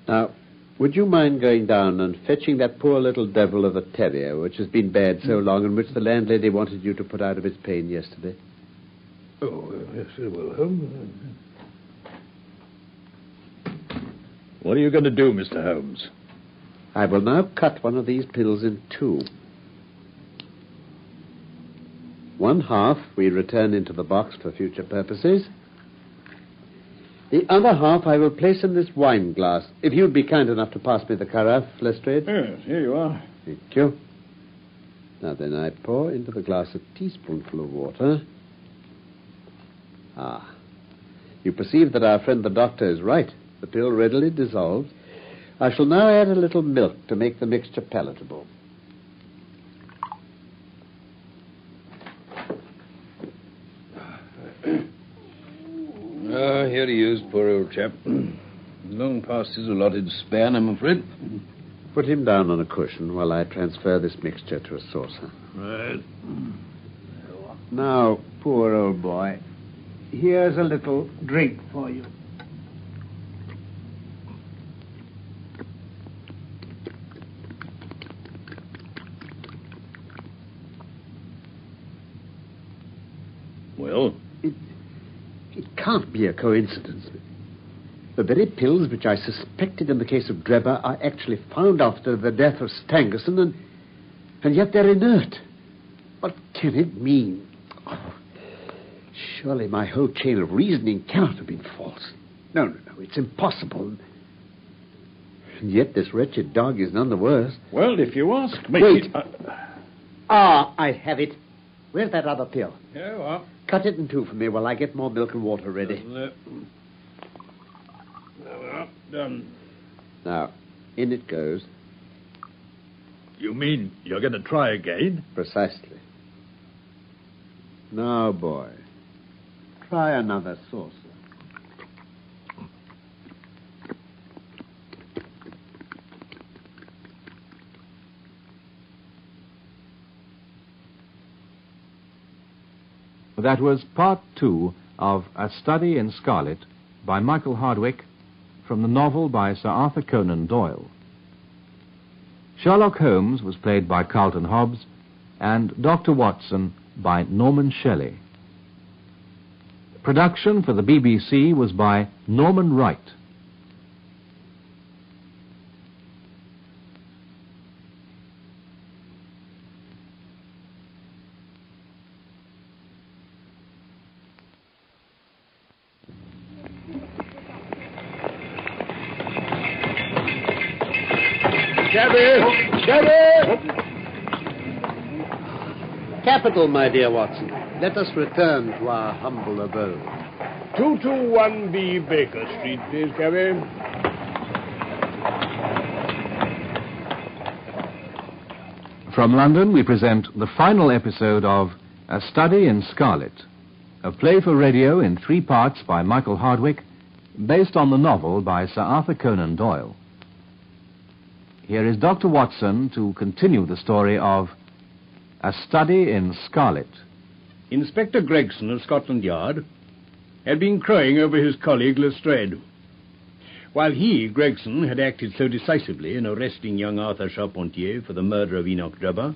Now, would you mind going down and fetching that poor little devil of a terrier which has been bad so long and which the landlady wanted you to put out of its pain yesterday? Oh, yes, very well, Holmes. What are you going to do, Mr. Holmes? I will now cut one of these pills in two. One half we return into the box for future purposes. The other half I will place in this wine glass. If you'd be kind enough to pass me the carafe, Lestrade. Yes, here you are. Thank you. Now then, I pour into the glass a teaspoonful of water. Ah. You perceive that our friend the doctor is right. The pill readily dissolves. I shall now add a little milk to make the mixture palatable. Here he is, poor old chap. Long past his allotted span, I'm afraid. Put him down on a cushion while I transfer this mixture to a saucer. Right. Now, poor old boy, here's a little drink for you. Well? It can't be a coincidence. The very pills which I suspected in the case of Drebber are actually found after the death of Stangerson, and yet they're inert. What can it mean? Oh, surely my whole chain of reasoning cannot have been false. No, it's impossible. And yet this wretched dog is none the worse. Well, if you ask me... Wait. I have it. Where's that other pill? Here you are. Cut it in two for me while I get more milk and water ready. There we are. Done. Now, in it goes. You mean you're going to try again? Precisely. Now, boy, try another saucer. That was part 2 of A Study in Scarlet by Michael Hardwick from the novel by Sir Arthur Conan Doyle. Sherlock Holmes was played by Carlton Hobbs and Dr. Watson by Norman Shelley. Production for the BBC was by Norman Wright. Capital, my dear Watson. Let us return to our humble abode. 221B Baker Street, please, cabby. From London, we present the final episode of A Study in Scarlet, a play for radio in 3 parts by Michael Hardwick, based on the novel by Sir Arthur Conan Doyle. Here is Dr. Watson to continue the story of A Study in Scarlet. Inspector Gregson of Scotland Yard had been crowing over his colleague Lestrade. While he, Gregson, had acted so decisively in arresting young Arthur Charpentier for the murder of Enoch Drebber,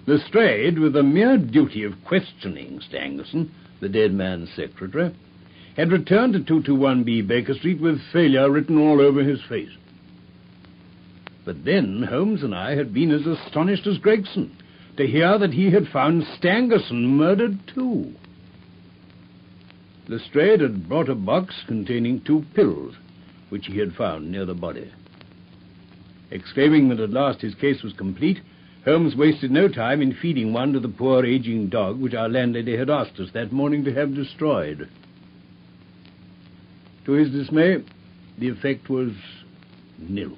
Lestrade, with the mere duty of questioning Stangerson, the dead man's secretary, had returned to 221B Baker Street with failure written all over his face. But then Holmes and I had been as astonished as Gregson to hear that he had found Stangerson murdered too. Lestrade had brought a box containing 2 pills, which he had found near the body. Exclaiming that at last his case was complete, Holmes wasted no time in feeding one to the poor aging dog which our landlady had asked us that morning to have destroyed. To his dismay, the effect was nil.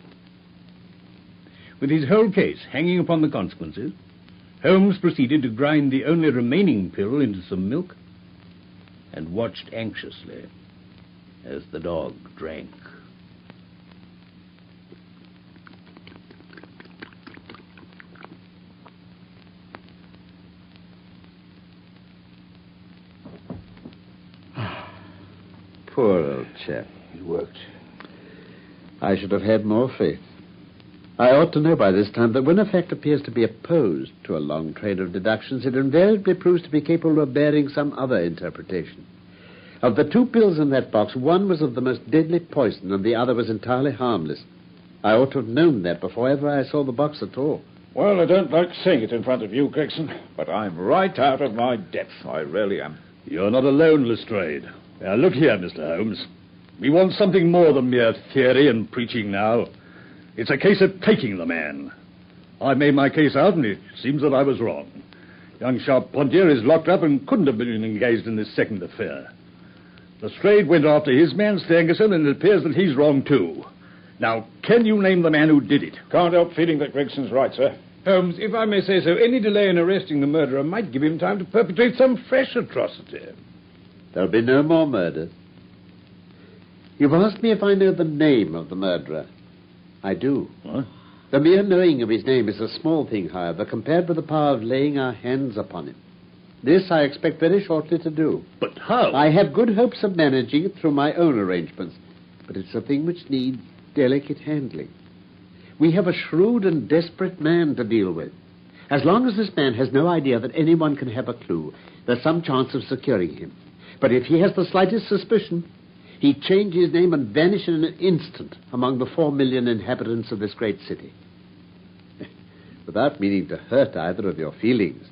With his whole case hanging upon the consequences, Holmes proceeded to grind the only remaining pill into some milk and watched anxiously as the dog drank. Poor old chap. It worked. I should have had more faith. I ought to know by this time that when a fact appears to be opposed to a long train of deductions, it invariably proves to be capable of bearing some other interpretation. Of the 2 pills in that box, one was of the most deadly poison and the other was entirely harmless. I ought to have known that before ever I saw the box at all. Well, I don't like saying it in front of you, Gregson, but I'm right out of my depth. I really am. You're not alone, Lestrade. Now, look here, Mr. Holmes. We want something more than mere theory and preaching now. It's a case of taking the man. I made my case out, and it seems that I was wrong. Young Charpentier is locked up and couldn't have been engaged in this second affair. Lestrade went after his man, Stangerson, and it appears that he's wrong, too. Now, can you name the man who did it? Can't help feeling that Gregson's right, sir. Holmes, if I may say so, any delay in arresting the murderer might give him time to perpetrate some fresh atrocity. There'll be no more murders. You've asked me if I know the name of the murderer. I do. What? The mere knowing of his name is a small thing, however, compared with the power of laying our hands upon him. This I expect very shortly to do. But how? I have good hopes of managing it through my own arrangements, but it's a thing which needs delicate handling. We have a shrewd and desperate man to deal with. As long as this man has no idea that anyone can have a clue, there's some chance of securing him. But if he has the slightest suspicion, he'd change his name and vanish in an instant among the 4 million inhabitants of this great city. Without meaning to hurt either of your feelings,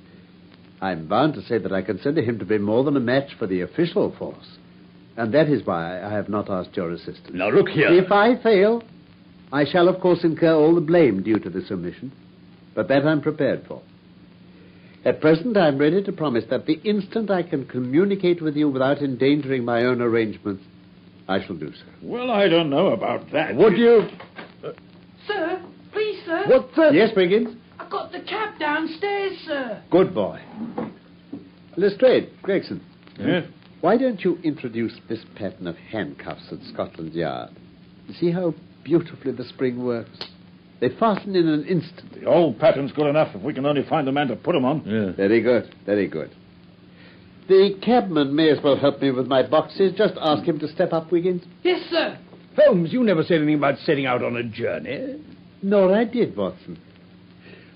I'm bound to say that I consider him to be more than a match for the official force. And that is why I have not asked your assistance. Now, look here. If I fail, I shall, of course, incur all the blame due to this omission. But that I'm prepared for. At present, I'm ready to promise that the instant I can communicate with you without endangering my own arrangements, I shall do so. Well, I don't know about that. Would you... Sir, please, sir. What, sir? Yes, Wiggins? I've got the cab downstairs, sir. Good boy. Lestrade, Gregson. Yes? Why don't you introduce this pattern of handcuffs at Scotland Yard? You see how beautifully the spring works? They fasten in an instant. The old pattern's good enough if we can only find a man to put them on. Yeah. Very good, very good. The cabman may as well help me with my boxes. Just ask him to step up, Wiggins. Yes, sir. Holmes, you never said anything about setting out on a journey. Nor I did, Watson.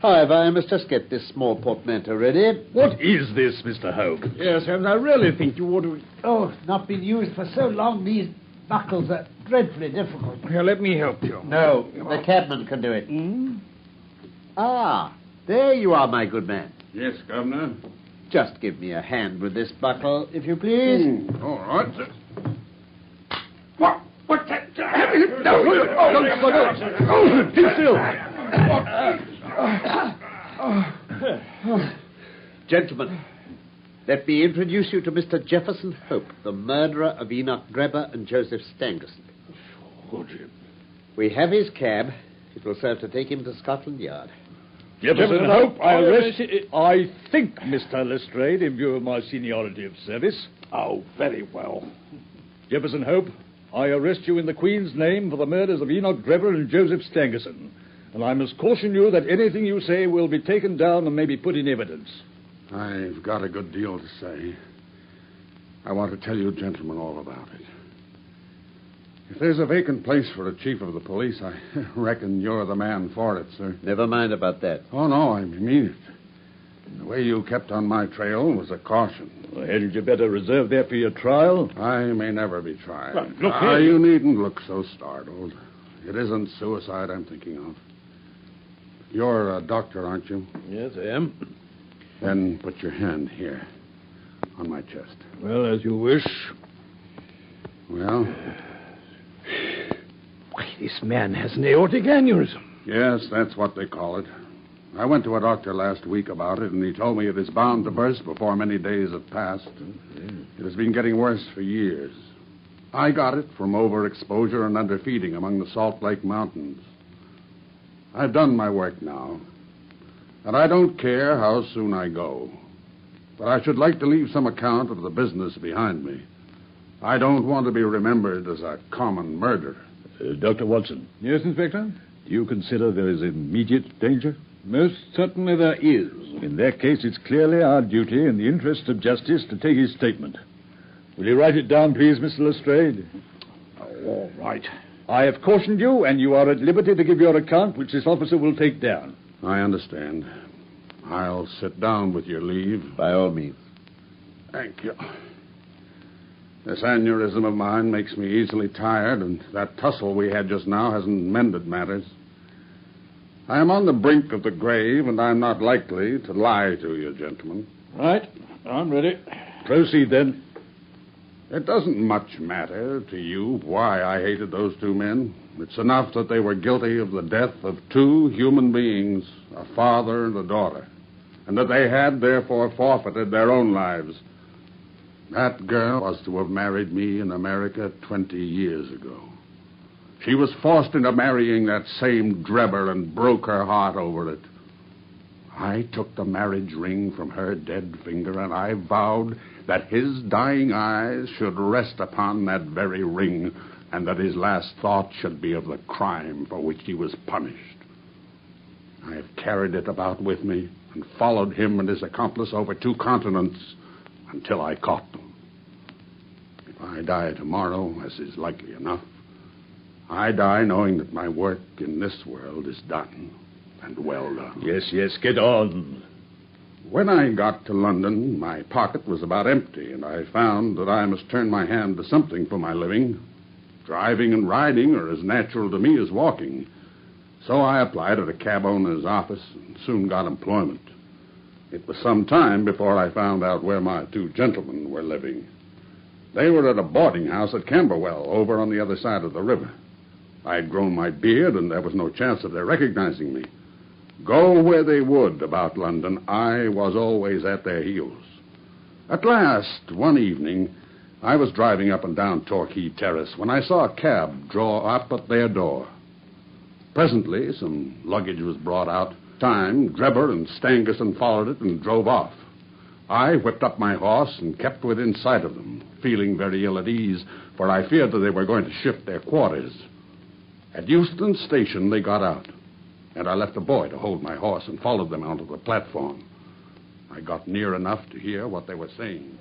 However, I must just get this small portmanteau ready. What is this, Mr. Holmes? Yes, Holmes, I really think you ought to... Oh, it's not been used for so long, these buckles are dreadfully difficult. Here, let me help you. No, the cabman can do it. Ah, there you are, my good man. Yes, Governor. Just give me a hand with this buckle, if you please. All right, sir. What's that? No, keep still. Gentlemen, let me introduce you to Mr. Jefferson Hope, the murderer of Enoch Drebber and Joseph Stangerson. We have his cab. It will serve to take him to Scotland Yard. Jefferson Hope, I arrest... I think, Mr. Lestrade, in view of my seniority of service. Oh, very well. Jefferson Hope, I arrest you in the Queen's name for the murders of Enoch Drebber and Joseph Stangerson. And I must caution you that anything you say will be taken down and may be put in evidence. I've got a good deal to say. I want to tell you gentlemen all about it. If there's a vacant place for a chief of the police, I reckon you're the man for it, sir. Never mind about that. Oh, no, I mean it. The way you kept on my trail was a caution. Well, hadn't you better reserve that for your trial? I may never be tried. Well, look here. You needn't look so startled. It isn't suicide I'm thinking of. You're a doctor, aren't you? Yes, I am. Then put your hand here, on my chest. Well, as you wish. Well? Why, this man has an aortic aneurysm. Yes, that's what they call it. I went to a doctor last week about it, and he told me it is bound to burst before many days have passed. It has been getting worse for years. I got it from overexposure and underfeeding among the Salt Lake Mountains. I've done my work now, and I don't care how soon I go. But I should like to leave some account of the business behind me. I don't want to be remembered as a common murderer. Dr. Watson. Yes, Inspector? Do you consider there is immediate danger? Most certainly there is. In that case, it's clearly our duty in the interest of justice to take his statement. Will you write it down, please, Mr. Lestrade? All right. I have cautioned you, and you are at liberty to give your account, which this officer will take down. I understand. I'll sit down with your leave. By all means. Thank you. This aneurysm of mine makes me easily tired, and that tussle we had just now hasn't mended matters. I am on the brink of the grave, and I'm not likely to lie to you, gentlemen. Right. I'm ready. Proceed, then. It doesn't much matter to you why I hated those two men. It's enough that they were guilty of the death of two human beings, a father and a daughter, and that they had, therefore, forfeited their own lives. That girl was to have married me in America 20 years ago. She was forced into marrying that same Drebber and broke her heart over it. I took the marriage ring from her dead finger, and I vowed that his dying eyes should rest upon that very ring, and that his last thought should be of the crime for which he was punished. I have carried it about with me and followed him and his accomplice over 2 continents until I caught them. If I die tomorrow, as is likely enough, I die knowing that my work in this world is done, and well done. Yes, get on. When I got to London, my pocket was about empty, and I found that I must turn my hand to something for my living. Driving and riding are as natural to me as walking. So I applied at a cab owner's office and soon got employment. It was some time before I found out where my 2 gentlemen were living. They were at a boarding house at Camberwell, over on the other side of the river. I had grown my beard, and there was no chance of their recognizing me. Go where they would about London, I was always at their heels. At last, one evening, I was driving up and down Torquay Terrace when I saw a cab draw up at their door. Presently, some luggage was brought out. Time, Drebber and Stangerson followed it and drove off. I whipped up my horse and kept within sight of them, feeling very ill at ease, for I feared that they were going to shift their quarters. At Euston Station, they got out, and I left a boy to hold my horse and followed them onto the platform. I got near enough to hear what they were saying.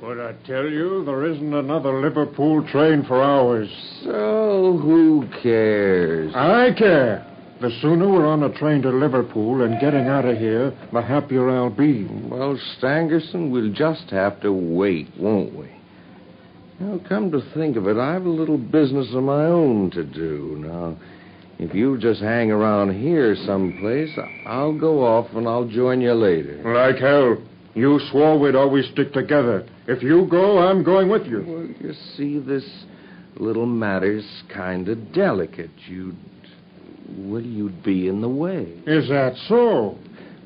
But I tell you, there isn't another Liverpool train for hours. So who cares? I care. The sooner we're on a train to Liverpool and getting out of here, the happier I'll be. Well, Stangerson, we'll just have to wait, won't we? Now, come to think of it, I have a little business of my own to do. Now, if you just hang around here someplace, I'll go off and I'll join you later. Like hell. You swore we'd always stick together. If you go, I'm going with you. Well, you see, this little matter's kind of delicate. You'd be in the way. Is that so?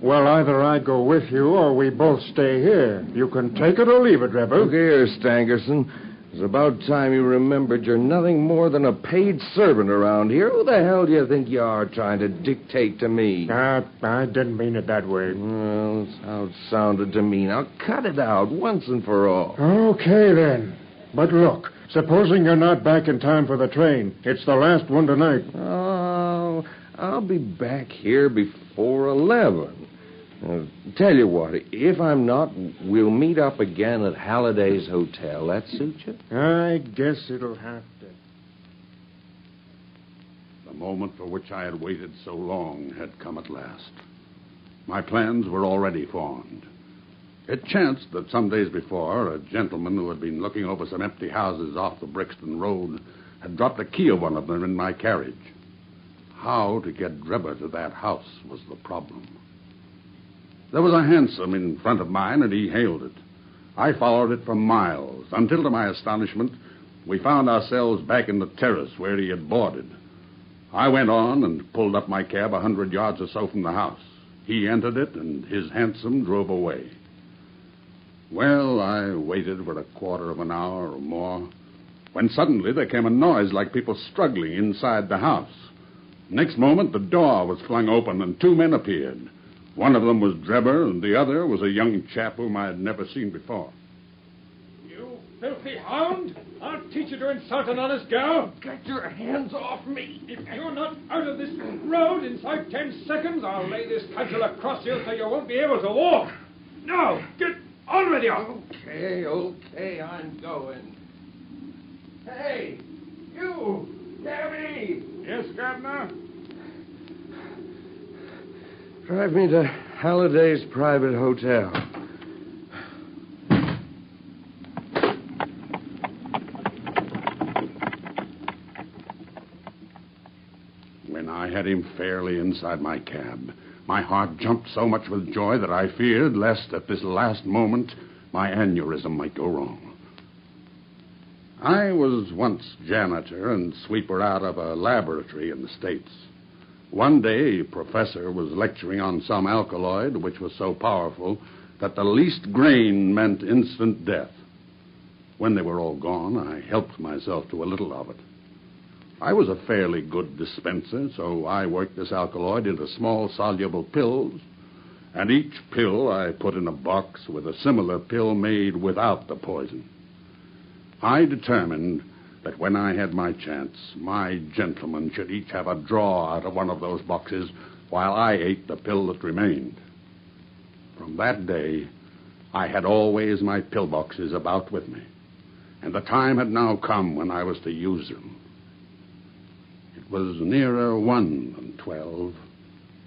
Well, either I go with you or we both stay here. You can take it or leave it, Rebel. Look here, Stangerson. It's about time you remembered you're nothing more than a paid servant around here. Who the hell do you think you are trying to dictate to me? I didn't mean it that way. Well, that's how it sounded to me. Now, cut it out once and for all. Okay, then. But look, supposing you're not back in time for the train. It's the last one tonight. Oh, I'll be back here before 11. Tell you what, if I'm not, we'll meet up again at Halliday's Hotel. That suit you? I guess it'll have to. The moment for which I had waited so long had come at last. My plans were already formed. It chanced that some days before, a gentleman who had been looking over some empty houses off the Brixton Road had dropped a key of one of them in my carriage. How to get Drebber to that house was the problem. There was a hansom in front of mine, and he hailed it. I followed it for miles, until, to my astonishment, we found ourselves back in the terrace where he had boarded. I went on and pulled up my cab 100 yards or so from the house. He entered it, and his hansom drove away. Well, I waited for a quarter of an hour or more, when suddenly there came a noise like people struggling inside the house. Next moment, the door was flung open, and two men appeared. One of them was Drebber, and the other was a young chap whom I had never seen before. You filthy hound! I'll teach you to insult an honest girl. Get your hands off me. If you're not out of this road inside 10 seconds, I'll lay this cudgel across you so you won't be able to walk. Now, get on with you. Okay, I'm going. Hey, you, Gabby! Yes, Governor? Drive me to Halliday's private hotel. When I had him fairly inside my cab, my heart jumped so much with joy that I feared lest at this last moment my aneurysm might go wrong. I was once janitor and sweeper out of a laboratory in the States. One day, a professor was lecturing on some alkaloid which was so powerful that the least grain meant instant death. When they were all gone, I helped myself to a little of it. I was a fairly good dispenser, so I worked this alkaloid into small soluble pills, and each pill I put in a box with a similar pill made without the poison. I determined that when I had my chance, my gentlemen should each have a draw out of one of those boxes while I ate the pill that remained. From that day, I had always my pillboxes about with me, and the time had now come when I was to use them. It was nearer 1 than 12,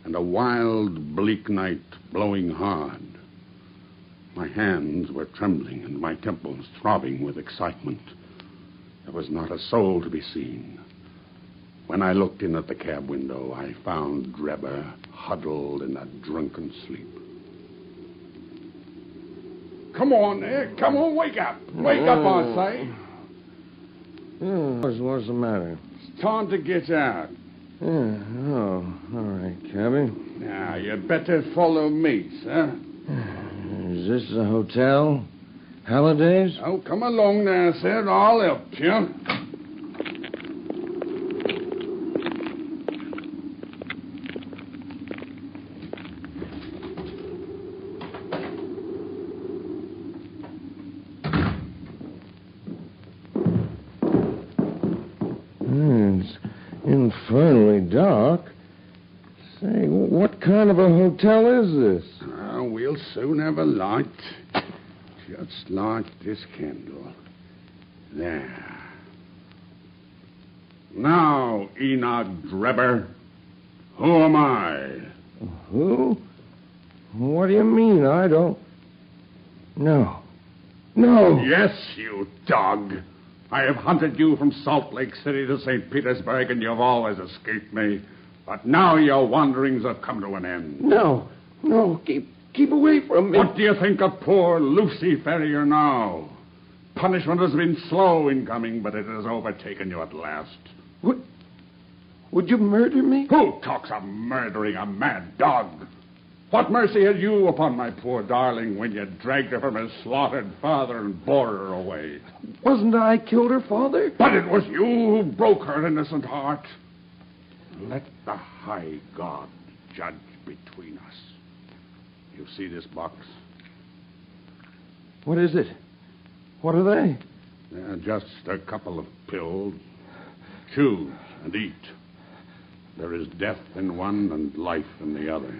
and a wild, bleak night blowing hard. My hands were trembling and my temples throbbing with excitement. There was not a soul to be seen. When I looked in at the cab window, I found Drebber huddled in a drunken sleep. Come on there. Come on, wake up. Wake up, I say. What's the matter? It's time to get out. All right, cabby. Now, you better follow me, sir. Is this the hotel? Halliday's? Oh, come along now, sir. I'll help you. It's infernally dark. Say, what kind of a hotel is this? Oh, we'll soon have a light. Just like this candle. There. Now, Enoch Drebber, who am I? Who? What do you mean? I don't... No. No. Yes, you dog. I have hunted you from Salt Lake City to St. Petersburg, and you've always escaped me. But now your wanderings have come to an end. No. Keep away from me. What do you think of poor Lucy Ferrier now? Punishment has been slow in coming, but it has overtaken you at last. Would you murder me? Who talks of murdering a mad dog? What mercy had you upon my poor darling when you dragged her from her slaughtered father and bore her away? Wasn't I killed her father? But it was you who broke her innocent heart. Let the high God judge between us. You see this box? What is it? What are they? They're just a couple of pills. Choose and eat. There is death in one and life in the other.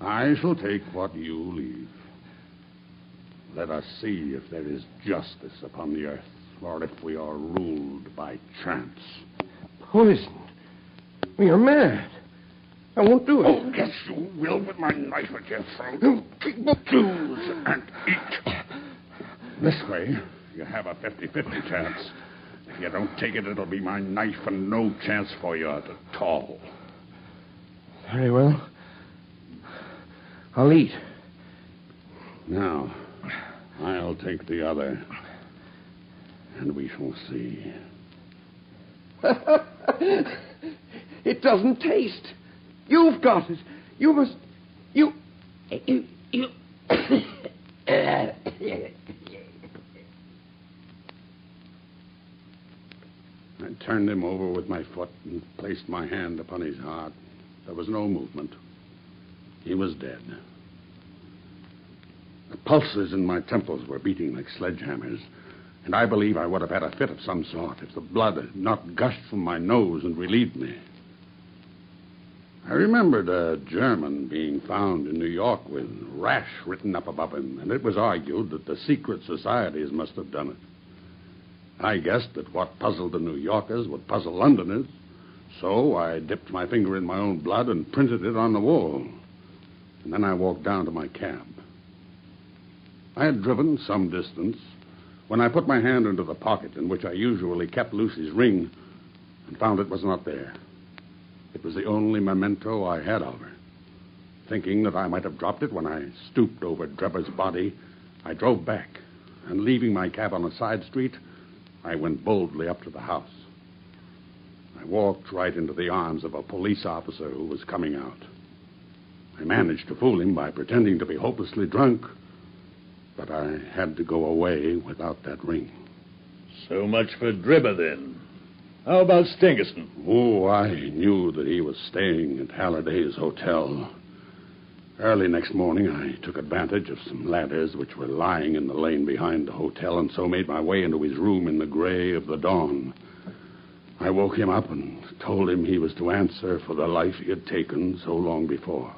I shall take what you leave. Let us see if there is justice upon the earth, or if we are ruled by chance. Poison? You're mad. I won't do it. Oh, yes, you will, with my knife at your throat. Choose and eat. This way, you have a 50-50 chance. If you don't take it, it'll be my knife and no chance for you at all. Very well. I'll eat. Now, I'll take the other, and we shall see. It doesn't taste. You've got it. You must... You... I turned him over with my foot and placed my hand upon his heart. There was no movement. He was dead. The pulses in my temples were beating like sledgehammers, and I believe I would have had a fit of some sort if the blood had not gushed from my nose and relieved me. I remembered a German being found in New York with rash written up above him, and it was argued that the secret societies must have done it. I guessed that what puzzled the New Yorkers would puzzle Londoners, so I dipped my finger in my own blood and printed it on the wall. And then I walked down to my cab. I had driven some distance when I put my hand into the pocket in which I usually kept Lucy's ring and found it was not there. It was the only memento I had of her. Thinking that I might have dropped it when I stooped over Drebber's body, I drove back, and leaving my cab on a side street, I went boldly up to the house. I walked right into the arms of a police officer who was coming out. I managed to fool him by pretending to be hopelessly drunk, but I had to go away without that ring. So much for Drebber, then. How about Stangerson? Oh, I knew that he was staying at Halliday's hotel. Early next morning, I took advantage of some ladders which were lying in the lane behind the hotel, and so made my way into his room in the gray of the dawn. I woke him up and told him he was to answer for the life he had taken so long before.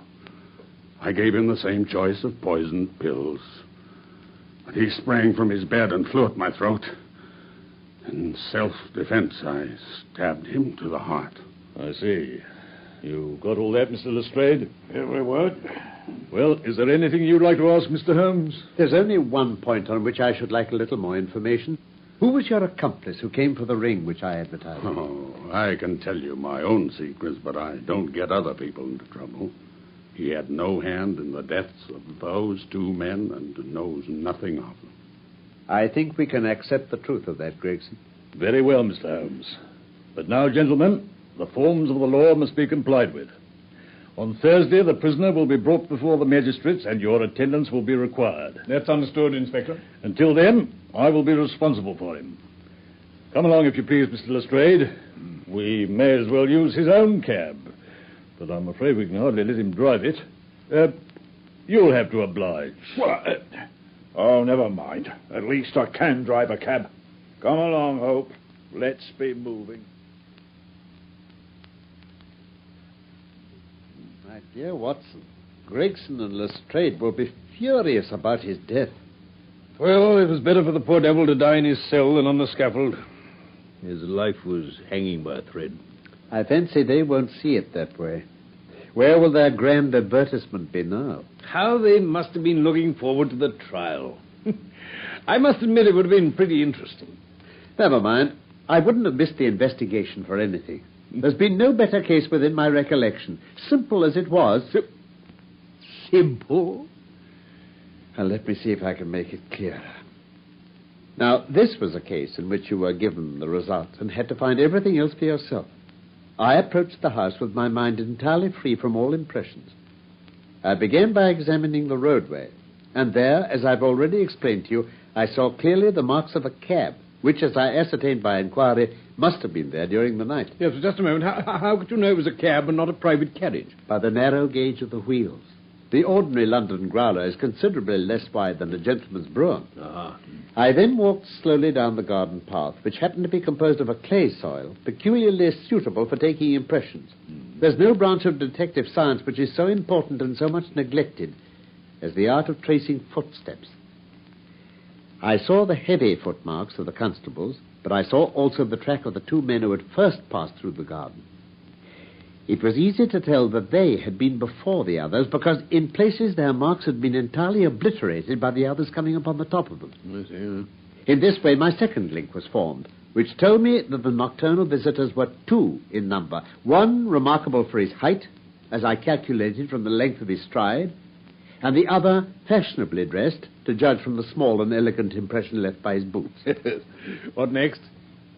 I gave him the same choice of poisoned pills. But he sprang from his bed and flew at my throat. In self-defense, I stabbed him to the heart. I see. You got all that, Mr. Lestrade? Every word. Well, is there anything you'd like to ask Mr. Holmes? There's only one point on which I should like a little more information. Who was your accomplice who came for the ring which I advertised? Oh, I can tell you my own secrets, but I don't get other people into trouble. He had no hand in the deaths of those two men and knows nothing of them. I think we can accept the truth of that, Gregson. Very well, Mr. Holmes. But now, gentlemen, the forms of the law must be complied with. On Thursday, the prisoner will be brought before the magistrates, and your attendance will be required. That's understood, Inspector. Until then, I will be responsible for him. Come along, if you please, Mr. Lestrade. We may as well use his own cab, but I'm afraid we can hardly let him drive it. You'll have to oblige. Oh, never mind. At least I can drive a cab. Come along, Hope. Let's be moving. My dear Watson, Gregson and Lestrade will be furious about his death. Well, it was better for the poor devil to die in his cell than on the scaffold. His life was hanging by a thread. I fancy they won't see it that way. Where will their grand advertisement be now? How they must have been looking forward to the trial. I must admit it would have been pretty interesting. Never mind. I wouldn't have missed the investigation for anything. There's been no better case within my recollection. Simple as it was. Simple? Now, let me see if I can make it clearer. Now, this was a case in which you were given the result and had to find everything else for yourself. I approached the house with my mind entirely free from all impressions. I began by examining the roadway, and there, as I've already explained to you, I saw clearly the marks of a cab, which, as I ascertained by inquiry, must have been there during the night. Yes, just a moment. How could you know it was a cab and not a private carriage? By the narrow gauge of the wheels. The ordinary London growler is considerably less wide than a gentleman's brougham. I then walked slowly down the garden path, which happened to be composed of a clay soil peculiarly suitable for taking impressions. There's no branch of detective science which is so important and so much neglected as the art of tracing footsteps. I saw the heavy footmarks of the constables, but I saw also the track of the two men who had first passed through the garden. It was easy to tell that they had been before the others, because in places their marks had been entirely obliterated by the others coming upon the top of them. In this way, my second link was formed, which told me that the nocturnal visitors were two in number. One remarkable for his height, as I calculated from the length of his stride, and the other fashionably dressed, to judge from the small and elegant impression left by his boots. What next?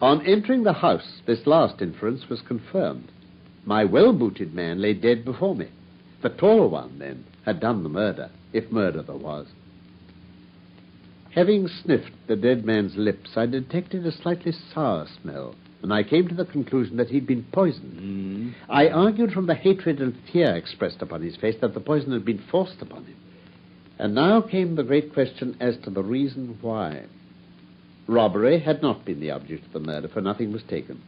On entering the house, this last inference was confirmed. My well-booted man lay dead before me. The taller one, then, had done the murder, if murder there was. Having sniffed the dead man's lips, I detected a slightly sour smell, and I came to the conclusion that he'd been poisoned. I argued from the hatred and fear expressed upon his face that the poison had been forced upon him. And now came the great question as to the reason why. Robbery had not been the object of the murder, for nothing was taken.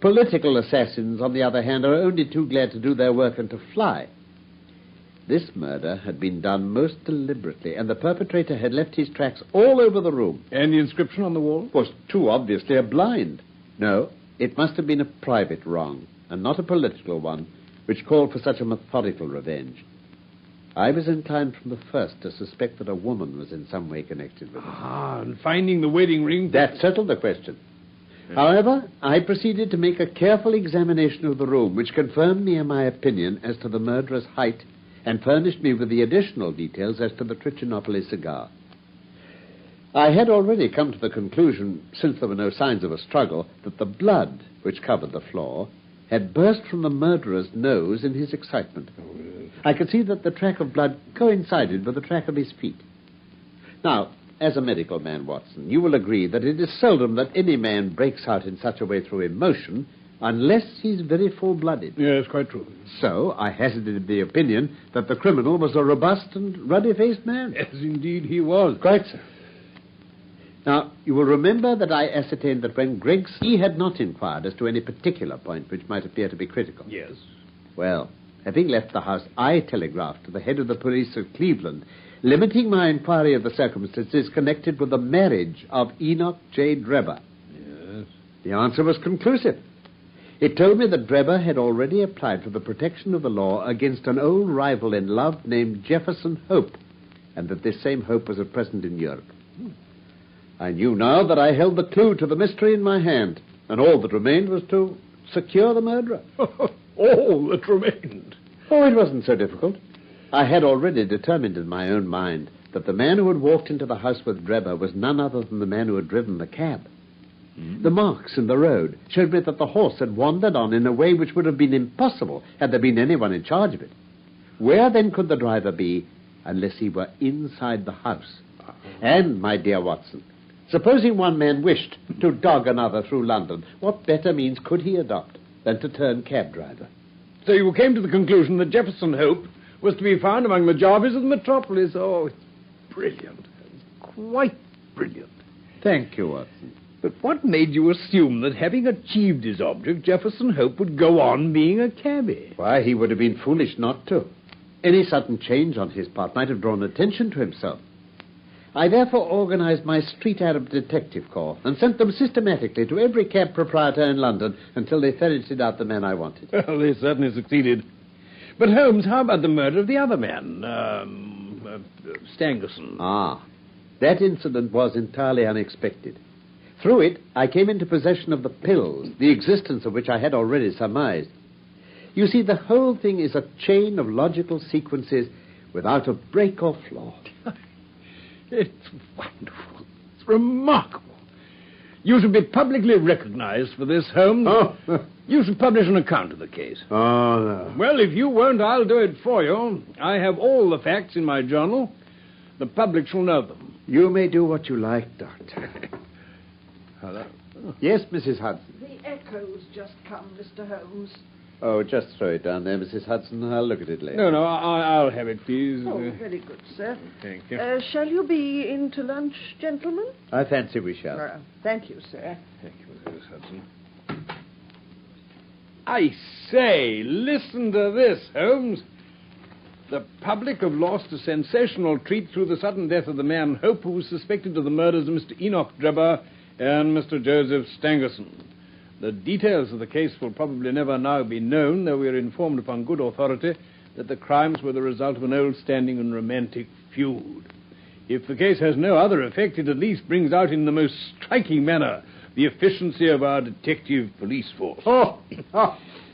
Political assassins, on the other hand, are only too glad to do their work and to fly. This murder had been done most deliberately, and the perpetrator had left his tracks all over the room. And the inscription on the wall? Was too obviously a blind. No, it must have been a private wrong, and not a political one, which called for such a methodical revenge. I was inclined from the first to suspect that a woman was in some way connected with it. And finding the wedding ring... That settled the question. However, I proceeded to make a careful examination of the room, which confirmed me in my opinion as to the murderer's height and furnished me with the additional details as to the Trichinopoly cigar. I had already come to the conclusion, since there were no signs of a struggle, that the blood which covered the floor had burst from the murderer's nose in his excitement. I could see that the track of blood coincided with the track of his feet. Now, as a medical man, Watson, you will agree that it is seldom that any man breaks out in such a way through emotion unless he's very full-blooded. Yes, quite true. So I hazarded the opinion that the criminal was a robust and ruddy-faced man. Yes, indeed he was. Quite so. Now, you will remember that I ascertained that when Greggs, he had not inquired as to any particular point which might appear to be critical. Yes. Well, having left the house, I telegraphed to the head of the police of Cleveland, limiting my inquiry of the circumstances connected with the marriage of Enoch J. Drebber. Yes. The answer was conclusive. It told me that Drebber had already applied for the protection of the law against an old rival in love named Jefferson Hope, and that this same Hope was at present in Europe. I knew now that I held the clue to the mystery in my hand, and all that remained was to secure the murderer. All that remained? Oh, it wasn't so difficult. I had already determined in my own mind that the man who had walked into the house with Drebber was none other than the man who had driven the cab. The marks in the road showed me that the horse had wandered on in a way which would have been impossible had there been anyone in charge of it. Where then could the driver be unless he were inside the house? And, my dear Watson, supposing one man wished to dog another through London, what better means could he adopt than to turn cab driver? So you came to the conclusion that Jefferson Hope was to be found among the Jarvis of the metropolis. Oh, it's brilliant. Quite brilliant. Thank you, Watson. But what made you assume that having achieved his object, Jefferson Hope would go on being a cabby? Why, he would have been foolish not to. Any sudden change on his part might have drawn attention to himself. I therefore organized my street Arab detective corps and sent them systematically to every cab proprietor in London until they ferreted out the man I wanted. Well, they certainly succeeded. But, Holmes, how about the murder of the other man, Stangerson? Ah, that incident was entirely unexpected. Through it, I came into possession of the pills, the existence of which I had already surmised. You see, the whole thing is a chain of logical sequences without a break or flaw. It's wonderful. It's remarkable. You should be publicly recognized for this, Holmes. Oh. You should publish an account of the case. Oh, no. Well, if you won't, I'll do it for you. I have all the facts in my journal. The public shall know them. You may do what you like, Doctor. Hello? Yes, Mrs. Hudson. The echo's just come, Mr. Holmes. Oh, just throw it down there, Mrs. Hudson. I'll look at it later. No, I'll have it, please. Oh, very good, sir. Thank you. Shall you be in to lunch, gentlemen? I fancy we shall. Thank you, sir. Thank you, Mrs. Hudson. I say, listen to this, Holmes. The public have lost a sensational treat through the sudden death of the man Hope, who was suspected of the murders of Mr. Enoch Drebber and Mr. Joseph Stangerson. The details of the case will probably never now be known, though we are informed upon good authority that the crimes were the result of an old-standing and romantic feud. If the case has no other effect, it at least brings out in the most striking manner the efficiency of our detective police force.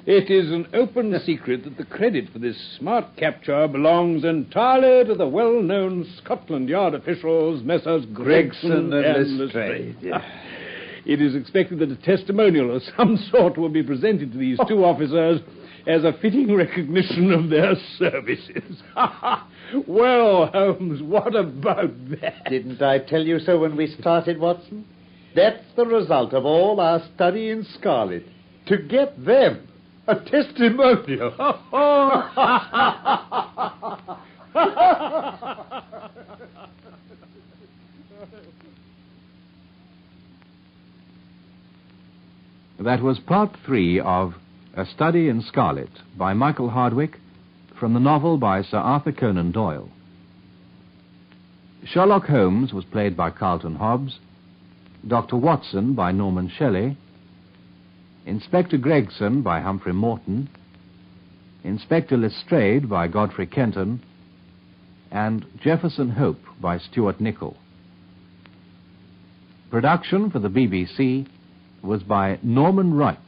It is an open secret that the credit for this smart capture belongs entirely to the well-known Scotland Yard officials, Messrs. Gregson and Lestrade. It is expected that a testimonial of some sort will be presented to these two officers as a fitting recognition of their services. Well, Holmes, what about that? Didn't I tell you so when we started, Watson? That's the result of all our study in Scarlet. To get them a testimonial. That was part 3 of A Study in Scarlet by Michael Hardwick from the novel by Sir Arthur Conan Doyle. Sherlock Holmes was played by Carlton Hobbs, Dr. Watson by Norman Shelley, Inspector Gregson by Humphrey Morton, Inspector Lestrade by Godfrey Kenton, and Jefferson Hope by Stuart Nichol. Production for the BBC was by Norman Wright.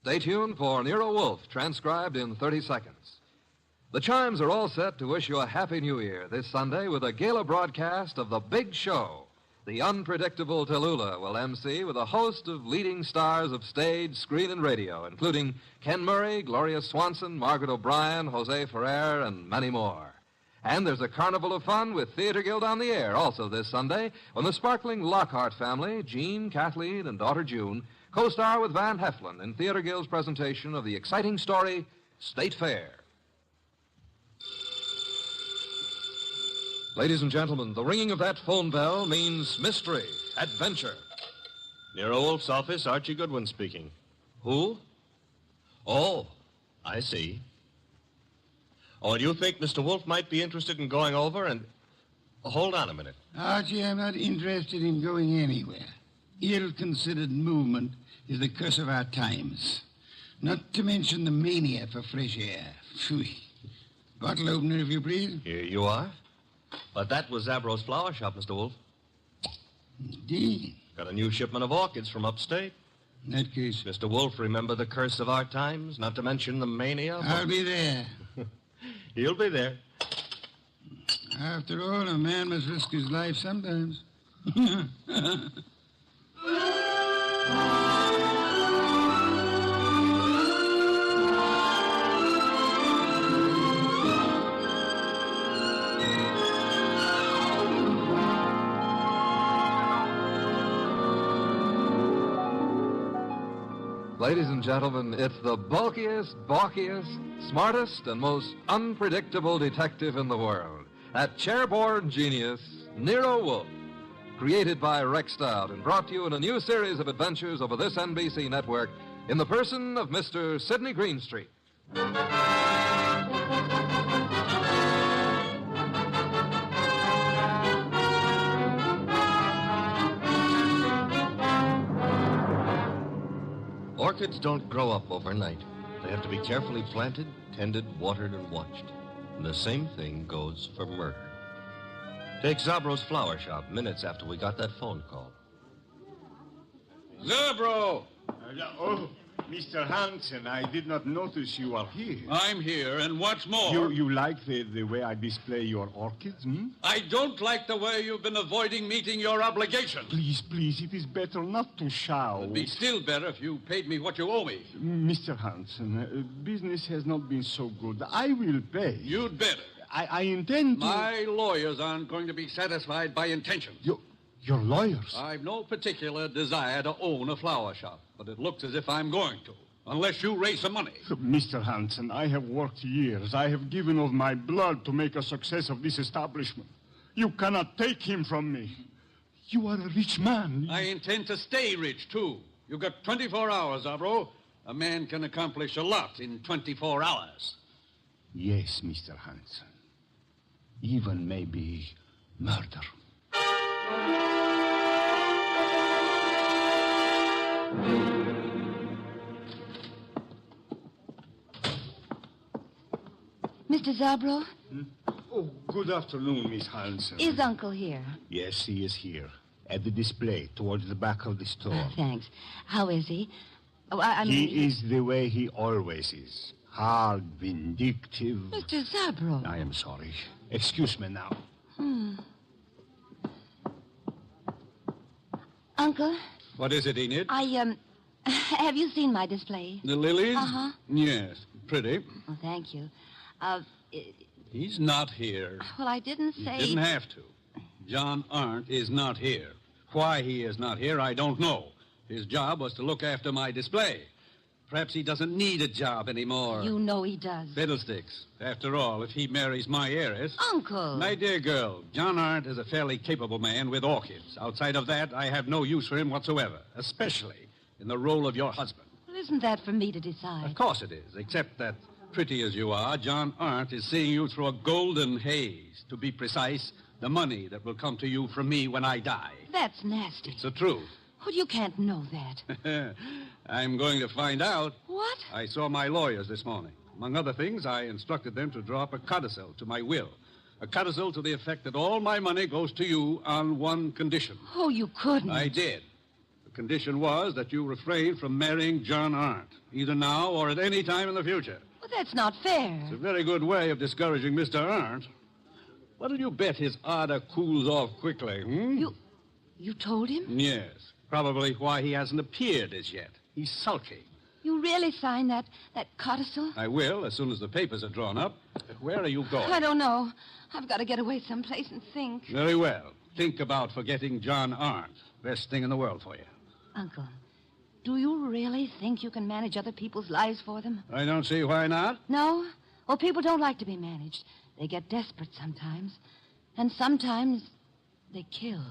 Stay tuned for Nero Wolfe, transcribed in 30 seconds. The chimes are all set to wish you a Happy New Year this Sunday with a gala broadcast of The Big Show. The unpredictable Tallulah will MC with a host of leading stars of stage, screen, and radio, including Ken Murray, Gloria Swanson, Margaret O'Brien, Jose Ferrer, and many more. And there's a carnival of fun with Theater Guild on the air also this Sunday when the sparkling Lockhart family, Jean, Kathleen, and daughter June, co-star with Van Heflin in Theater Guild's presentation of the exciting story, State Fair. Ladies and gentlemen, the ringing of that phone bell means mystery, adventure. Nero Wolfe's office, Archie Goodwin speaking. Who? Oh, I see. Oh, and you think Mr. Wolfe might be interested in going over and... Hold on a minute. Archie, I'm not interested in going anywhere. Ill-considered movement is the curse of our times. Not to mention the mania for fresh air. Phew. Bottle opener, if you please. Here you are. But that was Zabro's flower shop, Mr. Wolfe. Indeed. Got a new shipment of orchids from upstate. In that case... Mr. Wolfe, remember the curse of our times? Not to mention the mania? I'll be there. He'll be there. After all, a man must risk his life sometimes. Ladies and gentlemen, it's the bulkiest, balkiest, smartest, and most unpredictable detective in the world. That chair-borne genius, Nero Wolfe. Created by Rex Stout and brought to you in a new series of adventures over this NBC network in the person of Mr. Sidney Greenstreet. Orchids don't grow up overnight. They have to be carefully planted, tended, watered, and watched. And the same thing goes for murder. Take Zabro's flower shop minutes after we got that phone call. Zabro! Oh, Mr. Hansen, I did not notice you are here. I'm here, and what's more... You like the way I display your orchids, hmm? I don't like the way you've been avoiding meeting your obligations. Please, it is better not to shout. It'd be still better if you paid me what you owe me. Mr. Hansen, business has not been so good. I will pay. You'd better. I intend to... My lawyers aren't going to be satisfied by intentions. Your lawyers? I've no particular desire to own a flower shop, but it looks as if I'm going to, unless you raise some money. Mr. Hansen, I have worked years. I have given of my blood to make a success of this establishment. You cannot take him from me. You are a rich man. I intend to stay rich, too. You've got 24 hours, Zabro. A man can accomplish a lot in 24 hours. Yes, Mr. Hansen. Even maybe murder. Mr. Zabro? Oh, good afternoon, Miss Hansen. Is Uncle here? Yes, he is here. At the display, towards the back of the store. Thanks. How is he? Oh, He is the way he always is. Hard, vindictive. Mr. Zabro. I am sorry. Excuse me now. Uncle? What is it, Enid? Have you seen my display? The lilies? Uh-huh. Yes, pretty. Oh, thank you. He's not here. Well, I didn't say... He didn't have to. John Arndt is not here. Why he is not here, I don't know. His job was to look after my display. Perhaps he doesn't need a job anymore. You know he does. Fiddlesticks. After all, if he marries my heiress... Uncle! My dear girl, John Arndt is a fairly capable man with orchids. Outside of that, I have no use for him whatsoever, especially in the role of your husband. Well, isn't that for me to decide? Of course it is, except that, pretty as you are, John Arndt is seeing you through a golden haze. To be precise, the money that will come to you from me when I die. That's nasty. It's the truth. Well, you can't know that. I'm going to find out. What? I saw my lawyers this morning. Among other things, I instructed them to draw up a codicil to my will. A codicil to the effect that all my money goes to you on one condition. Oh, you couldn't. I did. The Condition was that you refrain from marrying John Arndt, either now or at any time in the future. Well, that's not fair. It's a very good way of discouraging Mr. Arndt. What'll you bet his ardor cools off quickly, You told him? Yes. Probably why he hasn't appeared as yet. He's sulky. You really signed that codicil? I will, as soon as the papers are drawn up. Where are you going? I don't know. I've got to get away someplace and think. Very well. Think about forgetting John Arndt. Best thing in the world for you. Uncle, do you really think you can manage other people's lives for them? I don't see why not. No? Well, people don't like to be managed. They get desperate sometimes. And sometimes they kill.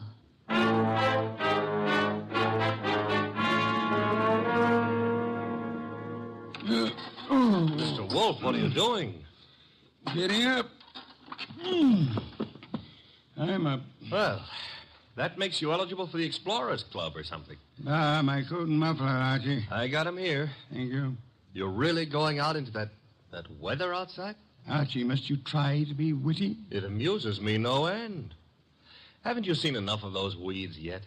Mr. Wolf, what are you doing? Getting up. I'm up. Well, that makes you eligible for the Explorers Club or something. Ah, my coat and muffler, Archie. I got him here. Thank you. You're really going out into that weather outside? Archie, must you try to be witty? It amuses me no end. Haven't you seen enough of those weeds yet?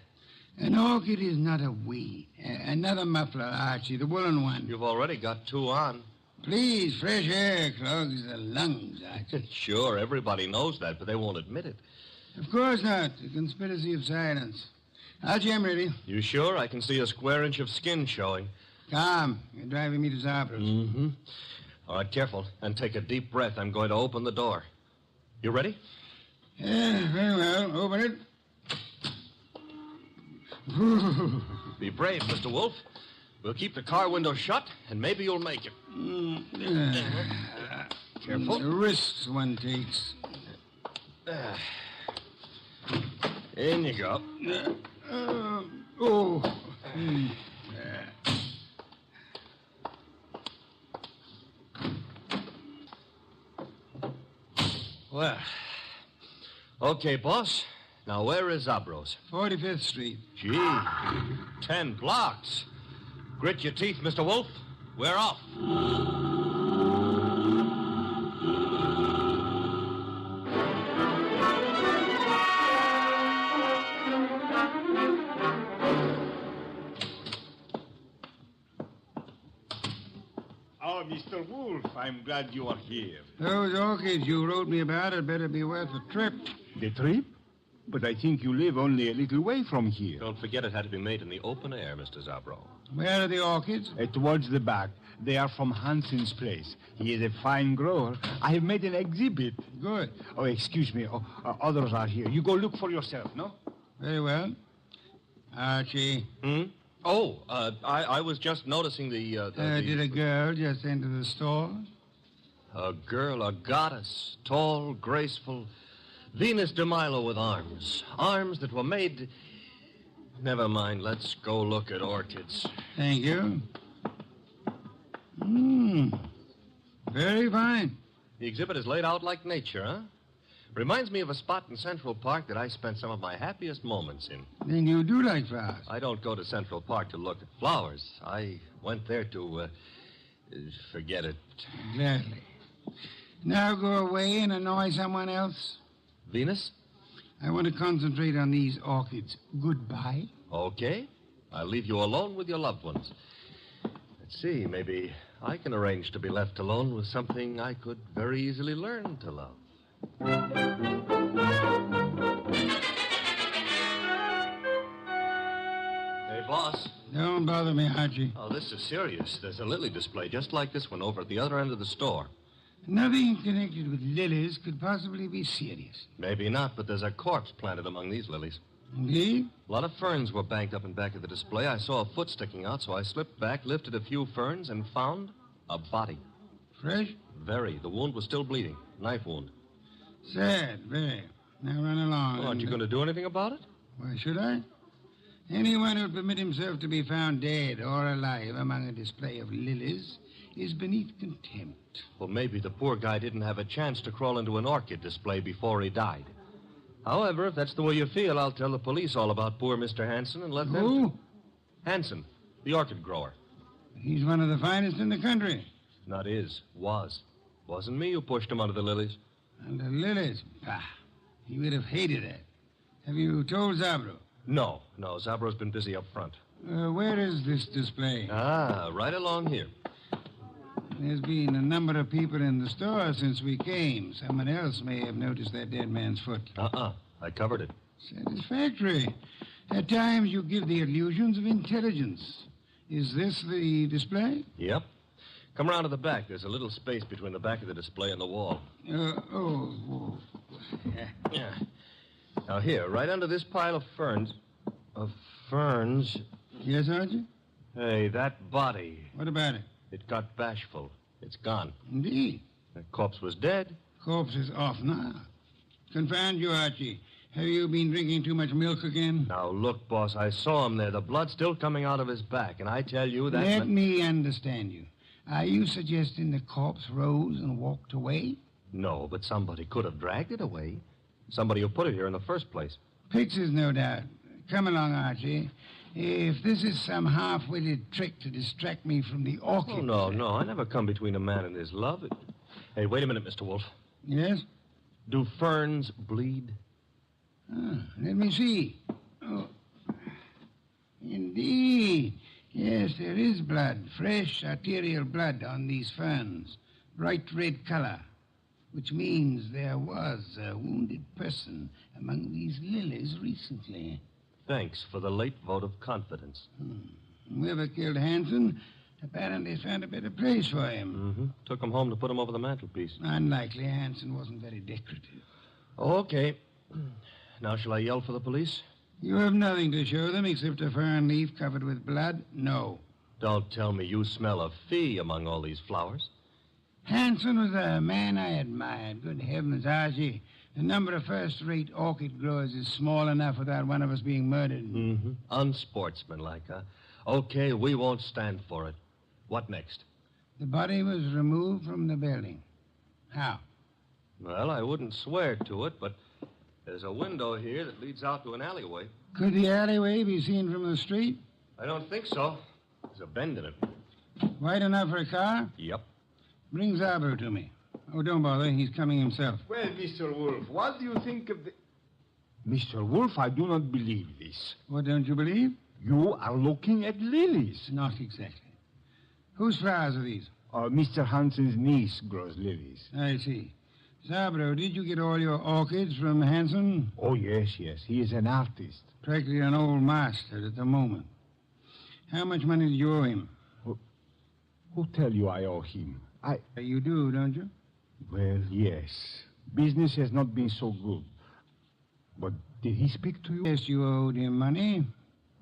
An orchid is not a weed. Another muffler, Archie, the woolen one. You've already got two on. Please, fresh air clogs the lungs, Archie. Sure, everybody knows that, but they won't admit it. Of course not. A conspiracy of silence. Archie, I'm ready. You sure? I can see a square inch of skin showing. Come. You're driving me to Zabras. Mm-hmm. All right, careful. And take a deep breath. I'm going to open the door. You ready? Yeah, very well. Open it. Be brave, Mr. Wolf. We'll keep the car window shut, and maybe you'll make it. Careful. The risks one takes. In you go. Well, okay, boss. Now, where is Zabros? 45th Street. Gee, 10 blocks. Grit your teeth, Mr. Wolf. We're off. Oh, Mr. Wolf, I'm glad you are here. Those orchids you wrote me about had better be worth the trip. The trip? But I think you live only a little way from here. Don't forget it had to be made in the open air, Mr. Zabro. Where are the orchids? Towards the back. They are from Hansen's place. He is a fine grower. I have made an exhibit. Good. Oh, excuse me. Others are here. You go look for yourself, no? Very well. Archie. Oh, I was just noticing Did a girl just enter the store? A girl, a goddess, tall, graceful, Venus de Milo with arms. Arms that were made... Never mind, let's go look at orchids. Thank you. Very fine. The exhibit is laid out like nature, huh? Reminds me of a spot in Central Park that I spent some of my happiest moments in. Then you do like flowers? I don't go to Central Park to look at flowers. I went there to, forget it. Gladly. Now go away and annoy someone else. Venus? I want to concentrate on these orchids. Goodbye. Okay. I'll leave you alone with your loved ones. Let's see, maybe I can arrange to be left alone with something I could very easily learn to love. Hey, boss. Don't bother me, Archie. Oh, this is serious. There's a lily display just like this one over at the other end of the store. Nothing connected with lilies could possibly be serious. Maybe not, but there's a corpse planted among these lilies. Indeed? A lot of ferns were banked up in back of the display. I saw a foot sticking out, so I slipped back, lifted a few ferns, and found a body. Fresh? Very. The wound was still bleeding. Knife wound. Sad, very. Now run along. Oh, aren't you going to do anything about it? Why should I? Anyone who would permit himself to be found dead or alive among a display of lilies is beneath contempt. Well, maybe the poor guy didn't have a chance to crawl into an orchid display before he died. However, if that's the way you feel, I'll tell the police all about poor Mr. Hansen and let them... Who? Hansen, the orchid grower. He's one of the finest in the country. Not is. Was. Wasn't me who pushed him under the lilies. Under lilies? Bah. He would have hated that. Have you told Zabro? No. Zabro's been busy up front. Where is this display? Ah, right along here. There's been a number of people in the store since we came. Someone else may have noticed that dead man's foot. I covered it. Satisfactory. At times you give the illusions of intelligence. Is this the display? Yep. Come around to the back. There's a little space between the back of the display and the wall. Yeah. Now, here, right under this pile of ferns... Yes, Sergeant? Hey, that body. What about it? It got bashful. It's gone. Indeed. The corpse was dead. Corpse is off now. Confound you, Archie. Have you been drinking too much milk again? Now, look, boss, I saw him there. The blood's still coming out of his back, and I tell you that... Let me understand you. Are you suggesting the corpse rose and walked away? No, but somebody could have dragged it away. Somebody who put it here in the first place. Pictures, no doubt. Come along, Archie. If this is some half-witted trick to distract me from the orchid... Oh, no. I never come between a man and his love. Hey, wait a minute, Mr. Wolf. Yes? Do ferns bleed? Let me see. Oh, indeed. Yes, there is blood, fresh arterial blood on these ferns. Bright red color, which means there was a wounded person among these lilies recently. Thanks for the late vote of confidence. Whoever killed Hanson apparently found a better place for him. Mm-hmm. Took him home to put him over the mantelpiece. Unlikely. Hanson wasn't very decorative. Okay. Now, shall I yell for the police? You have nothing to show them except a fern leaf covered with blood? No. Don't tell me you smell a fee among all these flowers. Hanson was a man I admired. Good heavens, Archie. The number of first-rate orchid growers is small enough without one of us being murdered. Mm-hmm. Unsportsmanlike, huh? Okay, we won't stand for it. What next? The body was removed from the building. How? Well, I wouldn't swear to it, but there's a window here that leads out to an alleyway. Could the alleyway be seen from the street? I don't think so. There's a bend in it. Wide enough for a car? Yep. Bring Zabro to me. Oh, don't bother. He's coming himself. Well, Mr. Wolf, what do you think of the... Mr. Wolf, I do not believe this. What don't you believe? You are looking at lilies. Not exactly. Whose flowers are these? Mr. Hanson's niece grows lilies. I see. Zabro, did you get all your orchids from Hanson? Oh, yes. He is an artist. Practically an old master at the moment. How much money did you owe him? Who tell you I owe him? You do, don't you? Well, yes. Business has not been so good. But did he speak to you? Yes, you owed him money.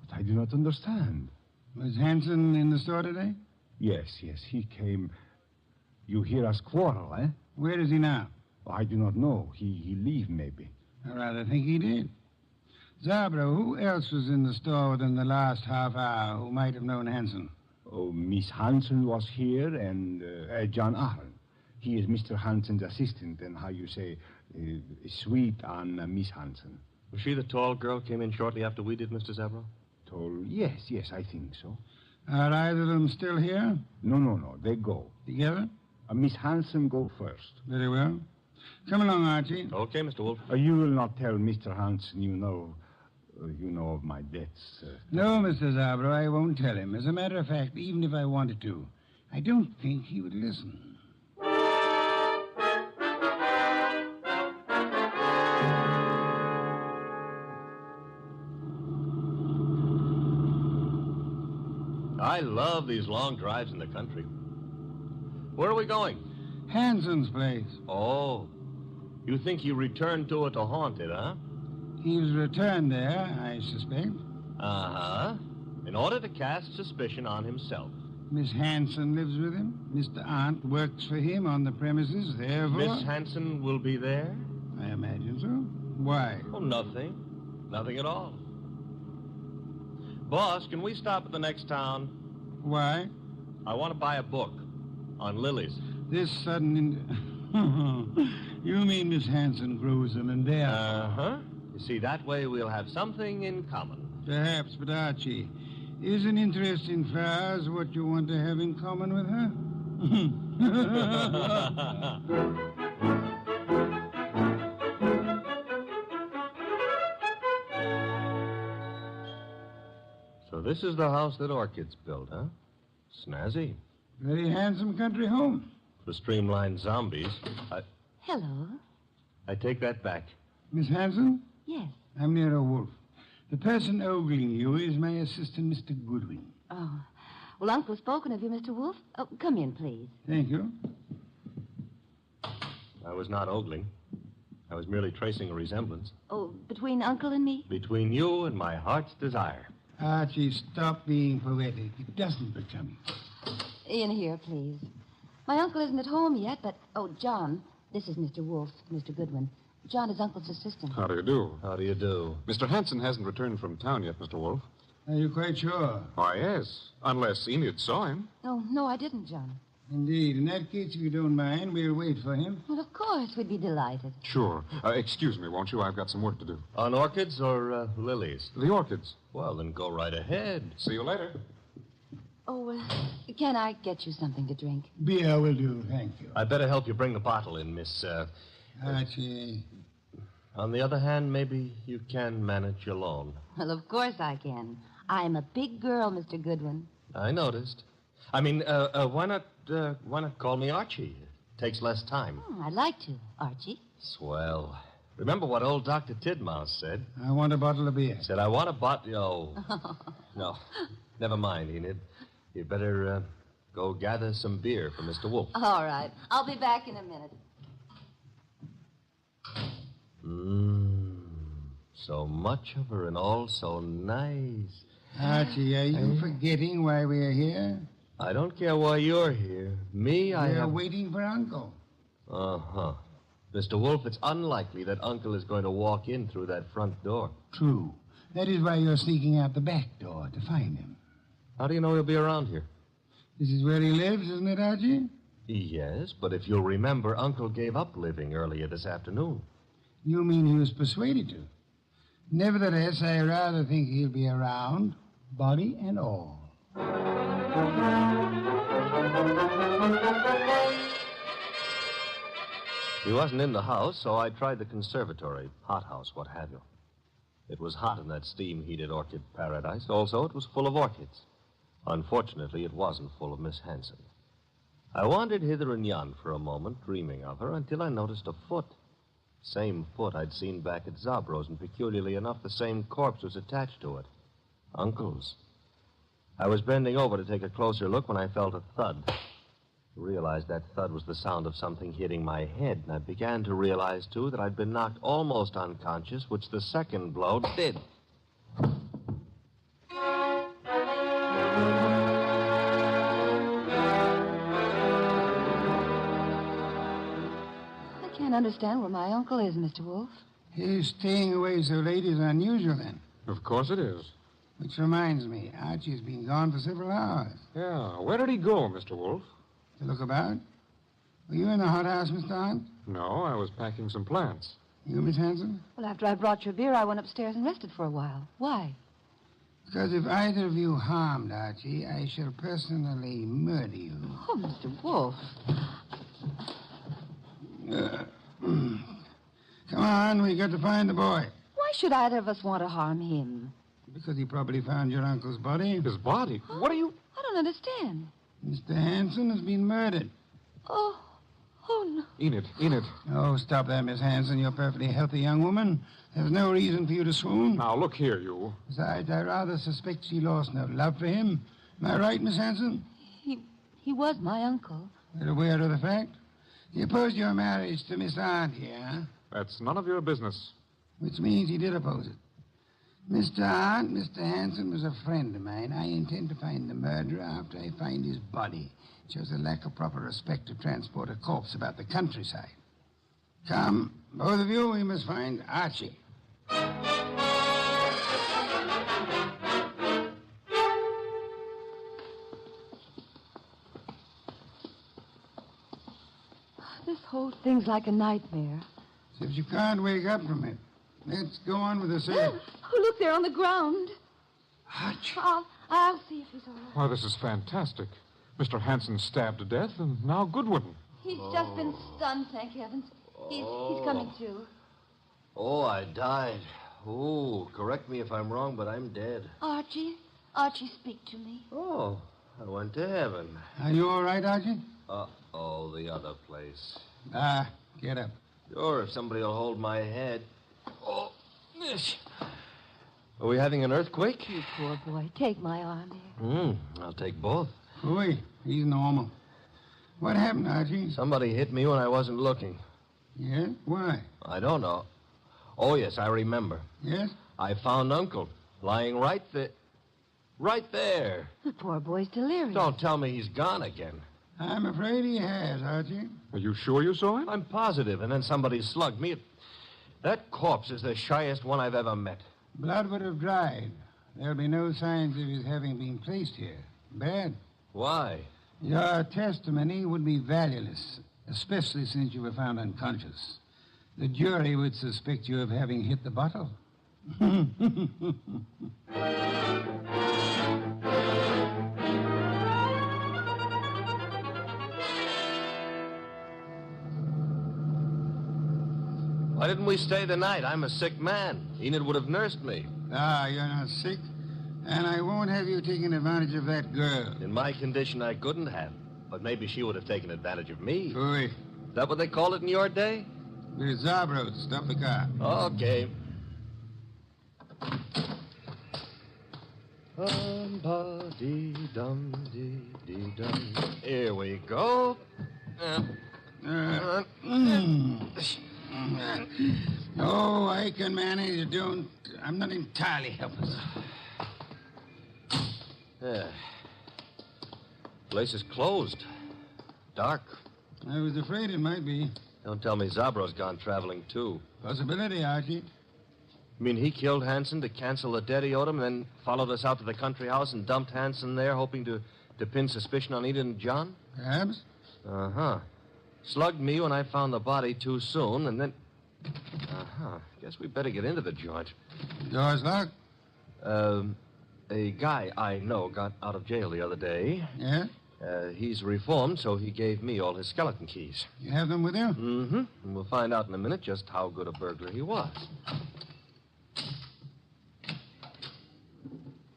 But I do not understand. Was Hanson in the store today? Yes, he came. You hear us quarrel, eh? Where is he now? I do not know. He leave, maybe. I rather think he did. Zabro, who else was in the store within the last half hour who might have known Hanson? Oh, Miss Hanson was here, and John Aaron. He is Mr. Hanson's assistant, and how you say, sweet on Miss Hanson. Was she the tall girl came in shortly after we did, Mr. Zabro? Tall? Yes, I think so. Are either of them still here? No. They go. Together? Miss Hanson go first. Very well. Come along, Archie. Okay, Mr. Wolf. You will not tell Mr. Hanson you know of my debts. No, Mr. Zabro, I won't tell him. As a matter of fact, even if I wanted to, I don't think he would listen. I love these long drives in the country. Where are we going? Hanson's place. Oh. You think he returned to it to haunt it, huh? He was returned there, I suspect. Uh-huh. In order to cast suspicion on himself. Miss Hanson lives with him. Mr. Arndt works for him on the premises, therefore... Miss Hanson will be there? I imagine so. Why? Oh, nothing. Nothing at all. Boss, can we stop at the next town? Why? I want to buy a book on lilies. This sudden... You mean Miss Hanson grows them and there? Uh-huh. You see, that way we'll have something in common. Perhaps, but Archie, is an interest in flowers what you want to have in common with her? So this is the house that Orchids built, huh? Snazzy. Very handsome country home. For streamlined zombies. Hello. I take that back. Miss Hanson? Yes. I'm Nero Wolf. The person ogling you is my assistant, Mr. Goodwin. Oh. Well, Uncle's spoken of you, Mr. Wolf. Oh, come in, please. Thank you. I was not ogling. I was merely tracing a resemblance. Oh, between Uncle and me? Between you and my heart's desire. Archie, stop being poetic. It doesn't become you. In here, please. My uncle isn't at home yet, but... Oh, John, this is Mr. Wolf, Mr. Goodwin. John is Uncle's assistant. How do you do? How do you do? Mr. Hanson hasn't returned from town yet, Mr. Wolf. Are you quite sure? Why, yes. Unless Enid saw him. Oh, no, I didn't, John. Indeed. In that case, if you don't mind, we'll wait for him. Well, of course, we'd be delighted. Sure. Excuse me, won't you? I've got some work to do. On orchids or lilies? The orchids. Well, then go right ahead. See you later. Oh, can I get you something to drink? Beer will do, thank you. I'd better help you bring the bottle in, Miss... Archie. On the other hand, maybe you can manage alone. Well, of course I can. I'm a big girl, Mr. Goodwin. I noticed. I mean, why not call me Archie? It takes less time. Oh, I'd like to, Archie. Swell. Remember what old Dr. Tidmouse said? I want a bottle of beer. Said, I want a bottle... Oh. No. Never mind, Enid. You'd better go gather some beer for Mr. Wolf. All right. I'll be back in a minute. So much of her and all so nice. Archie, are you forgetting why we're here? I don't care why you're here. We're waiting for Uncle. Uh-huh. Mr. Wolf, it's unlikely that Uncle is going to walk in through that front door. True. That is why you're sneaking out the back door to find him. How do you know he'll be around here? This is where he lives, isn't it, Archie? Yes, but if you'll remember, Uncle gave up living earlier this afternoon. You mean he was persuaded to? Nevertheless, I rather think he'll be around, body and all. He wasn't in the house, so I tried the conservatory, hothouse, what have you. It was hot in that steam-heated orchid paradise. Also, it was full of orchids. Unfortunately, it wasn't full of Miss Hanson. I wandered hither and yon for a moment, dreaming of her, until I noticed a foot. Same foot I'd seen back at Zabro's, and peculiarly enough, the same corpse was attached to it. Uncle's. I was bending over to take a closer look when I felt a thud. I realized that thud was the sound of something hitting my head, and I began to realize, too, that I'd been knocked almost unconscious, which the second blow did. I can't understand where my uncle is, Mr. Wolf. His staying away so late is unusual, then. Of course it is. Which reminds me, Archie's been gone for several hours. Yeah. Where did he go, Mr. Wolf? To look about? Were you in the hothouse, Mr. Hunt? No, I was packing some plants. You, Miss Hanson? Well, after I brought your beer, I went upstairs and rested for a while. Why? Because if either of you harmed Archie, I shall personally murder you. Oh, Mr. Wolf. Come on, we got to find the boy. Why should either of us want to harm him? Because he probably found your uncle's body. His body? What are you... I don't understand. Mr. Hanson has been murdered. Oh no. Enid. Oh, stop that, Miss Hanson. You're a perfectly healthy young woman. There's no reason for you to swoon. Now, look here, you. Besides, I rather suspect she lost no love for him. Am I right, Miss Hanson? He was my uncle. You're aware of the fact? He opposed your marriage to Miss Aunt here, huh? That's none of your business. Which means he did oppose it. Mr. Aunt, Mr. Hanson was a friend of mine. I intend to find the murderer after I find his body. It shows a lack of proper respect to transport a corpse about the countryside. Come, both of you, we must find Archie. This whole thing's like a nightmare. If you can't wake up from it, let's go on with the search. Oh, look, there on the ground. Archie. I'll see if he's all right. Why, this is fantastic. Mr. Hanson stabbed to death, and now Goodwin. He's just been stunned, thank heavens. He's coming to. Oh, I died. Oh, correct me if I'm wrong, but I'm dead. Archie, Archie, speak to me. Oh, I went to heaven. Are you all right, Archie? Uh-oh, the other place. Get up. Sure, if somebody will hold my head. Oh, are we having an earthquake? You poor boy. Take my arm here. I'll take both. Oi, he's normal. What happened, Archie? Somebody hit me when I wasn't looking. Yeah? Why? I don't know. Oh, yes, I remember. Yes? I found Uncle lying right there. Right there. The poor boy's delirious. Don't tell me he's gone again. I'm afraid he has, Archie. Are you sure you saw him? I'm positive, and then somebody slugged me. That corpse is the shyest one I've ever met. Blood would have dried. There'll be no signs of his having been placed here. Bad. Why? Your testimony would be valueless, especially since you were found unconscious. The jury would suspect you of having hit the bottle. Why didn't we stay the night? I'm a sick man. Enid would have nursed me. You're not sick. And I won't have you taking advantage of that girl. In my condition, I couldn't have. But maybe she would have taken advantage of me. Oi. Is that what they called it in your day? There's Zabro. Stop the car. Okay. Dum-ba-dee-dum-dee-dee-dum. Here we go. Oh, I can manage. I'm not entirely helpless. Yeah. Place is closed. Dark. I was afraid it might be. Don't tell me Zabro's gone traveling, too. Possibility, Archie. You mean he killed Hanson to cancel the debt he owed him, and then followed us out to the country house and dumped Hanson there, hoping to pin suspicion on Enid and John? Perhaps. Uh-huh. Slugged me when I found the body too soon, and then... Guess we better get into the joint. Door's locked? A guy I know got out of jail the other day. Yeah? He's reformed, so he gave me all his skeleton keys. You have them with you? Mm-hmm. And we'll find out in a minute just how good a burglar he was.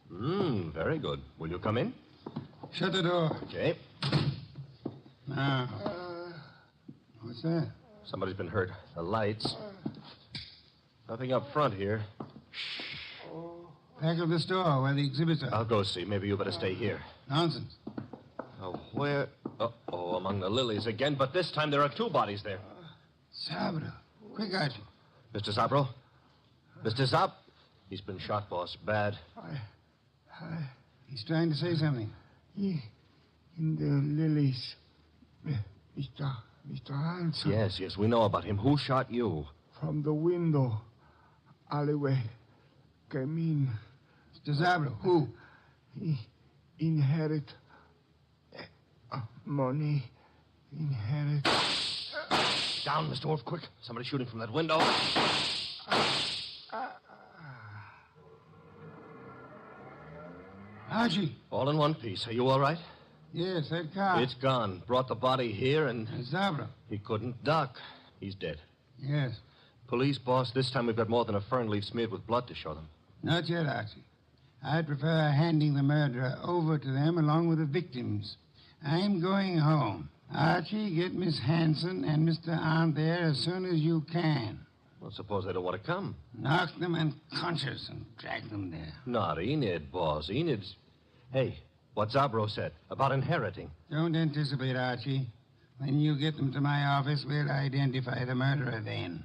Very good. Will you come in? Shut the door. Okay. Now. What's that? Somebody's been hurt. The lights. Nothing up front here. Back of the store where the exhibits are. I'll go see. Maybe you better stay here. Nonsense. Where? Uh-oh, among the lilies again. But this time there are two bodies there. Sabro. Quick, Archie. Mr. Zabro? Mr. Zab? He's been shot, boss. Bad. He's trying to say something. In the lilies. Mr. Hanson. Yes, we know about him. Who shot you? From the window. Alleyway. Came in. Mr. Zabro, who? He inherit money. Inherit. Down, Mr. Wolf, quick. Somebody's shooting from that window. Archie. All in one piece. Are you all right? Yes, that car. It's gone. Brought the body here and... Zabro. He couldn't duck. He's dead. Yes. Police, boss, this time we've got more than a fern leaf smeared with blood to show them. Not yet, Archie. I'd prefer handing the murderer over to them along with the victims. I'm going home. Archie, get Miss Hanson and Mr. Arndt there as soon as you can. Well, suppose they don't want to come. Knock them unconscious and drag them there. Not Enid, boss. Enid's... Hey, what Zabro said about inheriting. Don't anticipate, Archie. When you get them to my office, we'll identify the murderer then.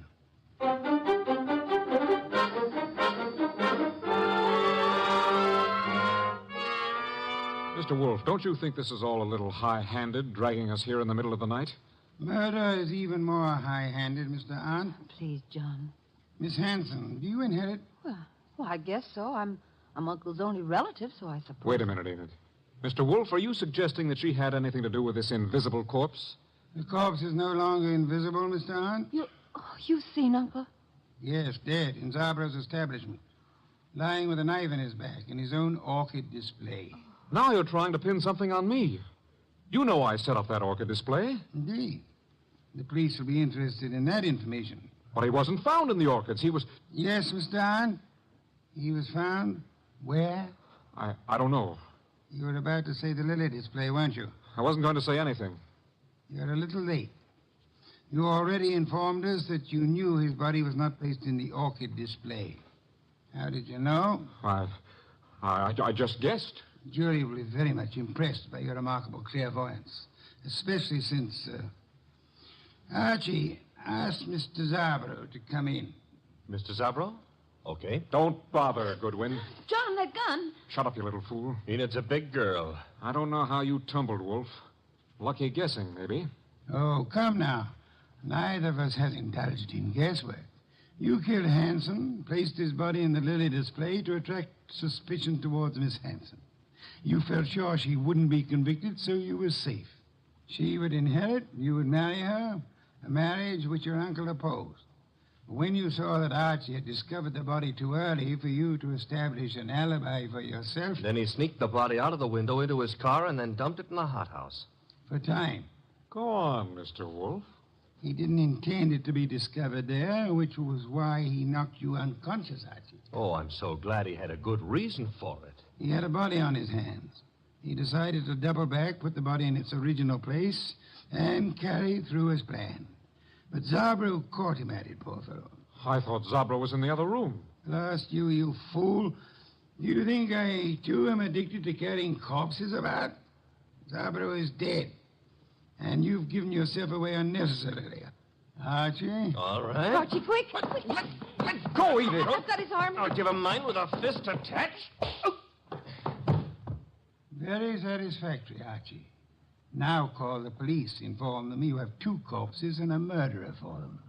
Mr. Wolf, don't you think this is all a little high-handed, dragging us here in the middle of the night? Murder is even more high-handed, Mr. Arndt. Please, John. Miss Hanson, do you inherit? Well, I guess so. I'm Uncle's only relative, so I suppose. Wait a minute, Enid. Mr. Wolf, are you suggesting that she had anything to do with this invisible corpse? The corpse is no longer invisible, Mr. Arndt. You've seen Uncle? Yes, dead in Zabro's establishment. Lying with a knife in his back in his own orchid display. Now you're trying to pin something on me. You know I set up that orchid display. Indeed. The police will be interested in that information. But he wasn't found in the orchids. He was... Yes, Mr. Arndt. He was found where? I don't know. You were about to say the lily display, weren't you? I wasn't going to say anything. You're a little late. You already informed us that you knew his body was not placed in the orchid display. How did you know? I just guessed. The jury will be very much impressed by your remarkable clairvoyance, especially since Archie asked Mr. Zabro to come in. Mr. Zabro? Okay. Don't bother, Goodwin. John, that gun. Shut up, you little fool. Enid's a big girl. I don't know how you tumbled, Wolf. Lucky guessing, maybe. Oh, come now. Neither of us has indulged in guesswork. You killed Hanson, placed his body in the lily display to attract suspicion towards Miss Hanson. You felt sure she wouldn't be convicted, so you were safe. She would inherit, you would marry her, a marriage which your uncle opposed. When you saw that Archie had discovered the body too early for you to establish an alibi for yourself... Then he sneaked the body out of the window into his car and then dumped it in the hothouse. For time. Go on, Mr. Wolf. He didn't intend it to be discovered there, which was why he knocked you unconscious, Archie. Oh, I'm so glad he had a good reason for it. He had a body on his hands. He decided to double back, put the body in its original place, and carry through his plan. But Zabro caught him at it, poor fellow. I thought Zabro was in the other room. Lost you fool. Do you think I, too, am addicted to carrying corpses about? Zabro is dead. And you've given yourself away unnecessarily. Archie? All right. Archie, quick. Let go, Edith. I've got his arm. I'll give him mine with a fist attached. Very satisfactory, Archie. Now call the police. Inform them you have 2 corpses and a murderer for them.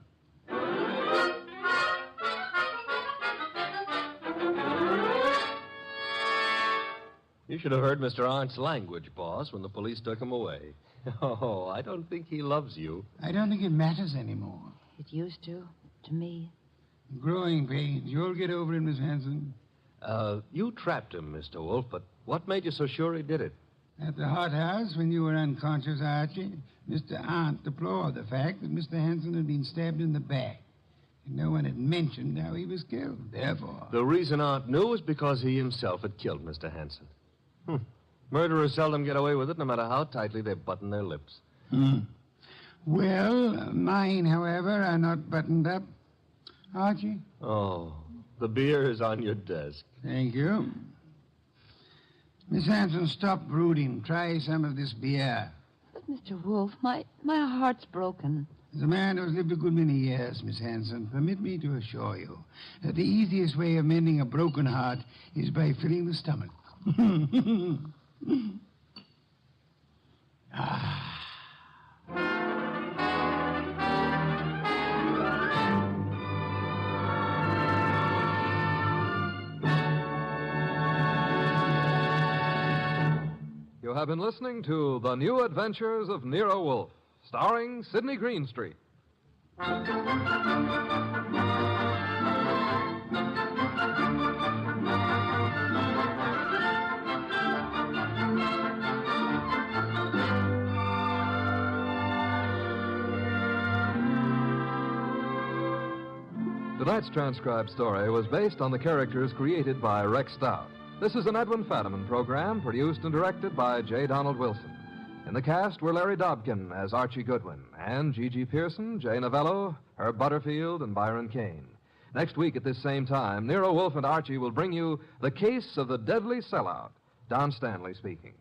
You should have heard Mr. Arndt's language, boss, when the police took him away. Oh, I don't think he loves you. I don't think it matters anymore. It used to me. Growing pains. You'll get over it, Miss Hanson. You trapped him, Mr. Wolf, but what made you so sure he did it? At the hothouse, when you were unconscious, Archie, Mr. Arndt deplored the fact that Mr. Hanson had been stabbed in the back. And no one had mentioned how he was killed. Therefore... The reason Arndt knew was because he himself had killed Mr. Hanson. Murderers seldom get away with it, no matter how tightly they button their lips. Well, mine, however, are not buttoned up. Archie? Oh, the beer is on your desk. Thank you. Miss Hanson, stop brooding. Try some of this beer. But, Mr. Wolf, my heart's broken. As a man who has lived a good many years, Miss Hanson, permit me to assure you that the easiest way of mending a broken heart is by filling the stomach. You have been listening to The New Adventures of Nero Wolfe, starring Sidney Greenstreet. Tonight's transcribed story was based on the characters created by Rex Stout. This is an Edwin Fadiman program produced and directed by J. Donald Wilson. In the cast were Larry Dobkin as Archie Goodwin, and Gigi Pearson, Jay Novello, Herb Butterfield, and Byron Kane. Next week at this same time, Nero Wolfe and Archie will bring you The Case of the Deadly Sellout. Don Stanley speaking.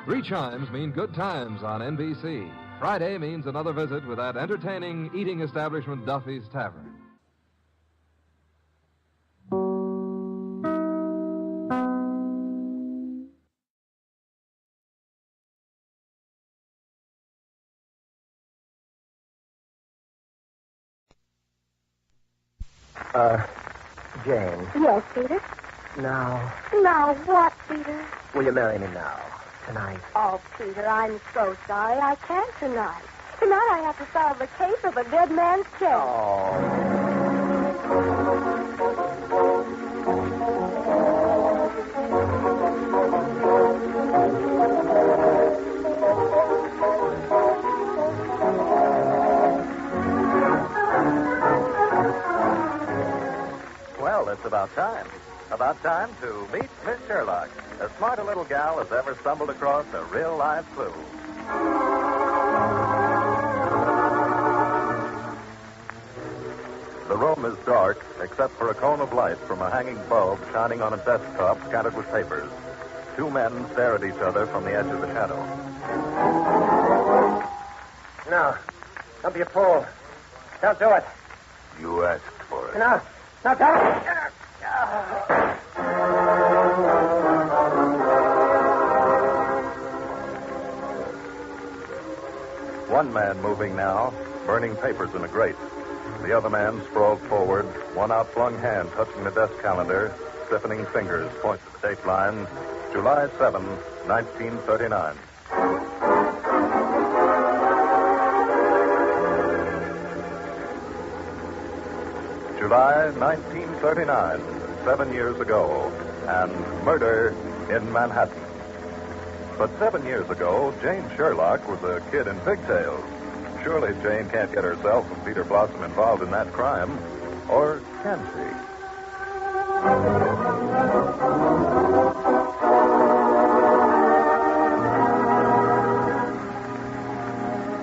Three chimes mean good times on NBC. Friday means another visit with that entertaining eating establishment, Duffy's Tavern. Jane. Yes, Peter? Now, Now what, Peter? will you marry me now? Tonight? Oh, Peter, I'm so sorry. I can't tonight. Tonight I have to solve the case of a dead man's case. Oh. about time. About time to meet Miss Sherlock, as smart a little gal as ever stumbled across a real-life clue. The room is dark, except for a cone of light from a hanging bulb shining on a desktop scattered with papers. Two men stare at each other from the edge of the shadow. Now, don't be a fool. Don't do it. You asked for it. No, don't. One man moving now, burning papers in a grate. The other man sprawled forward, one outflung hand touching the desk calendar, stiffening fingers point to the date line, July 7, 1939. July 1939, 7 years ago, and murder in Manhattan. But 7 years ago, Jane Sherlock was a kid in pigtails. Surely Jane can't get herself and Peter Blossom involved in that crime. Or can she?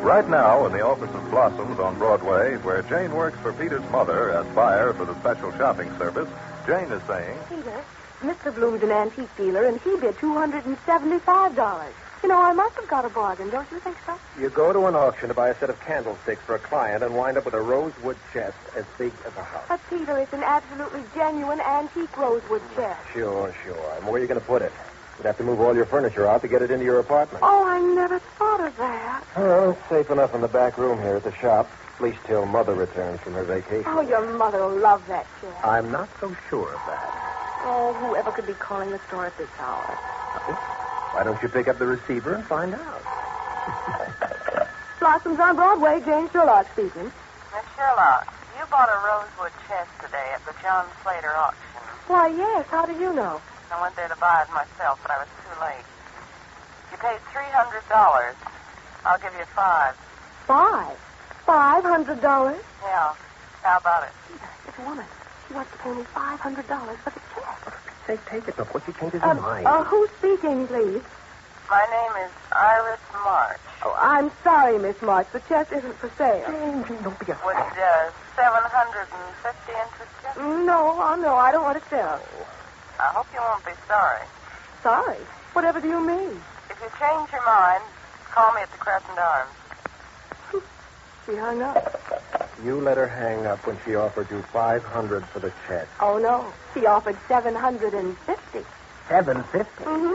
Right now, in the office of Blossoms on Broadway, where Jane works for Peter's mother as buyer for the special shopping service, Jane is saying, Peter, Mr. Bloom's an antique dealer, and he bid $275. You know, I must have got a bargain, don't you think so? You go to an auction to buy a set of candlesticks for a client and wind up with a rosewood chest as big as a house. But, Peter, it's an absolutely genuine antique rosewood chest. Sure. And where are you going to put it? You'd have to move all your furniture out to get it into your apartment. Oh, I never thought of that. Well, it's safe enough in the back room here at the shop, at least till Mother returns from her vacation. Oh, your mother will love that chest. I'm not so sure of that. Oh, whoever could be calling the store at this hour? Why don't you pick up the receiver and find out? Blossoms on Broadway, Jane Sherlock speaking. Miss Sherlock, you bought a rosewood chest today at the John Slater auction. Why, yes. How did you know? I went there to buy it myself, but I was too late. You paid $300. I'll give you $5. $500? Yeah. How about it? It's a woman. She wants to pay me $500 for the chest. Say, take it before she changes her mind. Who's speaking, please? My name is Iris March. Oh, I'm sorry, Miss March. The chest isn't for sale. Jane, don't be a Would 750 interest you? No, I don't want to sell. I hope you won't be sorry. Sorry? Whatever do you mean? If you change your mind, call me at the Crescent Arms. She hung up. You let her hang up when she offered you $500 for the chest. Oh, no. She offered $750. $750? Mm-hmm.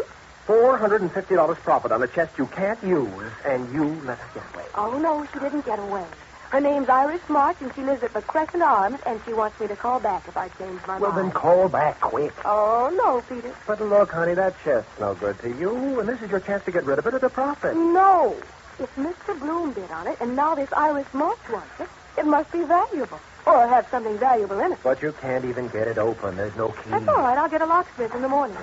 $450 profit on a chest you can't use, and you let her get away. Oh, no, she didn't get away. Her name's Iris March, and she lives at the Crescent Arms, and she wants me to call back if I change my mind. Well, then call back quick. Oh, no, Peter. But look, honey, that chest's no good to you, and this is your chance to get rid of it at a profit. No. If Mr. Bloom bid on it, and now this Iris March wants it, it must be valuable. Or have something valuable in it. But you can't even get it open. There's no key. That's all right. I'll get a locksmith in the morning.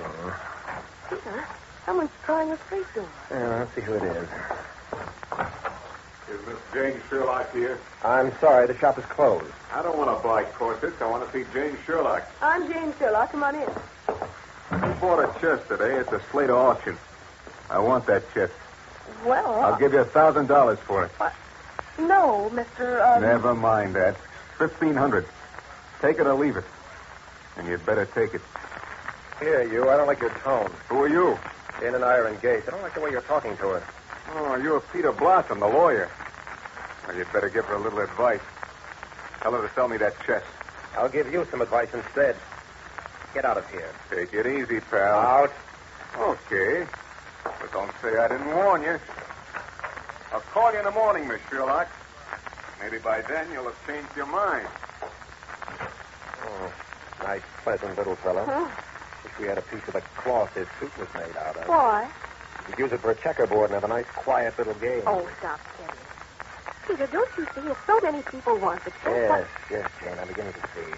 Peter, someone's trying a street door. Yeah, let's see who it is. Is Miss Jane Sherlock here? I'm sorry, the shop is closed. I don't want to buy corsets. I want to see Jane Sherlock. I'm Jane Sherlock. Come on in. I bought a chest today at the Slater auction. I want that chest. Well, I'll give you $1,000 for it. No, Mr. Never mind that. $1,500. Take it or leave it. And you'd better take it. Here, you. I don't like your tone. Who are you? Jane and I are engaged. I don't like the way you're talking to her. Oh, you're Peter Blossom, the lawyer. Well, you'd better give her a little advice. Tell her to sell me that chest. I'll give you some advice instead. Get out of here. Take it easy, pal. Out. Okay. But don't say I didn't warn you. I'll call you in the morning, Miss Sherlock. Maybe by then you'll have changed your mind. Oh, nice, pleasant little fellow. Huh? Wish we had a piece of the cloth his suit was made out of. Why? You'd use it for a checkerboard and have a nice, quiet little game. Oh, stop kidding. Peter, don't you see? If so many people want the chest... Yes, Jane, I'm beginning to see.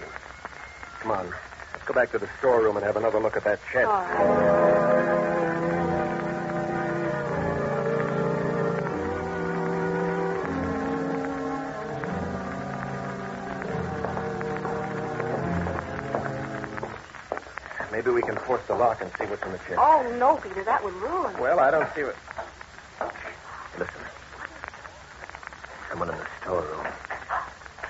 Come on. Let's go back to the storeroom and have another look at that chest. All right. Maybe we can force the lock and see what's in the chest. Oh, no, Peter, that would ruin. Well, I don't see what... Listen. Someone in the storeroom.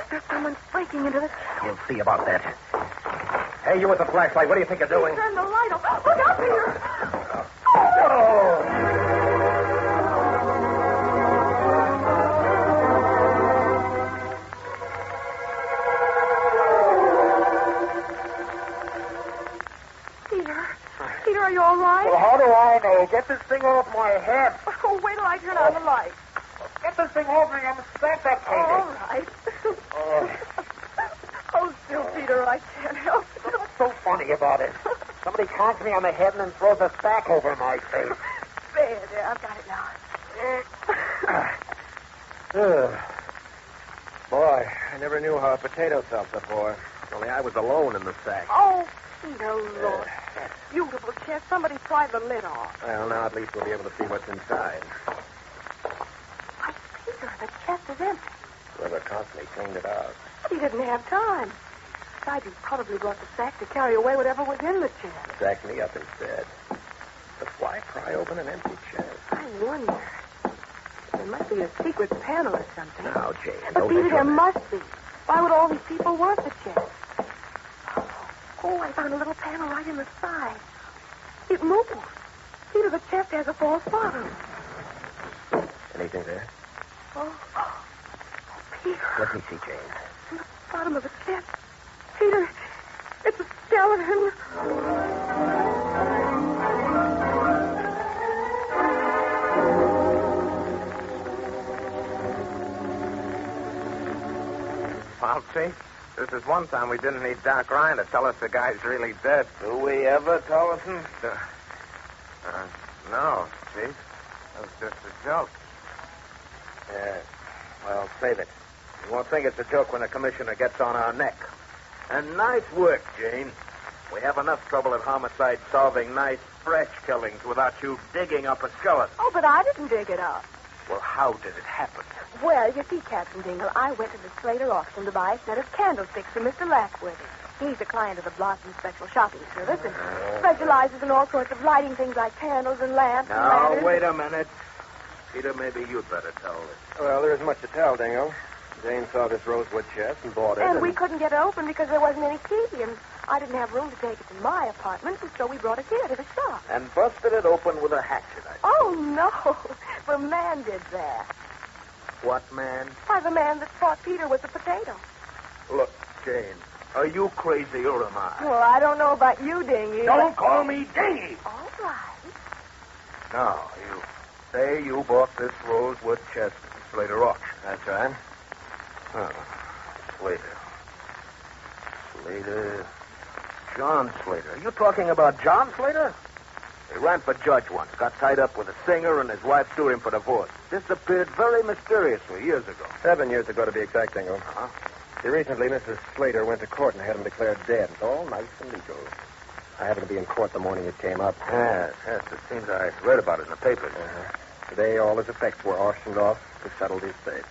There's someone breaking into the... We'll see about that. Hey, you with the flashlight, what do you think you're doing? Turn the light off. Look out, Peter! Peter, are you all right? Well, how do I know? Get this thing off my head. Oh, wait till I turn on the light. Get this thing off me. I'm suffocating. All right. Oh, still, Peter, I can't help it. What's so funny about it? Somebody conks me on the head and then throws a sack over my face. There, I've got it now. Boy, I never knew how a potato felt before. Only I was alone in the sack. Oh, Peter, Lord. That beautiful chest. Somebody pried the lid off. Well, now at least we'll be able to see what's inside. Why, Peter, the chest is empty. Whoever constantly cleaned it out. But he didn't have time. Besides, he probably brought the sack to carry away whatever was in the chest. Sacked me up instead. But why pry open an empty chest? I wonder. There must be a secret panel or something. Now, Jane, But don't Peter, be there sure. must be. Why would all these people want the chest? Oh, I found a little panel right in the side. It moves. Peter, the chest has a false bottom. Anything there? Oh, Peter. Let me see, Jane. In the bottom of the chest. Peter, it's a skeleton. Well, Chief, this is one time we didn't need Doc Ryan to tell us the guy's really dead. Do we ever, Tollison? No, Chief. It was just a joke. Yeah. Well, save it. You won't think it's a joke when the commissioner gets on our neck. And nice work, Jane. We have enough trouble at homicide solving nice, fresh killings without you digging up a skeleton. Oh, but I didn't dig it up. Well, how did it happen? Well, you see, Captain Dingle, I went to the Slater auction to buy a set of candlesticks for Mr. Lackworthy. He's a client of the Blossom Special Shopping Service and specializes in all sorts of lighting things like candles and lamps and Now, lanterns. wait a minute. Peter, maybe you'd better tell us. Well, there isn't much to tell, Dingle. Jane saw this rosewood chest and bought it. And we couldn't get it open because there wasn't any key, and I didn't have room to take it to my apartment, and so we brought it here to the shop. And busted it open with a hatchet. Oh, no. The man did that. What man? Why, the man that fought Peter with the potato. Look, Jane, are you crazy or am I? Well, I don't know about you, Dingy. Don't call me Dingy. All right. Now, you say you bought this rosewood chest at the Slater auction. That's right. Oh, Slater. Slater. John Slater. Are you talking about John Slater? He ran for judge once, got tied up with a singer, and his wife sued him for divorce. Disappeared very mysteriously years ago. 7 years ago, to be exact, Dingle. Uh-huh. See, recently, Mrs. Slater went to court and had him declared dead. It's all nice and legal. I happened to be in court the morning it came up. Yes, it seems I read about it in the papers. Today, all his effects were auctioned off to settle the estate.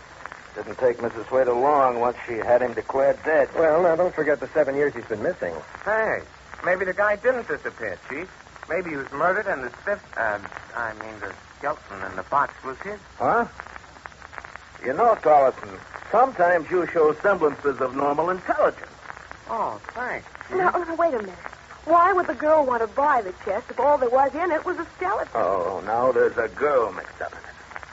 Didn't take Mrs. Slater long once she had him declared dead. Well, now, don't forget the 7 years he's been missing. Hey, maybe the guy didn't disappear, Chief. Maybe he was murdered and the the skeleton in the box was his. Huh? You know, Tollison, sometimes you show semblances of normal intelligence. Oh, thanks. Now, wait a minute. Why would the girl want to buy the chest if all there was in it was a skeleton? Oh, now there's a girl mixed up in it.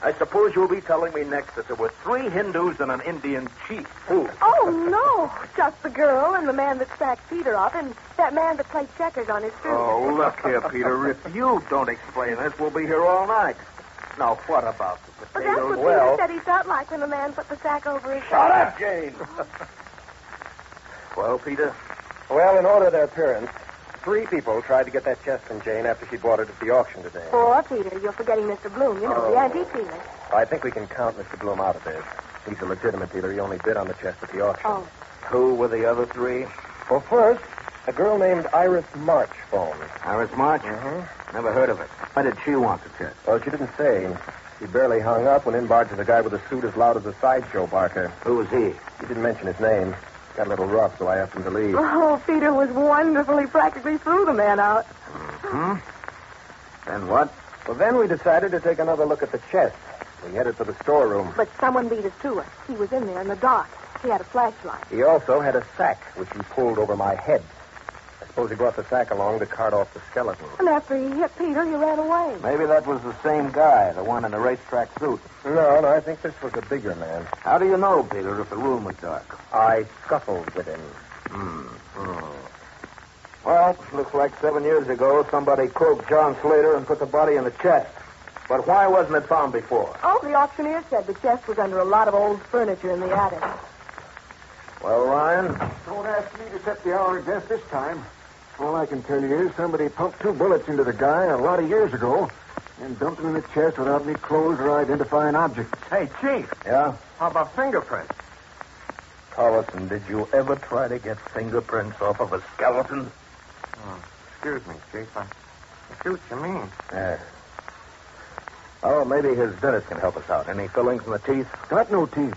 I suppose you'll be telling me next that there were 3 Hindus and an Indian chief. Who? Oh, no. Just the girl and the man that sacked Peter up and that man that played checkers on his suit. Oh, look here, Peter. If you don't explain this, we'll be here all night. Now, what about the But that's potatoes? what Peter said he felt like when the man put the sack over his Shut head. up, Jane. Well, Peter? Well, in order of their appearance, 3 people tried to get that chest from Jane after she bought it at the auction today. Poor Peter. You're forgetting Mr. Bloom. You know, the antique dealer. I think we can count Mr. Bloom out of this. He's a legitimate dealer. He only bid on the chest at the auction. Oh. Who were the other 3? Well, first, a girl named Iris March phoned. Iris March? Mm-hmm. Never heard of it. Why did she want the chest? Well, she didn't say. She barely hung up when in barges a guy with a suit as loud as a sideshow barker. Who was he? He didn't mention his name. Got a little rough, so I asked him to leave. Oh, Peter was wonderful. He practically threw the man out. Hmm? Then what? Well, then we decided to take another look at the chest. We headed for the storeroom. But someone beat us to it. He was in there in the dark. He had a flashlight. He also had a sack, which he pulled over my head. I suppose he brought the sack along to cart off the skeleton. And after he hit Peter, he ran away. Maybe that was the same guy, the one in the racetrack suit. No, I think this was a bigger man. How do you know, Peter, if the room was dark? I scuffled with him. Well, looks like 7 years ago, somebody croaked John Slater and put the body in the chest. But why wasn't it found before? Oh, the auctioneer said the chest was under a lot of old furniture in the attic. Well, Ryan? Don't ask me to set the hour of death this time. All I can tell you is somebody pumped 2 bullets into the guy a lot of years ago and dumped him in the chest without any clothes or identifying objects. Hey, Chief. Yeah? How about fingerprints? Collison, did you ever try to get fingerprints off of a skeleton? Oh, excuse me, Chief. I see what you mean. Yeah. Oh, maybe his dentist can help us out. Any fillings in the teeth? Got no teeth.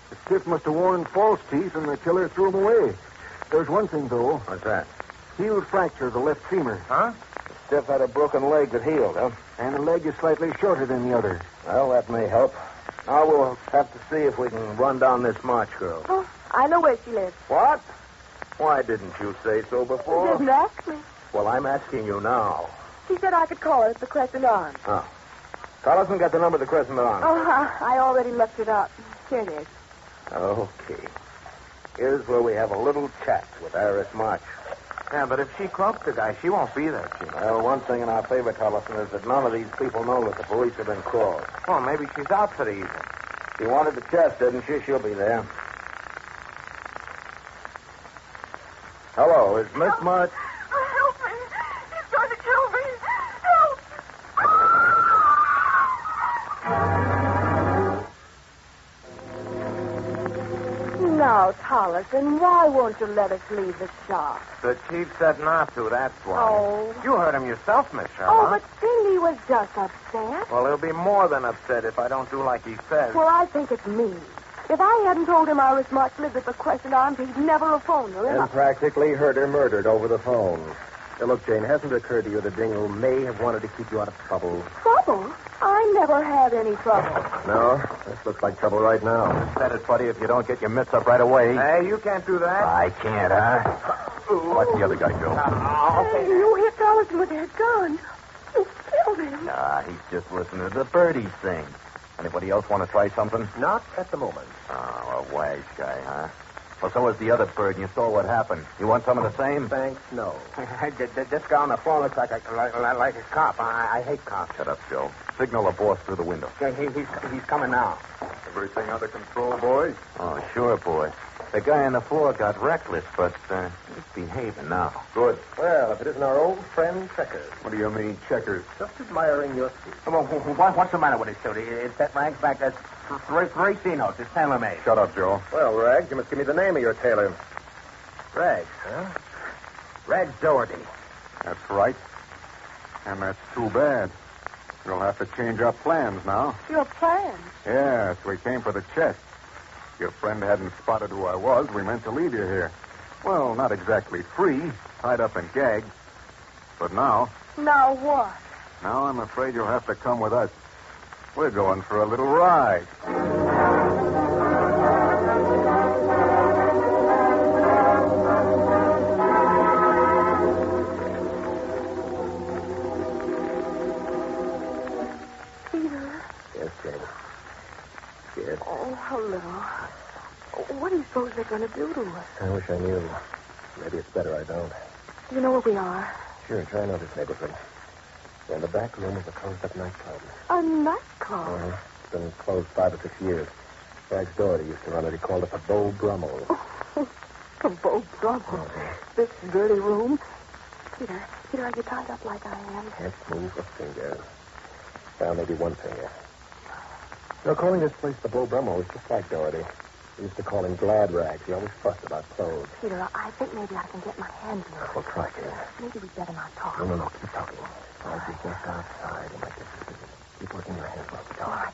The stiff must have worn false teeth, and the killer threw them away. There's one thing, though. What's that? Healed fracture of the left femur. Huh? The stiff had a broken leg that healed, huh? And the leg is slightly shorter than the other. Well, that may help. Now we'll have to see if we can run down this March girl. Oh, I know where she lives. What? Why didn't you say so before? You didn't ask me. Well, I'm asking you now. She said I could call her at the Crescent Arms. Oh. Collison got the number of the Crescent Arms. Oh, I already looked it up. Here it is. Okay. Here's where we have a little chat with Iris March. Yeah, but if she croaked the guy, she won't be there, Chief. Well, one thing in our favor, Collison, is that none of these people know that the police have been called. Well, maybe she's out for the evening. She wanted the chest, didn't she? She'll be there. Hello, is Miss March... Help me. He's going to kill me. Help. Now, Collison, why won't you let us leave the shop? The chief said not to, that's why. Oh. You heard him yourself, Miss Sherlock. Oh, but still he was just upset. Well, he'll be more than upset if I don't do like he says. Well, I think it's me. If I hadn't told him Iris March lived at the Crescent Arms, he'd never have phoned her. And practically heard her murdered over the phone. Now, look, Jane, hasn't it occurred to you that Dingle may have wanted to keep you out of trouble? Trouble? I never had any trouble. No? This looks like trouble right now. Said it, buddy, if you don't get your mitts up right away. Hey, you can't do that. I can't, huh? Watch the other guy, Joe. Hey, you hit Collison with that gun. You killed him. Nah, he's just listening to the birdies sing. Anybody else want to try something? Not at the moment. Oh, a wise guy, huh? Well, so was the other bird, and you saw what happened. You want some of the same? Thanks, no. This guy on the phone looks like a cop. I hate cops. Shut up, Joe. Signal the boss through the window. Yeah, he's coming now. Everything under control, boys? Oh, sure, boy. The guy on the floor got reckless, but he's behaving now. Good. Well, if it isn't our old friend Checkers. What do you mean, Checkers? Just admiring your suit. What's the matter with his suit? It's that Rags back. That's Racinos. It's tailor-made. Shut up, Joe. Well, Rags, you must give me the name of your tailor. Rags, huh? Rags Doherty. That's right. And that's too bad. We'll have to change our plans now. Your plans? Yes, we came for the chest. Your friend hadn't spotted who I was. We meant to leave you here. Well, not exactly free, tied up and gagged. But now... Now what? Now I'm afraid you'll have to come with us. We're going for a little ride. Peter? Yes, Jane. Yes. Oh, hello. What do you suppose they're going to do to us? I wish I knew. Maybe it's better I don't. Do you know where we are? Sure, try and know this neighborhood. We're in the back room of a closed-up nightclub. A nightclub? It's been closed 5 or 6 years. Rags Doherty used to run it. He called it the Beau Brummel. A Beau Brummel? This dirty room? Peter, are you tied up like I am? Can't move a finger. Well, maybe one finger. You know, calling this place the Beau Brummel was just like Doherty. We used to call him Glad Rags. He always fussed about clothes. Peter, I think maybe I can get my hands on it. Well, try, Jane. Maybe we'd better not talk. No. Keep talking. Rags is just outside. You might get suspicious. Keep working your hands. All right.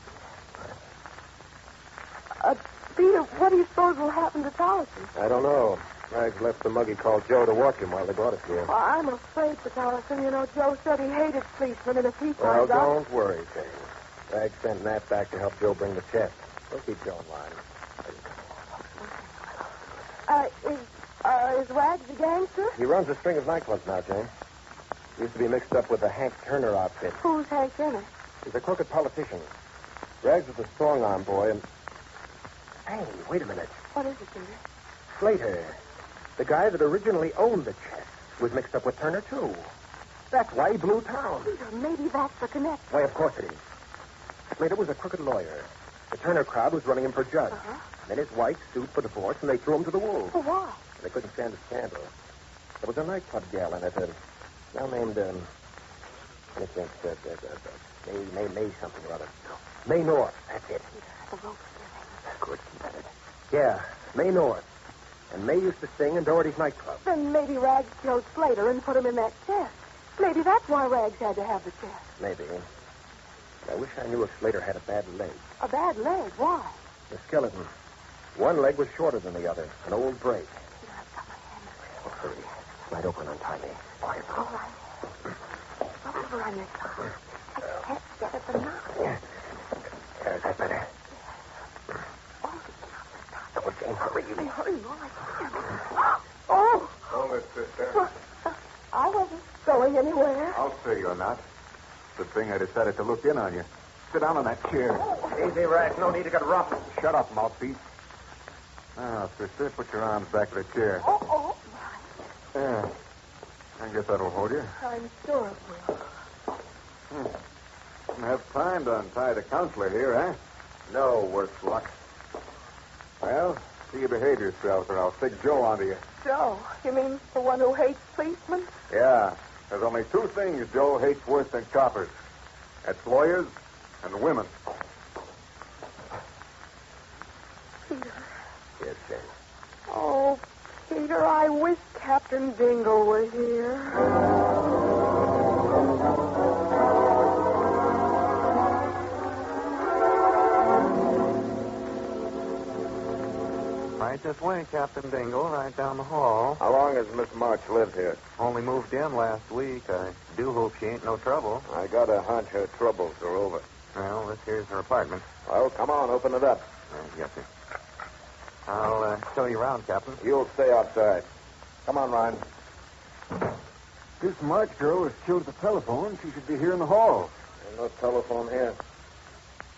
Peter, what do you suppose will happen to Tolleson? I don't know. Rags left the mug he called Joe to watch him while they brought us here. Well, I'm afraid for Tolleson. You know, Joe said he hated policemen, and if he Well, finds out... don't worry, Jane. Rags sent Nat back to help Joe bring the chest. We'll keep Joe in line. Is Rags a gangster? He runs a string of nightclubs now, Jane. He used to be mixed up with the Hank Turner outfit. Who's Hank Turner? He's a crooked politician. Rags was a strong-arm boy, and... Hey, wait a minute. What is it, Peter? Slater, the guy that originally owned the chest, was mixed up with Turner, too. That's why he blew town. Peter, maybe that's the connection. Why, of course it is. Slater was a crooked lawyer. The Turner crowd was running him for judge. Uh-huh. Then his wife sued for divorce, and they threw him to the wolves. For what? They couldn't stand the scandal. There was a nightclub gal in it, a gal named, May something or other. May North, that's it. The rope. Good, keep at it. Yeah, May North. And May used to sing in Doherty's nightclub. Then maybe Rags killed Slater and put him in that chest. Maybe that's why Rags had to have the chest. Maybe. I wish I knew if Slater had a bad leg. A bad leg? Why? The skeleton. One leg was shorter than the other. An old break. Oh, hurry. Slide open and tie me. Quiet. All right. Roll over on your side. I can't get at the knot. Yeah. Is that better? Oh, Jane, hurry. Hurry, all I can. Oh! Hold it, sister. Well, I wasn't going anywhere. I'll say you're not. Good thing I decided to look in on you. Sit down on that chair. Easy, Rags. No need to get rough. Shut up, mouthpiece. Now, sister, put your arms back of the chair. Oh. Yeah. I guess that'll hold you. I'm sure it will. Didn't have time to untie the counselor here, eh? No, worse luck. Well, see you behave yourself, or I'll stick Joe onto you. Joe? You mean the one who hates policemen? Yeah. There's only two things Joe hates worse than coppers. That's lawyers and women. Peter. Yes, Jane. Oh, Peter, I wish Captain Dingle were here. Right this way, Captain Dingle, right down the hall. How long has Miss March lived here? Only moved in last week. I do hope she ain't no trouble. I got a hunch her troubles are over. Well, this here's her apartment. Well, come on, open it up. Yes, sir. I'll show you around, Captain. You'll stay outside. Come on, Ryan. This March girl was killed at the telephone. She should be here in the hall. There's no telephone here.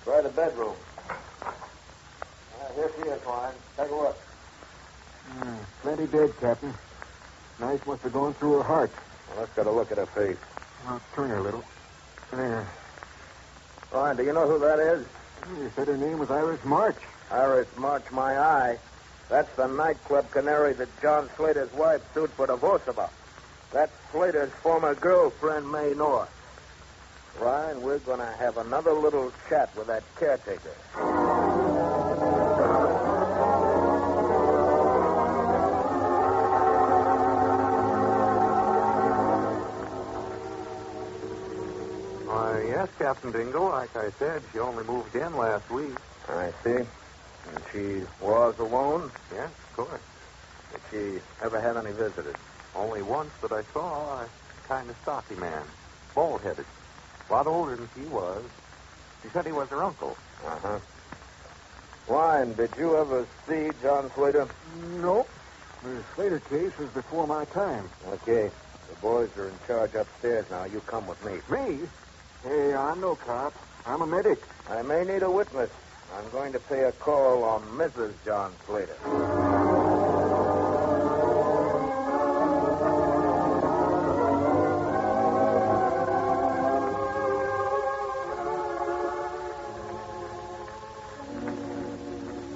Try the bedroom. Here she is, Ryan. Take a look. Plenty dead, Captain. Knife must have gone through her heart. Well, let's get a look at her face. I'll turn her a little. There. Ryan, do you know who that is? You said her name was Iris March. Iris March, my eye. That's the nightclub canary that John Slater's wife sued for divorce about. That's Slater's former girlfriend, May North. Ryan, we're going to have another little chat with that caretaker. Yes, Captain Dingle. Like I said, she only moved in last week. I see. And she was alone? Yes, of course. Did she ever have any visitors? Only once that I saw a kind of stocky man, bald-headed, a lot older than she was. She said he was her uncle. Uh-huh. Ryan, did you ever see John Slater? Nope. The Slater case was before my time. Okay. The boys are in charge upstairs now. You come with me. Me? Hey, I'm no cop. I'm a medic. I may need a witness. I'm going to pay a call on Mrs. John Slater.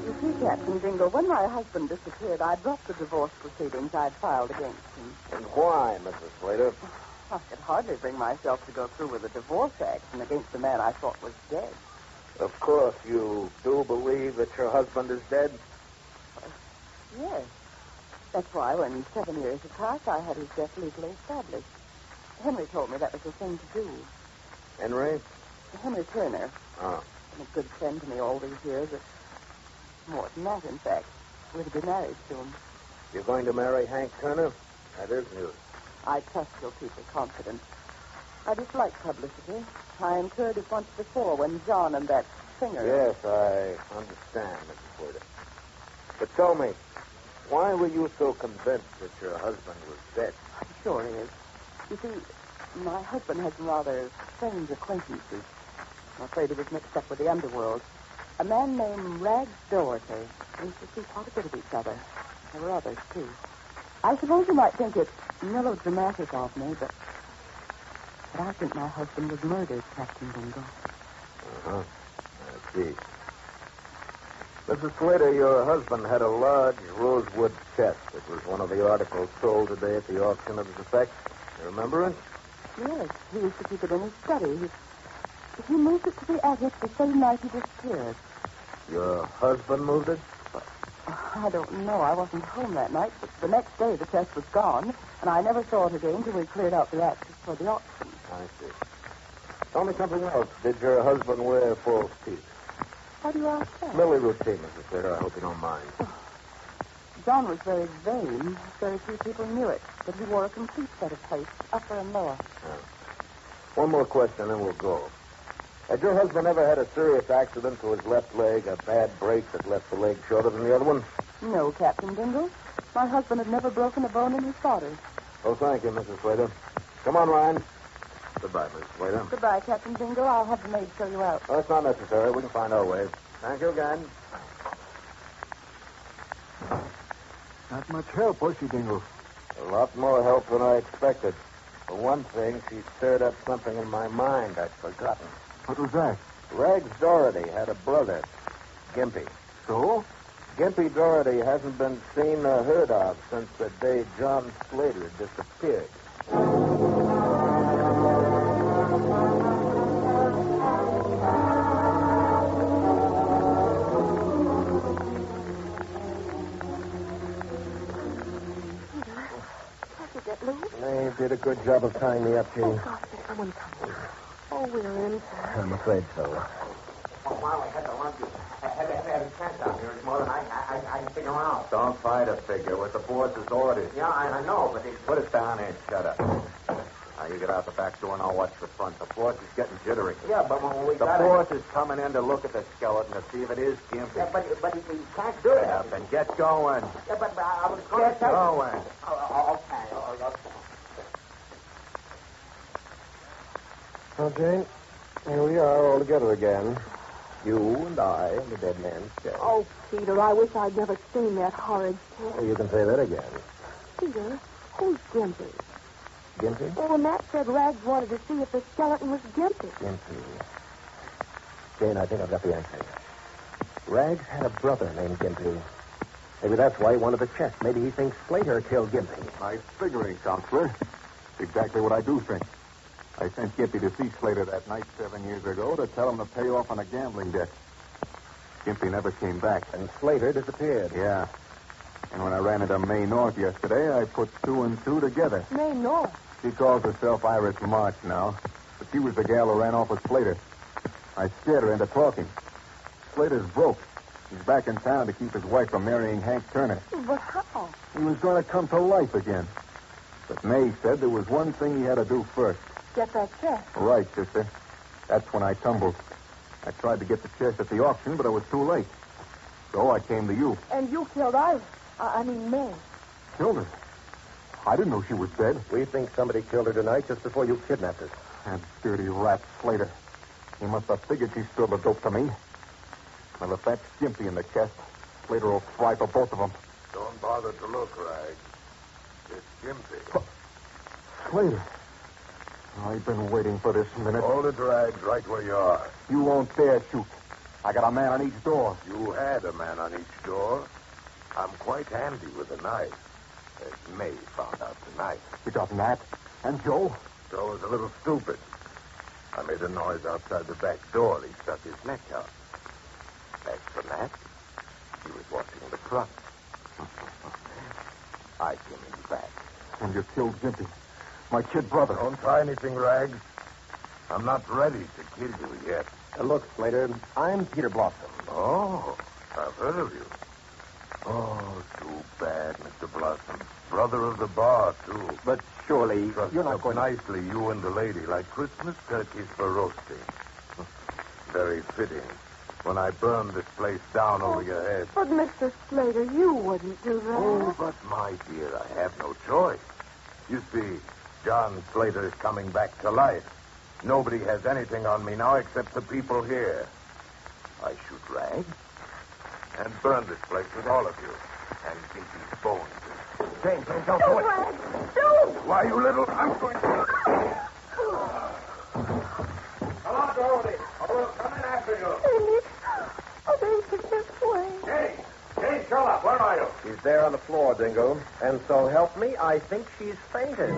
You see, Captain Dingle, when my husband disappeared, I dropped the divorce proceedings I'd filed against him. And why, Mrs. Slater? I could hardly bring myself to go through with a divorce action against a man I thought was dead. Of course, you do believe that your husband is dead? Yes. That's why, when 7 years had passed, I had his death legally established. Henry told me that was the thing to do. Henry? Henry Turner. Oh. Been a good friend to me all these years. More than that, in fact. We're to be married soon. You're going to marry Hank Turner? That is news. I trust you'll keep your confidence. I dislike publicity. I incurred it once before when John and that singer... Yes, I understand, Mrs. Slater. But tell me, why were you so convinced that your husband was dead? I'm sure he is. You see, my husband has rather strange acquaintances. I'm afraid he was mixed up with the underworld. A man named Rags Doherty. We used to see quite a bit of each other. There were others, too. I suppose you might think it's melodramatic of me, but I think my husband was murdered, Captain Dingle. Uh-huh. I see. Mrs. Slater, your husband had a large rosewood chest. It was one of the articles sold today at the auction of his effects. You remember it? Yes, he used to keep it in his study. He moved it to the attic the same night he disappeared. Your husband moved it? I don't know. I wasn't home that night, but the next day the chest was gone, and I never saw it again till we cleared out the axes for the auction. I see. Tell me something else. Did your husband wear false teeth? How do you ask that? Merely routine, Mrs. Slater. I hope you don't mind. John was very vain. Very few people knew it, but he wore a complete set of plates, upper and lower. One more question, then we'll go. Had your husband ever had a serious accident to his left leg, a bad break that left the leg shorter than the other one? No, Captain Dingle. My husband had never broken a bone in his body. Oh, thank you, Mrs. Slater. Come on, Ryan. Goodbye, Mrs. Slater. Goodbye, Captain Dingle. I'll have the maid show you out. Oh, it's not necessary. We can find our way. Thank you again. Not much help, was she, Dingle? A lot more help than I expected. For one thing, she stirred up something in my mind I'd forgotten. What was that? Rags Doherty had a brother, Gimpy. So? Gimpy Doherty hasn't been seen or heard of since the day John Slater disappeared. They did a good job of tying me up, Jean. Oh, gosh, there's someone coming. Oh, we're in. I'm afraid so. Well, I had to lunch. I had a chance out here. It's more than I can figure out. Don't try to figure what the boss's orders. Yeah, I know, but it's... Put it down and shut up. Now, you get out the back door and I'll watch the front. The boss is getting jittery. Yeah, but when we The got boss is coming in to look at the skeleton to see if it is Gimpy. Yeah, but he can't do it. Yeah, then get going. Yeah, but I was going to Get going. Okay. Well, Jane, here we are all together again. You and I and the dead man's chest. Oh, Peter, I wish I'd never seen that horrid chest. Well, you can say that again. Peter, who's Gimpy? Gimpy? Well, Matt said Rags wanted to see if the skeleton was Gimpy. Gimpy. Jane, I think I've got the answer. Rags had a brother named Gimpy. Maybe that's why he wanted the chest. Maybe he thinks Slater killed Gimpy. Nice figuring, Counselor. It's exactly what I do think. I sent Gimpy to see Slater that night 7 years ago to tell him to pay off on a gambling debt. Gimpy never came back. And Slater disappeared. Yeah. And when I ran into May North yesterday, I put 2 and 2 together. May North. She calls herself Iris March now, but she was the gal who ran off with Slater. I scared her into talking. Slater's broke. He's back in town to keep his wife from marrying Hank Turner. But how? He was going to come to life again. But May said there was one thing he had to do first. Get that chest. Right, sister. That's when I tumbled. I tried to get the chest at the auction, but I was too late. So I came to you. And you killed Iris. I mean, May. Killed her? I didn't know she was dead. We think somebody killed her tonight just before you kidnapped her. That dirty rat Slater. He must have figured she spilled the dope to me. Well, if that's Gimpy in the chest, Slater will fry for both of them. Don't bother to look, Rags. It's Gimpy. Slater. I've been waiting for this minute. Hold it, Rags, right where you are. You won't dare shoot. I got a man on each door. You had a man on each door. I'm quite handy with a knife, as May found out tonight. You got Nat and Joe? Joe was a little stupid. I made a noise outside the back door. He stuck his neck out. As for Nat, he was watching the front. I came in back. And you killed Gimpy, my kid brother. Don't try anything, Rags. I'm not ready to kill you yet. Look, Slater, I'm Peter Blossom. Oh, I've heard of you. Oh, too bad, Mr. Blossom. Brother of the bar, too. But surely You're not going nicely, you and the lady, like Christmas turkeys for roasting. Very fitting. When I burned this place down over your head. But, Mr. Slater, you wouldn't do that. Oh, but my dear, I have no choice. You see, John Slater is coming back to life. Nobody has anything on me now except the people here. I shoot rags and burn this place with all of you and get these bones. Jane, don't do it. Rags, don't. Why, you little... I'm going to... Come on, Dorothy. We'll come in after you. Oh, there's this way. Jane Sherlock, where are you? She's there on the floor, Dingle. And so help me, I think she's fainted.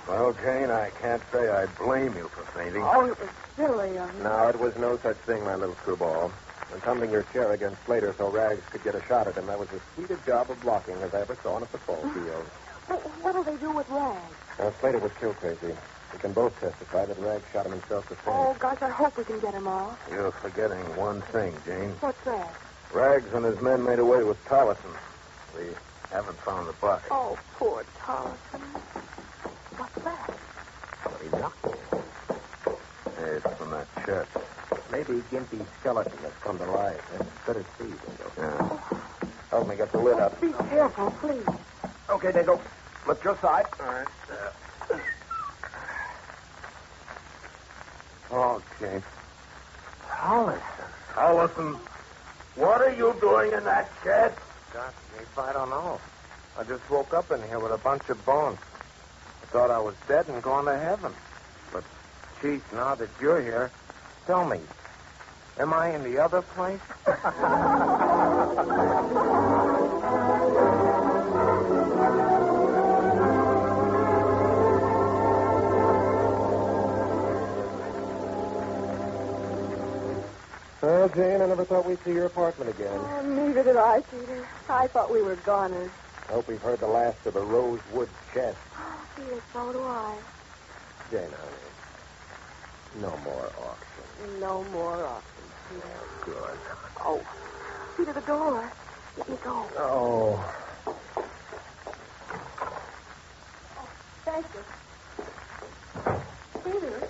Well, Jane, I can't say I blame you for fainting. Oh, it was silly. No, it was no such thing, my little screwball. And tumbling your chair against Slater so Rags could get a shot at him, that was as sweet a job of blocking as I ever saw on a football field. What'll they do with Rags? Now, Slater was kill crazy. We can both testify that Rags shot him himself to faint. Oh, gosh, I hope we can get him off. You're forgetting one thing, Jane. What's that? Rags and his men made away with Tollison. We haven't found the body. Oh, poor Tollison. What's that? Somebody knocking. It's from that chest. Maybe Gimpy's skeleton has come to life. Better see, Dingo. Yeah. Help me get the lid up. Be careful, please. Okay, Dingo. Lift your side. All right. Okay. Tollison, what are you doing in that shed? Gosh, Chief, I don't know. I just woke up in here with a bunch of bones. I thought I was dead and gone to heaven. But, Chief, now that you're here, tell me, am I in the other place? Well, Jane, I never thought we'd see your apartment again. Oh, neither did I, Peter. I thought we were goners. I hope we've heard the last of the Rosewood chest. Oh, Peter, so do I. Jane, honey, no more auction. No more auctions, Peter. Good. Oh, Peter, the door. Let me go. Oh. Thank you. Peter,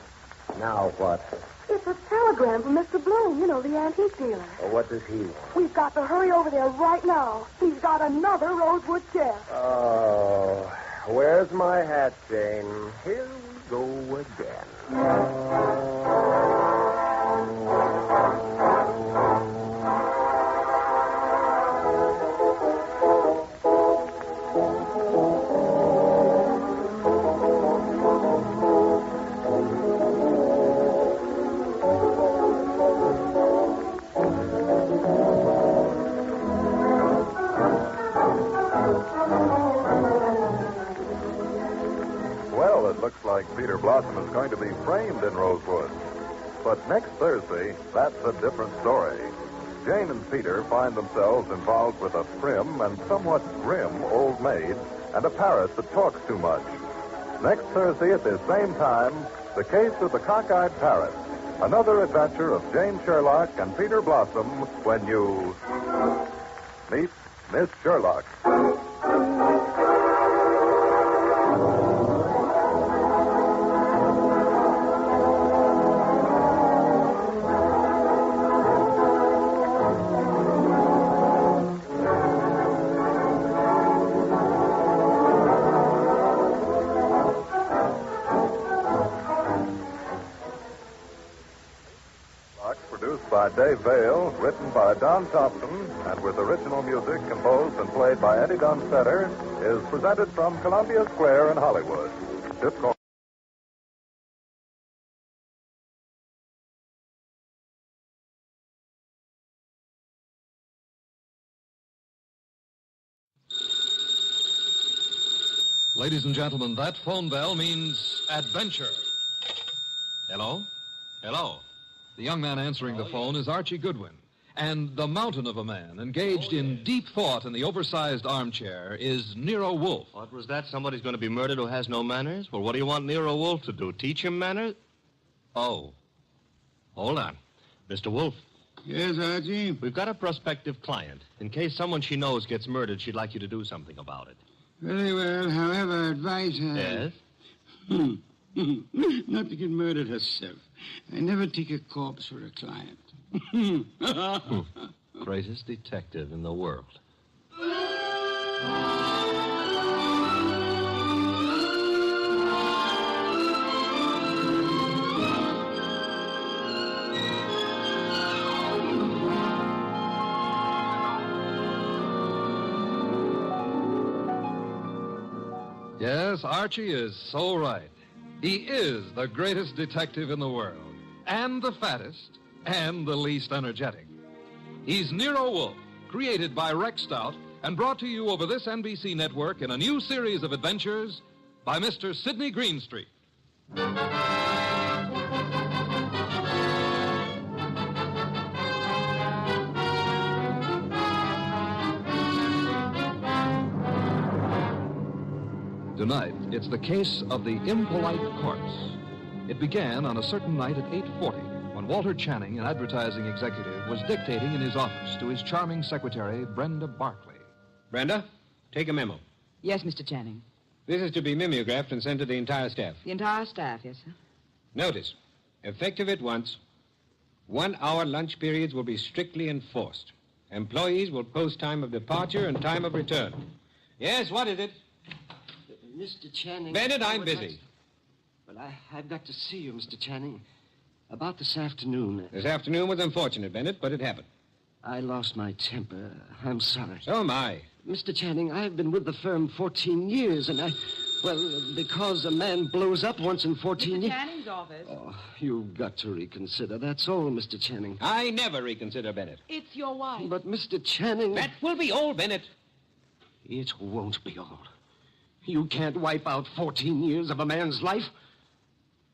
Now what? it's a telegram from Mr. Bloom, you know, the antique dealer. Well, what does he want? We've got to hurry over there right now. He's got another rosewood chair. Oh, where's my hat, Jane? Here we go again. Well, it looks like Peter Blossom is going to be framed in Rosewood. But next Thursday, that's a different story. Jane and Peter find themselves involved with a prim and somewhat grim old maid and a parrot that talks too much. Next Thursday at this same time, The Case of the Cockeyed Parrot. Another adventure of Jane Sherlock and Peter Blossom when you meet Miss Sherlock. Produced by Dave Vale, written by Don Thompson, and with original music composed and played by Eddie Dunstetter, is presented from Columbia Square in Hollywood. This call. Ladies and gentlemen, that phone bell means adventure. Hello? Hello? The young man answering the phone is Archie Goodwin. And the mountain of a man engaged in deep thought in the oversized armchair is Nero Wolfe. What was that? Somebody's going to be murdered who has no manners? Well, what do you want Nero Wolfe to do? Teach him manners? Oh. Hold on. Mr. Wolfe. Yes, Archie? We've got a prospective client. In case someone she knows gets murdered, she'd like you to do something about it. Very well. However, advise her. Yes? Not to get murdered herself. I never take a corpse for a client. Greatest detective in the world. Yes, Archie is so right. He is the greatest detective in the world, and the fattest, and the least energetic. He's Nero Wolfe, created by Rex Stout and brought to you over this NBC network in a new series of adventures by Mr. Sidney Greenstreet. Tonight, it's the case of the impolite corpse. It began on a certain night at 8:40 when Walter Channing, an advertising executive, was dictating in his office to his charming secretary, Brenda Barclay. Brenda, take a memo. Yes, Mr. Channing. This is to be mimeographed and sent to the entire staff. The entire staff, yes, sir. Notice, effective at once, 1 hour lunch periods will be strictly enforced. Employees will post time of departure and time of return. Yes, what is it? Mr. Channing... Bennett, I'm busy. Well, I've got to see you, Mr. Channing. About this afternoon. This afternoon was unfortunate, Bennett, but it happened. I lost my temper. I'm sorry. So am I. Mr. Channing, I've been with the firm 14 years, and well, because a man blows up once in 14 years... Mr. Channing's office. Oh, you've got to reconsider. That's all, Mr. Channing. I never reconsider, Bennett. It's your wife. But, Mr. Channing... That will be all, Bennett. It won't be all. You can't wipe out 14 years of a man's life.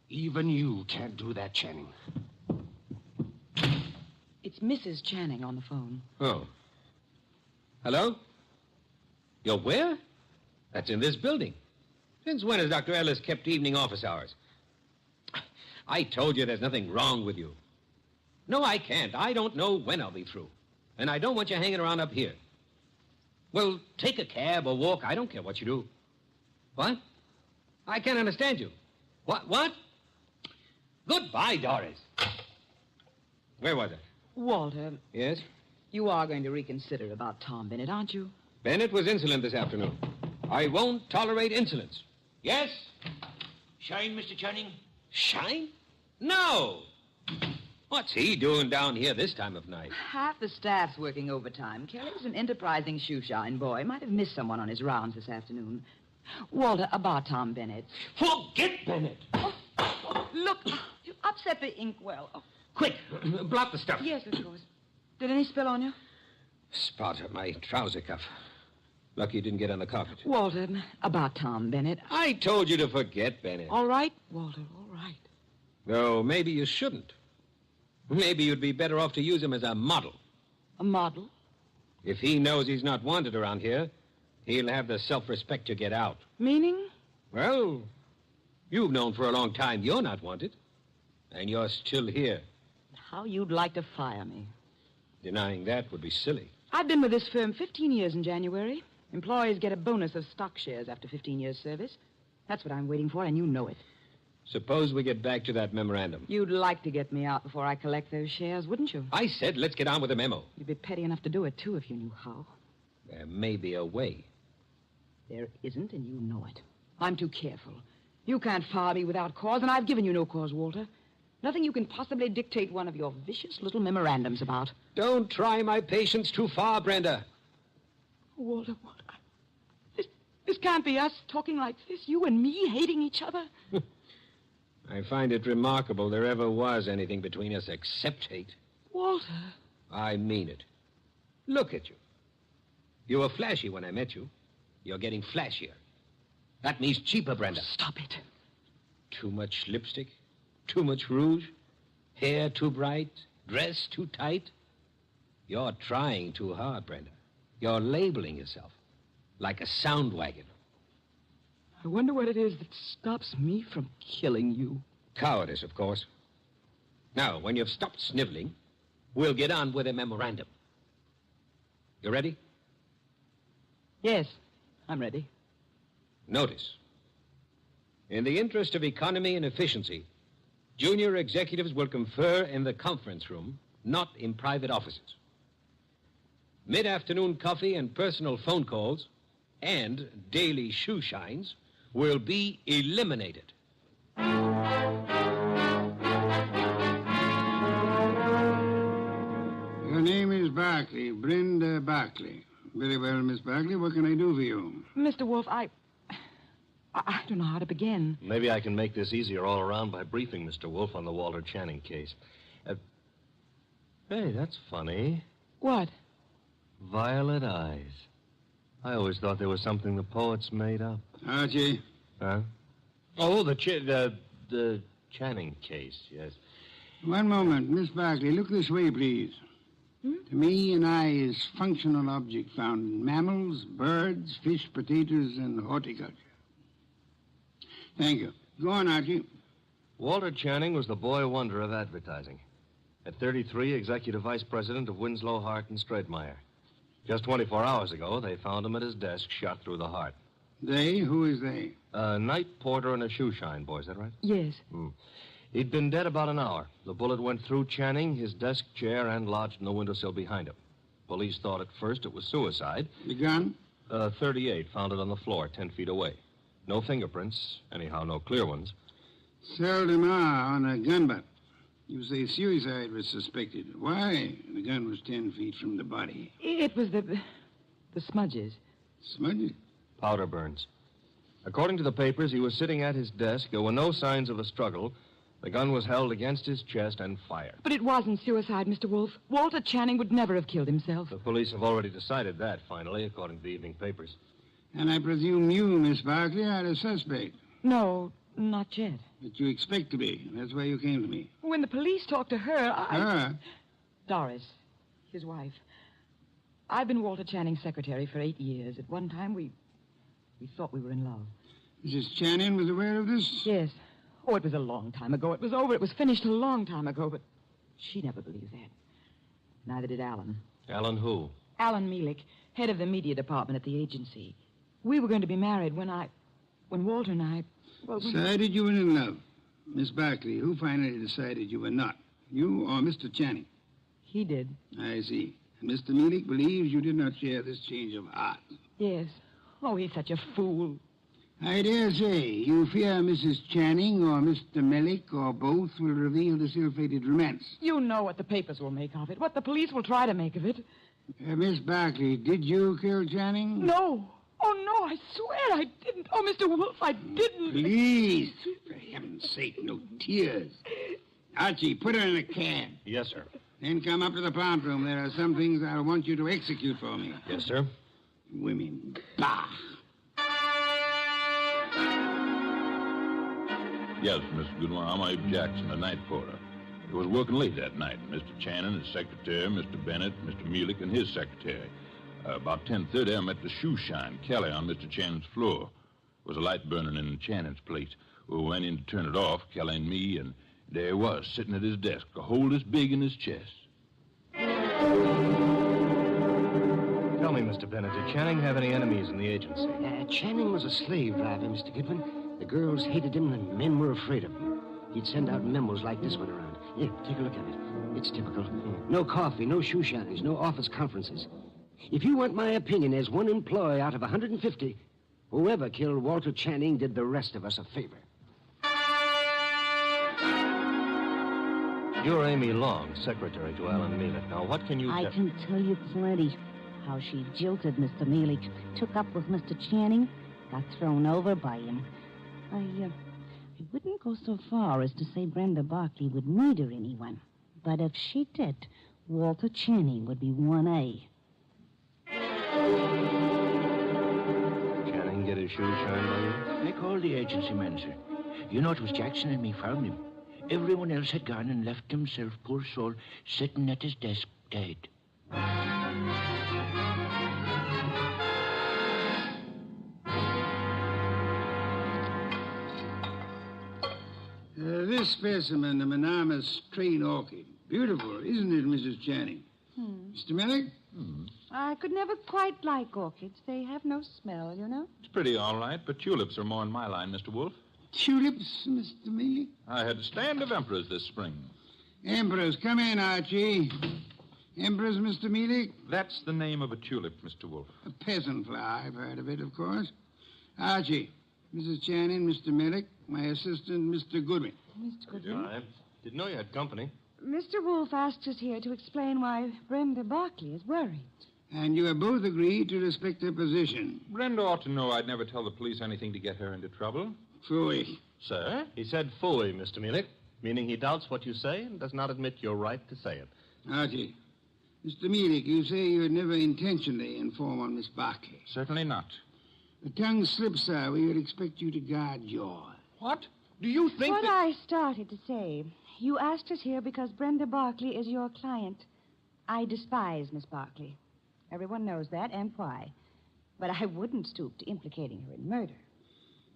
Even you can't do that, Channing. It's Mrs. Channing on the phone. Oh. Hello? You're where? That's in this building. Since when has Dr. Ellis kept evening office hours? I told you there's nothing wrong with you. No, I can't. I don't know when I'll be through. And I don't want you hanging around up here. Well, take a cab or walk. I don't care what you do. What? I can't understand you. What? Goodbye, Doris. Where was it? Walter. Yes? You are going to reconsider about Tom Bennett, aren't you? Bennett was insolent this afternoon. I won't tolerate insolence. Yes? Shine, Mr. Channing? Shine? No. What's he doing down here this time of night? Half the staff's working overtime. Kelly's an enterprising shoeshine boy. Might have missed someone on his rounds this afternoon. Walter, about Tom Bennett. Forget Bennett. Oh, look, you upset the inkwell. Oh. Quick, blot the stuff. Yes, of course. Did any spill on you? Spot of my trouser cuff. Lucky you didn't get on the carpet. Walter, about Tom Bennett. I told you to forget Bennett. All right, Walter, all right. Though maybe you shouldn't. Maybe you'd be better off to use him as a model. A model? If he knows he's not wanted around here, he'll have the self-respect to get out. Meaning? Well, you've known for a long time you're not wanted. And you're still here. How you'd like to fire me. Denying that would be silly. I've been with this firm 15 years in January. Employees get a bonus of stock shares after 15 years' service. That's what I'm waiting for, and you know it. Suppose we get back to that memorandum. You'd like to get me out before I collect those shares, wouldn't you? I said let's get on with the memo. You'd be petty enough to do it, too, if you knew how. There may be a way. There isn't, and you know it. I'm too careful. You can't fire me without cause, and I've given you no cause, Walter. Nothing you can possibly dictate one of your vicious little memorandums about. Don't try my patience too far, Brenda. Walter, what? This can't be us talking like this, you and me hating each other. I find it remarkable there ever was anything between us except hate. Walter. I mean it. Look at you. You were flashy when I met you. You're getting flashier. That means cheaper, Brenda. Stop it. Too much lipstick? Too much rouge? Hair too bright? Dress too tight? You're trying too hard, Brenda. You're labeling yourself like a sound wagon. I wonder what it is that stops me from killing you. Cowardice, of course. Now, when you've stopped sniveling, we'll get on with a memorandum. You ready? Yes, I'm ready. Notice. In the interest of economy and efficiency, junior executives will confer in the conference room, not in private offices. Mid-afternoon coffee and personal phone calls and daily shoe shines will be eliminated. Your name is Barclay, Brenda Barclay. Very well, Miss Barclay. What can I do for you? Mr. Wolf, I don't know how to begin. Maybe I can make this easier all around by briefing Mr. Wolf on the Walter Channing case. Hey, that's funny. What? Violet eyes. I always thought they were something the poets made up. Archie? Huh? Oh, the Channing case, yes. One moment. Miss Barclay, look this way, please. To me, an eye is functional object found in mammals, birds, fish, potatoes, and horticulture. Thank you. Go on, Archie. Walter Channing was the boy wonder of advertising. At 33, executive vice president of Winslow, Hart, and Stratemeyer. Just 24 hours ago, they found him at his desk, shot through the heart. They? Who is they? A night porter and a shoe shine boy, is that right? Yes. He'd been dead about an hour. The bullet went through Channing, his desk chair, and lodged in the windowsill behind him. Police thought at first it was suicide. The gun? 38, found it on the floor, 10 feet away. No fingerprints, anyhow, no clear ones. Seldom are on a gun butt. You say suicide was suspected. Why? The gun was 10 feet from the body. It was the smudges. Smudges? Powder burns. According to the papers, he was sitting at his desk. There were no signs of a struggle. The gun was held against his chest and fired. But it wasn't suicide, Mr. Wolf. Walter Channing would never have killed himself. The police have already decided that, finally, according to the evening papers. And I presume you, Miss Barclay, are a suspect. No, not yet. But you expect to be. That's why you came to me. When the police talked to her, Her? Doris, his wife. I've been Walter Channing's secretary for 8 years. At one time, we thought we were in love. Mrs. Channing was aware of this? Yes. Oh, it was a long time ago. It was over. It was finished a long time ago, but she never believed that. Neither did Alan. Alan who? Alan Mielik, head of the media department at the agency. We were going to be married when Walter and I... Well, Decided you were in love. Miss Barclay, who finally decided you were not? You or Mr. Channing? He did. I see. And Mr. Mielik believes you did not share this change of heart. Yes. Oh, he's such a fool. I dare say you fear Mrs. Channing or Mr. Mielik or both will reveal this ill-fated romance. You know what the papers will make of it, what the police will try to make of it. Miss Barclay, did you kill Channing? No. Oh, no, I swear I didn't. Oh, Mr. Wolf, I didn't. Please, for heaven's sake, no tears. Archie, put her in a cab. Yes, sir. Then come up to the plant room. There are some things I'll want you to execute for me. Yes, sir. Women. Bah! Yes, Mr. Goodwin, I'm Abe Jackson, the night porter. He was working late that night. Mr. Channing, his secretary, Mr. Bennett, Mr. Mielik, and his secretary. About 10:30, I met the shoe shine, Kelly, on Mr. Channing's floor. There was a light burning in Channing's place. We went in to turn it off, Kelly and me, and there he was, sitting at his desk, a hole this big in his chest. Tell me, Mr. Bennett, did Channing have any enemies in the agency? Channing was a slave driver, Mr. Goodwin. The girls hated him and men were afraid of him. He'd send out memos like this one around. Here, take a look at it. It's typical. No coffee, no shoe shinings, no office conferences. If you want my opinion, as one employee out of 150, whoever killed Walter Channing did the rest of us a favor. You're Amy Long, secretary to Alan Mielik. Now, what can you I can tell you plenty. How she jilted Mr. Mielik, took up with Mr. Channing, got thrown over by him. I wouldn't go so far as to say Brenda Barclay would murder anyone. But if she did, Walter Channing would be 1A. Channing get his shoe shined by you? I called the agency man, sir. You know, it was Jackson and me found him. Everyone else had gone and left himself, poor soul, sitting at his desk, dead. This specimen, the monogamous train orchid. Beautiful, isn't it, Mrs. Channing? Mr. Millick? I could never quite like orchids. They have no smell, you know. It's pretty all right, but tulips are more in my line, Mr. Wolf. Tulips, Mr. Millick? I had a stand of emperors this spring. Emperors, come in, Archie. Emperors, Mr. Millick? That's the name of a tulip, Mr. Wolf. A peasant flower. I've heard of it, of course. Archie, Mrs. Channing, Mr. Millick, my assistant, Mr. Goodwin. Mr. Goodwin? I didn't know you had company. Mr. Wolf asked us here to explain why Brenda Barkley is worried. And you have both agreed to respect her position. Brenda ought to know I'd never tell the police anything to get her into trouble. Phooey. Sir? He said phooey, Mr. Mielik, meaning he doubts what you say and does not admit your right to say it. Archie, Mr. Mielik, you say you had never intentionally informed on Miss Barkley. Certainly not. The tongue slips, sir. We would expect you to guard yours. What? Do you think What I started to say. You asked us here because Brenda Barkley is your client. I despise Miss Barkley. Everyone knows that, and why. But I wouldn't stoop to implicating her in murder.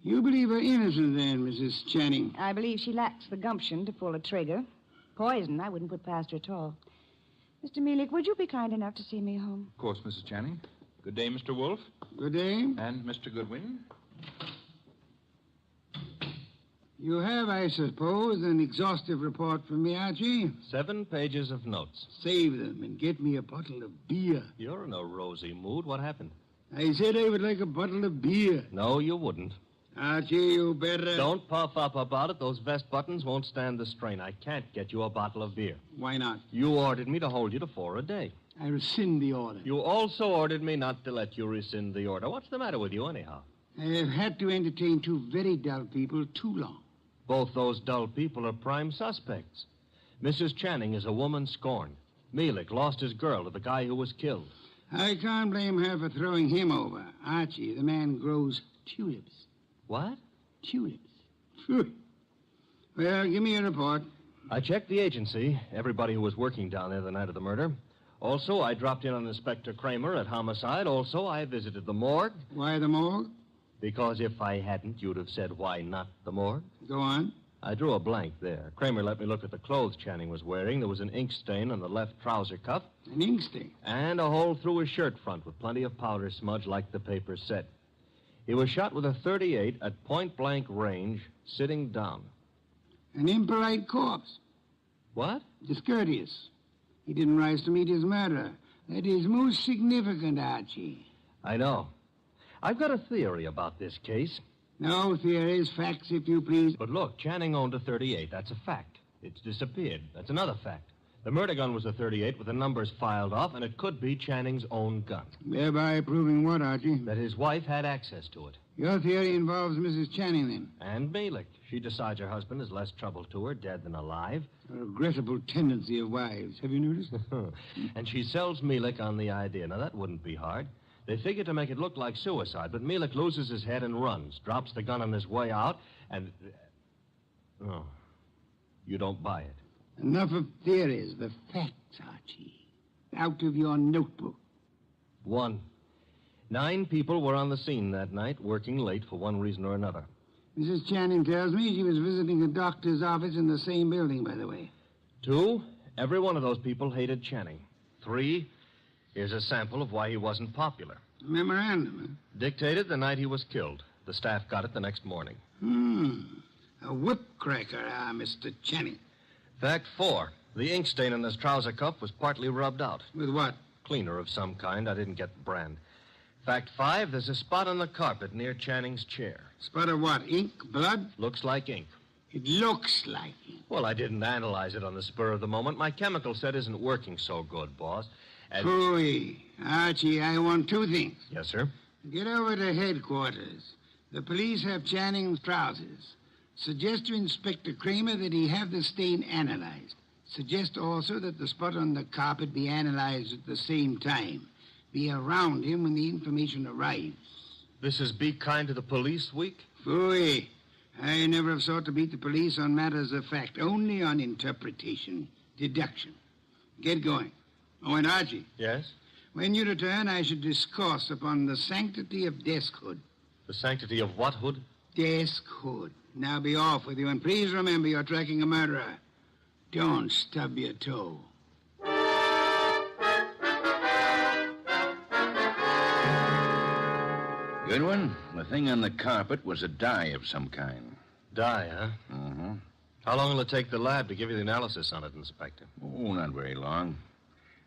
You believe her innocent, then, Mrs. Channing? I believe she lacks the gumption to pull a trigger. Poison, I wouldn't put past her at all. Mr. Mielik, would you be kind enough to see me home? Of course, Mrs. Channing. Good day, Mr. Wolf. Good day. And Mr. Goodwin. You have, I suppose, an exhaustive report from me, Archie? 7 pages of notes. Save them and get me a bottle of beer. You're in a rosy mood. What happened? I said I would like a bottle of beer. No, you wouldn't. Archie, you better... Don't puff up about it. Those vest buttons won't stand the strain. I can't get you a bottle of beer. Why not? You ordered me to hold you to 4 a day. I rescind the order. You also ordered me not to let you rescind the order. What's the matter with you, anyhow? I have had to entertain 2 very dull people too long. Both those dull people are prime suspects. Mrs. Channing is a woman scorned. Mielik lost his girl to the guy who was killed. I can't blame her for throwing him over. Archie, the man grows tulips. What? Tulips. Phew. Well, give me a report. I checked the agency, everybody who was working down there the night of the murder. Also, I dropped in on Inspector Kramer at homicide. Also, I visited the morgue. Why the morgue? Because if I hadn't, you'd have said, why not the morgue? Go on. I drew a blank there. Kramer let me look at the clothes Channing was wearing. There was an ink stain on the left trouser cuff. An ink stain? And a hole through his shirt front with plenty of powder smudge like the paper said. He was shot with a .38 at point-blank range, sitting down. An impolite corpse. What? Discourteous. He didn't rise to meet his murderer. That is most significant, Archie. I know. I've got a theory about this case. No theories, facts, if you please. But look, Channing owned a .38. That's a fact. It's disappeared. That's another fact. The murder gun was a .38 with the numbers filed off, and it could be Channing's own gun. Thereby proving what, Archie? That his wife had access to it. Your theory involves Mrs. Channing, then? And Mielik. She decides her husband is less trouble to her, dead than alive. A regrettable tendency of wives. Have you noticed? And she sells Mielik on the idea. Now, that wouldn't be hard. They figure to make it look like suicide, but Mielik loses his head and runs, drops the gun on his way out, and... Oh, you don't buy it. Enough of theories. The facts, Archie. Out of your notebook. 1. 9 people were on the scene that night, working late for one reason or another. Mrs. Channing tells me she was visiting a doctor's office in the same building, by the way. 2, every one of those people hated Channing. 3, here's a sample of why he wasn't popular. Memorandum, Dictated the night he was killed. The staff got it the next morning. A whip-cracker, Mr. Channing. Fact 4, the ink stain on his trouser cuff was partly rubbed out. With what? Cleaner of some kind. I didn't get the brand. Fact 5, there's a spot on the carpet near Channing's chair. Spot of what? Ink? Blood? Looks like ink. It looks like ink. Well, I didn't analyze it on the spur of the moment. My chemical set isn't working so good, boss. Phooey. Archie, I want 2 things. Yes, sir? Get over to headquarters. The police have Channing's trousers. Suggest to Inspector Kramer that he have the stain analyzed. Suggest also that the spot on the carpet be analyzed at the same time. Be around him when the information arrives. This is Be Kind to the Police Week? Phooey. I never have sought to beat the police on matters of fact, only on interpretation, deduction. Get going. Oh, and Archie. Yes? When you return, I should discourse upon the sanctity of deskhood. The sanctity of what hood? Deskhood. Now be off with you, and please remember you're tracking a murderer. Don't stub your toe. Goodwin, the thing on the carpet was a dye of some kind. Dye, huh? Mm-hmm. How long will it take the lab to give you the analysis on it, Inspector? Oh, not very long.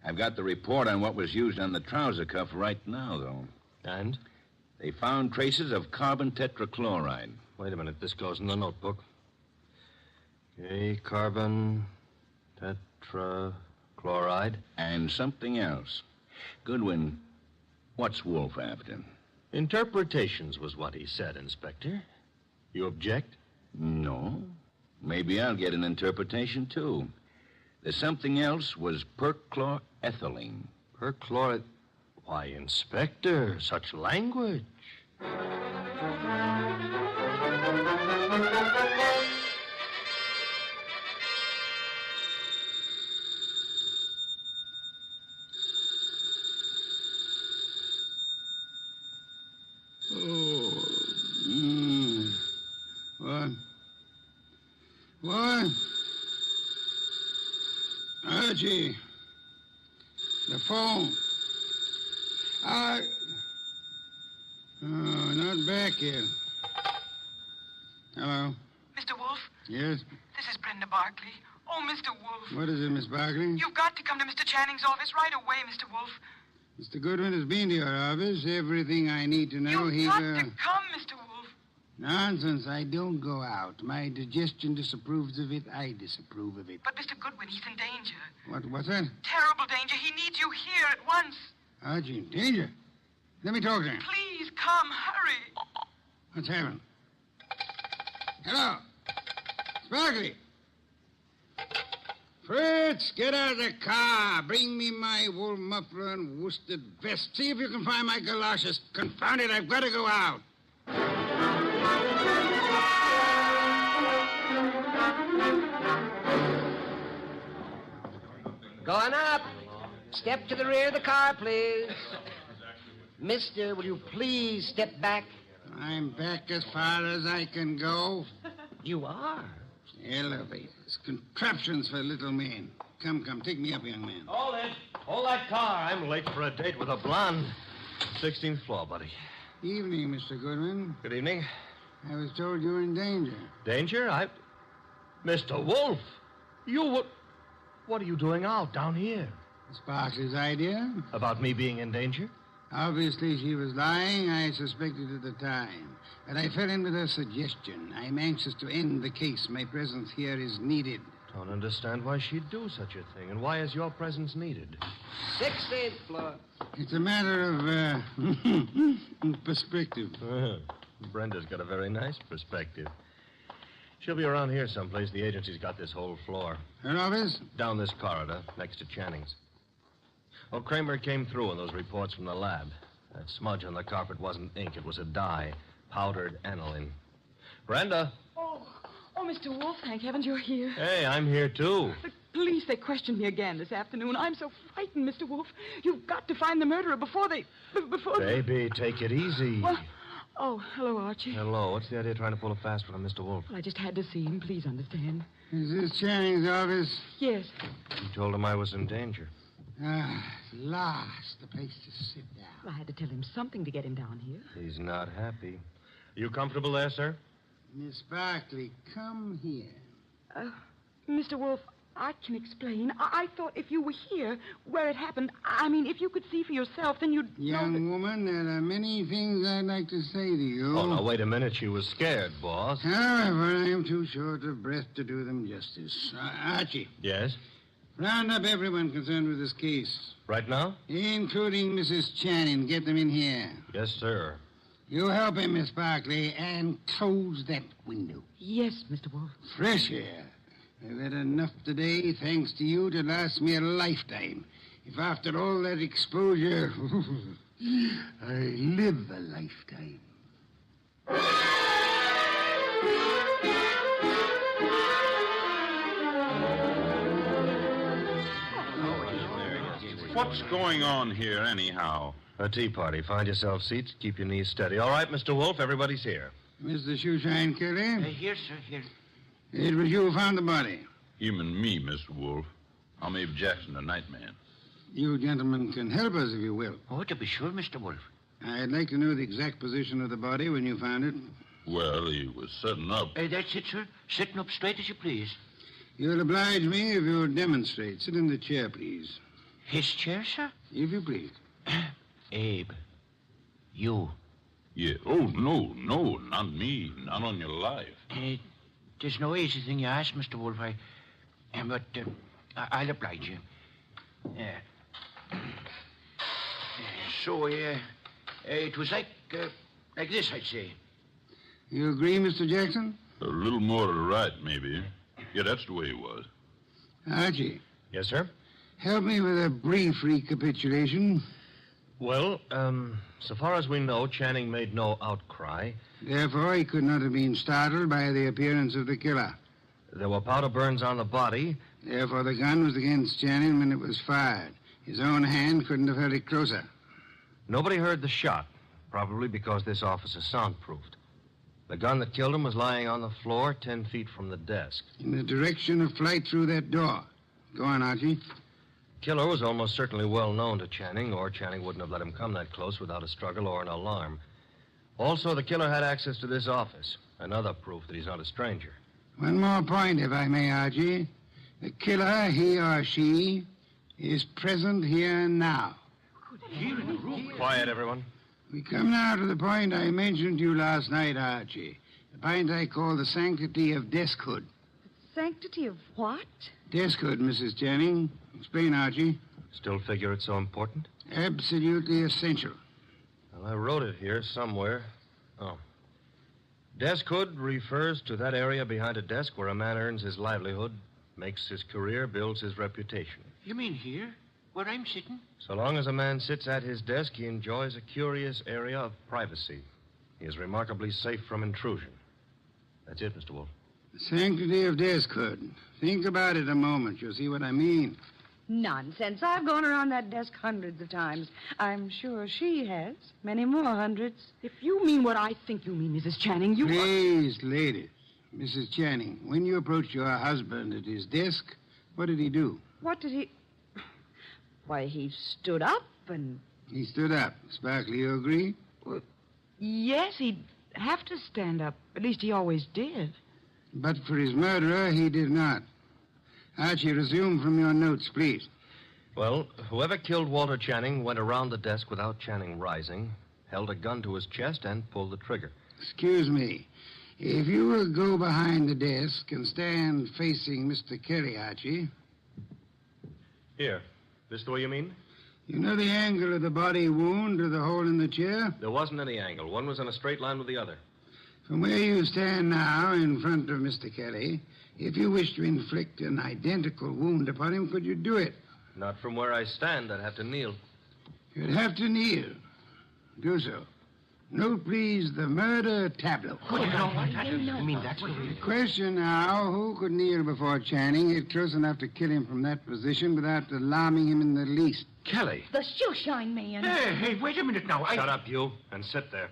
I've got the report on what was used on the trouser cuff right now, though. And? They found traces of carbon tetrachloride. Wait a minute. This goes in the notebook. Okay, carbon tetrachloride. And something else. Goodwin, what's Wolf after? Interpretations was what he said, Inspector. You object? No. Maybe I'll get an interpretation, too. The something else was perchlorethylene. Perchloreth... Why, Inspector, such language. What? Archie. The phone. Oh, not back here. Hello. Mr. Wolf? Yes? This is Brenda Barkley. Oh, Mr. Wolf. What is it, Miss Barkley? You've got to come to Mr. Channing's office right away, Mr. Wolf. Mr. Goodwin has been to your office. Everything I need to know, You've got to come, Mr. Wolf. Nonsense. I don't go out. My digestion disapproves of it. I disapprove of it. But, Mr. Goodwin, he's in danger. What's that? Terrible danger. He needs you here at once. Archie, in danger? Let me talk to him. Please come. Hurry. What's happened? Hello. Sparkly. Fritz, get out of the car. Bring me my wool muffler and worsted vest. See if you can find my galoshes. Confound it, I've got to go out. Going up. Step to the rear of the car, please. Mister, will you please step back? I'm back as far as I can go. You are? Elevators, contraptions for little men. Come, take me up, young man. Hold it. Hold that car. I'm late for a date with a blonde. 16th floor, buddy. Evening, Mr. Goodwin. Good evening. I was told you were in danger. Danger? Mr. Wolf, what are you doing out down here? Sparks' idea. About me being in danger? Obviously, she was lying. I suspected at the time. But I fell in with her suggestion. I'm anxious to end the case. My presence here is needed. Don't understand why she'd do such a thing. And why is your presence needed? 16th floor. It's a matter of perspective. Brenda's got a very nice perspective. She'll be around here someplace. The agency's got this whole floor. Her office? Down this corridor, next to Channing's. Oh, Kramer came through on those reports from the lab. That smudge on the carpet wasn't ink. It was a dye. Powdered aniline. Brenda. Oh, Mr. Wolf, thank heavens you're here. Hey, I'm here, too. The police, they questioned me again this afternoon. I'm so frightened, Mr. Wolf. You've got to find the murderer before they... Baby, take it easy. Well, hello, Archie. Hello. What's the idea of trying to pull a fast one on Mr. Wolf? Well, I just had to see him. Please understand. Is this Channing's office? Yes. You told him I was in danger. At last, the place to sit down. Well, I had to tell him something to get him down here. He's not happy. Are you comfortable there, sir? Miss Barkley, come here. Mr. Wolf, I can explain. I thought if you were here, where it happened, if you could see for yourself, then you'd Young woman, there are many things I'd like to say to you. Oh, now, wait a minute. She was scared, boss. However, I am too short of breath to do them justice. Archie. Yes? Round up everyone concerned with this case. Right now? Including Mrs. Channing. Get them in here. Yes, sir. You help him, Miss Barkley, and close that window. Yes, Mr. Wolf. Fresh air. I've had enough today, thanks to you, to last me a lifetime. If after all that exposure, I live a lifetime. What's going on here, anyhow? A tea party. Find yourself seats. Keep your knees steady. All right, Mr. Wolf, everybody's here. Mr. Shoeshine Kelly? Here, sir, here. It was you who found the body. Him and me, Mr. Wolf. I'm Abe Jackson, the night man. You gentlemen can help us if you will. Oh, to be sure, Mr. Wolf. I'd like to know the exact position of the body when you found it. Well, he was sitting up. That's it, sir. Sitting up straight as you please. You'll oblige me if you'll demonstrate. Sit in the chair, please. His chair, sir? If you please. Abe, you. Yeah. Oh, no, not me. Not on your life. There's no easy thing you ask, Mr. Wolf. But I'll oblige you. So, it was like this, I'd say. You agree, Mr. Jackson? A little more to the right, maybe. Yeah, that's the way it was. Archie. Yes, sir? Help me with a brief recapitulation. Well, so far as we know, Channing made no outcry. Therefore, he could not have been startled by the appearance of the killer. There were powder burns on the body. Therefore, the gun was against Channing when it was fired. His own hand couldn't have held it closer. Nobody heard the shot, probably because this office is soundproofed. The gun that killed him was lying on the floor 10 feet from the desk. In the direction of flight through that door. Go on, Archie. Killer was almost certainly well known to Channing, or Channing wouldn't have let him come that close without a struggle or an alarm. Also, the killer had access to this office. Another proof that he's not a stranger. One more point, if I may, Archie. The killer, he or she, is present here now. Here in the room. Quiet, everyone. We come now to the point I mentioned to you last night, Archie. The point I call the sanctity of deskhood. Sanctity of what? Deskhood, Mrs. Channing. Explain, Archie. Still figure it's so important? Absolutely essential. Well, I wrote it here somewhere. Oh. Deskhood refers to that area behind a desk where a man earns his livelihood, makes his career, builds his reputation. You mean here, where I'm sitting? So long as a man sits at his desk, he enjoys a curious area of privacy. He is remarkably safe from intrusion. That's it, Mr. Wolf. The sanctity of deskhood. Think about it a moment. You'll see what I mean. Nonsense. I've gone around that desk hundreds of times. I'm sure she has. Many more hundreds. If you mean what I think you mean, Mrs. Channing, you... Please, ladies. Mrs. Channing, when you approached your husband at his desk, what did he do? What did he... Why, he stood up and... He stood up. Sparkley, you agree? Well, yes, he'd have to stand up. At least he always did. But for his murderer, he did not. Archie, resume from your notes, please. Well, whoever killed Walter Channing went around the desk without Channing rising, held a gun to his chest, and pulled the trigger. Excuse me. If you will go behind the desk and stand facing Mr. Kelly, Archie. Here. This the way you mean? You know the angle of the body wound to the hole in the chair? There wasn't any angle. One was in a straight line with the other. From where you stand now in front of Mr. Kelly, if you wish to inflict an identical wound upon him, could you do it? Not from where I stand. I'd have to kneel. You'd have to kneel. Do so. Note, please, the murder tableau. I mean, that's what The question now, who could kneel before Channing, get close enough to kill him from that position without alarming him in the least? Kelly. The shoeshine man. Hey, wait a minute now. Shut up, you, and sit there.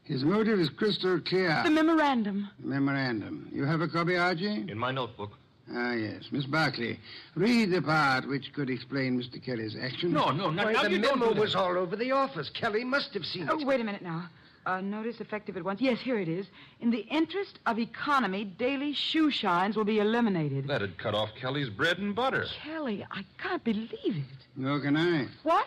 His motive is crystal clear. The memorandum. Memorandum. You have a copy, Archie? In my notebook. Ah, yes. Miss Barclay, read the part which could explain Mr. Kelly's action. No, not Why, the memo was all over the office. Kelly must have seen it. Wait a minute now. Notice effective at once. Yes, here it is. In the interest of economy, daily shoe shines will be eliminated. That'd cut off Kelly's bread and butter. Kelly, I can't believe it. Nor can I. What?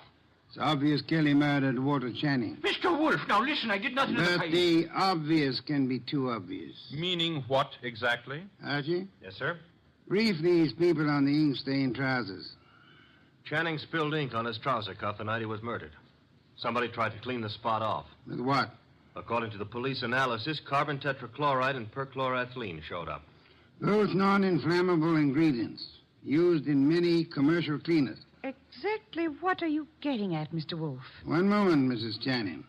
It's obvious Kelly murdered Walter Channing. Mr. Wolf, now listen, I did nothing of the But kind. the obvious can be too obvious. Meaning what exactly? Archie, Yes, sir? brief these people on the ink-stained trousers. Channing spilled ink on his trouser cuff the night he was murdered. Somebody tried to clean the spot off. With what? According to the police analysis, carbon tetrachloride and perchloroethylene showed up. Both non-inflammable ingredients used in many commercial cleaners. Exactly what are you getting at, Mr. Wolf? One moment, Mrs. Channing.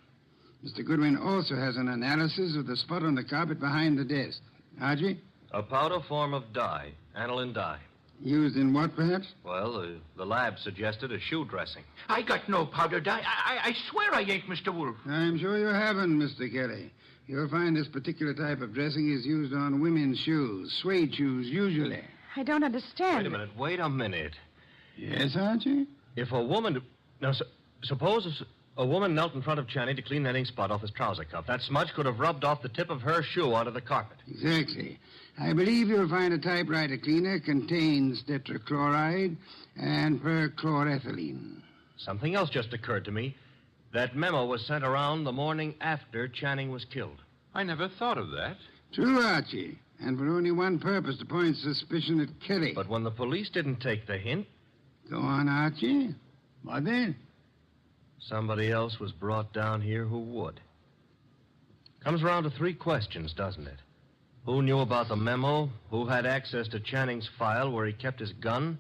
Mr. Goodwin also has an analysis of the spot on the carpet behind the desk. Archie? A powder form of dye, aniline dye. Used in what, perhaps? Well, the lab suggested a shoe dressing. I got no powder dye. I swear I ain't, Mr. Wolf. I'm sure you haven't, Mr. Kelly. You'll find this particular type of dressing is used on women's shoes, suede shoes, usually. I don't understand. Wait a minute. Yes, Archie? If a woman... Now, suppose a woman knelt in front of Channing to clean that ink spot off his trouser cuff. That smudge could have rubbed off the tip of her shoe onto the carpet. Exactly. I believe you'll find a typewriter cleaner contains tetrachloride and perchlorethylene. Something else just occurred to me. That memo was sent around the morning after Channing was killed. I never thought of that. True, Archie. And for only one purpose, to point suspicion at Kelly. But when the police didn't take the hint... Go on, Archie. What then? Somebody else was brought down here who would. Comes around to 3 questions, doesn't it? Who knew about the memo? Who had access to Channing's file where he kept his gun?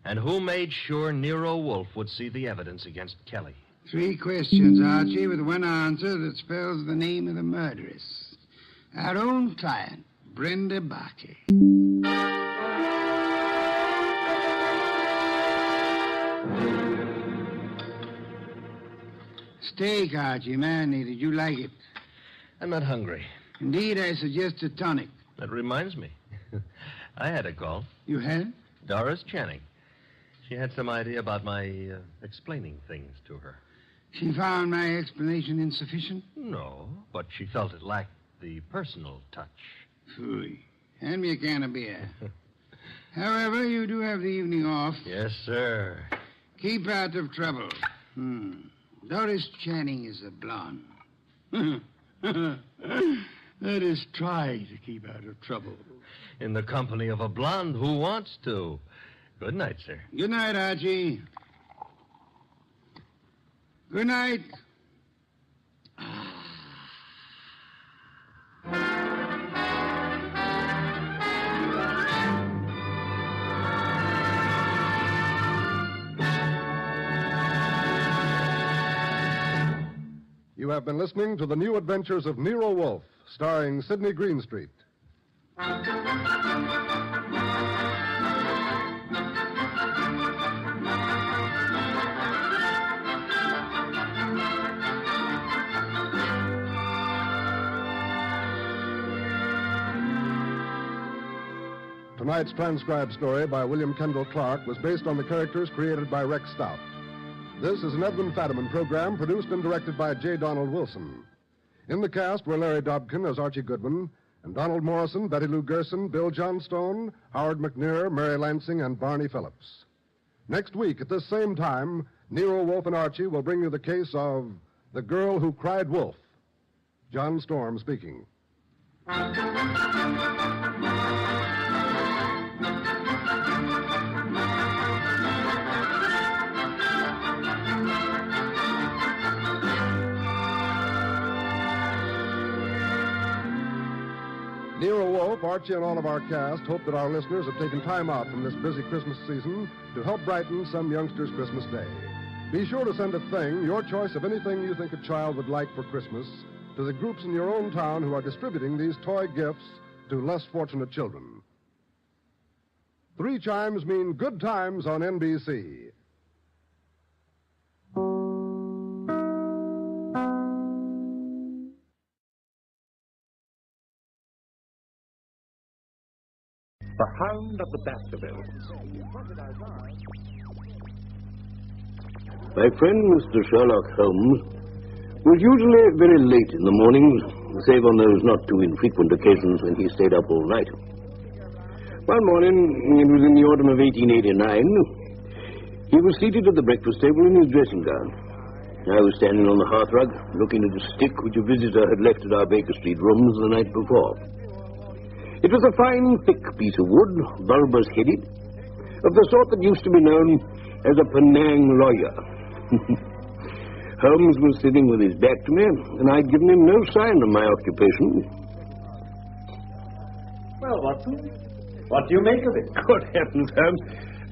And who made sure Nero Wolfe would see the evidence against Kelly? 3 questions, Archie, with one answer that spells the name of the murderess. Our own client, Brenda Barkley. Steak, Archie, marinated. You like it? I'm not hungry. Indeed, I suggest a tonic. That reminds me. I had a call. You had? Doris Channing. She had some idea about my explaining things to her. She found my explanation insufficient? No, but she felt it lacked the personal touch. Phooey. Hand me a can of beer. However, you do have the evening off. Yes, sir. Keep out of trouble. Doris Channing is a blonde. That is, try to keep out of trouble. In the company of a blonde who wants to. Good night, sir. Good night, Archie. Good night. You have been listening to The New Adventures of Nero Wolfe, starring Sidney Greenstreet. Tonight's transcribed story by William Kendall Clark was based on the characters created by Rex Stout. This is an Edwin Fadiman program produced and directed by J. Donald Wilson. In the cast were Larry Dobkin as Archie Goodwin, and Donald Morrison, Betty Lou Gerson, Bill Johnstone, Howard McNear, Mary Lansing, and Barney Phillips. Next week at this same time, Nero Wolfe and Archie will bring you the case of The Girl Who Cried Wolf. John Storm speaking. Nero Wolfe, Archie, and all of our cast hope that our listeners have taken time out from this busy Christmas season to help brighten some youngster's Christmas day. Be sure to send a thing, your choice of anything you think a child would like for Christmas, to the groups in your own town who are distributing these toy gifts to less fortunate children. 3 chimes mean good times on NBC. The Hound of the Baskervilles. My friend, Mr. Sherlock Holmes, was usually very late in the mornings, save on those not too infrequent occasions when he stayed up all night. One morning, it was in the autumn of 1889, he was seated at the breakfast table in his dressing gown. I was standing on the hearthrug, looking at a stick which a visitor had left at our Baker Street rooms the night before. It was a fine, thick piece of wood, bulbous-headed, of the sort that used to be known as a Penang lawyer. Holmes was sitting with his back to me, and I'd given him no sign of my occupation. Well, Watson, what do you make of it? Good heavens, Holmes.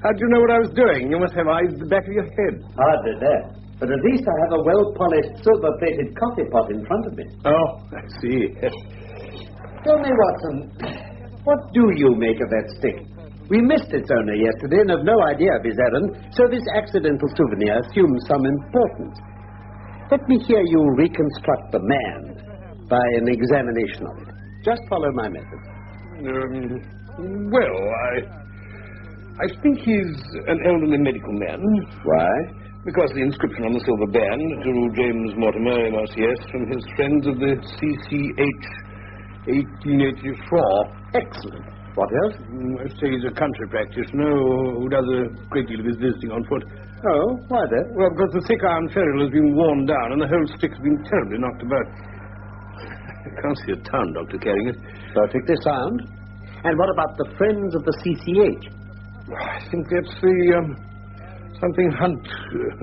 How'd you know what I was doing? You must have eyes at the back of your head. Hardly that. But at least I have a well-polished, silver-plated coffee pot in front of me. Oh, I see. Tell me, Watson, what do you make of that stick? We missed its owner yesterday and have no idea of his errand, so this accidental souvenir assumes some importance. Let me hear you reconstruct the man by an examination of it. Just follow my method. Well, I think he's an elderly medical man. Why? Because the inscription on the silver band to James Mortimer, MRCS, from his friends of the CCH 1884. Excellent. What else? I say he's a country practitioner who does a great deal of his visiting on foot. Oh, why that? Well, because the thick iron ferrule has been worn down and the whole stick's been terribly knocked about. I can't see a town doctor carrying it. Perfectly sound. And what about the friends of the CCH? I think that's the, something hunt,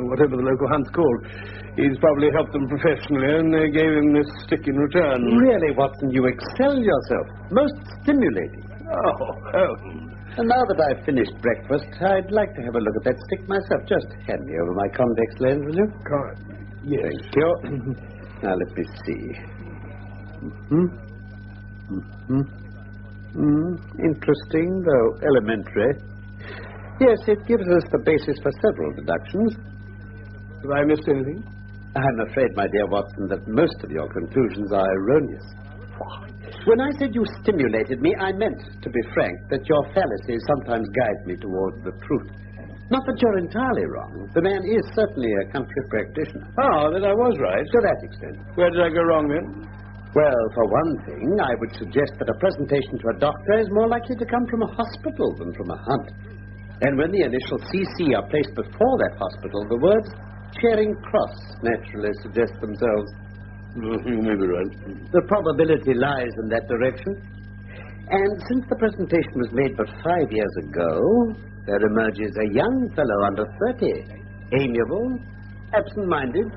whatever the local hunt's called. He's probably helped them professionally, and they gave him this stick in return. Really, Watson, you excel yourself. Most stimulating. Oh. And now that I've finished breakfast, I'd like to have a look at that stick myself. Just hand me over my convex lens, will you? Yes. Thank you. Now, let me see. Interesting, though elementary. Yes, it gives us the basis for several deductions. Have I missed anything? I'm afraid, my dear Watson, that most of your conclusions are erroneous. When I said you stimulated me, I meant, to be frank, that your fallacies sometimes guide me towards the truth. Not that you're entirely wrong. The man is certainly a country practitioner. Oh, then I was right. To that extent. Where did I go wrong, then? Well, for one thing, I would suggest that a presentation to a doctor is more likely to come from a hospital than from a hunt. And when the initial CC are placed before that hospital, the words Charing Cross naturally suggest themselves. You may be right. The probability lies in that direction. And since the presentation was made but 5 years ago, there emerges a young fellow under 30, amiable, absent-minded,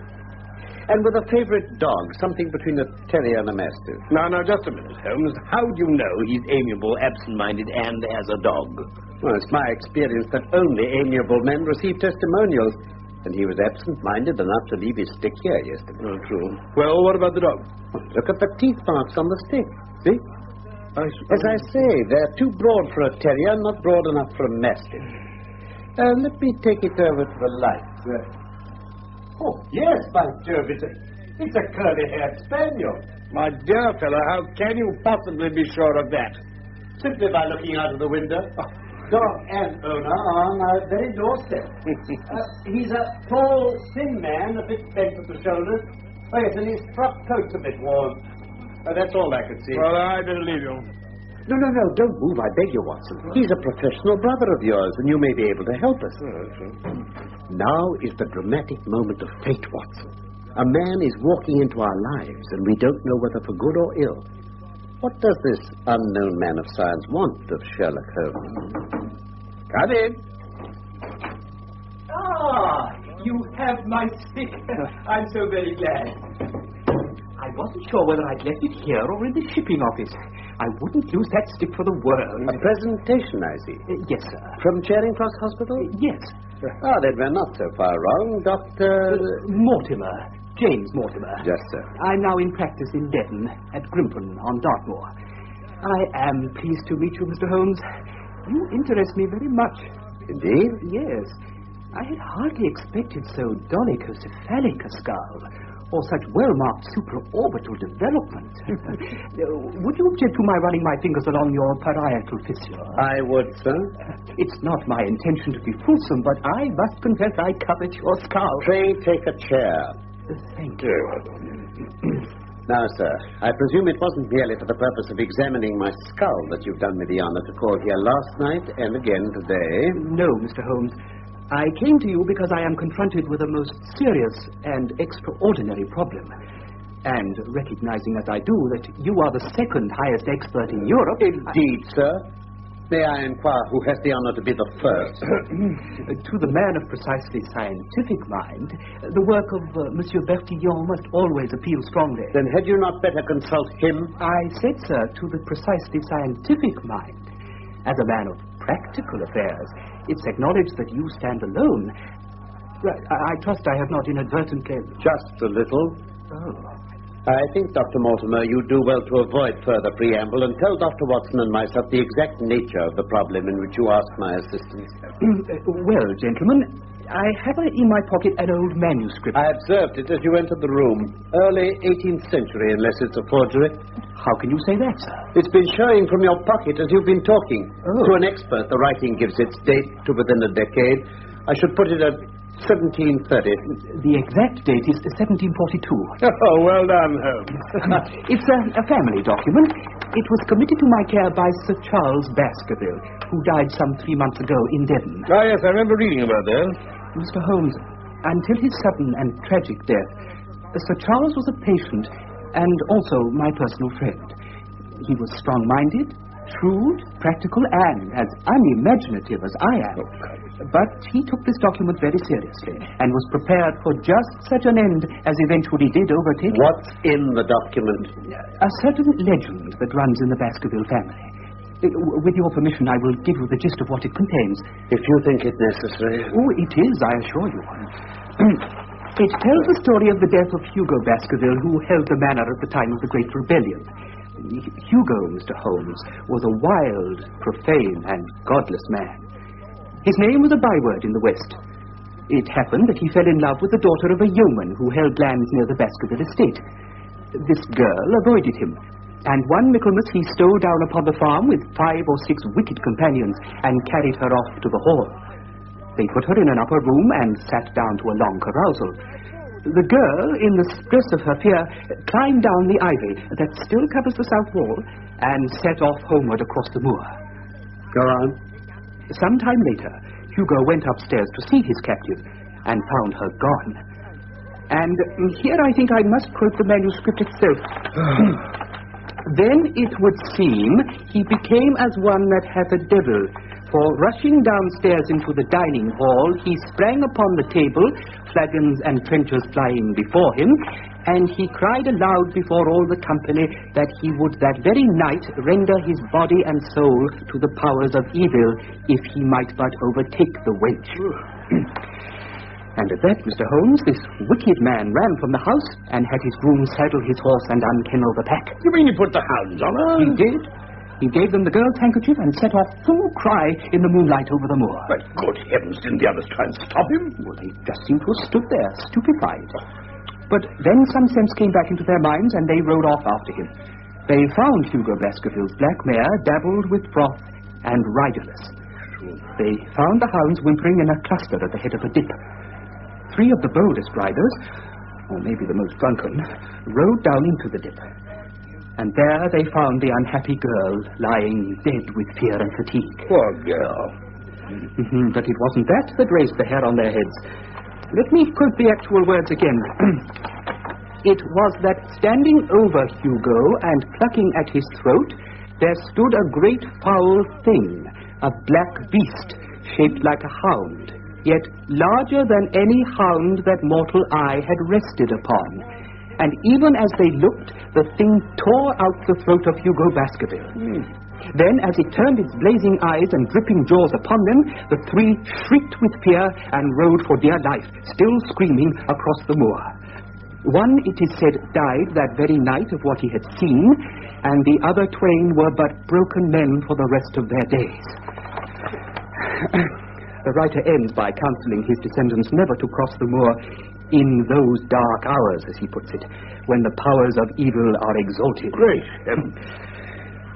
and with a favorite dog, something between a terrier and a mastiff. Now, just a minute, Holmes. How do you know he's amiable, absent-minded, and has a dog? Well, it's my experience that only amiable men receive testimonials. And he was absent-minded enough to leave his stick here yesterday. Oh, true. Well, what about the dog? Look at the teeth marks on the stick. See? As I say, they're too broad for a terrier, not broad enough for a mastiff. Let me take it over to the light. Oh, yes, by Jove, it's a curly-haired spaniel. My dear fellow, how can you possibly be sure of that? Simply by looking out of the window. Dog and owner on our very doorstep. He's a tall, thin man, a bit bent at the shoulders. Oh, yes, and his frock coat's a bit worn. That's all I could see. Well, I better leave you. No, don't move, I beg you, Watson. He's a professional brother of yours, and you may be able to help us. Now is the dramatic moment of fate, Watson. A man is walking into our lives, and we don't know whether for good or ill. What does this unknown man of science want of Sherlock Holmes? Come in. Ah, you have my stick. I'm so very glad. I wasn't sure whether I'd left it here or in the shipping office. I wouldn't lose that stick for the world. A presentation, I see. Yes, sir. From Charing Cross Hospital? Yes. Then we're not so far wrong. Dr. Mortimer. James Mortimer. Yes, sir. I'm now in practice in Devon, at Grimpen, on Dartmoor. I am pleased to meet you, Mr. Holmes. You interest me very much. Indeed? Yes. I had hardly expected so dolichocephalic a skull, or such well-marked supraorbital development. Would you object to my running my fingers along your parietal fissure? I would, sir. It's not my intention to be fulsome, but I must confess I covet your skull. Pray take a chair. Thank you. Now, sir, I presume it wasn't merely for the purpose of examining my skull that you've done me the honor to call here last night and again today. No, Mr. Holmes. I came to you because I am confronted with a most serious and extraordinary problem. And recognizing as I do that you are the second highest expert in Europe... Indeed, sir. May I inquire who has the honor to be the first? To the man of precisely scientific mind, the work of Monsieur Bertillon must always appeal strongly. Then had you not better consult him? I said, sir, to the precisely scientific mind. As a man of practical affairs, it's acknowledged that you stand alone. I trust I have not inadvertently... Just a little. Oh. I think, Dr. Mortimer, you do well to avoid further preamble and tell Dr. Watson and myself the exact nature of the problem in which you ask my assistance. Well, gentlemen, I have in my pocket an old manuscript. I observed it as you entered the room. Early 18th century, unless it's a forgery. How can you say that, sir? It's been showing from your pocket as you've been talking. Oh. To an expert, the writing gives its date to within a decade. I should put it at 1730. The exact date is 1742. Oh, well done, Holmes. It's a family document. It was committed to my care by Sir Charles Baskerville, who died some 3 months ago in Devon. Ah, yes, I remember reading about that. Mr. Holmes, until his sudden and tragic death, Sir Charles was a patient and also my personal friend. He was strong-minded, shrewd, practical, and as unimaginative as I am. But he took this document very seriously and was prepared for just such an end as eventually did overtake it. What's in the document? A certain legend that runs in the Baskerville family. With your permission, I will give you the gist of what it contains. If you think it necessary. Oh, it is, I assure you. It tells the story of the death of Hugo Baskerville, who held the manor at the time of the Great Rebellion. Hugo, Mr. Holmes, was a wild, profane, and godless man. His name was a byword in the West. It happened that he fell in love with the daughter of a yeoman who held lands near the Baskerville estate. This girl avoided him, and one Michaelmas he stole down upon the farm with 5 or 6 wicked companions and carried her off to the hall. They put her in an upper room and sat down to a long carousal. The girl, in the stress of her fear, climbed down the ivy that still covers the south wall and set off homeward across the moor. Go on. Some time later, Hugo went upstairs to see his captive and found her gone. And here I think I must quote the manuscript itself. Then it would seem he became as one that hath a devil, for rushing downstairs into the dining hall, he sprang upon the table, flagons and trenchers flying before him, and he cried aloud before all the company that he would that very night render his body and soul to the powers of evil, if he might but overtake the wench. And at that, Mr. Holmes, this wicked man ran from the house and had his groom saddle his horse and unkennel the pack. You mean he put the hounds on her? He did. He gave them the girl's handkerchief and set off full cry in the moonlight over the moor. But good heavens, didn't the others try and stop him? Well, they just seemed to have stood there, stupefied. But then some sense came back into their minds, and they rode off after him. They found Hugo Baskerville's black mare dabbled with froth and riderless. They found the hounds whimpering in a cluster at the head of a dip. 3 of the boldest riders, or maybe the most drunken, rode down into the dip. And there they found the unhappy girl lying dead with fear and fatigue. Poor girl. But it wasn't that raised the hair on their heads. Let me quote the actual words again. It was that standing over Hugo and plucking at his throat, there stood a great foul thing, a black beast, shaped like a hound, yet larger than any hound that mortal eye had rested upon. And even as they looked, the thing tore out the throat of Hugo Baskerville. Then, as it turned its blazing eyes and dripping jaws upon them, the 3 shrieked with fear and rode for dear life, still screaming across the moor. One, it is said, died that very night of what he had seen, and the other 2 were but broken men for the rest of their days. The writer ends by counseling his descendants never to cross the moor in those dark hours, as he puts it, when the powers of evil are exalted. Great.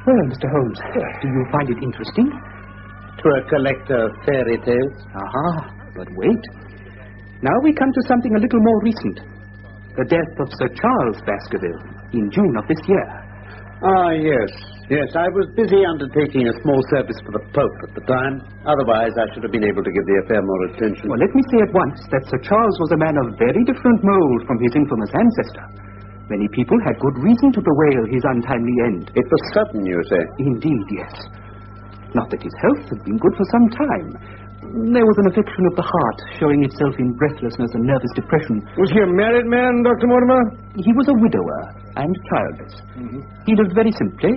Well, Mr. Holmes, do you find it interesting? To a collector of fairy tales. Aha, but wait. Now we come to something a little more recent. The death of Sir Charles Baskerville in June of this year. Ah, yes. Yes, I was busy undertaking a small service for the Pope at the time. Otherwise, I should have been able to give the affair more attention. Well, let me say at once that Sir Charles was a man of very different mould from his infamous ancestor. Many people had good reason to bewail his untimely end. It was sudden, you say? Indeed, yes. Not that his health had been good for some time. There was an affection of the heart, showing itself in breathlessness and nervous depression. Was he a married man, Dr. Mortimer? He was a widower and childless. He lived very simply.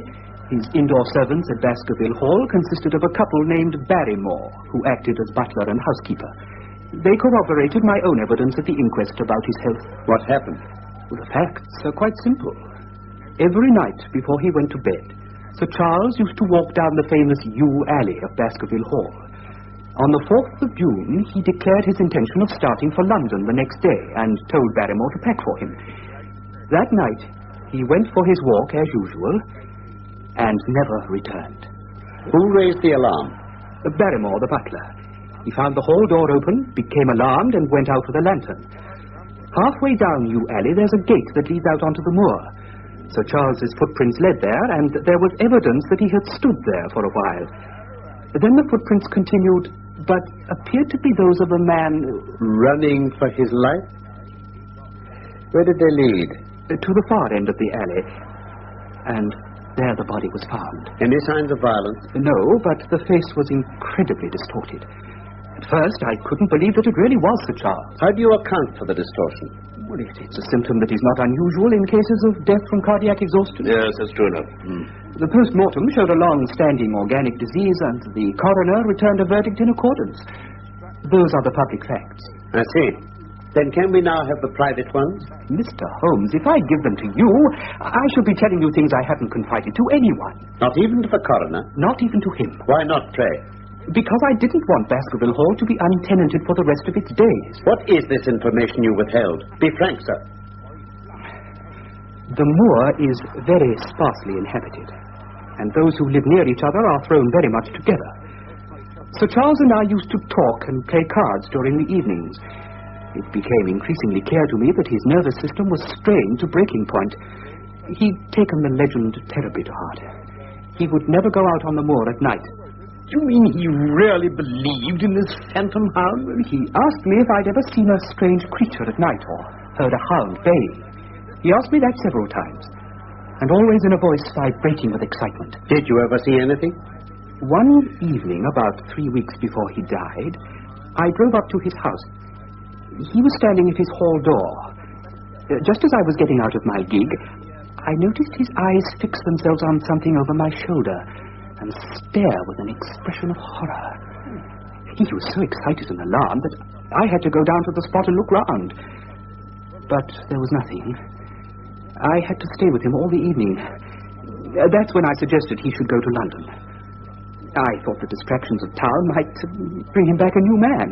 His indoor servants at Baskerville Hall consisted of a couple named Barrymore, who acted as butler and housekeeper. They corroborated my own evidence at the inquest about his health. What happened? Well, the facts are quite simple. Every night before he went to bed, Sir Charles used to walk down the famous yew alley of Baskerville Hall. On the 4th of June, he declared his intention of starting for London the next day and told Barrymore to pack for him. That night, he went for his walk as usual and never returned. Who raised the alarm? Barrymore, the butler. He found the hall door open, became alarmed, and went out with a lantern. Halfway down Yew Alley, there's a gate that leads out onto the moor. Sir Charles's footprints led there, and there was evidence that he had stood there for a while. Then the footprints continued, but appeared to be those of a man... running for his life? Where did they lead? To the far end of the alley. And there the body was found. Any signs of violence? No, but the face was incredibly distorted. At first, I couldn't believe that it really was Sir Charles. How do you account for the distortion? Well, it's a symptom that is not unusual in cases of death from cardiac exhaustion. Yes, that's true enough. The post-mortem showed a long-standing organic disease, and the coroner returned a verdict in accordance. Those are the public facts. I see. Then can we now have the private ones? Mr. Holmes, if I give them to you, I shall be telling you things I haven't confided to anyone. Not even to the coroner? Not even to him. Why not, pray? Because I didn't want Baskerville Hall to be untenanted for the rest of its days. What is this information you withheld? Be frank, sir. The moor is very sparsely inhabited, and those who live near each other are thrown very much together. Sir Charles and I used to talk and play cards during the evenings. It became increasingly clear to me that his nervous system was strained to breaking point. He'd taken the legend terribly to heart. He would never go out on the moor at night. You mean he really believed in this phantom hound? He asked me if I'd ever seen a strange creature at night or heard a hound baying. He asked me that several times, and always in a voice vibrating with excitement. Did you ever see anything? One evening, about 3 weeks before he died, I drove up to his house. He was standing at his hall door. Just as I was getting out of my gig, I noticed his eyes fix themselves on something over my shoulder and stare with an expression of horror. He was so excited and alarmed that I had to go down to the spot and look round. But there was nothing. I had to stay with him all the evening. That's when I suggested he should go to London. I thought the distractions of town might bring him back a new man.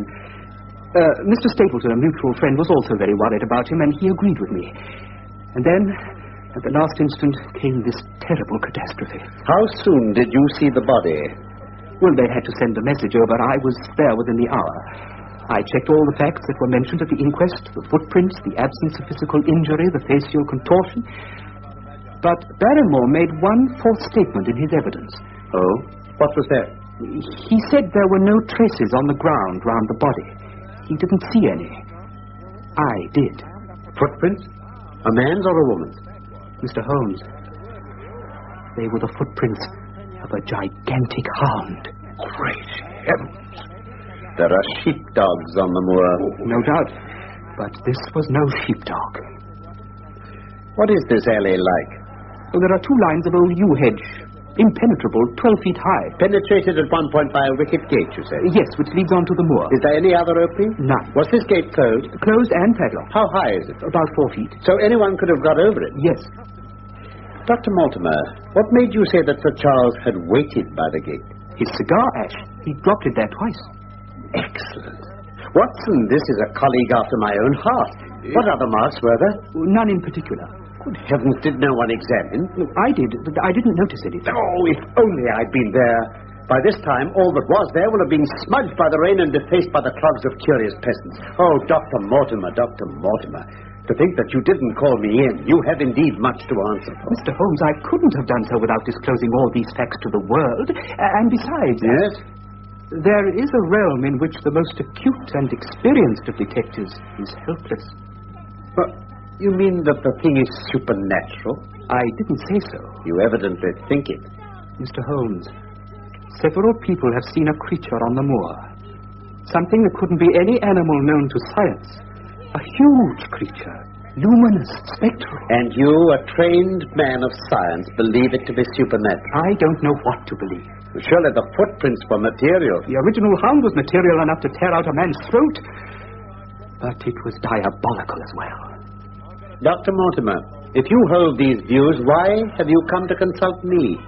Mr. Stapleton, a mutual friend, was also very worried about him, and he agreed with me. And then, at the last instant, came this terrible catastrophe. How soon did you see the body? Well, they had to send the message over. I was there within the hour. I checked all the facts that were mentioned at the inquest, the footprints, the absence of physical injury, the facial contortion. But Barrymore made one false statement in his evidence. Oh? What was that? He said there were no traces on the ground round the body. He didn't see any. I did. Footprints? A man's or a woman's? Mr. Holmes, they were the footprints of a gigantic hound. Great heavens! There are sheepdogs on the moor. No doubt. But this was no sheepdog. What is this alley like? Oh, there are 2 lines of old yew hedge. Impenetrable, 12 feet high. Penetrated at one point by a wicket gate, you say? Yes, which leads on to the moor. Is there any other opening? None. Was this gate closed? Closed and padlocked. How high is it? About 4 feet. So anyone could have got over it? Yes. Dr. Mortimer, what made you say that Sir Charles had waited by the gate? His cigar ash. He dropped it there twice. Excellent. Watson, this is a colleague after my own heart. What other marks were there? None in particular. Good heavens, did no one examine? No, I did, but I didn't notice anything. Oh, if only I'd been there. By this time, all that was there will have been smudged by the rain and defaced by the clogs of curious peasants. Oh, Dr. Mortimer, Dr. Mortimer. To think that you didn't call me in. You have indeed much to answer for. Mr. Holmes, I couldn't have done so without disclosing all these facts to the world. And besides... Yes? There is a realm in which the most acute and experienced of detectives is helpless. But you mean that the thing is supernatural? I didn't say so. You evidently think it. Mr. Holmes, several people have seen a creature on the moor. Something that couldn't be any animal known to science. A huge creature. Luminous, spectral. And you, a trained man of science, believe it to be supernatural? I don't know what to believe. Surely the footprints were material. The original hound was material enough to tear out a man's throat. But it was diabolical as well. Dr. Mortimer, if you hold these views, why have you come to consult me?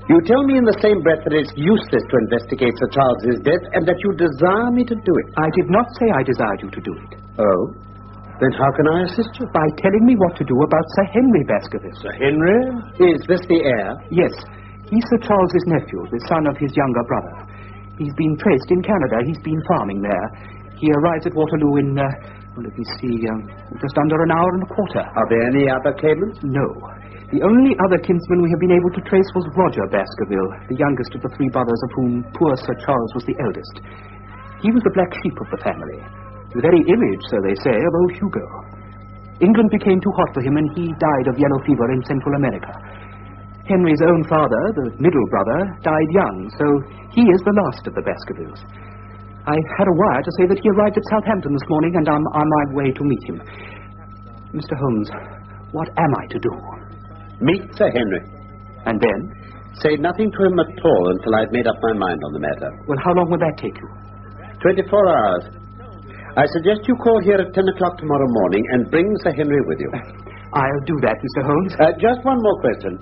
You tell me in the same breath that it's useless to investigate Sir Charles's death and that you desire me to do it. I did not say I desired you to do it. Oh? Then how can I assist you? By telling me what to do about Sir Henry Baskerville. Sir Henry? Is this the heir? Yes. He's Sir Charles's nephew, the son of his younger brother. He's been traced in Canada. He's been farming there. He arrives at Waterloo in, just under an hour and a quarter. Are there any other claimants? No. The only other kinsman we have been able to trace was Roger Baskerville, the youngest of the three brothers, of whom poor Sir Charles was the eldest. He was the black sheep of the family, the very image, so they say, of old Hugo. England became too hot for him, and he died of yellow fever in Central America. Henry's own father, the middle brother, died young, so he is the last of the Baskervilles. I had a wire to say that he arrived at Southampton this morning, and I'm on my way to meet him. Mr. Holmes, what am I to do? Meet Sir Henry. And then? Say nothing to him at all until I've made up my mind on the matter. Well, how long will that take you? 24 hours. I suggest you call here at 10 o'clock tomorrow morning and bring Sir Henry with you. I'll do that, Mr. Holmes. Just one more question.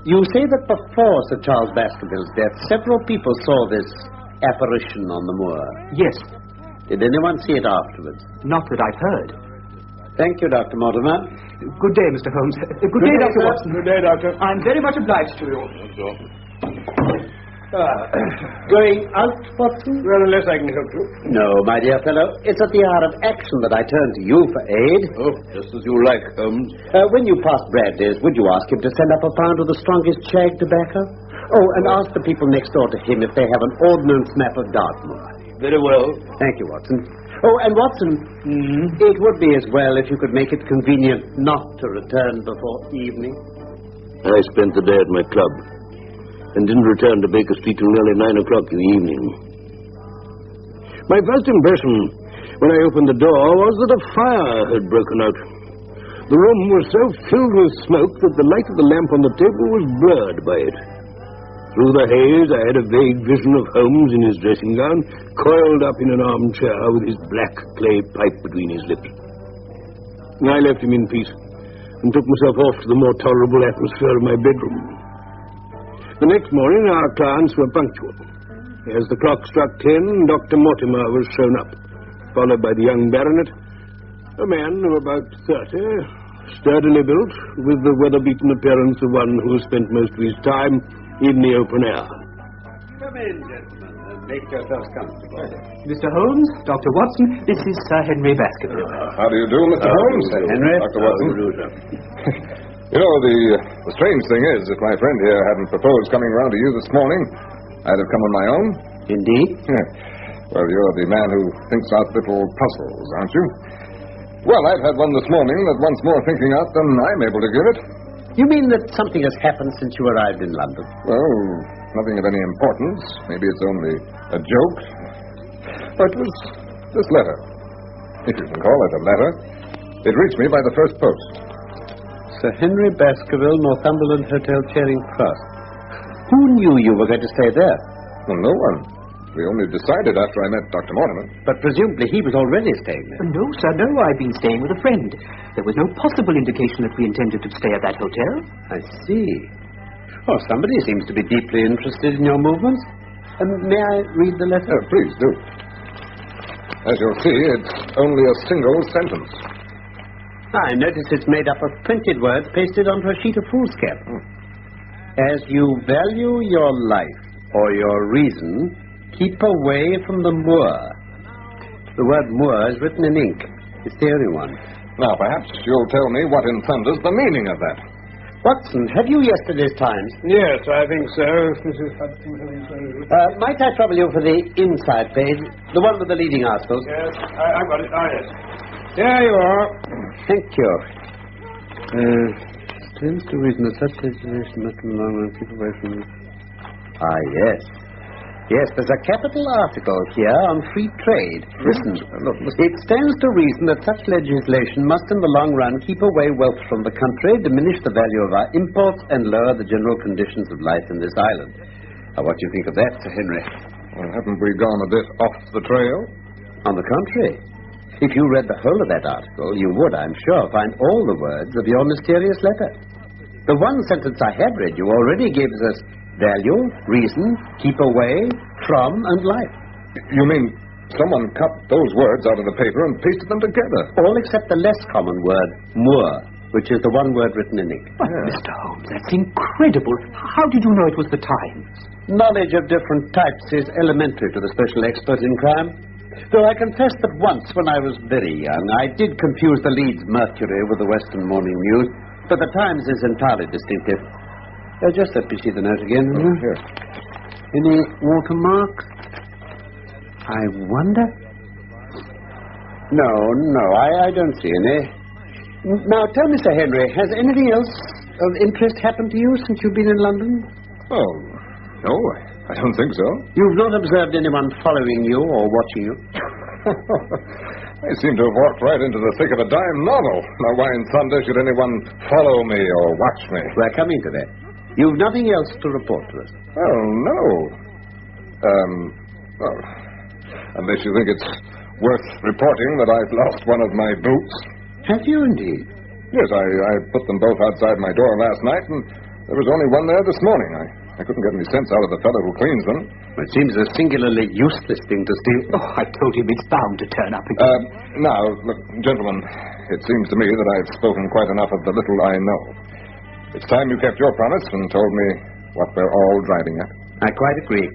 You say that before Sir Charles Baskerville's death, several people saw this apparition on the moor. Yes. Did anyone see it afterwards? Not that I've heard. Thank you, Dr. Mortimer. Good day, Mr. Holmes. Good day, Dr. Watson. Good day, Doctor. I'm very much obliged to you. Going out, Watson? Well, unless I can help you. No, my dear fellow. It's at the hour of action that I turn to you for aid. Oh, just as you like, Holmes. When you pass Bradley's, would you ask him to send up a pound of the strongest shag tobacco? Oh, and ask the people next door to him if they have an ordnance map of Dartmoor. Very well. Thank you, Watson. Oh, and Watson, it would be as well if you could make it convenient not to return before evening. I spent the day at my club and didn't return to Baker Street till nearly 9 o'clock in the evening. My first impression when I opened the door was that a fire had broken out. The room was so filled with smoke that the light of the lamp on the table was blurred by it. Through the haze, I had a vague vision of Holmes in his dressing gown, coiled up in an armchair with his black clay pipe between his lips. I left him in peace and took myself off to the more tolerable atmosphere of my bedroom. The next morning, our clients were punctual. As the clock struck 10, Dr. Mortimer was shown up, followed by the young baronet, a man of about 30, sturdily built, with the weather-beaten appearance of one who spent most of his time in the open air. Come in, gentlemen, and make yourselves comfortable. Mr. Holmes, Dr. Watson, this is Sir Henry Baskerville. How do you do, Mr. Holmes? Sir Henry. Dr. Watson. You know, the strange thing is, if my friend here hadn't proposed coming round to you this morning, I'd have come on my own. Indeed? Well, you're the man who thinks out little puzzles, aren't you? Well, I've had one this morning that wants more thinking out than I'm able to give it. You mean that something has happened since you arrived in London? Well, nothing of any importance. Maybe it's only a joke. But it was this letter. If you can call it a letter. It reached me by the first post. Sir Henry Baskerville, Northumberland Hotel, Charing Cross. Who knew you were going to stay there? Well, no one. We only decided after I met Dr. Mortimer. But presumably he was already staying there. No, sir, no. I've been staying with a friend. There was no possible indication that we intended to stay at that hotel. I see. Oh, somebody seems to be deeply interested in your movements. May I read the letter? Please do. As you'll see, it's only a single sentence. I notice it's made up of printed words pasted onto a sheet of foolscap. As you value your life or your reason, keep away from the moor. The word moor is written in ink. It's the only one. Now, perhaps you'll tell me what in thunder's the meaning of that. Watson, have you yesterday's Times? Yes, I think so. Might I trouble you for the inside page? The one with the leading articles? Yes, I've got it. Yes. There you are. Thank you. Stands to reason that such legislation must no longer keep away from... yes. Yes, there's a capital article here on free trade. Listen, it stands to reason that such legislation must in the long run keep away wealth from the country, diminish the value of our imports, and lower the general conditions of life in this island. What do you think of that, Sir Henry? Well, haven't we gone a bit off the trail? On the contrary. If you read the whole of that article, you would, I'm sure, find all the words of your mysterious letter. The one sentence I have read you already gives us value, reason, keep away, from, and life. You mean someone cut those words out of the paper and pasted them together? All except the less common word, moor, which is the one word written in ink. But, Mr. Holmes, that's incredible. How did you know it was the Times? Knowledge of different types is elementary to the special expert in crime. Though I confess that once, when I was very young, I did confuse the Leeds Mercury with the Western Morning News, but the Times is entirely distinctive. Just let me see the note again. Here. Any watermarks? I wonder? No, I don't see any. Now, tell me, Sir Henry, has anything else of interest happened to you since you've been in London? Oh, no, I don't think so. You've not observed anyone following you or watching you? I seem to have walked right into the thick of a dime novel. Now, why in thunder should anyone follow me or watch me? We're coming to that. You've nothing else to report to us? Oh, no. Well, unless you think it's worth reporting that I've lost one of my boots. Have you indeed? Yes, I put them both outside my door last night, and there was only one there this morning. I couldn't get any sense out of the fellow who cleans them. It seems a singularly useless thing to steal. Oh, I told him it's bound to turn up again. Now, look, gentlemen, it seems to me that I've spoken quite enough of the little I know. It's time you kept your promise and told me what we're all driving at. I quite agree.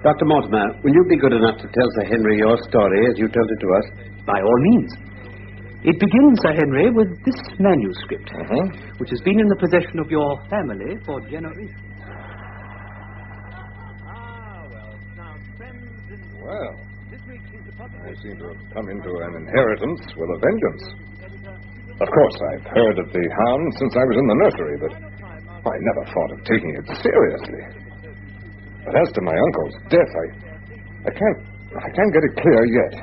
Dr. Mortimer, will you be good enough to tell Sir Henry your story as you told it to us? By all means. It begins, Sir Henry, with this manuscript, which has been in the possession of your family for generations. Well, I seem to have come into an inheritance with a vengeance. Of course, I've heard of the hound since I was in the nursery, but I never thought of taking it seriously. But as to my uncle's death, I can't get it clear yet.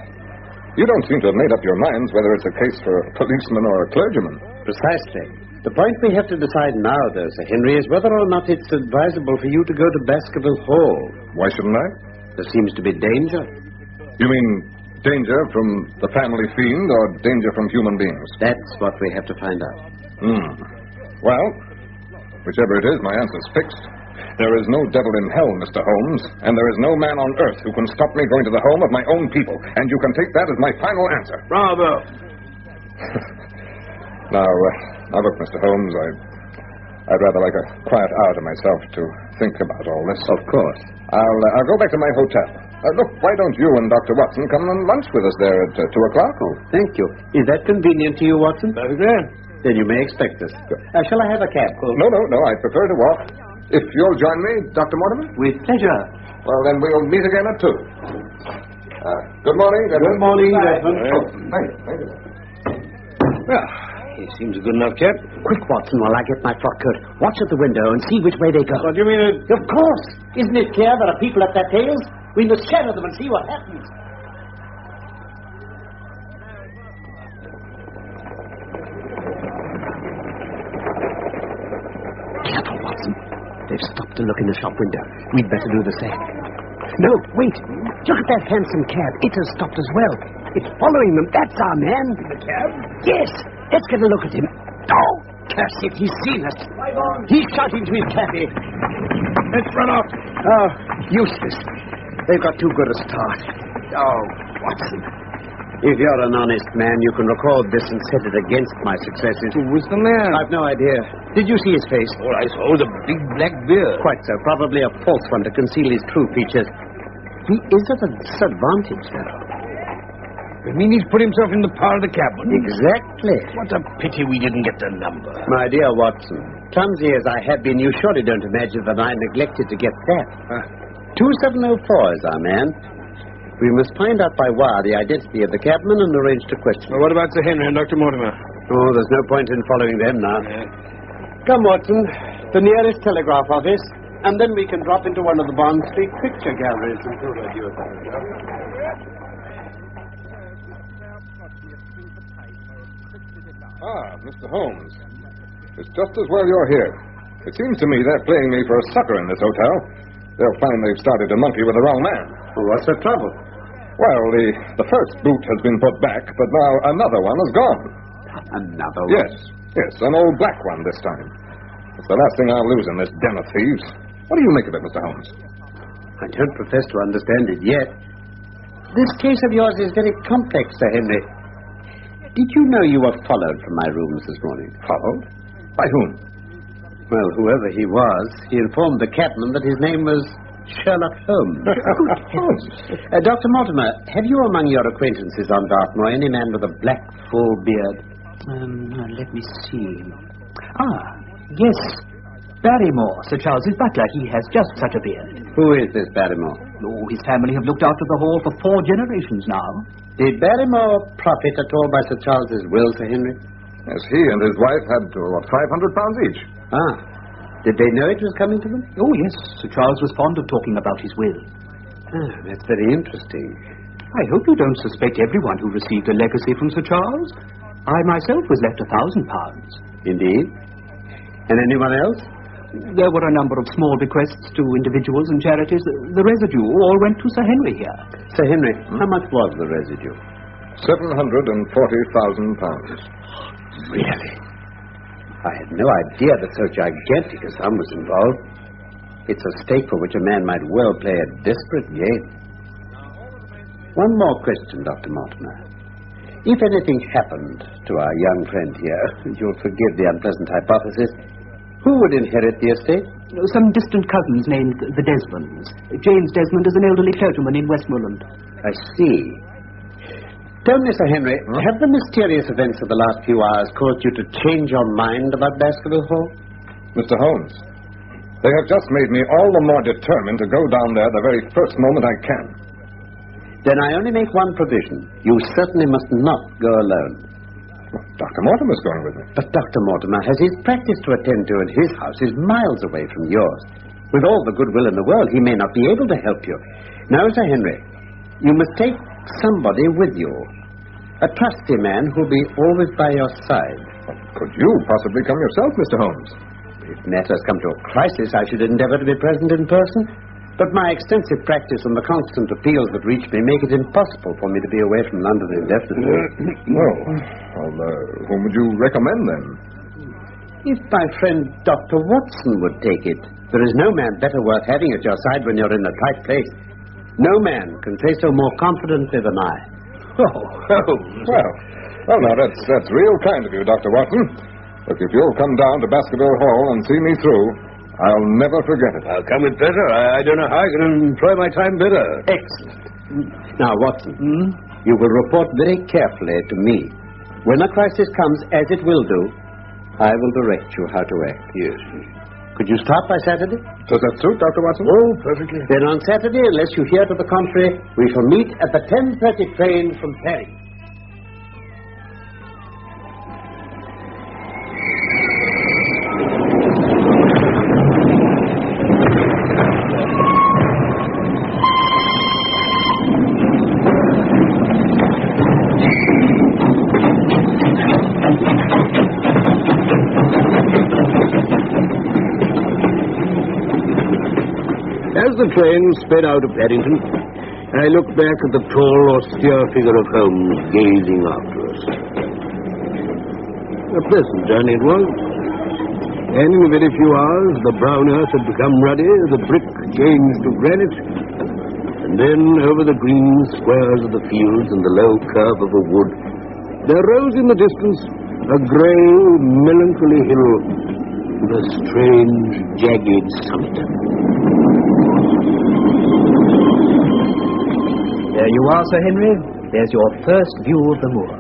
You don't seem to have made up your minds whether it's a case for a policeman or a clergyman. Precisely. The point we have to decide now, though, Sir Henry, is whether or not it's advisable for you to go to Baskerville Hall. Why shouldn't I? There seems to be danger. You mean danger from the family fiend or danger from human beings? That's what we have to find out. Well, whichever it is, my answer's fixed. There is no devil in hell, Mr. Holmes, and there is no man on earth who can stop me going to the home of my own people, and you can take that as my final answer. Bravo. Now look, Mr. Holmes, I'd rather like a quiet hour to myself to think about all this. Of course. I'll go back to my hotel. Look, why don't you and Dr. Watson come and lunch with us there at 2 o'clock? Oh, thank you. Is that convenient to you, Watson? Very good. Then you may expect us. Shall I have a cab, Cole? No, I prefer to walk. If you'll join me, Dr. Mortimer? With pleasure. Well, then we'll meet again at 2. Good morning, Desmond. Good morning, Desmond. Thank you. Well, he seems a good enough chap. Quick, Watson, while I get my frock coat. Watch at the window and see which way they go. What do you mean? Of course. Isn't it clear there are people at their tails? We must shadow them and see what happens. Careful, Watson. They've stopped to look in the shop window. We'd better do the same. No, wait. Look at that handsome cab. It has stopped as well. It's following them. That's our man. The cab? Yes. Let's get a look at him. Oh, curse it. He's seen us. He's shouting to his cabby. Let's run off. Oh, useless. They've got too good a start. Oh, Watson. If you're an honest man, you can record this and set it against my successes. Who was the man? I've no idea. Did you see his face? Oh, I saw the big black beard. Quite so. Probably a false one to conceal his true features. He is at a disadvantage, though. You mean he's put himself in the power of the cabman? Exactly. What a pity we didn't get the number. My dear Watson, clumsy as I have been, you surely don't imagine that I neglected to get that. 2704 is our man. We must find out by wire the identity of the cabman and arrange to question him. Well, what about Sir Henry and Dr. Mortimer? Oh, there's no point in following them now. Come, Watson, the nearest telegraph office, and then we can drop into one of the Bond Street picture galleries and do a review of that. Mr. Holmes. It's just as well you're here. It seems to me they're playing me for a sucker in this hotel. They'll find they've started to monkey with the wrong man. Well, what's the trouble? Well, the first boot has been put back, but now another one is gone. Another one? Yes, an old black one this time. It's the last thing I'll lose in this den of thieves. What do you make of it, Mr. Holmes? I don't profess to understand it yet. This case of yours is very complex, Sir Henry. Did you know you were followed from my rooms this morning? Followed? By whom? Well, whoever he was, he informed the captain that his name was Sherlock Holmes. Dr. Mortimer, have you among your acquaintances on Dartmoor any man with a black, full beard? Let me see. Yes. Barrymore, Sir Charles's butler. He has just such a beard. Who is this Barrymore? Oh, his family have looked after the hall for 4 generations now. Did Barrymore profit at all by Sir Charles's will, Sir Henry? Yes, he and his wife had, £500 each. Did they know it was coming to them? Oh, yes. Sir Charles was fond of talking about his will. That's very interesting. I hope you don't suspect everyone who received a legacy from Sir Charles. I myself was left £1,000. Indeed? And anyone else? There were a number of small bequests to individuals and charities. The residue all went to Sir Henry here. Sir Henry, how much was the residue? £740,000. Really? I had no idea that so gigantic a sum was involved. It's a stake for which a man might well play a desperate game. One more question, Dr. Mortimer. If anything happened to our young friend here, you'll forgive the unpleasant hypothesis, who would inherit the estate? Some distant cousins named the Desmonds. James Desmond is an elderly clergyman in Westmoreland. I see. Tell me, Sir Henry, have the mysterious events of the last few hours caused you to change your mind about Baskerville Hall? Mr. Holmes, they have just made me all the more determined to go down there the very first moment I can. Then I only make one provision. You certainly must not go alone. Well, Dr. Mortimer's going with me. But Dr. Mortimer has his practice to attend to, and his house is miles away from yours. With all the goodwill in the world, he may not be able to help you. Now, Sir Henry, you must take somebody with you. A trusty man who'll be always by your side. Well, could you possibly come yourself, Mr. Holmes? If matters come to a crisis, I should endeavor to be present in person. But my extensive practice and the constant appeals that reach me make it impossible for me to be away from London indefinitely. Whom would you recommend, then? If my friend Dr. Watson would take it. There is no man better worth having at your side when you're in a tight place. No man can say so more confidently than I. Well, now, that's real kind of you, Dr. Watson. Look, if you'll come down to Baskerville Hall and see me through, I'll never forget it. I'll come with pleasure. I don't know how I can employ my time better. Excellent. Now, Watson, you will report very carefully to me. When a crisis comes, as it will do, I will direct you how to act. Yes. Could you start by Saturday? Does that suit, Dr. Watson? Oh, perfectly. Then on Saturday, unless you hear to the contrary, we shall meet at the 10:30 train from Paris. As the train sped out of Paddington, I looked back at the tall, austere figure of Holmes gazing after us. A pleasant journey it was. And in a very few hours, the brown earth had become ruddy, the brick changed to granite, and then over the green squares of the fields and the low curve of a wood, there rose in the distance a grey, melancholy hill with a strange, jagged summit. There you are, Sir Henry. There's your first view of the moor.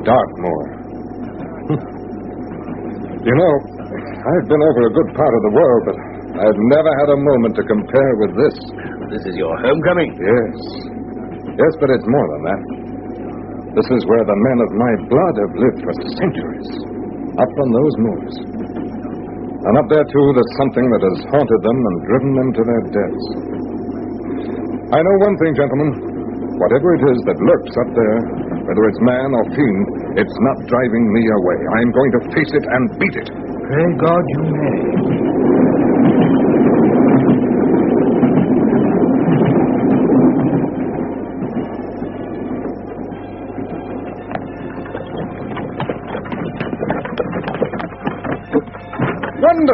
Dartmoor. You know, I've been over a good part of the world, but I've never had a moment to compare with this. This is your homecoming? Yes. Yes, but it's more than that. This is where the men of my blood have lived for centuries. Up on those moors. And up there, too, there's something that has haunted them and driven them to their deaths. I know one thing, gentlemen. Whatever it is that lurks up there, whether it's man or fiend, it's not driving me away. I'm going to face it and beat it. Pray God you may.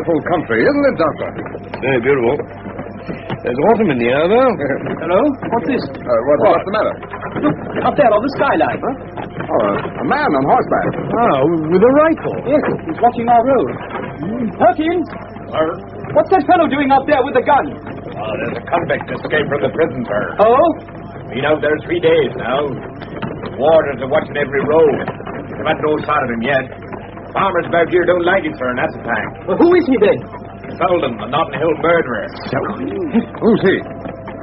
beautiful country, isn't it, Doctor? Very beautiful. There's autumn in the air, though. Hello? What's this? What's the matter? Look, up there on the skyline. Huh? Oh, a man on horseback. Oh, with a rifle. Yes, he's watching our road. Perkins! What's that fellow doing up there with the gun? Oh, there's a convict escaped from the prison, sir. Oh? Been out there 3 days now. Warders are watching every road. They've had no sight of him yet. Farmers about here don't like it, sir, and that's a fact. Well, who is he then? Selden, the Notting Hill murderer. Who's he?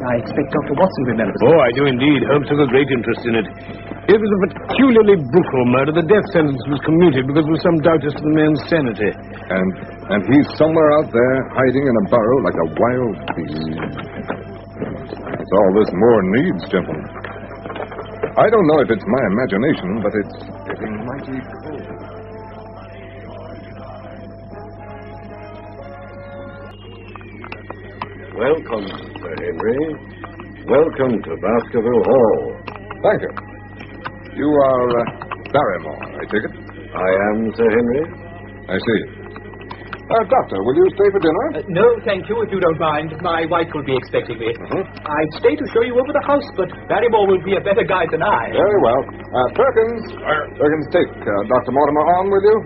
I expect Dr. Watson remembers. Oh, I do indeed. Holmes took a great interest in it. It was a peculiarly brutal murder. The death sentence was commuted because there was some doubt as to the man's sanity. And he's somewhere out there hiding in a burrow like a wild beast. That's all this moor needs, gentlemen. I don't know if it's my imagination, but it's getting mighty cold. Welcome, Sir Henry. Welcome to Baskerville Hall. Thank you. You are Barrymore, I take it? I am, Sir Henry. I see. Doctor, will you stay for dinner? No, thank you, if you don't mind. My wife will be expecting me. I'd stay to show you over the house, but Barrymore will be a better guide than I. Very well. Perkins, take Dr. Mortimer on, will you?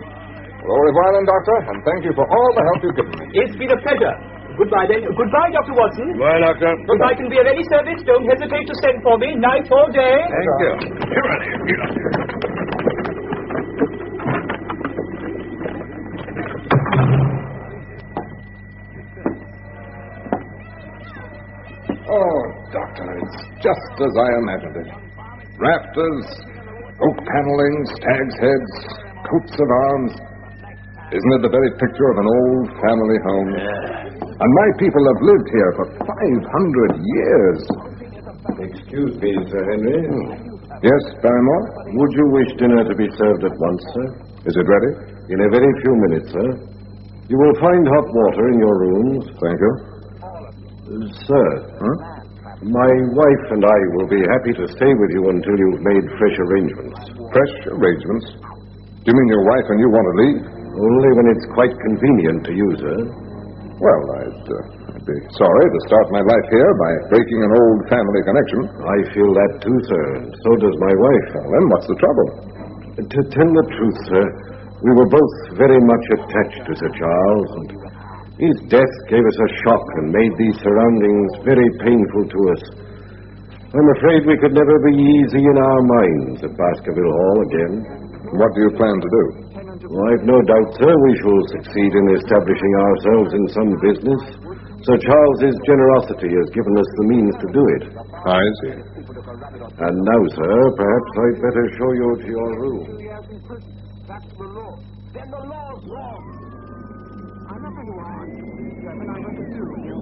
Well, au revoir then, Doctor, and thank you for all the help you've given me. It's been a pleasure. Goodbye, then. Goodbye, Dr. Watson. Goodbye, Doctor. If I can be of any service, don't hesitate to send for me, night or day. Thank you. Here, here. Oh, Doctor, it's just as I imagined it. Rafters, oak paneling, stag's heads, coats of arms. Isn't it the very picture of an old family home? Yeah. And my people have lived here for 500 years. Excuse me, Sir Henry. Yes, Barrymore? Would you wish dinner to be served at once, sir? Is it ready? In a very few minutes, sir. You will find hot water in your rooms. Thank you. Sir, my wife and I will be happy to stay with you until you've made fresh arrangements. Fresh arrangements? Do you mean your wife and you want to leave? Only when it's quite convenient to you, sir. Well, I'd be sorry to start my life here by breaking an old family connection. I feel that too, sir. So does my wife. Well, then what's the trouble? To tell the truth, sir, we were both very much attached to Sir Charles, and his death gave us a shock and made these surroundings very painful to us. I'm afraid we could never be easy in our minds at Baskerville Hall again. What do you plan to do? Well, I've no doubt, sir, we shall succeed in establishing ourselves in some business. Sir Charles's generosity has given us the means to do it. I see. And now, sir, perhaps I'd better show you to your room. That's the law. Then the law's wrong. I'm not going to argue. When I'm going to do you.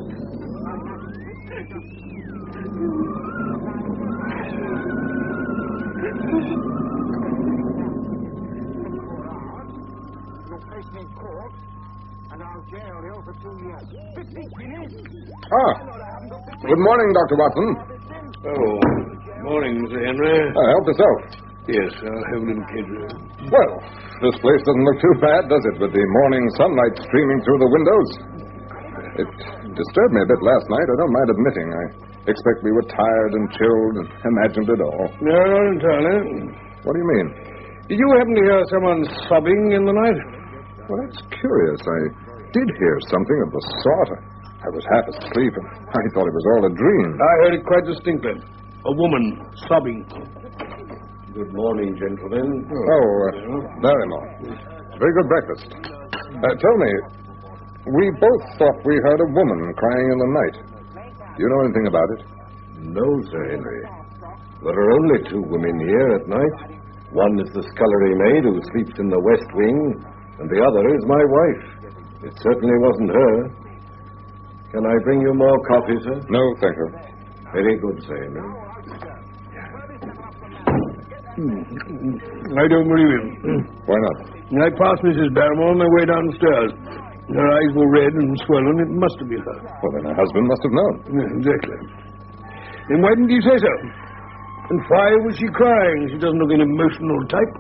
You'll face me in court, and I'll jail you for 2 years. 15 guineas. Good morning, Dr. Watson. Oh, morning, Mr. Henry. Help yourself. Yes, I'll have a little catering. Well, this place doesn't look too bad, does it, with the morning sunlight streaming through the windows? It disturbed me a bit last night, I don't mind admitting. I expect we were tired and chilled and imagined it all. No, not entirely. What do you mean? Did you happen to hear someone sobbing in the night? Well, that's curious. I did hear something of the sort. I was half asleep, and I thought it was all a dream. I heard it quite distinctly. A woman sobbing. Good morning, gentlemen. Barrymore. Very good breakfast. Tell me, we both thought we heard a woman crying in the night. Do you know anything about it? No, Sir Henry. There are only 2 women here at night. One is the scullery maid who sleeps in the west wing, and the other is my wife. It certainly wasn't her. Can I bring you more coffee, sir? No, thank you. Very good, Sir Henry. I don't believe him. Why not? I passed Mrs. Barrymore on my way downstairs. Her eyes were red and swollen. It must have been her. Well, then her husband must have known. Yeah, exactly. Then why didn't he say so? And why was she crying? She doesn't look an emotional type.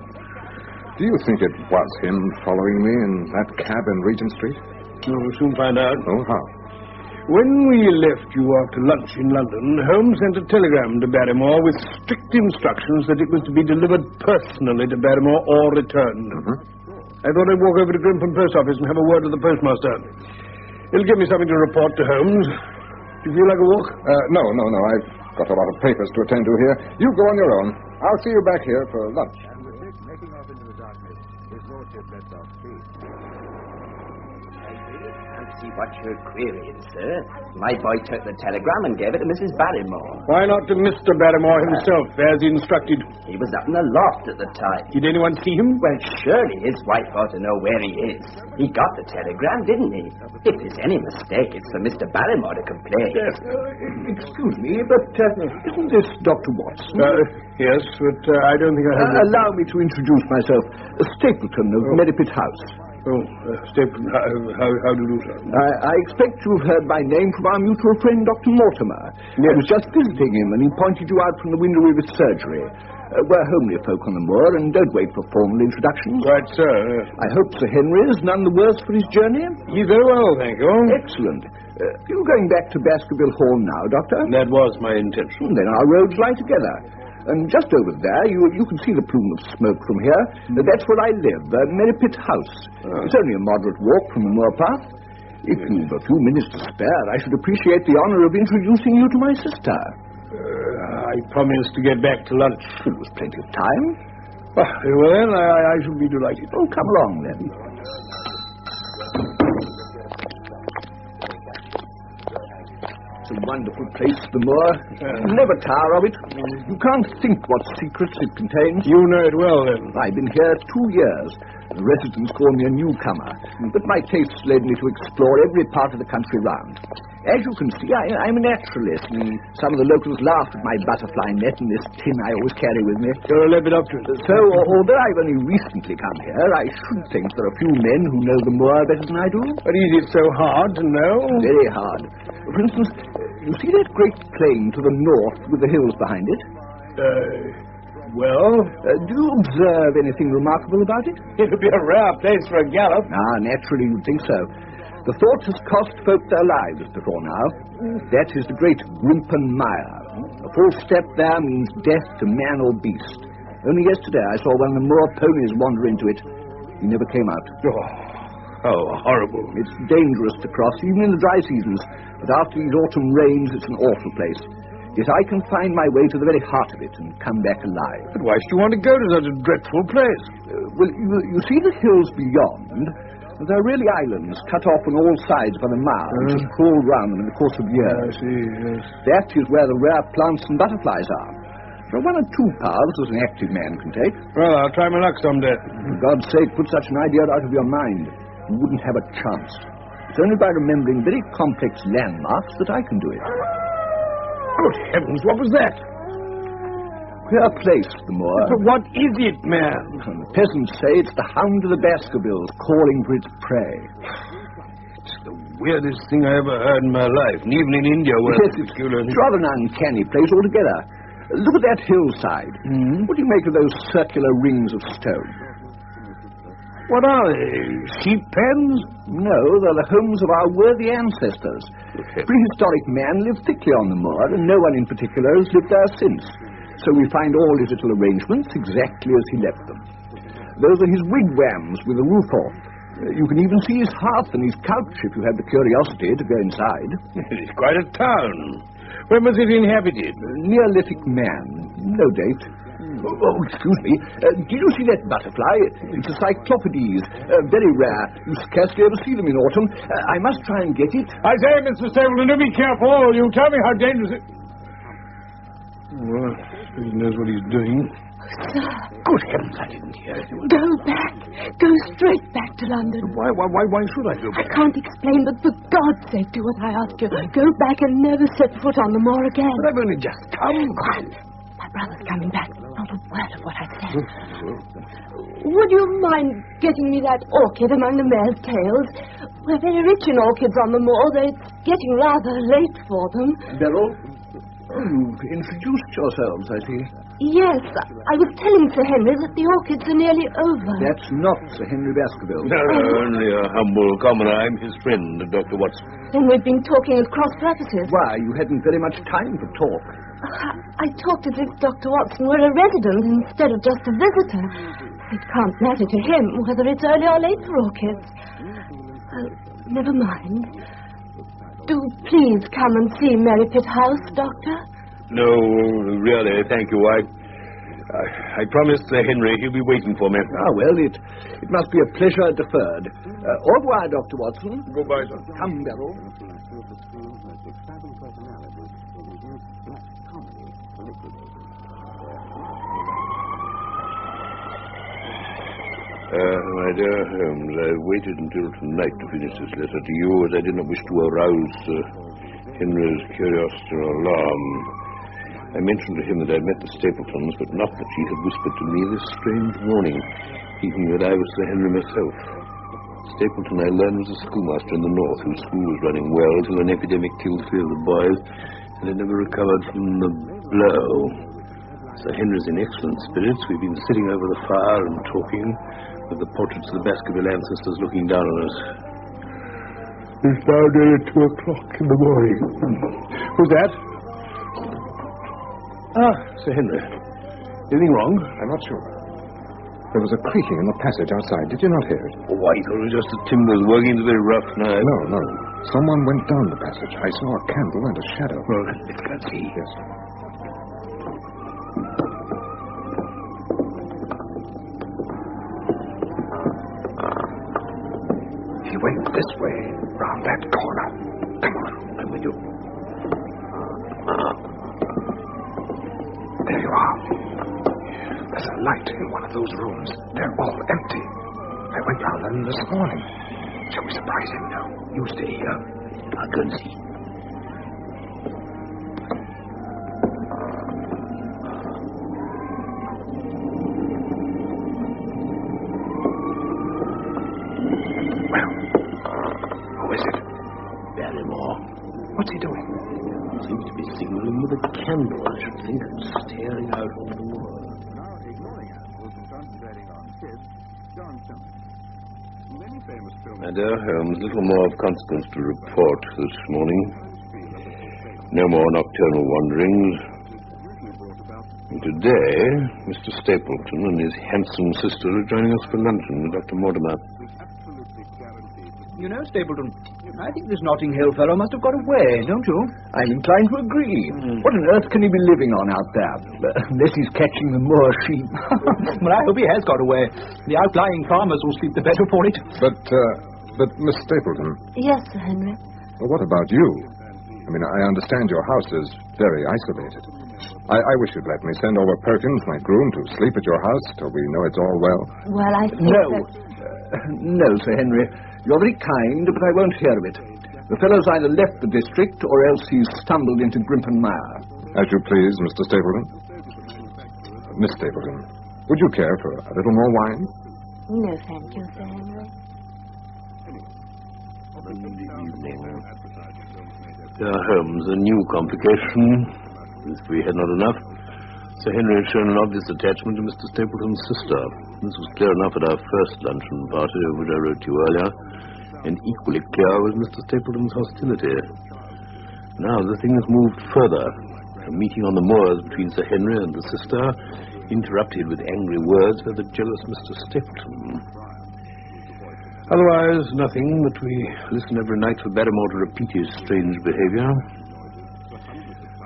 Do you think it was him following me in that cab in Regent Street? We'll soon find out. Oh, how? When we left you after lunch in London, Holmes sent a telegram to Barrymore with strict instructions that it was to be delivered personally to Barrymore or returned. I thought I'd walk over to Grimpen Post Office and have a word with the postmaster. He'll give me something to report to Holmes. Do you feel like a walk? No. I've got a lot of papers to attend to here. You go on your own. I'll see you back here for lunch. And with this making off into the darkness, his lordship left off speed. See what your query is, sir. My boy took the telegram and gave it to Mrs. Barrymore. Why not to Mr. Barrymore himself, as instructed? He was up in the loft at the time. Did anyone see him? Well, surely his wife ought to know where he is. He got the telegram, didn't he? If there's any mistake, it's for Mr. Barrymore to complain. Yes. Excuse me, but isn't this Dr. Watson? Yes, but I don't think I have... Allow me to introduce myself. Stapleton of Merripit House. Oh, Stapleton, how do you do, sir? I expect you've heard my name from our mutual friend, Dr. Mortimer. Yes. I was just visiting him, and he pointed you out from the window of his surgery. We're homely folk on the moor, and don't wait for formal introductions. Right, sir. Yes. I hope Sir Henry is none the worse for his journey. He's very well, thank you. Excellent. You going back to Baskerville Hall now, Doctor? That was my intention. Then our roads lie together. And just over there, you can see the plume of smoke from here. That's where I live, Merripit House. It's only a moderate walk from the moor path. If you've a few minutes to spare, I should appreciate the honor of introducing you to my sister. I promised to get back to lunch. There was plenty of time. Very well, then, I shall be delighted. Oh, come along, then. It's a wonderful place, the moor. Never tire of it. You can't think what secrets it contains. You know it well, then. I've been here 2 years. The residents call me a newcomer, but my tastes led me to explore every part of the country round. As you can see, I'm a naturalist, and some of the locals laugh at my butterfly net and this tin I always carry with me. You're a Lepidopterist. So, although I've only recently come here, I should think there are a few men who know the moor better than I do. But is it so hard to know? Very hard. For instance, you see that great plain to the north with the hills behind it? Well? Do you observe anything remarkable about it? It'll be a rare place for a gallop. Naturally you'd think so. The thought has cost folk their lives before now. That is the great Grimpen Mire. A false step there means death to man or beast. Only yesterday I saw one of the moor ponies wander into it. He never came out. Oh, how horrible. It's dangerous to cross, even in the dry seasons. But after these autumn rains, it's an awful place. Yet I can find my way to the very heart of it and come back alive. But why should you want to go to such a dreadful place? Well, you see the hills beyond? They're really islands cut off on all sides by the mire, which has crawled round them in the course of years. I see, yes. That is where the rare plants and butterflies are. There are 1 or 2 paths as an active man can take. Well, I'll try my luck someday. For God's sake, put such an idea out of your mind. You wouldn't have a chance. It's only by remembering very complex landmarks that I can do it. Good heavens, what was that? Queer place, the moor. But what is it, man? And the peasants say it's the hound of the Baskervilles calling for its prey. It's the weirdest thing I ever heard in my life, and even in India where... Yes, it's rather an uncanny place altogether. Look at that hillside. What do you make of those circular rings of stone? What are they? Sheep pens? No, they're the homes of our worthy ancestors. Prehistoric man lived thickly on the moor, and no one in particular has lived there since. So we find all his little arrangements exactly as he left them. Those are his wigwams with the roof off. You can even see his hearth and his couch if you have the curiosity to go inside. It's quite a town. When was it inhabited? Neolithic man. No date. Oh, excuse me. Did you see that butterfly? It's a cyclopedes. Very rare. You scarcely ever see them in autumn. I must try and get it. I say, Mr. Stapleton, do be careful. You tell me how dangerous it... Well, he knows what he's doing. Sir. Good heavens, I didn't hear it. Go back. Go straight back to London. Why should I go back? I can't explain, but for God's sake, do what I ask you. Go back and never set foot on the moor again. But I've only just come. Quiet. My brother's coming back. Not a word of what I said. Would you mind getting me that orchid among the mare's tails? We're very rich in orchids on the moor, though it's getting rather late for them. Beryl, you've introduced yourselves, I see. Yes, I was telling Sir Henry that the orchids are nearly over. That's not Sir Henry Baskerville. No, only a humble commoner. I'm his friend, Dr. Watson. Then we've been talking at cross purposes. Why, you hadn't very much time for talk. I talked as if Dr. Watson were a resident instead of just a visitor. It can't matter to him whether it's early or late for orchids. Never mind. Do please come and see Merripit House, Doctor. No, really, thank you. I promised Sir Henry he'll be waiting for me. Ah, well, it must be a pleasure deferred. Au revoir, Dr. Watson. Goodbye, sir. Come, Beryl. My dear Holmes, I waited until tonight to finish this letter to you, as I did not wish to arouse Sir Henry's curiosity or alarm. I mentioned to him that I had met the Stapletons, but not that she had whispered to me this strange warning, thinking that I was Sir Henry myself. Stapleton, I learned, was a schoolmaster in the north, whose school was running well till an epidemic killed 3 of the boys, and they never recovered from the blow. Sir Henry's in excellent spirits. We've been sitting over the fire and talking, with the portraits of the Baskerville ancestors looking down on us. It's now nearly 2 o'clock in the morning. Who's that? Ah, Sir Henry. Anything wrong? I'm not sure. There was a creaking in the passage outside. Did you not hear it? Oh, I thought it was just the timbers working. It's a very rough night. No. Someone went down the passage. I saw a candle and a shadow. Well, let's go and see. Yes. He went this way, round that corner. Come on, I'm with you. There you are. There's a light in one of those rooms. They're all empty. I went round them this morning. Shall we surprise him? No. You stay here. I'll go and see. What's he doing? Seems to be signaling with a candle, I should think, and staring out over the moor. My dear Holmes, little more of consequence to report this morning. No more nocturnal wanderings. And today, Mr. Stapleton and his handsome sister are joining us for luncheon with Dr. Mortimer. You know, Stapleton, I think this Notting Hill fellow must have got away, don't you? I'm inclined to agree. What on earth can he be living on out there? Unless he's catching the moor sheep. Well, I hope he has got away. The outlying farmers will sleep the better for it. But Miss Stapleton... Yes, Sir Henry? Well, what about you? I mean, I understand your house is very isolated. I wish you'd let me send over Perkins, my groom, to sleep at your house till we know it's all well. Well, I think No, Sir Henry. You're very kind, but I won't hear of it. The fellow's either left the district or else he's stumbled into Grimpen Mire. As you please, Mr. Stapleton. Miss Stapleton, would you care for a little more wine? No, thank you, Sir Henry. Holmes, a new complication. If we had not enough, Sir Henry had shown an obvious attachment to Mr. Stapleton's sister. This was clear enough at our first luncheon party, of which I wrote to you earlier, and equally clear was Mr. Stapleton's hostility. Now the thing has moved further. A meeting on the moors between Sir Henry and the sister, interrupted with angry words by the jealous Mr. Stapleton. Otherwise, nothing, but we listen every night for Barrymore to repeat his strange behavior.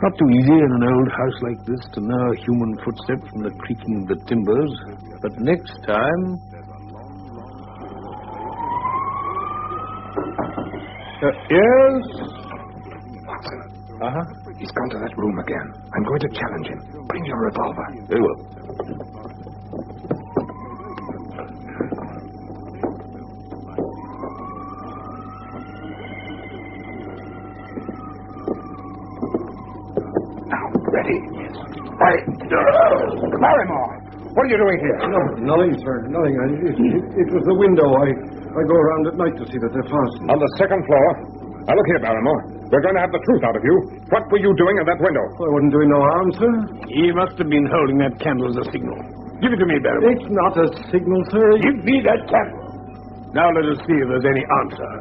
Not too easy in an old house like this to know a human footstep from the creaking of the timbers. But next time... yes? Watson. Uh-huh. He's gone to that room again. I'm going to challenge him. Bring your revolver. Very well. Ready? Yes. Right. Barrymore, what are you doing here? No, nothing, sir. Nothing. It was the window. I go around at night to see that they're fastened. On the second floor? Now, look here, Barrymore. We're going to have the truth out of you. What were you doing at that window? I wasn't doing no harm, sir. He must have been holding that candle as a signal. Give it to me, Barrymore. It's not a signal, sir. Give me that candle. Now let us see if there's any answer.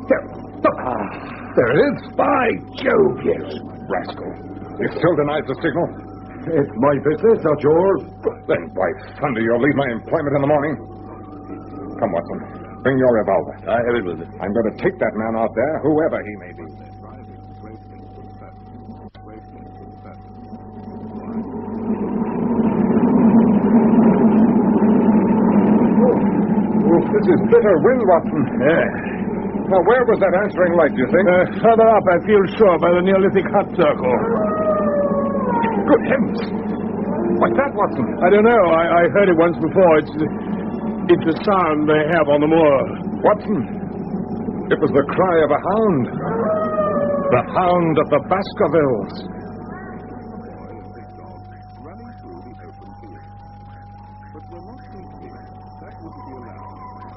There it is. By Jove, yes. Rascal. You still denies the signal? It's my business, not yours. Then, by thunder, you'll leave my employment in the morning. Come, Watson. Bring your revolver. I have it with me. I'm going to take that man out there, whoever he may be. Oh, this is bitter wind, Watson. Yeah. Now, where was that answering light, do you think? Further up, I feel sure, by the Neolithic hut circle. Good heavens. What's that, Watson? I don't know. I heard it once before. It's a sound they have on the moor. Watson, it was the cry of a hound. The hound of the Baskervilles.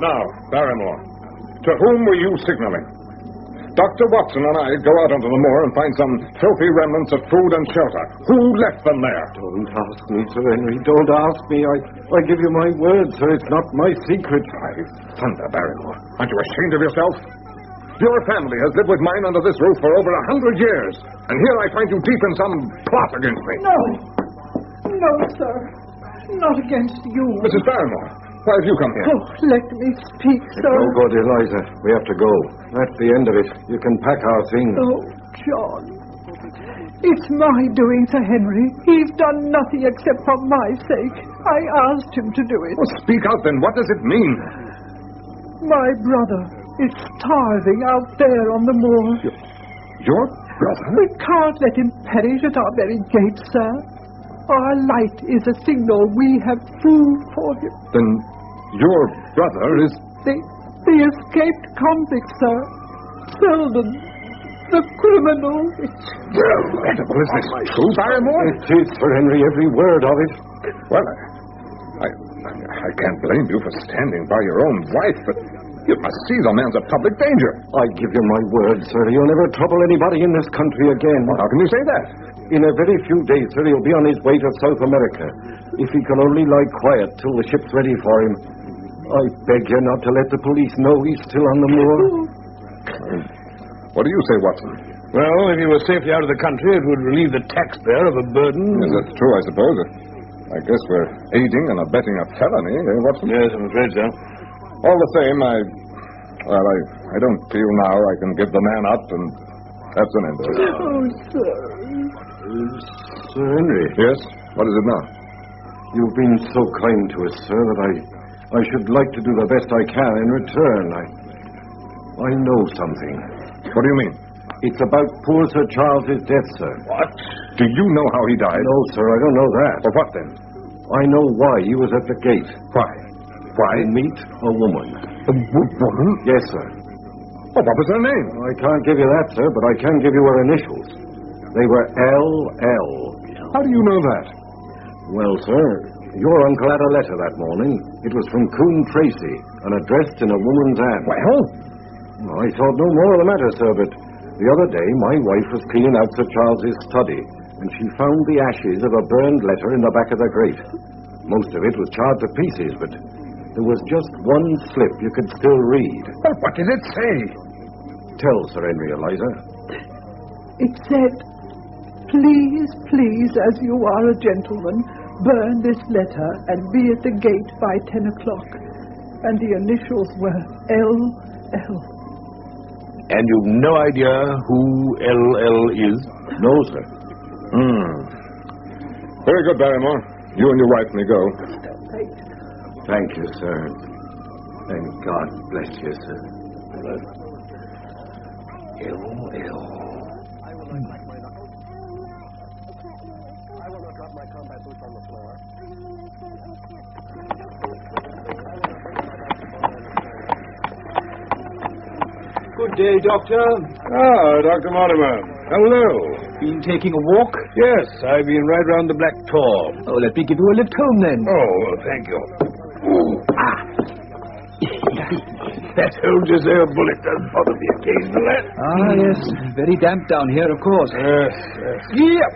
Now, Barrymore, to whom were you signaling? Dr. Watson and I go out onto the moor and find some filthy remnants of food and shelter. Who left them there? Don't ask me, Sir Henry. Don't ask me. I give you my word, sir. It's not my secret. Thunder, Barrymore. Aren't you ashamed of yourself? Your family has lived with mine under this roof for over 100 years. And here I find you deep in some plot against me. No. No, sir. Not against you. Mrs. Barrymore, why have you come here? Oh, let me speak, sir. No good, Eliza. We have to go. That's the end of it. You can pack our things. Oh, John. It's my doing, Sir Henry. He's done nothing except for my sake. I asked him to do it. Well, speak out then. What does it mean? My brother is starving out there on the moor. Your brother? We can't let him perish at our very gate, sir. Our light is a signal we have food for him. Then your brother is... The escaped convict, sir. Selden. The criminal. Incredible. Is this true, Barrymore? It is, Sir Henry, every word of it. Well, I can't blame you for standing by your own wife, but you must see the man's a public danger. I give you my word, sir. You'll never trouble anybody in this country again. Well, how can you say that? In a very few days, sir, he'll be on his way to South America. If he can only lie quiet till the ship's ready for him. I beg you not to let the police know he's still on the moor. What do you say, Watson? Well, if he was safely out of the country, it would relieve the taxpayer of a burden. Yes, that's true, I suppose. I guess we're aiding and abetting a felony, eh, Watson? Yes, I'm afraid so. All the same, I don't feel now I can give the man up, and that's an end of it. Oh, sir. Sir Henry. Yes? What is it now? You've been so kind to us, sir, that I should like to do the best I can in return. I know something. What do you mean? It's about poor Sir Charles's death, sir. What? Do you know how he died? No, sir, I don't know that. Well, what then? I know why he was at the gate. Why? Why? To meet a woman. A woman? Yes, sir. Well, what was her name? I can't give you that, sir, but I can give you her initials. They were L.L. How do you know that? Well, sir, your uncle had a letter that morning. It was from Coon Tracy and addressed in a woman's hand. Well? I thought no more of the matter, sir, but the other day my wife was cleaning out Sir Charles's study, and she found the ashes of a burned letter in the back of the grate. Most of it was charred to pieces, but there was just one slip you could still read. Well, what did it say? Tell Sir Henry, Eliza. It said, "Please, please, as you are a gentleman, burn this letter and be at the gate by 10 o'clock. And the initials were L.L. And you've no idea who L.L. is? No, sir. Very good, Barrymore. You and your wife may go. Thank you, sir. And God bless you, sir. L.L. I will not drop my combat boots on the floor. Good day, Doctor. Ah, Dr. Mortimer. Hello. Been taking a walk? Yes, I've been right round the Black Tor. Oh, let me give you a lift home, then. Oh, thank you. That old desert bullet does bother me occasionally. Ah, yes. Very damp down here, of course. Yes. Yep.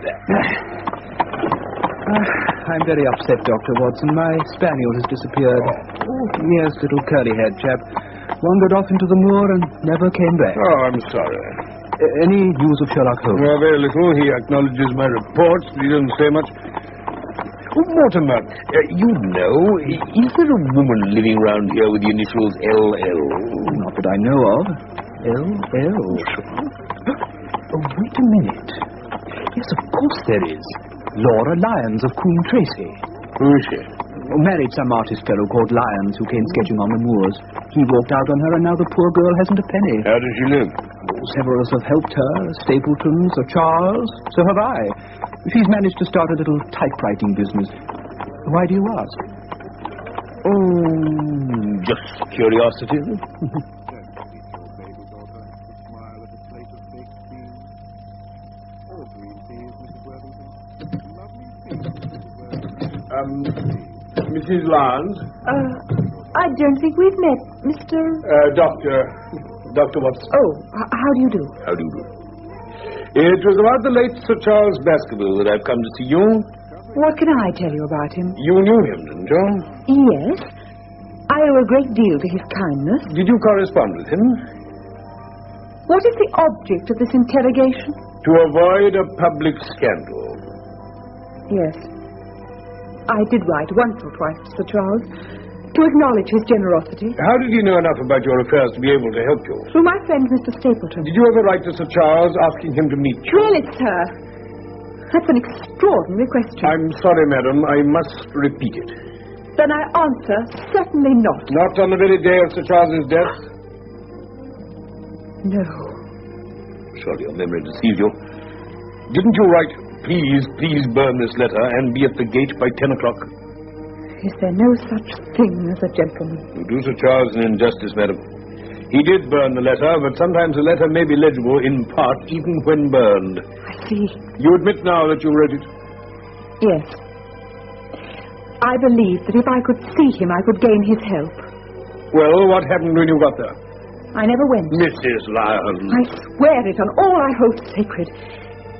I'm very upset, Dr. Watson. My spaniel has disappeared. Oh, yes, little curly-haired chap. Wandered off into the moor and never came back. Oh, I'm sorry. Any news of Sherlock Holmes? Well, very little. He acknowledges my reports, but he doesn't say much. Oh, Mortimer, you know, is there a woman living around here with the initials L.L.? Not that I know of. L.L. Oh, wait a minute. Yes, of course there is. Laura Lyons of Coombe Tracy. Who is she? Married some artist fellow called Lyons who came sketching on the moors. He walked out on her, and now the poor girl hasn't a penny. How does she live? Several have helped her. Stapleton, Sir Charles. So have I. She's managed to start a little typewriting business. Why do you ask? Oh, just curiosity. Mrs. Lyons? I don't think we've met, Mr... Dr. Watson. Oh, how do you do? How do you do? It was about the late Sir Charles Baskerville that I've come to see you. What can I tell you about him? You knew him, didn't you? Yes. I owe a great deal to his kindness. Did you correspond with him? What is the object of this interrogation? To avoid a public scandal. Yes. I did write once or twice to Sir Charles to acknowledge his generosity. How did he know enough about your affairs to be able to help you? Through my friend, Mr. Stapleton. Did you ever write to Sir Charles asking him to meet you? Really, sir? That's an extraordinary question. I'm sorry, madam. I must repeat it. Then I answer, certainly not. Not on the very day of Sir Charles's death? No. Surely your memory deceives you. Didn't you write, please burn this letter and be at the gate by 10 o'clock? Is there no such thing as a gentleman? You do Sir Charles an injustice, madam. He did burn the letter, but sometimes a letter may be legible in part, even when burned. I see. You admit now that you wrote it? Yes. I believed that if I could see him, I could gain his help. Well, what happened when you got there? I never went. Mrs. Lyons. I swear it on all I hold sacred.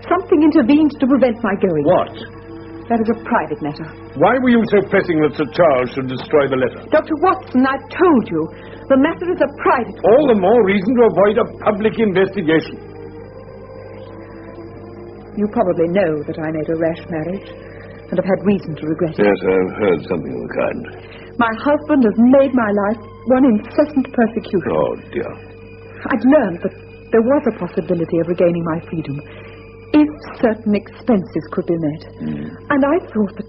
Something intervened to prevent my going. What? That is a private matter. Why were you so pressing that Sir Charles should destroy the letter? Dr. Watson, I've told you. The matter is a private... All the more reason to avoid a public investigation. You probably know that I made a rash marriage and have had reason to regret it. Yes, I've heard something of the kind. My husband has made my life one incessant persecution. Oh, dear. I'd learned that there was a possibility of regaining my freedom if certain expenses could be met. And I thought that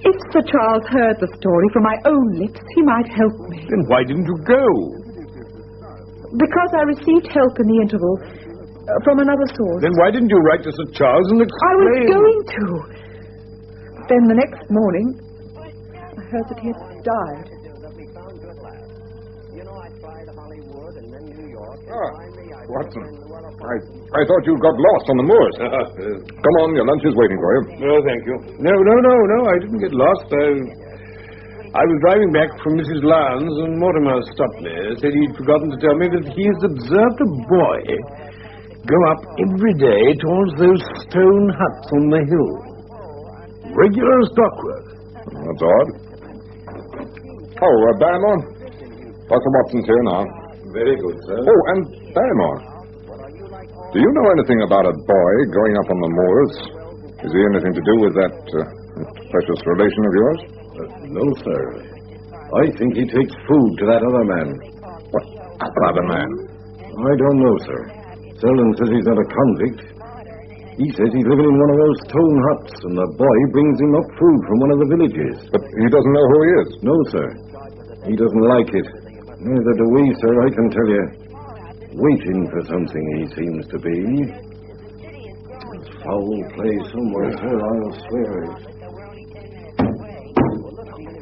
if Sir Charles heard the story from my own lips, he might help me. Then why didn't you go? Because I received help in the interval from another source. Then why didn't you write to Sir Charles and explain? I was going to. Then the next morning, I heard that he had died. Watson, I thought you got lost on the moors. Come on, your lunch is waiting for you. No, thank you. No, I didn't get lost. I was driving back from Mrs. Lyons, and Mortimer stopped me. Said he'd forgotten to tell me that he has observed a boy go up every day towards those stone huts on the hill. Regular as clockwork. That's odd. Oh, Barrymore. Dr. Watson's here now. Very good, sir. Oh, and Barrymore. Do you know anything about a boy going up on the moors? Is he anything to do with that precious relation of yours? No, sir. I think he takes food to that other man. What other man? I don't know, sir. Selden says he's not a convict. He says he's living in one of those stone huts, and the boy brings him up food from one of the villages. But he doesn't know who he is? No, sir. He doesn't like it. Neither do we, sir, I can tell you. Waiting for something, he seems to be. It's foul play somewhere, sir, I'll swear it.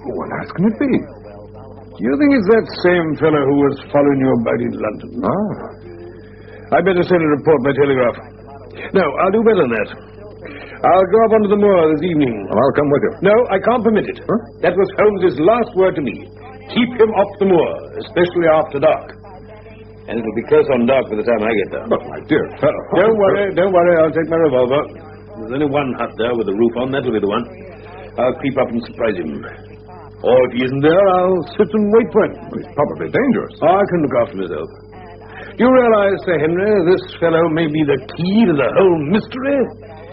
What else can it be? Do you think it's that same fellow who was following you about in London? I'd better send a report by telegraph. No, I'll do better than that. I'll go up onto the moor this evening. Well, I'll come with you. No, I can't permit it. That was Holmes's last word to me. Keep him off the moor, especially after dark. And it'll be close on dark by the time I get there. But, my dear fellow... Don't worry, I'll take my revolver. There's only one hut there with the roof on, that'll be the one. I'll creep up and surprise him. Or if he isn't there, I'll sit and wait for him. Well, he's probably dangerous. I can look after myself. Do you realize, Sir Henry, this fellow may be the key to the whole mystery?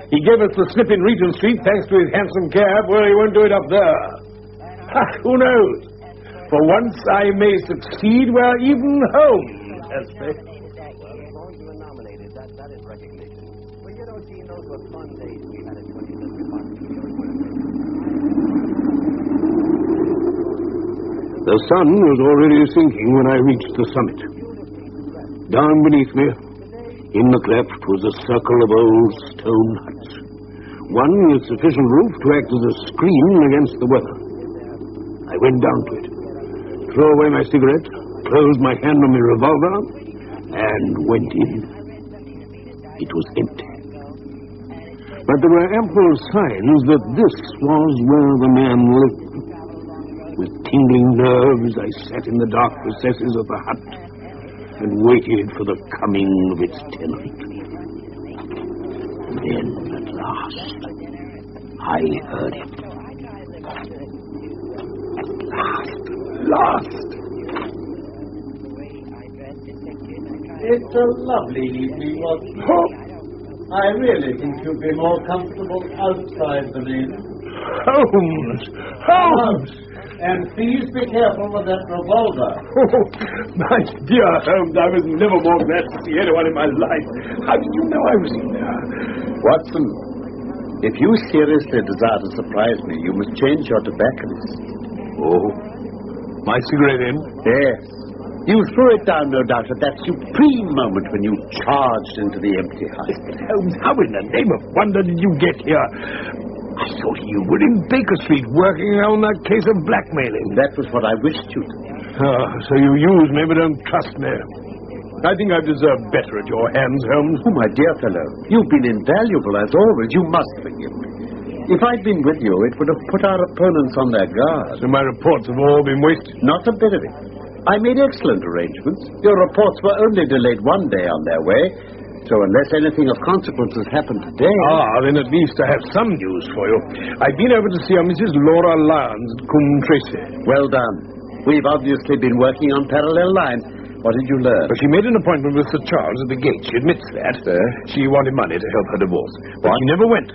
He gave us the slip in Regent Street thanks to his handsome cab. Well, he won't do it up there. Ha, who knows? For once I may succeed where even Holmes has failed. The sun was already sinking when I reached the summit. Down beneath me, in the cleft, was a circle of old stone huts. One with sufficient roof to act as a screen against the weather. I went down to it, threw away my cigarette, closed my hand on my revolver, and went in. It was empty. But there were ample signs that this was where the man lived. With tingling nerves, I sat in the dark recesses of the hut and waited for the coming of its tenant. Then, at last, I heard it. At last. It's a lovely evening, wasn't it? I really think you'd be more comfortable outside than in. Holmes! Holmes! And please be careful with that revolver. Oh, my dear Holmes, I was never more glad to see anyone in my life. How did you know I was in there? Watson, if you seriously desire to surprise me, you must change your tobacconist. Oh, my cigarette in? Yes. You threw it down, no doubt, at that supreme moment when you charged into the empty house. Holmes, how in the name of wonder did you get here? I thought you were in Baker Street working on that case of blackmailing. That was what I wished you to do. So you used me, but don't trust me. I think I've deserved better at your hands, Holmes. Oh, my dear fellow, you've been invaluable as always. You must forgive me. If I'd been with you, it would have put our opponents on their guard. So my reports have all been wasted? Not a bit of it. I made excellent arrangements. Your reports were only delayed one day on their way. So unless anything of consequence has happened today... then at least I have some news for you. I've been over to see a Mrs. Laura Lyons at Coombe Tracy. Well done. We've obviously been working on parallel lines. What did you learn? Well, she made an appointment with Sir Charles at the gate. She admits that. She wanted money to help her divorce. But she never went.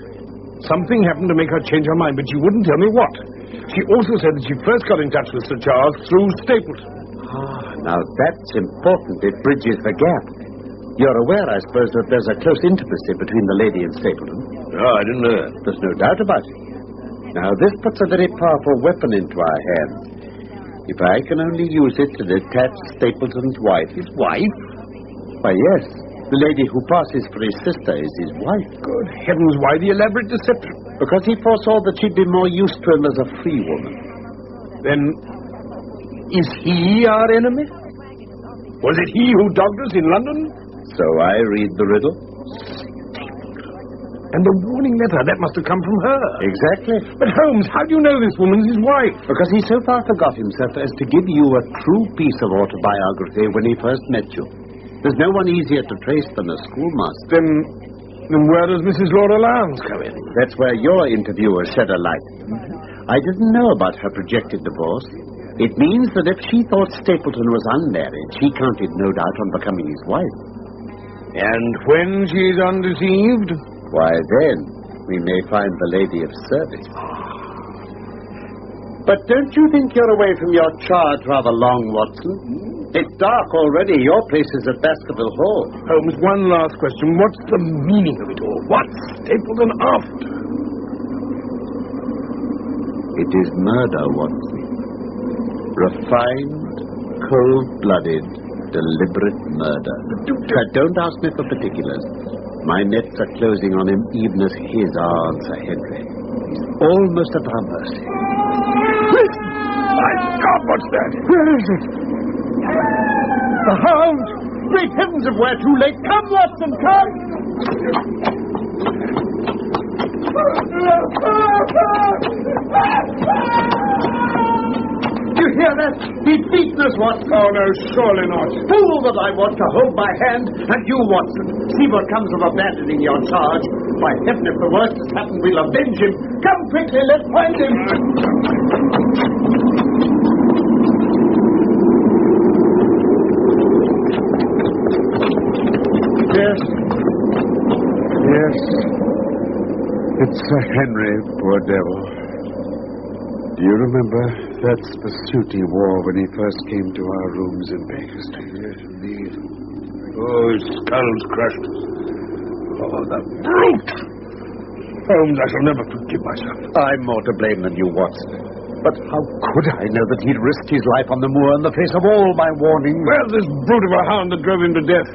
Something happened to make her change her mind, but she wouldn't tell me what. She also said that she first got in touch with Sir Charles through Stapleton. Now that's important. It bridges the gap. You're aware, I suppose, that there's a close intimacy between the lady and Stapleton? I didn't know. There's no doubt about it. Now, this puts a very powerful weapon into our hands. If I can only use it to detach Stapleton's wife. His wife? Why, yes. The lady who passes for his sister is his wife. Good heavens, why the elaborate deception? Because he foresaw that she'd be more used to him as a free woman. Then, is he our enemy? Was it he who dogged us in London? So I read the riddle. And the warning letter, that must have come from her. Exactly. But Holmes, how do you know this woman's his wife? Because he so far forgot himself as to give you a true piece of autobiography when he first met you. There's no one easier to trace than a schoolmaster. Then where does Mrs. Laura Lyons come in? That's where your interviewer shed a light. I didn't know about her projected divorce. It means that if she thought Stapleton was unmarried, she counted no doubt on becoming his wife. And when she's undeceived? Why, then, we may find the lady of service. But don't you think you're away from your charge rather long, Watson? It's dark already. Your place is at Baskerville Hall. Holmes, one last question. What's the meaning of it all? What's Stapleton after? It is murder, Watson. Refined, cold-blooded, deliberate murder. Don't ask me for particulars. My nets are closing on him even as his are on Sir Henry. He's almost at our mercy. My God, what's that? Where is it? The hound! Great heavens, if we're too late! Come, Watson, come! You hear hear that? He's beaten us, Watson. Oh, no, surely not. Fool that I was to hold my hand, and you, Watson. See what comes of abandoning your charge. By heaven, if the worst has happened, we'll avenge him. Come quickly, let's find him. Yes. Yes. It's Sir Henry, poor devil. Do you remember? That's the suit he wore when he first came to our rooms in Baker Street. Yes, indeed. Oh, his skull's crushed. Oh, the brute! Holmes, I shall never forgive myself. I'm more to blame than you, Watson. But how could I know that he'd risked his life on the moor in the face of all my warnings? Where's this brute of a hound that drove him to death?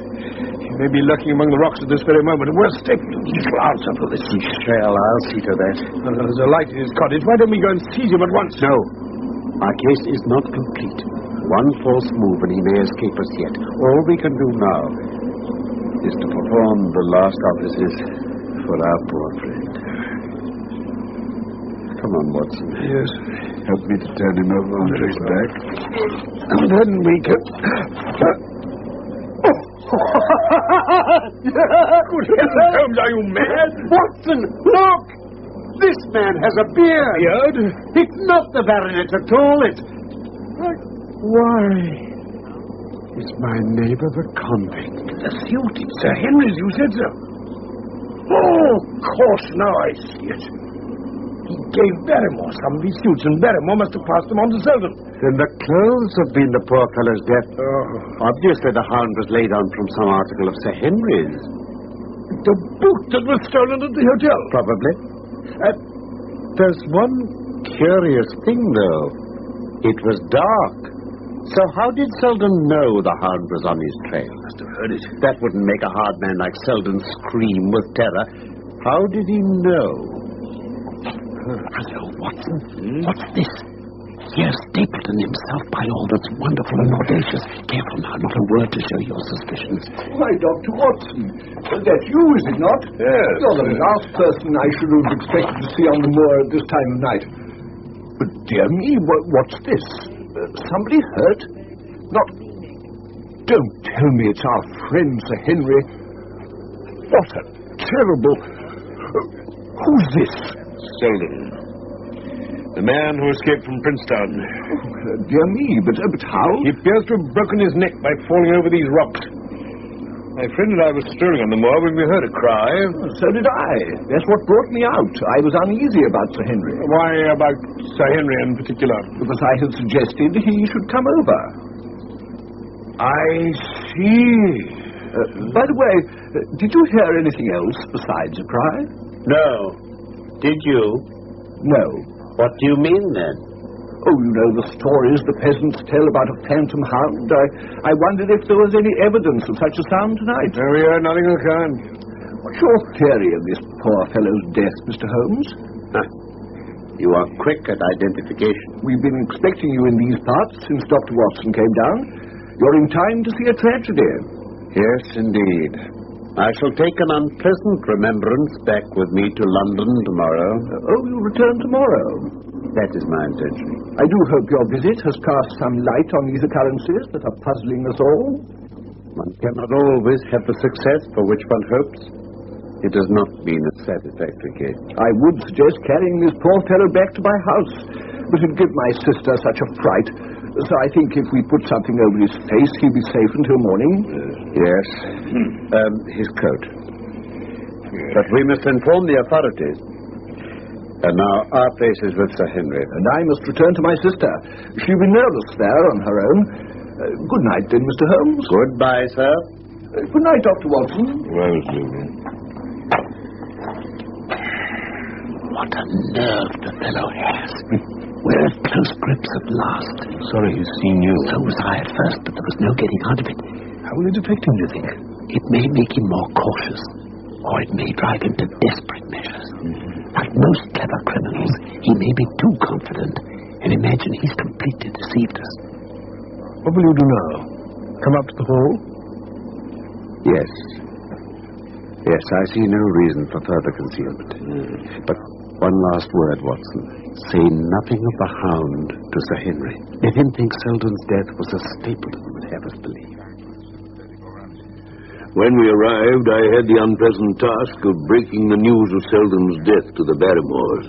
He may be lurking among the rocks at this very moment. We're safe. He shall answer for this. He shall. I'll see to that. There's a light in his cottage. Why don't we go and seize him at once? No. Our case is not complete. One false move and he may escape us yet. All we can do now is to perform the last offices for our poor friend. Come on, Watson. Yes. Help me to turn him over onto his back. And then we can... Good heavens, Holmes, are you mad? Watson, look! This man has a beard. Beard? It's not the baronet at all. It's... Why? Is my neighbor the convict? The suit. It's Sir Henry's, you said so. Oh, of course, now I see it. He gave Barrymore some of his suits, and Barrymore must have passed them on to Selden. Then the clothes have been the poor fellow's death. Obviously, the hound was laid on from some article of Sir Henry's. The boot that was stolen at the hotel? Probably. There's one curious thing, though. It was dark. So how did Selden know the hound was on his trail? Must have heard it. That wouldn't make a hard man like Selden scream with terror. How did he know? Hello, Watson. What's this? Here's Stapleton himself, by all that's wonderful and audacious. Careful now, not a word to show your suspicions. Why, Dr. Watson, that's you, is it not? Yes. You're the last person I should have expected to see on the moor at this time of night. But, dear me, what's this? Somebody hurt? Not... Don't tell me it's our friend, Sir Henry. What a terrible... Who's this? Selden. The man who escaped from Princetown. Oh, dear me, but how? He appears to have broken his neck by falling over these rocks. My friend and I were strolling on the moor when we heard a cry. So did I. That's what brought me out. I was uneasy about Sir Henry. Why about Sir Henry in particular? Because I had suggested he should come over. I see. By the way, did you hear anything else besides a cry? No. Did you? No. What do you mean, then? Oh, you know the stories the peasants tell about a phantom hound. I wondered if there was any evidence of such a sound tonight. No, we heard nothing of the kind. What's your theory of this poor fellow's death, Mr. Holmes? You are quick at identification. We've been expecting you in these parts since Dr. Watson came down. You're in time to see a tragedy. Yes, indeed. I shall take an unpleasant remembrance back with me to London tomorrow. Oh, you'll return tomorrow? That is my intention. I do hope your visit has cast some light on these occurrences that are puzzling us all. One cannot always have the success for which one hopes. It has not been a satisfactory case. I would suggest carrying this poor fellow back to my house, but it'd give my sister such a fright. So I think if we put something over his face, he'll be safe until morning. Yes. His coat. But we must inform the authorities. And now our place is with Sir Henry. And I must return to my sister. She'll be nervous there on her own. Good night, then, Mr. Holmes. Goodbye, sir. Good night, Dr. Watson. Well, Susan. What a nerve the fellow has. We're at close grips at last. Sorry he's seen you. So was I at first, but there was no getting out of it. How will it affect him, do you think? It may make him more cautious, or it may drive him to desperate measures. Like most clever criminals, he may be too confident and imagine he's completely deceived us. What will you do now? Come up to the hall? Yes. Yes, I see no reason for further concealment. But One last word, Watson. Say nothing of the hound to Sir Henry. Let him think Selden's death was a Stapleton would have us believe. When we arrived, I had the unpleasant task of breaking the news of Selden's death to the Barrymores.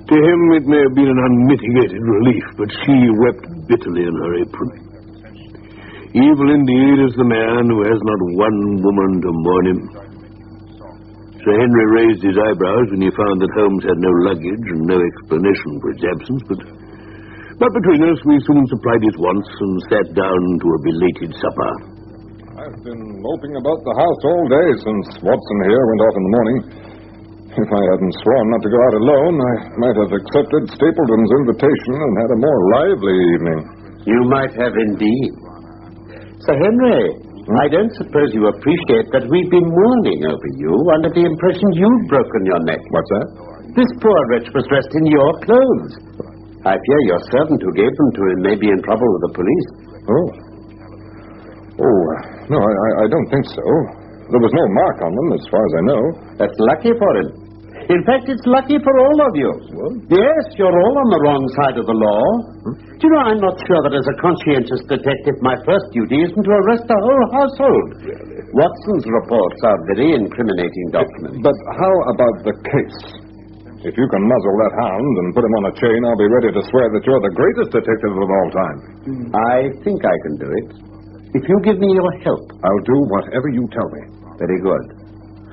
To him, it may have been an unmitigated relief, but she wept bitterly in her apron. Evil indeed is the man who has not one woman to mourn him. Sir Henry raised his eyebrows when he found that Holmes had no luggage and no explanation for his absence, but between us we soon supplied his wants and sat down to a belated supper. I've been moping about the house all day since Watson here went off in the morning. If I hadn't sworn not to go out alone, I might have accepted Stapleton's invitation and had a more lively evening. You might have indeed. Sir Henry, I don't suppose you appreciate that we've been mourning over you under the impression you'd broken your neck. What's that? This poor wretch was dressed in your clothes. I fear your servant who gave them to him may be in trouble with the police. No, I don't think so. There was no mark on them, as far as I know. That's lucky for him. In fact, it's lucky for all of you. What? Yes, you're all on the wrong side of the law. Do you know, I'm not sure that as a conscientious detective, my first duty isn't to arrest the whole household. Really? Watson's reports are very incriminating documents. But how about the case? If you can muzzle that hound and put him on a chain, I'll be ready to swear that you're the greatest detective of all time. I think I can do it. If you give me your help. I'll do whatever you tell me. Very good.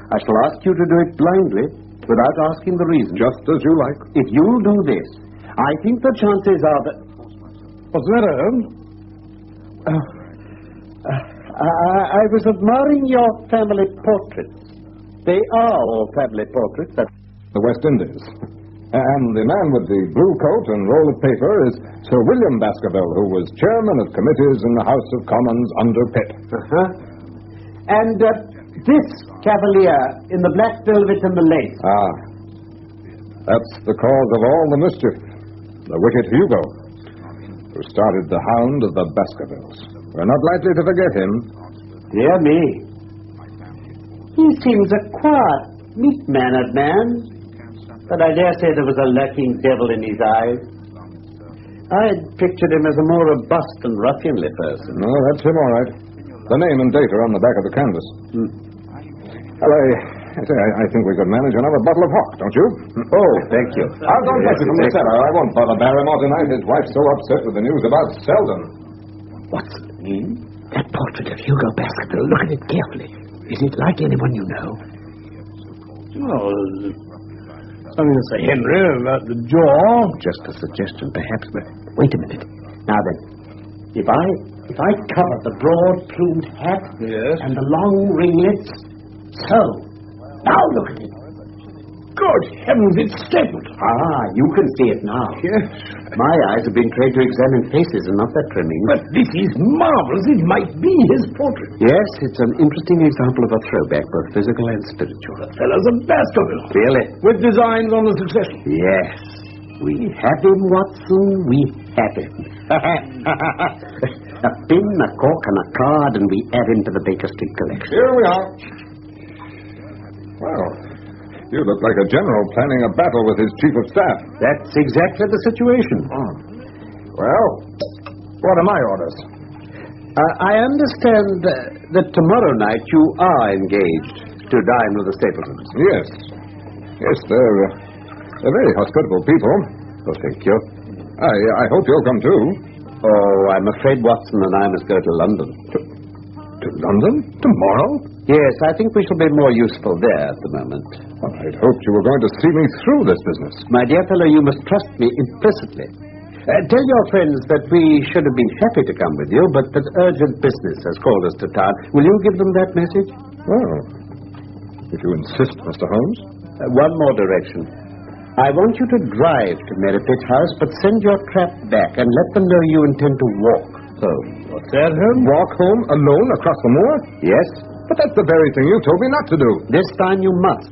I shall ask you to do it blindly, without asking the reason. Just as you like. If you'll do this, I think the chances are that... What's the matter, Holmes? I was admiring your family portraits. They are all family portraits. The West Indies. And the man with the blue coat and roll of paper is Sir William Baskerville, who was chairman of committees in the House of Commons under Pitt. And this cavalier in the black velvet and the lace. That's the cause of all the mischief. The wicked Hugo, who started the hound of the Baskervilles. We're not likely to forget him. Dear me. He seems a quiet, meek-mannered man. But I dare say there was a lurking devil in his eyes. I had pictured him as a more robust and ruffianly person. No, that's him, all right. The name and date are on the back of the canvas. Well, I think we could manage another bottle of hock, don't you? Oh, thank you. I'll go and fetch it from the cellar. I won't bother Barrymore tonight. His wife's so upset with the news about Selden. What's the name? That portrait of Hugo Baskerville. Look at it carefully. Is it like anyone you know? Oh, something to say, Henry, about the jaw. Just a suggestion, perhaps, but wait a minute. Now then, if I cover the broad-plumed hat and the long ringlets, so. Now look at it. Good heavens, it's stapled. You can see it now. Yes. My eyes have been trained to examine faces and not their trimmings. But this is marvelous. It might be his portrait. Yes, it's an interesting example of a throwback, both physical and spiritual. The fellow's a Baskerville. Really? With designs on the succession. Yes. We have him, Watson. We have him. A pin, a cork, and a card, and we add him to the Baker Street collection. Here we are. Well, you look like a general planning a battle with his chief of staff. That's exactly the situation. Well, what are my orders? I understand that tomorrow night you are engaged to dine with the Stapletons. Yes. Yes, they're very hospitable people. Oh, thank you. I hope you'll come too. Oh, I'm afraid Watson and I must go to London. To London? Tomorrow? Yes, I think we shall be more useful there at the moment. Well, I'd hoped you were going to see me through this business. My dear fellow, you must trust me implicitly. Tell your friends that we should have been happy to come with you, but that urgent business has called us to town. Will you give them that message? Oh, if you insist, Mr. Holmes. One more direction. I want you to drive to Merripit House, but send your trap back and let them know you intend to walk home. What's that, Holmes? Walk home alone across the moor? Yes. But that's the very thing you told me not to do. This time you must.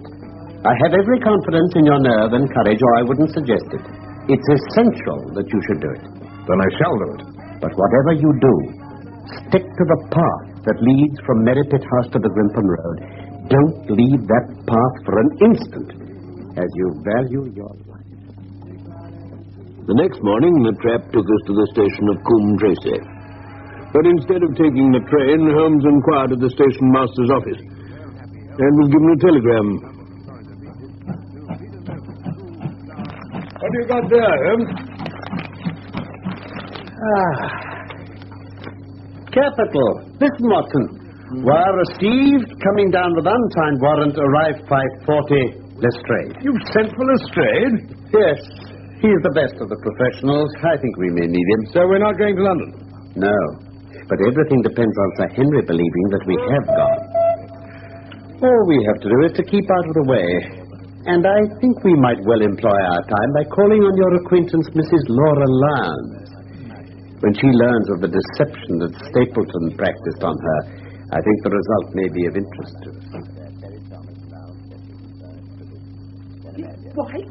I have every confidence in your nerve and courage, or I wouldn't suggest it. It's essential that you should do it. Then I shall do it. But whatever you do, stick to the path that leads from Merripit House to the Grimpen Road. Don't leave that path for an instant. as you value your life. The next morning, the trap took us to the station of Coombe Tracy. But instead of taking the train, Holmes inquired at the station master's office and was given a telegram. What have you got there, Holmes? Capital. Listen, Watson. Wire received, coming down with unsigned warrant, arrived 5:40, Lestrade. You sent for Lestrade? Yes. He is the best of the professionals. I think we may need him. So we're not going to London? No. But everything depends on Sir Henry believing that we have gone. All we have to do is to keep out of the way. And I think we might well employ our time by calling on your acquaintance, Mrs. Laura Lyons. When she learns of the deception that Stapleton practiced on her, I think the result may be of interest to us. His wife?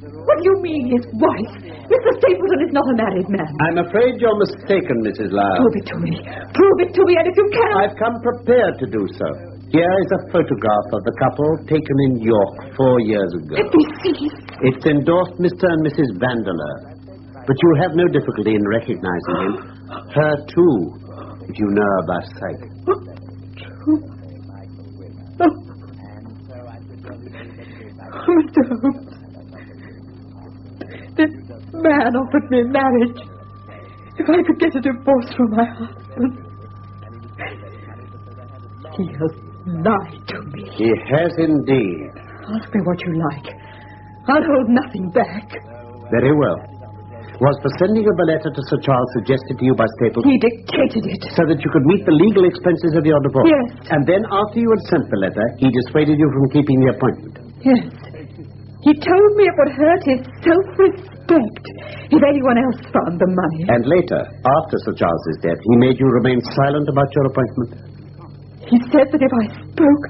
What do you mean, his wife? Mr. Stapleton is not a married man. I'm afraid you're mistaken, Mrs. Lyons. Prove it to me. Prove it to me, and if you cannot... I've come prepared to do so. Here is a photograph of the couple taken in York 4 years ago. Let me see. It's endorsed Mr. and Mrs. Vandeleur. But you'll have no difficulty in recognizing him. Her, too, if you know of our sight. Mr. Holmes, this man offered me marriage if I could get a divorce from my husband. He has lied to me. He has indeed. Ask me what you like. I'll hold nothing back. Very well. Was the sending of the letter to Sir Charles suggested to you by Stapleton? He dictated it. So that you could meet the legal expenses of your divorce? Yes. And then, after you had sent the letter, he dissuaded you from keeping the appointment? Yes. He told me it would hurt his self-respect if anyone else found the money. And later, after Sir Charles's death, he made you remain silent about your appointment? He said that if I spoke,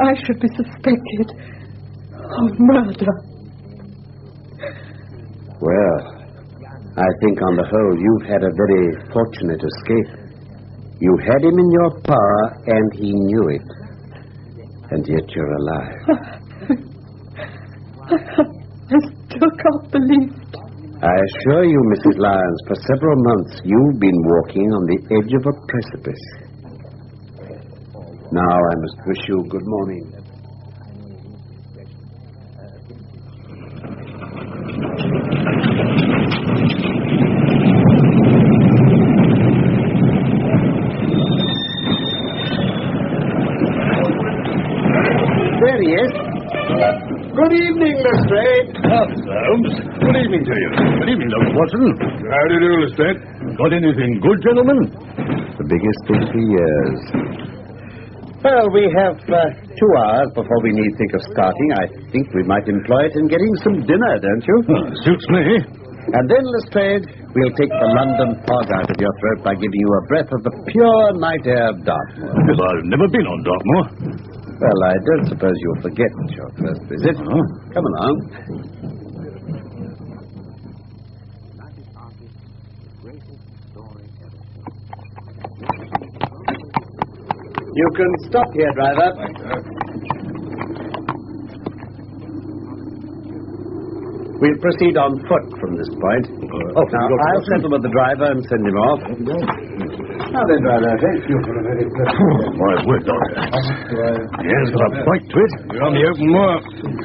I should be suspected of murder. Well, I think on the whole you've had a very fortunate escape. You had him in your power, and he knew it. And yet you're alive. I still can't believe it. I assure you, Mrs. Lyons, for several months you've been walking on the edge of a precipice. Now I must wish you good morning. There he is. Good evening, Lestrade. Holmes. Good evening to you. Good evening, Dr. Watson. How do you do, Lestrade? Got anything good, gentlemen? The biggest thing for years. Well, we have 2 hours before we need think of starting. I think we might employ it in getting some dinner, don't you? Suits me. And then, Lestrade, we'll take the London fog out of your throat by giving you a breath of the pure night air of Dartmoor. Well, I've never been on Dartmoor. Well, I don't suppose you'll forget your first visit. Come along. You can stop here, driver. We'll proceed on foot from this point. Now, I'll settle with the driver and send him off. Now then, driver, thank you for a very pleasant... My word, Doctor. Yes, got a bite to it. You're on the open moor.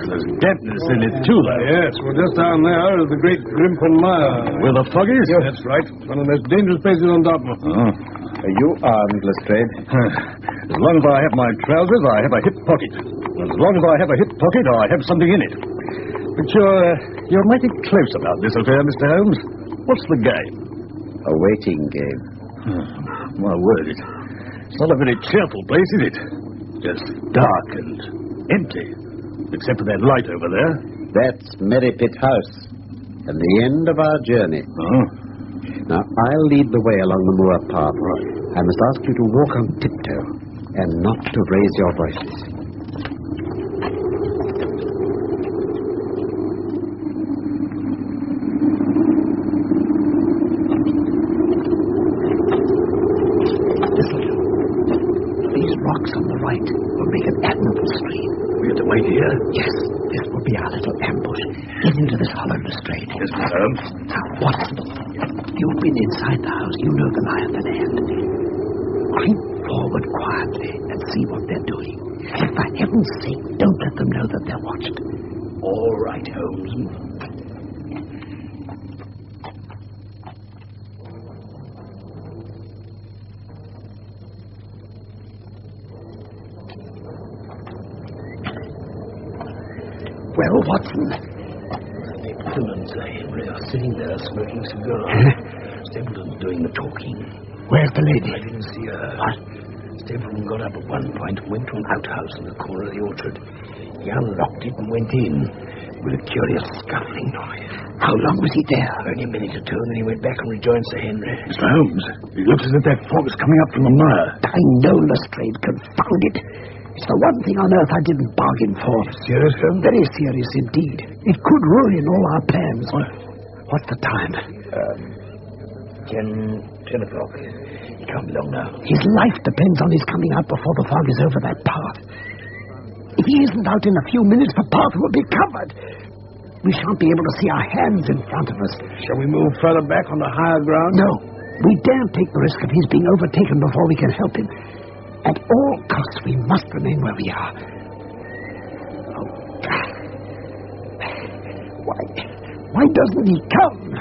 There's dampness in it, too, though. Yes, well, just down there is the great Grimpen Mire. Where the fog is? Yes, that's right. One of the most dangerous places on Dartmoor. Are you armed, Lestrade? As long as I have my trousers, I have a hip pocket. As long as I have a hip pocket, I have something in it. But you're mighty close about this affair, Mr. Holmes. What's the game? A waiting game. My word, it's not a very cheerful place, is it? Just dark and empty, except for that light over there. That's Merripit House, and the end of our journey. Now, I'll lead the way along the moor path. I must ask you to walk on tiptoe, and not to raise your voices. Rocks on the right will make an admirable screen. We have to wait here? Yes, this will be our little ambush. Get into this hollow Lestrade. Yes, Mr. Holmes. Now, Watson, you've been inside the house. You know the lie of the land. Creep forward quietly and see what they're doing. And for heaven's sake, don't let them know that they're watched. All right, Holmes. Well, Watson? Stapleton and Sir Henry are sitting there smoking cigars. Stapleton's doing the talking. Where's the lady? I didn't see her. What? Stapleton got up at one point, went to an outhouse in the corner of the orchard. He unlocked it and went in with a curious scuffling noise. How long was he there? Only a minute or two, and then he went back and rejoined Sir Henry. Mr. Holmes, it looks as if that fog is coming up from the mire. I know, Lestrade, confound it. It's the one thing on earth I didn't bargain for. Serious, Holmes? Very serious indeed. It could ruin all our plans. What's the time? 10 o'clock. He can't be long now. His life depends on his coming out before the fog is over that path. If he isn't out in a few minutes, the path will be covered. We shan't be able to see our hands in front of us. Shall we move further back on the higher ground? No. We daren't take the risk of his being overtaken before we can help him. At all costs, we must remain where we are. Oh, God. Why doesn't he come?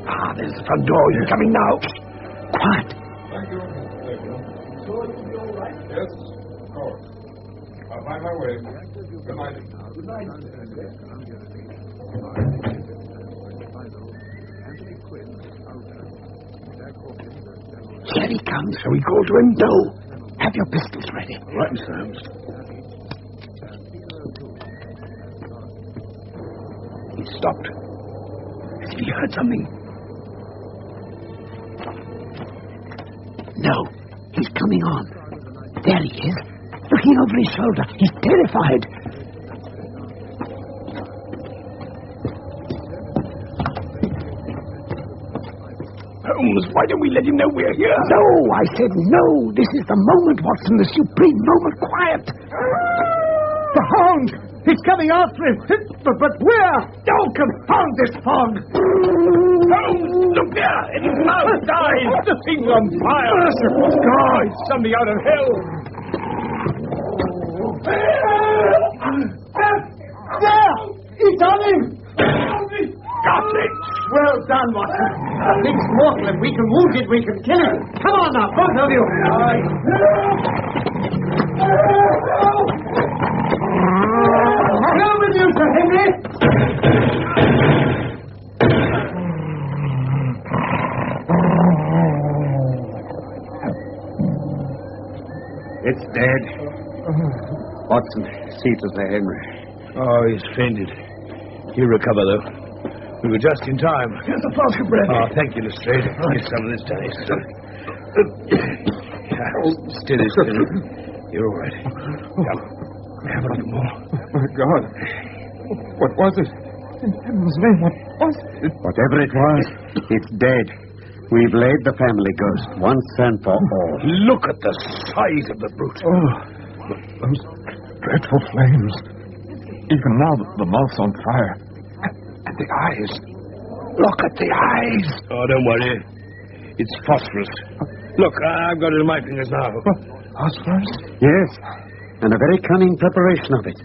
Ah, there's the front door. He's coming now. Quiet. Thank you. Yes, of course. I'll find my way. Good night. Good night. Here he comes. Shall we go to him? No. Have your pistols ready. Right, Mr. Holmes. He stopped. As if he heard something. No. He's coming on. There he is. Looking over his shoulder. He's terrified. Holmes, why don't we let him know we're here? No, I said no. This is the moment, Watson, the supreme moment. Quiet. The hound! He's coming after him. But where? Oh, confound this fog! Holmes, look there! It's mouth died! The thing's on fire! Merciful God! Somebody out of hell! There! He's on him! Got it! Well done, Watson. The thing's mortal. If we can wound it, we can kill him. Come on now, both of you. Go with you, Sir Henry. It's dead. Watson, see to Sir Henry. Oh, he's fainted. He'll recover, though. We were just in time. Here's a flask of brandy. Oh, thank you, Lestrade. Get some of this, Danny. Steady. You're all right. Come. Have a little more. My God. What was it? In heaven's name, what was it? Whatever it was, it's dead. We've laid the family ghost once and for all. Look at the size of the brute. Oh, those dreadful flames. Even now, the mouth's on fire. And the eyes. Look at the eyes. Oh, don't worry. It's phosphorus. Look, I've got it in my fingers now. Phosphorus? Yes, and a very cunning preparation of it.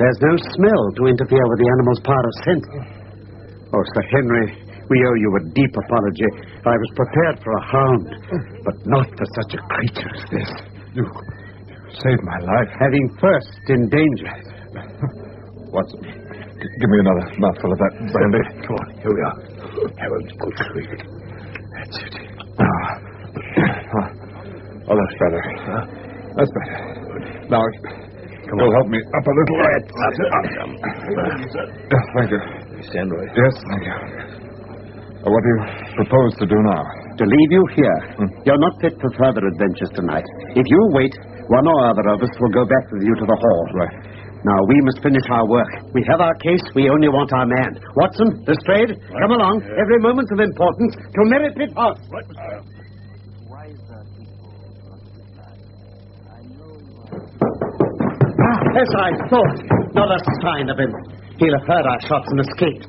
There's no smell to interfere with the animal's power of scent. Oh, Sir Henry, we owe you a deep apology. I was prepared for a hound, but not for such a creature as this. You saved my life. Having first endangered. Watson, give me another mouthful of that brandy. Come on, here we are. Have a good drink. That's it. Oh, that's better. That's better. Now, you'll help me up a little. Yes, thank you. Stand right. Yes, thank you. What do you propose to do now? To leave you here. You're not fit for further adventures tonight. If you wait, one or other of us will go back with you to the hall. Right. Now, we must finish our work. We have our case. We only want our man. Watson, Lestrade, come along. Yeah. Every moment's of importance to Merripit House. Right. As I thought. Not a sign of him. He'll have heard our shots and escaped.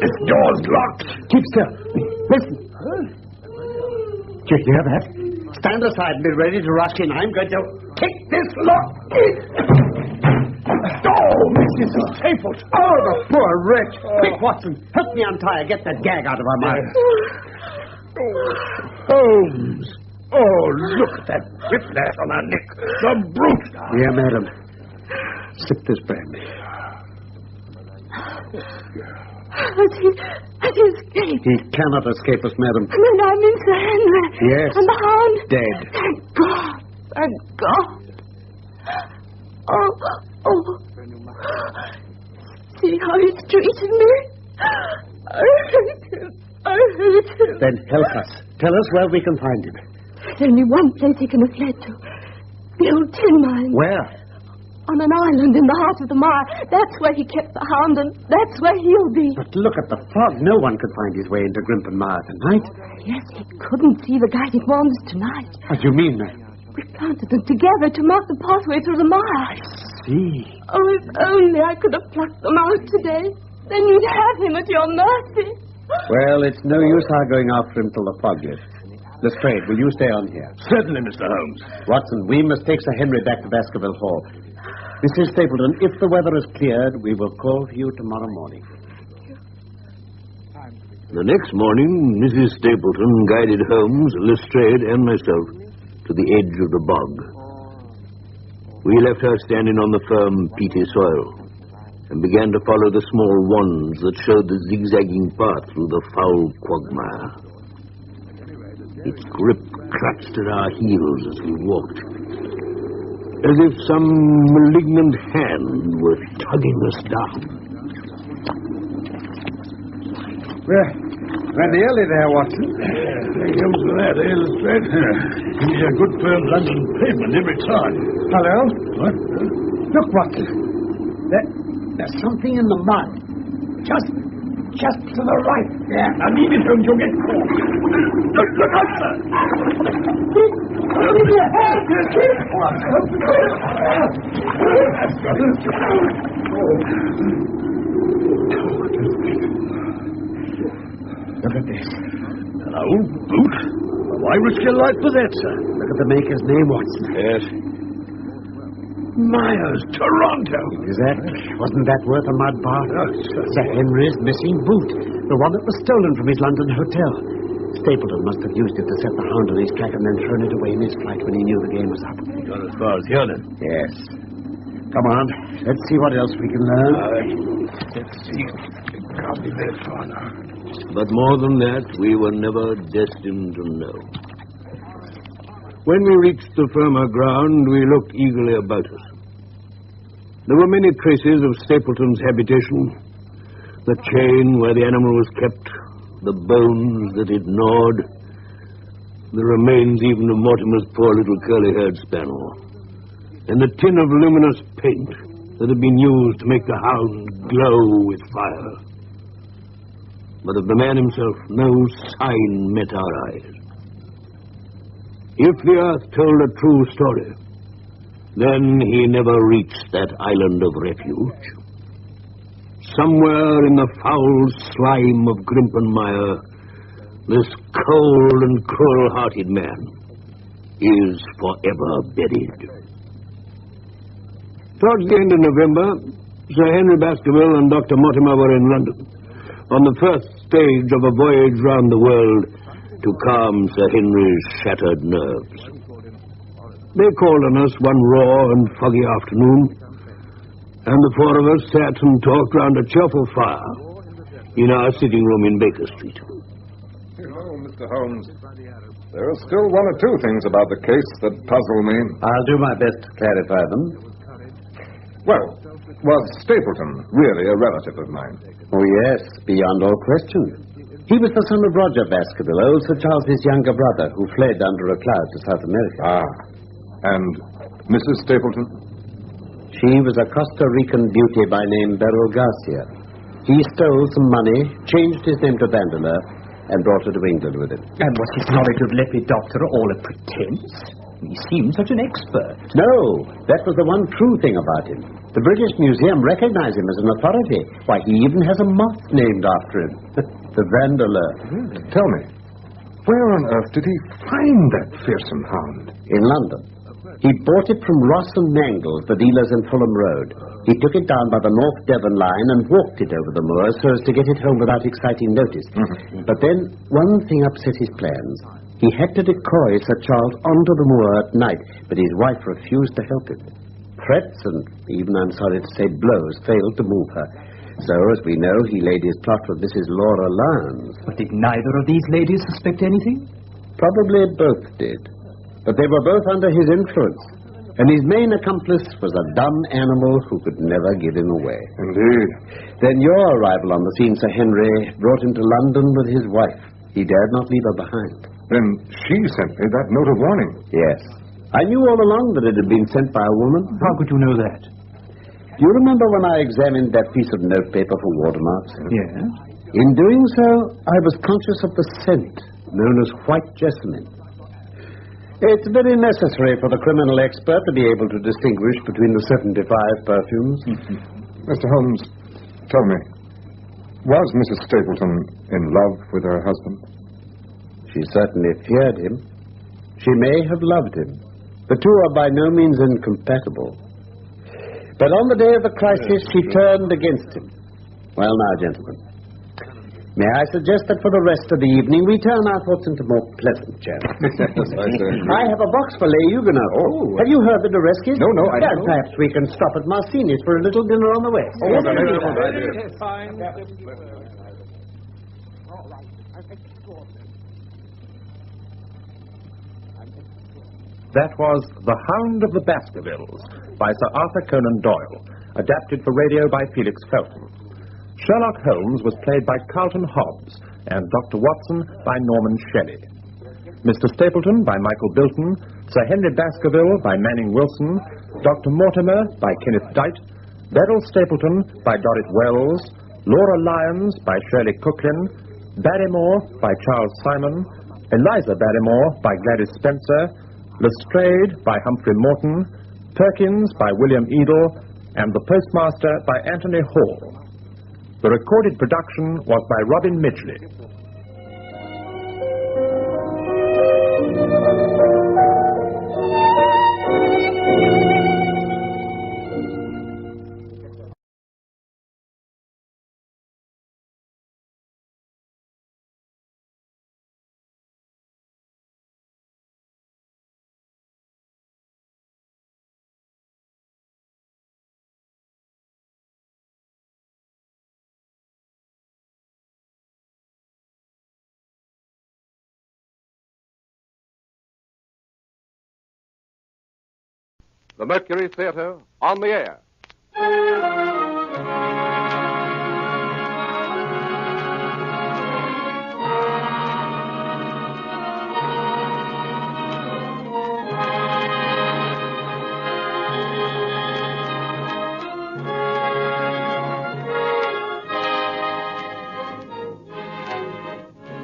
This door's locked. Keep still. Listen. Do you hear that? Stand aside and be ready to rush in. I'm going to kick this lock. Oh, Mrs. Stapleton. Oh, the poor wretch. Quick, Watson. Help me untie her. Get that gag out of her mouth. Holmes. Oh, look at that whiplash on her neck. The brute. Here, madam. Sip this brandy. Has he escaped? He cannot escape us, madam. And I mean Sir Henry. Yes. And the hound. Dead. Thank God. Thank God. Oh. See how he's treated me? I hate him. Then help us. Tell us where we can find him. There's only one place he can have fled to. The old tin mine. Where? On an island in the heart of the mire. That's where he kept the hound, and that's where he'll be. But look at the fog. No one could find his way into Grimpen Mire tonight. Yes, he couldn't see the guided wands tonight. What do you mean, ma'am? We planted them together to mark the pathway through the mire. I see. Oh, if only I could have plucked them out today. Then you'd have him at your mercy. Well, it's no use our going after him till the fog lifts. Lestrade, will you stay on here? Certainly, Mr. Holmes. Watson, we must take Sir Henry back to Baskerville Hall. Mrs. Stapleton, if the weather is cleared, we will call for you tomorrow morning. The next morning, Mrs. Stapleton guided Holmes, Lestrade, and myself to the edge of the bog. We left her standing on the firm, peaty soil and began to follow the small wands that showed the zigzagging path through the foul quagmire. Its grip clutched at our heels as we walked, as if some malignant hand were tugging us down. We're nearly there, Watson. Thank you for that, Lestrade. He's a good firm London pavement every time. Hello? What? Look, Watson. There's something in the mud. Just to the right. Yeah, now leave it home, you'll get caught. Look out, sir. Give me a hand. Look at this. An old boot? Why risk your life for that, sir? Look at the maker's name, Watson. Yes. Myers, Toronto. Exactly. Wasn't that worth a mud bar? Sir Henry's missing boot. The one that was stolen from his London hotel. Stapleton must have used it to set the hound on his track and then thrown it away in his flight when he knew the game was up. He got as far as here, then? Yes. Come on. Let's see what else we can learn. Let's see. It can't be that far now. But more than that, we were never destined to know. When we reached the firmer ground, we looked eagerly about us. There were many traces of Stapleton's habitation. The chain where the animal was kept, the bones that it gnawed, the remains even of Mortimer's poor little curly-haired spaniel, and the tin of luminous paint that had been used to make the hound glow with fire. But of the man himself, no sign met our eyes. If the earth told a true story, then he never reached that island of refuge. Somewhere in the foul slime of Grimpenmire, this cold and cruel-hearted man is forever buried. Towards the end of November, Sir Henry Baskerville and Dr. Mortimer were in London on the first stage of a voyage round the world to calm Sir Henry's shattered nerves. They called on us one raw and foggy afternoon, and the four of us sat and talked round a cheerful fire in our sitting room in Baker Street. Hello, Mr. Holmes. There are still one or two things about the case that puzzle me. I'll do my best to clarify them. Well, was Stapleton really a relative of mine? Oh, yes, beyond all question. He was the son of Roger Baskerville, old Sir Charles's younger brother, who fled under a cloud to South America. Ah. And Mrs. Stapleton? She was a Costa Rican beauty by name Beryl Garcia. He stole some money, changed his name to Vandeleur, and brought her to England with him. And was his knowledge of Lepidoptera all a pretense? He seemed such an expert. No, that was the one true thing about him. The British Museum recognized him as an authority. Why, he even has a moth named after him. The Vanderleur. Tell me, where on earth did he find that fearsome hound? In London. He bought it from Ross and Mangles, the dealers in Fulham Road. He took it down by the North Devon line and walked it over the moor so as to get it home without exciting notice. But then one thing upset his plans. He had to decoy Sir Charles onto the moor at night, but his wife refused to help him. Threats and even, I'm sorry to say, blows failed to move her. So, as we know, he laid his plot with Mrs. Laura Lyons. But did neither of these ladies suspect anything? Probably both did. But they were both under his influence. And his main accomplice was a dumb animal who could never give him away. Indeed. Then your arrival on the scene, Sir Henry, brought him to London with his wife. He dared not leave her behind. Then she sent me that note of warning. Yes. I knew all along that it had been sent by a woman. How could you know that? Do you remember when I examined that piece of notepaper for watermarks? Yes. In doing so, I was conscious of the scent known as white jessamine. It's very necessary for the criminal expert to be able to distinguish between the 75 perfumes. Mr. Holmes, tell me, was Mrs. Stapleton in love with her husband? She certainly feared him. She may have loved him. The two are by no means incompatible. But on the day of the crisis, she turned against him. Well, now, gentlemen, may I suggest that for the rest of the evening we turn our thoughts into more pleasant channels? I have a box for Les Huguenots. Oh. Have you heard the rescue? No, I don't. Perhaps we can stop at Marcini's for a little dinner on the way. That was The Hound of the Baskervilles by Sir Arthur Conan Doyle, adapted for radio by Felix Felton. Sherlock Holmes was played by Carlton Hobbs and Dr. Watson by Norman Shelley. Mr. Stapleton by Michael Bilton, Sir Henry Baskerville by Manning Wilson, Dr. Mortimer by Kenneth Dite, Beryl Stapleton by Dorrit Wells, Laura Lyons by Shirley Cooklin, Barrymore by Charles Simon, Eliza Barrymore by Gladys Spencer, Lestrade by Humphrey Morton, Perkins by William Edel, and The Postmaster by Anthony Hall. The recorded production was by Robin Midgley. The Mercury Theater on the air.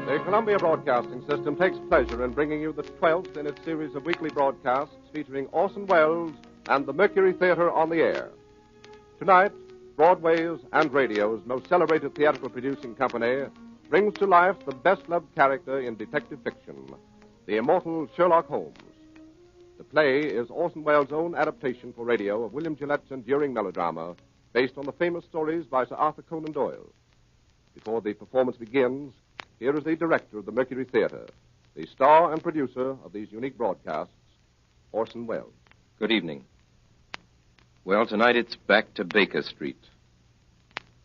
The Columbia Broadcasting System takes pleasure in bringing you the 12th in its series of weekly broadcasts featuring Orson Welles and the Mercury Theater on the air. Tonight, Broadway's and radio's most celebrated theatrical producing company brings to life the best-loved character in detective fiction, the immortal Sherlock Holmes. The play is Orson Welles' own adaptation for radio of William Gillette's enduring melodrama based on the famous stories by Sir Arthur Conan Doyle. Before the performance begins, here is the director of the Mercury Theater, the star and producer of these unique broadcasts, Orson Welles. Good evening. Well, tonight it's back to Baker Street.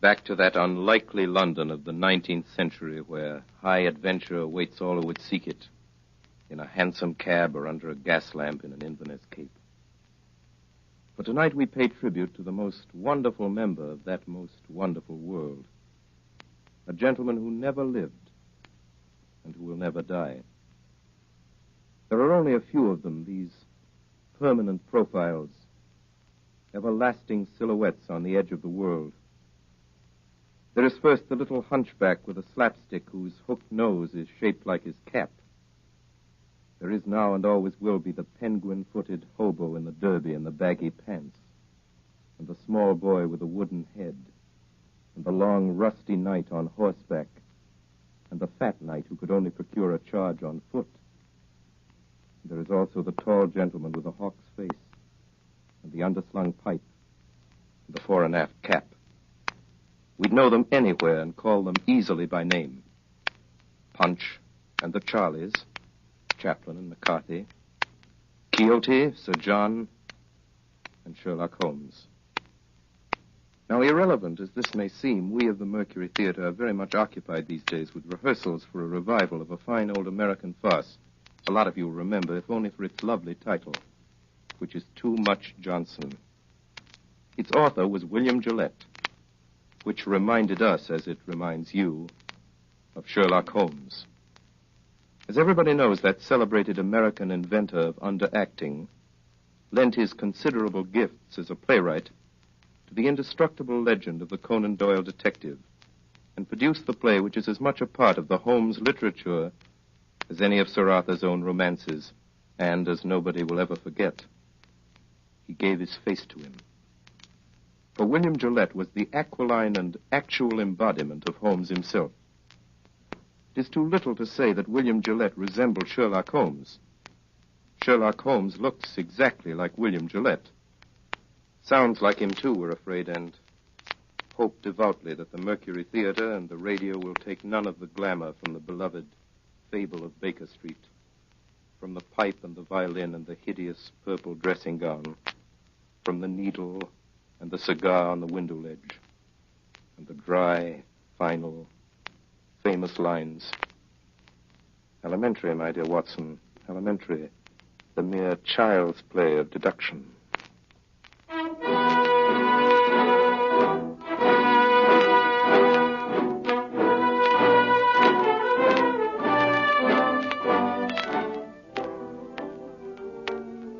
Back to that unlikely London of the 19th century where high adventure awaits all who would seek it, in a hansom cab or under a gas lamp in an Inverness cape. For tonight we pay tribute to the most wonderful member of that most wonderful world, a gentleman who never lived and who will never die. There are only a few of them, these permanent profiles, everlasting silhouettes on the edge of the world. There is first the little hunchback with a slapstick whose hooked nose is shaped like his cap. There is now and always will be the penguin-footed hobo in the derby and the baggy pants, and the small boy with the wooden head, and the long, rusty knight on horseback, and the fat knight who could only procure a charge on foot. There is also the tall gentleman with the hawk's face, and the underslung pipe, and the fore and aft cap. We'd know them anywhere and call them easily by name. Punch and the Charlies, Chaplin and McCarthy, Quixote, Sir John, and Sherlock Holmes. Now, irrelevant as this may seem, we of the Mercury Theater are very much occupied these days with rehearsals for a revival of a fine old American farce. A lot of you will remember, if only for its lovely title, which is Too Much Johnson. Its author was William Gillette, which reminded us, as it reminds you, of Sherlock Holmes. As everybody knows, that celebrated American inventor of underacting lent his considerable gifts as a playwright to the indestructible legend of the Conan Doyle detective, and produced the play which is as much a part of the Holmes literature as any of Sir Arthur's own romances, and, as nobody will ever forget, he gave his face to him. For William Gillette was the aquiline and actual embodiment of Holmes himself. It is too little to say that William Gillette resembled Sherlock Holmes. Sherlock Holmes looks exactly like William Gillette. Sounds like him, too, we're afraid, and hope devoutly that the Mercury Theater and the radio will take none of the glamour from the beloved fable of Baker Street, from the pipe and the violin and the hideous purple dressing gown, from the needle and the cigar on the window ledge, and the dry, final, famous lines. Elementary, my dear Watson, elementary, the mere child's play of deduction.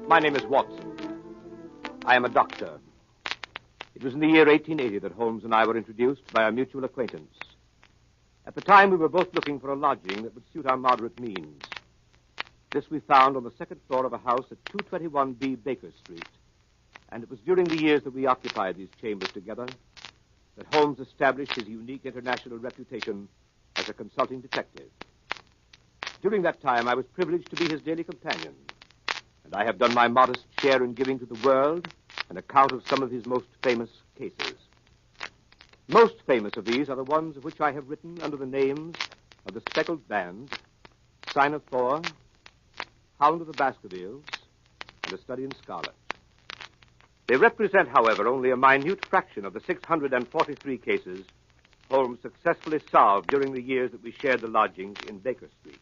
My name is Watson. I am a doctor. It was in the year 1880 that Holmes and I were introduced by a mutual acquaintance. At the time, we were both looking for a lodging that would suit our moderate means. This we found on the second floor of a house at 221B Baker Street. And it was during the years that we occupied these chambers together that Holmes established his unique international reputation as a consulting detective. During that time, I was privileged to be his daily companion, and I have done my modest share in giving to the world an account of some of his most famous cases. Most famous of these are the ones of which I have written under the names of the Speckled Band, Sign of Four, Hound of the Baskervilles, and A Study in Scarlet. They represent, however, only a minute fraction of the 643 cases Holmes successfully solved during the years that we shared the lodgings in Baker Street.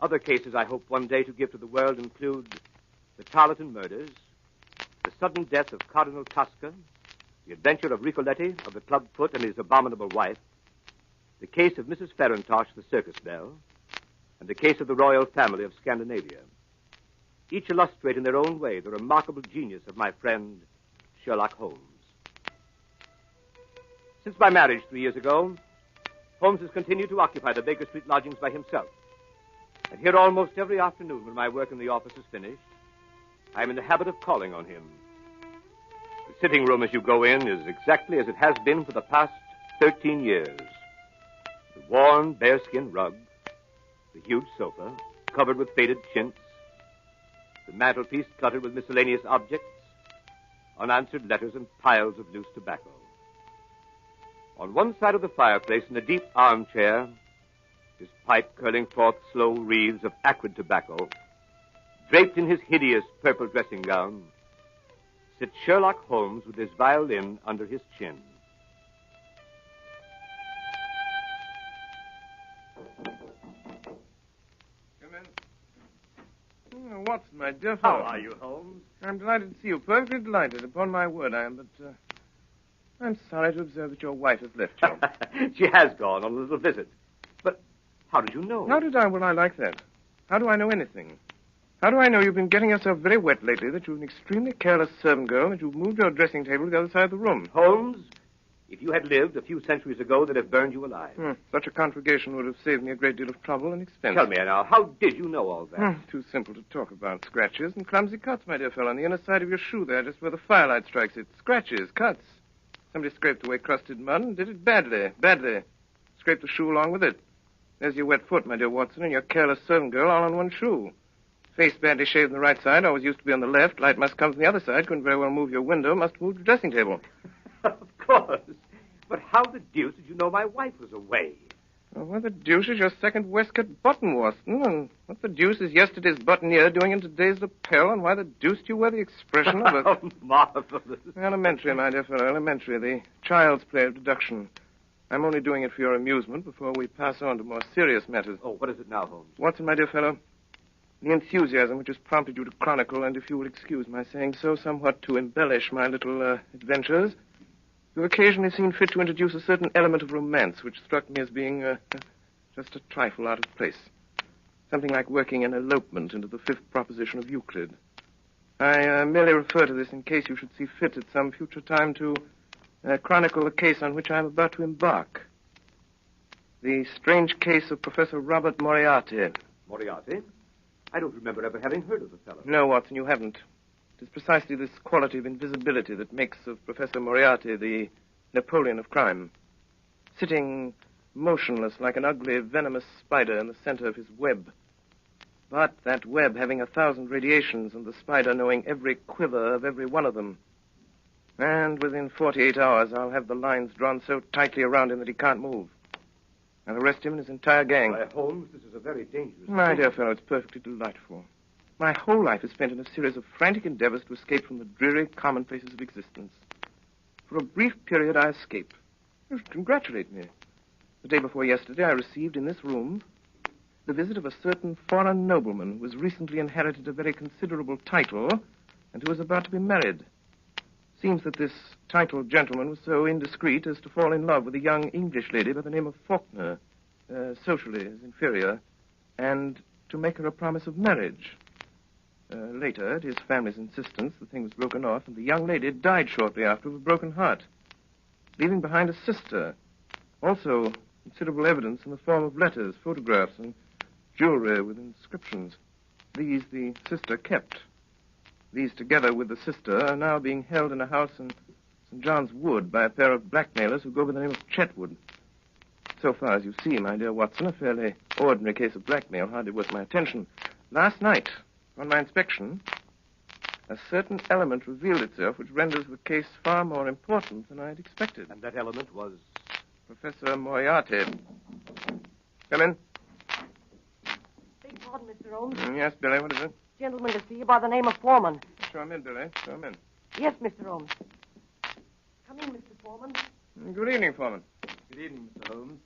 Other cases I hope one day to give to the world include the Tarleton murders, the sudden death of Cardinal Tosca, the adventure of Ricoletti, of the clubfoot and his abominable wife, the case of Mrs. Farintosh, the circus belle, and the case of the royal family of Scandinavia. Each illustrate in their own way the remarkable genius of my friend Sherlock Holmes. Since my marriage 3 years ago, Holmes has continued to occupy the Baker Street lodgings by himself. And here almost every afternoon when my work in the office is finished, I am in the habit of calling on him. The sitting room as you go in is exactly as it has been for the past 13 years. The worn bearskin rug, the huge sofa, covered with faded chintz, the mantelpiece cluttered with miscellaneous objects, unanswered letters, and piles of loose tobacco. On one side of the fireplace, in a deep armchair, his pipe curling forth slow wreaths of acrid tobacco, draped in his hideous purple dressing gown, sits Sherlock Holmes with his violin under his chin. Oh, Watson, my dear fellow. How are you, Holmes? I'm delighted to see you. Perfectly delighted. Upon my word, I am, but I'm sorry to observe that your wife has left you. She has gone on a little visit. But how did you know? How did I? Well, I like that. How do I know anything? How do I know you've been getting yourself very wet lately, that you're an extremely careless servant girl, and that you've moved your dressing table to the other side of the room? Holmes, If you had lived a few centuries ago, they'd have burned you alive. Such a conflagration would have saved me a great deal of trouble and expense. Tell me now, how did you know all that? Too simple to talk about. Scratches and clumsy cuts, my dear fellow, on the inner side of your shoe there, just where the firelight strikes it. Scratches, cuts. Somebody scraped away crusted mud and did it badly. Scraped the shoe along with it. There's your wet foot, my dear Watson, and your careless servant girl all on one shoe. Face badly shaved on the right side, always used to be on the left. Light must come from the other side. Couldn't very well move your window. Must move your dressing table. Of course. But how the deuce did you know my wife was away? Well, what the deuce is your second waistcoat button, Watson? And what the deuce is yesterday's buttonniere doing in today's lapel? And why the deuce do you wear the expression of a... Oh, marvelous. Elementary, my dear fellow, elementary. The child's play of deduction. I'm only doing it for your amusement before we pass on to more serious matters. Oh, what is it now, Holmes? Watson, my dear fellow, the enthusiasm which has prompted you to chronicle, and if you will excuse my saying so, somewhat to embellish my little adventures, you've occasionally seen fit to introduce a certain element of romance which struck me as being just a trifle out of place. Something like working an elopement into the fifth proposition of Euclid. I merely refer to this in case you should see fit at some future time to chronicle the case on which I am about to embark. The strange case of Professor Robert Moriarty. Moriarty? I don't remember ever having heard of the fellow. No, Watson, you haven't. It is precisely this quality of invisibility that makes of Professor Moriarty the Napoleon of crime. Sitting motionless like an ugly, venomous spider in the center of his web. But that web having 1,000 radiations and the spider knowing every quiver of every one of them. And within 48 hours, I'll have the lines drawn so tightly around him that he can't move. I'll arrest him and his entire gang. Why, Holmes, this is a very dangerous My dear fellow, it's perfectly delightful. My whole life is spent in a series of frantic endeavors to escape from the dreary commonplaces of existence. For a brief period, I escape. You should congratulate me. The day before yesterday, I received in this room the visit of a certain foreign nobleman who has recently inherited a very considerable title and who is about to be married. Seems that this titled gentleman was so indiscreet as to fall in love with a young English lady by the name of Faulkner, socially his inferior, and to make her a promise of marriage. Later, at his family's insistence, the thing was broken off, and the young lady died shortly after of a broken heart, leaving behind a sister. Also, considerable evidence in the form of letters, photographs, and jewelry with inscriptions. These the sister kept. These, together with the sister, are now being held in a house in St. John's Wood by a pair of blackmailers who go by the name of Chetwood. So far as you see, my dear Watson, a fairly ordinary case of blackmail, hardly worth my attention. Last night, on my inspection, a certain element revealed itself which renders the case far more important than I had expected. And that element was? Professor Moriarty. Come in. Beg pardon, Mr. Holmes. Yes, Billy, what is it? Gentleman to see you by the name of Foreman. Show him in, Billy. Show him in. Yes, Mr. Holmes. Come in, Mr. Foreman. Good evening, Foreman. Good evening, Mr. Holmes.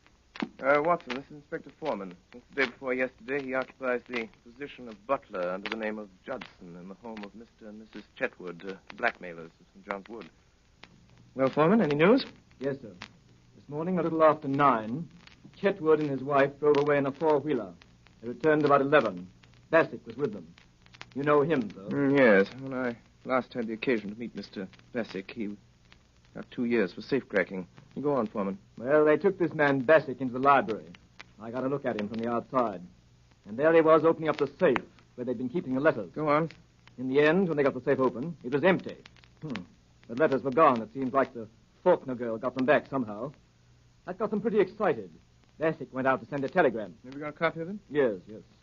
Watson, this is Inspector Foreman. Since the day before yesterday, he occupies the position of butler under the name of Judson in the home of Mr. and Mrs. Chetwood, blackmailers of St. John's Wood. Well, Foreman, any news? Yes, sir. This morning, a little after 9, Chetwood and his wife drove away in a four-wheeler. They returned about 11. Bassett was with them. You know him, though? Yes. When I last had the occasion to meet Mr. Bassett, he got 2 years for safecracking. You go on, Foreman. Well, they took this man Bassett into the library. I got a look at him from the outside. And there he was opening up the safe where they'd been keeping the letters. Go on. In the end, when they got the safe open, it was empty. The letters were gone. It seems like the Faulkner girl got them back somehow. That got them pretty excited. Bassett went out to send a telegram. Have you got a copy of it? Yes.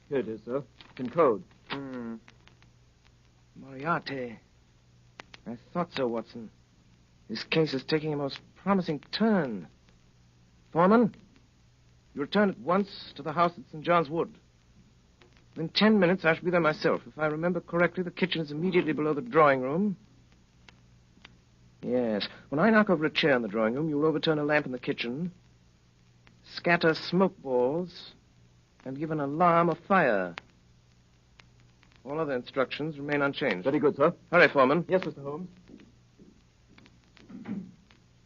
Here it is, sir. It's in code. Moriarty. I thought so, Watson. This case is taking a most promising turn. Foreman, you return at once to the house at St. John's Wood. Within 10 minutes, I shall be there myself. If I remember correctly, the kitchen is immediately below the drawing room. Yes. When I knock over a chair in the drawing room, you'll overturn a lamp in the kitchen, scatter smoke balls, and give an alarm of fire. All other instructions remain unchanged. Very good, sir. Hurry, Foreman. Yes, Mr. Holmes.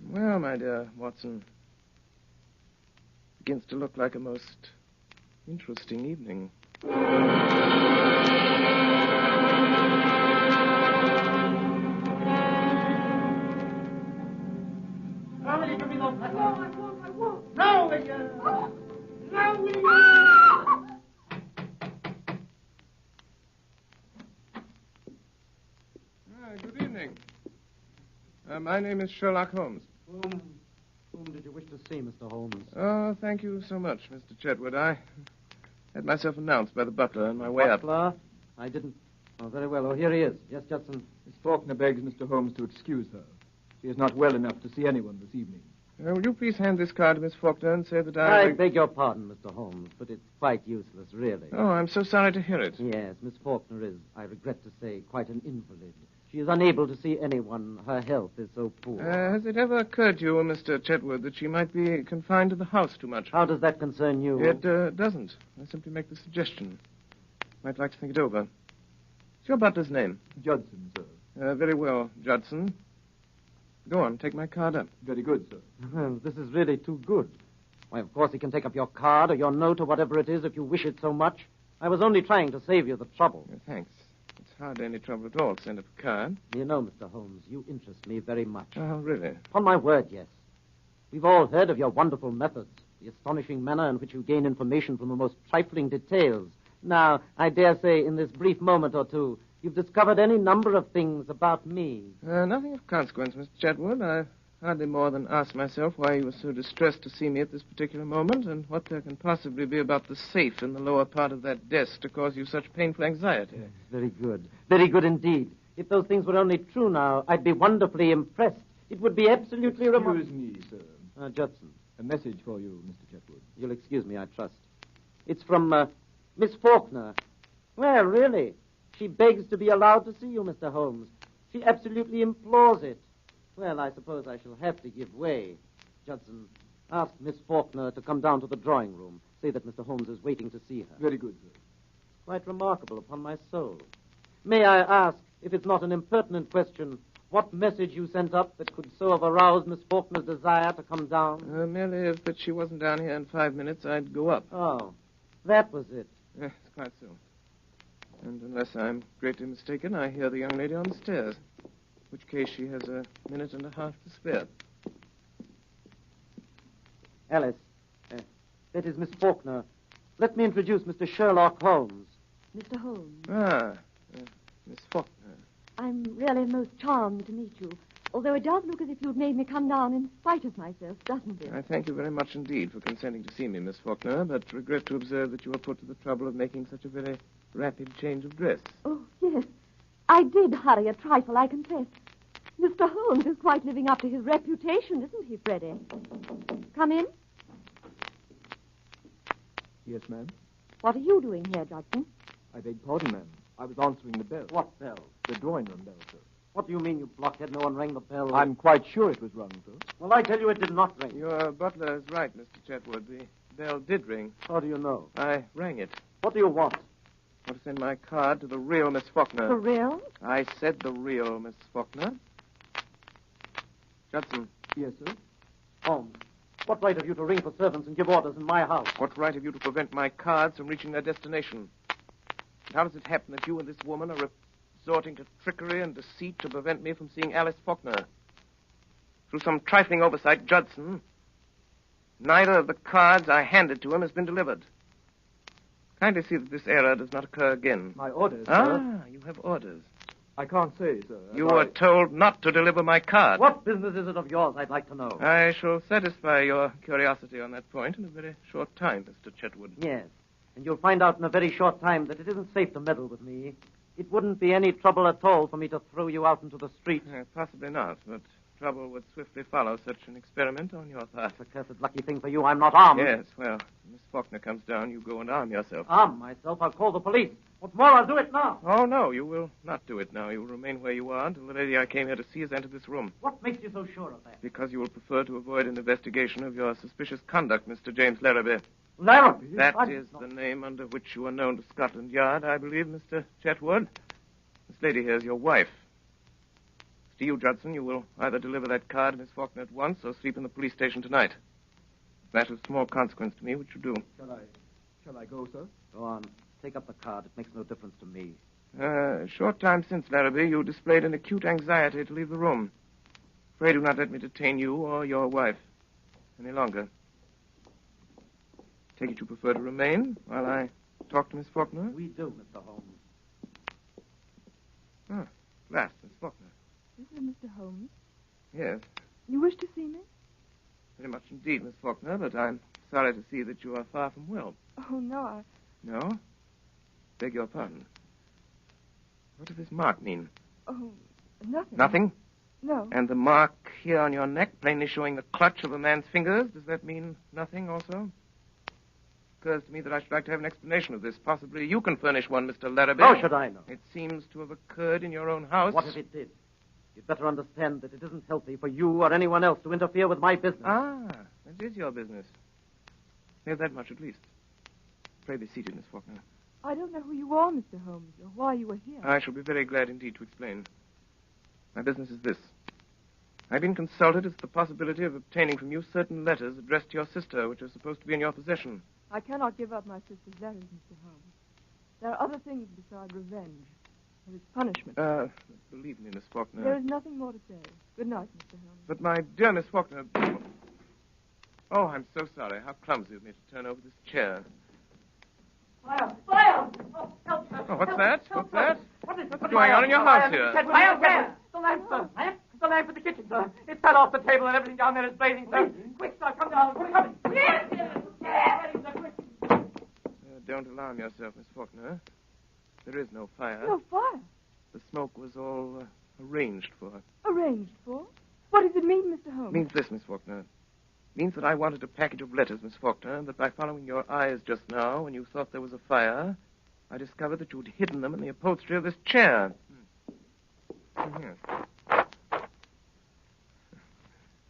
Well, my dear Watson, begins to look like a most interesting evening. Family, come Good evening. My name is Sherlock Holmes. Whom did you wish to see, Mr. Holmes? Oh, thank you so much, Mr. Chetwood. I had myself announced by the butler on my way up. Butler? I didn't. Oh, very well. Oh, here he is. Yes, Judson. Miss Faulkner begs Mr. Holmes to excuse her. She is not well enough to see anyone this evening. Will you please hand this card to Miss Faulkner and say that I beg your pardon, Mr. Holmes, but it's quite useless, really. Oh, I'm so sorry to hear it. Yes, Miss Faulkner is, I regret to say, quite an invalid. She is unable to see anyone. Her health is so poor. Has it ever occurred to you, Mr. Chetwood, that she might be confined to the house too much? How does that concern you? It doesn't. I simply make the suggestion. Might like to think it over. What's your butler's name? Judson, sir. Very well, Judson. Go on, take my card up. Very good, sir. Well, this is really too good. Why, of course, he can take up your card or your note or whatever it is if you wish it so much. I was only trying to save you the trouble. Thanks. It's hardly any trouble at all to send up a card. You know, Mr. Holmes, you interest me very much. Oh, really? Upon my word, yes. We've all heard of your wonderful methods, the astonishing manner in which you gain information from the most trifling details. Now, I dare say, in this brief moment or two, you've discovered any number of things about me. Nothing of consequence, Mr. Chetwood. I've hardly more than asked myself why you were so distressed to see me at this particular moment, and what there can possibly be about the safe in the lower part of that desk to cause you such painful anxiety. Yes, very good. Very good indeed. If those things were only true now, I'd be wonderfully impressed. It would be absolutely remarkable. Excuse me, sir. Judson. A message for you, Mr. Chetwood. You'll excuse me, I trust. It's from Miss Faulkner. Well, really, she begs to be allowed to see you, Mr. Holmes. She absolutely implores it. Well, I suppose I shall have to give way. Judson, ask Miss Faulkner to come down to the drawing room. Say that Mr. Holmes is waiting to see her. Very good, sir. Quite remarkable, upon my soul. May I ask, if it's not an impertinent question, what message you sent up that could so have aroused Miss Faulkner's desire to come down? Merely if that she wasn't down here in 5 minutes, I'd go up. Oh, that was it. Yes, quite so. And unless I'm greatly mistaken, I hear the young lady on the stairs. In which case she has a minute and a half to spare. Alice, that is Miss Faulkner. Let me introduce Mr. Sherlock Holmes. Mr. Holmes. Miss Faulkner. I'm really most charmed to meet you. Although it does look as if you'd made me come down in spite of myself, doesn't it? I thank you very much indeed for consenting to see me, Miss Faulkner, but regret to observe that you were put to the trouble of making such a very rapid change of dress. Oh, yes. I did hurry a trifle, I confess. Mr. Holmes is quite living up to his reputation, isn't he, Freddie? Come in. Yes, ma'am. What are you doing here, Judson? I beg pardon, ma'am. I was answering the bell. What bell? The drawing room bell, sir. What do you mean, you blockhead? No one rang the bell. I'm quite sure it was rung, sir. Well, I tell you it did not ring. Your butler is right, Mr. Chetwood. The bell did ring. How do you know? I rang it. What do you want? I want to send my card to the real Miss Faulkner. The real? I said the real Miss Faulkner. Judson. Yes, sir? Holmes, what right have you to ring for servants and give orders in my house? What right have you to prevent my cards from reaching their destination? And how does it happen that you and this woman are resorting to trickery and deceit to prevent me from seeing Alice Faulkner? Through some trifling oversight, Judson, neither of the cards I handed to him has been delivered. Kindly see that this error does not occur again. My orders, sir? Ah, you have orders. I can't say, sir. You were told not to deliver my card. What business is it of yours, I'd like to know? I shall satisfy your curiosity on that point in a very short time, Mr. Chetwood. Yes, and you'll find out in a very short time that it isn't safe to meddle with me. It wouldn't be any trouble at all for me to throw you out into the street. Possibly not, but trouble would swiftly follow such an experiment on your part. It's a cursed lucky thing for you I'm not armed. Yes, well, Miss Faulkner comes down, you go and arm yourself. Arm myself? I'll call the police. What's more, I'll do it now. Oh, no, you will not do it now. You will remain where you are until the lady I came here to see has entered this room. What makes you so sure of that? Because you will prefer to avoid an investigation of your suspicious conduct, Mr. James Larrabee. Larrabee? That is the name under which you are known to Scotland Yard, I believe, Mr. Chetwood. This lady here is your wife. To you, Judson, you will either deliver that card to Miss Faulkner at once or sleep in the police station tonight. That is of small consequence to me, which you do. Shall I go, sir? Go on. Take up the card. It makes no difference to me. A short time since, Larrabee, you displayed an acute anxiety to leave the room. Pray do not let me detain you or your wife any longer. Take it you prefer to remain while I talk to Miss Faulkner? We do, Mr. Holmes. last, Miss Faulkner. This is Mr. Holmes. Yes, You wish to see me? very much indeed, Miss Faulkner, but I'm sorry to see that you are far from well. Oh, no, No? Beg your pardon. What does this mark mean? Oh, nothing. Nothing? No. And the mark here on your neck, plainly showing the clutch of a man's fingers, does that mean nothing also? Occurs to me that I should like to have an explanation of this. Possibly you can furnish one, Mr. Larrabee. How should I know? It seems to have occurred in your own house. What if it did? You'd better understand that it isn't healthy for you or anyone else to interfere with my business. Ah, it is your business. We have that much at least. Pray be seated, Miss Faulkner. I don't know who you are, Mr. Holmes, or why you were here. I shall be very glad indeed to explain. My business is this. I've been consulted as to the possibility of obtaining from you certain letters addressed to your sister, which are supposed to be in your possession. I cannot give up my sister's letters, Mr. Holmes. There are other things besides revenge. There is punishment. Believe me, Miss Faulkner. There is nothing more to say. Good night, Mr. Holmes. But my dear Miss Faulkner... Oh, I'm so sorry. How clumsy of me to turn over this chair. Fire! Fire! Oh, help! Oh, what's that? What's that? What's going on in your house here? Fire! Where? The lamp, sir. The lamp in the kitchen, sir. It fell off the table and everything down there is blazing, sir. Quick, sir, come down. Come. Don't alarm yourself, Miss Faulkner. There is no fire. No fire? The smoke was all arranged for. Arranged for? What does it mean, Mr. Holmes? It means this, Miss Faulkner. It means that I wanted a package of letters, Miss Faulkner, and that by following your eyes just now, when you thought there was a fire, I discovered that you'd hidden them in the upholstery of this chair. Yes.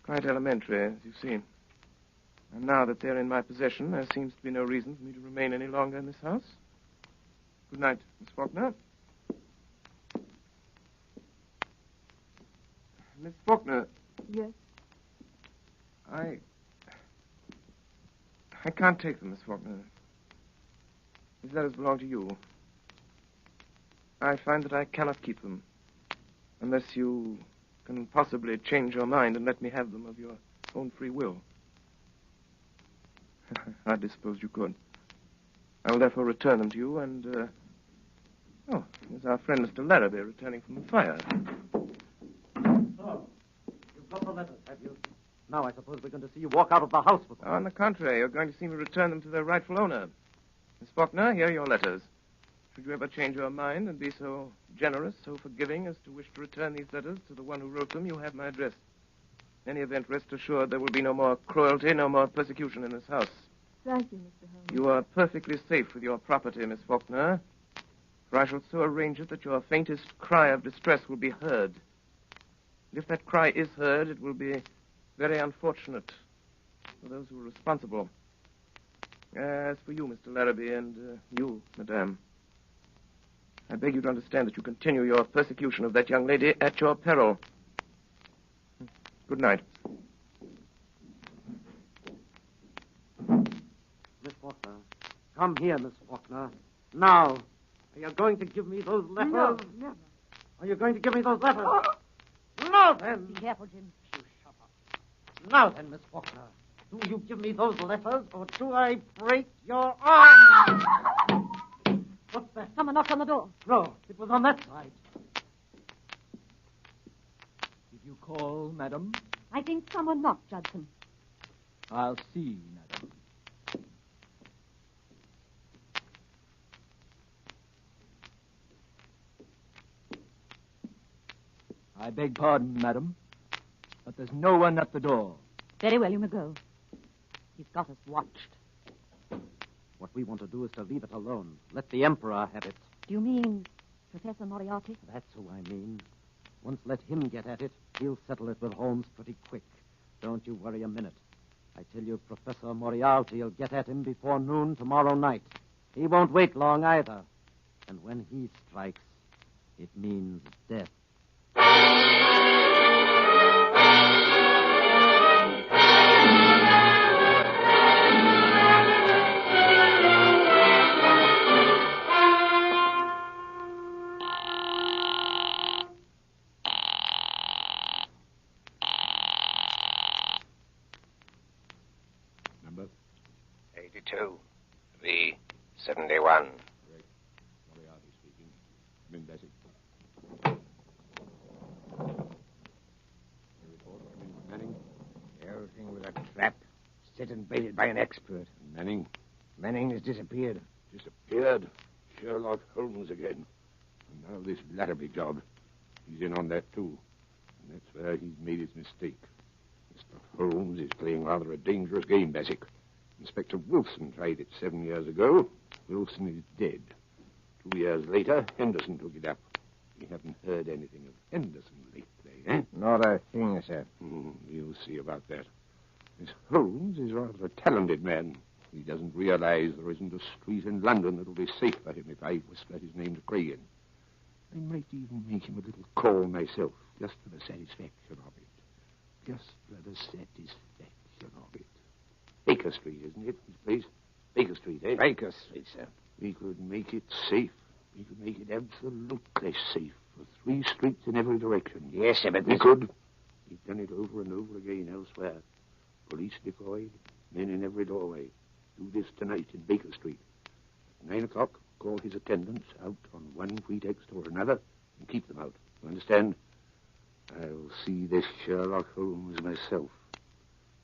Quite elementary, as you see. And now that they're in my possession, there seems to be no reason for me to remain any longer in this house. Good night, Miss Faulkner. Miss Faulkner. Yes? I can't take them, Miss Faulkner. These letters belong to you. I find that I cannot keep them unless you can possibly change your mind and let me have them of your own free will. I suppose you could. I will therefore return them to you, and, here's our friend Mr. Larrabee returning from the fire. So, you've got the letters, have you? Now I suppose we're going to see you walk out of the house with them. On the contrary, you're going to see me return them to their rightful owner. Miss Faulkner, here are your letters. Should you ever change your mind and be so generous, so forgiving as to wish to return these letters to the one who wrote them, you have my address. In any event, rest assured there will be no more cruelty, no more persecution in this house. Thank you, Mr. Holmes. You are perfectly safe with your property, Miss Faulkner, for I shall so arrange it that your faintest cry of distress will be heard. And if that cry is heard, it will be very unfortunate for those who are responsible. As for you, Mr. Larrabee, and you, Madame, I beg you to understand that you continue your persecution of that young lady at your peril. Good night. Miss Faulkner. Come here, Miss Faulkner. Now. Are you going to give me those letters? No, never. Are you going to give me those letters? Now then. Be careful, Jim. You shut up. Now then, Miss Faulkner. Do you give me those letters, or do I break your arm? What's that? Someone knocked on the door. No, it was on that side. Did you call, madam? I think someone knocked, Judson. I'll see, madam. I beg pardon, madam, but there's no one at the door. Very well, you may go. He's got us watched. What we want to do is to leave it alone. Let the Emperor have it. Do you mean Professor Moriarty? That's who I mean. Once let him get at it, he'll settle it with Holmes pretty quick. Don't you worry a minute. I tell you, Professor Moriarty will get at him before noon tomorrow night. He won't wait long either. And when he strikes, it means death. Number? 82. V71. Moriarty speaking. Come in, Bessie. getting baited by an expert. Manning? Manning has disappeared. Disappeared? Sherlock Holmes again. And now this Larrabee job. He's in on that, too. And that's where he's made his mistake. Mr. Holmes is playing rather a dangerous game, Bassett. Inspector Wilson tried it 7 years ago. Wilson is dead. 2 years later, Henderson took it up. You haven't heard anything of Henderson lately, eh? Not a thing, sir. You'll see about that. This Holmes is rather a talented man. He doesn't realize there isn't a street in London that'll be safe for him if I whisper his name to Cragen. I might even make him a little call myself, just for the satisfaction of it. Just for the satisfaction of it. Baker Street, isn't it, his place? Baker Street, eh? Baker Street, sir. We could make it safe. We could make it absolutely safe for 3 streets in every direction. Yes, sir, but we could. We've done it over and over again elsewhere. Police deployed, men in every doorway. Do this tonight in Baker Street. At 9 o'clock, call his attendants out on one pretext or another and keep them out. You understand? I'll see this Sherlock Holmes myself.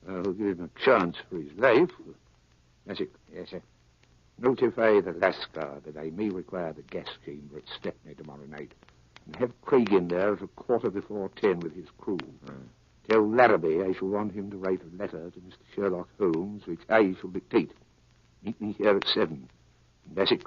I'll give him a chance for his life. That's it. Yes, sir. Notify the Lascar that I may require the gas chamber at Stepney tomorrow night. And have Craig in there at 10:15 with his crew. Tell Larrabee I shall want him to write a letter to Mr. Sherlock Holmes, which I shall dictate. Meet me here at 7. And Bassett,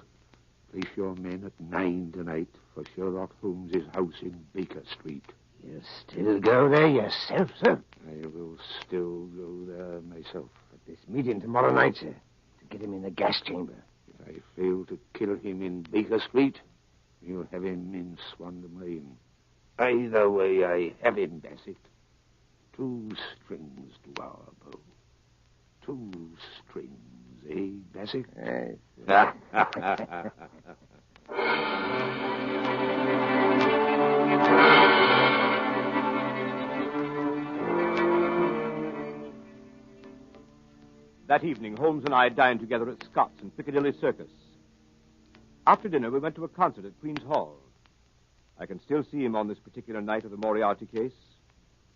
place your men at 9 tonight for Sherlock Holmes's house in Baker Street. You'll still go there yourself, sir? I will still go there myself. At this meeting tomorrow night, sir, to get him in the gas chamber. If I fail to kill him in Baker Street, you'll have him in Swandam Lane. Either way, I have him, Bassett. 2 strings to our bow. 2 strings, eh, Bassett? Yes. That evening, Holmes and I dined together at Scott's in Piccadilly Circus. After dinner, we went to a concert at Queen's Hall. I can still see him on this particular night of the Moriarty case,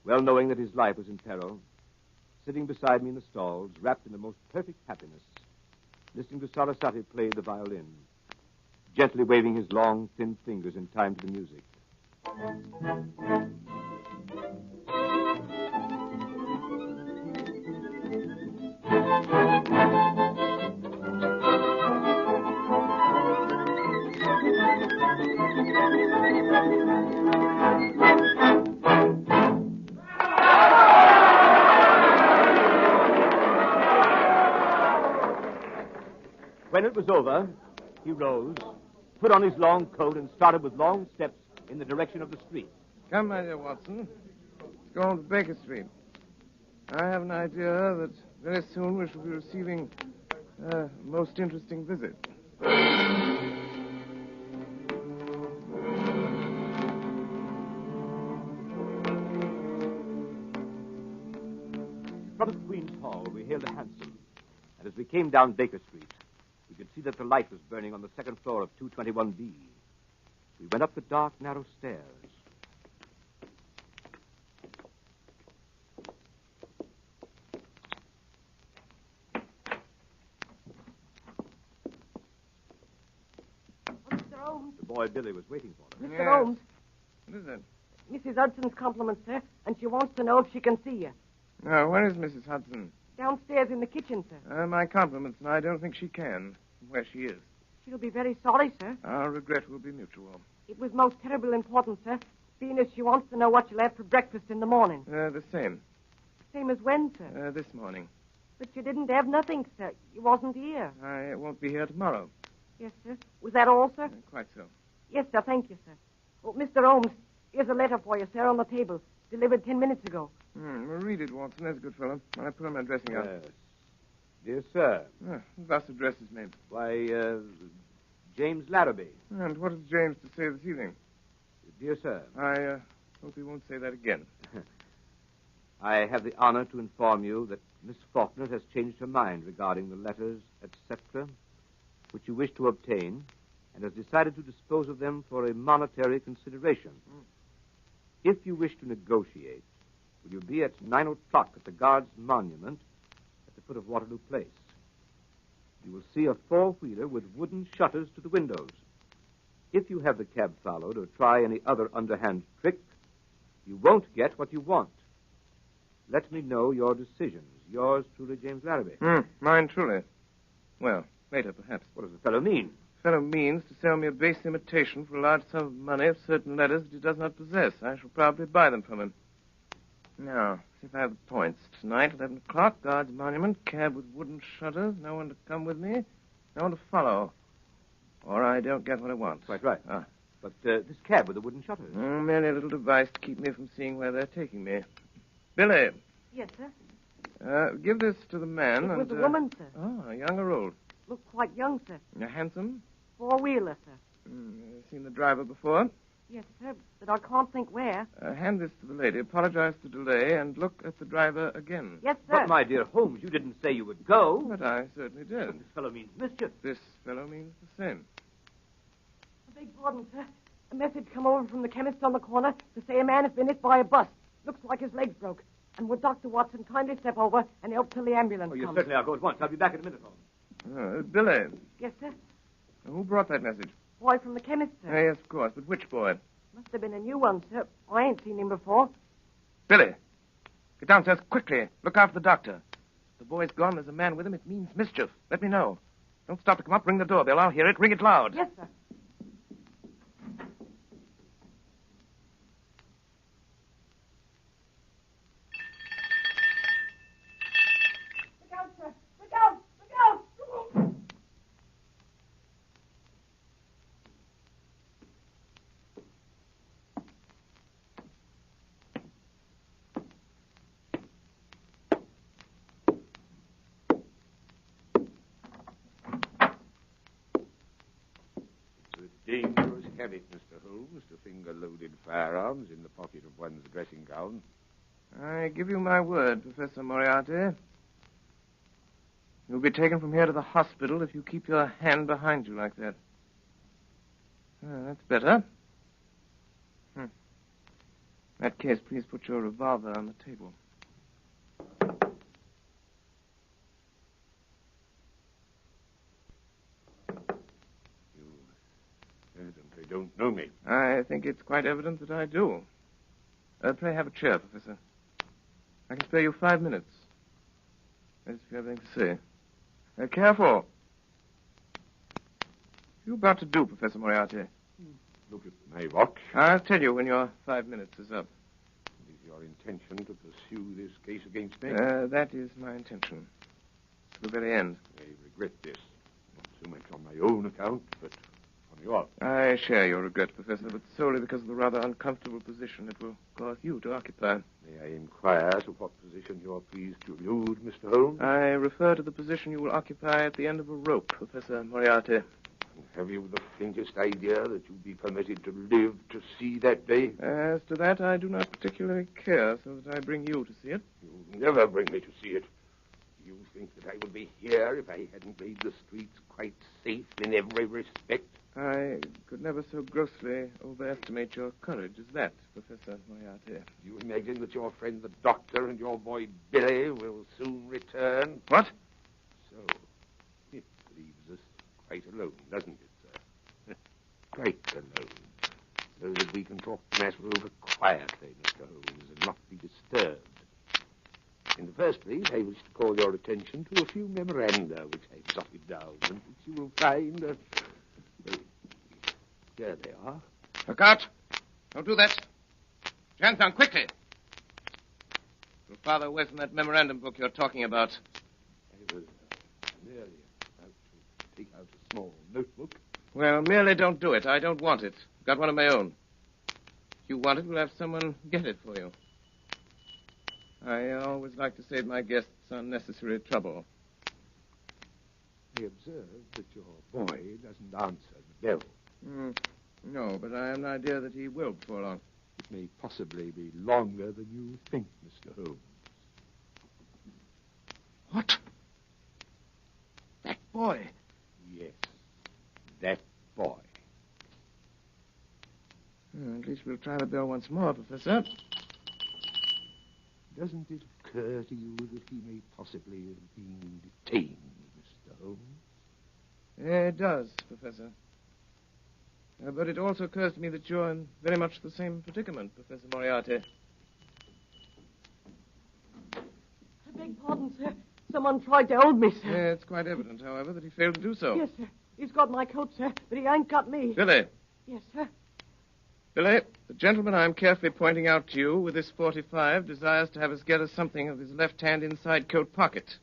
well knowing that his life was in peril, sitting beside me in the stalls, wrapped in the most perfect happiness, listening to Sarasate play the violin, gently waving his long, thin fingers in time to the music. When it was over, he rose, put on his long coat, and started with long steps in the direction of the street. Come, my dear Watson. Let's go on to Baker Street. I have an idea that very soon we shall be receiving a most interesting visit. In front of Queen's Hall, we hailed a hansom, and as we came down Baker Street, we could see that the light was burning on the second floor of 221B. We went up the dark, narrow stairs. Mr. Holmes. The boy Billy was waiting for us. Mr. Holmes. What is it? Mrs. Hudson's compliments, sir, and she wants to know if she can see you. Oh, where is Mrs. Hudson? Downstairs in the kitchen, sir. My compliments, and I don't think she can. Where she is. She'll be very sorry, sir. Our regret will be mutual. It was most terribly important, sir, being as she wants to know what you'll have for breakfast in the morning. The same. Same as when, sir? This morning. But you didn't have nothing, sir. You wasn't here. I won't be here tomorrow. Yes, sir. Was that all, sir? Quite so. Yes, sir. Thank you, sir. Oh, Mr. Holmes, here's a letter for you, sir, on the table. Delivered 10 minutes ago. Well, read it, Watson. There's a good fellow. I put on my dressing gown. Yes. Dear sir. Thus addresses me. Why, James Larrabee. And what has James to say this evening? Dear sir. I hope he won't say that again. I have the honor to inform you that Miss Faulkner has changed her mind regarding the letters, etc., which you wish to obtain, and has decided to dispose of them for a monetary consideration. If you wish to negotiate, will you be at 9 o'clock at the Guards Monument at the foot of Waterloo Place. You will see a four-wheeler with wooden shutters to the windows. If you have the cab followed or try any other underhand trick, you won't get what you want. Let me know your decisions. Yours truly, James Larrabee. Mine truly. Well, later, perhaps. What does the fellow mean? The fellow means to sell me a base imitation for a large sum of money of certain letters that he does not possess. I shall probably buy them from him. Now, see if I have the points. Tonight, 11 o'clock, Guards Monument, cab with wooden shutters, no one to come with me, no one to follow. Or I don't get what I want. Quite right. But this cab with the wooden shutters? Merely a little device to keep me from seeing where they're taking me. Billy. Yes, sir. Give this to the man. It was a woman, sir. Oh, young or old? Looked quite young, sir. Handsome? Four-wheeler, sir. Seen the driver before? Yes, sir, but I can't think where. Hand this to the lady, apologize for the delay, and look at the driver again. Yes, sir. But, my dear Holmes, you didn't say you would go. But I certainly did. This fellow means mischief. This fellow means the same. I beg pardon, sir. A message come over from the chemist on the corner to say a man has been hit by a bus. Looks like his legs broke. And would Dr. Watson kindly step over and help till the ambulance Oh, yes, comes? certainly. I'll go at once. I'll be back in a minute, Holmes. Billy. Yes, sir. Who brought that message? Boy from the chemist, sir. Yes, of course. But which boy? Must have been a new one, sir. I ain't seen him before. Billy. Get downstairs quickly. Look after the doctor. If the boy's gone, there's a man with him. It means mischief. Let me know. Don't stop to come up. Ring the doorbell. I'll hear it. Ring it loud. Yes, sir. Look out, sir. Look out. Look out. Dangerous habit, Mr. Holmes, to finger loaded firearms in the pocket of one's dressing gown. I give you my word, Professor Moriarty. You'll be taken from here to the hospital if you keep your hand behind you like that. That's better. In that case, please put your revolver on the table. Evidently don't know me. I think it's quite evident that I do. Pray have a chair, Professor. I can spare you 5 minutes. If you have anything to say. Careful. What are you about to do, Professor Moriarty? Look at my watch. I'll tell you when your 5 minutes is up. Is your intention to pursue this case against me? That is my intention. To the very end. I regret this. Not so much on my own account, but on yours. I share your regret, Professor, but solely because of the rather uncomfortable position it will cause you to occupy. May I inquire to what position you are pleased to allude, Mr. Holmes? I refer to the position you will occupy at the end of a rope, Professor Moriarty. Have you the faintest idea that you'll be permitted to live to see that day? As to that, I do not particularly care, so that I bring you to see it. You'll never bring me to see it. You think that I would be here if I hadn't made the streets quite safe in every respect? I could never so grossly overestimate your courage as that, Professor Moriarty. You imagine that your friend the doctor and your boy Billy will soon return? What? So, it leaves us quite alone, doesn't it, sir? Quite alone. So that we can talk the matter over quietly, Mr. Holmes, and not be disturbed. In the first place, I wish to call your attention to a few memoranda which I've jotted down, and which you will find... Here they are. Look out! Don't do that. Put your hands down quickly. Your father away from that memorandum book you're talking about. I was merely about to take out a small notebook. Well, merely don't do it. I don't want it. I've got one of my own. If you want it, we'll have someone get it for you. I always like to save my guests unnecessary trouble. I observe that your boy doesn't answer the bell. No, but I have an idea that he will before long. It may possibly be longer than you think, Mr. Holmes. What? That boy? Yes, that boy. At least we'll try the bell once more, Professor. Doesn't it occur to you that he may possibly have been detained, Mr. Holmes? It does, Professor. But it also occurs to me that you're in very much the same predicament, Professor Moriarty. I beg pardon, sir. Someone tried to hold me, sir. Yeah, it's quite evident, however, that he failed to do so. Yes, sir. He's got my coat, sir, but he ain't got me. Billy. Yes, sir. Billy, the gentleman I'm carefully pointing out to you with this 45 desires to have us get us something of his left-hand inside coat pocket.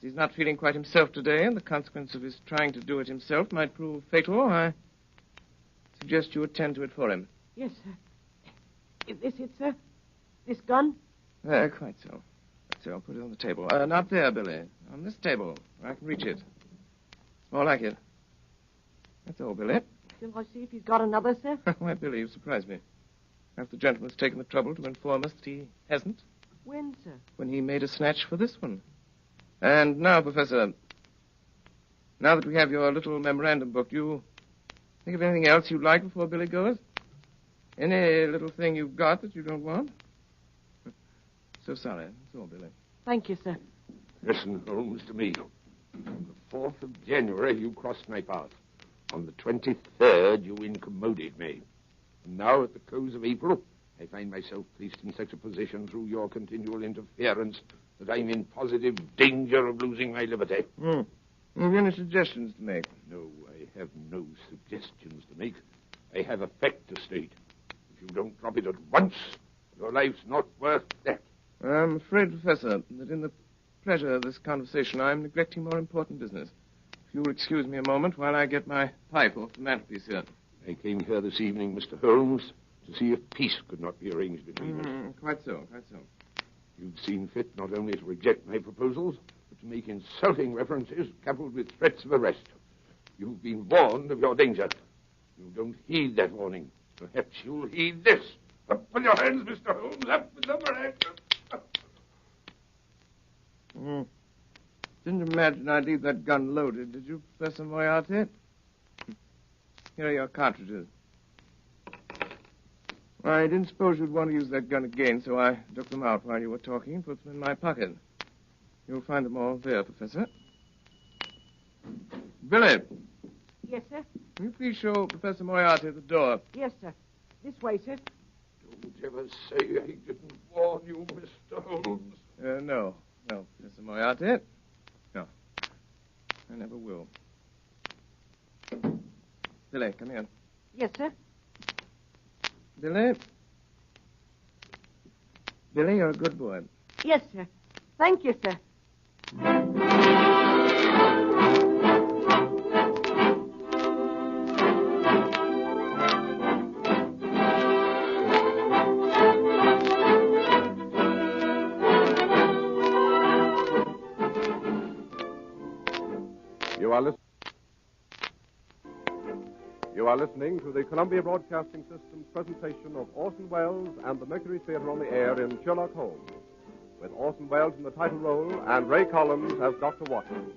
He's not feeling quite himself today, and the consequence of his trying to do it himself might prove fatal. I suggest you attend to it for him. Yes, sir. Is this it, sir? This gun? Quite so. So I'll put it on the table. Not there, Billy. On this table, where I can reach it. More like it. That's all, Billy. Shall I see if he's got another, sir? Why, Billy, you surprised me. Perhaps the gentleman's taken the trouble to inform us that he hasn't. When, sir? When he made a snatch for this one. And now, Professor, now that we have your little memorandum book, do you think of anything else you'd like before Billy goes? Any little thing you've got that you don't want? So sorry. That's all, Billy. Thank you, sir. Listen, Holmes, to me. On the 4th of January, you crossed my path. On the 23rd, you incommoded me. And now, at the close of April, I find myself placed in such a position through your continual interference that I'm in positive danger of losing my liberty. Have you any suggestions to make? No, I have no suggestions to make. I have a fact to state. If you don't drop it at once, your life's not worth that. I'm afraid, Professor, that in the pleasure of this conversation, I'm neglecting more important business. If you'll excuse me a moment while I get my pipe off the mantelpiece here. I came here this evening, Mr. Holmes, to see if peace could not be arranged between us. Quite so, quite so. You've seen fit not only to reject my proposals, but to make insulting references coupled with threats of arrest. You've been warned of your danger. You don't heed that warning. Perhaps you'll heed this. Up with your hands, Mr. Holmes. Up with them, Didn't imagine I'd leave that gun loaded, did you, Professor Moriarty? Here are your cartridges. I didn't suppose you'd want to use that gun again, so I took them out while you were talking and put them in my pocket. You'll find them all there, Professor. Billy. Yes, sir? Will you please show Professor Moriarty the door? Yes, sir. This way, sir. Don't ever say I didn't warn you, Mr. Holmes. No, Professor Moriarty. No. I never will. Billy, come here. Yes, sir. Billy? Billy, you're a good boy. Yes, sir. Thank you, sir. You are listening to the Columbia Broadcasting System's presentation of Orson Welles and the Mercury Theater on the Air in Sherlock Holmes, with Orson Welles in the title role and Ray Collins as Dr. Watson.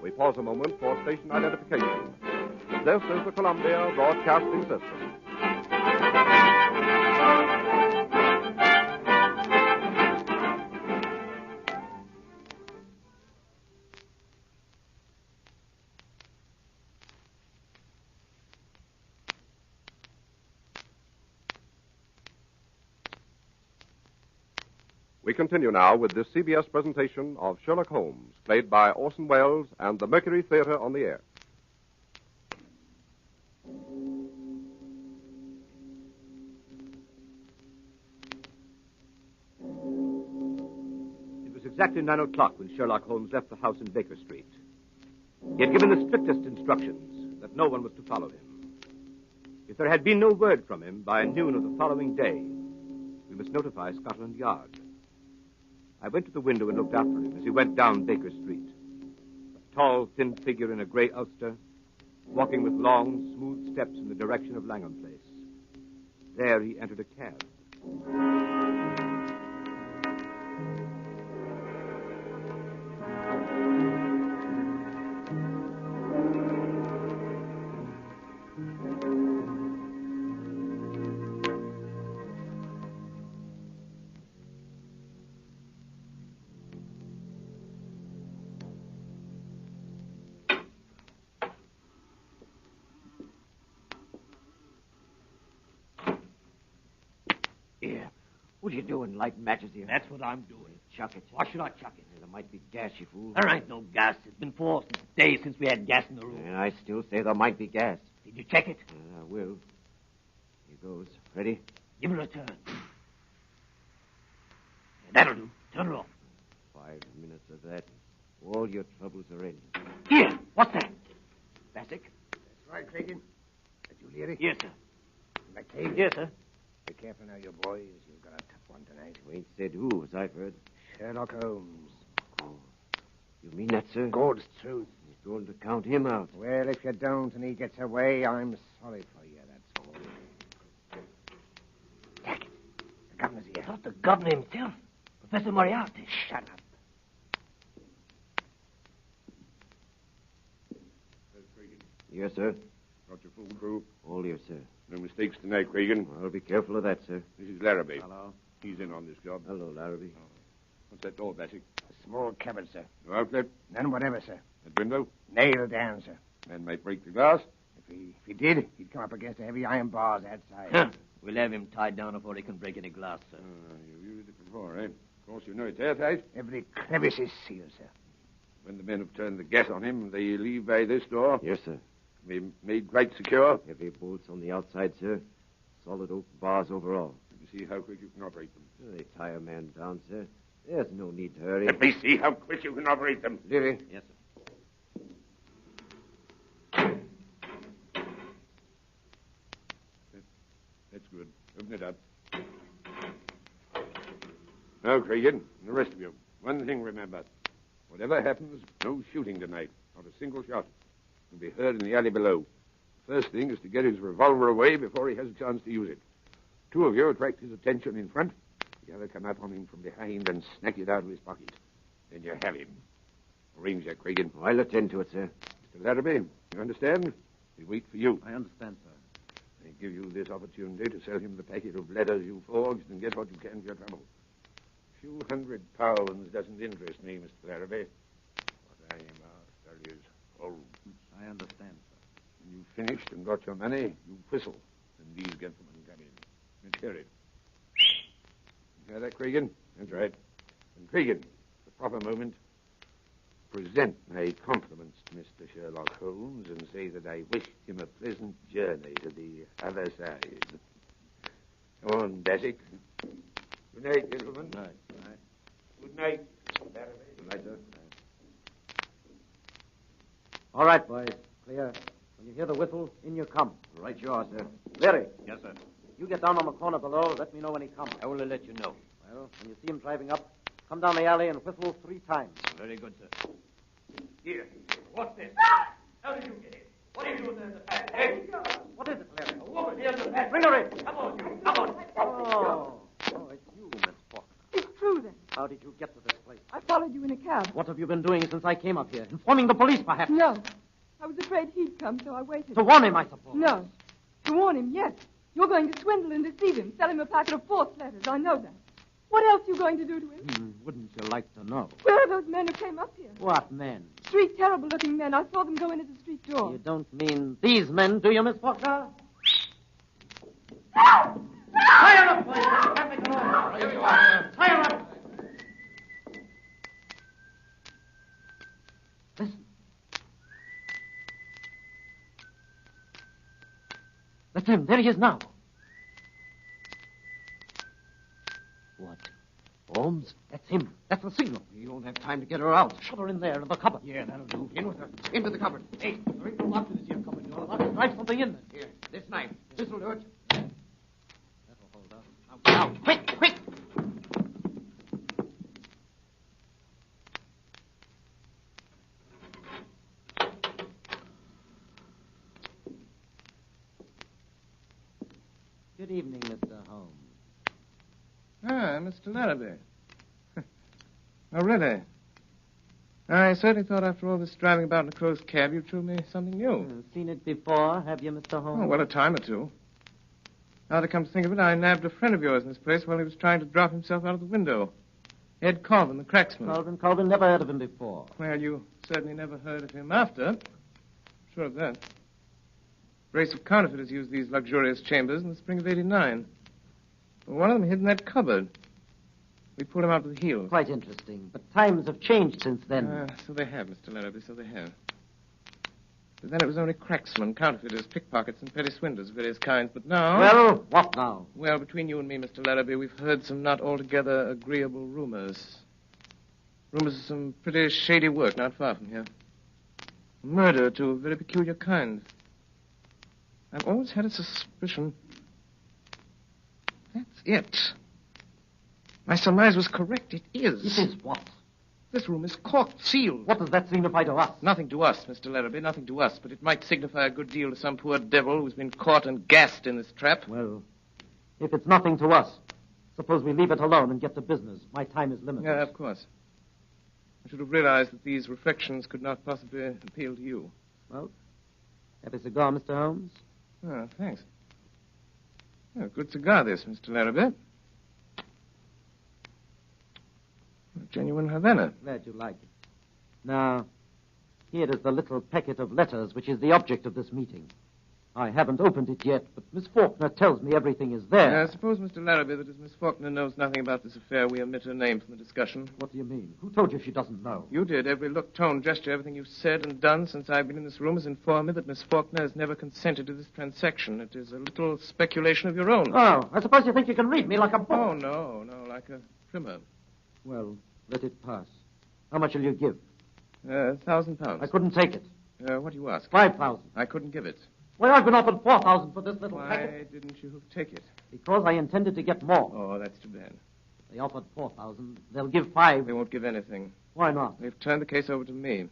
We pause a moment for station identification. This is the Columbia Broadcasting System. We continue now with this CBS presentation of Sherlock Holmes, played by Orson Welles and the Mercury Theater on the Air. It was exactly 9 o'clock when Sherlock Holmes left the house in Baker Street. He had given the strictest instructions that no one was to follow him. If there had been no word from him by noon of the following day, we must notify Scotland Yard. I went to the window and looked after him as he went down Baker Street. A tall, thin figure in a gray ulster, walking with long, smooth steps in the direction of Langham Place. There he entered a cab. What are you doing, lighting matches here? That's what I'm doing. Chuck it. Why should I chuck it? There might be gas, you fool. There ain't no gas. It's been 4 days since we had gas in the room. And I still say there might be gas. Did you check it? I will. Here goes. Ready? Give it a turn. That'll do. Turn it off. 5 minutes of that. All your troubles are in. Here. What's that? Bassick? That's right, Cregan. Did you hear it? Yes, sir. McCabe? Yes, sir. Be careful now, you boys. You've got a tough one tonight. You ain't said who, as I've heard. Sherlock Holmes. Oh. You mean that, sir? God's truth. You're going to count him out. Well, if you don't and he gets away, I'm sorry for you, that's all. Jack, the governor's here. Not the governor himself. Professor Moriarty. Shut up. Yes, sir. Got your full crew? All here, sir. No mistakes tonight, Cregan. Well, be careful of that, sir. This is Larrabee. Hello. He's in on this job. Hello, Larrabee. What's that door, Bassick? A small cupboard, sir. No outlet? None whatever, sir. That window? Nailed down, sir. Man might break the glass. If he did, he'd come up against the heavy iron bars outside. Huh. We'll have him tied down before he can break any glass, sir. You've used it before, eh? Of course, you know it's airtight. Every crevice is sealed, sir. When the men have turned the gas on him, they leave by this door. Yes, sir. Be made quite secure. Heavy bolts on the outside, sir. Solid oak bars overall. Let me see how quick you can operate them. They tie a man down, sir. There's no need to hurry. Let me see how quick you can operate them. Leary. Yes, sir. That's good. Open it up. Now, Cregan, and the rest of you, one thing remember. Whatever happens, no shooting tonight. Not a single shot. Will be heard in the alley below. First thing is to get his revolver away before he has a chance to use it. 2 of you attract his attention in front. The other come up on him from behind and snatch it out of his pocket. Then you have him. Arrange that, Cregan. I'll attend to it, sir. Mr. Larrabee, you understand? We wait for you. I understand, sir. I give you this opportunity to sell him the packet of letters you forged and get what you can for your trouble. A few £100 doesn't interest me, Mr. Larrabee. What I am after is Holmes. I understand, sir. When you've finished and got your money, you whistle, and these gentlemen come in. Let's hear it. You hear that, Cregan? That's right. And Cregan, at the proper moment, present my compliments to Mr. Sherlock Holmes and say that I wish him a pleasant journey to the other side. Come on, Bassick. Good night, gentlemen. Good night. Good night. Good night. Good night, sir. All right, boys. Clear. When you hear the whistle, in you come. Right you are, sir. Larry. Yes, sir. You get down on the corner below. Let me know when he comes. I will let you know. Well, when you see him driving up, come down the alley and whistle 3 times. Very good, sir. Here. What's this? How did you get in? What are you doing there in the back? Hey! What is it, Larry? A woman here in the back. Bring her in. Come on, you. Come on. Oh, it's you, Miss Faulkner. It's true, then. How did you get to this place? I followed you in a cab. What have you been doing since I came up here? Informing the police, perhaps? No. I was afraid he'd come, so I waited. To warn him, I suppose. No. To warn him, yes. You're going to swindle and deceive him, sell him a packet of false letters. I know that. What else are you going to do to him? Wouldn't you like to know? Where are those men who came up here? What men? 3 terrible-looking men. I saw them go in at the street door. You don't mean these men, do you, Miss Faulkner? Tie her up, boys. Here you are. Tie her up. Listen. That's him. There he is now. What? Holmes? That's him. That's the signal. You don't have time to get her out. Shut her in there in the cupboard. Yeah, that'll do. In with her. Into the cupboard. Hey, there ain't no lock to this here cupboard door. Let's drive something in there. Here, this knife. This'll do it. That'll hold up. Now, quick, quick! Good evening, Mr. Holmes. Ah, Mr. Larrabee. Oh, really? I certainly thought after all this driving about in a closed cab, you'd show me something new. Seen it before, have you, Mr. Holmes? Oh, well, a time or two. Now to come to think of it, I nabbed a friend of yours in this place while he was trying to drop himself out of the window. Ed Colvin, the cracksman. Colvin, never heard of him before. Well, you certainly never heard of him after. Sure of that. A race of counterfeiters used these luxurious chambers in the spring of '89. One of them hid in that cupboard. We pulled him out with heels. Quite interesting. But times have changed since then. So they have, Mr. Larrabee, so they have. But then it was only cracksmen, counterfeiters, pickpockets, and petty swindlers of various kinds. But now... Well, what now? Well, between you and me, Mr. Larrabee, we've heard some not altogether agreeable rumors. Rumors of some pretty shady work not far from here. Murder to a very peculiar kind. I've always had a suspicion. That's it. My surmise was correct. It is. It is what? This room is corked, sealed. What does that signify to us? Nothing to us, Mr. Larrabee, nothing to us. But it might signify a good deal to some poor devil who's been caught and gassed in this trap. Well, if it's nothing to us, suppose we leave it alone and get to business. My time is limited. Yeah, of course. I should have realized that these reflections could not possibly appeal to you. Well, have a cigar, Mr. Holmes? Oh, thanks. Oh, good cigar, this, Mr. Larrabee. A genuine Havana. Glad you like it. Now, here is the little packet of letters which is the object of this meeting. I haven't opened it yet, but Miss Faulkner tells me everything is there. I suppose, Mr. Larrabee, that as Miss Faulkner knows nothing about this affair, we omit her name from the discussion. What do you mean? Who told you she doesn't know? You did. Every look, tone, gesture, everything you've said and done since I've been in this room has informed me that Miss Faulkner has never consented to this transaction. It is a little speculation of your own. Oh, I suppose you think you can read me like a book. Oh, no, like a primer. Well, let it pass. How much will you give? £1,000. I couldn't take it. What do you ask? 5,000. I couldn't give it. Why, I've been offered 4,000 for this little packet. Why didn't you take it? Because I intended to get more. Oh, that's too bad. They offered 4,000. They'll give 5. They won't give anything. Why not? They've turned the case over to me.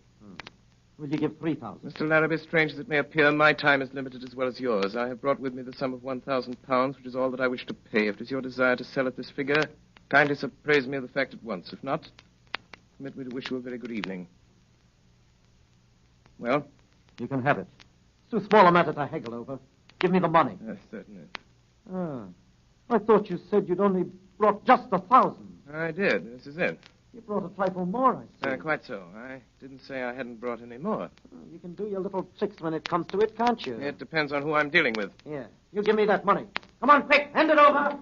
Will you give 3,000? Mr. Larrabee, strange as it may appear, my time is limited as well as yours. I have brought with me the sum of £1,000, which is all that I wish to pay. If it is your desire to sell at this figure, kindly appraise me of the fact at once. If not, permit me to wish you a very good evening. Well? You can have it. It's too small a matter to haggle over. Give me the money. Yes, certainly. I thought you said you'd only brought just 1,000. I did. This is it. You brought a trifle more, I see. Quite so. I didn't say I hadn't brought any more. You can do your little tricks when it comes to it, can't you? It depends on who I'm dealing with. Yeah. You give me that money. Come on, quick. Hand it over.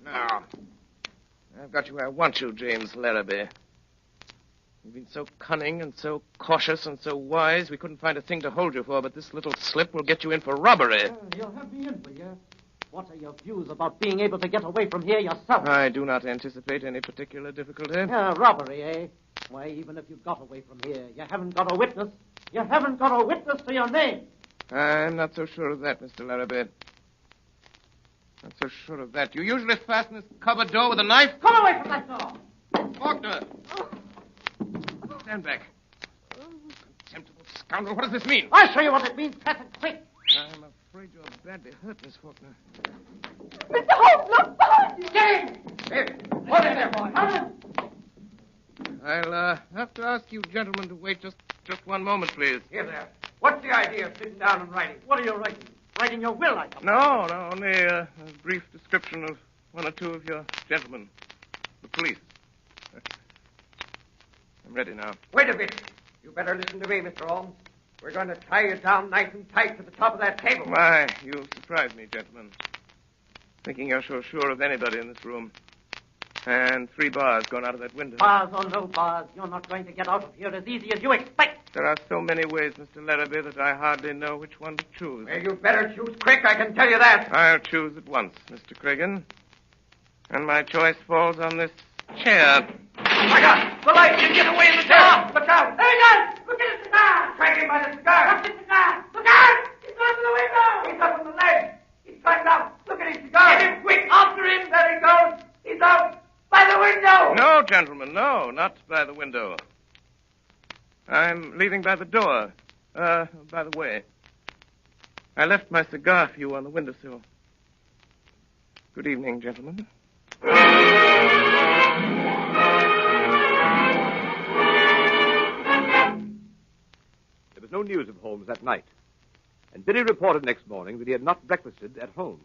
Now, I've got you where I want you, James Larrabee. You've been so cunning and so cautious and so wise, we couldn't find a thing to hold you for, but this little slip will get you in for robbery. You'll have me in for you. What are your views about being able to get away from here yourself? I do not anticipate any particular difficulty. Robbery, eh? Why, even if you got away from here, you haven't got a witness. You haven't got a witness to your name. I'm not so sure of that, Mr. Larrabee. Not so sure of that. You usually fasten this cupboard door with a knife? Come away from that door! Faulkner! Stand back. Contemptible scoundrel, what does this mean? I'll show you what it means. Pass it quick. I'm afraid you're badly hurt, Miss Faulkner. Mr. Holmes, look behind you! James! Hold it there, boy. I'll have to ask you gentlemen to wait just one moment, please. Here there. What's the idea of sitting down and writing? What are you writing? Writing your will, I think. No, only a brief description of one or two of your gentlemen. The police. I'm ready now. Wait a bit. You better listen to me, Mr. Holmes. We're going to tie you down nice and tight to the top of that table. Why, you surprised me, gentlemen. Thinking you're so sure of anybody in this room. And 3 bars going out of that window. Bars or no bars, you're not going to get out of here as easy as you expect. There are so many ways, Mr. Larrabee, that I hardly know which one to choose. Well, you better choose quick, I can tell you that. I'll choose at once, Mr. Cregan. And my choice falls on this chair. My God! The light! You get away in the dark! Look out! There he goes! Look at his cigar! Drag him by the cigar! Look at the cigar! Look out! He's gone to the window! He's up on the ledge! He's climbed out! Look at his cigar! Get him quick! After him! There he goes! He's out! By the window! No, gentlemen, no, not by the window. I'm leaving by the door. By the way, I left my cigar for you on the windowsill. Good evening, gentlemen. There was no news of Holmes that night, and Billy reported next morning that he had not breakfasted at home.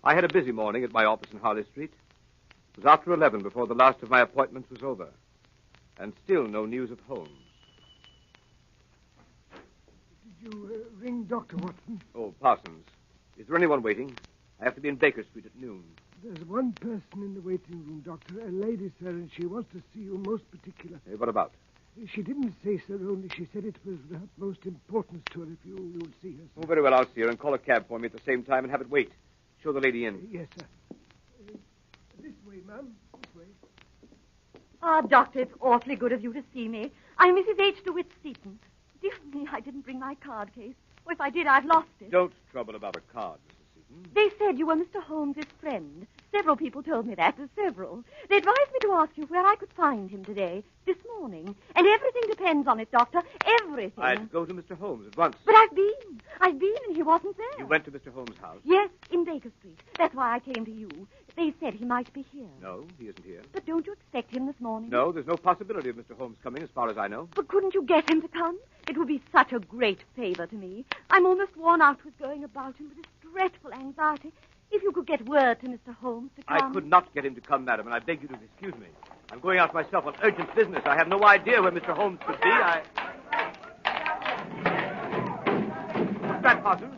I had a busy morning at my office in Harley Street. It was after 11 before the last of my appointments was over, and still no news of Holmes. Did you ring Dr. Watson? Oh, Parsons, is there anyone waiting? I have to be in Baker Street at noon. There's one person in the waiting room, Doctor. A lady, sir, and she wants to see you most particular. Hey, what about? She didn't say, sir, only she said it was of utmost importance to her if you'll see her, sir. Oh, very well, I'll see her and call a cab for me at the same time and have it wait. Show the lady in. Yes, sir. This way, ma'am. This way. Ah, Doctor, it's awfully good of you to see me. I'm Mrs. H. DeWitt Seaton. Dear me, I didn't bring my card case. Or if I did, I've lost it. Don't trouble about a card, Mrs. Seaton. They said you were Mr. Holmes's friend. Several people told me that. Several. They advised me to ask you where I could find him today, this morning. And everything depends on it, Doctor. Everything. I'd go to Mr. Holmes at once. But I've been, and he wasn't there. You went to Mr. Holmes' house? Yes, in Baker Street. That's why I came to you. They said he might be here. No, he isn't here. But don't you expect him this morning? No, there's no possibility of Mr. Holmes coming, as far as I know. But couldn't you get him to come? It would be such a great favor to me. I'm almost worn out with going about him with this dreadful anxiety. If you could get word to Mr. Holmes to come. I could not get him to come, madam, and I beg you to excuse me. I'm going out myself on urgent business. I have no idea where Mr. Holmes could be. What's that, Parsons?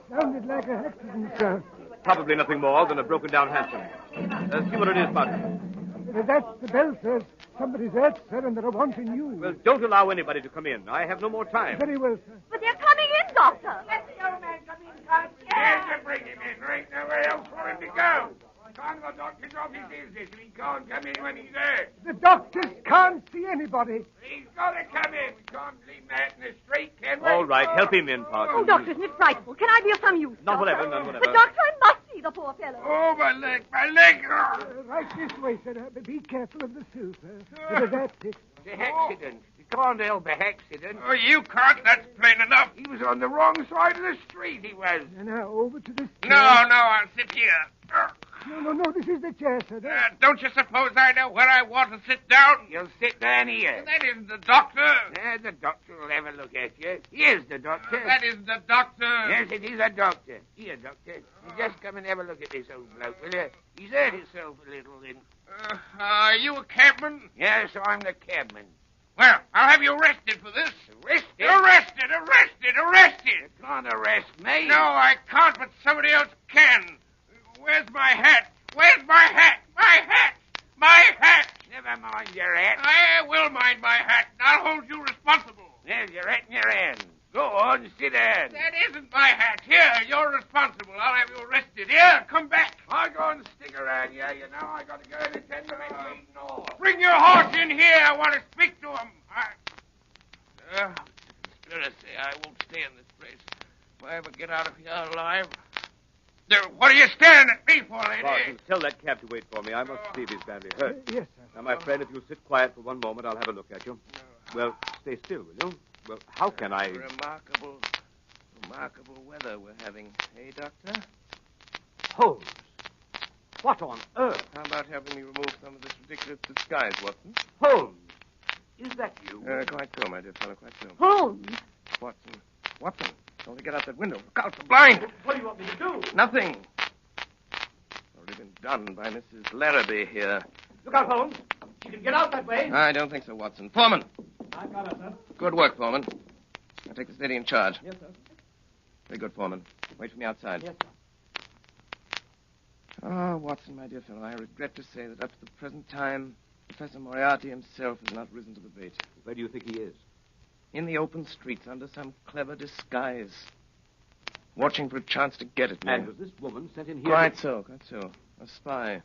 Sounded like a accident, sir. Probably nothing more than a broken-down hansom. See what it is, Parsons. That's the bell, sir. Somebody's hurt, sir, and they're wanting you. Well, don't allow anybody to come in. I have no more time. Very well, sir. But they're coming in, Doctor. Let the old man come in, can't you? Yes, to bring him in. There ain't nowhere else for him to go. Can't the doctor's office is this, and he can't come in when he's there. The doctors can't see anybody. He's got to come in. We can't leave that in the street, can we? All right, help him in, Parsons. Oh, Doctor, isn't it frightful? Can I be of some use? None Doctor? whatever, none whatever. But, Doctor, I must see the poor fellow. Oh, my leg, my leg. Right this way, sir. Be careful of the sill, sir. That's it. The accident. You can't help a accident. Oh, you can't. That's plain enough. He was on the wrong side of the street, he was. Now, over to this chair. No, I'll sit here. No, this is the chair, sir. Don't you suppose I know where I want to sit down? You'll sit down here. That isn't the doctor. The doctor will have a look at you. Here's the doctor. That isn't the doctor. Yes, it is a doctor. Here, doctor. You just come and have a look at this old bloke, will you? He's hurt himself a little, then. Are you a cabman? Yes, I'm the cabman. Well, I'll have you arrested for this. Arrested? Arrested! You can't arrest me. No, I can't, but somebody else can. Where's my hat? Never mind your hat. I will mind my hat, and I'll hold you responsible. There's your hat in your hand. Go on, sit down. That isn't my hat. Here, you're responsible. I'll have you arrested. Here, come back. I'll go and stick around here. You know, I got to go and attend to my meeting all. Bring your horse in here. I want to speak to him. Conspiracy. I won't stay in this place. If I ever get out of here alive. What are you staring at me for, lady? Parsons, tell that cab to wait for me. I must see if he's badly hurt. Yes, sir. Now, my friend, if you'll sit quiet for one moment, I'll have a look at you. Well, stay still, will you? Well, how can I... Remarkable weather we're having. Eh, Doctor? Holmes! What on earth? How about helping me remove some of this ridiculous disguise, Watson? Holmes! Is that you? Quite so, my dear fellow, quite so. Holmes! Watson, don't get out that window. Look out, the blind! What do you want me to do? Nothing. Already been done by Mrs. Larrabee here. Look out, Holmes. She can get out that way. I don't think so, Watson. Foreman! I've got her, sir. Good work, Foreman. I'll take this lady in charge. Yes, sir. Very good, Foreman. Wait for me outside. Yes, sir. Oh, Watson, my dear fellow, I regret to say that up to the present time, Professor Moriarty himself has not risen to the bait. Where do you think he is? In the open streets, under some clever disguise. Watching for a chance to get at me. And was this woman sent in here? Quite so. A spy.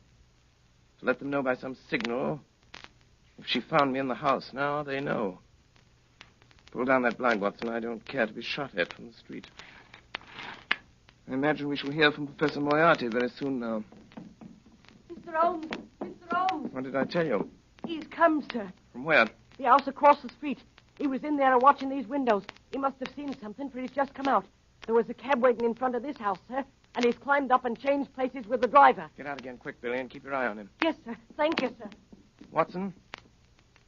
To let them know by some signal if she found me in the house. Now they know. Pull down that blind, Watson. I don't care to be shot at from the street. I imagine we shall hear from Professor Moriarty very soon now. Mr. Holmes! Mr. Holmes! What did I tell you? He's come, sir. From where? The house across the street. He was in there watching these windows. He must have seen something, for he's just come out. There was a cab waiting in front of this house, sir, and he's climbed up and changed places with the driver. Get out again quick, Billy, and keep your eye on him. Yes, sir. Thank you, sir. Watson,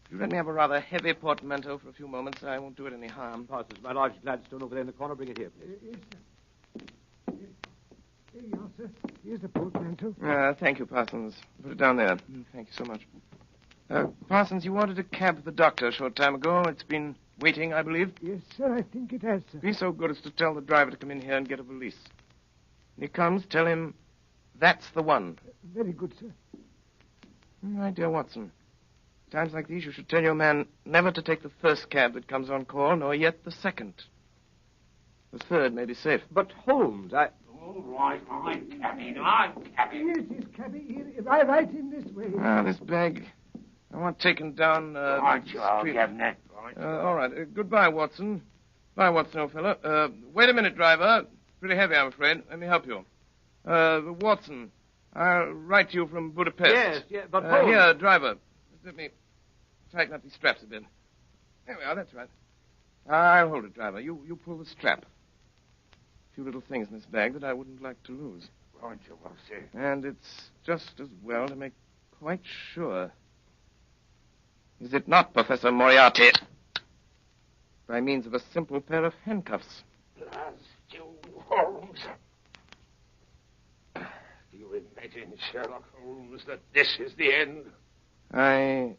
if you let me have a rather heavy portmanteau for a few moments, I won't do it any harm. Parsons, my large Gladstone over there in the corner. Bring it here, please. Yes, sir. Here you are, sir. Here's the portmanteau. Thank you, Parsons. Put it down there. Thank you so much. Parsons, you ordered a cab for the doctor a short time ago. It's been waiting, I believe. Yes, sir. I think it has, sir. Be so good as to tell the driver to come in here and get a valise. When he comes, tell him That's the one. Very good, sir. My dear Watson, times like these you should tell your man never to take the first cab that comes on call, nor yet the second. The third may be safe. But Holmes, All right, I'm cabby. Yes, yes, cabby. Here, right in this way. This bag. I want taken down Right, the I'll street. give that. Right. All right. Goodbye, Watson. Bye, Watson, old fellow. Wait a minute, driver. Pretty heavy, I'm afraid. Let me help you. Watson, I'll write to you from Budapest. Yes, but Holmes... Here, driver. Let me tighten up these straps a bit. There we are, that's right. I'll hold it, driver. You pull the strap. A few little things in this bag that I wouldn't like to lose. Right, you will, sir. And it's just as well to make quite sure. Is it not, Professor Moriarty? By means of a simple pair of handcuffs. Blast you, Holmes. Do you imagine, Sherlock Holmes, that this is the end? I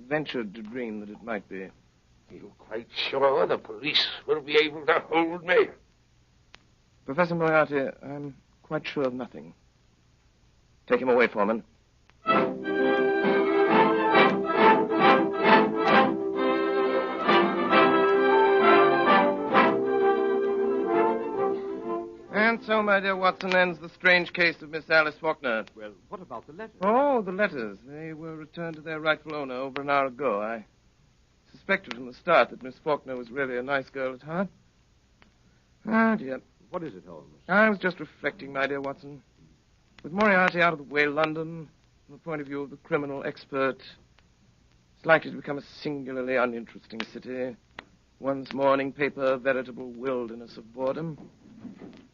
ventured to dream that it might be. Are you quite sure the police will be able to hold me? Professor Moriarty, I'm quite sure of nothing. Take him away, Foreman. And so, my dear Watson, ends the strange case of Miss Alice Faulkner. Well, what about the letters? Oh, the letters. They were returned to their rightful owner over an hour ago. I suspected from the start that Miss Faulkner was really a nice girl at heart. Ah, dear. What is it, Holmes? I was just reflecting, my dear Watson. With Moriarty out of the way, London, from the point of view of the criminal expert, is likely to become a singularly uninteresting city. One's morning paper, a veritable wilderness of boredom.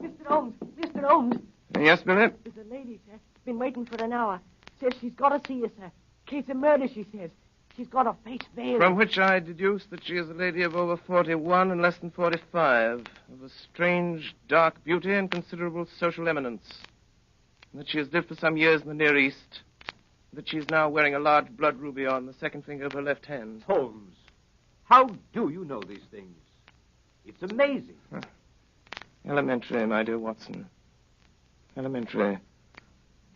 Mr. Holmes, Mr. Holmes. Yes, Billy? There's a lady, sir. Been waiting for an hour. Says she's got to see you, sir. Case of murder, she says. She's got her face veiled. From which I deduce that she is a lady of over 41 and less than 45, of a strange, dark beauty and considerable social eminence. And that she has lived for some years in the Near East. And that she is now wearing a large blood ruby on the second finger of her left hand. Holmes, how do you know these things? It's amazing. Elementary, my dear Watson. Elementary.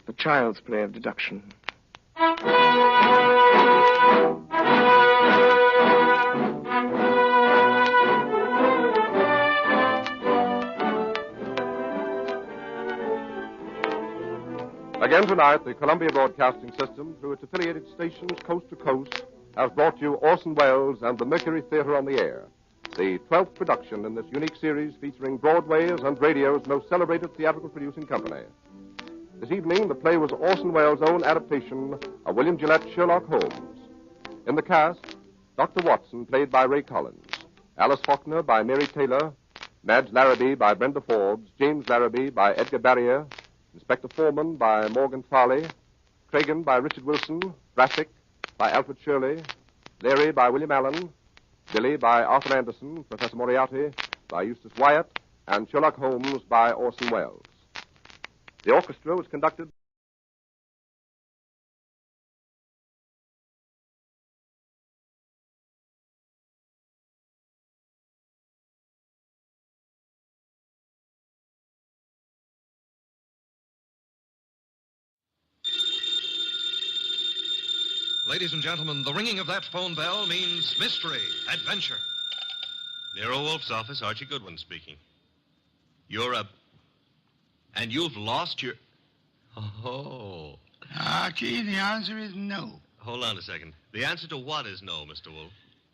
The child's play of deduction. Again tonight, the Columbia Broadcasting System, through its affiliated stations coast to coast, has brought you Orson Welles and the Mercury Theater on the Air, the 12th production in this unique series featuring Broadway's and radio's most celebrated theatrical producing company. This evening, the play was Orson Welles' own adaptation of William Gillette's Sherlock Holmes. In the cast, Dr. Watson, played by Ray Collins, Alice Faulkner by Mary Taylor, Madge Larrabee by Brenda Forbes, James Larrabee by Edgar Barrier, Inspector Foreman by Morgan Farley, Cragen by Richard Wilson, Brassic by Alfred Shirley, Leary by William Allen, Billy by Arthur Anderson, Professor Moriarty by Eustace Wyatt, and Sherlock Holmes by Orson Welles. The orchestra was conducted. Ladies and gentlemen, the ringing of that phone bell means mystery, adventure. Nero Wolf's office, Archie Goodwin speaking. You're a... And you've lost your... Oh. Archie, the answer is no. Hold on a second. The answer to what is no, Mr. Wolf?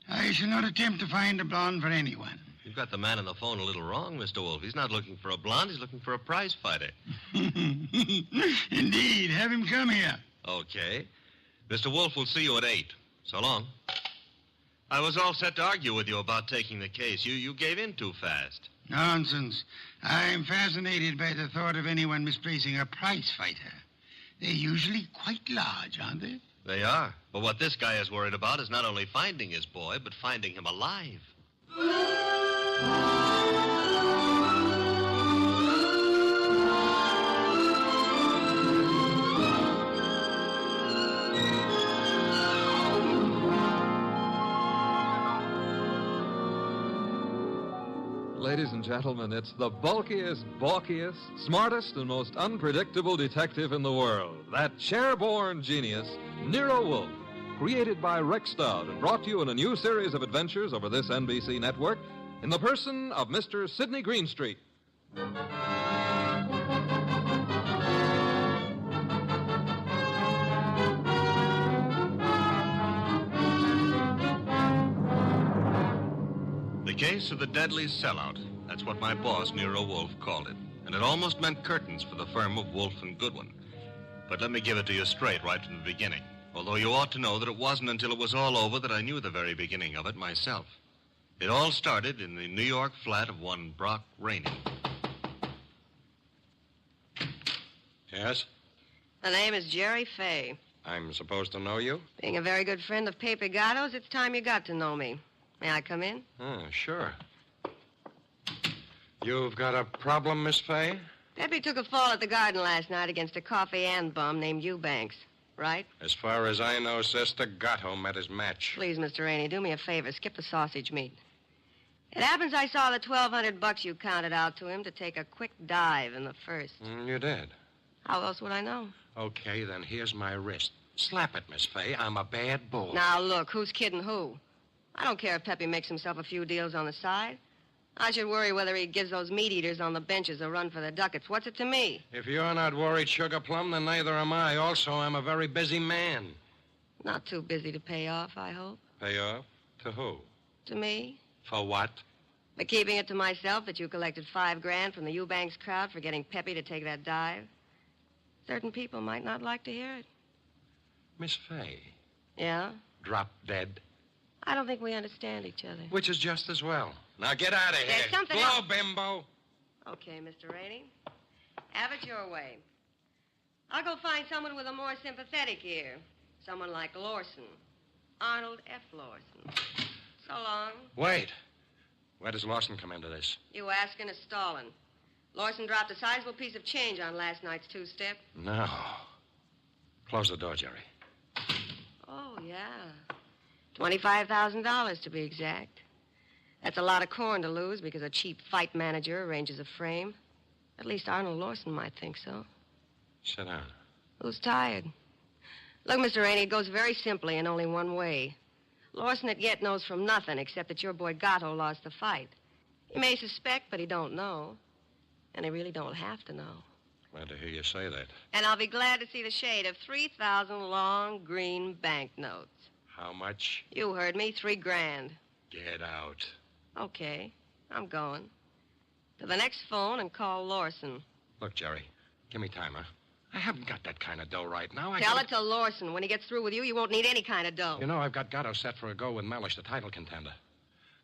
I shall not attempt to find a blonde for anyone. You've got the man on the phone a little wrong, Mr. Wolf. He's not looking for a blonde. He's looking for a prize fighter. Indeed. Have him come here. Okay. Mr. Wolf will see you at 8. So long. I was all set to argue with you about taking the case. You gave in too fast. Nonsense. I'm fascinated by the thought of anyone misplacing a prize fighter. They're usually quite large, aren't they? They are. But what this guy is worried about is not only finding his boy, but finding him alive. ladies and gentlemen, it's the bulkiest, balkiest, smartest, and most unpredictable detective in the world. That chair-born genius, Nero Wolfe, created by Rex Stout and brought to you in a new series of adventures over this NBC network in the person of Mr. Sidney Greenstreet. The case of the deadly sellout. That's what my boss, Nero Wolfe, called it. And it almost meant curtains for the firm of Wolfe and Goodwin. But let me give it to you straight right from the beginning. Although you ought to know that it wasn't until it was all over that I knew the very beginning of it myself. It all started in the New York flat of one Brock Rainey. Yes? The name is Jerry Fay. I'm supposed to know you? Being a very good friend of Pepe Gatto's, it's time you got to know me. May I come in? Oh, sure. You've got a problem, Miss Fay? Pepe took a fall at the garden last night against a coffee and bum named Eubanks, right? As far as I know, Sister Gatto met his match. Please, Mr. Rainey, do me a favor. Skip the sausage meat. It happens I saw the $1,200 you counted out to him to take a quick dive in the first. You did? How else would I know? Okay, then here's my wrist. Slap it, Miss Fay. I'm a bad bull. Now, look, who's kidding who? I don't care if Pepe makes himself a few deals on the side. I should worry whether he gives those meat eaters on the benches a run for the ducats. What's it to me? If you're not worried, Sugar Plum, then neither am I. Also, I'm a very busy man. Not too busy to pay off, I hope. Pay off? To who? To me. For what? By keeping it to myself that you collected $5,000 from the Eubanks crowd for getting Pepe to take that dive. Certain people might not like to hear it. Miss Fay. Yeah? Drop dead. I don't think we understand each other. Which is just as well. Now get out of here. There's something Blow, else. bimbo. Okay, Mr. Rainey. Have it your way. I'll go find someone with a more sympathetic ear. Someone like Lawson. Arnold F. Lawson. So long. Wait. Where does Lawson come into this? You asking is stalling. Lawson dropped a sizable piece of change on last night's two-step. No. Close the door, Jerry. Oh, yeah. $25,000 to be exact. That's a lot of corn to lose because a cheap fight manager arranges a frame. At least Arnold Lawson might think so. Sit down. Who's tired? Look, Mr. Rainey, it goes very simply in only one way. Lawson at yet knows from nothing except that your boy Gatto lost the fight. He may suspect, but he don't know. And he really don't have to know. Glad to hear you say that. And I'll be glad to see the shade of 3,000 long green banknotes. How much? You heard me, $3,000. Get out. Okay, I'm going. To the next phone and call Lawson. Look, Jerry, give me time, huh? I haven't got that kind of dough right now. Tell it to Lawson. When he gets through with you, you won't need any kind of dough. You know, I've got Gatto set for a go with Mellish, the title contender.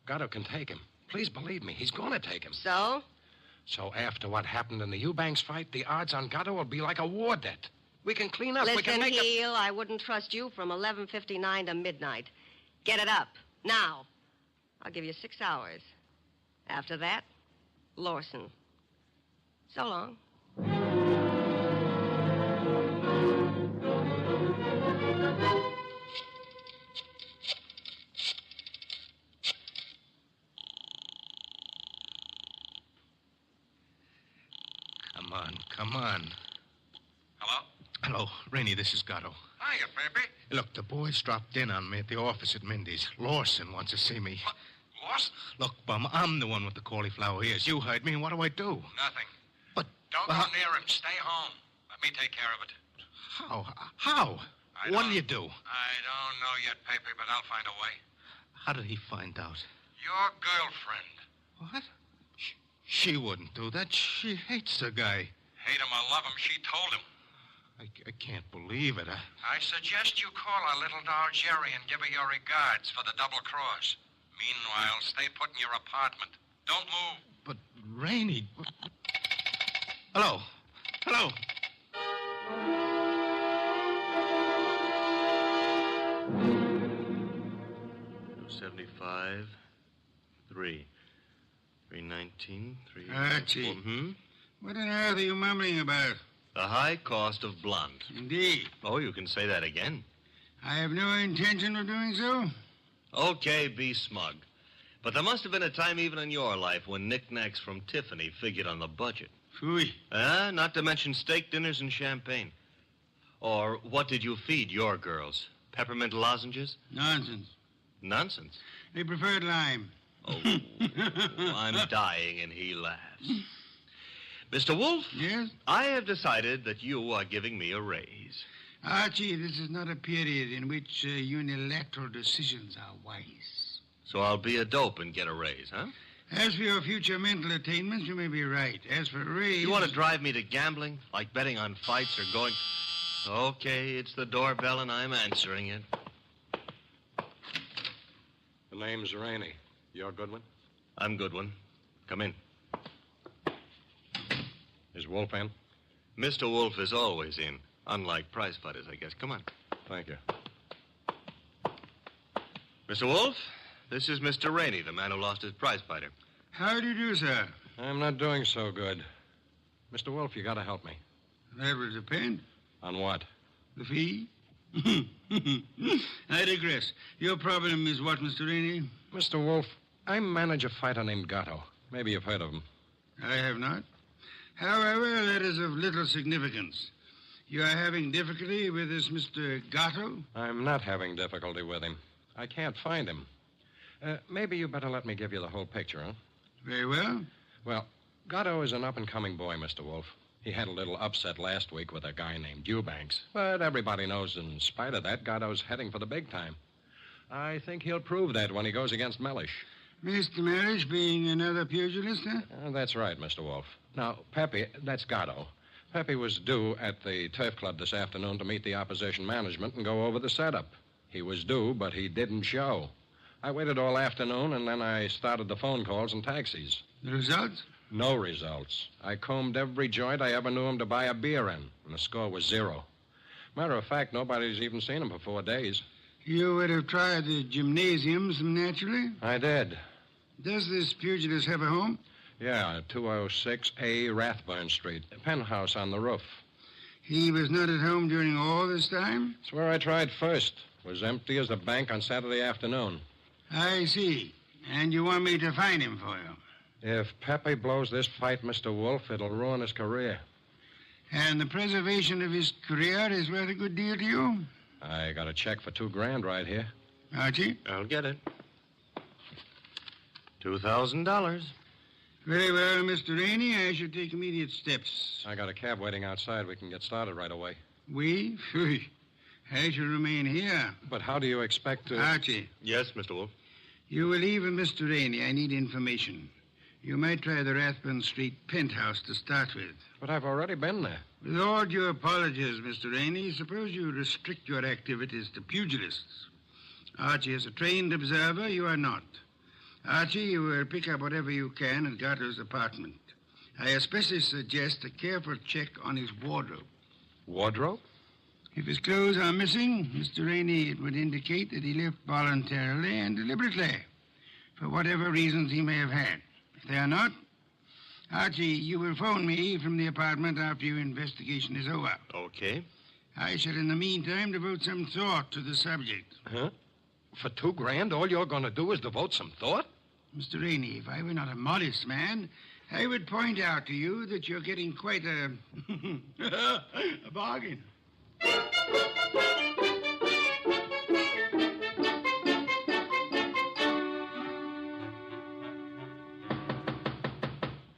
Gatto can take him. Please believe me, he's going to take him. So? So after what happened in the Eubanks fight, the odds on Gatto will be like a war debt. We can clean up. Listen, we can make Heel, I wouldn't trust you from 11:59 to midnight. Get it up. Now. I'll give you 6 hours. After that, Lawson. So long. Come on. Hello? Hello, Rainey, this is Gatto. Hiya, baby. Look, the boys dropped in on me at the office at Mindy's. Lawson wants to see me. What? Lawson? Look, Bum, I'm the one with the cauliflower ears. You heard me, and what do I do? Nothing. But... Don't go near him. Stay home. Let me take care of it. How? What do you do? I don't know yet, Pepe, but I'll find a way. How did he find out? Your girlfriend. What? She wouldn't do that. She hates the guy. Hate him or love him, she told him. I can't believe it. I suggest you call our little doll Jerry and give her your regards for the double cross. Meanwhile, stay put in your apartment. Don't move. But, Rainey... Hello? 275, 319, 3... Archie. What on earth are you mumbling about? The high cost of blonde. Indeed. Oh, you can say that again. I have no intention of doing so. Okay, be smug. But there must have been a time even in your life when knickknacks from Tiffany figured on the budget. Phooey. Not to mention steak dinners and champagne. Or what did you feed your girls? Peppermint lozenges? Nonsense. Nonsense? They preferred lime. Oh, I'm dying, and he laughs. Mr. Wolf? Yes? I have decided that you are giving me a raise. Archie, this is not a period in which unilateral decisions are wise. So I'll be a dope and get a raise, huh? As for your future mental attainments, you may be right. As for a raise... You want to drive me to gambling? Like betting on fights or going... Okay, it's the doorbell, and I'm answering it. The name's Rainey. You're Goodwin? I'm Goodwin. Come in. Is Wolf in? Mr. Wolf is always in. Unlike prize fighters, I guess. Come on. Thank you. Mr. Wolf, this is Mr. Rainey, the man who lost his prize fighter. How do you do, sir? I'm not doing so good. Mr. Wolf, you gotta help me. That will depend. On what? The fee? I digress. Your problem is what, Mr. Rainey? Mr. Wolf, I manage a fighter named Gatto. Maybe you've heard of him. I have not. However, that is of little significance. You are having difficulty with this Mr. Gatto? I'm not having difficulty with him. I can't find him. Maybe you better let me give you the whole picture, huh? Very well. Well, Gatto is an up-and-coming boy, Mr. Wolf. He had a little upset last week with a guy named Eubanks. But everybody knows in spite of that, Gatto's heading for the big time. I think he'll prove that when he goes against Mellish. Mr. Mellish being another pugilist, huh? That's right, Mr. Wolf. Now, Pepe, that's Gatto. Pepe was due at the Turf Club this afternoon to meet the opposition management and go over the setup. He was due, but he didn't show. I waited all afternoon, and then I started the phone calls and taxis. The results? No results. I combed every joint I ever knew him to buy a beer in, and the score was 0. Matter of fact, nobody's even seen him for 4 days. You would have tried the gymnasiums, naturally? I did. Does this pugilist have a home? Yeah, 206A Rathburn Street, a penthouse on the roof. He was not at home during all this time? It's where I tried first. It was empty as a bank on Saturday afternoon. I see. And you want me to find him for you? If Pepe blows this fight, Mr. Wolf, it'll ruin his career. And the preservation of his career is worth a good deal to you? I got a check for $2,000 right here. Archie? I'll get it. $2,000. Very well, Mr. Rainey. I shall take immediate steps. I got a cab waiting outside. We can get started right away. We? Phew. I shall remain here. But how do you expect to... Archie. Yes, Mr. Wolf. You will leave with Mr. Rainey. I need information. You might try the Rathburn Street penthouse to start with. But I've already been there. With all due apologies, Mr. Rainey, suppose you restrict your activities to pugilists. Archie is a trained observer. You are not. Archie, you will pick up whatever you can at Gatto's apartment. I especially suggest a careful check on his wardrobe. Wardrobe? If his clothes are missing, Mr. Rainey, it would indicate that he left voluntarily and deliberately, for whatever reasons he may have had. If they are not, Archie, you will phone me from the apartment after your investigation is over. Okay. I shall, in the meantime, devote some thought to the subject. Huh? For $2,000, all you're going to do is devote some thought? Mr. Rainey, if I were not a modest man, I would point out to you that you're getting quite a... a bargain.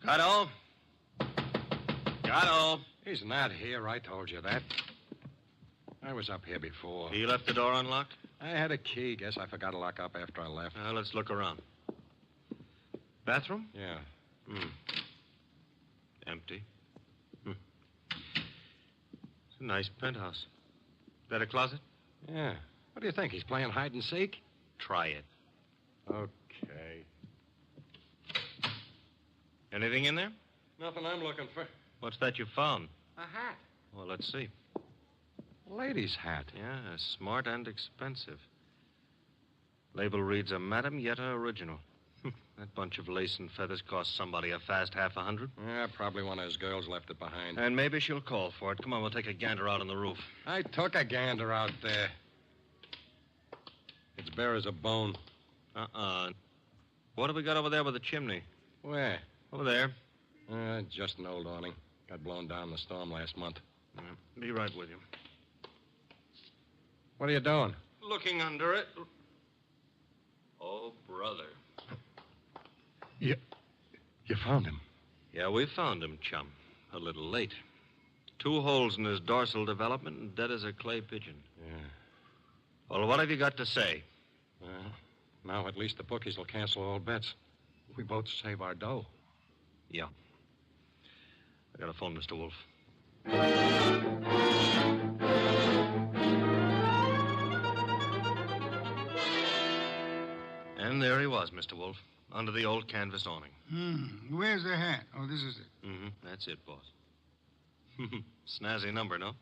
Gatto? Gatto? He's not here. I told you that. I was up here before. He left the door unlocked? I had a key. Guess I forgot to lock up after I left. Let's look around. Bathroom? Yeah. Empty. It's a nice penthouse. That a closet? Yeah. What do you think? He's playing hide and seek? Try it. Okay. Anything in there? Nothing I'm looking for. What's that you found? A hat. Well, let's see. Lady's hat. Yeah, smart and expensive. Label reads a Madame Yetta original. That bunch of lace and feathers cost somebody a fast $50. Yeah, probably one of his girls left it behind. And maybe she'll call for it. Come on, we'll take a gander out on the roof. I took a gander out there. It's bare as a bone. What have we got over there by the chimney? Where? Over there. Just an old awning. Got blown down in the storm last month. Be right with you. What are you doing? Looking under it. Oh, brother. You found him? Yeah, we found him, chum. A little late. 2 holes in his dorsal development and dead as a clay pigeon. Yeah. Well, what have you got to say? Well, now at least the bookies will cancel all bets. We both save our dough. Yeah. I got a phone, Mr. Wolf. And there he was, Mr. Wolf, under the old canvas awning. Where's the hat? Oh, this is it. Mm-hmm. That's it, boss. Snazzy number, no?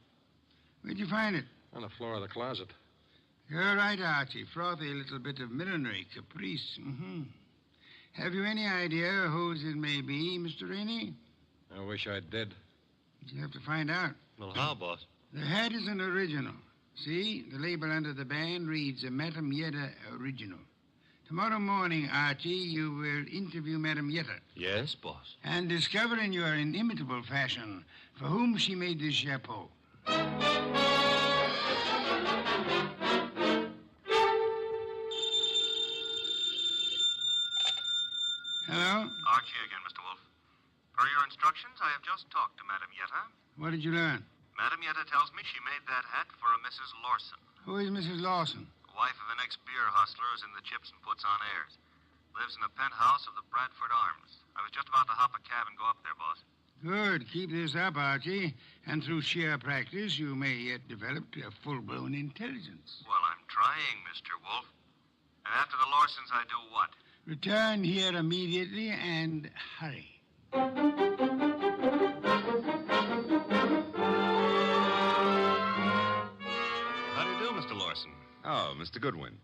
Where'd you find it? On the floor of the closet. You're right, Archie. Frothy little bit of millinery, caprice. Have you any idea whose it may be, Mr. Rainey? I wish I did. You have to find out. Well, how, boss? The hat is an original. See, the label under the band reads Madame Yetta Original. Tomorrow morning, Archie, you will interview Madame Yetta. Yes, boss. And discover in your inimitable fashion for whom she made this chapeau. Hello? Archie again, Mr. Wolf. Per your instructions, I have just talked to Madame Yetta. What did you learn? Madame Yetta tells me she made that hat for a Mrs. Lawson. Who is Mrs. Lawson? Wife of an ex-beer hustler who's in the chips and puts on airs. Lives in the penthouse of the Bradford Arms. I was just about to hop a cab and go up there, boss. Good. Keep this up, Archie. And through sheer practice, you may yet develop a full-blown intelligence. Well, I'm trying, Mr. Wolf. And after the Lawsons, I do what? Return here immediately and hurry. How do you do, Mr. Lawson? Oh, Mr. Goodwin.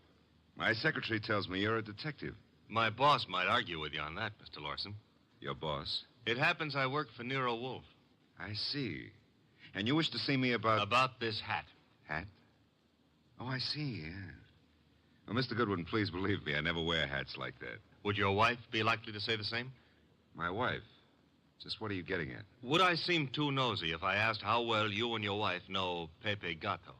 My secretary tells me you're a detective. My boss might argue with you on that, Mr. Lawson. Your boss? It happens I work for Nero Wolfe. I see. And you wish to see me about... About this hat. Hat? Oh, I see, yeah. Well, Mr. Goodwin, please believe me, I never wear hats like that. Would your wife be likely to say the same? My wife? Just what are you getting at? Would I seem too nosy if I asked how well you and your wife know Pepe Gato?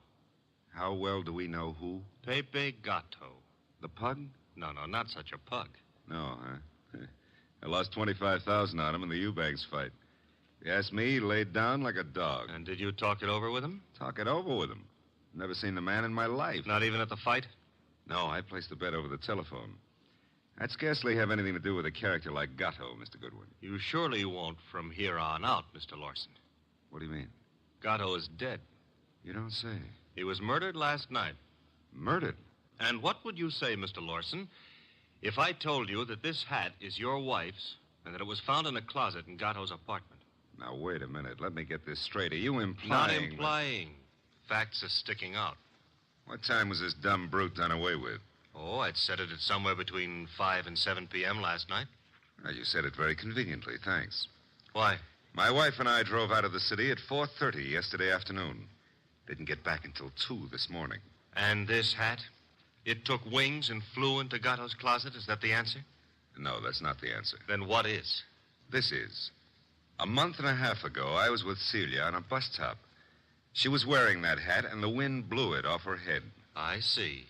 How well do we know who? Pepe Gato. The pug? No, not such a pug. No, huh? I lost $25,000 on him in the Eubanks fight. If you ask me, he laid down like a dog. And did you talk it over with him? Talk it over with him. Never seen the man in my life. Not even at the fight? No, I placed the bet over the telephone. I'd scarcely have anything to do with a character like Gatto, Mr. Goodwin. You surely won't from here on out, Mr. Lawson. What do you mean? Gatto is dead. You don't say. He was murdered last night. Murdered? And what would you say, Mr. Lawson, if I told you that this hat is your wife's and that it was found in a closet in Gatto's apartment? Now, wait a minute. Let me get this straight. Are you implying... Not implying. Facts are sticking out. What time was this dumb brute done away with? Oh, I'd set it at somewhere between 5 and 7 p.m. last night. Well, you said it very conveniently. Thanks. Why? My wife and I drove out of the city at 4:30 yesterday afternoon. Didn't get back until 2 this morning. And this hat? It took wings and flew into Gatto's closet? Is that the answer? No, that's not the answer. Then what is? This is. A month and a half ago, I was with Celia on a bus top. She was wearing that hat, and the wind blew it off her head. I see.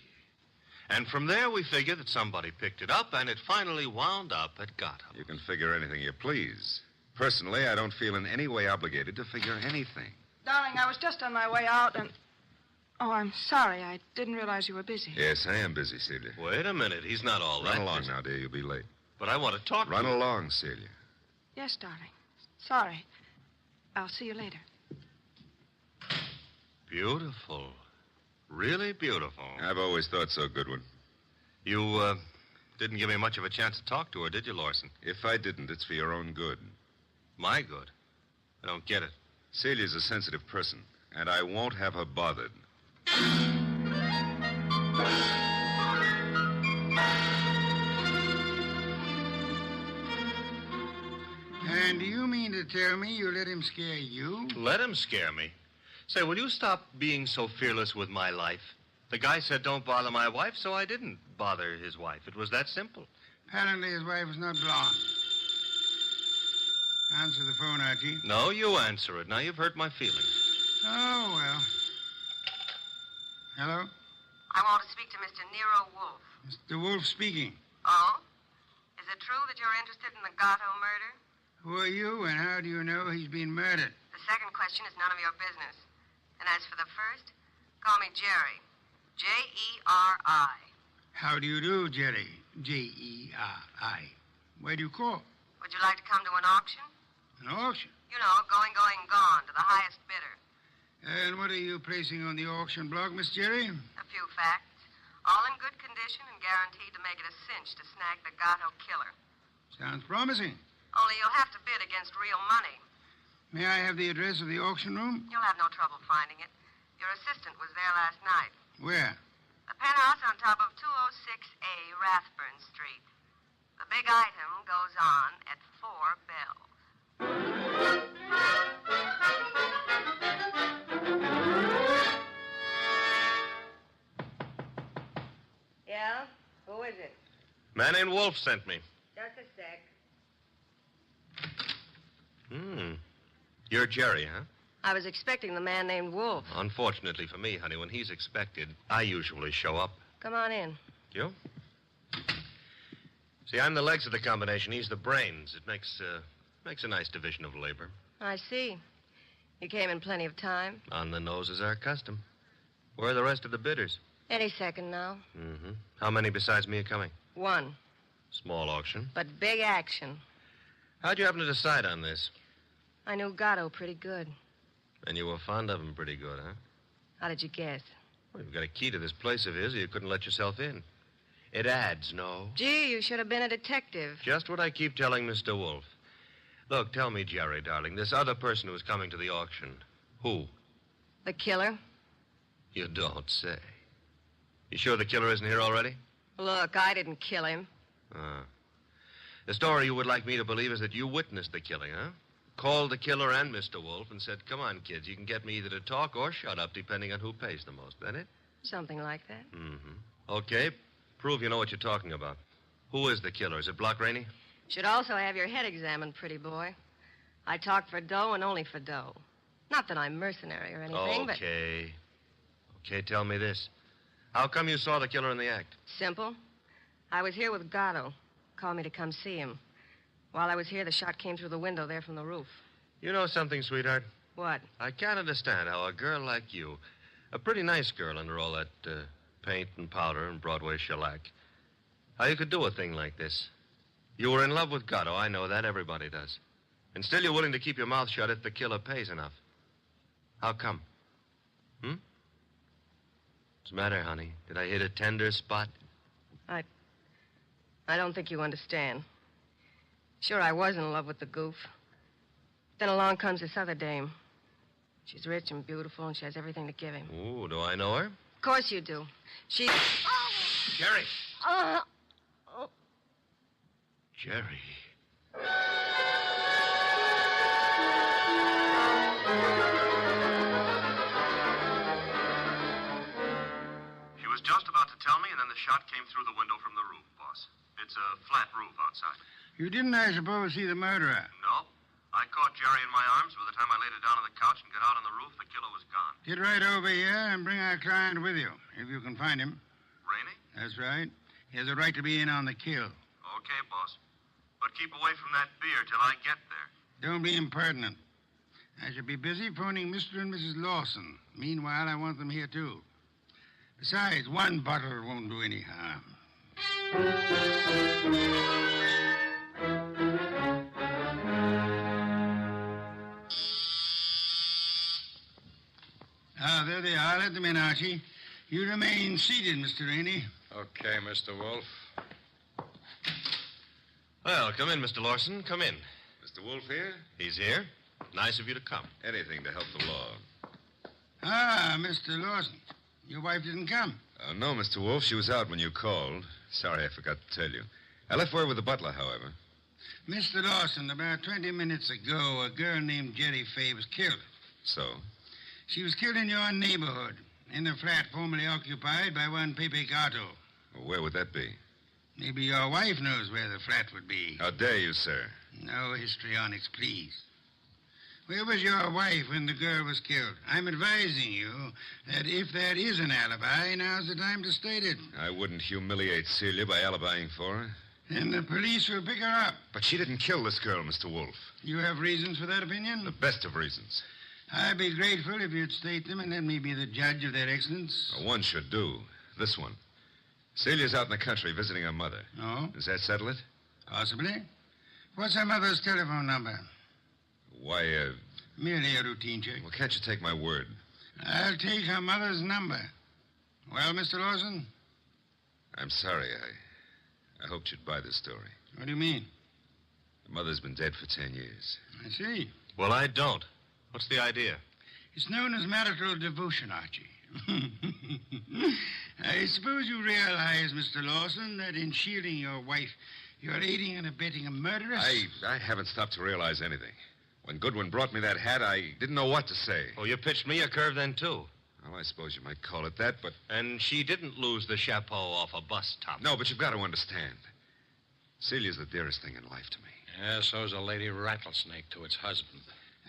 And from there, we figure that somebody picked it up, and it finally wound up at Gatto. You can figure anything you please. Personally, I don't feel in any way obligated to figure anything. Darling, I was just on my way out and... Oh, I'm sorry. I didn't realize you were busy. Yes, I am busy, Celia. Wait a minute. He's not all that Run along busy. now, dear. You'll be late. But I want to talk Run to you. along, Celia. Yes, darling. Sorry. I'll see you later. Beautiful. Really beautiful. I've always thought so, Goodwin. You, didn't give me much of a chance to talk to her, did you, Lawson? If I didn't, it's for your own good. My good? I don't get it. Celia's a sensitive person, and I won't have her bothered. And do you mean to tell me you let him scare you? Let him scare me? Say, will you stop being so fearless with my life? The guy said don't bother my wife, so I didn't bother his wife. It was that simple. Apparently his wife is not blonde. Answer the phone, Archie. No, you answer it. Now you've hurt my feelings. Oh, well. Hello? I want to speak to Mr. Nero Wolfe. Mr. Wolfe speaking. Oh? Is it true that you're interested in the Gatto murder? Who are you, and how do you know he's been murdered? The second question is none of your business. And as for the first, call me Jerry. J-E-R-I. How do you do, Jerry? J-E-R-I. Where do you call? Would you like to come to an auction? An auction? You know, going, gone, to the highest bidder. And what are you placing on the auction block, Miss Jerry? A few facts. All in good condition and guaranteed to make it a cinch to snag the Gatto killer. Sounds promising. Only you'll have to bid against real money. May I have the address of the auction room? You'll have no trouble finding it. Your assistant was there last night. Where? The penthouse on top of 206A Rathburn Street. The big item goes on at 4 bells. Yeah? Who is it? Man named Wolf sent me. Just a sec. You're Jerry, huh? I was expecting the man named Wolfe. Unfortunately for me, honey, when he's expected, I usually show up. Come on in. You? See, I'm the legs of the combination. He's the brains. It makes a nice division of labor. I see. You came in plenty of time. On the nose is our custom. Where are the rest of the bidders? Any second now. Mm-hmm. How many besides me are coming? One. Small auction. But big action. How'd you happen to decide on this? I knew Gatto pretty good. And you were fond of him pretty good, huh? How did you guess? Well, you've got a key to this place of his, or you couldn't let yourself in. It adds, no? Gee, you should have been a detective. Just what I keep telling Mr. Wolfe. Look, tell me, Jerry, darling, this other person who was coming to the auction, who? The killer? You don't say. You sure the killer isn't here already? Look, I didn't kill him. The story you would like me to believe is that you witnessed the killing, huh? Called the killer and Mr. Wolfe and said, come on, kids, you can get me either to talk or shut up, depending on who pays the most. That it? Something like that. Mm-hmm. Okay. Prove you know what you're talking about. Who is the killer? Is it Block Rainey? Should also have your head examined, pretty boy. I talk for dough and only for dough. Not that I'm mercenary or anything, but... Okay, tell me this. How come you saw the killer in the act? Simple. I was here with Gatto. Called me to come see him. While I was here, the shot came through the window there from the roof. You know something, sweetheart? What? I can't understand how a girl like you, a pretty nice girl under all that paint and powder and Broadway shellac, how you could do a thing like this. You were in love with Gatto, I know that, everybody does. And still you're willing to keep your mouth shut if the killer pays enough. How come? What's the matter, honey? Did I hit a tender spot? I don't think you understand. Sure, I was in love with the goof. Then along comes this other dame. She's rich and beautiful, and she has everything to give him. Ooh, do I know her? Of course you do. She... Jerry. Oh. Jerry. She was just about to tell me, and then the shot came through the window from the roof, boss. It's a flat roof outside. You didn't, I suppose, see the murderer? No. I caught Jerry in my arms. By the time I laid her down on the couch and got out on the roof, the killer was gone. Get right over here and bring our client with you, if you can find him. Rainey? That's right. He has a right to be in on the kill. Okay, boss. But keep away from that beer till I get there. Don't be impertinent. I shall be busy phoning Mr. and Mrs. Lawson. Meanwhile, I want them here, too. Besides, one bottle won't do any harm. There they are. Let them in, Archie. You remain seated, Mr. Rainey. Okay, Mr. Wolfe. Well, come in, Mr. Lawson. Come in. Mr. Wolfe here? He's here. Nice of you to come. Anything to help the law. Ah, Mr. Lawson. Your wife didn't come. No, Mr. Wolfe. She was out when you called. Sorry, I forgot to tell you. I left word with the butler, however. Mr. Lawson, about 20 minutes ago, a girl named Jerry Fay was killed. So? She was killed in your neighborhood, in a flat formerly occupied by one Pepe Gatto. Well, where would that be? Maybe your wife knows where the flat would be. How dare you, sir? No histrionics, please. Where was your wife when the girl was killed? I'm advising you that if there is an alibi, now's the time to state it. I wouldn't humiliate Celia by alibying for her. Then the police will pick her up. But she didn't kill this girl, Mr. Wolf. You have reasons for that opinion? The best of reasons. I'd be grateful if you'd state them and let me be the judge of their excellence. One should do. This one. Celia's out in the country visiting her mother. Oh? Does that settle it? Possibly. What's her mother's telephone number? Why, Merely a routine check. Well, can't you take my word? I'll take her mother's number. Well, Mr. Lawson? I'm sorry. I hoped you'd buy this story. What do you mean? Her mother's been dead for 10 years. I see. Well, I don't. What's the idea? It's known as marital devotion, Archie. I suppose you realize, Mr. Lawson, that in shielding your wife, you're aiding and abetting a murderess? I haven't stopped to realize anything. When Goodwin brought me that hat, I didn't know what to say. Oh, you pitched me a curve then, too. Well, I suppose you might call it that, but... And she didn't lose the chapeau off a bus top. No, but you've got to understand. Celia's the dearest thing in life to me. Yeah, so's a lady rattlesnake to its husband.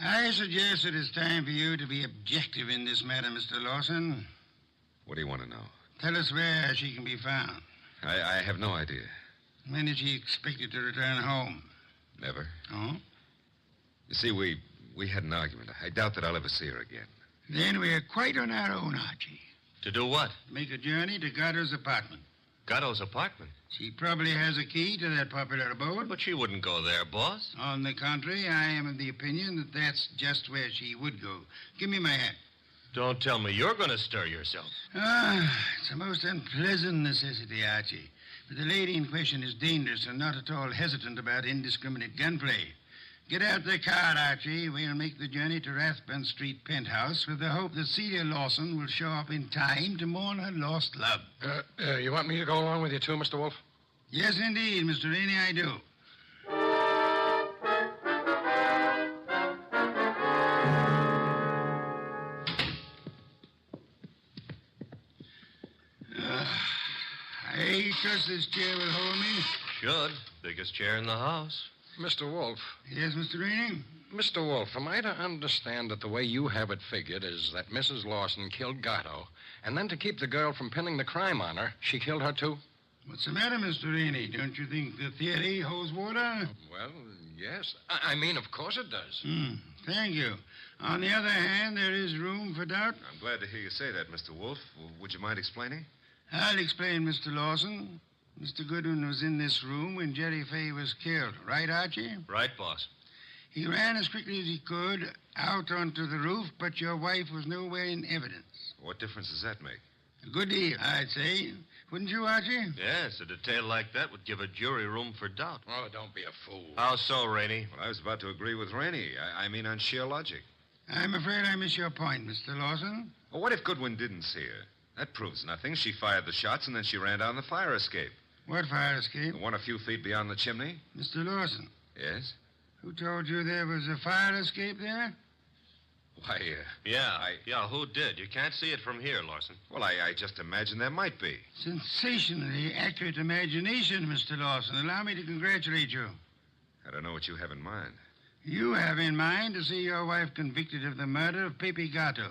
I suggest it is time for you to be objective in this matter, Mr. Lawson. What do you want to know? Tell us where she can be found. I have no idea. When is she expected to return home? Never. Oh? You see, we had an argument. I doubt that I'll ever see her again. Then we're quite on our own, Archie. To do what? Make a journey to Gatto's apartment. Gatto's apartment? She probably has a key to that popular abode. But she wouldn't go there, boss. On the contrary, I am of the opinion that that's just where she would go. Give me my hat. Don't tell me you're going to stir yourself. It's a most unpleasant necessity, Archie. But the lady in question is dangerous and not at all hesitant about indiscriminate gunplay. Get out the car, Archie. We'll make the journey to Rathbun Street penthouse with the hope that Celia Lawson will show up in time to mourn her lost love. You want me to go along with you, too, Mr. Wolf? Yes, indeed, Mr. Rainey, I do. I trust this chair will hold me. Should. Biggest chair in the house. Mr. Wolf. Yes, Mr. Rainey? Mr. Wolf, am I to understand that the way you have it figured is that Mrs. Lawson killed Gatto, and then to keep the girl from pinning the crime on her, she killed her, too? What's the matter, Mr. Rainey? Don't you think the theory holds water? Well, yes. I mean, of course it does. Thank you. On the other hand, there is room for doubt. I'm glad to hear you say that, Mr. Wolf. Would you mind explaining? I'll explain, Mr. Lawson. Mr. Goodwin was in this room when Jerry Fay was killed. Right, Archie? Right, boss. He ran as quickly as he could out onto the roof, but your wife was nowhere in evidence. What difference does that make? A good deal, I'd say. Wouldn't you, Archie? Yes, a detail like that would give a jury room for doubt. Oh, don't be a fool. How so, Rainey? Well, I was about to agree with Rainey. I mean on sheer logic. I'm afraid I miss your point, Mr. Lawson. Well, what if Goodwin didn't see her? That proves nothing. She fired the shots, and then she ran down the fire escape. What fire escape? The one a few feet beyond the chimney. Mr. Lawson. Yes? Who told you there was a fire escape there? Why, Yeah, who did? You can't see it from here, Lawson. Well, I just imagined there might be. Sensationally accurate imagination, Mr. Lawson. Allow me to congratulate you. I don't know what you have in mind. You have in mind to see your wife convicted of the murder of Pepe Gatto,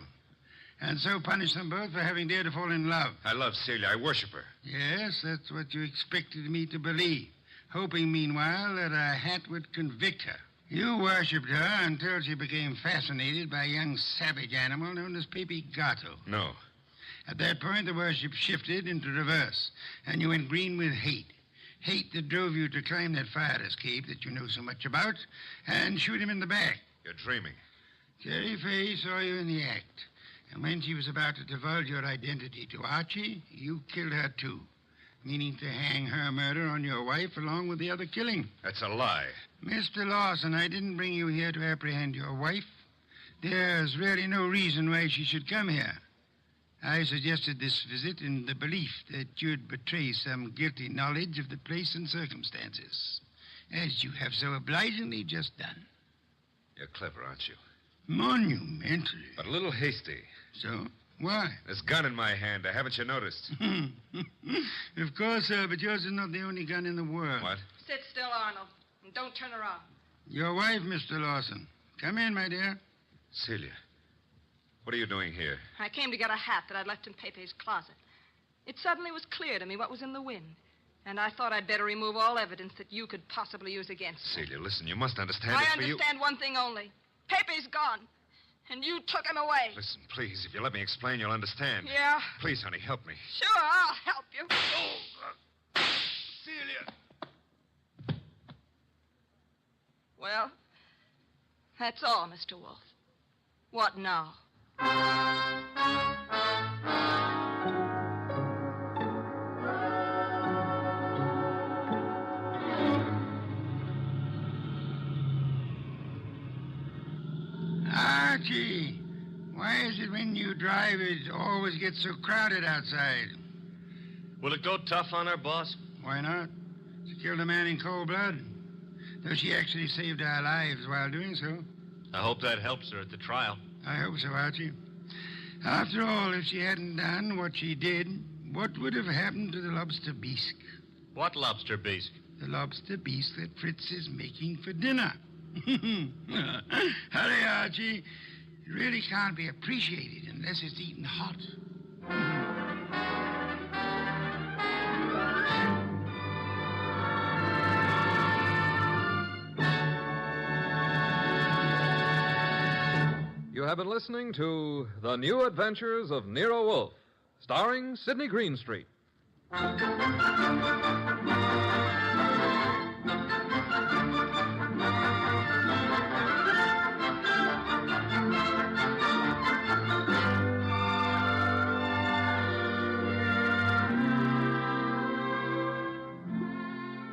and so punish them both for having dared to fall in love. I love Celia. I worship her. Yes, that's what you expected me to believe, hoping, meanwhile, that a hat would convict her. You worshipped her until she became fascinated by a young savage animal known as Pepe Gatto. No. At that point, the worship shifted into reverse, and you went green with hate. Hate that drove you to climb that fire escape that you know so much about and shoot him in the back. You're dreaming. Jerry Fay saw you in the act, and when she was about to divulge your identity to Archie, you killed her too, meaning to hang her murder on your wife along with the other killing. That's a lie. Mr. Lawson, I didn't bring you here to apprehend your wife. There's really no reason why she should come here. I suggested this visit in the belief that you'd betray some guilty knowledge of the place and circumstances, as you have so obligingly just done. You're clever, aren't you? Monumentally. But a little hasty. So? Why? This gun in my hand. Haven't you noticed? Of course, sir, but yours is not the only gun in the world. What? Sit still, Arnold, and don't turn around. Your wife, Mr. Lawson. Come in, my dear. Celia, what are you doing here? I came to get a hat that I'd left in Pepe's closet. It suddenly was clear to me what was in the wind. And I thought I'd better remove all evidence that you could possibly use against me. Celia, listen, you must understand I it's for you. understand one thing only. Pepe's gone. And you took him away. Listen, please, if you let me explain, you'll understand. Yeah? Please, honey, help me. Sure, I'll help you. Celia. Well, that's all, Mr. Wolf. What now? Archie, why is it when you drive it always gets so crowded outside? Will it go tough on her, boss? Why not? She killed a man in cold blood. Though she actually saved our lives while doing so. I hope that helps her at the trial. I hope so, Archie. After all, if she hadn't done what she did, what would have happened to the lobster bisque? What lobster bisque? The lobster bisque that Fritz is making for dinner. Hurry, Archie. It really can't be appreciated unless it's eaten hot. You have been listening to The New Adventures of Nero Wolfe, starring Sidney Greenstreet.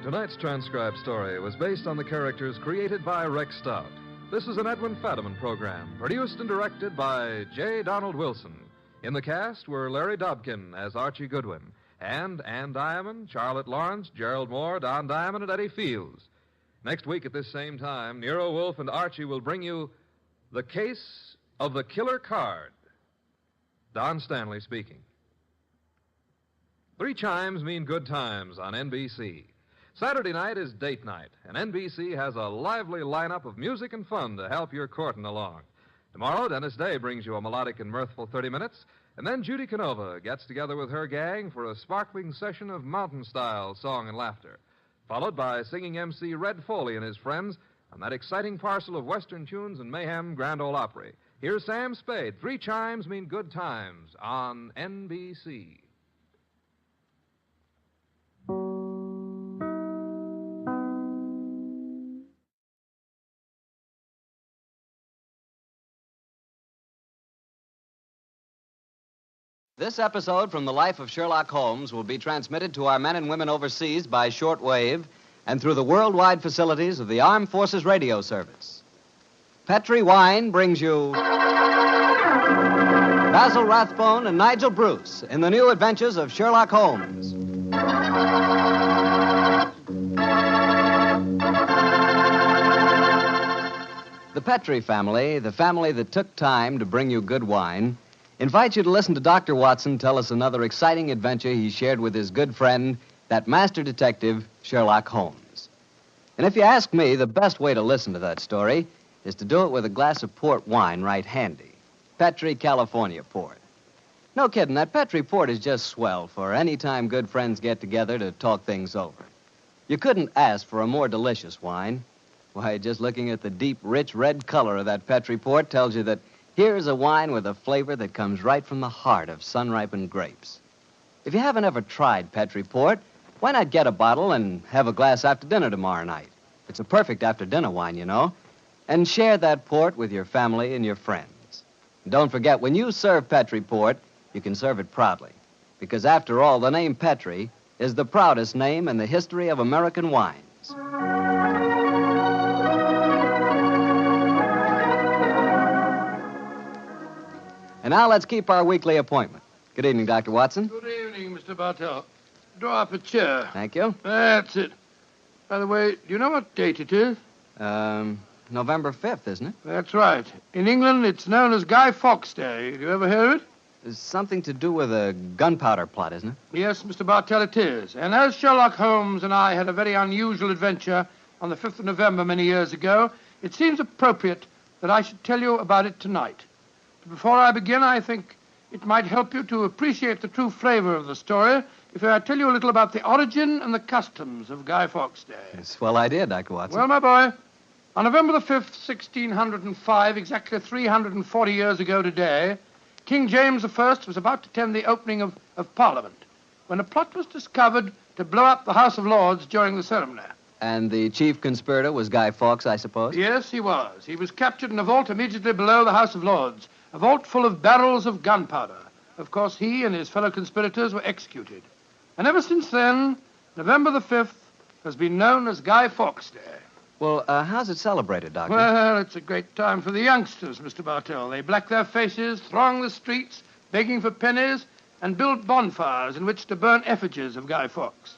Tonight's transcribed story was based on the characters created by Rex Stout. This is an Edwin Fadiman program, produced and directed by J. Donald Wilson. In the cast were Larry Dobkin as Archie Goodwin, and Ann Diamond, Charlotte Lawrence, Gerald Moore, Don Diamond, and Eddie Fields. Next week at this same time, Nero Wolfe and Archie will bring you The Case of the Killer Card. Don Stanley speaking. 3 chimes mean good times on NBC. Saturday night is date night, and NBC has a lively lineup of music and fun to help your courting along. Tomorrow, Dennis Day brings you a melodic and mirthful 30 minutes, and then Judy Canova gets together with her gang for a sparkling session of mountain-style song and laughter, followed by singing MC Red Foley and his friends on that exciting parcel of Western tunes and mayhem Grand Ole Opry. Here's Sam Spade. 3 chimes mean good times on NBC. This episode from the life of Sherlock Holmes will be transmitted to our men and women overseas by shortwave and through the worldwide facilities of the Armed Forces Radio Service. Petri Wine brings you Basil Rathbone and Nigel Bruce in the new adventures of Sherlock Holmes. The Petri family, the family that took time to bring you good wine, invites you to listen to Dr. Watson tell us another exciting adventure he shared with his good friend, that master detective, Sherlock Holmes. And if you ask me, the best way to listen to that story is to do it with a glass of port wine right handy. Petri California port. No kidding, that Petri port is just swell for any time good friends get together to talk things over. You couldn't ask for a more delicious wine. Why, just looking at the deep, rich red color of that Petri port tells you that here's a wine with a flavor that comes right from the heart of sun-ripened grapes. If you haven't ever tried Petri Port, why not get a bottle and have a glass after dinner tomorrow night? It's a perfect after-dinner wine, you know. And share that port with your family and your friends. And don't forget, when you serve Petri Port, you can serve it proudly. Because after all, the name Petri is the proudest name in the history of American wines. And now let's keep our weekly appointment. Good evening, Dr. Watson. Good evening, Mr. Bartell. Draw up a chair. Thank you. That's it. By the way, do you know what date it is? November 5th, isn't it? That's right. In England, it's known as Guy Fawkes Day. Did you ever hear of it? It's something to do with a gunpowder plot, isn't it? Yes, Mr. Bartell, it is. And as Sherlock Holmes and I had a very unusual adventure on the 5th of November many years ago, it seems appropriate that I should tell you about it tonight. But before I begin, I think it might help you to appreciate the true flavor of the story if I tell you a little about the origin and the customs of Guy Fawkes Day. Swell idea, Dr. Watson. Well, my boy, on November the 5th, 1605, exactly 340 years ago today, King James I was about to attend the opening of Parliament when a plot was discovered to blow up the House of Lords during the ceremony. And the chief conspirator was Guy Fawkes, I suppose? Yes, he was. He was captured in a vault immediately below the House of Lords, a vault full of barrels of gunpowder. Of course, he and his fellow conspirators were executed. And ever since then, November the 5th has been known as Guy Fawkes Day. Well, how's it celebrated, Doctor? Well, it's a great time for the youngsters, Mr. Bartell. They black their faces, throng the streets, begging for pennies, and build bonfires in which to burn effigies of Guy Fawkes.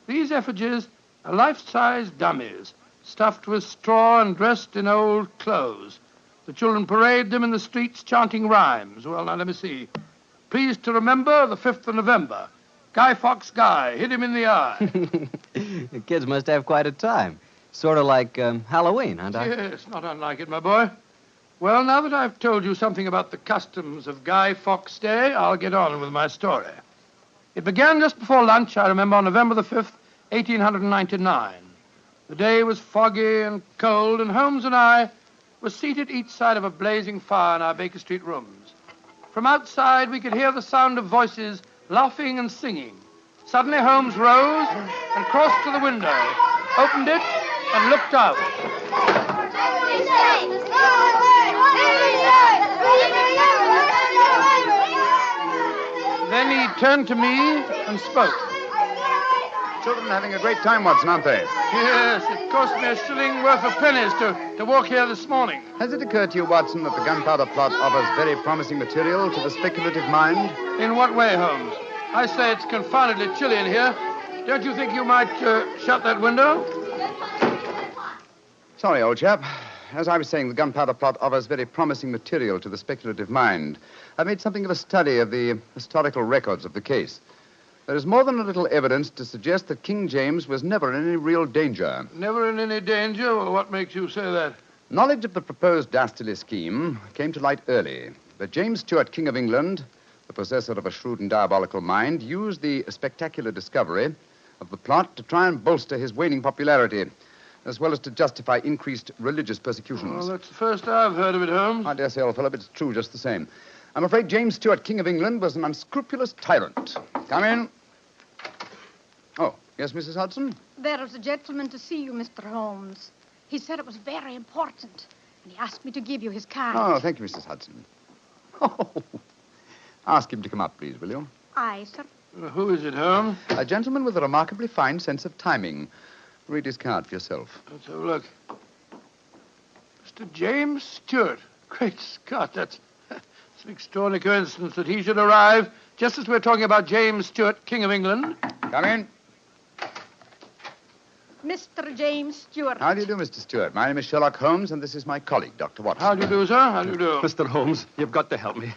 These effigies are life-size dummies, stuffed with straw and dressed in old clothes. The children parade them in the streets chanting rhymes. Well, now, let me see. Pleased to remember the 5th of November. Guy Fawkes Guy, hit him in the eye. The kids must have quite a time. Sort of like Halloween, huh, Doctor? Yes, not unlike it, my boy. Well, now that I've told you something about the customs of Guy Fawkes Day, I'll get on with my story. It began just before lunch, I remember, on November the 5th, 1899. The day was foggy and cold, and Holmes and I were seated each side of a blazing fire in our Baker Street rooms. From outside, we could hear the sound of voices laughing and singing. Suddenly, Holmes rose and crossed to the window, opened it, and looked out. Then he turned to me and spoke. Children are having a great time, Watson, aren't they? Yes, it cost me a shilling worth of pennies to walk here this morning. Has it occurred to you, Watson, that the gunpowder plot offers very promising material to the speculative mind? In what way, Holmes? I say it's confoundedly chilly in here. Don't you think you might shut that window? Sorry, old chap. As I was saying, the gunpowder plot offers very promising material to the speculative mind. I've made something of a study of the historical records of the case. There is more than a little evidence to suggest that King James was never in any real danger. Never in any danger? Well, what makes you say that? Knowledge of the proposed dastardly scheme came to light early. But James Stuart, King of England, the possessor of a shrewd and diabolical mind, used the spectacular discovery of the plot to try and bolster his waning popularity, as well as to justify increased religious persecutions. Well, that's the first I've heard of it, Holmes. I dare say, old fellow, but it's true just the same. I'm afraid James Stuart, King of England, was an unscrupulous tyrant. Come in. Oh, yes, Mrs. Hudson? There is a gentleman to see you, Mr. Holmes. He said it was very important, and he asked me to give you his card. Oh, thank you, Mrs. Hudson. Oh, ask him to come up, please, will you? Aye, sir. Who is it, Holmes? A gentleman with a remarkably fine sense of timing. Read his card for yourself. Let's have a look. Mr. James Stuart. Great Scott, that's an extraordinary coincidence that he should arrive just as we're talking about James Stuart, King of England. Come in. Mr. James Stuart. How do you do, Mr. Stuart? My name is Sherlock Holmes, and this is my colleague, Dr. Watson. How do you do, sir? How do you do? Mr. Holmes, you've got to help me.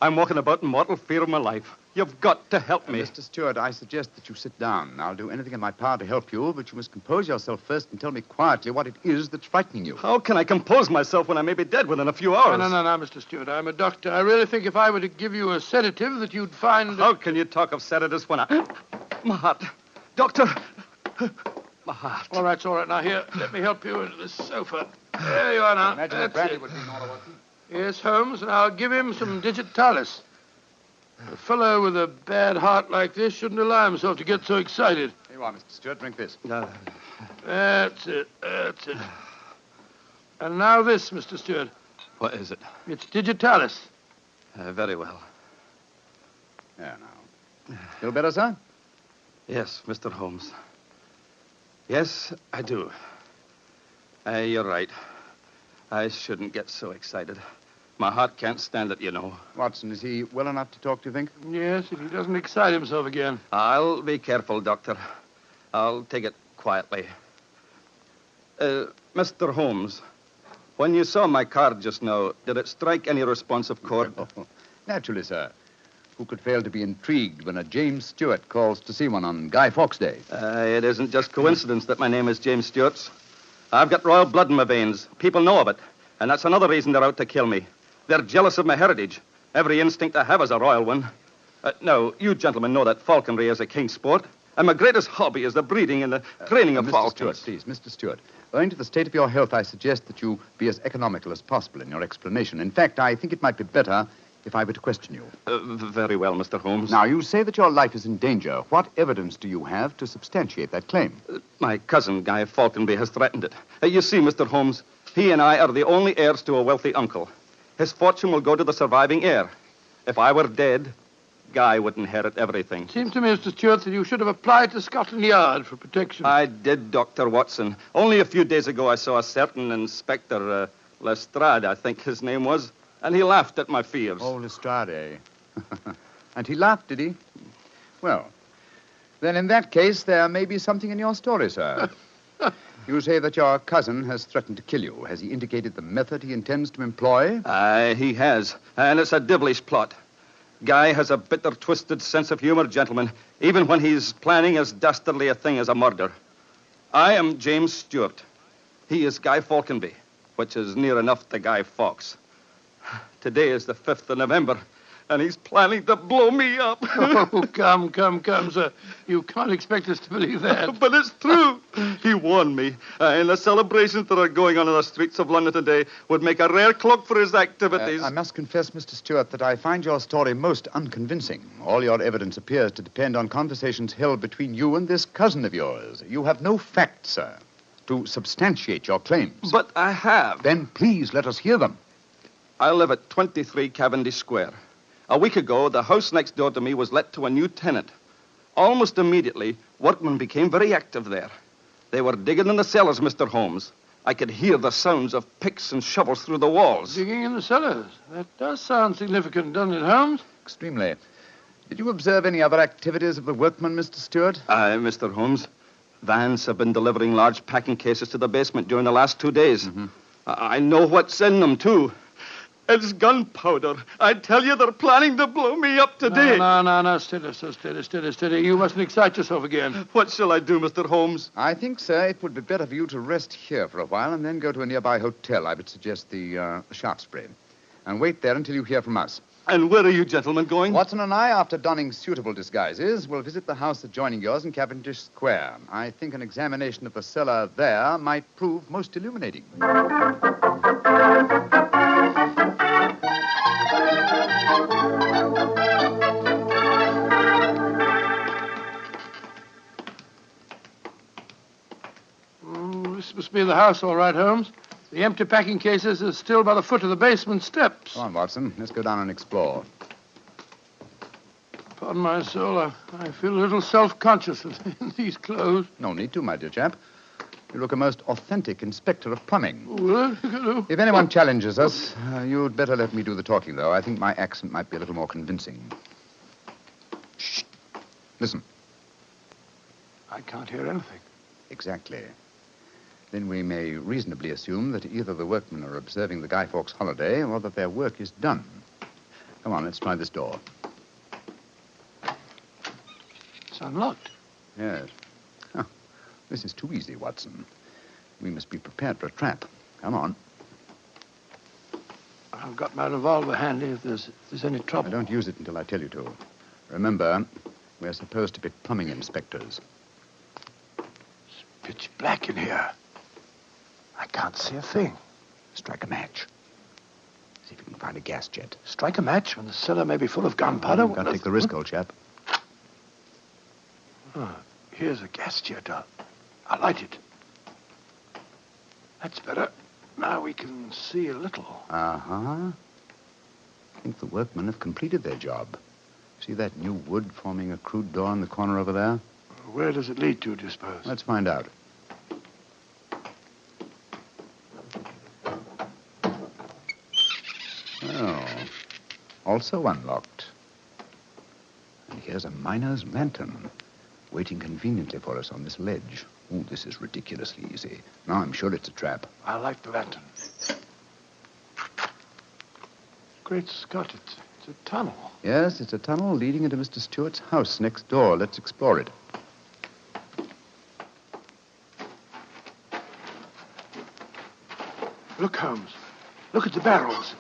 I'm walking about in mortal fear of my life. You've got to help me. Mr. Stuart, I suggest that you sit down. I'll do anything in my power to help you, but you must compose yourself first and tell me quietly what it is that's frightening you. How can I compose myself when I may be dead within a few hours? No, Mr. Stuart. I'm a doctor. I really think if I were to give you a sedative that you'd find... How can you talk of sedatives when I... My heart. Doctor. My heart. All right. Now, here, let me help you into this sofa. There you are now. Imagine that brandy would be in order, Watson. Yes, Holmes, and I'll give him some digitalis. A fellow with a bad heart like this shouldn't allow himself to get so excited. Here you are, Mr. Stuart. Drink this. That's it. And now this, Mr. Stuart. What is it? It's digitalis. Very well. There now. Feel better, sir? Yes, Mr. Holmes. Yes, I do. You're right. I shouldn't get so excited. My heart can't stand it, you know. Watson, is he well enough to talk, do you think? Yes, if he doesn't excite himself again. I'll be careful, Doctor. I'll take it quietly. Mr. Holmes, when you saw my card just now, did it strike any responsive chord? Naturally, sir. Who could fail to be intrigued when a James Stewart calls to see one on Guy Fawkes Day? It isn't just coincidence that my name is James Stewart. I've got royal blood in my veins. People know of it. And that's another reason they're out to kill me. They're jealous of my heritage. Every instinct I have is a royal one. Now, you gentlemen know that falconry is a king's sport. And my greatest hobby is the breeding and the training of falcons. Stewart, please, Mr. Stewart. Owing to the state of your health, I suggest that you be as economical as possible in your explanation. In fact, I think it might be better if I were to question you. Very well, Mr. Holmes. Now, you say that your life is in danger. What evidence do you have to substantiate that claim? My cousin, Guy Falconby, has threatened it. You see, Mr. Holmes, he and I are the only heirs to a wealthy uncle. His fortune will go to the surviving heir. If I were dead, Guy would inherit everything. Seems to me, Mr. Stewart, that you should have applied to Scotland Yard for protection. I did, Dr. Watson. Only a few days ago I saw a certain Inspector Lestrade, I think his name was, and he laughed at my fears. Oh, Lestrade. And he laughed, did he? Well, then in that case, there may be something in your story, sir. You say that your cousin has threatened to kill you. Has he indicated the method he intends to employ? He has, and it's a devilish plot. Guy has a bitter, twisted sense of humor, gentlemen, even when he's planning as dastardly a thing as a murder. I am James Stewart. He is Guy Falconby, which is near enough to Guy Fawkes. Today is the 5th of November, and he's planning to blow me up. Oh, come, sir. You can't expect us to believe that. But it's true. He warned me. And the celebrations that are going on in the streets of London today would make a rare cloak for his activities. I must confess, Mr. Stewart, that I find your story most unconvincing. All your evidence appears to depend on conversations held between you and this cousin of yours. You have no facts, sir, to substantiate your claims. But I have. Then please let us hear them. I live at 23 Cavendish Square. A week ago, the house next door to me was let to a new tenant. Almost immediately, workmen became very active there. They were digging in the cellars, Mr. Holmes. I could hear the sounds of picks and shovels through the walls. Digging in the cellars? That does sound significant, doesn't it, Holmes? Extremely. Did you observe any other activities of the workmen, Mr. Stewart? Mr. Holmes. Vans have been delivering large packing cases to the basement during the last 2 days. Mm-hmm. I know what's in them, too. It's gunpowder. I tell you, they're planning to blow me up today. No. Steady. You mustn't excite yourself again. What shall I do, Mr. Holmes? I think, sir, it would be better for you to rest here for a while and then go to a nearby hotel. I would suggest the Shaftesbury. And wait there until you hear from us. And where are you gentlemen going? Watson and I, after donning suitable disguises, will visit the house adjoining yours in Cavendish Square. I think an examination of the cellar there might prove most illuminating. This must be the house, all right, Holmes. The empty packing cases are still by the foot of the basement steps. Come on, Watson. Let's go down and explore. Pardon my soul, I feel a little self-conscious in these clothes. No need to, my dear chap. You look a most authentic inspector of plumbing. Well, if anyone challenges us, you'd better let me do the talking, though. I think my accent might be a little more convincing. Shh. Listen. I can't hear anything. Exactly. Then we may reasonably assume that either the workmen are observing the Guy Fawkes holiday or that their work is done. Come on, let's try this door. It's unlocked. Yes. Oh, this is too easy, Watson. We must be prepared for a trap. Come on. I've got my revolver handy if there's any trouble. I don't use it until I tell you to. Remember, we're supposed to be plumbing inspectors. It's pitch black in here. I can't see a thing. Strike a match. See if you can find a gas jet. Strike a match when the cellar may be full of gunpowder? Can't take the risk, old chap. Oh, here's a gas jet. I'll light it. That's better. Now we can see a little. Uh-huh. I think the workmen have completed their job. See that new wood forming a crude door in the corner over there? Where does it lead to, do you suppose? Let's find out. Oh, also unlocked. And here's a miner's lantern, waiting conveniently for us on this ledge. Oh, this is ridiculously easy. Now I'm sure it's a trap. I like the lantern. Great Scott, It's a tunnel. Yes, it's a tunnel leading into Mr. Stewart's house next door. Let's explore it. Look, Holmes. Look at the barrels.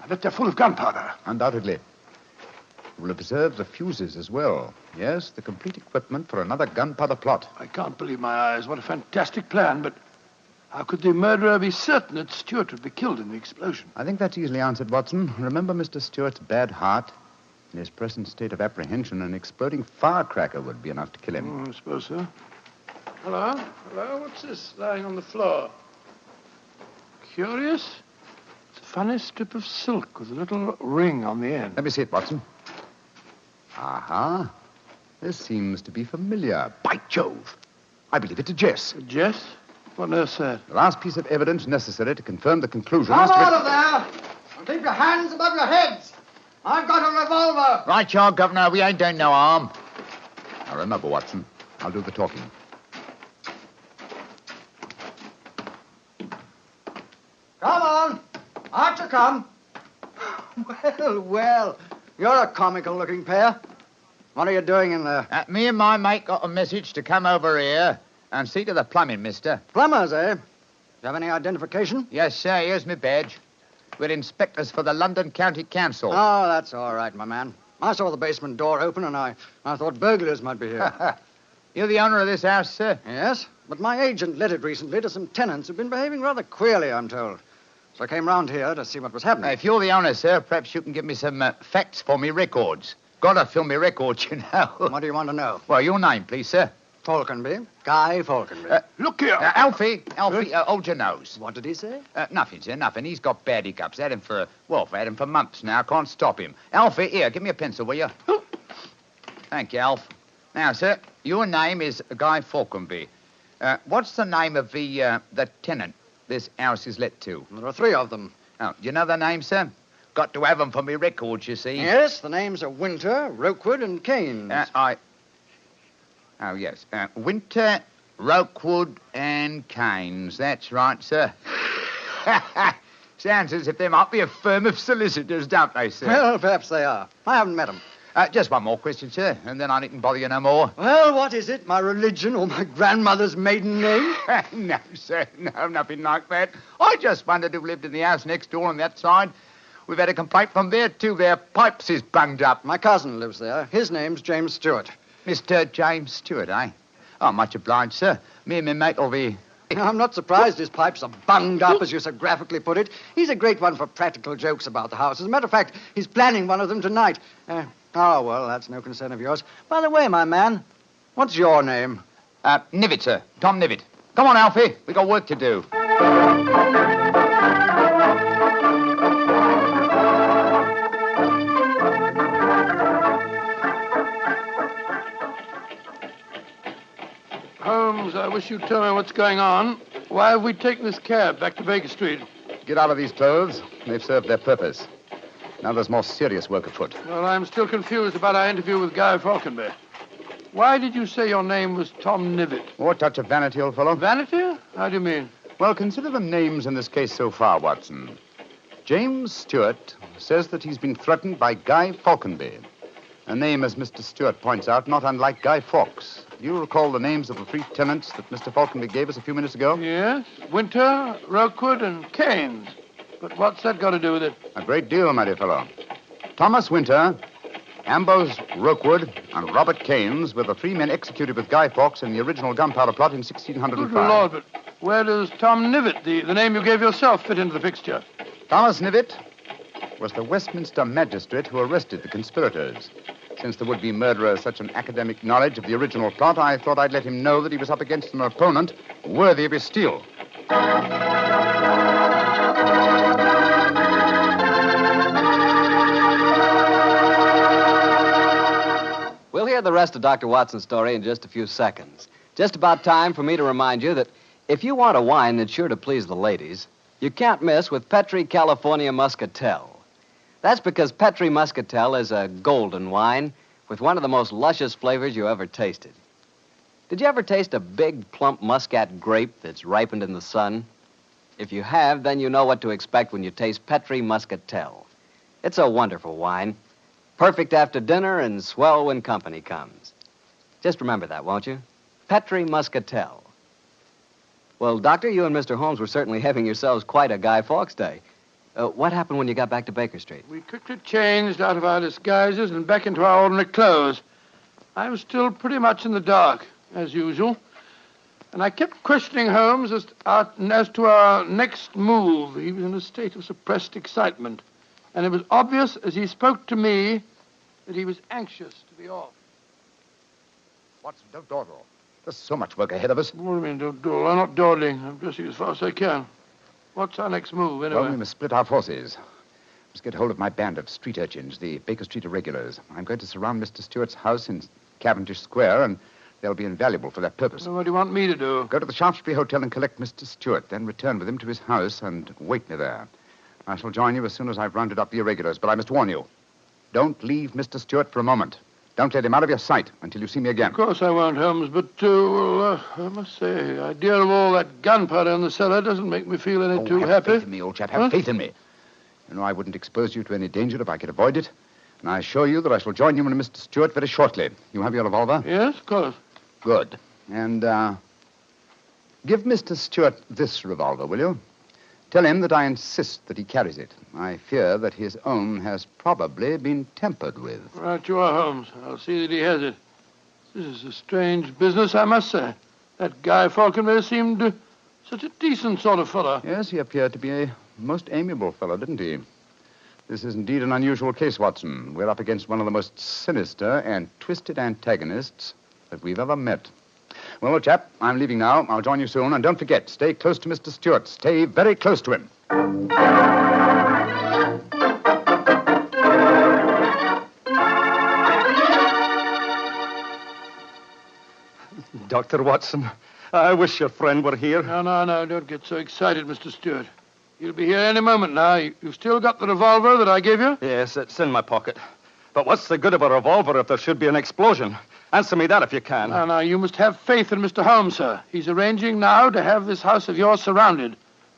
I bet they're full of gunpowder. Undoubtedly. You will observe the fuses as well. Yes, the complete equipment for another gunpowder plot. I can't believe my eyes. What a fantastic plan, but how could the murderer be certain that Stewart would be killed in the explosion? I think that's easily answered, Watson. Remember Mr. Stewart's bad heart? In his present state of apprehension, an exploding firecracker would be enough to kill him. I suppose so. Hello? Hello? What's this lying on the floor? Curious. It's a funny strip of silk with a little ring on the end. Let me see it, Watson. Aha. This seems to be familiar. By Jove. I believe it's a Jess. A Jess? What on earth's that? The last piece of evidence necessary to confirm the conclusion Come as to out of there! And keep your hands above your heads! I've got a revolver! Right, you are, Governor. We ain't doing no harm. Now, remember, Watson, I'll do the talking. Come on! Out you come! Well, well, you're a comical-looking pair. What are you doing in there? Me and my mate got a message to come over here and see to the plumbing, mister. Plumbers, eh? Do you have any identification? Yes, sir. Here's my badge. We're inspectors for the London County Council. Oh, that's all right, my man. I saw the basement door open, and I thought burglars might be here. You're the owner of this house, sir? Yes, but my agent let it recently to some tenants who've been behaving rather queerly, I'm told. So I came round here to see what was happening. If you're the owner, sir, perhaps you can give me some facts for me records. Gotta fill me records, you know. What do you want to know? Well, your name, please, sir. Falconby. Guy Falconby. Look here. Alfie, hold your nose. What did he say? Nothing, sir, nothing. He's got bad hiccups. Had him for months now. Can't stop him. Alfie, here, give me a pencil, will you? Thank you, Alf. Now, sir, your name is Guy Falconby. What's the name of the tenant this house is let to? There are 3 of them. Oh, do you know their names, sir? Got to have them for me records, you see. Yes, the names are Winter, Rokewood, and Keynes. Oh, yes. Winter, Rokewood, and Keynes. That's right, sir. Sounds as if they might be a firm of solicitors, don't they, sir? Well, perhaps they are. I haven't met them. Just one more question, sir, and then I needn't bother you no more. Well, what is it? My religion or my grandmother's maiden name? No, sir. No, nothing like that. I just wondered who lived in the house next door on that side. We've had a complaint from there, too. Their pipes is bunged up. My cousin lives there. His name's James Stewart. Mr. James Stewart, eh? Oh, much obliged, sir. Me and my mate will be... I'm not surprised his pipes are bunged up, as you so graphically put it. He's a great one for practical jokes about the house. As a matter of fact, he's planning one of them tonight. Well, that's no concern of yours. By the way, my man, what's your name? Nivitt, sir. Tom Nivitt. Come on, Alfie. We got work to do. Holmes, I wish you'd tell me what's going on. Why have we taken this cab back to Baker Street? Get out of these clothes. They've served their purpose. Now there's more serious work afoot. Well, I'm still confused about our interview with Guy Falconby. Why did you say your name was Tom Nivitt? More touch of vanity, old fellow. Vanity? How do you mean? Well, consider the names in this case so far, Watson. James Stewart says that he's been threatened by Guy Falconby. A name, as Mr. Stewart points out, not unlike Guy Fawkes. Do you recall the names of the 3 tenants that Mr. Falconby gave us a few minutes ago? Yes. Winter, Rokewood, and Keynes. But what's that got to do with it? A great deal, my dear fellow. Thomas Winter, Ambrose Rokewood, and Robert Keynes were the 3 men executed with Guy Fawkes in the original gunpowder plot in 1605. Good Lord, but where does Tom Nivitt, the name you gave yourself, fit into the picture? Thomas Nivitt was the Westminster magistrate who arrested the conspirators. Since the would-be murderer has such an academic knowledge of the original plot, I thought I'd let him know that he was up against an opponent worthy of his steel. We'll hear the rest of Dr. Watson's story in just a few seconds. Just about time for me to remind you that if you want a wine that's sure to please the ladies, you can't miss with Petri California Muscatel. That's because Petri Muscatel is a golden wine with one of the most luscious flavors you ever tasted. Did you ever taste a big, plump muscat grape that's ripened in the sun? If you have, then you know what to expect when you taste Petri Muscatel. It's a wonderful wine. Perfect after dinner and swell when company comes. Just remember that, won't you? Petri Muscatel. Well, Doctor, you and Mr. Holmes were certainly having yourselves quite a Guy Fawkes Day. What happened when you got back to Baker Street? We quickly changed out of our disguises and back into our ordinary clothes. I was still pretty much in the dark, as usual. And I kept questioning Holmes as to our next move. He was in a state of suppressed excitement. And it was obvious as he spoke to me that he was anxious to be off. Watson, don't dawdle. There's so much work ahead of us. What do you mean, don't dawdle? I'm not dawdling. I'm dressing as fast as I can. What's our next move, anyway? Well, we must split our forces. Must get hold of my band of street urchins, the Baker Street Irregulars. I'm going to surround Mr. Stewart's house in Cavendish Square, and they'll be invaluable for that purpose. So what do you want me to do? Go to the Shaftesbury Hotel and collect Mr. Stewart, then return with him to his house and wait me there. I shall join you as soon as I've rounded up the irregulars, but I must warn you. Don't leave Mr. Stewart for a moment. Don't let him out of your sight until you see me again. Of course I won't, Holmes, but, I must say, the idea of all that gunpowder in the cellar doesn't make me feel any too have happy. Faith in me, old chap. Have faith in me. You know, I wouldn't expose you to any danger if I could avoid it. And I assure you that I shall join you and Mr. Stewart very shortly. You have your revolver? Yes, of course. Good. And, give Mr. Stewart this revolver, will you? Tell him that I insist that he carries it. I fear that his own has probably been tampered with. Right you are, Holmes. I'll see that he has it. This is a strange business, I must say. That Guy Falconberry seemed such a decent sort of fellow. Yes, he appeared to be a most amiable fellow, didn't he? This is indeed an unusual case, Watson. We're up against one of the most sinister and twisted antagonists that we've ever met. Well, old chap, I'm leaving now. I'll join you soon. And don't forget, stay close to Mr. Stewart. Stay very close to him. Dr. Watson, I wish your friend were here. No. Don't get so excited, Mr. Stewart. He'll be here any moment now. You've still got the revolver that I gave you? Yes, it's in my pocket. But what's the good of a revolver if there should be an explosion? Answer me that if you can. No, you must have faith in Mr. Holmes, sir. He's arranging now to have this house of yours surrounded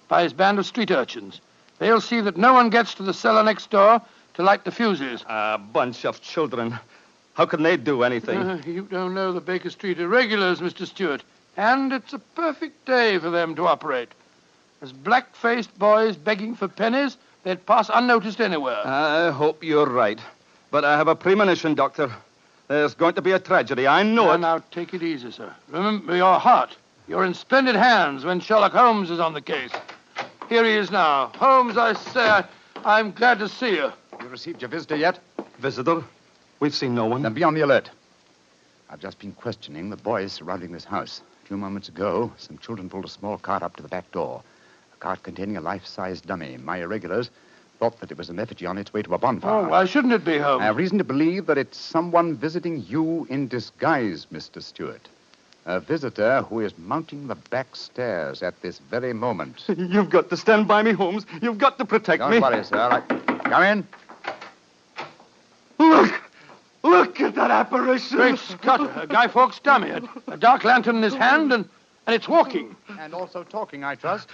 by his band of street urchins. They'll see that no one gets to the cellar next door to light the fuses. A bunch of children. How can they do anything? You don't know the Baker Street Irregulars, Mr. Stewart. And it's a perfect day for them to operate. As black-faced boys begging for pennies, they'd pass unnoticed anywhere. I hope you're right. But I have a premonition, Doctor. There's going to be a tragedy. I know it. Now, take it easy, sir. Remember your heart. You're in splendid hands when Sherlock Holmes is on the case. Here he is now. Holmes, I say, I'm glad to see you. You received your visitor yet? Visitor? We've seen no one. Then be on the alert. I've just been questioning the boys surrounding this house. A few moments ago, some children pulled a small cart up to the back door. A cart containing a life-size dummy. My irregulars thought that it was an effigy on its way to a bonfire. Oh, why shouldn't it be, Holmes? I have reason to believe that it's someone visiting you in disguise, Mr. Stewart. A visitor who is mounting the back stairs at this very moment. You've got to stand by me, Holmes. You've got to protect me. Don't worry, sir. Come in. Look at that apparition. Great Scott, a Guy Fawkes dummy. A dark lantern in his hand, and it's walking. And also talking, I trust.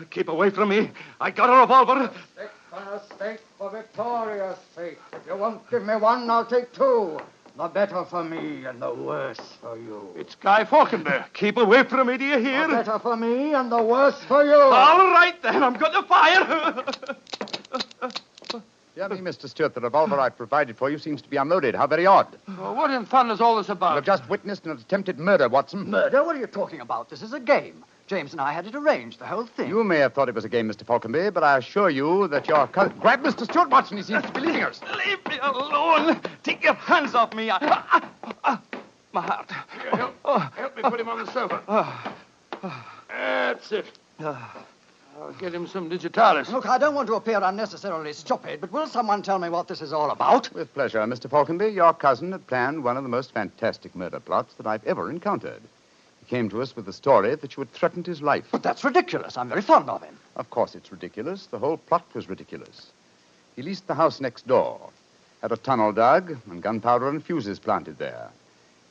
Keep away from me. I got a revolver. Stick for a stake for Victoria's sake. If you won't give me one, I'll take two. The better for me and the worse for you. It's Guy Falconberry. Keep away from me, do you hear? The better for me and the worse for you. All right, then. I'm going to fire. Dear me, Mr. Stewart, the revolver I provided for you seems to be unloaded. How very odd. Well, what in fun is all this about? You've just witnessed an attempted murder, Watson. Murder? What are you talking about? This is a game. James and I had it arranged, the whole thing. You may have thought it was a game, Mr. Falconberry, but I assure you that your cousin... Grab Mr. Stewart, Watson. He seems to be leaving us. Leave me alone. Take your hands off me. My heart. Here, help me put him on the sofa. That's it. I'll get him some digitalis. Look, I don't want to appear unnecessarily stupid, but will someone tell me what this is all about? With pleasure, Mr. Falconberry. Your cousin had planned one of the most fantastic murder plots that I've ever encountered. He came to us with the story that you had threatened his life. But that's ridiculous. I'm very fond of him. Of course it's ridiculous. The whole plot was ridiculous. He leased the house next door, had a tunnel dug, and gunpowder and fuses planted there.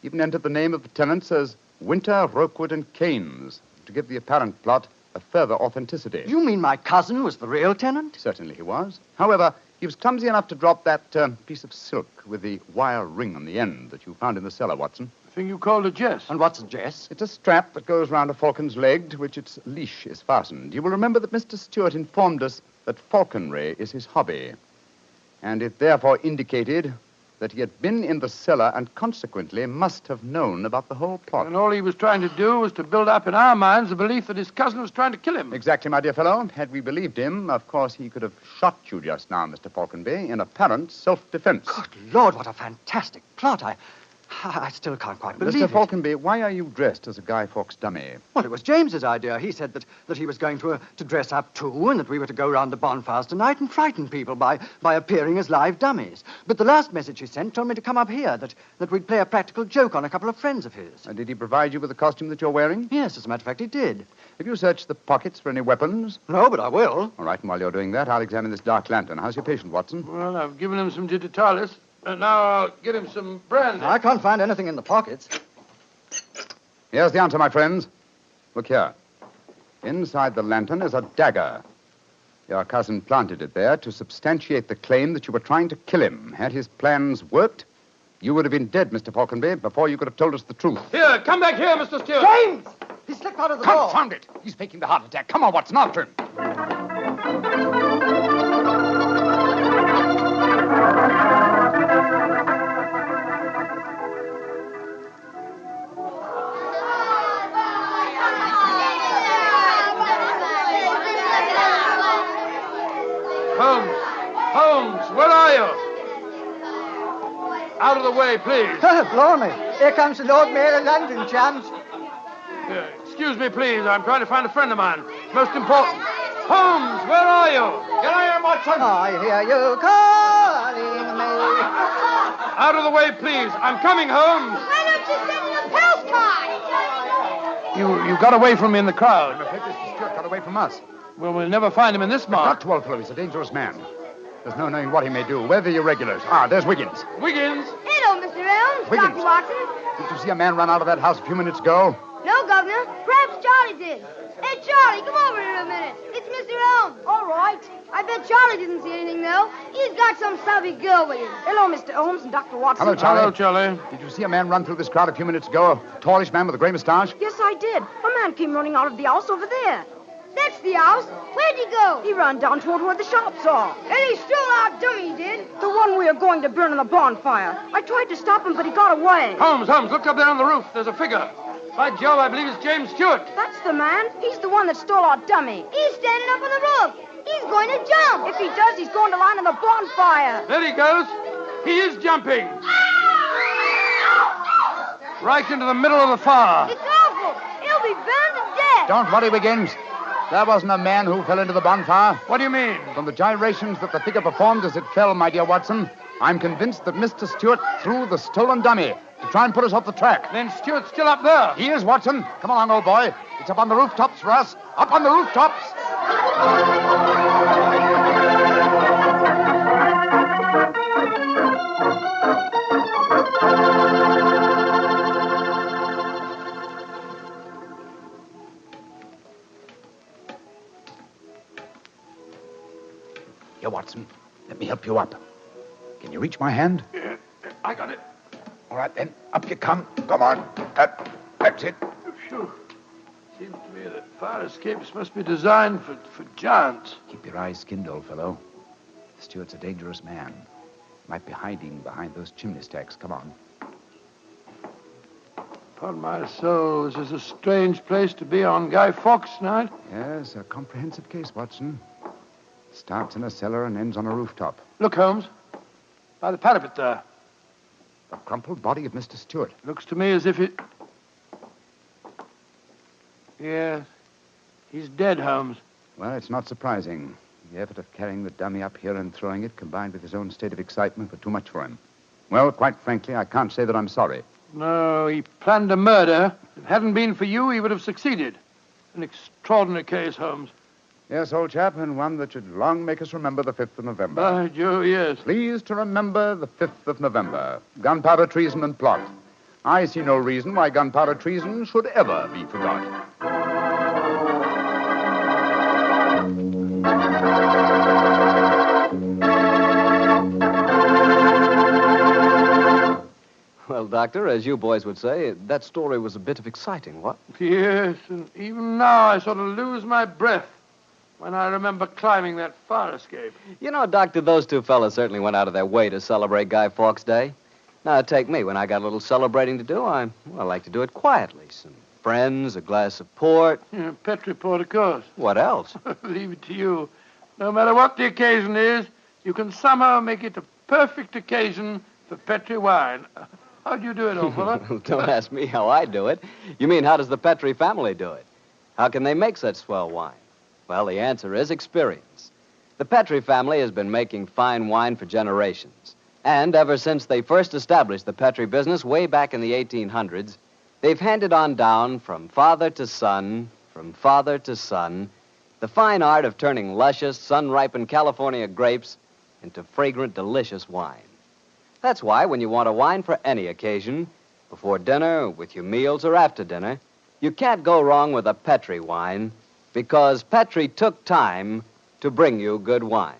Even entered the name of the tenants as Winter, Rokewood, and Keynes to give the apparent plot a further authenticity. You mean my cousin was the real tenant? Certainly he was. However, He was clumsy enough to drop that piece of silk with the wire ring on the end that you found in the cellar, Watson. The thing you called a jess. And what's a jess? It's a strap that goes round a falcon's leg to which its leash is fastened. You will remember that Mr. Stewart informed us that falconry is his hobby, and it therefore indicated that he had been in the cellar and consequently must have known about the whole plot. And all he was trying to do was to build up in our minds the belief that his cousin was trying to kill him. Exactly, my dear fellow. Had we believed him, of course, he could have shot you just now, Mr. Falconby, in apparent self-defense. Good Lord, what a fantastic plot. I still can't quite believe Mr. it. Falconby, why are you dressed as a Guy Fawkes dummy? Well, it was James's idea. He said that he was going to dress up too, and that we were to go round the bonfires tonight and frighten people by appearing as live dummies. But the last message he sent told me to come up here, that we'd play a practical joke on a couple of friends of his. And did he provide you with the costume that you're wearing? Yes, as a matter of fact, he did. Have you searched the pockets for any weapons? No, but I will. All right, and while you're doing that, I'll examine this dark lantern. How's your patient, Watson? Well, I've given him some digitalis. And now I'll get him some brandy. I can't find anything in the pockets. Here's the answer, my friends. Look here. Inside the lantern is a dagger. Your cousin planted it there to substantiate the claim that you were trying to kill him. Had his plans worked, you would have been dead, Mr. Falconby, before you could have told us the truth. Here, come back here, Mr. Stewart. James! He slipped out of the door. Confound it! He's faking the heart attack. Come on, Watson, after him. Holmes, where are you? Out of the way, please. Blimey. Here comes the Lord Mayor of London, chums. Excuse me, please. I'm trying to find a friend of mine. Most important. Holmes, where are you? Get out here, Watson. I hear you calling me. Out of the way, please. I'm coming, Holmes. Why don't you send him a postcard? You got away from me in the crowd. I'm afraid Mr. Stewart got away from us. Well, we'll never find him in this mark. Not too old, fellow. He's a dangerous man. There's no knowing what he may do. Where are the irregulars? There's Wiggins. Wiggins? Hello, Mr. Elms. Wiggins. Dr. Watson. Did you see a man run out of that house a few minutes ago? No, Governor. Perhaps Charlie did. Hey, Charlie, come over here a minute. It's Mr. Elms. All right. I bet Charlie didn't see anything, though. He's got some savvy girl with him. Hello, Mr. Holmes and Dr. Watson. Hello, Charlie. Hello, Charlie. Did you see a man run through this crowd a few minutes ago? A tallish man with a gray mustache? Yes, I did. A man came running out of the house over there. That's the house. Where'd he go? He ran down toward where the shops are. And he stole our dummy, he did? The one we are going to burn in the bonfire. I tried to stop him, but he got away. Holmes, look up there on the roof. There's a figure. By Jove, I believe it's James Stewart. That's the man. He's the one that stole our dummy. He's standing up on the roof. He's going to jump. If he does, he's going to land in the bonfire. There he goes. He is jumping. Right into the middle of the fire. It's awful. He'll be burned to death. Don't worry, Wiggins. There wasn't a man who fell into the bonfire. What do you mean? From the gyrations that the figure performed as it fell, my dear Watson, I'm convinced that Mr. Stewart threw the stolen dummy to try and put us off the track. Then Stewart's still up there. He is, Watson. Come along, old boy. It's up on the rooftops for us. Up on the rooftops. Here, Watson. Let me help you up. Can you reach my hand? Yeah, I got it. All right, then. Up you come. Come on. That's it. Phew. Seems to me that fire escapes must be designed for giants. Keep your eyes skinned, old fellow. Stewart's a dangerous man. Might be hiding behind those chimney stacks. Come on. Upon my soul, this is a strange place to be on Guy Fawkes night. Yes, a comprehensive case, Watson. Starts in a cellar and ends on a rooftop. Look, Holmes. By the parapet there. The crumpled body of Mr. Stewart. Looks to me as if it... Yes. He's dead, Holmes. Well, it's not surprising. The effort of carrying the dummy up here and throwing it, combined with his own state of excitement, were too much for him. Well, quite frankly, I can't say that I'm sorry. No, he planned a murder. If it hadn't been for you, he would have succeeded. An extraordinary case, Holmes. Yes, old chap, and one that should long make us remember the 5th of November. By Jove, yes. Please to remember the 5th of November. Gunpowder treason and plot. I see no reason why gunpowder treason should ever be forgotten. Well, Doctor, as you boys would say, that story was a bit of exciting, what? Yes, and even now I sort of lose my breath when I remember climbing that fire escape. You know, Doctor, those two fellas certainly went out of their way to celebrate Guy Fawkes Day. Now, take me. When I got a little celebrating to do, I like to do it quietly. Some friends, a glass of port. Yeah, Petri port, of course. What else? Leave it to you. No matter what the occasion is, you can somehow make it a perfect occasion for Petri wine. How do you do it, old fella? Don't ask me how I do it. You mean, how does the Petri family do it? How can they make such swell wine? Well, the answer is experience. The Petri family has been making fine wine for generations. And ever since they first established the Petri business way back in the 1800s, they've handed on down from father to son, the fine art of turning luscious, sun-ripened California grapes into fragrant, delicious wine. That's why when you want a wine for any occasion, before dinner, with your meals, or after dinner, you can't go wrong with a Petri wine, because Petri took time to bring you good wine.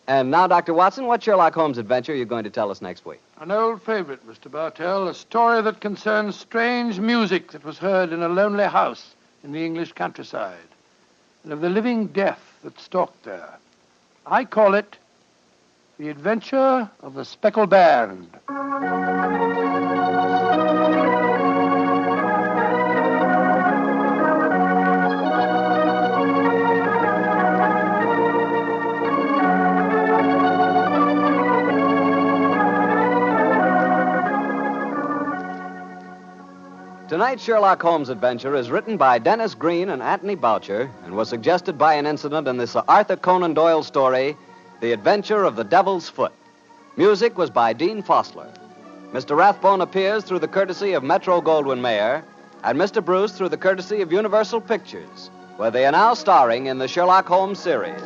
And now, Dr. Watson, what Sherlock Holmes adventure are you going to tell us next week? An old favorite, Mr. Bartell, a story that concerns strange music that was heard in a lonely house in the English countryside, and of the living death that stalked there. I call it The Adventure of the Speckled Band. Tonight's Sherlock Holmes adventure is written by Dennis Green and Anthony Boucher and was suggested by an incident in this Arthur Conan Doyle story, The Adventure of the Devil's Foot. Music was by Dean Fossler. Mr. Rathbone appears through the courtesy of Metro-Goldwyn-Mayer, and Mr. Bruce through the courtesy of Universal Pictures, where they are now starring in the Sherlock Holmes series.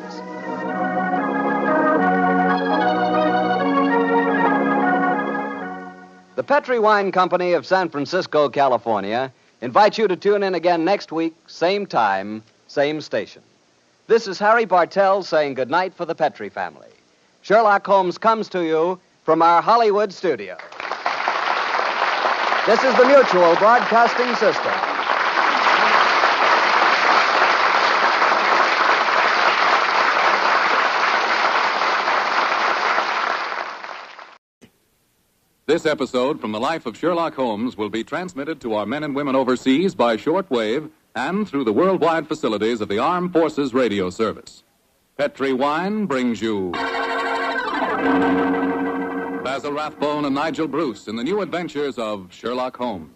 The Petri Wine Company of San Francisco, California, invites you to tune in again next week, same time, same station. This is Harry Bartell saying goodnight for the Petri family. Sherlock Holmes comes to you from our Hollywood studio. This is the Mutual Broadcasting System. This episode from the life of Sherlock Holmes will be transmitted to our men and women overseas by shortwave and through the worldwide facilities of the Armed Forces Radio Service. Petri Wine brings you Basil Rathbone and Nigel Bruce in the new adventures of Sherlock Holmes.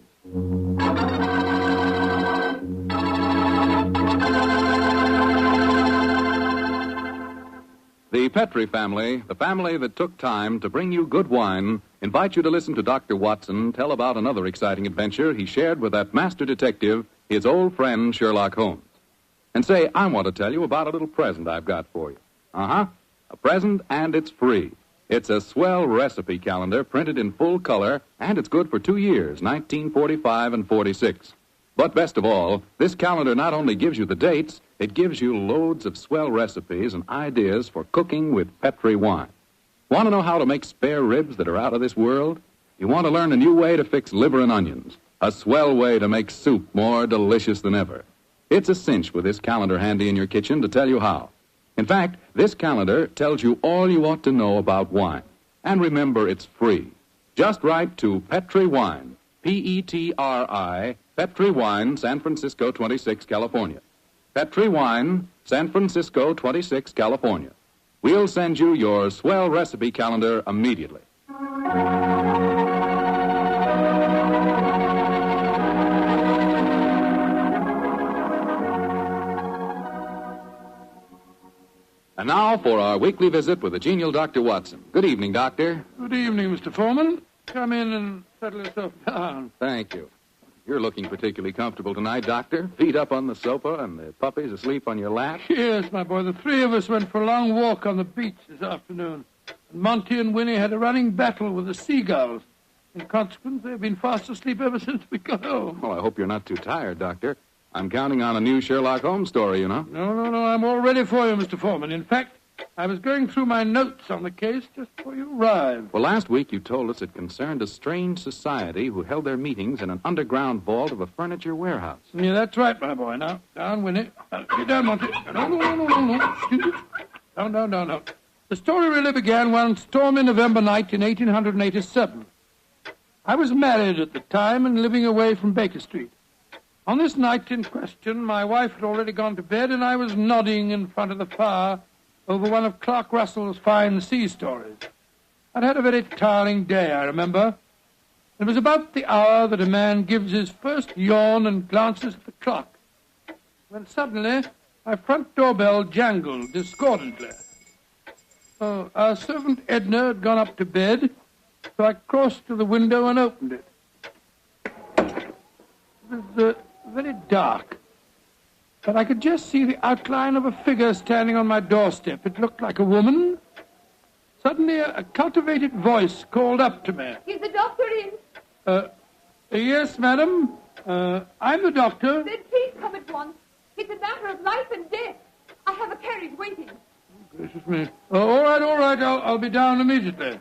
The Petri family, the family that took time to bring you good wine, invite you to listen to Dr. Watson tell about another exciting adventure he shared with that master detective, his old friend Sherlock Holmes. And say, I want to tell you about a little present I've got for you. A present, and it's free. It's a swell recipe calendar printed in full color, and it's good for 2 years, 1945 and 46. But best of all, this calendar not only gives you the dates, it gives you loads of swell recipes and ideas for cooking with Petri wine. Want to know how to make spare ribs that are out of this world? You want to learn a new way to fix liver and onions, a swell way to make soup more delicious than ever. It's a cinch with this calendar handy in your kitchen to tell you how. In fact, this calendar tells you all you ought to know about wine. And remember, it's free. Just write to Petri Wine, P-E-T-R-I, Petri Wine, San Francisco 26, California. Petri Wine, San Francisco 26, California. We'll send you your swell recipe calendar immediately. And now for our weekly visit with the genial Dr. Watson. Good evening, Doctor. Good evening, Mr. Foreman. Come in and settle yourself down. Thank you. You're looking particularly comfortable tonight, Doctor. Feet up on the sofa and the puppies asleep on your lap. Yes, my boy. The three of us went for a long walk on the beach this afternoon. And Monty and Winnie had a running battle with the seagulls. In consequence, they've been fast asleep ever since we got home. Well, I hope you're not too tired, Doctor. I'm counting on a new Sherlock Holmes story, you know. No. I'm all ready for you, Mr. Foreman. In fact, I was going through my notes on the case just before you arrived. Well, last week you told us it concerned a strange society who held their meetings in an underground vault of a furniture warehouse. Yeah, that's right, my boy. Now, down, Winnie. Get down, Monty. No. The story really began one stormy November night in 1887. I was married at the time and living away from Baker Street. On this night in question, my wife had already gone to bed, and I was nodding in front of the fire over one of Clark Russell's fine sea stories. I'd had a very tiring day, I remember. It was about the hour that a man gives his first yawn and glances at the clock, when suddenly my front doorbell jangled discordantly. Our servant Edna had gone up to bed, so I crossed to the window and opened it. It was very dark, but I could just see the outline of a figure standing on my doorstep. It looked like a woman. Suddenly, a cultivated voice called up to me. Is the doctor in? Yes, madam. I'm the doctor. Then please come at once. It's a matter of life and death. I have a carriage waiting. Gracious me. All right. I'll be down immediately.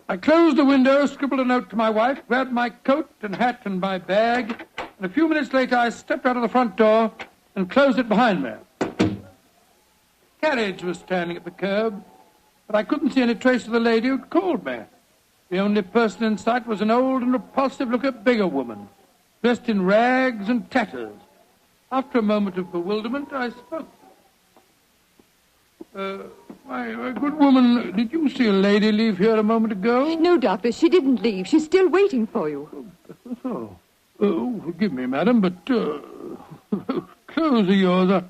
I closed the window, scribbled a note to my wife, grabbed my coat and hat and my bag, and a few minutes later I stepped out of the front door and closed it behind me. The carriage was standing at the curb, but I couldn't see any trace of the lady who'd called me. The only person in sight was an old and repulsive-looking beggar woman, dressed in rags and tatters. After a moment of bewilderment, I spoke. My good woman, did you see a lady leave here a moment ago? No, Doctor, she didn't leave. She's still waiting for you. Oh, forgive me, madam, but clothes of yours,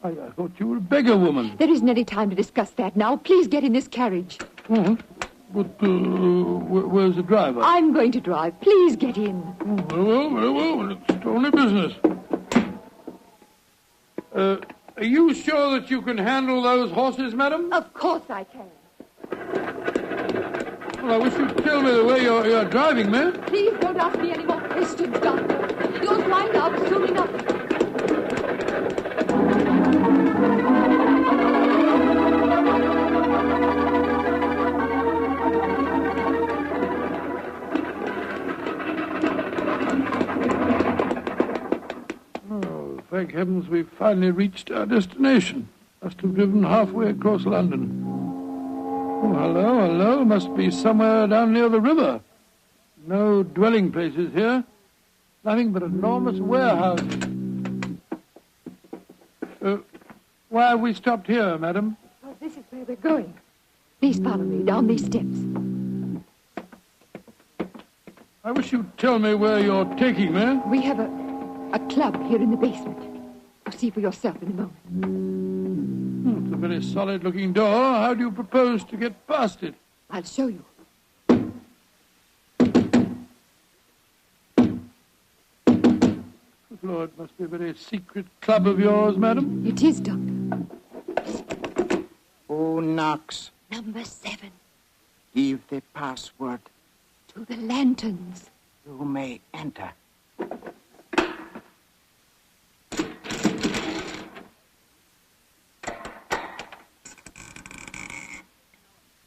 I thought you were a beggar woman. There isn't any time to discuss that now. Please get in this carriage. But where's the driver? I'm going to drive. Please get in. Very well. It's only business. Are you sure that you can handle those horses, madam? Of course I can. Well, I wish you'd tell me the way you're driving, ma'am. Please don't ask me any more questions, Doctor. You'll find out soon enough. Thank heavens we've finally reached our destination. Must have driven halfway across London. Oh, hello. Must be somewhere down near the river. No dwelling places here. Nothing but enormous warehouses. Why have we stopped here, madam? Oh, this is where we're going. Please follow me down these steps. I wish you'd tell me where you're taking me. We have a club here in the basement. You'll see for yourself in a moment. It's a very solid-looking door. How do you propose to get past it? I'll show you. Lord, it must be a very secret club of yours, madam. It is, Doctor. Who knocks? Number 7. Give the password. To the lanterns. You may enter.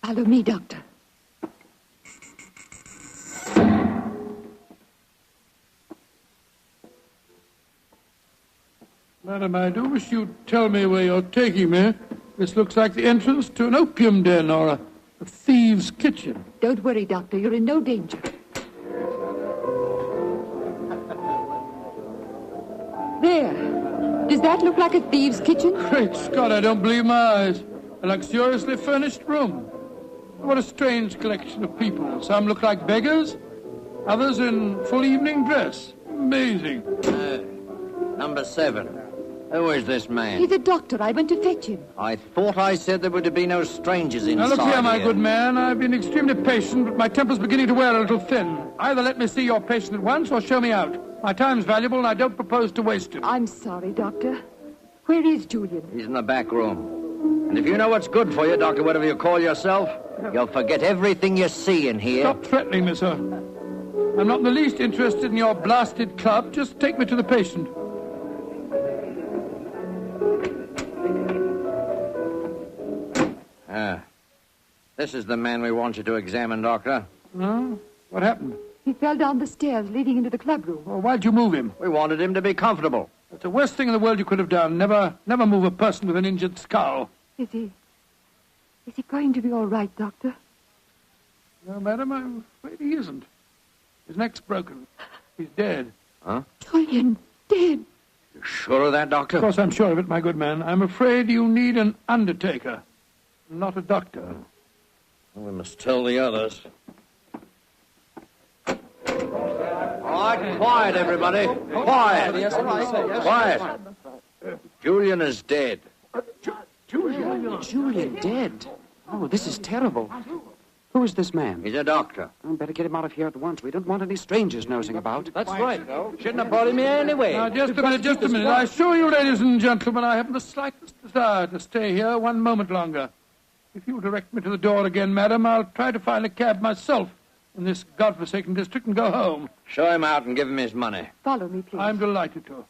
Follow me, Doctor. Madam, I do wish you'd tell me where you're taking me. This looks like the entrance to an opium den or a thieves' kitchen. Don't worry, Doctor. You're in no danger. There. Does that look like a thieves' kitchen? Great Scott, I don't believe my eyes. A luxuriously furnished room. What a strange collection of people. Some look like beggars, others in full evening dress. Amazing. Number 7. Who is this man? He's a doctor. I went to fetch him. I thought I said there were to be no strangers inside. Now look here, my good man. I've been extremely patient, but my temper's beginning to wear a little thin. Either let me see your patient at once or show me out. My time's valuable and I don't propose to waste it. I'm sorry, Doctor. Where is Julian? He's in the back room. And if you know what's good for you, Doctor, whatever you call yourself, you'll forget everything you see in here. Stop threatening me, sir. I'm not in the least interested in your blasted club. Just take me to the patient. This is the man we want you to examine, Doctor. No? What happened? He fell down the stairs leading into the clubroom. Well, why'd you move him? We wanted him to be comfortable. That's the worst thing in the world you could have done. Never move a person with an injured skull. Is he going to be all right, Doctor? No, madam, I'm afraid he isn't. His neck's broken. He's dead. Huh? Julian, dead. You sure of that, Doctor? Of course I'm sure of it, my good man. I'm afraid you need an undertaker, not a doctor. Well, we must tell the others. All right, quiet, everybody. Quiet. Yes, sir. Quiet. Julian is dead. Julian dead? Oh, this is terrible. Who is this man? He's a doctor. I'd better get him out of here at once. We don't want any strangers nosing about. That's right. Shouldn't have brought him here anyway. Now, just a minute. I assure you, ladies and gentlemen, I haven't the slightest desire to stay here one moment longer. If you'll direct me to the door again, madam, I'll try to find a cab myself in this godforsaken district and go home. Show him out and give him his money. Follow me, please. I'm delighted to.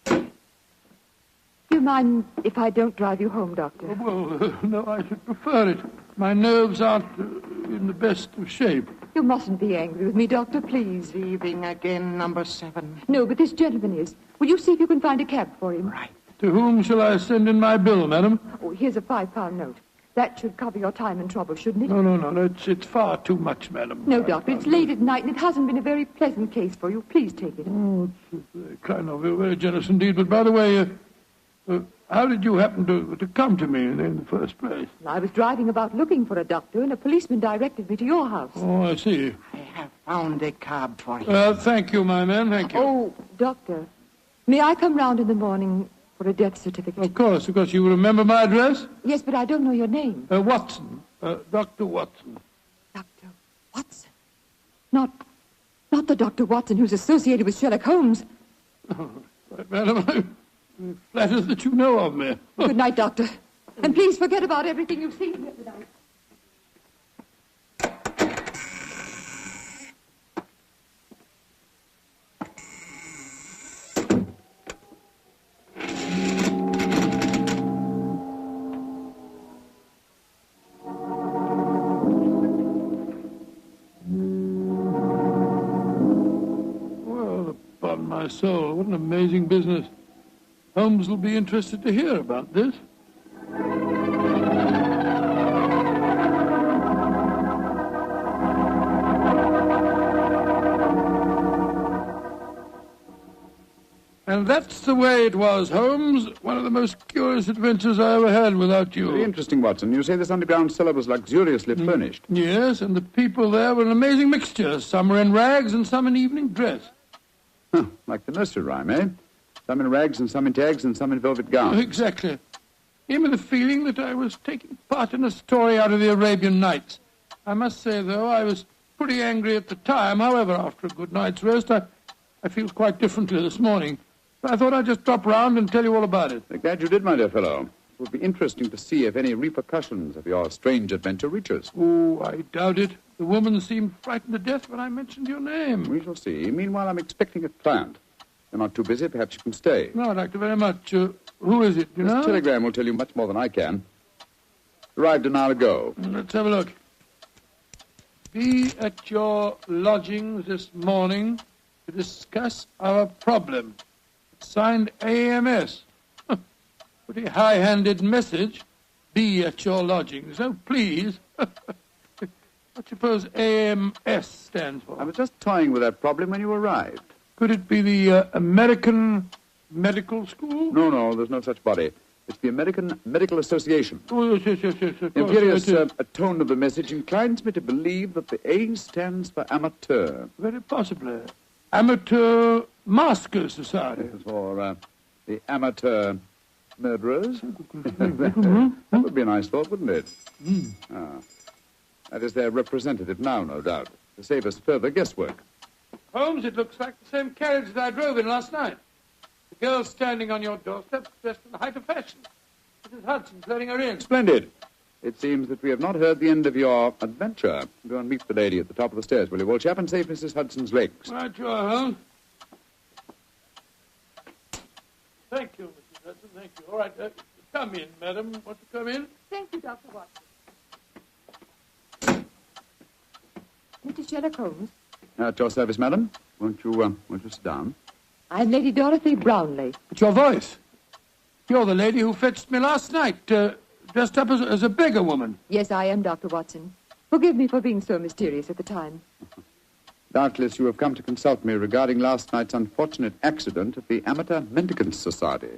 Do you mind if I don't drive you home, Doctor? Well, no, I should prefer it. My nerves aren't in the best of shape. You mustn't be angry with me, Doctor, please. Leaving again, number 7. No, but this gentleman is. Will you see if you can find a cab for him? Right. To whom shall I send in my bill, madam? Oh, here's a £5 note. That should cover your time and trouble, shouldn't it? No. It's far too much, madam. No, Doctor, it's late at night and it hasn't been a very pleasant case for you. Please take it. Oh, it's very kind of you, very generous indeed. But by the way, how did you happen to come to me in the first place? I was driving about looking for a doctor, and a policeman directed me to your house. Oh, I see. I have found a cab for you. Thank you, my man, thank you. Oh, Doctor, may I come round in the morning for a death certificate? Of course. You remember my address? Yes, but I don't know your name. Watson. Dr. Watson. Dr. Watson? Not the Dr. Watson who's associated with Sherlock Holmes. Oh, right, madam, I'm flattered that you know of me. Good night, Doctor. And please forget about everything you've seen here tonight. Well, upon my soul, what an amazing business. Holmes will be interested to hear about this. And that's the way it was, Holmes. One of the most curious adventures I ever had without you. Very interesting, Watson. You say this underground cellar was luxuriously furnished. Yes, and the people there were an amazing mixture. Some were in rags and some in evening dress. Huh, like the nursery rhyme, eh? Some in rags and some in tags and some in velvet gowns. Oh, exactly. Gave me the feeling that I was taking part in a story out of the Arabian Nights. I must say, though, I was pretty angry at the time. However, after a good night's rest, I feel quite differently this morning. I thought I'd just drop round and tell you all about it. I'm glad you did, my dear fellow. It would be interesting to see if any repercussions of your strange adventure reach us. Oh, I doubt it. The woman seemed frightened to death when I mentioned your name. We shall see. Meanwhile, I'm expecting a client. You're not too busy. Perhaps you can stay. No, I'd like to very much. Who is it, you know? This telegram will tell you much more than I can. Arrived an hour ago. Let's have a look. Be at your lodgings this morning to discuss our problem. Signed AMS. Pretty high-handed message. Be at your lodgings. Oh, please. What do you suppose AMS stands for? I was just toying with that problem when you arrived. Could it be the American Medical School? No, there's no such body. It's the American Medical Association. Oh, yes. The imperious tone of the message inclines me to believe that the A stands for amateur. Very possibly. Amateur Masker Society. Or the amateur murderers. That would be a nice thought, wouldn't it? That is their representative now, no doubt, to save us further guesswork. Holmes, it looks like the same carriage that I drove in last night. The girl standing on your doorstep, dressed in the height of fashion. Mrs. Hudson's letting her in. Splendid. It seems that we have not heard the end of your adventure. Go and meet the lady at the top of the stairs, will you, old chap, and save Mrs. Hudson's legs. Right, you are, Holmes. Thank you, Mrs. Hudson, thank you. All right, come in, madam. Want to come in? Thank you, Dr. Watson. Mr. Sherlock Holmes. At your service, madam. Won't you sit down? I'm Lady Dorothy Brownlee. It's your voice. You're the lady who fetched me last night, dressed up as a beggar woman. Yes, I am, Dr. Watson. Forgive me for being so mysterious at the time. Doubtless you have come to consult me regarding last night's unfortunate accident at the Amateur Mendicants Society.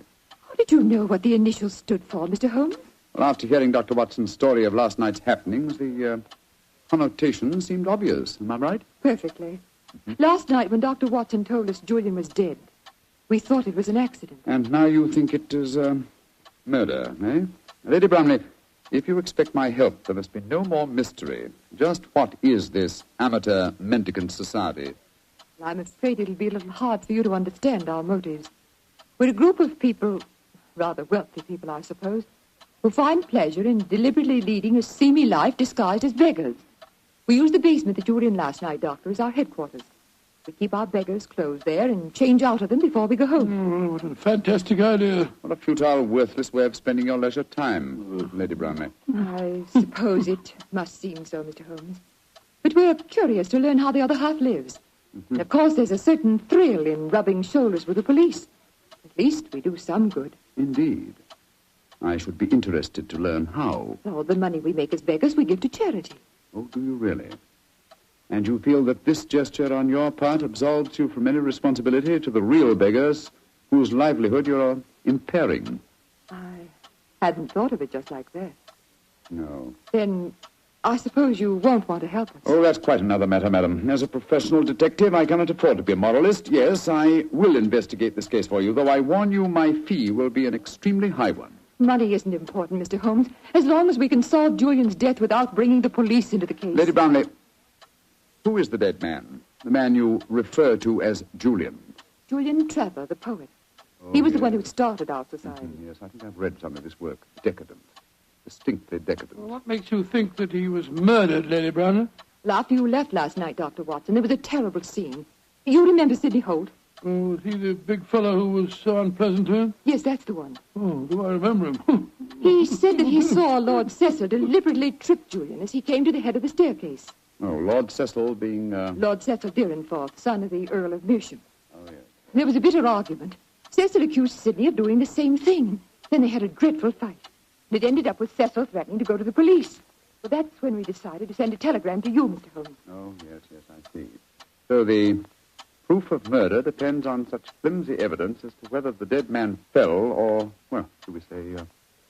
How did you know what the initials stood for, Mr. Holmes? Well, after hearing Dr. Watson's story of last night's happenings, the connotation seemed obvious. Am I right? Perfectly. Last night, when Dr. Watson told us Julian was dead, we thought it was an accident. And now you think it is murder, eh? Lady Bromley, if you expect my help, there must be no more mystery. Just what is this Amateur Mendicant Society? I'm afraid it'll be a little hard for you to understand our motives. We're a group of people, rather wealthy people, I suppose, who find pleasure in deliberately leading a seamy life disguised as beggars. We use the basement that you were in last night, Doctor, as our headquarters. We keep our beggars' clothes there and change out of them before we go home. Oh, what a fantastic idea. What a futile, worthless way of spending your leisure time, Lady Bromley. I suppose it must seem so, Mr. Holmes. But we're curious to learn how the other half lives. And of course, there's a certain thrill in rubbing shoulders with the police. At least we do some good. Indeed. I should be interested to learn how. All the money we make as beggars, we give to charity. Oh, do you really? And you feel that this gesture on your part absolves you from any responsibility to the real beggars whose livelihood you're impairing? I hadn't thought of it just like that. No. Then I suppose you won't want to help us. Oh, that's quite another matter, madam. As a professional detective, I cannot afford to be a moralist. Yes, I will investigate this case for you, though I warn you my fee will be an extremely high one. Money isn't important, Mr. Holmes, as long as we can solve Julian's death without bringing the police into the case. Lady Brownlee, who is the dead man? The man you refer to as Julian? Julian Trevor, the poet. He was the one who started our society. Yes, I think I've read some of his work. Decadent. Distinctly decadent. Well, what makes you think that he was murdered, Lady Brownlee? Well, after you left last night, Dr. Watson, there was a terrible scene. You remember Sidney Holt? Oh, was he the big fellow who was so unpleasant to him? Yes, that's the one. Oh, do I remember him? He said that he saw Lord Cecil deliberately trip Julian as he came to the head of the staircase. Oh, Lord Cecil being... Lord Cecil Deerenforth, son of the Earl of Meersham. Oh, yes. There was a bitter argument. Cecil accused Sidney of doing the same thing. Then they had a dreadful fight. It ended up with Cecil threatening to go to the police. Well, that's when we decided to send a telegram to you, Mr. Holmes. Oh, yes, I see. So the proof of murder depends on such flimsy evidence as to whether the dead man fell or, well, should we say,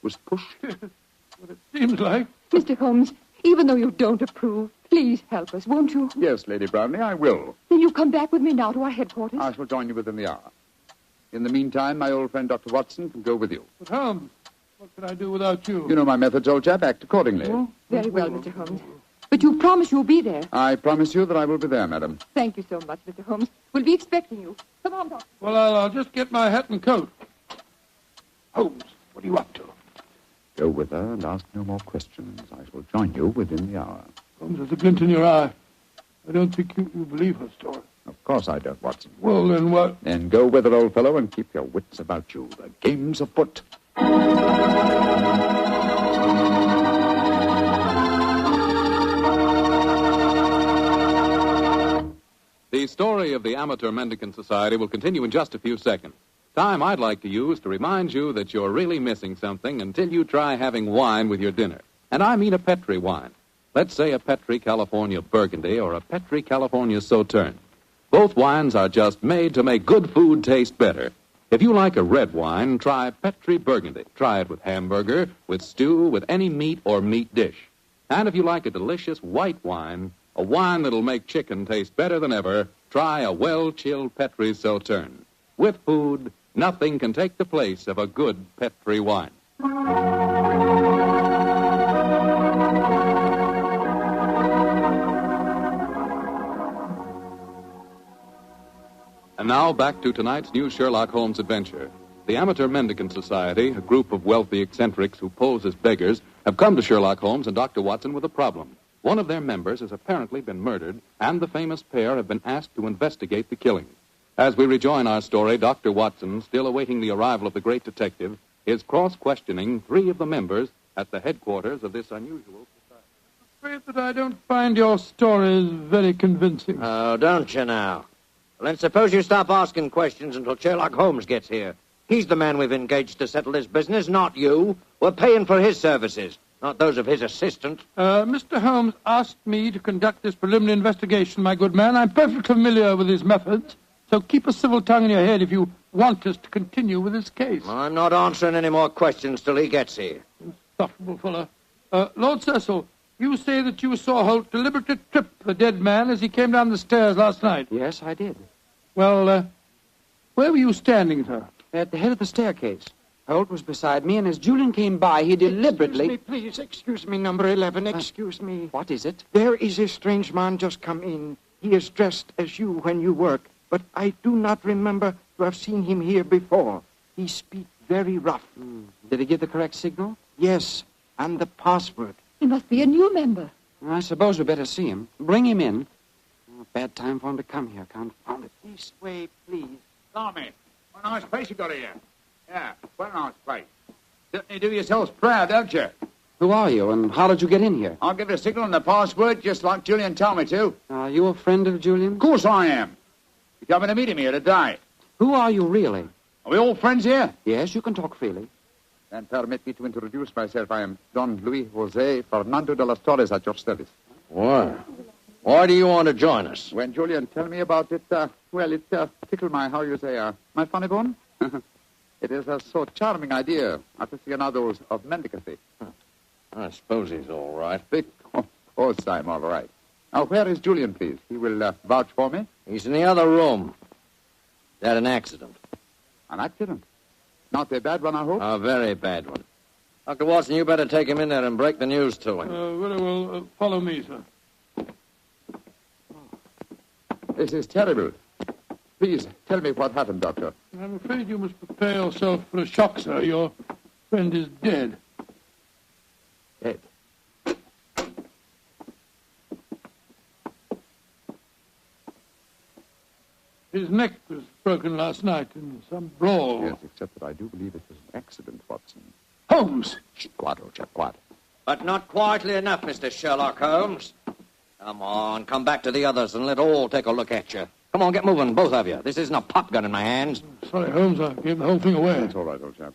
was pushed? What it seems like. Mr. Holmes, even though you don't approve, please help us, won't you? Yes, Lady Brownlee, I will. Will you come back with me now to our headquarters? I shall join you within the hour. In the meantime, my old friend Dr. Watson can go with you. But Holmes, what can I do without you? You know my methods, old chap. Act accordingly. Oh, very well, Mr. Holmes. But you promise you'll be there. I promise you that I will be there, madam. Thank you so much, Mr. Holmes. We'll be expecting you. Come on, Doctor. Well, I'll just get my hat and coat. Holmes, what are you up to? Go with her and ask no more questions. I shall join you within the hour. Holmes, there's a glint in your eye. I don't think you believe her story. Of course I don't, Watson. Well, then what? Then go with her, old fellow, and keep your wits about you. The game's afoot. The story of the Amateur Mendicant Society will continue in just a few seconds. Time I'd like to use to remind you that you're really missing something until you try having wine with your dinner. And I mean a Petri wine. Let's say a Petri California Burgundy or a Petri California Sauterne. Both wines are just made to make good food taste better. If you like a red wine, try Petri Burgundy. Try it with hamburger, with stew, with any meat or meat dish. And if you like a delicious white wine, a wine that'll make chicken taste better than ever, try a well-chilled Petri Sauterne. With food, nothing can take the place of a good Petri wine. And now back to tonight's new Sherlock Holmes adventure. The Amateur Mendicant Society, a group of wealthy eccentrics who pose as beggars, have come to Sherlock Holmes and Dr. Watson with a problem. One of their members has apparently been murdered, and the famous pair have been asked to investigate the killing. As we rejoin our story, Dr. Watson, still awaiting the arrival of the great detective, is cross-questioning three of the members at the headquarters of this unusual society. I'm afraid that I don't find your stories very convincing. Oh, don't you now? Well, then suppose you stop asking questions until Sherlock Holmes gets here. He's the man we've engaged to settle this business, not you. We're paying for his services, not those of his assistant. Mr. Holmes asked me to conduct this preliminary investigation, my good man. I'm perfectly familiar with his methods, so keep a civil tongue in your head if you want us to continue with this case. I'm not answering any more questions till he gets here. Insufferable fellow. Lord Cecil, you say that you saw Holt deliberately trip the dead man as he came down the stairs last night. Yes, I did. Well, where were you standing, sir? At the head of the staircase. Holt was beside me, and as Julian came by, he deliberately... Excuse me, number 11, excuse me. What is it? There is a strange man just come in. He is dressed as you when you work, but I do not remember to have seen him here before. He speaks very rough. Did he give the correct signal? Yes, and the password. He must be a new member. I suppose we better see him. Bring him in. Oh, bad time for him to come here, confound it. This way, please. Tommy, what a nice place you got here. Yeah, what a nice place. Certainly do yourselves proud, don't you? Who are you, and how did you get in here? I'll give the signal and the password just like Julian told me to. Are you a friend of Julian? Of course I am. You're coming to meet him here today. Who are you, really? Are we all friends here? Yes, you can talk freely. Then permit me to introduce myself. I am Don Luis Jose Fernando de las Torres at your service. Why? Why do you want to join us? When Julian tell me about it, it tickled my, my funny bone. It is a so charming idea, aficionados of mendicancy. I suppose he's all right. Of course I'm all right. Now, where is Julian, please? He will vouch for me. He's in the other room. He had an accident. An accident? Not a bad one, I hope? A very bad one. Dr. Watson, you better take him in there and break the news to him. Very well. Follow me, sir. This is terrible. Please, tell me what happened, Doctor. I'm afraid you must prepare yourself for a shock, sir. Your friend is dead. Dead? His neck was broken last night in some brawl. Yes, except that I do believe it was an accident, Watson. Holmes! Quiet, old chap, quiet. But not quietly enough, Mr. Sherlock Holmes. Come on, come back to the others and let all take a look at you. Come on, get moving, both of you. This isn't a pop gun in my hands. Sorry, Holmes, I gave the whole thing away. That's all right, old chap.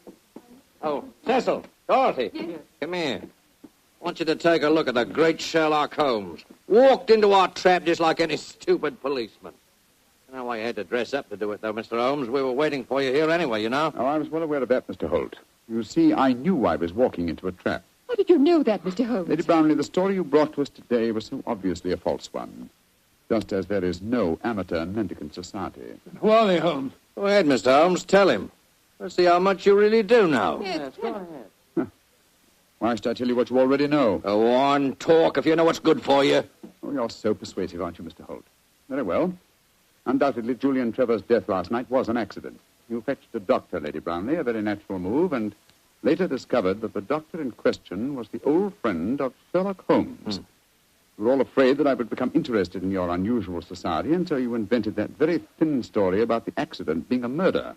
Oh, Cecil, Dorothy, come here. I want you to take a look at the great Sherlock Holmes. Walked into our trap just like any stupid policeman. I don't know why you had to dress up to do it, though, Mr. Holmes. We were waiting for you here anyway, you know. Oh, I was well aware of that, Mr. Holt. You see, I knew I was walking into a trap. How did you know that, Mr. Holmes? Lady Brownlee, the story you brought to us today was so obviously a false one. Just as there is no amateur mendicant society. Who are they, Holmes? Go ahead, Mr. Holmes. Tell him. Let's see how much you really do know. Yes, go ahead. Why should I tell you what you already know? Go on, talk if you know what's good for you. Oh, you're so persuasive, aren't you, Mr. Holt? Very well. Undoubtedly, Julian Trevor's death last night was an accident. You fetched a doctor, Lady Brownlee, a very natural move, and later discovered that the doctor in question was the old friend of Sherlock Holmes. You were all afraid that I would become interested in your unusual society, and so you invented that very thin story about the accident being a murder.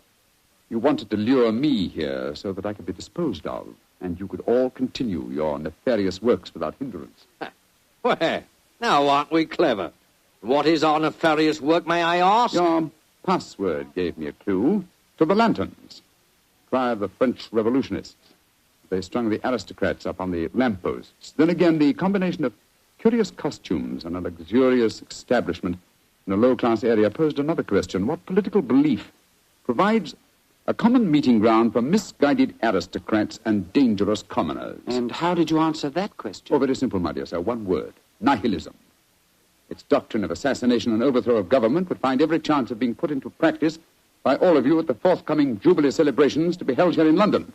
You wanted to lure me here so that I could be disposed of, and you could all continue your nefarious works without hindrance. Well, now aren't we clever? What is our nefarious work, may I ask? Your password gave me a clue to the lanterns. Try the French revolutionists. They strung the aristocrats up on the lampposts. Then again, the combination of curious costumes and a luxurious establishment in a low-class area posed another question. What political belief provides a common meeting ground for misguided aristocrats and dangerous commoners? And how did you answer that question? Oh, very simple, my dear sir. One word. Nihilism. Its doctrine of assassination and overthrow of government would find every chance of being put into practice by all of you at the forthcoming Jubilee celebrations to be held here in London.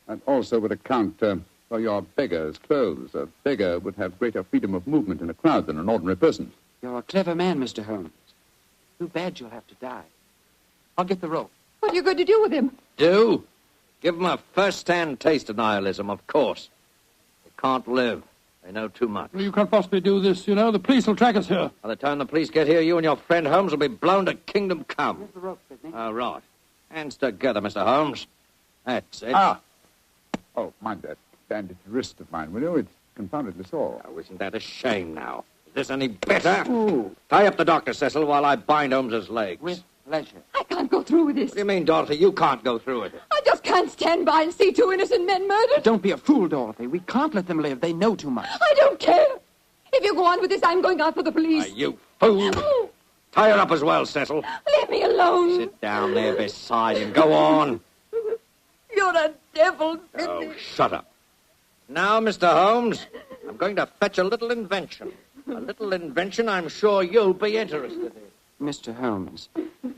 And also would account for your beggar's clothes. A beggar would have greater freedom of movement in a crowd than an ordinary person. You're a clever man, Mr. Holmes. Too bad you'll have to die. I'll get the rope. What are you going to do with him? Do? Give him a first-hand taste of nihilism, of course. They can't live. They know too much. Well, you can't possibly do this, you know. The police will track us here. By the time the police get here, you and your friend Holmes will be blown to kingdom come. Here's the rope, Sidney. Oh, right. Hands together, Mr. Holmes. That's it. Ah! Oh, mind that. bandaged wrist of mine, will you? It's confoundedly sore. Oh, isn't that a shame now? Is this any better? Ooh. Tie up the doctor, Cecil, while I bind Holmes's legs. With pleasure. I can't go through with this. What do you mean, Dorothy? You can't go through it. I just can't stand by and see 2 innocent men murdered. Don't be a fool, Dorothy. We can't let them live. They know too much. I don't care. If you go on with this, I'm going out for the police. You fool. Oh. Tie her up as well, Cecil. Leave me alone. Sit down there beside him. Go on. You're a devil, Sidney. Oh, shut up. Now, Mr. Holmes, I'm going to fetch a little invention. A little invention I'm sure you'll be interested in. Mr. Holmes,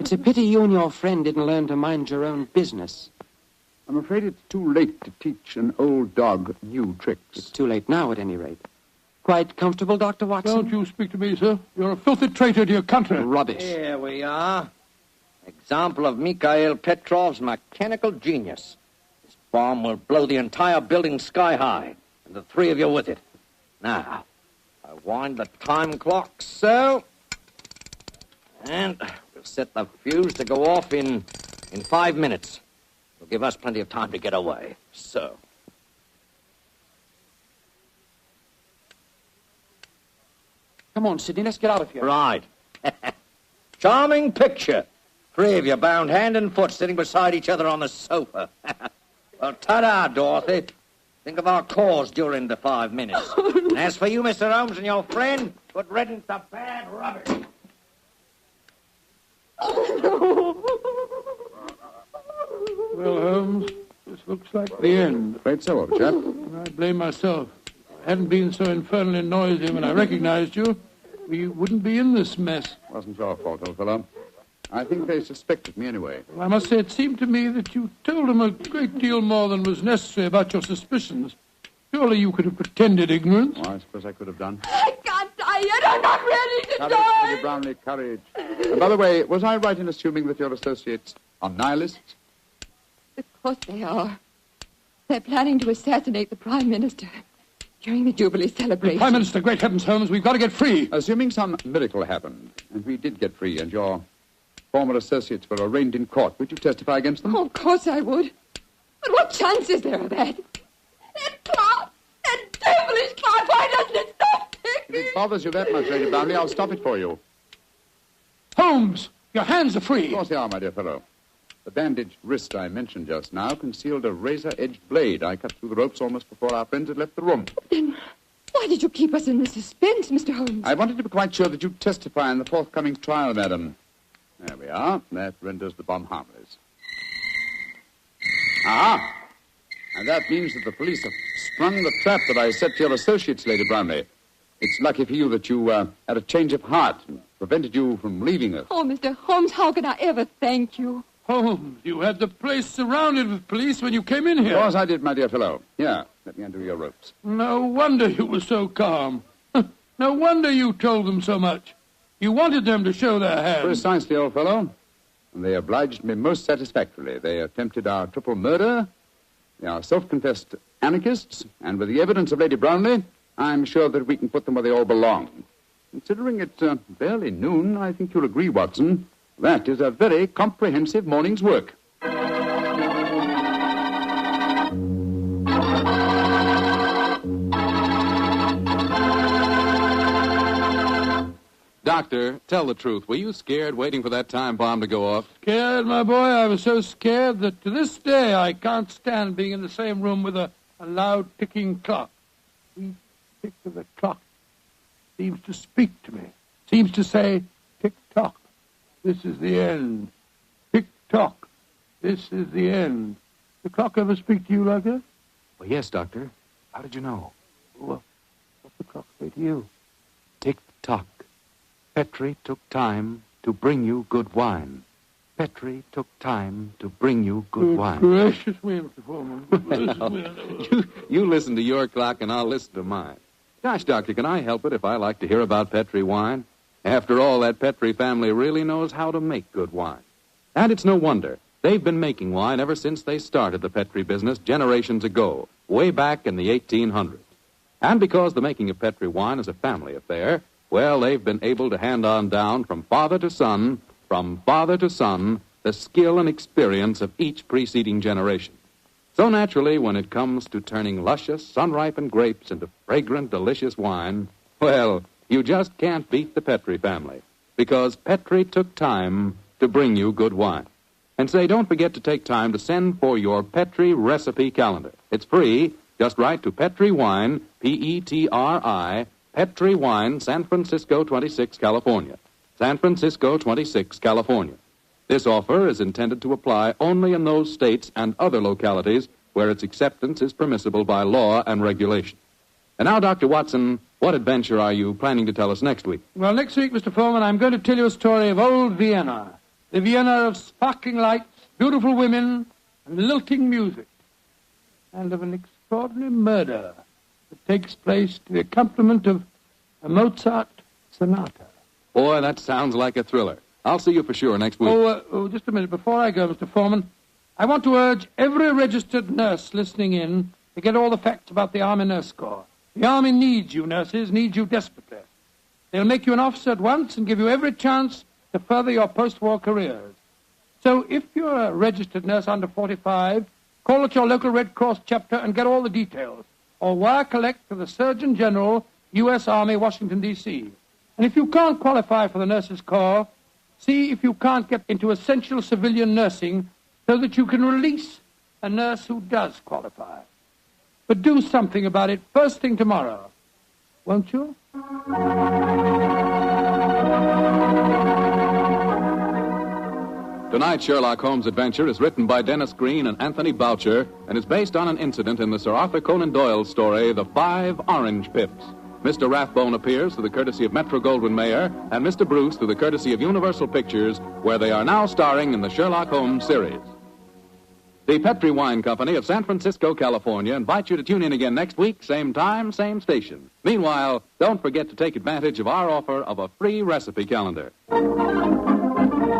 it's a pity you and your friend didn't learn to mind your own business. I'm afraid it's too late to teach an old dog new tricks. It's too late now, at any rate. Quite comfortable, Dr. Watson? Don't you speak to me, sir. You're a filthy traitor to your country. Rubbish. Here we are. Example of Mikhail Petrov's mechanical genius. This bomb will blow the entire building sky high, and the 3 of you with it. Now, I wind the time clock so, and we'll set the fuse to go off in 5 minutes. It'll give us plenty of time to get away. So. Come on, Sidney, let's get out of here. Right. Charming picture. 3 of you bound hand and foot sitting beside each other on the sofa. Well, ta-da, Dorothy. Think of our cause during the 5 minutes. And as for you, Mr. Holmes, and your friend, good riddance to bad rubbish. Well, Holmes, this looks like the end. Afraid so, old chap. I blame myself. If I hadn't been so infernally noisy when I recognized you, we wouldn't be in this mess. Wasn't your fault, old fellow. I think they suspected me anyway. Well, I must say it seemed to me that you told them a great deal more than was necessary about your suspicions. Surely you could have pretended ignorance. Oh, I suppose I could have done. I can't die yet. I'm not ready to Courage, die. Lady Brownlee, courage. And by the way, was I right in assuming that your associates are nihilists? Of course they are. They're planning to assassinate the Prime Minister during the Jubilee celebration. Prime Minister, great heavens, Holmes, we've got to get free. Assuming some miracle happened, and we did get free, and your former associates were arraigned in court, would you testify against them? Oh, of course I would. But what chance is there of that? That clock! That devilish clock! Why doesn't it stop ticking? If it bothers you that much, Lady Brownlee, I'll stop it for you. Holmes, your hands are free. Of course they are, my dear fellow. The bandaged wrist I mentioned just now concealed a razor-edged blade. I cut through the ropes almost before our friends had left the room. Then why did you keep us in the suspense, Mr. Holmes? I wanted to be quite sure that you'd testify in the forthcoming trial, madam. There we are. That renders the bomb harmless. Ah! And that means that the police have sprung the trap that I set to your associates, Lady Brownlee. It's lucky for you that you had a change of heart and prevented you from leaving us. Oh, Mr. Holmes, how can I ever thank you? Holmes, you had the place surrounded with police when you came in here. Of course I did, my dear fellow. Here, let me undo your ropes. No wonder you were so calm. No wonder you told them so much. You wanted them to show their hands. Precisely, old fellow. And they obliged me most satisfactorily. They attempted our triple murder. They are self-confessed anarchists. And with the evidence of Lady Brownlee, I'm sure that we can put them where they all belong. Considering it barely noon, I think you'll agree, Watson, that is a very comprehensive morning's work. Doctor, tell the truth. Were you scared waiting for that time bomb to go off? Scared, my boy? I was so scared that to this day I can't stand being in the same room with a loud ticking clock. Each tick of the clock seems to speak to me. Seems to say, tick-tock, this is the end. Tick-tock, this is the end. The clock ever speak to you like that? Well, yes, Doctor. How did you know? Well, what's the clock say to you? Tick-tock. Petri took time to bring you good wine. Petri took time to bring you good wine. Gracious me, Mr. Foreman. Well, you listen to your clock and I'll listen to mine. Gosh, Doctor, can I help it if I like to hear about Petri wine? After all, that Petri family really knows how to make good wine. And it's no wonder. They've been making wine ever since they started the Petri business generations ago, way back in the 1800s. And because the making of Petri wine is a family affair, well, they've been able to hand on down from father to son, the skill and experience of each preceding generation. So naturally, when it comes to turning luscious, sun-ripened grapes into fragrant, delicious wine, well, you just can't beat the Petri family, because Petri took time to bring you good wine. And say, don't forget to take time to send for your Petri recipe calendar. It's free. Just write to Petri Wine, Petri, Petri Wine, San Francisco 26, California. San Francisco 26, California. This offer is intended to apply only in those states and other localities where its acceptance is permissible by law and regulation. And now, Dr. Watson, what adventure are you planning to tell us next week? Well, next week, Mr. Foreman, I'm going to tell you a story of old Vienna. The Vienna of sparkling lights, beautiful women, and lilting music. And of an extraordinary murder that takes place to the accompaniment of a Mozart sonata. Boy, that sounds like a thriller. I'll see you for sure next week. Just a minute. Before I go, Mr. Foreman, I want to urge every registered nurse listening in to get all the facts about the Army Nurse Corps. The Army needs you, nurses, needs you desperately. They'll make you an officer at once and give you every chance to further your post-war careers. So if you're a registered nurse under 45, call at your local Red Cross chapter and get all the details, or wire collect to the Surgeon General, U.S. Army, Washington, D.C. And if you can't qualify for the Nurses Corps, see if you can't get into essential civilian nursing so that you can release a nurse who does qualify. But do something about it first thing tomorrow, won't you? Tonight's Sherlock Holmes adventure is written by Dennis Green and Anthony Boucher and is based on an incident in the Sir Arthur Conan Doyle story, The 5 Orange Pips. Mr. Rathbone appears through the courtesy of Metro-Goldwyn-Mayer and Mr. Bruce through the courtesy of Universal Pictures, where they are now starring in the Sherlock Holmes series. The Petri Wine Company of San Francisco, California, invites you to tune in again next week, same time, same station. Meanwhile, don't forget to take advantage of our offer of a free recipe calendar.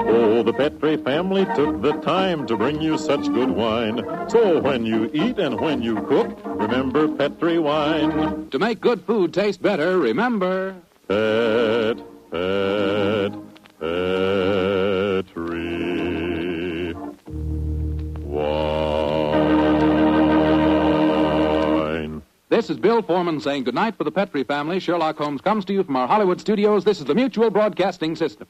Oh, the Petri family took the time to bring you such good wine. So when you eat and when you cook, remember Petri wine. To make good food taste better, remember... Petri wine. This is Bill Foreman saying goodnight for the Petri family. Sherlock Holmes comes to you from our Hollywood studios. This is the Mutual Broadcasting System.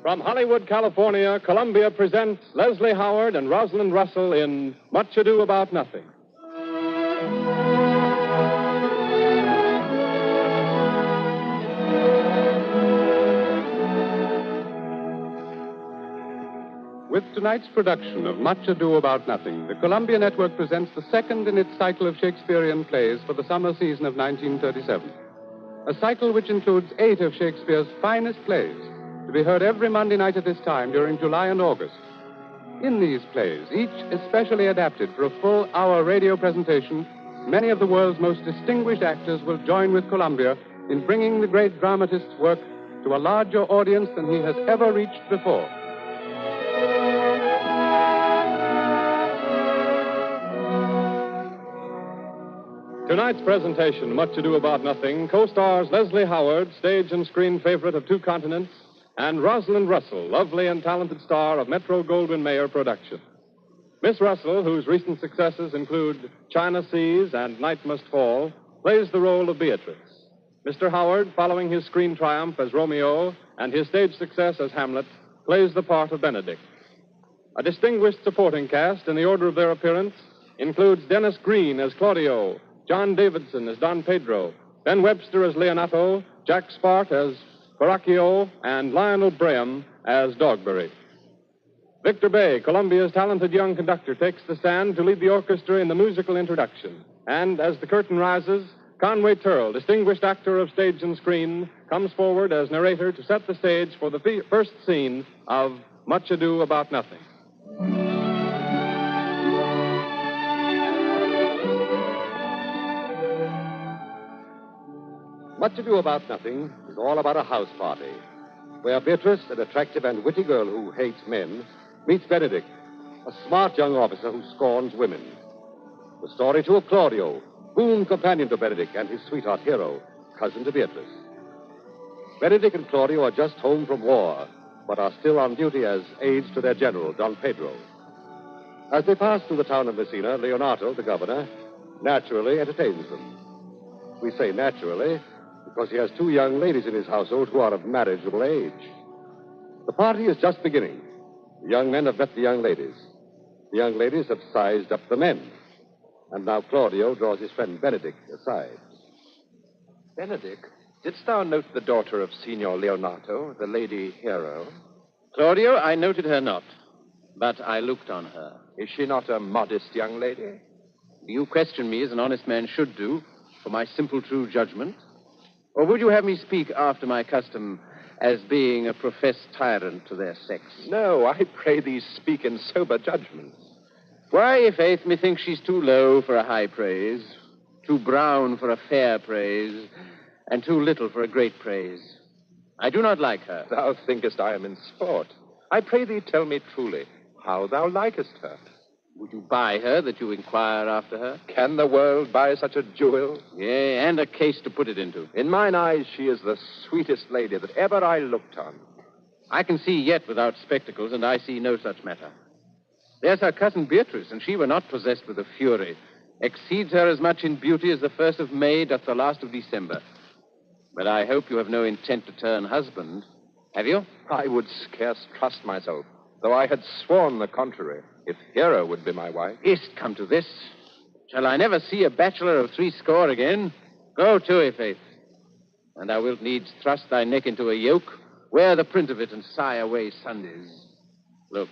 From Hollywood, California, Columbia presents Leslie Howard and Rosalind Russell in Much Ado About Nothing. With tonight's production of Much Ado About Nothing, the Columbia Network presents the second in its cycle of Shakespearean plays for the summer season of 1937. A cycle which includes 8 of Shakespeare's finest plays, to be heard every Monday night at this time during July and August. In these plays, each especially adapted for a full hour radio presentation, many of the world's most distinguished actors will join with Columbia in bringing the great dramatist's work to a larger audience than he has ever reached before. Tonight's presentation, Much Ado About Nothing, co-stars Leslie Howard, stage and screen favorite of 2 continents, and Rosalind Russell, lovely and talented star of Metro-Goldwyn-Mayer production. Miss Russell, whose recent successes include China Seas and Night Must Fall, plays the role of Beatrice. Mr. Howard, following his screen triumph as Romeo and his stage success as Hamlet, plays the part of Benedict. A distinguished supporting cast in the order of their appearance includes Dennis Green as Claudio, John Davidson as Don Pedro, Ben Webster as Leonato, Jack Spart as Caraccio, and Lionel Braham as Dogberry. Victor Bay, Columbia's talented young conductor, takes the stand to lead the orchestra in the musical introduction. And as the curtain rises, Conway Turrell, distinguished actor of stage and screen, comes forward as narrator to set the stage for the first scene of Much Ado About Nothing. Much Ado About Nothing is all about a house party. where Beatrice, an attractive and witty girl who hates men, meets Benedict, a smart young officer who scorns women. The story, too, of Claudio, boon companion to Benedict and his sweetheart hero, cousin to Beatrice. Benedict and Claudio are just home from war, but are still on duty as aides to their general, Don Pedro. As they pass through the town of Messina, Leonato, the governor, naturally entertains them. We say naturally because he has two young ladies in his household who are of marriageable age. The party is just beginning. The young men have met the young ladies. The young ladies have sized up the men. And now Claudio draws his friend Benedict aside. Benedict, didst thou note the daughter of Signor Leonato, the lady hero? Claudio, I noted her not, but I looked on her. Is she not a modest young lady? Do you question me as an honest man should do for my simple, true judgment? Or would you have me speak after my custom as being a professed tyrant to their sex? No, I pray thee speak in sober judgment. Why, faith, methinks she's too low for a high praise, too brown for a fair praise, and too little for a great praise. I do not like her. Thou thinkest I am in sport. I pray thee tell me truly how thou likest her. Would you buy her that you inquire after her? Can the world buy such a jewel? Yea, and a case to put it into. In mine eyes, she is the sweetest lady that ever I looked on. I can see yet without spectacles, and I see no such matter. There's her cousin Beatrice, and she were not possessed with a fury. Exceeds her as much in beauty as the 1st of May doth the last of December. But I hope you have no intent to turn husband, have you? I would scarce trust myself, though I had sworn the contrary, if Hero would be my wife. Is't come to this? Shall I never see a bachelor of 60 again? Go to, faith. And thou wilt needs thrust thy neck into a yoke, wear the print of it, and sigh away Sundays. Look,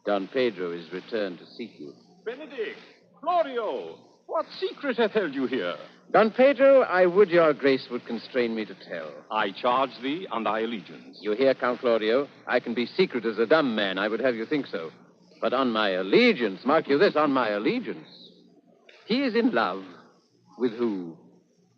Don Pedro is returned to seek you. Benedict! Claudio! What secret hath held you here? Don Pedro, I would your grace would constrain me to tell. I charge thee on thy allegiance. You hear, Count Claudio? I can be secret as a dumb man. I would have you think so. But on my allegiance, mark you this, on my allegiance. He is in love. With who?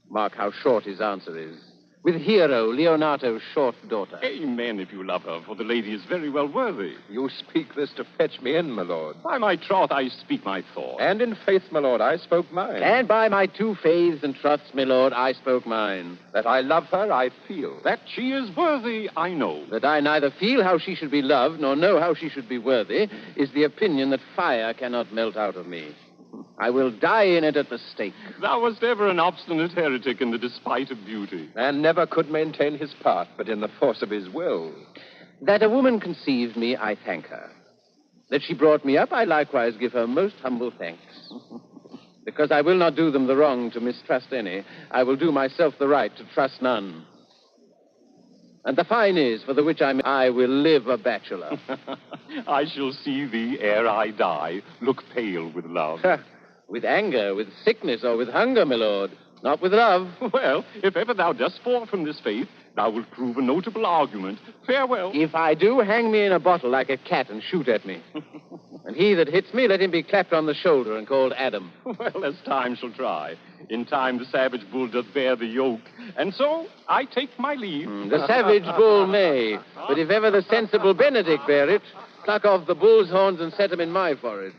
Mark how short his answer is. With Hero, Leonato's short daughter. Amen, if you love her, for the lady is very well worthy. You speak this to fetch me in, my lord. By my troth, I speak my thought. And in faith, my lord, I spoke mine. And by my 2 faiths and trusts, my lord, I spoke mine. That I love her, I feel. That she is worthy, I know. That I neither feel how she should be loved, nor know how she should be worthy, is the opinion that fire cannot melt out of me. I will die in it at the stake. Thou wast ever an obstinate heretic in the despite of beauty. And never could maintain his part, but in the force of his will. That a woman conceived me, I thank her. That she brought me up, I likewise give her most humble thanks. Because I will not do them the wrong to mistrust any, I will do myself the right to trust none. And the fine is, for the which I will live a bachelor. I shall see thee, ere I die, look pale with love. With anger, with sickness, or with hunger, my lord. Not with love. Well, if ever thou dost fall from this faith, thou wilt prove a notable argument. Farewell. If I do, hang me in a bottle like a cat and shoot at me. And he that hits me, let him be clapped on the shoulder and called Adam. Well, as time shall try. In time the savage bull doth bear the yoke. And so I take my leave. The savage bull may. But if ever the sensible Benedict bear it, pluck off the bull's horns and set them in my forehead.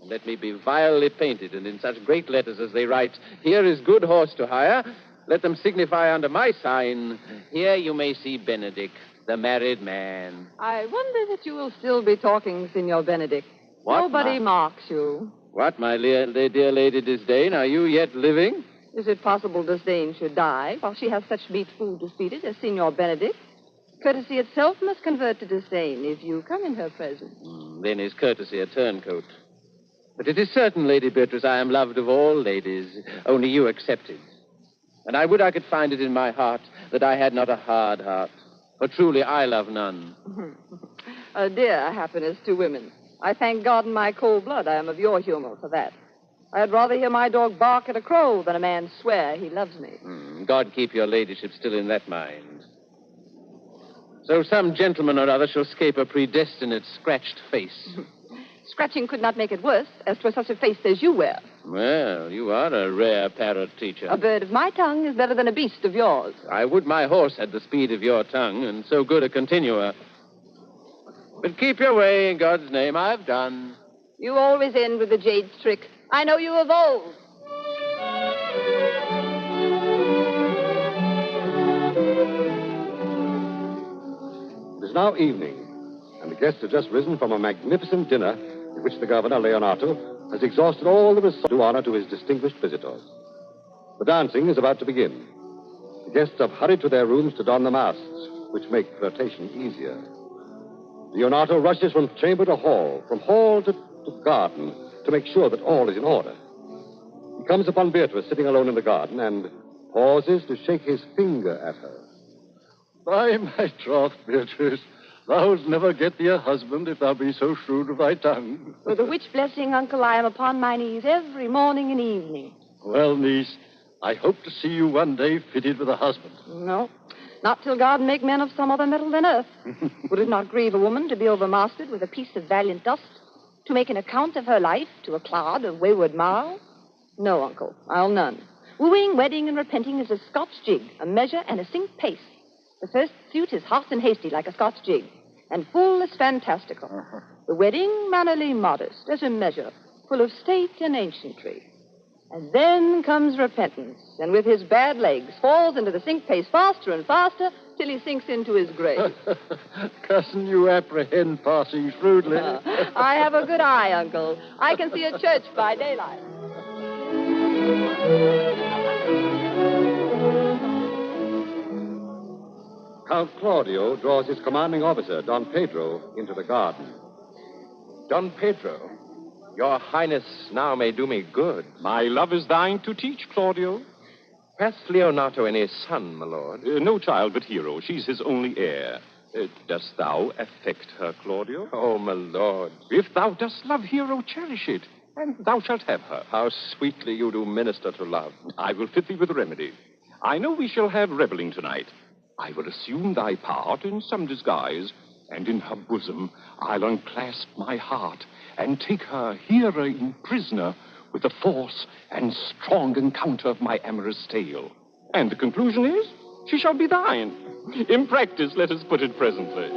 And let me be vilely painted, and in such great letters as they write, here is good horse to hire. Let them signify under my sign, here you may see Benedict, the married man. I wonder that you will still be talking, Signor Benedict. What, Nobody marks you. What, my dear Lady Disdain, are you yet living? Is it possible Disdain should die while she has such meat food to feed it as Signor Benedict? Courtesy itself must convert to disdain if you come in her presence. Then is courtesy a turncoat. But it is certain, Lady Beatrice, I am loved of all ladies, only you excepted. And I would I could find it in my heart that I had not a hard heart. For truly I love none. A dear happiness to women. I thank God in my cold blood I am of your humor for that. I'd rather hear my dog bark at a crow than a man swear he loves me. God keep your ladyship still in that mind. So some gentleman or other shall scape a predestinate scratched face. Scratching could not make it worse, as 'twas such a face as you wear. Well, you are a rare parrot teacher. A bird of my tongue is better than a beast of yours. I would my horse had the speed of your tongue, and so good a continuer. But keep your way, in God's name. I've done. You always end with the jade's trick. I know you of old. It is now evening, and the guests have just risen from a magnificent dinner in which the governor, Leonato, has exhausted all there is to do honor to his distinguished visitors. The dancing is about to begin. The guests have hurried to their rooms to don the masks, which make flirtation easier. Leonato rushes from chamber to hall, from hall to garden, to make sure that all is in order. He comes upon Beatrice sitting alone in the garden and pauses to shake his finger at her. By my troth, Beatrice, thou'lt never get thee a husband if thou be so shrewd of thy tongue. With the which blessing, Uncle, I am upon my knees every morning and evening. Well, niece, I hope to see you one day fitted with a husband. No, not till God make men of some other metal than earth. Would it not grieve a woman to be overmastered with a piece of valiant dust, to make an account of her life to a clod of wayward marl? No, Uncle, I'll none. Wooing, wedding, and repenting is a Scotch jig, a measure and a sync pace. The first suit is hot and hasty like a Scotch jig, and full as fantastical. The wedding, mannerly, modest, as a measure, full of state and ancientry. And then comes repentance, and with his bad legs falls into the sync pace faster and faster till he sinks into his grave. Cousin, you apprehend passing shrewdly. I have a good eye, Uncle. I can see a church by daylight. Count Claudio draws his commanding officer, Don Pedro, into the garden. Don Pedro, your highness now may do me good. My love is thine to teach, Claudio. Hath Leonato any son, my lord? No child but Hero. She's his only heir. Dost thou affect her, Claudio? Oh, my lord. If thou dost love Hero, cherish it, and thou shalt have her. How sweetly you do minister to love. I will fit thee with a remedy. I know we shall have reveling tonight. I will assume thy part in some disguise, and in her bosom I'll unclasp my heart and take her here in prisoner with the force and strong encounter of my amorous tale. And the conclusion is, she shall be thine. In practice, let us put it presently.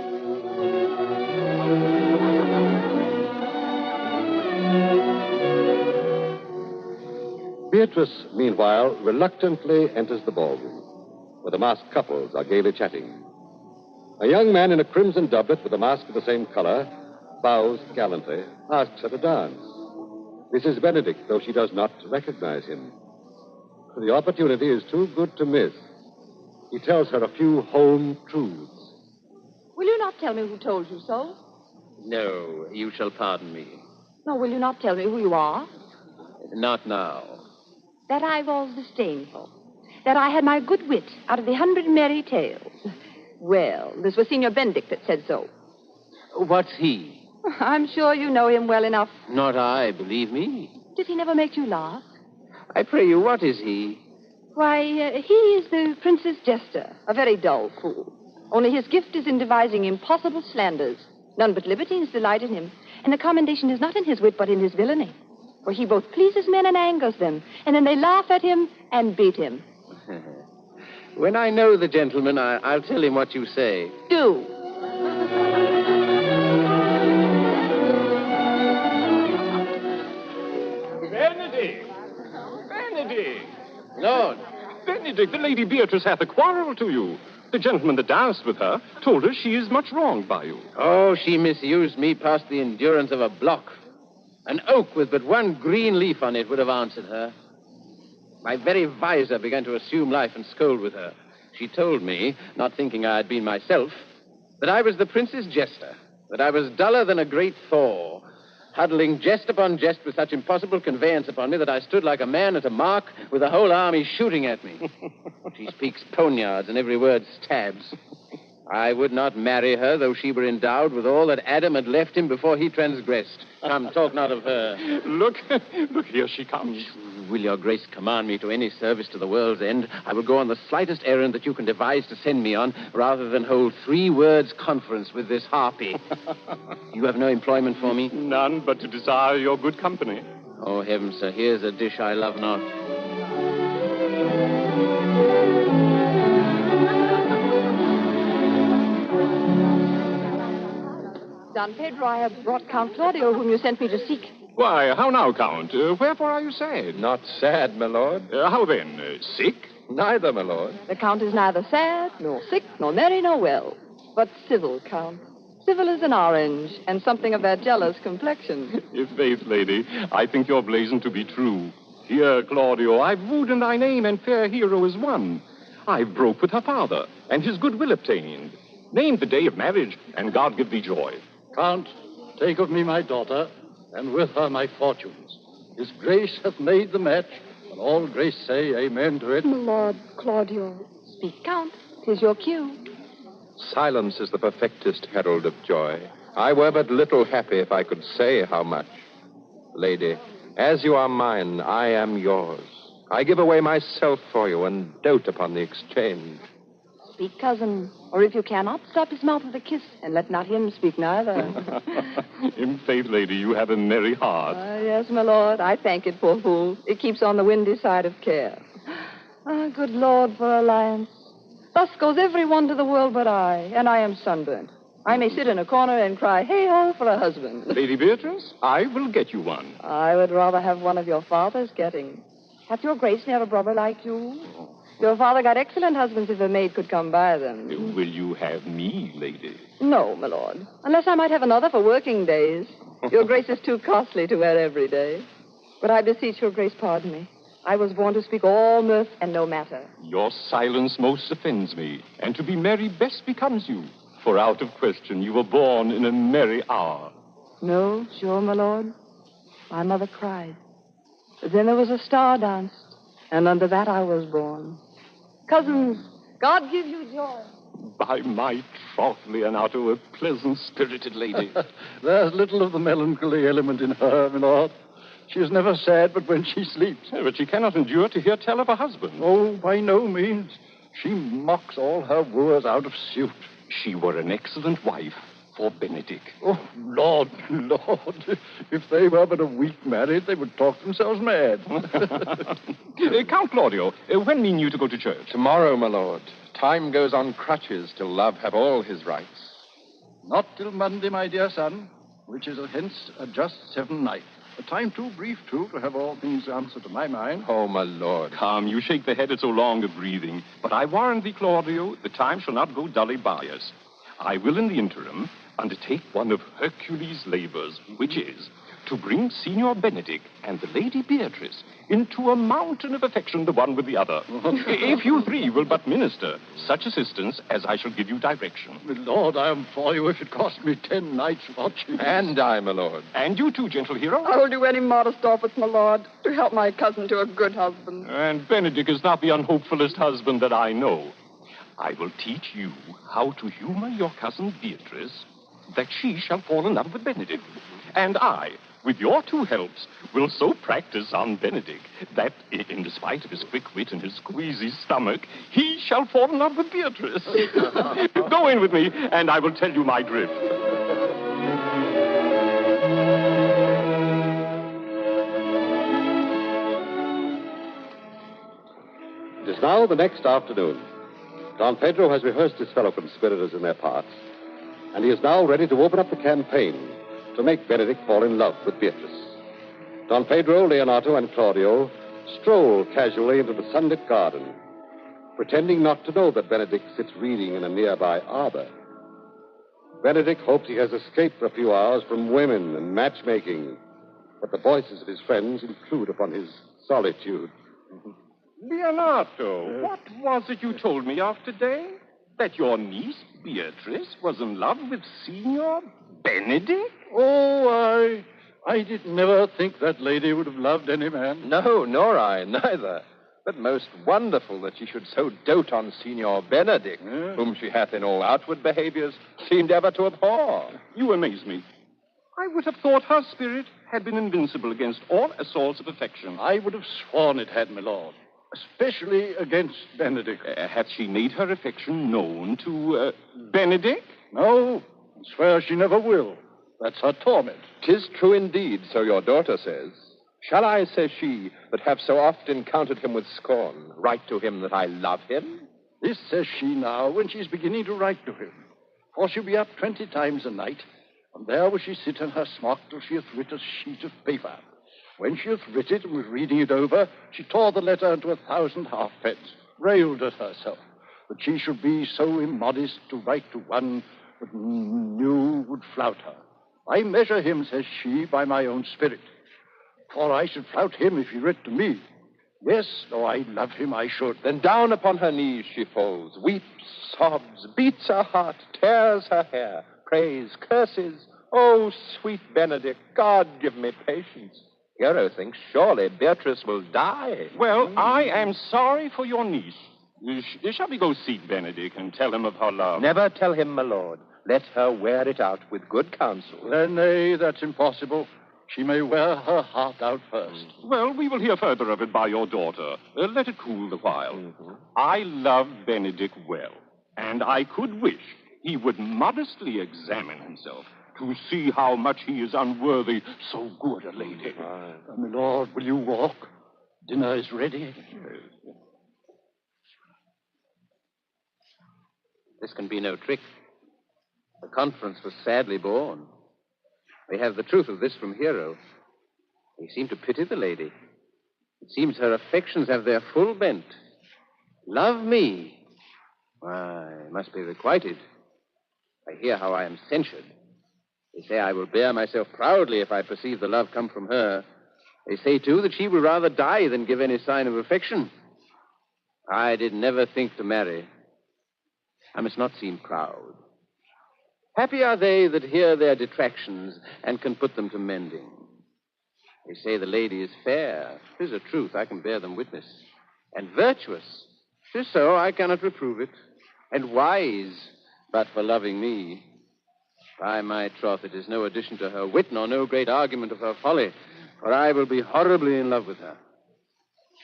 Beatrice, meanwhile, reluctantly enters the ballroom, where the masked couples are gaily chatting. A young man in a crimson doublet with a mask of the same color bows gallantly, asks her to dance. This is Benedict, though she does not recognize him. The opportunity is too good to miss. He tells her a few home truths. Will you not tell me who told you so? No, you shall pardon me. No, will you not tell me who you are? Not now. That I was disdainful. That I had my good wit out of the 100 merry tales. Well, this was Signor Benedict that said so. What's he? I'm sure you know him well enough. Not I, believe me. Did he never make you laugh? I pray you, what is he? Why, he is the Prince's jester, a very dull fool. Only his gift is in devising impossible slanders. None but libertines delight in him. And the commendation is not in his wit, but in his villainy. For he both pleases men and angers them, and then they laugh at him and beat him. When I know the gentleman, I'll tell him what you say. Do. Benedict! Benedict! Lord. Benedict, the Lady Beatrice hath a quarrel to you. The gentleman that danced with her told her she is much wronged by you. Oh, she misused me past the endurance of a block. An oak with but one green leaf on it would have answered her. My very visor began to assume life and scold with her. She told me, not thinking I had been myself, that I was the prince's jester, that I was duller than a great Thor, huddling jest upon jest with such impossible conveyance upon me that I stood like a man at a mark with a whole army shooting at me. She speaks poniards and every word stabs. I would not marry her, though she were endowed with all that Adam had left him before he transgressed. Come, talk not of her. Look, here she comes. Will your grace command me to any service to the world's end? I will go on the slightest errand that you can devise to send me on, rather than hold 3 words conference with this harpy. You have no employment for me? None but to desire your good company. Oh, heavens, sir, here's a dish I love not. Don Pedro, I have brought Count Claudio, whom you sent me to seek. Why, how now, Count? Wherefore are you sad? Not sad, my lord. How then? Sick? Neither, my lord. The Count is neither sad, nor sick, nor merry, nor well, but civil, Count. Civil as an orange, and something of that jealous complexion. Faith, lady, I think your blazon to be true. Here, Claudio, I've wooed in thy name, and fair hero is won. I've broke with her father, and his goodwill obtained. Named the day of marriage, and God give thee joy. Count, take of me my daughter, and with her my fortunes. His grace hath made the match, and all grace say amen to it. My lord Claudio, speak, Count. 'Tis your cue. Silence is the perfectest herald of joy. I were but little happy if I could say how much. Lady, as you are mine, I am yours. I give away myself for you and dote upon the exchange. Speak, cousin, or if you cannot, stop his mouth with a kiss, and let not him speak neither. In faith, lady, you have a merry heart. Yes, my lord, I thank it, poor fool. It keeps on the windy side of care. Good Lord, for alliance. Thus goes every one to the world but I, and I am sunburnt. I may sit in a corner and cry, hey-ho, for a husband. Lady Beatrice, I will get you one. I would rather have one of your father's getting. Hath your grace never a brother like you? Your father got excellent husbands if a maid could come by them. Will you have me, lady? No, my lord. Unless I might have another for working days. Your grace is too costly to wear every day. But I beseech your grace, pardon me. I was born to speak all mirth and no matter. Your silence most offends me, and to be merry best becomes you. For out of question, you were born in a merry hour. No, sure, my lord. My mother cried. But then there was a star danced, and under that I was born. Cousins, God give you joy. By my troth, Leonato, a pleasant-spirited lady. There's little of the melancholy element in her, my lord. She is never sad but when she sleeps. But she cannot endure to hear tell of a husband. Oh, by no means. She mocks all her wooers out of suit. She were an excellent wife for Benedict. Oh, Lord. If they were but a week married, they would talk themselves mad. Count Claudio, when mean you to go to church? Tomorrow, my lord. Time goes on crutches till love have all his rights. Not till Monday, my dear son, which is hence a just 7 nights. A time too brief, too, to have all things answered to my mind. Oh, my lord. Come, you shake the head at so long a breathing. But I warrant thee, Claudio, the time shall not go dully by us. I will, in the interim, undertake one of Hercules' labors, which is to bring Signor Benedict and the Lady Beatrice into a mountain of affection, the one with the other. If you three will but minister such assistance as I shall give you direction. My lord, I am for you if it cost me 10 nights' watching. And I, my lord. And you too, gentle hero. I will do any modest office, my lord, to help my cousin to a good husband. And Benedict is not the unhopefullest husband that I know. I will teach you how to humor your cousin Beatrice, that she shall fall in love with Benedict. And I, with your 2 helps, will so practice on Benedict that, in despite of his quick wit and his squeezy stomach, he shall fall in love with Beatrice. Go in with me, and I will tell you my drift. It is now the next afternoon. Don Pedro has rehearsed his fellow conspirators in their parts, and he is now ready to open up the campaign to make Benedict fall in love with Beatrice. Don Pedro, Leonato, and Claudio stroll casually into the sunlit garden, pretending not to know that Benedict sits reading in a nearby arbor. Benedict hopes he has escaped for a few hours from women and matchmaking, but the voices of his friends intrude upon his solitude. Leonato, what was it you told me of today? That your niece, Beatrice, was in love with Signor Benedict? Oh, I did never think that lady would have loved any man. No, nor I, neither. But most wonderful that she should so dote on Signor Benedict, whom she hath in all outward behaviors seemed ever to abhor. You amaze me. I would have thought her spirit had been invincible against all assaults of affection. I would have sworn it had, my lord. Especially against Benedict. Hath she made her affection known to, Benedict? No, I swear she never will. That's her torment. 'Tis true indeed, so your daughter says. Shall I, says she, that have so oft encountered him with scorn, write to him that I love him? This says she now when she's beginning to write to him. For she'll be up 20 times a night, and there will she sit in her smock till she hath writ a sheet of paper. When she hath writ it and was reading it over, she tore the letter into 1,000 halfpence, railed at herself, that she should be so immodest to write to one that knew would flout her. I measure him, says she, by my own spirit. For I should flout him if he writ to me. Yes, though I love him, I should. Then down upon her knees she falls, weeps, sobs, beats her heart, tears her hair, prays, curses. Oh, sweet Benedict, God give me patience. Hero thinks surely Beatrice will die. Well, I am sorry for your niece. Shall we go seek Benedict and tell him of her love? Never tell him, my lord. Let her wear it out with good counsel. Nay, that's impossible. She may wear her heart out first. Well, we will hear further of it by your daughter. Let it cool the while. I love Benedict well, and I could wish he would modestly examine himself to see how much he is unworthy so good a lady. My lord, will you walk? Dinner is ready. This can be no trick. The conference was sadly born. We have the truth of this from Hero. They seem to pity the lady. It seems her affections have their full bent. Love me? Why, must be requited. I hear how I am censured. They say I will bear myself proudly if I perceive the love come from her. They say, too, that she will rather die than give any sign of affection. I did never think to marry. I must not seem proud. Happy are they that hear their detractions and can put them to mending. They say the lady is fair. 'Tis a truth, I can bear them witness. And virtuous. 'Tis so, I cannot reprove it. And wise, but for loving me. By my troth, it is no addition to her wit, nor no great argument of her folly, for I will be horribly in love with her.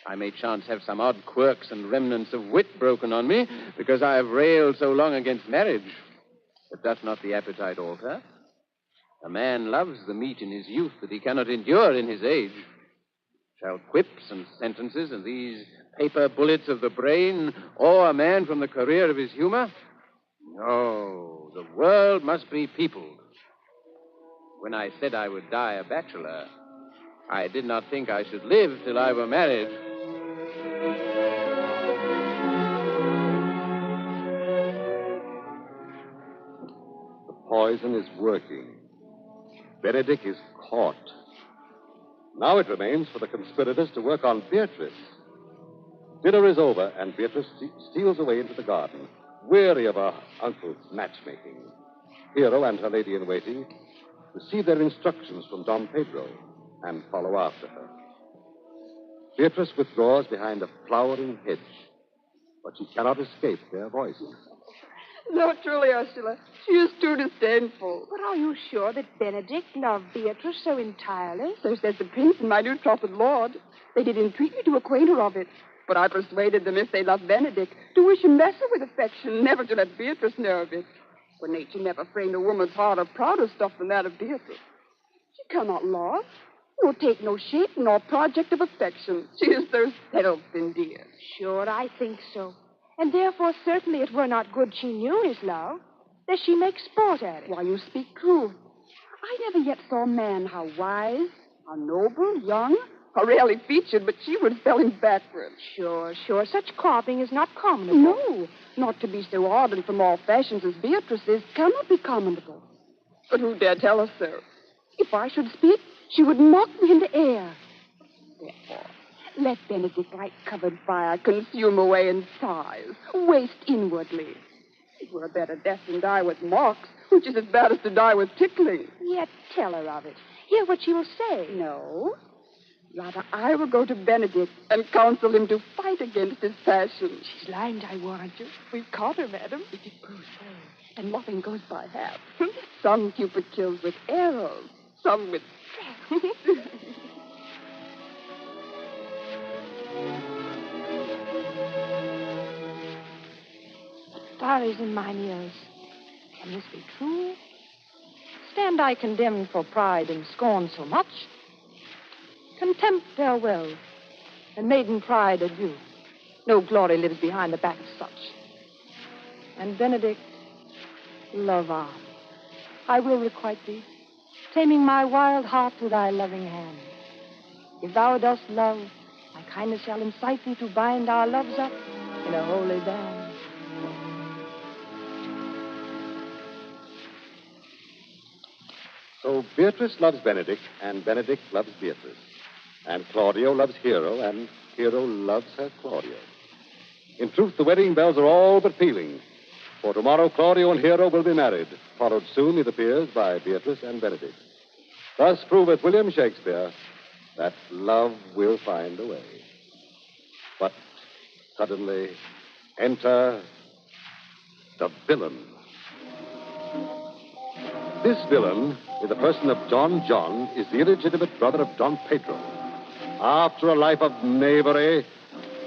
I may chance have some odd quirks and remnants of wit broken on me, because I have railed so long against marriage. But doth not the appetite alter? A man loves the meat in his youth that he cannot endure in his age. Shall quips and sentences and these paper bullets of the brain awe a man from the career of his humor? No, the world must be peopled. When I said I would die a bachelor, I did not think I should live till I were married. Poison is working. Benedict is caught. Now it remains for the conspirators to work on Beatrice. Dinner is over, and Beatrice steals away into the garden, weary of her uncle's matchmaking. Hero and her lady-in-waiting receive their instructions from Don Pedro and follow after her. Beatrice withdraws behind a flowering hedge, but she cannot escape their voices. No, truly, Ursula. She is too disdainful. But are you sure that Benedict loved Beatrice so entirely? So says the prince and my new trusted lord. They did entreat me to acquaint her of it. But I persuaded them, if they loved Benedict, to wish him lesser with affection, never to let Beatrice know of it. For nature never framed a woman's heart of prouder stuff than that of Beatrice. She cannot love, nor take no shape, nor project of affection. She is so self endeared. Sure, I think so. And therefore, certainly it were not good she knew his love, that she makes sport at it. Why, you speak true. I never yet saw a man how wise, how noble, young, how rarely featured, but she would spell him backwards. Sure. Such carping is not commendable. No, not to be so ardent from all fashions as Beatrice is cannot be commendable. But who dare tell her so? If I should speak, she would mock me into air. Therefore, let Benedict, like covered fire, consume away in sighs, waste inwardly. It were a better death than die with mocks, which is as bad as to die with tickling. Yet tell her of it. Hear what she will say. No. Rather, I will go to Benedict and counsel him to fight against his passion. She's lined, I warrant you. We've caught her, madam. If it proves so. And nothing goes by half. Some Cupid kills with arrows, some with traps. Stories in mine ears. Can this be true? Stand I condemned for pride and scorn so much? Contempt, farewell. And maiden pride, adieu. No glory lives behind the back of such. And Benedict, love art. I will requite thee, taming my wild heart to thy loving hand. If thou dost love, my kindness shall incite thee to bind our loves up in a holy band. So Beatrice loves Benedict, and Benedict loves Beatrice. And Claudio loves Hero, and Hero loves her Claudio. In truth, the wedding bells are all but pealing. For tomorrow, Claudio and Hero will be married, followed soon, it appears, by Beatrice and Benedict. Thus proveth William Shakespeare that love will find a way. But suddenly, enter the villain. This villain, in the person of John, is the illegitimate brother of Don Pedro. After a life of knavery,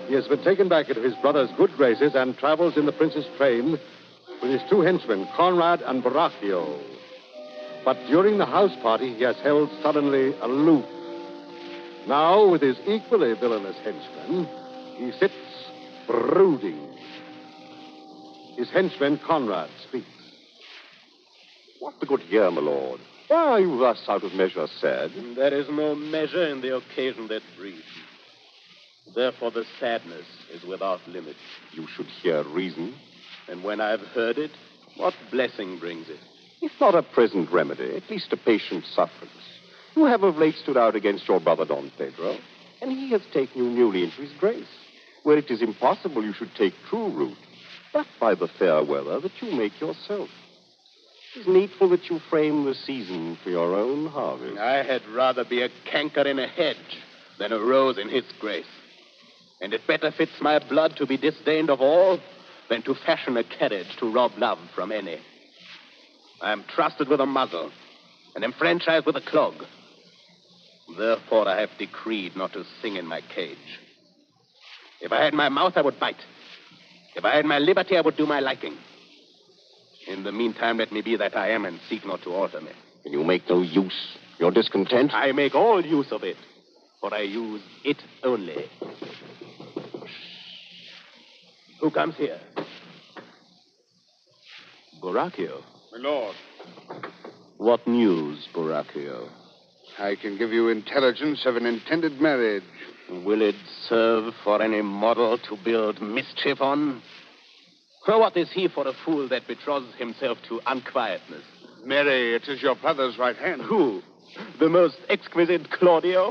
he has been taken back into his brother's good graces and travels in the prince's train with his two henchmen, Conrad and Borachio. But during the house party, he has held sullenly aloof. Now, with his equally villainous henchmen, he sits brooding. His henchman, Conrad, speaks. What the good year, my lord? Why are you thus out of measure sad? There is no measure in the occasion that breeds. Therefore the sadness is without limit. You should hear reason. And when I've heard it, what blessing brings it? If not a present remedy, at least a patient sufferance. You have of late stood out against your brother Don Pedro, and he has taken you newly into his grace, where it is impossible you should take true root, but by the fair weather that you make yourself. It is needful that you frame the season for your own harvest. I had rather be a canker in a hedge than a rose in his grace. And it better fits my blood to be disdained of all than to fashion a carriage to rob love from any. I am trusted with a muzzle and enfranchised with a clog. Therefore I have decreed not to sing in my cage. If I had my mouth, I would bite. If I had my liberty, I would do my liking. In the meantime, let me be that I am and seek not to alter me. And you make no use. You're discontent? I make all use of it, for I use it only. Who comes here? Borachio. My lord. What news, Borachio? I can give you intelligence of an intended marriage. Will it serve for any model to build mischief on? Or what is he for a fool that betroths himself to unquietness? Mary, it is your brother's right hand. Who? The most exquisite Claudio?